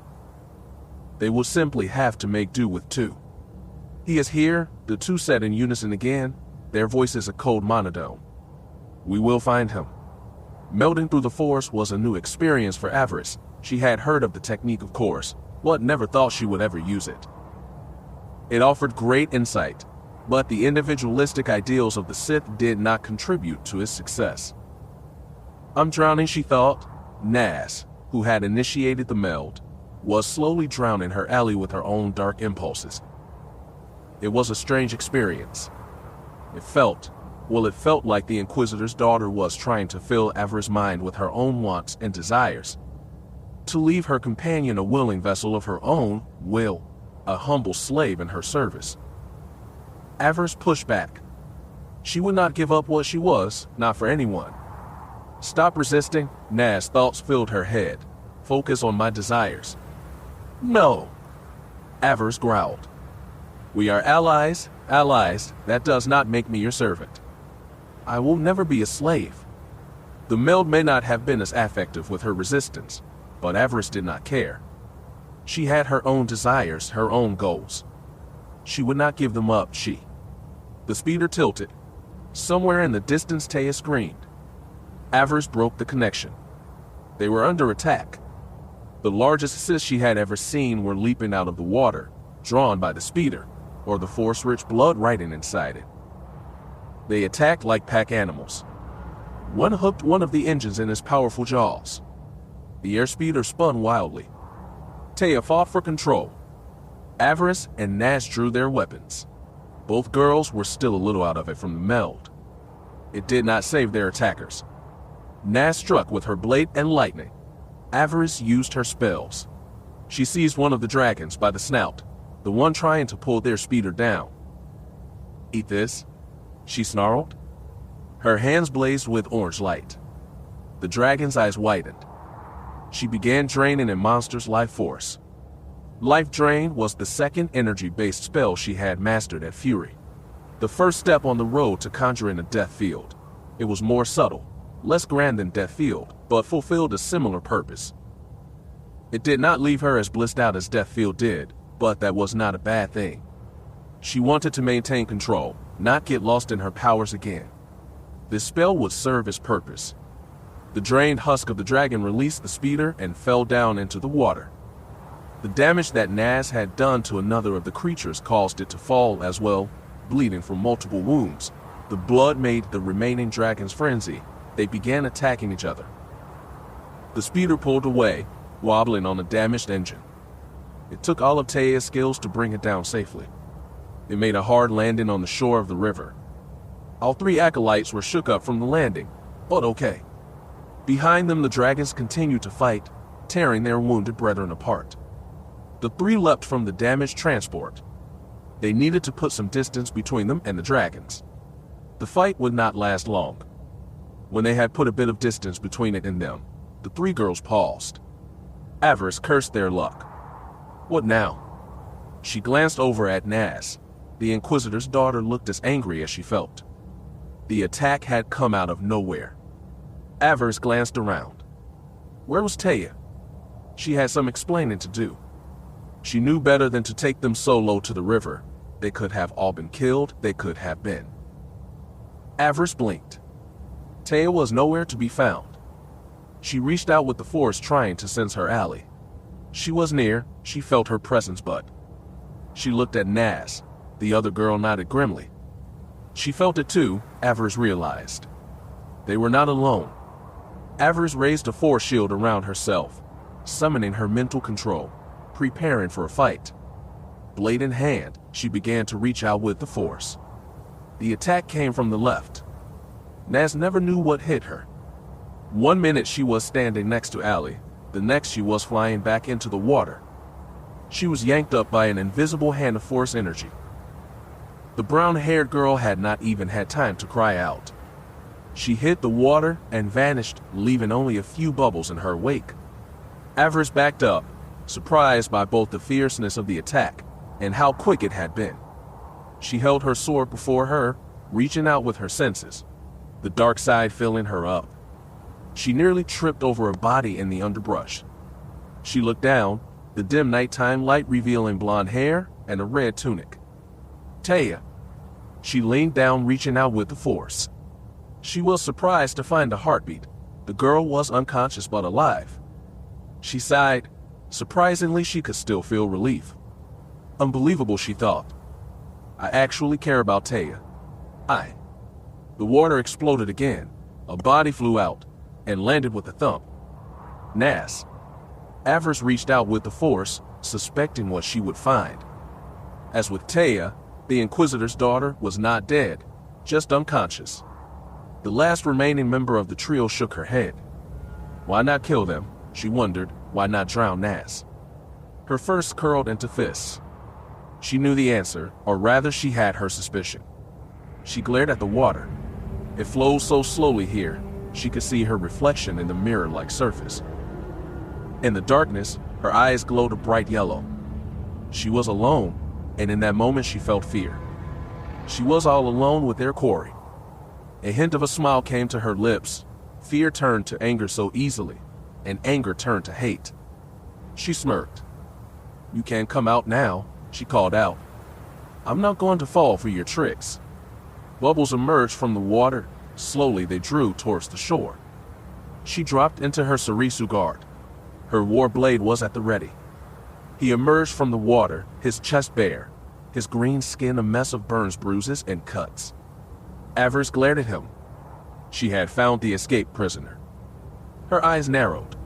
They would simply have to make do with two. He is here, the two said in unison again, their voices a cold monotone. We will find him. Melding through the Force was a new experience for Avaryss. She had heard of the technique, of course, but never thought she would ever use it. It offered great insight, but the individualistic ideals of the Sith did not contribute to its success. I'm drowning, she thought. Naz, who had initiated the meld, was slowly drowning her ally with her own dark impulses. It was a strange experience. It felt like the Inquisitor's daughter was trying to fill Avaryss' mind with her own wants and desires. To leave her companion a willing vessel of her own will, a humble slave in her service. Avaryss pushed back. She would not give up what she was, not for anyone. Stop resisting, Naz's thoughts filled her head. Focus on my desires. No, Avaryss growled. We are allies, that does not make me your servant. I will never be a slave. The meld may not have been as effective with her resistance, but Avaryss did not care. She had her own desires, her own goals. She would not give them up, The speeder tilted. Somewhere in the distance Taya screamed. Avaryss broke the connection. They were under attack. The largest Sith she had ever seen were leaping out of the water, drawn by the speeder, or the Force-rich blood riding inside it. They attacked like pack animals. One hooked one of the engines in his powerful jaws. The airspeeder spun wildly. Taya fought for control. Avaryss and Naz drew their weapons. Both girls were still a little out of it from the meld. It did not save their attackers. Naz struck with her blade and lightning. Avaryss used her spells. She seized one of the dragons by the snout, the one trying to pull their speeder down. "Eat this," she snarled. Her hands blazed with orange light. The dragon's eyes widened. She began draining a monster's life force. Life Drain was the second energy-based spell she had mastered at Fury. The first step on the road to conjuring a death field. It was more subtle, less grand than Death Field, but fulfilled a similar purpose. It did not leave her as blissed out as Death Field did, but that was not a bad thing. She wanted to maintain control, not get lost in her powers again. This spell would serve its purpose. The drained husk of the dragon released the speeder and fell down into the water. The damage that Naz had done to another of the creatures caused it to fall as well, bleeding from multiple wounds. The blood made the remaining dragons frenzy. They began attacking each other. The speeder pulled away, wobbling on a damaged engine. It took all of Taya's skills to bring it down safely. It made a hard landing on the shore of the river. All three acolytes were shook up from the landing, but okay. Behind them, the dragons continued to fight, tearing their wounded brethren apart. The three leapt from the damaged transport. They needed to put some distance between them and the dragons. The fight would not last long. When they had put a bit of distance between it and them, the three girls paused. Avaryss cursed their luck. What now? She glanced over at Naz. The Inquisitor's daughter looked as angry as she felt. The attack had come out of nowhere. Avaryss glanced around. Where was Taya? She had some explaining to do. She knew better than to take them so low to the river. They could have all been killed, they could have been. Avaryss blinked. Taya was nowhere to be found. She reached out with the force trying to sense her ally. She was near, she felt her presence, but she looked at Naz. The other girl nodded grimly. She felt it too, Avaryss realized. They were not alone. Avaryss raised a force shield around herself, summoning her mental control, preparing for a fight. Blade in hand, she began to reach out with the force. The attack came from the left. Naz never knew what hit her. 1 minute she was standing next to Allie, the next she was flying back into the water. She was yanked up by an invisible hand of force energy. The brown-haired girl had not even had time to cry out. She hit the water and vanished, leaving only a few bubbles in her wake. Avaryss backed up, surprised by both the fierceness of the attack and how quick it had been. She held her sword before her, reaching out with her senses, the dark side filling her up. She nearly tripped over a body in the underbrush. She looked down, the dim nighttime light revealing blonde hair and a red tunic. Taya. She leaned down, reaching out with the force. She was surprised to find a heartbeat. The girl was unconscious but alive. She sighed. Surprisingly, she could still feel relief. Unbelievable, she thought. I actually care about Taya. The water exploded again. A body flew out and landed with a thump. Naz. Avaryss reached out with the force, suspecting what she would find. As with Taya, the Inquisitor's daughter was not dead, just unconscious. The last remaining member of the trio shook her head. Why not kill them? She wondered. Why not drown Naz? Her fists curled into fists. She knew the answer, or rather she had her suspicion. She glared at the water. It flowed so slowly here, she could see her reflection in the mirror-like surface. In the darkness, her eyes glowed a bright yellow. She was alone, and in that moment she felt fear. She was all alone with their quarry. A hint of a smile came to her lips. Fear turned to anger so easily, and anger turned to hate. She smirked. You can't come out now, she called out. I'm not going to fall for your tricks. Bubbles emerged from the water. Slowly they drew towards the shore. She dropped into her Sarisu guard. Her war blade was at the ready. He emerged from the water, his chest bare, his green skin a mess of burns, bruises, and cuts. Avaryss glared at him. She had found the escaped prisoner. Her eyes narrowed.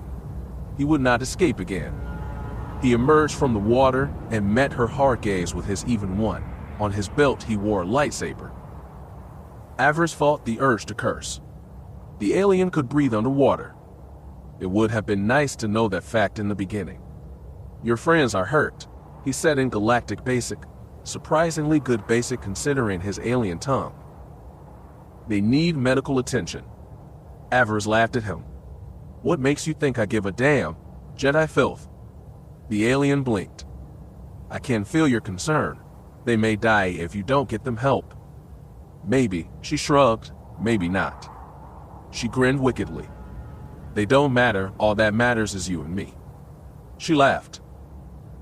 He would not escape again. He emerged from the water and met her hard gaze with his even one. On his belt he wore a lightsaber. Avaryss fought the urge to curse. The alien could breathe underwater. It would have been nice to know that fact in the beginning. Your friends are hurt, he said in galactic basic, surprisingly good basic considering his alien tongue. They need medical attention. Avaryss laughed at him. What makes you think I give a damn, Jedi filth? The alien blinked. I can feel your concern. They may die if you don't get them help. Maybe, she shrugged, maybe not. She grinned wickedly. They don't matter, all that matters is you and me. She laughed.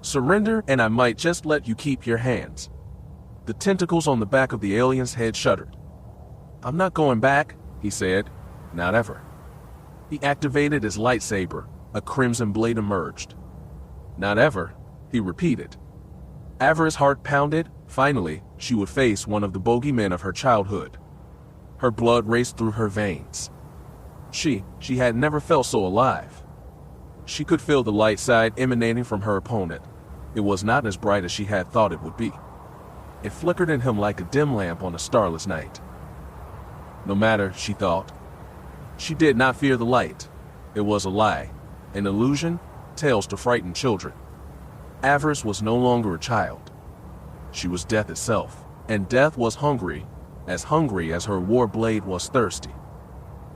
Surrender and I might just let you keep your hands. The tentacles on the back of the alien's head shuddered. I'm not going back, he said. Not ever. He activated his lightsaber. A crimson blade emerged. Not ever, he repeated. Avaryss' heart pounded. Finally, she would face one of the bogeymen of her childhood. Her blood raced through her veins. She had never felt so alive. She could feel the light side emanating from her opponent. It was not as bright as she had thought it would be. It flickered in him like a dim lamp on a starless night. No matter, she thought. She did not fear the light. It was a lie, an illusion, tales to frighten children. Avaryss was no longer a child. She was death itself, and death was hungry as her war blade was thirsty.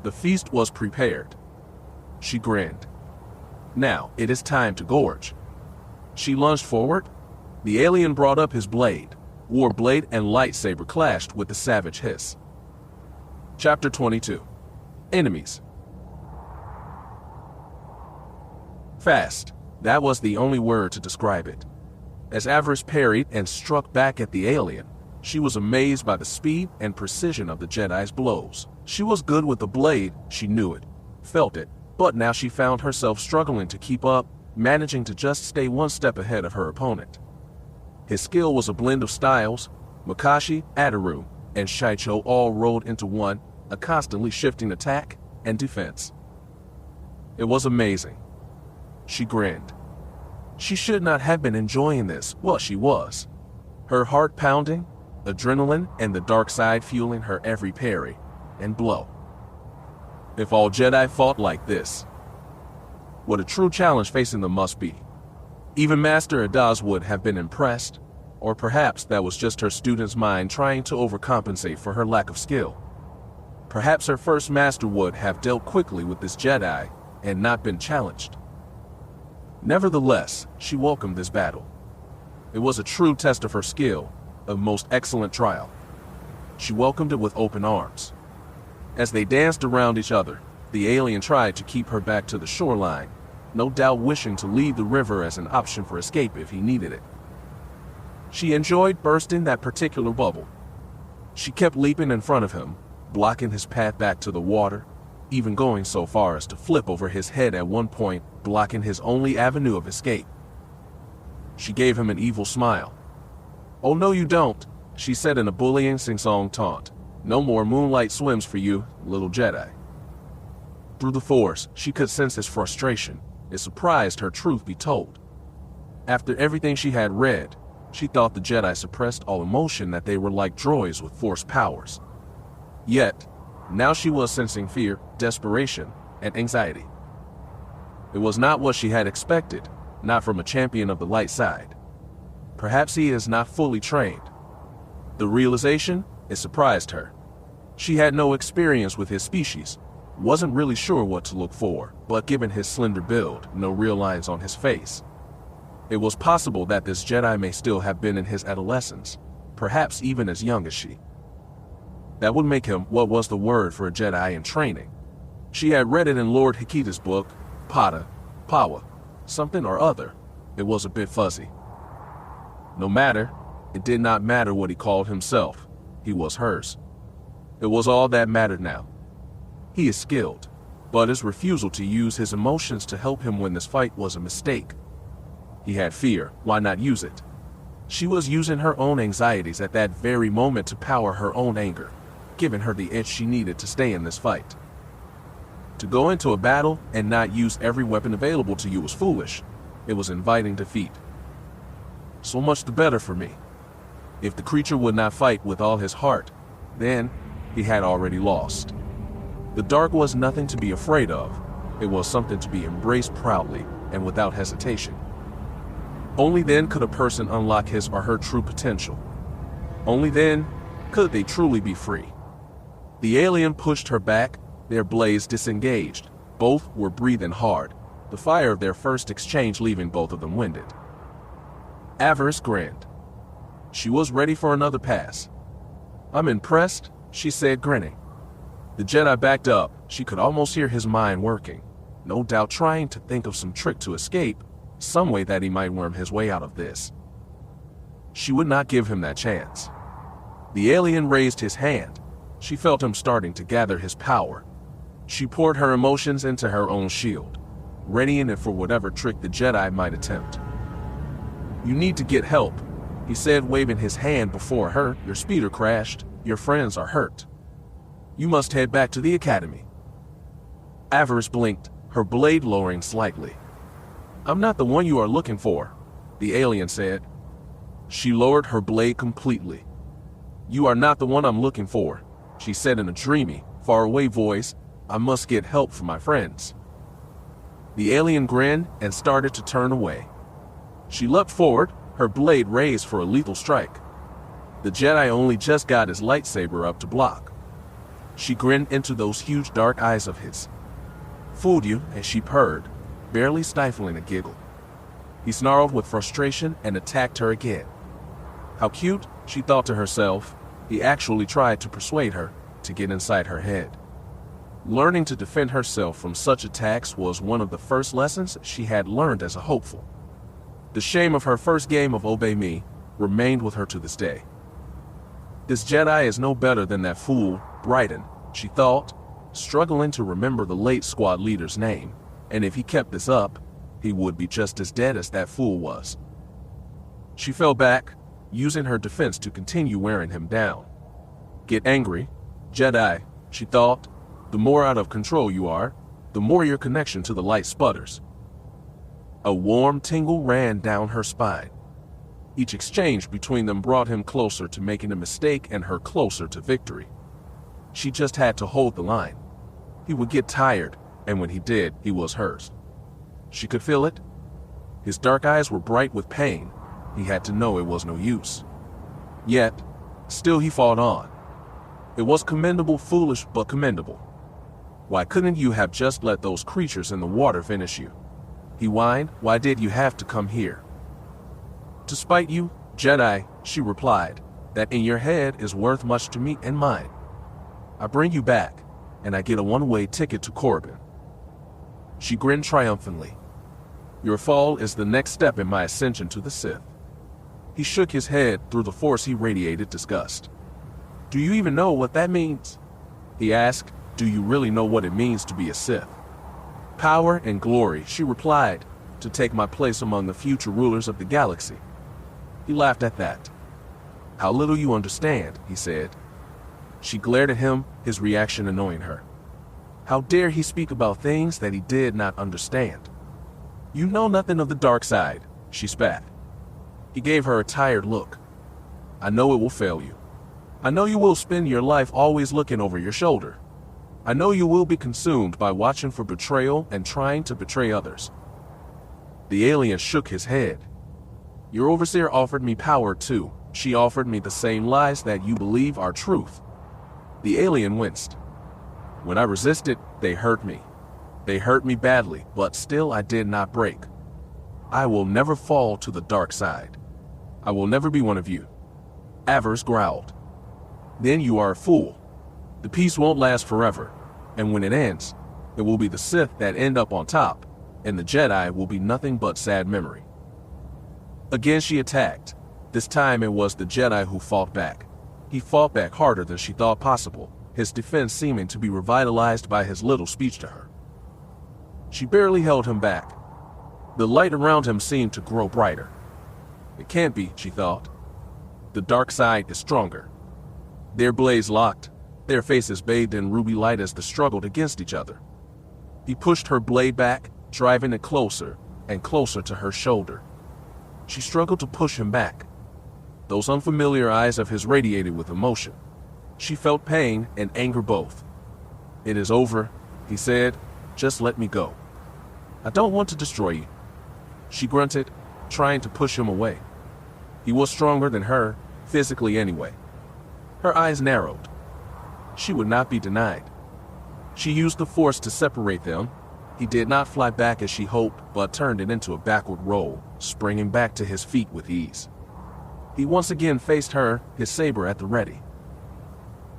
The feast was prepared. She grinned. Now, it is time to gorge. She lunged forward. The alien brought up his blade. War blade and lightsaber clashed with a savage hiss. Chapter 22. Enemies. Fast. That was the only word to describe it. As Avaryss parried and struck back at the alien, she was amazed by the speed and precision of the Jedi's blows. She was good with the blade, she knew it, felt it, but now she found herself struggling to keep up, managing to just stay one step ahead of her opponent. His skill was a blend of styles, Makashi, Adaru, and Shicho all rolled into one, a constantly shifting attack and defense. It was amazing. She grinned. She should not have been enjoying this. Well, she was. Her heart pounding, adrenaline and the dark side fueling her every parry and blow. If all Jedi fought like this, what a true challenge facing them must be. Even Master Adaz would have been impressed, or perhaps that was just her student's mind trying to overcompensate for her lack of skill. Perhaps her first master would have dealt quickly with this Jedi and not been challenged. Nevertheless, she welcomed this battle. It was a true test of her skill, a most excellent trial. She welcomed it with open arms. As they danced around each other, the alien tried to keep her back to the shoreline, no doubt wishing to leave the river as an option for escape if he needed it. She enjoyed bursting that particular bubble. She kept leaping in front of him, blocking his path back to the water, even going so far as to flip over his head at one point, blocking his only avenue of escape. She gave him an evil smile. "Oh no you don't," she said in a bullying sing-song taunt. "No more moonlight swims for you, little Jedi." Through the Force, she could sense his frustration. It surprised her, truth be told. After everything she had read, she thought the Jedi suppressed all emotion, that they were like droids with Force powers. Yet, now she was sensing fear, desperation, and anxiety. It was not what she had expected, not from a champion of the light side. Perhaps he is not fully trained. The realization, it surprised her. She had no experience with his species, wasn't really sure what to look for, but given his slender build, no real lines on his face. It was possible that this Jedi may still have been in his adolescence, perhaps even as young as she. That would make him, what was the word for a Jedi in training? She had read it in Lord Hikita's book, Pada, Pawa, something or other. It was a bit fuzzy. No matter, it did not matter what he called himself. He was hers. It was all that mattered now. He is skilled, but his refusal to use his emotions to help him win this fight was a mistake. He had fear, why not use it? She was using her own anxieties at that very moment to power her own anger, giving her the edge she needed to stay in this fight. To go into a battle and not use every weapon available to you was foolish. It was inviting defeat. So much the better for me. If the creature would not fight with all his heart, then he had already lost. The dark was nothing to be afraid of. It was something to be embraced proudly and without hesitation. Only then could a person unlock his or her true potential. Only then could they truly be free. The alien pushed her back, their blades disengaged. Both were breathing hard, the fire of their first exchange leaving both of them winded. Avaryss grinned. She was ready for another pass. "I'm impressed," she said, grinning. The Jedi backed up. She could almost hear his mind working, no doubt trying to think of some trick to escape, some way that he might worm his way out of this. She would not give him that chance. The alien raised his hand. She felt him starting to gather his power. She poured her emotions into her own shield, readying it for whatever trick the Jedi might attempt. "You need to get help," he said, waving his hand before her. "Your speeder crashed. Your friends are hurt. You must head back to the academy." Avaryss blinked, her blade lowering slightly. "I'm not the one you are looking for," the alien said. She lowered her blade completely. "You are not the one I'm looking for," she said in a dreamy, faraway voice. "I must get help for my friends." The alien grinned and started to turn away. She leapt forward, her blade raised for a lethal strike. The Jedi only just got his lightsaber up to block. She grinned into those huge dark eyes of his. "Fooled you," and she purred, barely stifling a giggle. He snarled with frustration and attacked her again. How cute, she thought to herself. He actually tried to persuade her to get inside her head. Learning to defend herself from such attacks was one of the first lessons she had learned as a hopeful. The shame of her first game of Obey Me remained with her to this day. This Jedi is no better than that fool, Brighton, she thought, struggling to remember the late squad leader's name, and if he kept this up, he would be just as dead as that fool was. She fell back, using her defense to continue wearing him down. "Get angry, Jedi," she thought. "The more out of control you are, the more your connection to the light sputters." A warm tingle ran down her spine. Each exchange between them brought him closer to making a mistake and her closer to victory. She just had to hold the line. He would get tired, and when he did, he was hers. She could feel it. His dark eyes were bright with pain. He had to know it was no use. Yet, still he fought on. It was commendable, foolish, but commendable. "Why couldn't you have just let those creatures in the water finish you?" he whined. "Why did you have to come here?" "To spite you, Jedi," she replied. "That in your head is worth much to me and mine. I bring you back, and I get a one-way ticket to Coruscant." She grinned triumphantly. "Your fall is the next step in my ascension to the Sith." He shook his head. Through the Force he radiated disgust. "Do you even know what that means?" he asked. "Do you really know what it means to be a Sith?" "Power and glory," she replied, "to take my place among the future rulers of the galaxy." He laughed at that. "How little you understand," he said. She glared at him, his reaction annoying her. How dare he speak about things that he did not understand? "You know nothing of the dark side," she spat. He gave her a tired look. "I know it will fail you. I know you will spend your life always looking over your shoulder. I know you will be consumed by watching for betrayal and trying to betray others." The alien shook his head. "Your overseer offered me power too. She offered me the same lies that you believe are truth." The alien winced. "When I resisted, they hurt me. They hurt me badly, but still I did not break. I will never fall to the dark side. I will never be one of you." Avaryss growled. "Then you are a fool. The peace won't last forever, and when it ends, it will be the Sith that end up on top, and the Jedi will be nothing but sad memory." Again she attacked. This time it was the Jedi who fought back. He fought back harder than she thought possible, his defense seeming to be revitalized by his little speech to her. She barely held him back. The light around him seemed to grow brighter. It can't be, she thought. The dark side is stronger. Their blades locked, their faces bathed in ruby light as they struggled against each other. He pushed her blade back, driving it closer and closer to her shoulder. She struggled to push him back. Those unfamiliar eyes of his radiated with emotion. She felt pain and anger both. "It is over," he said. "Just let me go. I don't want to destroy you." She grunted, trying to push him away. He was stronger than her, physically anyway. Her eyes narrowed. She would not be denied. She used the Force to separate them. He did not fly back as she hoped, but turned it into a backward roll, springing back to his feet with ease. He once again faced her, his saber at the ready.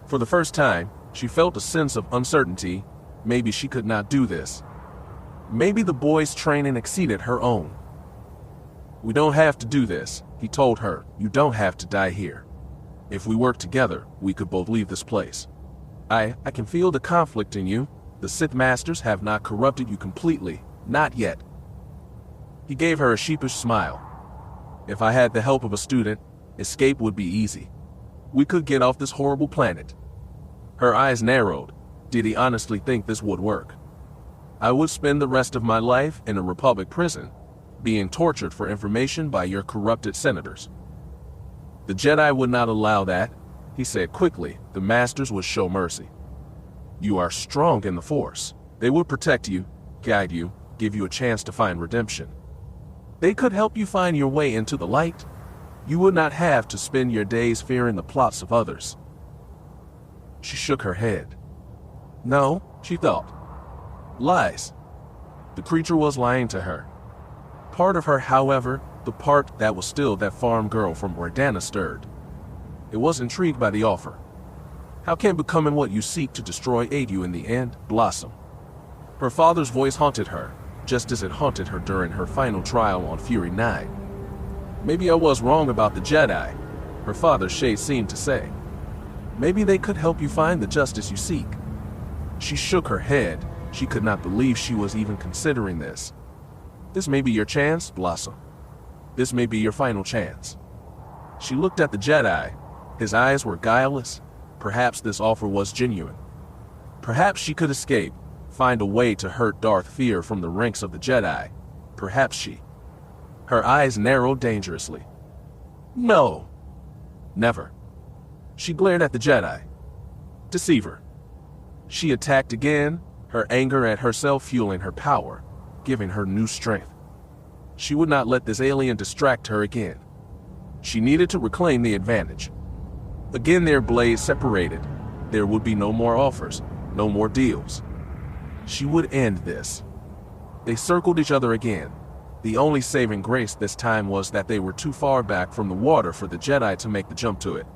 For the first time, she felt a sense of uncertainty. Maybe she could not do this. Maybe the boy's training exceeded her own. "We don't have to do this," he told her. "You don't have to die here. If we work together, we could both leave this place. I can feel the conflict in you. The Sith Masters have not corrupted you completely, not yet." He gave her a sheepish smile. "If I had the help of a student, escape would be easy. We could get off this horrible planet." Her eyes narrowed. Did he honestly think this would work? "I would spend the rest of my life in a Republic prison, being tortured for information by your corrupted senators." "The Jedi would not allow that," he said quickly. "The Masters would show mercy. You are strong in the Force. They would protect you, guide you, give you a chance to find redemption. They could help you find your way into the light. You would not have to spend your days fearing the plots of others." She shook her head. No, she thought. Lies. The creature was lying to her. Part of her, however, the part that was still that farm girl from Oridanna, stirred. It was intrigued by the offer. "How can becoming what you seek to destroy aid you in the end, Blossom?" Her father's voice haunted her, just as it haunted her during her final trial on Fury 9. "Maybe I was wrong about the Jedi," her father's shade seemed to say. "Maybe they could help you find the justice you seek." She shook her head. She could not believe she was even considering this. "This may be your chance, Blossom. This may be your final chance." She looked at the Jedi. His eyes were guileless. Perhaps this offer was genuine. Perhaps she could escape, find a way to hurt Darth Feer from the ranks of the Jedi. Perhaps she. Her eyes narrowed dangerously. "No. Never." She glared at the Jedi. Deceiver. She attacked again, her anger at herself fueling her power, giving her new strength. She would not let this alien distract her again. She needed to reclaim the advantage. Again their blades separated. There would be no more offers, no more deals. She would end this. They circled each other again. The only saving grace this time was that they were too far back from the water for the Jedi to make the jump to it.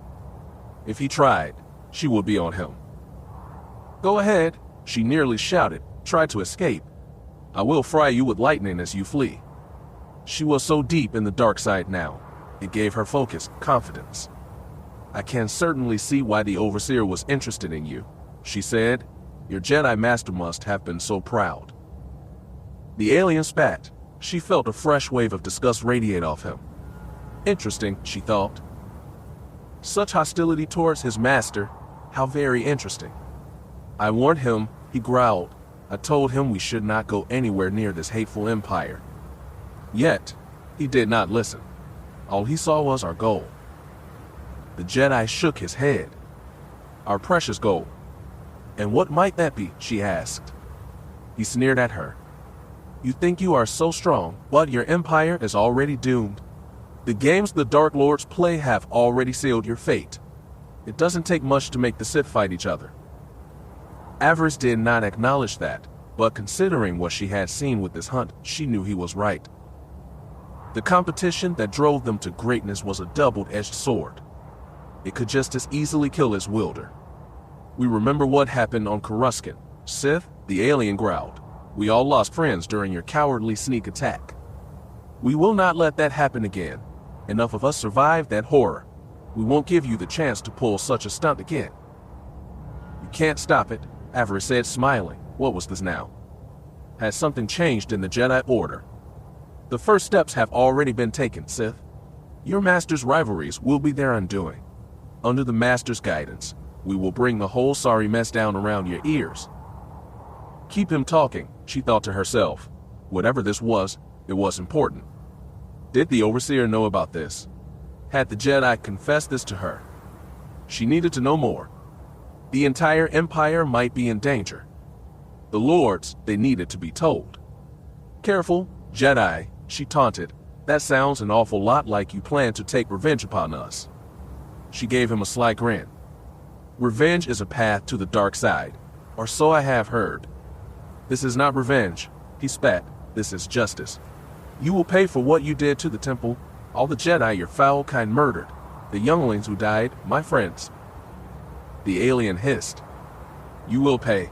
If he tried, she would be on him. "Go ahead," she nearly shouted. "Try to escape. I will fry you with lightning as you flee." She was so deep in the dark side now. It gave her focus, confidence. "I can certainly see why the Overseer was interested in you," she said. "Your Jedi Master must have been so proud." The alien spat. She felt a fresh wave of disgust radiate off him. Interesting, she thought. Such hostility towards his master. How very interesting. "I warned him," he growled. "I told him we should not go anywhere near this hateful empire." Yet, he did not listen. All he saw was our goal. The Jedi shook his head. "Our precious goal." "And what might that be?" she asked. He sneered at her. "You think you are so strong, but your empire is already doomed. The games the Dark Lords play have already sealed your fate. It doesn't take much to make the Sith fight each other." Avaryss did not acknowledge that, but considering what she had seen with this hunt, she knew he was right. The competition that drove them to greatness was a double-edged sword. It could just as easily kill as wielder. "We remember what happened on Coruscant, Sith," the alien growled. "We all lost friends during your cowardly sneak attack. We will not let that happen again. Enough of us survived that horror. We won't give you the chance to pull such a stunt again." "You can't stop it," Avaryss said, smiling. What was this now? Has something changed in the Jedi Order? "The first steps have already been taken, Sith. Your Master's rivalries will be their undoing. Under the Master's guidance, we will bring the whole sorry mess down around your ears." Keep him talking, she thought to herself. Whatever this was, it was important. Did the Overseer know about this? Had the Jedi confessed this to her? She needed to know more. The entire Empire might be in danger. The Lords, they needed to be told. "Careful, Jedi," she taunted. That sounds an awful lot like you plan to take revenge upon us. She gave him a sly grin. Revenge is a path to the dark side, or so I have heard. This is not revenge, he spat. This is justice. You will pay for what you did to the temple, all the Jedi your foul kind murdered, the younglings who died, my friends. The alien hissed. You will pay.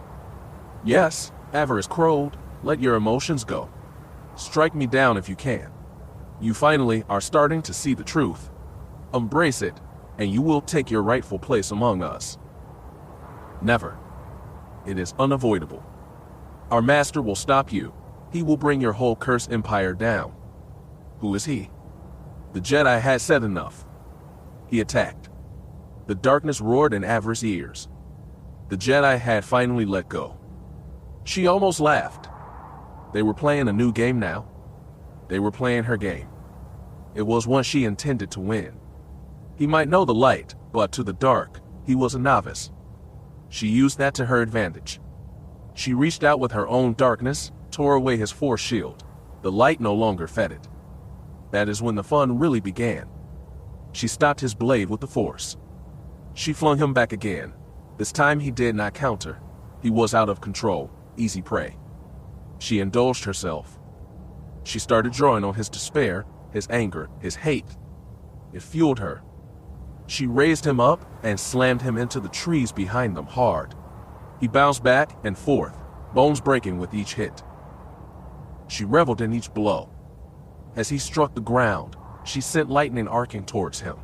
Yes, Avaryss crowed. Let your emotions go. Strike me down if you can. You finally are starting to see the truth. Embrace it, and you will take your rightful place among us. Never. It is unavoidable. Our master will stop you. He will bring your whole cursed empire down. Who is he? The Jedi had said enough. He attacked. The darkness roared in Avaryss' ears. The Jedi had finally let go. She almost laughed. They were playing a new game now. They were playing her game. It was one she intended to win. He might know the light, but to the dark, he was a novice. She used that to her advantage. She reached out with her own darkness, tore away his force shield. The light no longer fed it. That is when the fun really began. She stopped his blade with the force. She flung him back again. This time he did not counter. He was out of control, easy prey. She indulged herself. She started drawing on his despair, his anger, his hate. It fueled her. She raised him up and slammed him into the trees behind them hard. He bounced back and forth, bones breaking with each hit. She reveled in each blow. As he struck the ground, she sent lightning arcing towards him.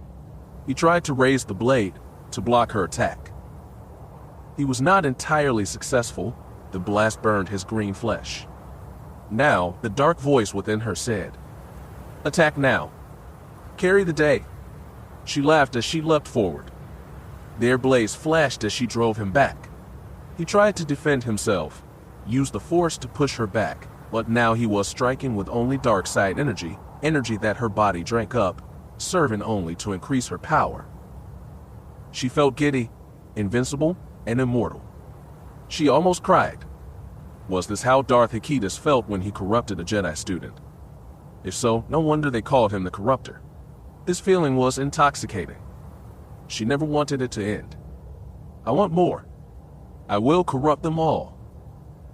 He tried to raise the blade to block her attack. He was not entirely successful. The blast burned his green flesh. Now, the dark voice within her said, "Attack now. Carry the day." She laughed as she leapt forward. Their blades flashed as she drove him back. He tried to defend himself, used the force to push her back, but now he was striking with only dark side energy, energy that her body drank up, serving only to increase her power. She felt giddy, invincible, and immortal. She almost cried. Was this how Darth Feer felt when he corrupted a Jedi student? If so, no wonder they called him the Corruptor. This feeling was intoxicating. She never wanted it to end. I want more. I will corrupt them all.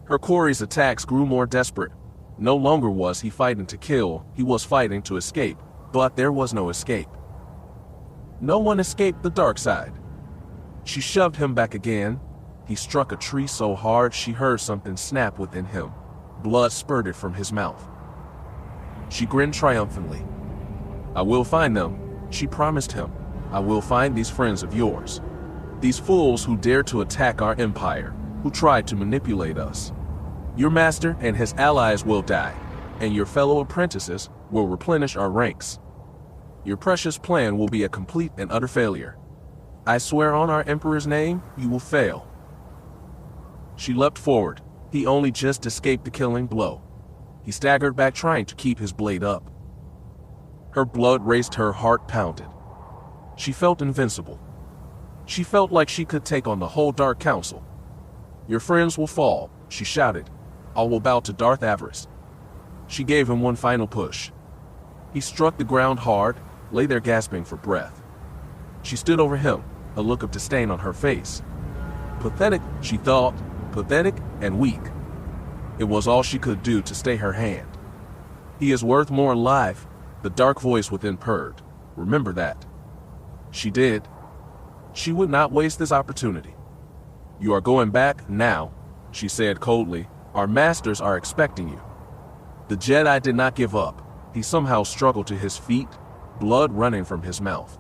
Her quarry's attacks grew more desperate. No longer was he fighting to kill, he was fighting to escape, but there was no escape. No one escaped the dark side. She shoved him back again. He struck a tree so hard she heard something snap within him. Blood spurted from his mouth. She grinned triumphantly. I will find them, she promised him. I will find these friends of yours. These fools who dared to attack our empire, who tried to manipulate us. Your master and his allies will die, and your fellow apprentices will replenish our ranks. Your precious plan will be a complete and utter failure. I swear on our emperor's name, you will fail. She leapt forward. He only just escaped the killing blow. He staggered back trying to keep his blade up. Her blood raced, her heart pounded. She felt invincible. She felt like she could take on the whole Dark Council. Your friends will fall, she shouted. All will bow to Darth Daverus. She gave him one final push. He struck the ground hard, lay there gasping for breath. She stood over him, a look of disdain on her face. Pathetic, she thought, pathetic and weak. It was all she could do to stay her hand. He is worth more alive, the dark voice within purred. Remember that. She did. She would not waste this opportunity. You are going back now, she said coldly. Our masters are expecting you. The Jedi did not give up. He somehow struggled to his feet, blood running from his mouth.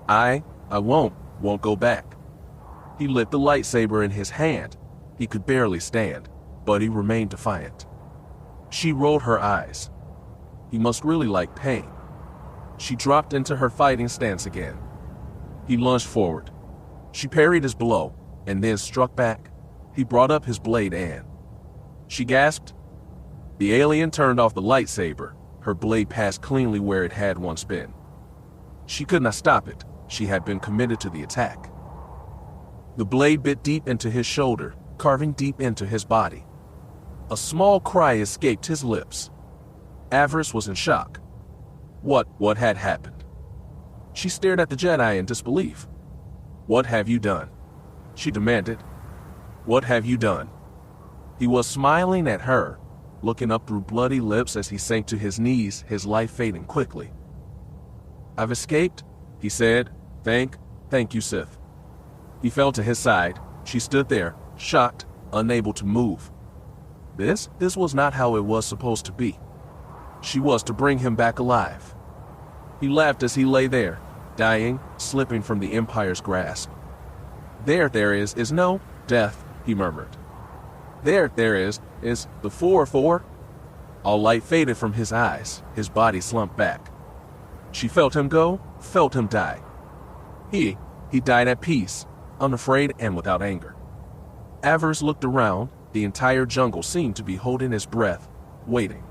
I won't go back. He lit the lightsaber in his hand. He could barely stand, but he remained defiant. She rolled her eyes. He must really like pain. She dropped into her fighting stance again. He lunged forward. She parried his blow, and then struck back. He brought up his blade and... She gasped. The alien turned off the lightsaber. Her blade passed cleanly where it had once been. She could not stop it. She had been committed to the attack. The blade bit deep into his shoulder, carving deep into his body. A small cry escaped his lips. Avaryss was in shock. What had happened? She stared at the Jedi in disbelief. What have you done? She demanded. What have you done? He was smiling at her, looking up through bloody lips as he sank to his knees, his life fading quickly. I've escaped, he said. Thank you, Sith. He fell to his side. She stood there, shocked, unable to move. This was not how it was supposed to be. She was to bring him back alive. He laughed as he lay there, dying, slipping from the Empire's grasp. There is no death, he murmured. There is the 4-4. All light faded from his eyes, his body slumped back. She felt him go, felt him die. He died at peace, unafraid and without anger. Avaryss looked around. The entire jungle seemed to be holding its breath, waiting.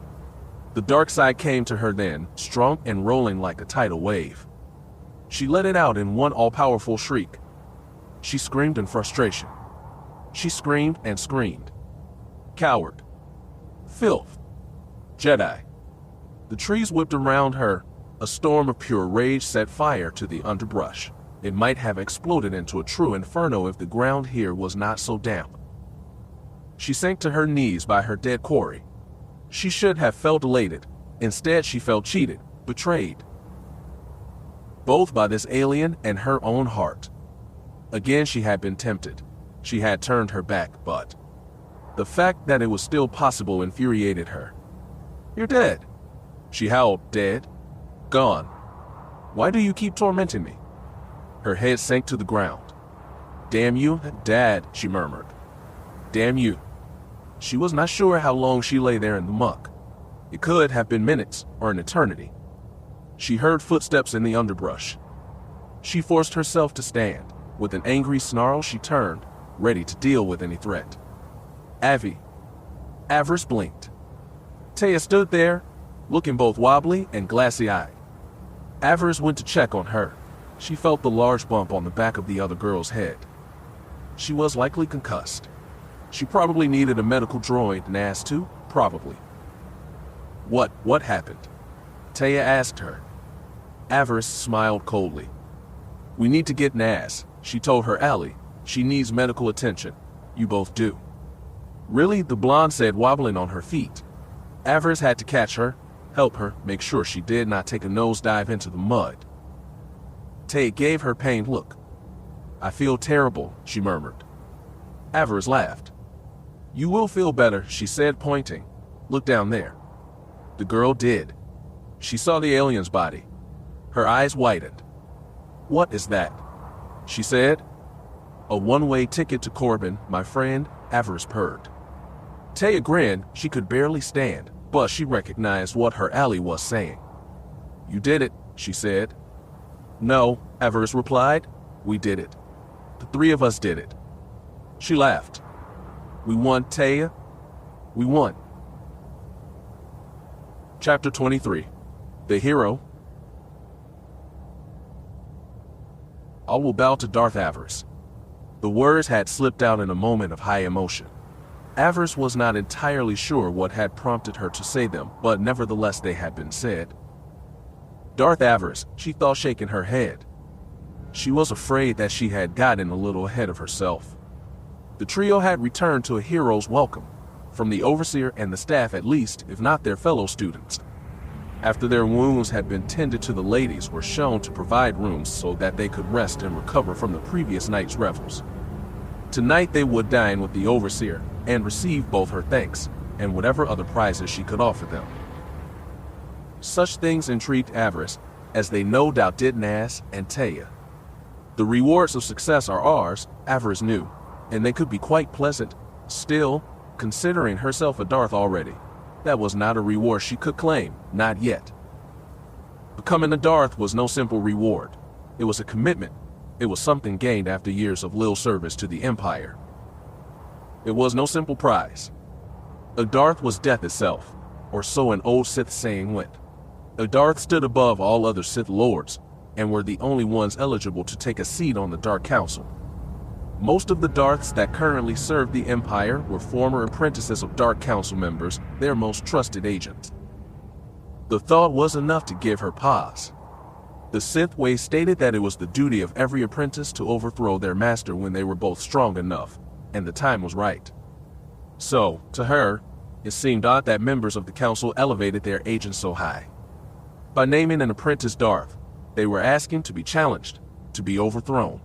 The dark side came to her then, strong and rolling like a tidal wave. She let it out in one all-powerful shriek. She screamed in frustration. She screamed and screamed. Coward. Filth. Jedi. The trees whipped around her. A storm of pure rage set fire to the underbrush. It might have exploded into a true inferno if the ground here was not so damp. She sank to her knees by her dead quarry. She should have felt elated. Instead, she felt cheated, betrayed. Both by this alien and her own heart. Again, she had been tempted. She had turned her back, but the fact that it was still possible infuriated her. You're dead. She howled. Dead? Gone. Why do you keep tormenting me? Her head sank to the ground. Damn you, Dad, she murmured. Damn you. She was not sure how long she lay there in the muck. It could have been minutes or an eternity. She heard footsteps in the underbrush. She forced herself to stand. With an angry snarl, she turned, ready to deal with any threat. Avaryss blinked. Taya stood there, looking both wobbly and glassy-eyed. Avaryss went to check on her. She felt the large bump on the back of the other girl's head. She was likely concussed. She probably needed a medical droid, Nas too, probably. What happened? Taya asked her. Avaryss smiled coldly. We need to get Nas, she told her ally. She needs medical attention. You both do. Really? The blonde said, wobbling on her feet. Avaryss had to catch her, help her, make sure she did not take a nosedive into the mud. Taya gave her pained look. I feel terrible, she murmured. Avaryss laughed. You will feel better, she said, pointing. Look down there. The girl did. She saw the alien's body. Her eyes widened. What is that? She said. A one-way ticket to Corbin, my friend, Avaryss purred. Taya grinned. She could barely stand, but she recognized what her ally was saying. You did it, she said. No, Avaryss replied. We did it. The three of us did it. She laughed. We won, Taya. We won. Chapter 23. The Hero. All will bow to Darth Daverus. The words had slipped out in a moment of high emotion. Avaryss was not entirely sure what had prompted her to say them, but nevertheless they had been said. Darth Daverus, she thought, shaking her head. She was afraid that she had gotten a little ahead of herself. The trio had returned to a hero's welcome, from the overseer and the staff at least, if not their fellow students. After their wounds had been tended to, the ladies were shown to provide rooms so that they could rest and recover from the previous night's revels. Tonight they would dine with the overseer and receive both her thanks and whatever other prizes she could offer them. Such things intrigued Avaryss, as they no doubt did Nas and Taya. The rewards of success are ours, Avaryss knew, and they could be quite pleasant. Still, considering herself a Darth already, that was not a reward she could claim, not yet. Becoming a Darth was no simple reward. It was a commitment. It was something gained after years of loyal service to the Empire. It was no simple prize. A Darth was death itself, or so an old Sith saying went. A Darth stood above all other Sith lords, and were the only ones eligible to take a seat on the Dark Council. Most of the Darths that currently serve the Empire were former apprentices of Dark Council members, their most trusted agents. The thought was enough to give her pause. The Sith way stated that it was the duty of every apprentice to overthrow their master when they were both strong enough, and the time was right. So, to her, it seemed odd that members of the council elevated their agents so high. By naming an apprentice Darth, they were asking to be challenged, to be overthrown.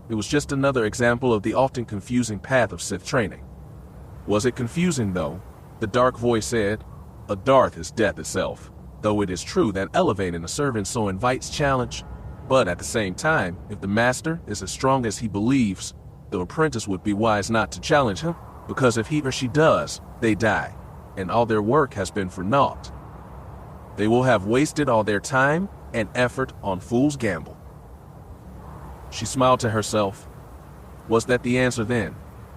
It was just another example of the often confusing path of Sith training. Was it confusing, though? The dark voice said, "A Darth is death itself, though it is true that elevating a servant so invites challenge, but at the same time, if the master is as strong as he believes, the apprentice would be wise not to challenge him, because if he or she does, they die, and all their work has been for naught. They will have wasted all their time and effort on fool's gamble." She smiled to herself. Was that the answer then?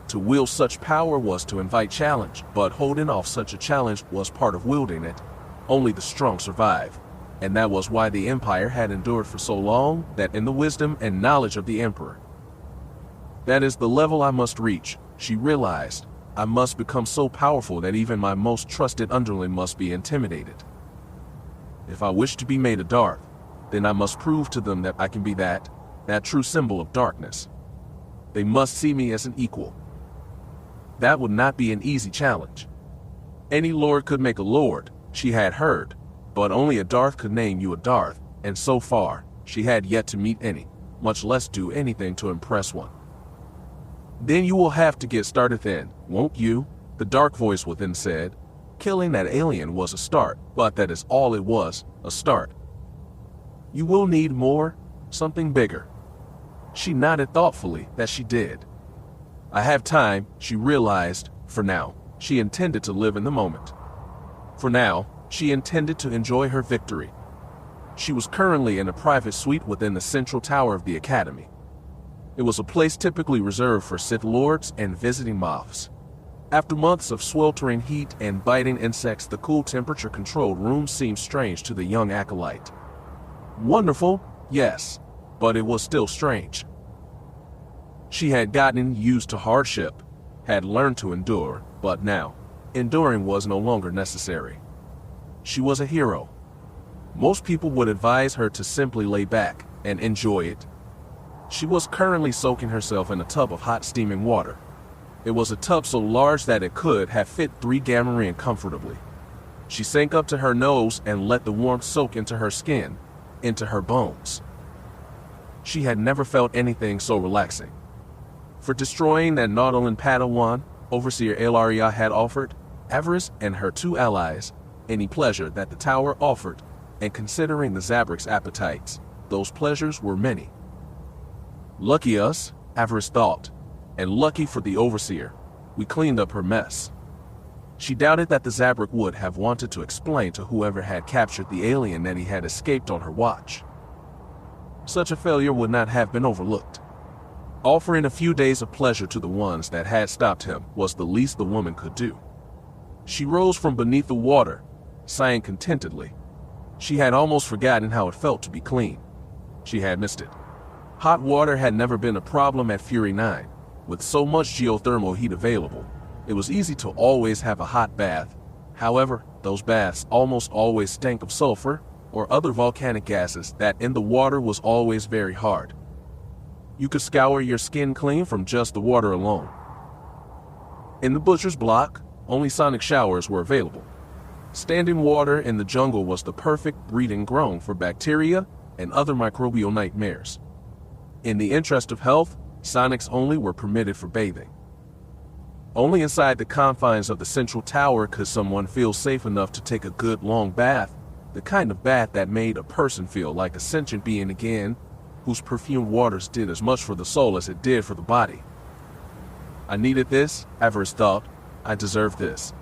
To wield such power was to invite challenge, but holding off such a challenge was part of wielding it. Only the strong survive, and that was why the Empire had endured for so long, that in the wisdom and knowledge of the Emperor. That is the level I must reach, she realized. I must become so powerful that even my most trusted underling must be intimidated. If I wish to be made a Darth, then I must prove to them that I can be that true symbol of darkness. They must see me as an equal. That would not be an easy challenge. Any lord could make a lord, she had heard, but only a Darth could name you a Darth, and so far, she had yet to meet any, much less do anything to impress one. Then you will have to get started then, won't you? The dark voice within said. Killing that alien was a start, but that is all it was, a start. You will need more, something bigger. She nodded thoughtfully that she did. I have time, she realized. For now, she intended to live in the moment. For now, she intended to enjoy her victory. She was currently in a private suite within the central tower of the Academy. It was a place typically reserved for Sith Lords and visiting moths. After months of sweltering heat and biting insects, the cool temperature-controlled room seemed strange to the young acolyte. Wonderful, yes, but it was still strange. She had gotten used to hardship, had learned to endure, but now, enduring was no longer necessary. She was a hero. Most people would advise her to simply lay back and enjoy it. She was currently soaking herself in a tub of hot steaming water. It was a tub so large that it could have fit 3 Gamorrean comfortably. She sank up to her nose and let the warmth soak into her skin, into her bones. She had never felt anything so relaxing. For destroying that Nautolan Padawan, Overseer Ilaria had offered, Avaryss and her 2 allies, any pleasure that the tower offered, and considering the Zabrik's appetites, those pleasures were many. Lucky us, Avaryss thought, and lucky for the Overseer, we cleaned up her mess. She doubted that the Zabrik would have wanted to explain to whoever had captured the alien that he had escaped on her watch. Such a failure would not have been overlooked. Offering a few days of pleasure to the ones that had stopped him was the least the woman could do. She rose from beneath the water, sighing contentedly. She had almost forgotten how it felt to be clean. She had missed it. Hot water had never been a problem at Fury 9. With so much geothermal heat available, it was easy to always have a hot bath. However, those baths almost always stank of sulfur or other volcanic gases that in the water was always very hard. You could scour your skin clean from just the water alone. In the butcher's block, only sonic showers were available. Standing water in the jungle was the perfect breeding ground for bacteria and other microbial nightmares. In the interest of health, sonics only were permitted for bathing. Only inside the confines of the central tower could someone feel safe enough to take a good long bath, the kind of bath that made a person feel like a sentient being again, whose perfumed waters did as much for the soul as it did for the body. I needed this, Avaryss thought. I deserved this.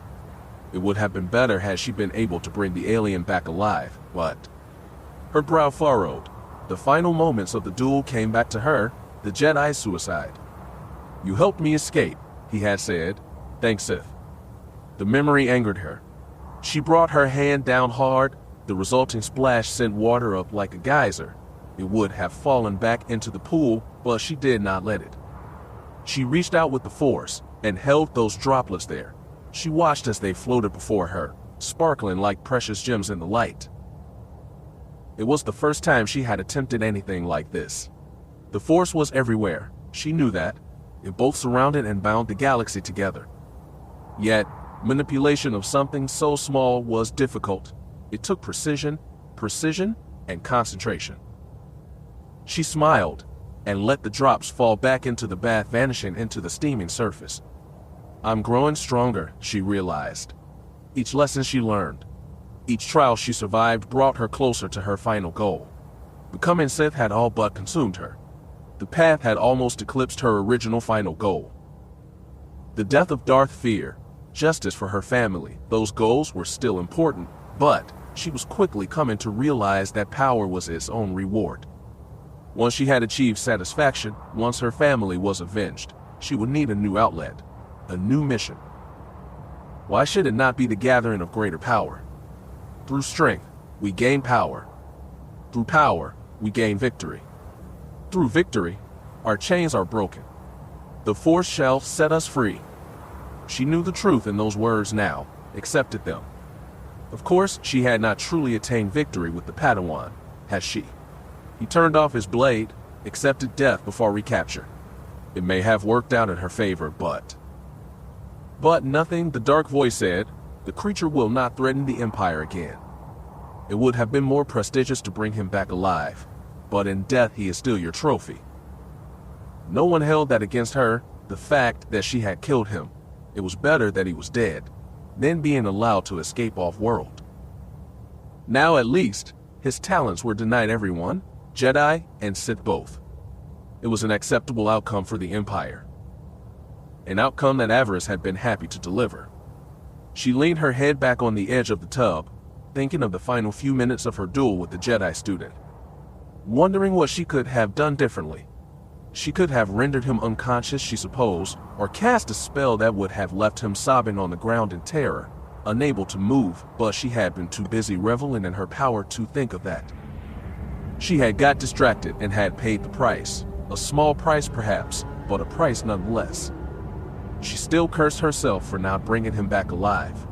It would have been better had she been able to bring the alien back alive, but... Her brow furrowed. The final moments of the duel came back to her, the Jedi's suicide. You helped me escape, he had said. Thanks, Sith. The memory angered her. She brought her hand down hard. The resulting splash sent water up like a geyser. It would have fallen back into the pool, but she did not let it. She reached out with the force and held those droplets there. She watched as they floated before her, sparkling like precious gems in the light. It was the first time she had attempted anything like this. The Force was everywhere, she knew that. It both surrounded and bound the galaxy together. Yet, manipulation of something so small was difficult. It took precision, and concentration. She smiled, and let the drops fall back into the bath, vanishing into the steaming surface. I'm growing stronger, she realized. Each lesson she learned, each trial she survived brought her closer to her final goal. Becoming Sith had all but consumed her. The path had almost eclipsed her original final goal. The death of Darth Feer, justice for her family, those goals were still important, but she was quickly coming to realize that power was its own reward. Once she had achieved satisfaction, once her family was avenged, she would need a new outlet, a new mission. Why should it not be the gathering of greater power? Through strength, we gain power. Through power, we gain victory. Through victory, our chains are broken. The Force shall set us free. She knew the truth in those words now, accepted them. Of course, she had not truly attained victory with the Padawan, had she? He turned off his blade, accepted death before recapture. It may have worked out in her favor, but nothing, the dark voice said. The creature will not threaten the Empire again. It would have been more prestigious to bring him back alive, but in death he is still your trophy. No one held that against her, the fact that she had killed him. It was better that he was dead, than being allowed to escape off-world. Now at least, his talents were denied everyone, Jedi and Sith both. It was an acceptable outcome for the Empire. An outcome that Avaryss had been happy to deliver. She leaned her head back on the edge of the tub, thinking of the final few minutes of her duel with the Jedi student. Wondering what she could have done differently. She could have rendered him unconscious, she supposed, or cast a spell that would have left him sobbing on the ground in terror, unable to move, but she had been too busy reveling in her power to think of that. She had got distracted and had paid the price. A small price perhaps, but a price nonetheless. She still cursed herself for not bringing him back alive.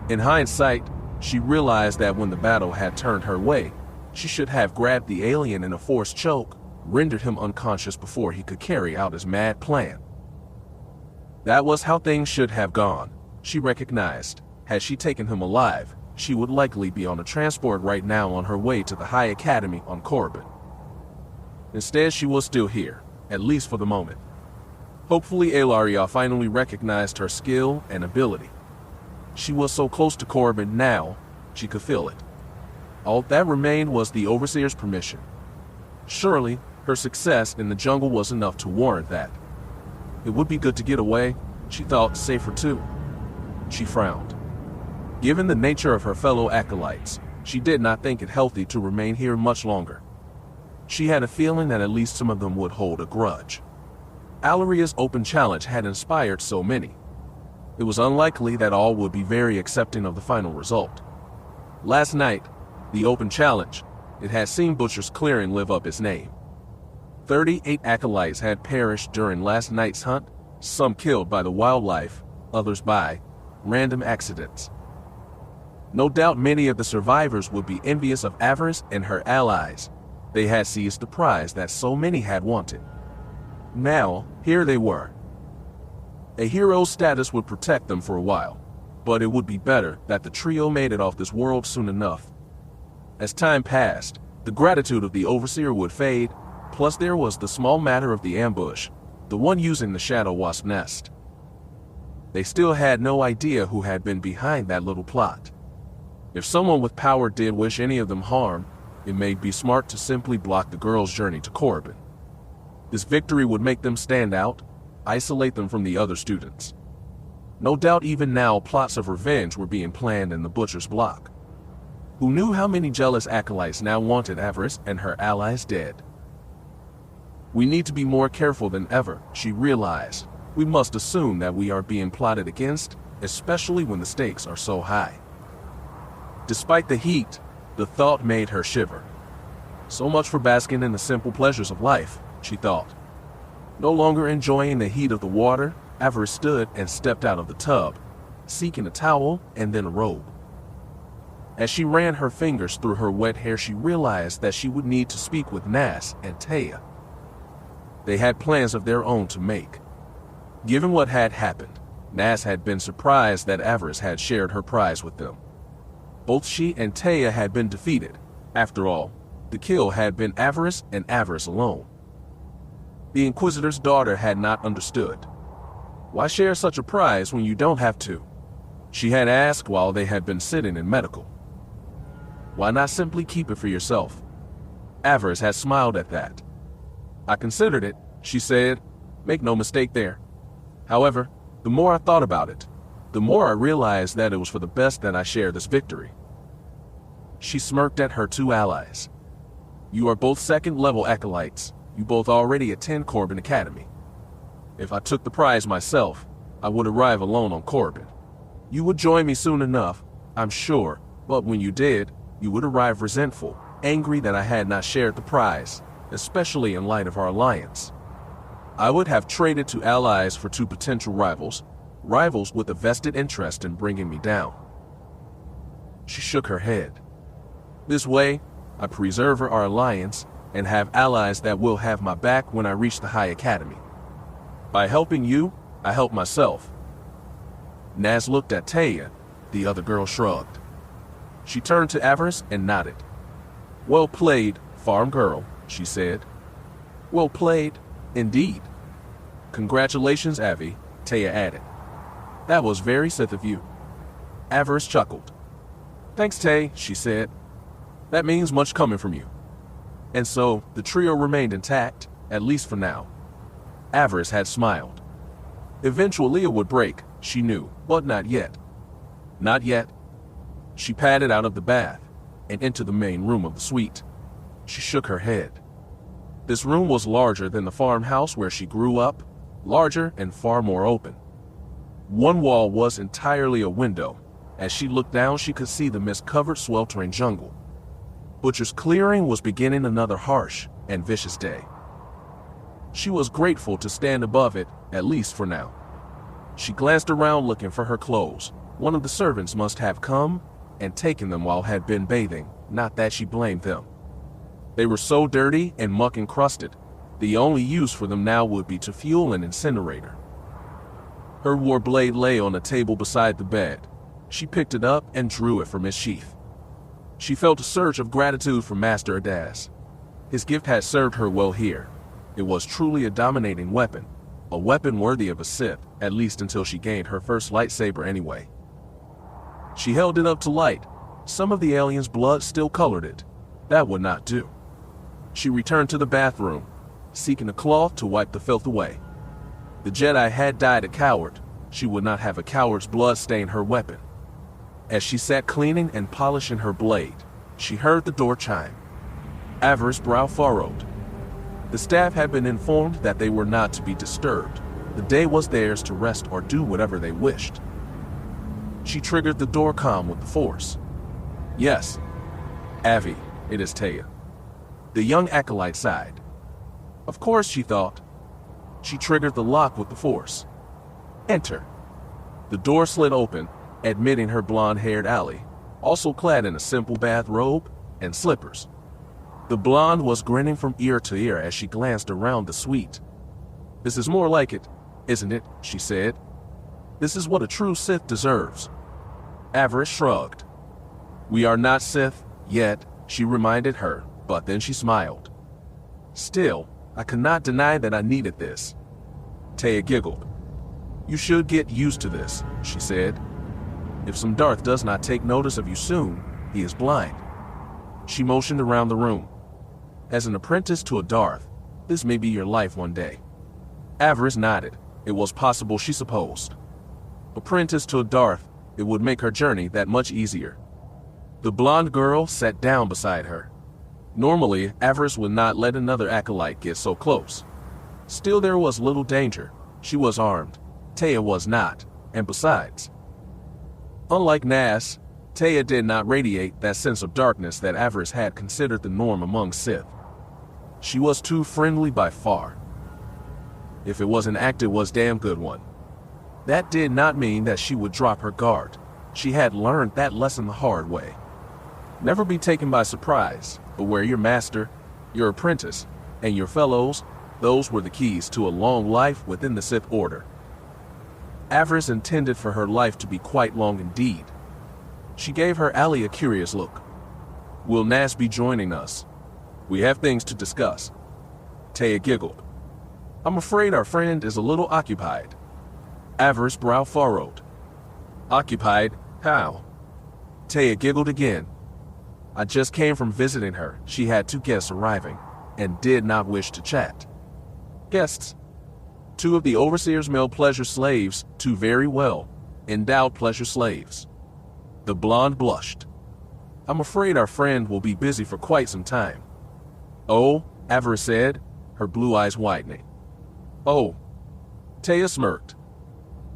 In hindsight, she realized that when the battle had turned her way, she should have grabbed the alien in a forced choke, rendered him unconscious before he could carry out his mad plan. That was how things should have gone, she recognized. Had she taken him alive, she would likely be on a transport right now on her way to the High Academy on Korriban. Instead, she was still here, at least for the moment. Hopefully Elaria finally recognized her skill and ability. She was so close to Korriban now, she could feel it. All that remained was the Overseer's permission. Surely, her success in the jungle was enough to warrant that. It would be good to get away, she thought, safer too. She frowned. Given the nature of her fellow acolytes, she did not think it healthy to remain here much longer. She had a feeling that at least some of them would hold a grudge. Alaria's open challenge had inspired so many. It was unlikely that all would be very accepting of the final result. Last night, the open challenge, it had seen Butcher's Clearing live up its name. 38 acolytes had perished during last night's hunt, some killed by the wildlife, others by random accidents. No doubt many of the survivors would be envious of Avaryss and her allies. They had seized the prize that so many had wanted. Now, here they were. A hero's status would protect them for a while, but it would be better that the trio made it off this world soon enough. As time passed, the gratitude of the Overseer would fade, plus there was the small matter of the ambush, the one using the Shadow Wasp nest. They still had no idea who had been behind that little plot. If someone with power did wish any of them harm, it may be smart to simply block the girl's journey to Korriban. This victory would make them stand out, isolate them from the other students. No doubt even now plots of revenge were being planned in the Butcher's block. Who knew how many jealous acolytes now wanted Avaryss and her allies dead? We need to be more careful than ever, she realized. We must assume that we are being plotted against, especially when the stakes are so high. Despite the heat, the thought made her shiver. So much for basking in the simple pleasures of life, she thought. No longer enjoying the heat of the water, Avaryss stood and stepped out of the tub, seeking a towel and then a robe. As she ran her fingers through her wet hair, she realized that she would need to speak with Nas and Taya. They had plans of their own to make. Given what had happened, Nas had been surprised that Avaryss had shared her prize with them. Both she and Taya had been defeated. After all, the kill had been Avaryss and Avaryss alone. The Inquisitor's daughter had not understood. Why share such a prize when you don't have to? She had asked while they had been sitting in medical. Why not simply keep it for yourself? Avaryss had smiled at that. I considered it, she said. Make no mistake there. However, the more I thought about it, the more I realized that it was for the best that I share this victory. She smirked at her two allies. You are both second-level acolytes. You both already attend Corbin Academy. If I took the prize myself, I would arrive alone on Corbin. You would join me soon enough, I'm sure, but when you did, you would arrive resentful, angry that I had not shared the prize, especially in light of our alliance. I would have traded two allies for two potential rivals with a vested interest in bringing me down. She shook her head. This way, I preserve our alliance and have allies that will have my back when I reach the High Academy. By helping you, I help myself. Nas looked at Taya. The other girl shrugged. She turned to Avaryss and nodded. Well played, farm girl, she said. Well played, indeed. Congratulations, Avi, Taya added. That was very Sith of you. Avaryss chuckled. Thanks, Tay, she said. That means much coming from you. And so, the trio remained intact, at least for now. Avaryss had smiled. Eventually it would break, she knew, but not yet. Not yet. She padded out of the bath and into the main room of the suite. She shook her head. This room was larger than the farmhouse where she grew up, larger and far more open. One wall was entirely a window. As she looked down, she could see the mist-covered, sweltering jungle. Butcher's Clearing was beginning another harsh and vicious day. She was grateful to stand above it, at least for now. She glanced around looking for her clothes. One of the servants must have come and taken them while had been bathing, not that she blamed them. They were so dirty and muck-encrusted, the only use for them now would be to fuel an incinerator. Her war blade lay on a table beside the bed. She picked it up and drew it from its sheath. She felt a surge of gratitude for Master Adass. His gift had served her well here. It was truly a dominating weapon, a weapon worthy of a Sith, at least until she gained her first lightsaber anyway. She held it up to light. Some of the alien's blood still colored it. That would not do. She returned to the bathroom, seeking a cloth to wipe the filth away. The Jedi had died a coward. She would not have a coward's blood stain her weapon. As she sat cleaning and polishing her blade, she heard the door chime. Avaryss' brow furrowed. The staff had been informed that they were not to be disturbed. The day was theirs to rest or do whatever they wished. She triggered the door comm with the Force. Yes. Avi, it is Taya. The young acolyte sighed. Of course, she thought. She triggered the lock with the Force. Enter. The door slid open, admitting her blonde-haired ally, also clad in a simple bathrobe and slippers. The blonde was grinning from ear to ear as she glanced around the suite. This is more like it, isn't it? She said. This is what a true Sith deserves. Avaryss shrugged. We are not Sith yet, she reminded her, but then she smiled. Still, I cannot deny that I needed this. Taya giggled. You should get used to this, she said. If some Darth does not take notice of you soon, he is blind. She motioned around the room. As an apprentice to a Darth, this may be your life one day. Avaryss nodded. It was possible, she supposed. Apprentice to a Darth, it would make her journey that much easier. The blonde girl sat down beside her. Normally, Avaryss would not let another acolyte get so close. Still, there was little danger. She was armed. Taya was not, and besides, unlike Nas, Taya did not radiate that sense of darkness that Avaryss had considered the norm among Sith. She was too friendly by far. If it was an act, it was a damn good one. That did not mean that she would drop her guard. She had learned that lesson the hard way. Never be taken by surprise, but where your master, your apprentice, and your fellows, those were the keys to a long life within the Sith Order. Avaryss intended for her life to be quite long indeed. She gave her ally a curious look. Will Nas be joining us? We have things to discuss. Taya giggled. I'm afraid our friend is a little occupied. Avaryss' brow furrowed. Occupied? How? Taya giggled again. I just came from visiting her. She had 2 guests arriving, and did not wish to chat. Guests? 2 of the Overseer's male pleasure slaves, 2 very well endowed pleasure slaves. The blonde blushed. I'm afraid our friend will be busy for quite some time. Oh, Avaryss said, her blue eyes widening. Oh. Taya smirked.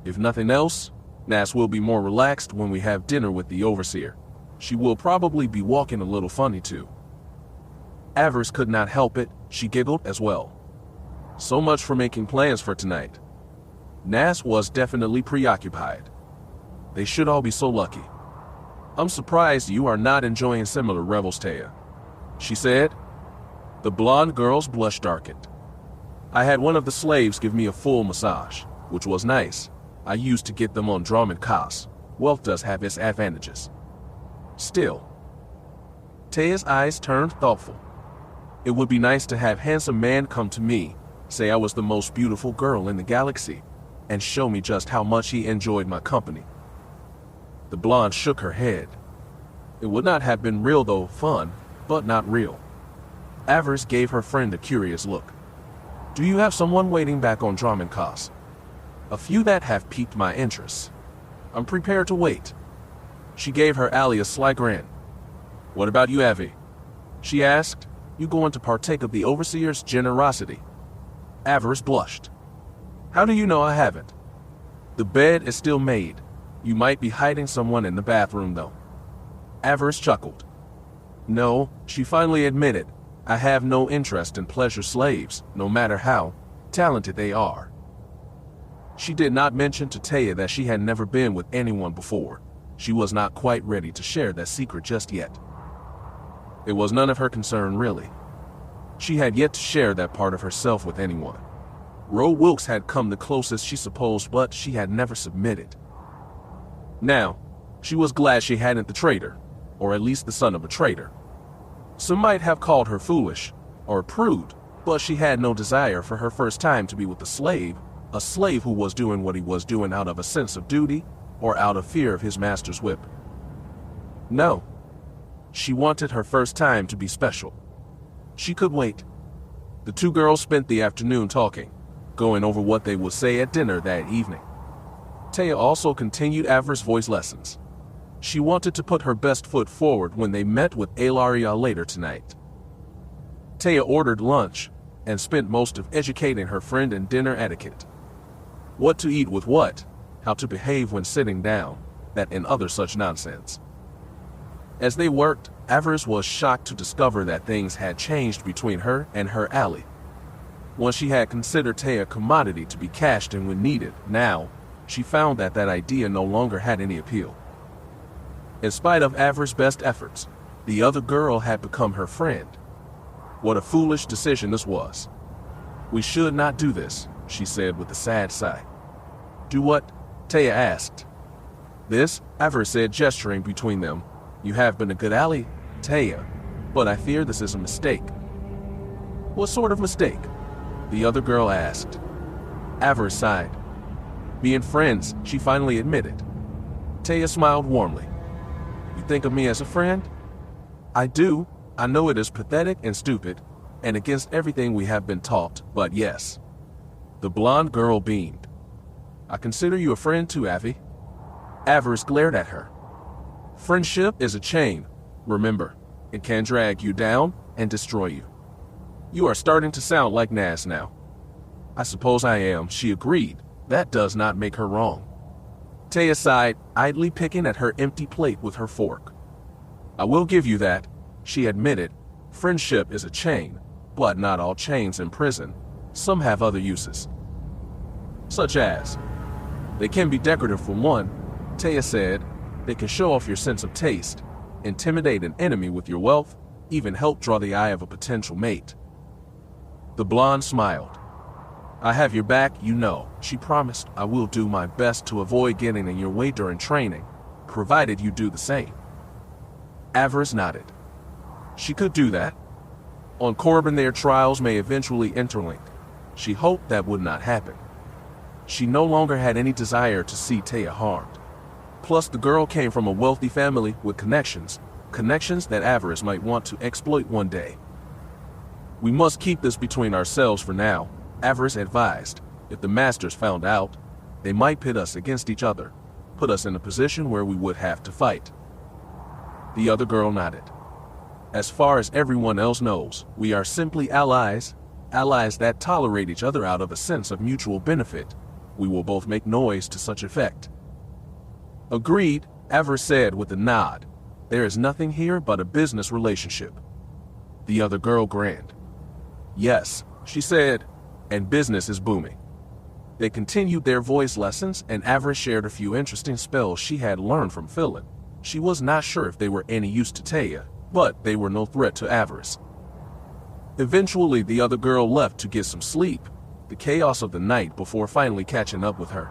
If nothing else, Nas will be more relaxed when we have dinner with the Overseer. She will probably be walking a little funny too. Avaryss could not help it, she giggled as well. So much for making plans for tonight. Nas was definitely preoccupied. They should all be so lucky. I'm surprised you are not enjoying similar revels, Taya, she said. The blonde girl's blush darkened. I had one of the slaves give me a full massage, which was nice. I used to get them on Drum and Cos. Wealth does have its advantages. Still. Taya's eyes turned thoughtful. It would be nice to have handsome man come to me, say I was the most beautiful girl in the galaxy, and show me just how much he enjoyed my company. The blonde shook her head. It would not have been real though, fun, but not real. Avaryss gave her friend a curious look. Do you have someone waiting back on Drum and Cos? A few that have piqued my interest. I'm prepared to wait. She gave her ally a sly grin. What about you, Avi? She asked. You going to partake of the Overseer's generosity? Avaryss blushed. How do you know I haven't? The bed is still made. You might be hiding someone in the bathroom though. Avaryss chuckled. No, she finally admitted. I have no interest in pleasure slaves, no matter how talented they are. She did not mention to Taya that she had never been with anyone before. She was not quite ready to share that secret just yet. It was none of her concern, really. She had yet to share that part of herself with anyone. Ro Wilkes had come the closest she supposed, but she had never submitted. Now, she was glad she hadn't the traitor, or at least the son of a traitor. Some might have called her foolish, or a prude, but she had no desire for her first time to be with a slave who was doing what he was doing out of a sense of duty, or out of fear of his master's whip. No. She wanted her first time to be special. She could wait. The 2 girls spent the afternoon talking, going over what they would say at dinner that evening. Taya also continued Avaryss' voice lessons. She wanted to put her best foot forward when they met with Alaria later tonight. Taya ordered lunch, and spent most of educating her friend in dinner etiquette. What to eat with what, how to behave when sitting down, that and other such nonsense. As they worked, Avaryss was shocked to discover that things had changed between her and her ally. Once she had considered Taya a commodity to be cashed in when needed, now, she found that that idea no longer had any appeal. In spite of Avaryss' best efforts, the other girl had become her friend. What a foolish decision this was. We should not do this, she said with a sad sigh. Do what? Taya asked. This, Avaryss said, gesturing between them. You have been a good ally, Taya, but I fear this is a mistake. What sort of mistake? The other girl asked. Avaryss sighed. Being friends, she finally admitted. Taya smiled warmly. You think of me as a friend? I do. I know it is pathetic and stupid, and against everything we have been taught, but yes. The blonde girl beamed. I consider you a friend too, Avi. Avaryss glared at her. Friendship is a chain, remember. It can drag you down and destroy you. You are starting to sound like Nas now. I suppose I am, she agreed. That does not make her wrong. Taya sighed, idly picking at her empty plate with her fork. I will give you that, she admitted. Friendship is a chain, but not all chains imprison. Some have other uses. Such as? They can be decorative for one, Taya said. They can show off your sense of taste. intimidate an enemy with your wealth, even help draw the eye of a potential mate. The blonde smiled. I have your back, you know, she promised. I will do my best to avoid getting in your way during training, provided you do the same. Avaryss nodded. She could do that. On Korriban, their trials may eventually interlink. She hoped that would not happen. She no longer had any desire to see Taya harmed. Plus, the girl came from a wealthy family with connections that Avaryss might want to exploit one day. We must keep this between ourselves for now, Avaryss advised. If the masters found out, they might pit us against each other, put us in a position where we would have to fight. The other girl nodded. As far as everyone else knows, we are simply allies that tolerate each other out of a sense of mutual benefit. We will both make noise to such effect. Agreed, Avaryss said with a nod. There is nothing here but a business relationship. The other girl grinned. Yes, she said, and business is booming. They continued their voice lessons, and Avaryss shared a few interesting spells she had learned from Philip. She was not sure if they were any use to Taya, but they were no threat to Avaryss. Eventually, the other girl left to get some sleep, the chaos of the night before finally catching up with her.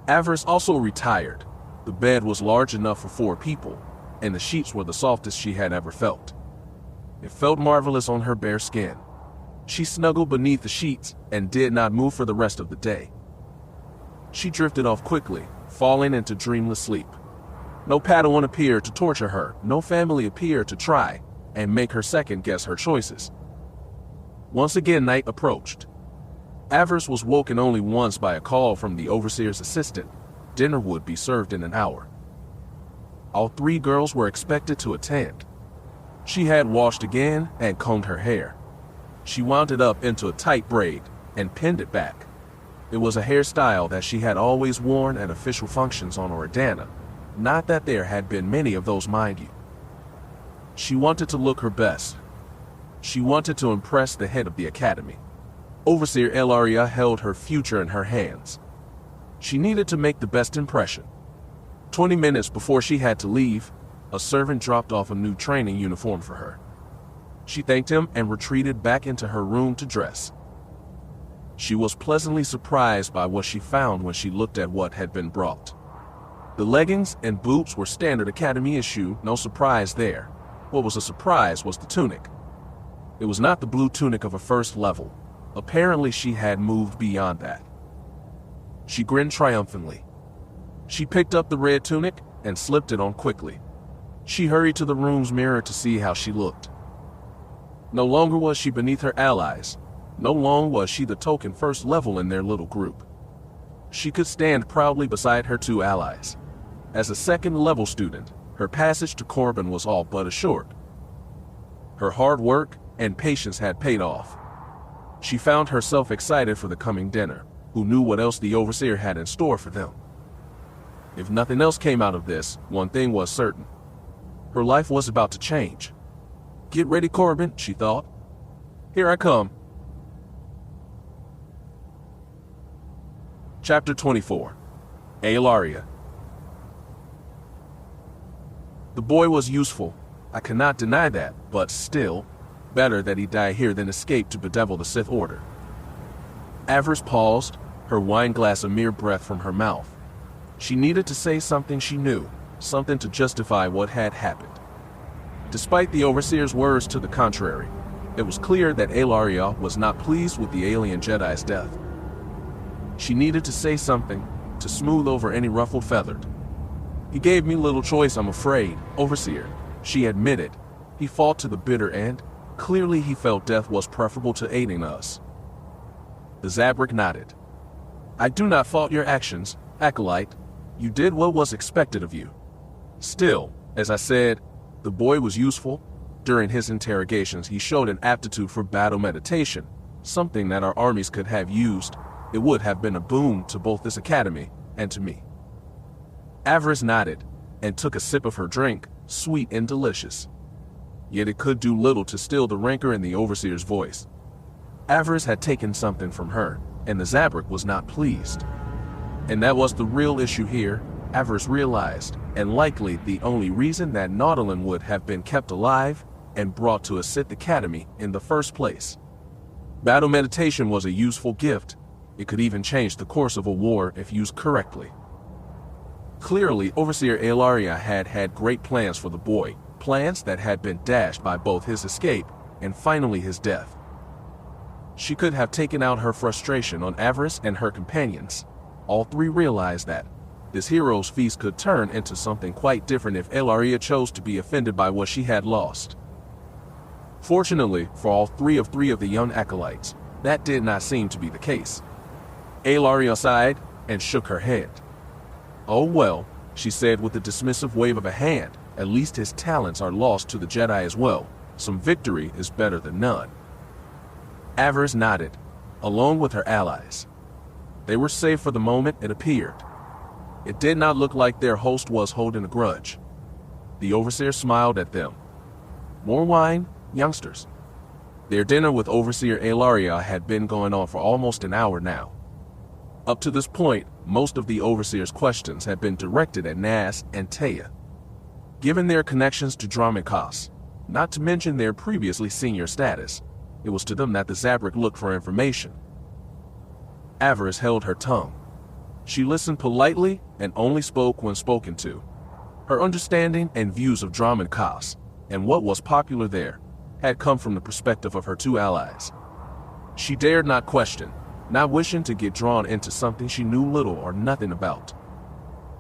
Avaryss also retired. The bed was large enough for 4 people, and the sheets were the softest she had ever felt. It felt marvelous on her bare skin. She snuggled beneath the sheets and did not move for the rest of the day. She drifted off quickly, falling into dreamless sleep. No Padawan appeared to torture her, no family appeared to try and make her second-guess her choices. Once again, night approached. Avaryss was woken only once by a call from the overseer's assistant. Dinner would be served in an hour. All 3 girls were expected to attend. She had washed again and combed her hair. She wound it up into a tight braid and pinned it back. It was a hairstyle that she had always worn at official functions on Oridanna. Not that there had been many of those, mind you. She wanted to look her best. She wanted to impress the head of the academy. Overseer Elaria held her future in her hands. She needed to make the best impression. 20 minutes before she had to leave, a servant dropped off a new training uniform for her. She thanked him and retreated back into her room to dress. She was pleasantly surprised by what she found when she looked at what had been brought. The leggings and boots were standard academy issue, no surprise there. What was a surprise was the tunic. It was not the blue tunic of a first level. Apparently she had moved beyond that. She grinned triumphantly. She picked up the red tunic and slipped it on quickly. She hurried to the room's mirror to see how she looked. No longer was she beneath her allies. No longer was she the token first level in their little group. She could stand proudly beside her 2 allies. As a second-level student, her passage to Korriban was all but assured. Her hard work and patience had paid off. She found herself excited for the coming dinner. Who knew what else the Overseer had in store for them? If nothing else came out of this, one thing was certain. Her life was about to change. Get ready, Korriban, she thought. Here I come. Chapter 24. Elaria. The boy was useful. I cannot deny that, but still, better that he die here than escape to bedevil the Sith Order. Avaryss paused, her wine glass a mere breath from her mouth. She needed to say something she knew, something to justify what had happened. Despite the Overseer's words to the contrary, it was clear that Elaria was not pleased with the alien Jedi's death. She needed to say something, to smooth over any ruffled feathered. He gave me little choice, I'm afraid, Overseer, she admitted. He fought to the bitter end. Clearly he felt death was preferable to aiding us. The Zabrak nodded. I do not fault your actions, Acolyte. You did what was expected of you. Still, as I said, the boy was useful. During his interrogations, he showed an aptitude for battle meditation, something that our armies could have used. It would have been a boon to both this academy and to me. Avaryss nodded and took a sip of her drink, sweet and delicious. Yet it could do little to still the rancor in the Overseer's voice. Avaryss had taken something from her, and the Zabrak was not pleased. And that was the real issue here, Avaryss realized. and likely the only reason that Nautilin would have been kept alive and brought to a Sith Academy in the first place. Battle meditation was a useful gift. It could even change the course of a war if used correctly. Clearly, Overseer Ellaria had great plans for the boy, plans that had been dashed by both his escape and finally his death. She could have taken out her frustration on Avaryss and her companions. All three realized that this hero's feast could turn into something quite different if Ellaria chose to be offended by what she had lost. Fortunately for all three of the young acolytes, that did not seem to be the case. Ellaria sighed and shook her head. "Oh well," she said with a dismissive wave of a hand, "at least his talents are lost to the Jedi as well. Some victory is better than none." Avaryss nodded, along with her allies. They were safe for the moment, it appeared. It did not look like their host was holding a grudge. The Overseer smiled at them. "More wine, youngsters." Their dinner with Overseer Ellaria had been going on for almost an hour now. Up to this point, most of the Overseer's questions had been directed at Nas and Taya. Given their connections to Dromikos, not to mention their previously senior status, it was to them that the Zabrak looked for information. Avaryss held her tongue. She listened politely and only spoke when spoken to. Her understanding and views of Dromikos, and what was popular there, had come from the perspective of her two allies. She dared not question, not wishing to get drawn into something she knew little or nothing about.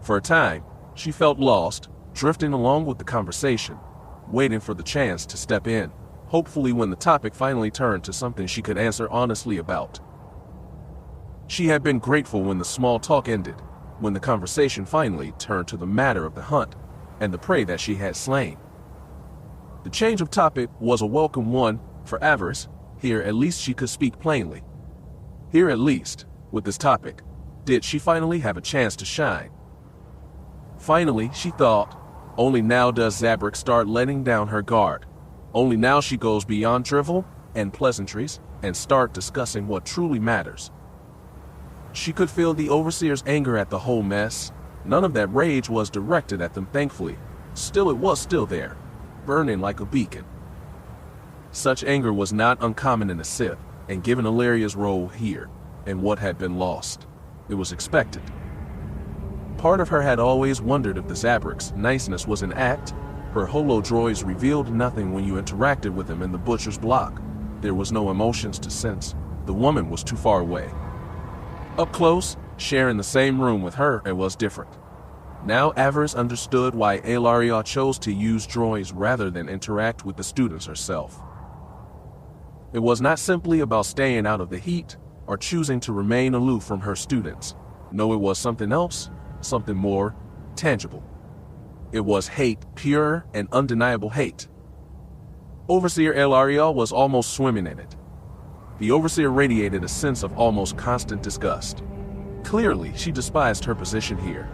For a time, she felt lost, drifting along with the conversation, waiting for the chance to step in, hopefully when the topic finally turned to something she could answer honestly about. She had been grateful when the small talk ended, when the conversation finally turned to the matter of the hunt and the prey that she had slain. The change of topic was a welcome one for Avaryss. Here at least she could speak plainly. Here at least, with this topic, did she finally have a chance to shine. Finally, she thought, only now does Zabrak start letting down her guard. Only now she goes beyond drivel and pleasantries and start discussing what truly matters. She could feel the Overseer's anger at the whole mess. None of that rage was directed at them, thankfully. Still, it was still there, burning like a beacon. Such anger was not uncommon in a Sith, and given Ellaria's role here, and what had been lost, it was expected. Part of her had always wondered if the Zabrak's niceness was an act. Her holodroids revealed nothing when you interacted with them in the butcher's block. There was no emotions to sense. The woman was too far away. Up close, sharing the same room with her, it was different. Now Avaryss understood why Ellaria chose to use droids rather than interact with the students herself. It was not simply about staying out of the heat or choosing to remain aloof from her students. No, it was something else, something more tangible. It was hate, pure and undeniable hate. Overseer Ellaria was almost swimming in it. The Overseer radiated a sense of almost constant disgust. Clearly, she despised her position here.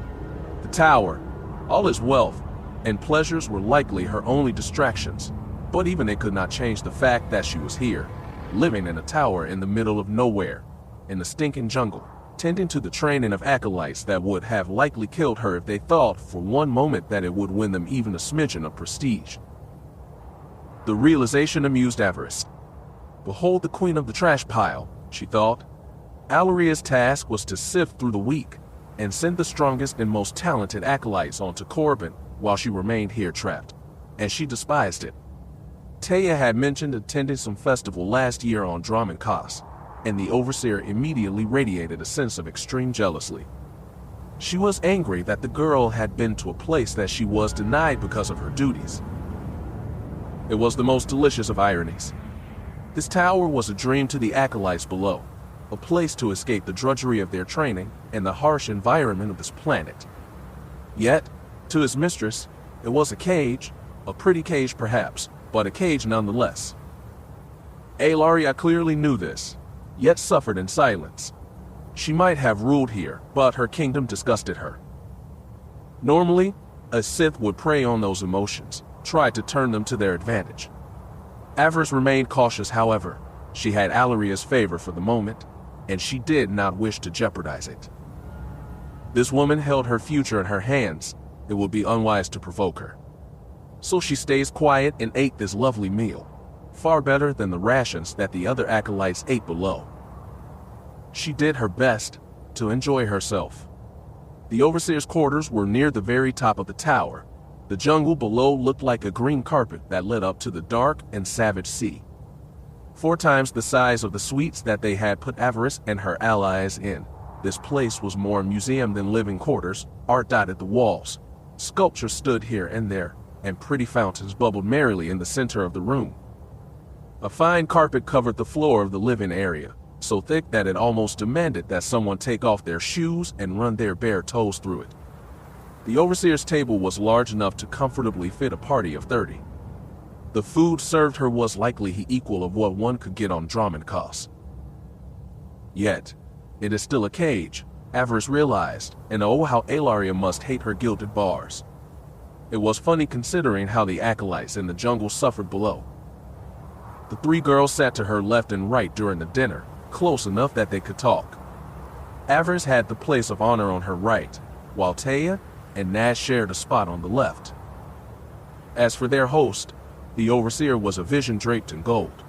The tower, all its wealth and pleasures were likely her only distractions, but even it could not change the fact that she was here, living in a tower in the middle of nowhere, in the stinking jungle, tending to the training of acolytes that would have likely killed her if they thought for one moment that it would win them even a smidgen of prestige. The realization amused Avaryss. Behold the queen of the trash pile, she thought. Allaria's task was to sift through the weak and send the strongest and most talented acolytes onto Korriban while she remained here trapped, and she despised it. Taya had mentioned attending some festival last year on Dromikos, and the Overseer immediately radiated a sense of extreme jealousy. She was angry that the girl had been to a place that she was denied because of her duties. It was the most delicious of ironies. This tower was a dream to the acolytes below, a place to escape the drudgery of their training and the harsh environment of this planet. Yet, to his mistress, it was a cage, a pretty cage perhaps, but a cage nonetheless. Ellaria clearly knew this, yet suffered in silence. She might have ruled here, but her kingdom disgusted her. Normally, a Sith would prey on those emotions, try to turn them to their advantage. Avaryss remained cautious, however. She had Allaria's favor for the moment, and she did not wish to jeopardize it. This woman held her future in her hands, it would be unwise to provoke her. So she stays quiet and ate this lovely meal, far better than the rations that the other acolytes ate below. She did her best to enjoy herself. The overseer's quarters were near the very top of the tower. The jungle below looked like a green carpet that led up to the dark and savage sea. 4 times the size of the suites that they had put Avaryss and her allies in, this place was more a museum than living quarters. Art dotted the walls. Sculptures stood here and there, and pretty fountains bubbled merrily in the center of the room. A fine carpet covered the floor of the living area, so thick that it almost demanded that someone take off their shoes and run their bare toes through it. The overseer's table was large enough to comfortably fit a party of 30. The food served her was likely the equal of what one could get on Drummond costs. Yet, it is still a cage, Avaryss realized, and oh how Ellaria must hate her gilded bars. It was funny considering how the acolytes in the jungle suffered below. The 3 girls sat to her left and right during the dinner, close enough that they could talk. Avaryss had the place of honor on her right, while Taya and Nash shared a spot on the left. As for their host, the overseer was a vision draped in gold.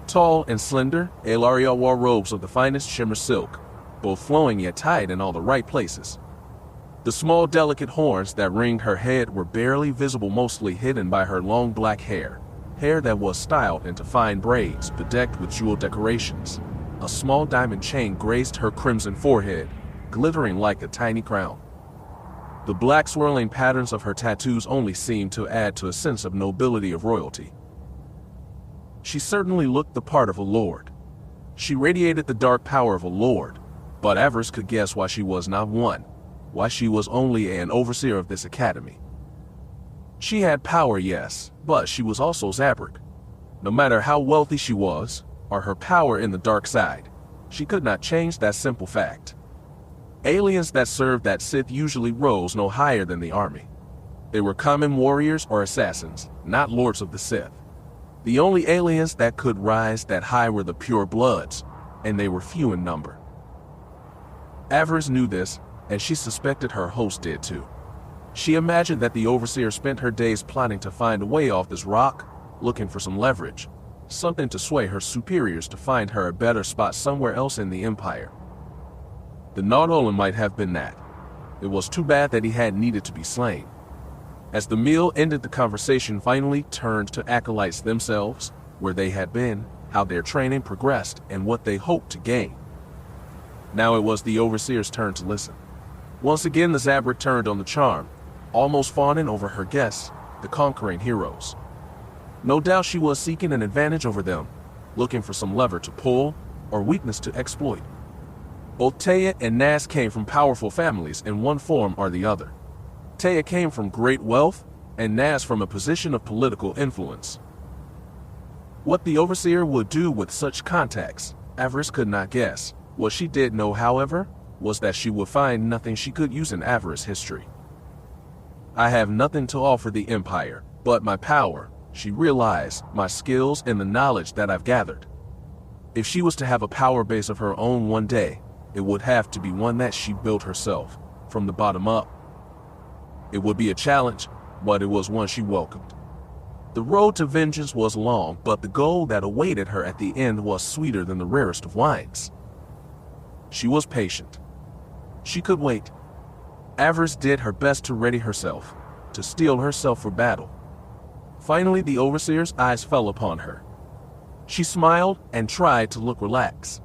Tall and slender, Ellaria wore robes of the finest shimmer silk, both flowing yet tied in all the right places. The small delicate horns that ringed her head were barely visible, mostly hidden by her long black hair that was styled into fine braids bedecked with jewel decorations. A small diamond chain graced her crimson forehead, glittering like a tiny crown. The black swirling patterns of her tattoos only seemed to add to a sense of nobility of royalty. She certainly looked the part of a lord. She radiated the dark power of a lord, but Avaryss could guess why she was not one, why she was only an overseer of this academy. She had power, yes, but she was also Zabrak. No matter how wealthy she was, or her power in the dark side, she could not change that simple fact. Aliens that served that Sith usually rose no higher than the army. They were common warriors or assassins, not lords of the Sith. The only aliens that could rise that high were the pure bloods, and they were few in number. Avaryss knew this, and she suspected her host did too. She imagined that the overseer spent her days plotting to find a way off this rock, looking for some leverage, something to sway her superiors to find her a better spot somewhere else in the Empire. The Nautolan might have been that. It was too bad that he had needed to be slain. As the meal ended, the conversation finally turned to acolytes themselves, where they had been, how their training progressed, and what they hoped to gain. Now it was the overseer's turn to listen. Once again the Zabrak turned on the charm, almost fawning over her guests, the conquering heroes. No doubt she was seeking an advantage over them, looking for some lever to pull, or weakness to exploit. Both Taya and Nas came from powerful families in one form or the other. Taya came from great wealth, and Nas from a position of political influence. What the overseer would do with such contacts, Avaryss could not guess. What she did know, however, was that she would find nothing she could use in Avaryss history. I have nothing to offer the Empire, but my power, she realized, my skills and the knowledge that I've gathered. If she was to have a power base of her own one day, it would have to be one that she built herself, from the bottom up. It would be a challenge, but it was one she welcomed. The road to vengeance was long, but the goal that awaited her at the end was sweeter than the rarest of wines. She was patient. She could wait. Avaryss did her best to ready herself, to steel herself for battle. Finally, the overseer's eyes fell upon her. She smiled and tried to look relaxed.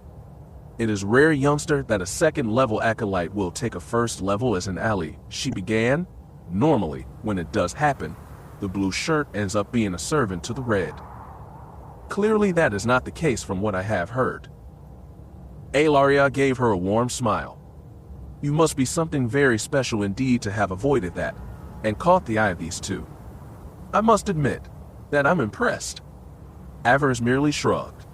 It is rare, youngster, that a second-level acolyte will take a first level as an ally, she began. Normally, when it does happen, the blue shirt ends up being a servant to the red. Clearly that is not the case from what I have heard. Ellaria gave her a warm smile. You must be something very special indeed to have avoided that, and caught the eye of these two. I must admit that I'm impressed. Avaryss merely shrugged.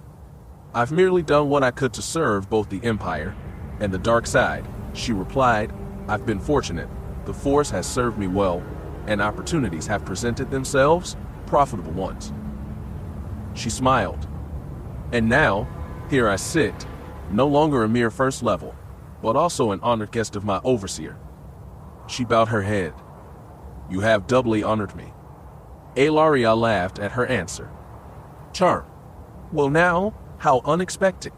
I've merely done what I could to serve both the Empire and the dark side, she replied. I've been fortunate. The Force has served me well, and opportunities have presented themselves, profitable ones. She smiled. And now, here I sit, no longer a mere first level, but also an honored guest of my overseer. She bowed her head. You have doubly honored me. Alaria laughed at her answer. Charm. Well now, how unexpected.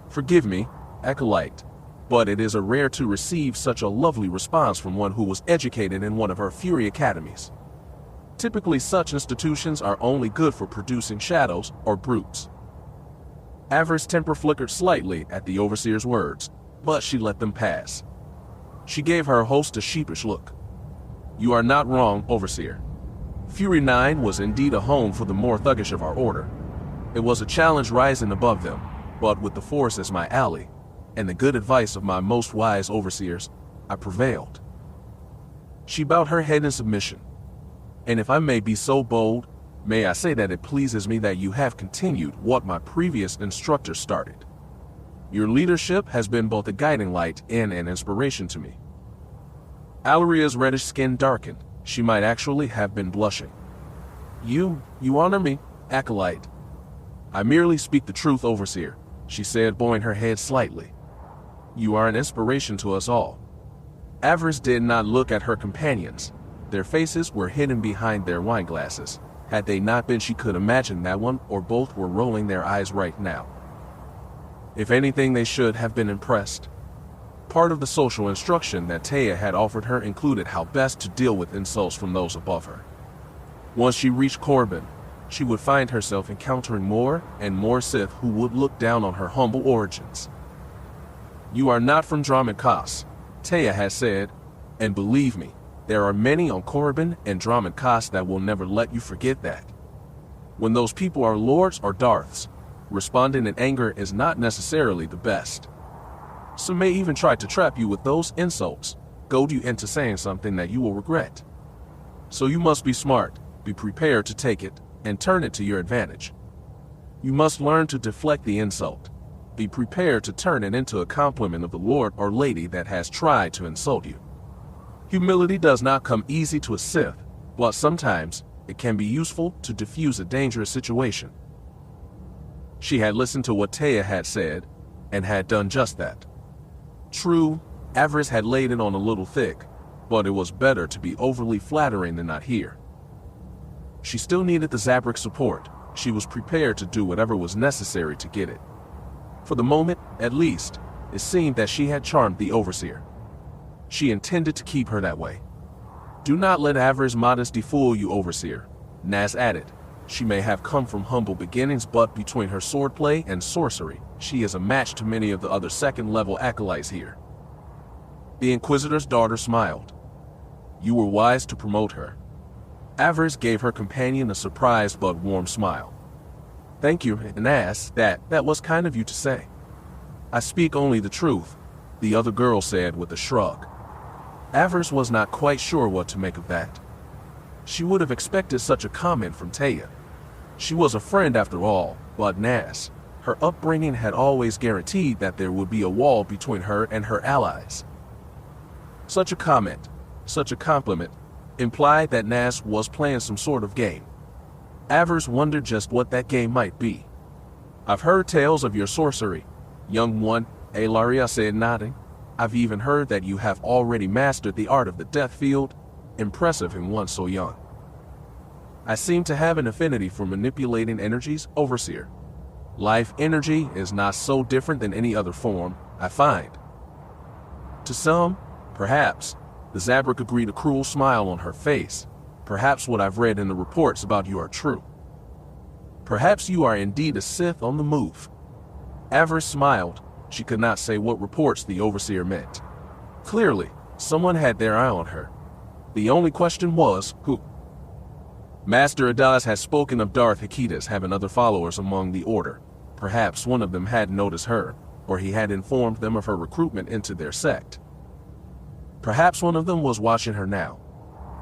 Forgive me, Acolyte, but it is a rare to receive such a lovely response from one who was educated in one of our Fury academies. Typically such institutions are only good for producing shadows or brutes. Avaryss' temper flickered slightly at the Overseer's words, but she let them pass. She gave her host a sheepish look. You are not wrong, Overseer. Fury 9 was indeed a home for the more thuggish of our order. It was a challenge rising above them, but with the Force as my ally, and the good advice of my most wise Overseers, I prevailed. She bowed her head in submission. And if I may be so bold, may I say that it pleases me that you have continued what my previous instructor started. Your leadership has been both a guiding light and an inspiration to me. Alaria's reddish skin darkened. She might actually have been blushing. You honor me, Acolyte. I merely speak the truth, Overseer, she said, bowing her head slightly. You are an inspiration to us all. Avaryss did not look at her companions. Their faces were hidden behind their wineglasses. Had they not been, she could imagine that one or both were rolling their eyes right now. If anything, they should have been impressed. Part of the social instruction that Taya had offered her included how best to deal with insults from those above her. Once she reached Corbin, she would find herself encountering more and more Sith who would look down on her humble origins. You are not from Dromund Kaas, Taya had said, and believe me, there are many on Corbin and Dromund Kaas that will never let you forget that. When those people are lords or Darths, responding in anger is not necessarily the best. Some may even try to trap you with those insults, goad you into saying something that you will regret. So you must be smart, be prepared to take it, and turn it to your advantage. You must learn to deflect the insult. Be prepared to turn it into a compliment of the lord or lady that has tried to insult you. Humility does not come easy to a Sith, but sometimes it can be useful to diffuse a dangerous situation. She had listened to what Taya had said, and had done just that. True, Avaryss had laid it on a little thick, but it was better to be overly flattering than not hear. She still needed the Zabrak support. She was prepared to do whatever was necessary to get it. For the moment, at least, it seemed that she had charmed the Overseer. She intended to keep her that way. Do not let Avaryss' modesty fool you, Overseer, Naz added. She may have come from humble beginnings, but between her swordplay and sorcery, she is a match to many of the other second-level acolytes here. The Inquisitor's daughter smiled. You were wise to promote her. Avaryss gave her companion a surprised but warm smile. Thank you, Naz, that was kind of you to say. I speak only the truth, the other girl said with a shrug. Avaryss was not quite sure what to make of that. She would have expected such a comment from Taya. She was a friend after all, but Naz, her upbringing had always guaranteed that there would be a wall between her and her allies. Such a comment, such a compliment, implied that Naz was playing some sort of game. Avaryss wondered just what that game might be. I've heard tales of your sorcery, young one, Alaria said, nodding. I've even heard that you have already mastered the art of the death field. Impressive in one so young. I seem to have an affinity for manipulating energies, Overseer. Life energy is not so different than any other form, I find. To some, perhaps, the Zabrak agreed, a cruel smile on her face. Perhaps what I've read in the reports about you are true. Perhaps you are indeed a Sith on the move. Avaryss smiled. She could not say what reports the Overseer meant. Clearly, someone had their eye on her. The only question was, who? Master Adaz had spoken of Darth Hakitas having other followers among the Order. Perhaps one of them had noticed her, or he had informed them of her recruitment into their sect. Perhaps one of them was watching her now.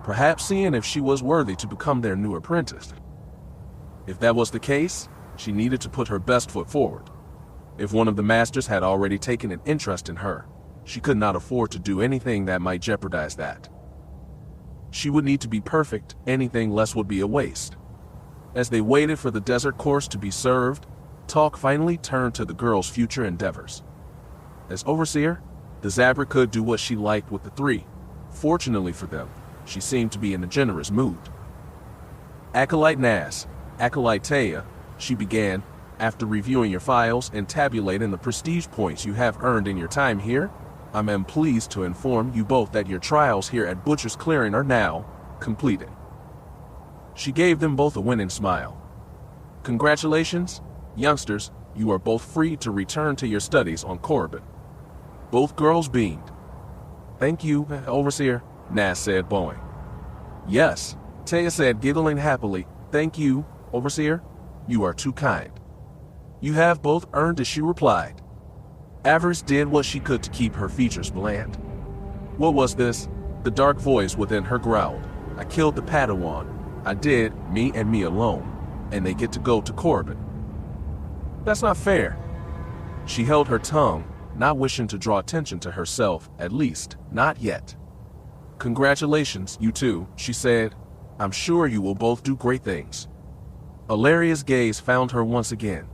Perhaps seeing if she was worthy to become their new apprentice. If that was the case, she needed to put her best foot forward. If one of the masters had already taken an interest in her, she could not afford to do anything that might jeopardize that. She would need to be perfect, anything less would be a waste. As they waited for the desert course to be served, talk finally turned to the girl's future endeavors. As Overseer, the Zabrak could do what she liked with the three. Fortunately for them, She seemed to be in a generous mood. Acolyte Nas, Acolyte Taya, she began, after reviewing your files and tabulating the prestige points you have earned in your time here, I am pleased to inform you both that your trials here at Butcher's Clearing are now completed. She gave them both a winning smile. Congratulations, youngsters, you are both free to return to your studies on Korriban. Both girls beamed. Thank you, Overseer, Nas said, bowing. Yes, Taya said, giggling happily. Thank you, Overseer. You are too kind. You have both earned it, she replied. Avaryss did what she could to keep her features bland. What was this? The dark voice within her growled. I killed the Padawan. I did, me and me alone. And they get to go to Korriban. That's not fair. She held her tongue, not wishing to draw attention to herself, at least, not yet. Congratulations, you two, she said. I'm sure you will both do great things. Alaria's gaze found her once again.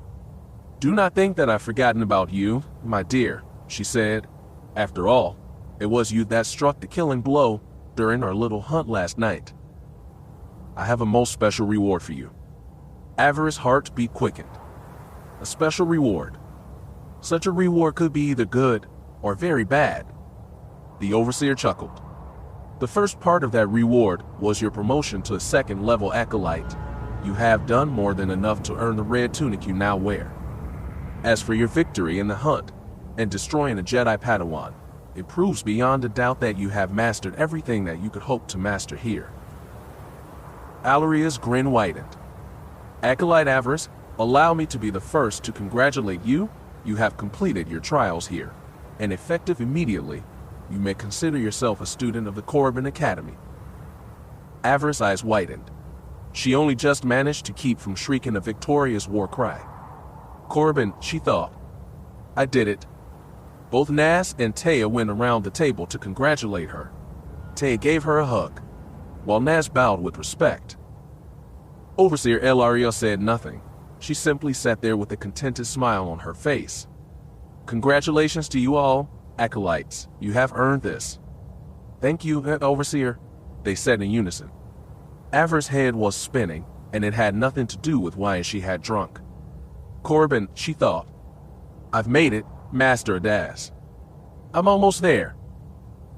Do not think that I've forgotten about you, my dear, she said. After all, it was you that struck the killing blow during our little hunt last night. I have a most special reward for you. Avaryss' heart beat quickened. A special reward. Such a reward could be either good or very bad. The Overseer chuckled. The first part of that reward was your promotion to a second-level acolyte. You have done more than enough to earn the red tunic you now wear. As for your victory in the hunt and destroying a Jedi Padawan, it proves beyond a doubt that you have mastered everything that you could hope to master here. Alaria's grin widened. Acolyte Avaryss, allow me to be the first to congratulate you. You have completed your trials here, and effective immediately, you may consider yourself a student of the Korriban Academy. Avaryss' eyes widened. She only just managed to keep from shrieking a victorious war cry. Korriban, she thought. I did it. Both Nas and Taya went around the table to congratulate her. Taya gave her a hug, while Nas bowed with respect. Overseer Elaria said nothing. She simply sat there with a contented smile on her face. Congratulations to you all, acolytes. You have earned this. Thank you, Overseer, they said in unison. Avaryss' head was spinning, and it had nothing to do with why she had drunk. Korriban, she thought. I've made it, Master Adaz. I'm almost there.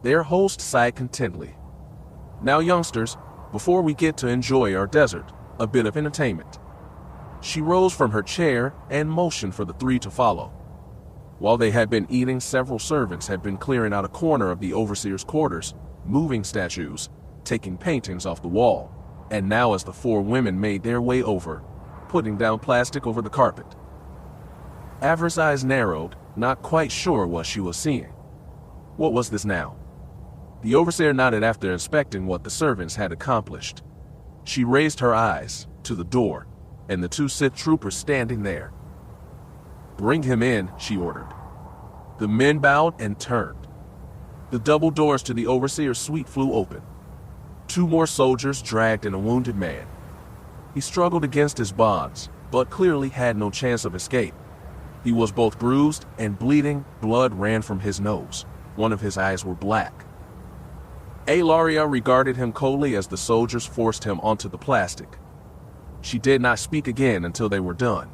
Their host sighed contentedly. Now, youngsters, before we get to enjoy our desert, a bit of entertainment. She rose from her chair and motioned for the three to follow. While they had been eating, several servants had been clearing out a corner of the Overseer's quarters, moving statues, taking paintings off the wall, and now as the four women made their way over, putting down plastic over the carpet. Avaryss' eyes narrowed, not quite sure what she was seeing. What was this now? The Overseer nodded after inspecting what the servants had accomplished. She raised her eyes to the door, and the two Sith troopers standing there. Bring him in, she ordered. The men bowed and turned. The double doors to the Overseer's suite flew open. Two more soldiers dragged in a wounded man. He struggled against his bonds, but clearly had no chance of escape. He was both bruised and bleeding. Blood ran from his nose. One of his eyes were black. Elaria regarded him coldly as the soldiers forced him onto the plastic. She did not speak again until they were done.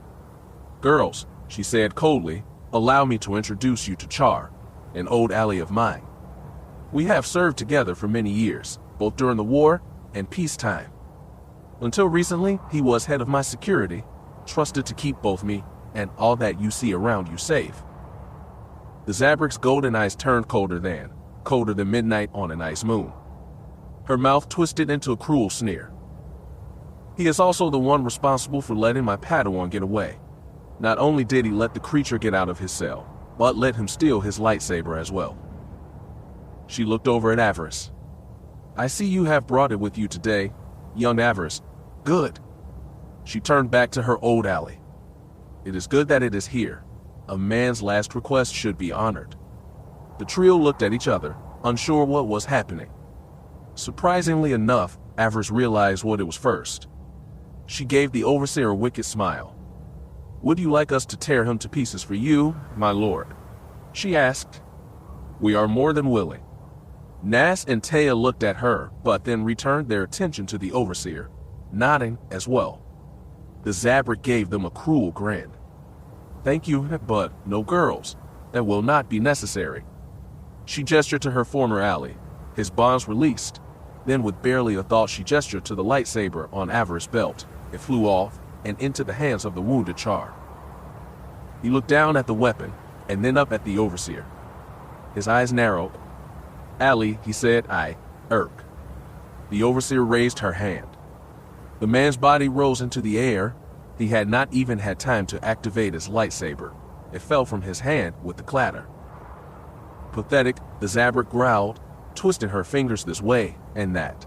Girls, she said coldly, allow me to introduce you to Char, an old ally of mine. We have served together for many years, both during the war and peacetime. Until recently, he was head of my security, trusted to keep both me and all that you see around you safe. The Zabrik's golden eyes turned colder than midnight on an ice moon. Her mouth twisted into a cruel sneer. He is also the one responsible for letting my Padawan get away. Not only did he let the creature get out of his cell, but let him steal his lightsaber as well. She looked over at Avaryss. I see you have brought it with you today, young Avaryss. Good. She turned back to her old ally. It is good that it is here. A man's last request should be honored. The trio looked at each other, unsure what was happening. Surprisingly enough, Avaryss realized what it was first. She gave the Overseer a wicked smile. Would you like us to tear him to pieces for you, my lord? She asked. We are more than willing. Nas and Taya looked at her, but then returned their attention to the Overseer, nodding as well. The Zabrak gave them a cruel grin. "Thank you, but no girls. That will not be necessary." She gestured to her former ally. His bonds released. Then with barely a thought she gestured to the lightsaber on Avaryss' belt. It flew off and into the hands of the wounded Char. He looked down at the weapon and then up at the Overseer. His eyes narrowed. "Ally," he said, "I, Irk." The Overseer raised her hand. The man's body rose into the air. He had not even had time to activate his lightsaber. It fell from his hand with the clatter. "Pathetic," the Zabrak growled, twisting her fingers this way and that.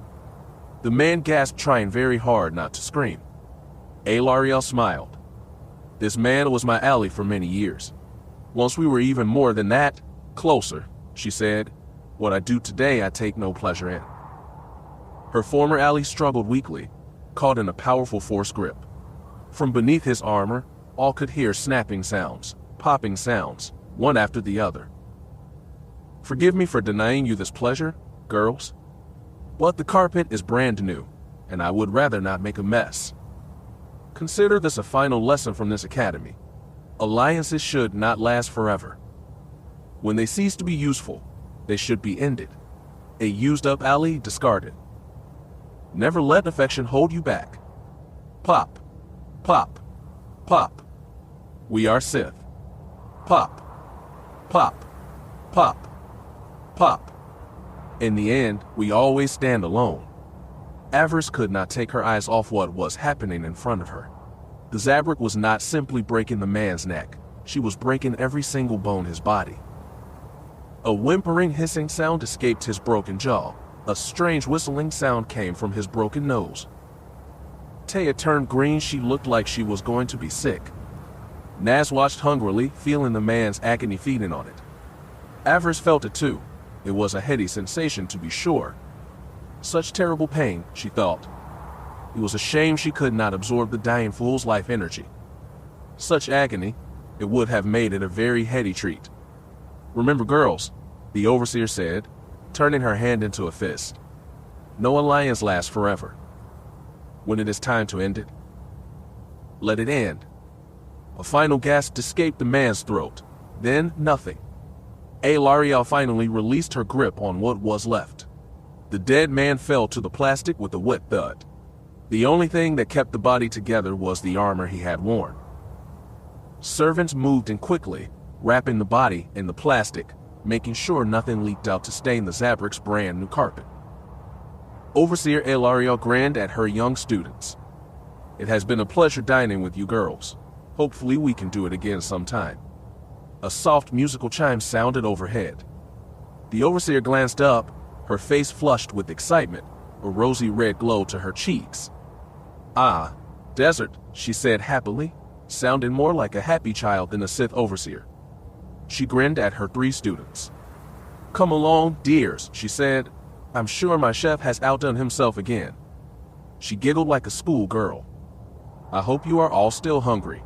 The man gasped, trying very hard not to scream. Alariel smiled. "This man was my ally for many years. Once we were even more than that, closer," she said. "What I do today I take no pleasure in." Her former ally struggled weakly, caught in a powerful force grip. From beneath his armor, all could hear snapping sounds, popping sounds, one after the other. "Forgive me for denying you this pleasure, girls. But the carpet is brand new, and I would rather not make a mess. Consider this a final lesson from this academy. Alliances should not last forever. When they cease to be useful, they should be ended. A used-up ally discarded. Never let affection hold you back. Pop, pop, pop. We are Sith. Pop, pop, pop, pop. In the end, we always stand alone." Avaryss could not take her eyes off what was happening in front of her. The Zabrak was not simply breaking the man's neck. She was breaking every single bone in his body. A whimpering, hissing sound escaped his broken jaw. A strange whistling sound came from his broken nose. Taya turned green. She looked like she was going to be sick. Nas watched hungrily, feeling the man's agony feeding on it. Avaryss felt it too. It was a heady sensation, to be sure. Such terrible pain, she thought. It was a shame she could not absorb the dying fool's life energy. Such agony, it would have made it a very heady treat. "Remember, girls," the Overseer said, turning her hand into a fist. "No alliance lasts forever. When it is time to end it, let it end." A final gasp escaped the man's throat. Then, nothing. Alariel finally released her grip on what was left. The dead man fell to the plastic with a wet thud. The only thing that kept the body together was the armor he had worn. Servants moved in quickly, wrapping the body in the plastic, making sure nothing leaked out to stain the Zabrak's brand new carpet. Overseer Alariel grinned at her young students. "It has been a pleasure dining with you girls. Hopefully we can do it again sometime." A soft musical chime sounded overhead. The Overseer glanced up, her face flushed with excitement, a rosy red glow to her cheeks. "Ah, desert," she said happily, sounding more like a happy child than a Sith Overseer. She grinned at her three students. "Come along, dears," she said. "I'm sure my chef has outdone himself again." She giggled like a schoolgirl. "I hope you are all still hungry."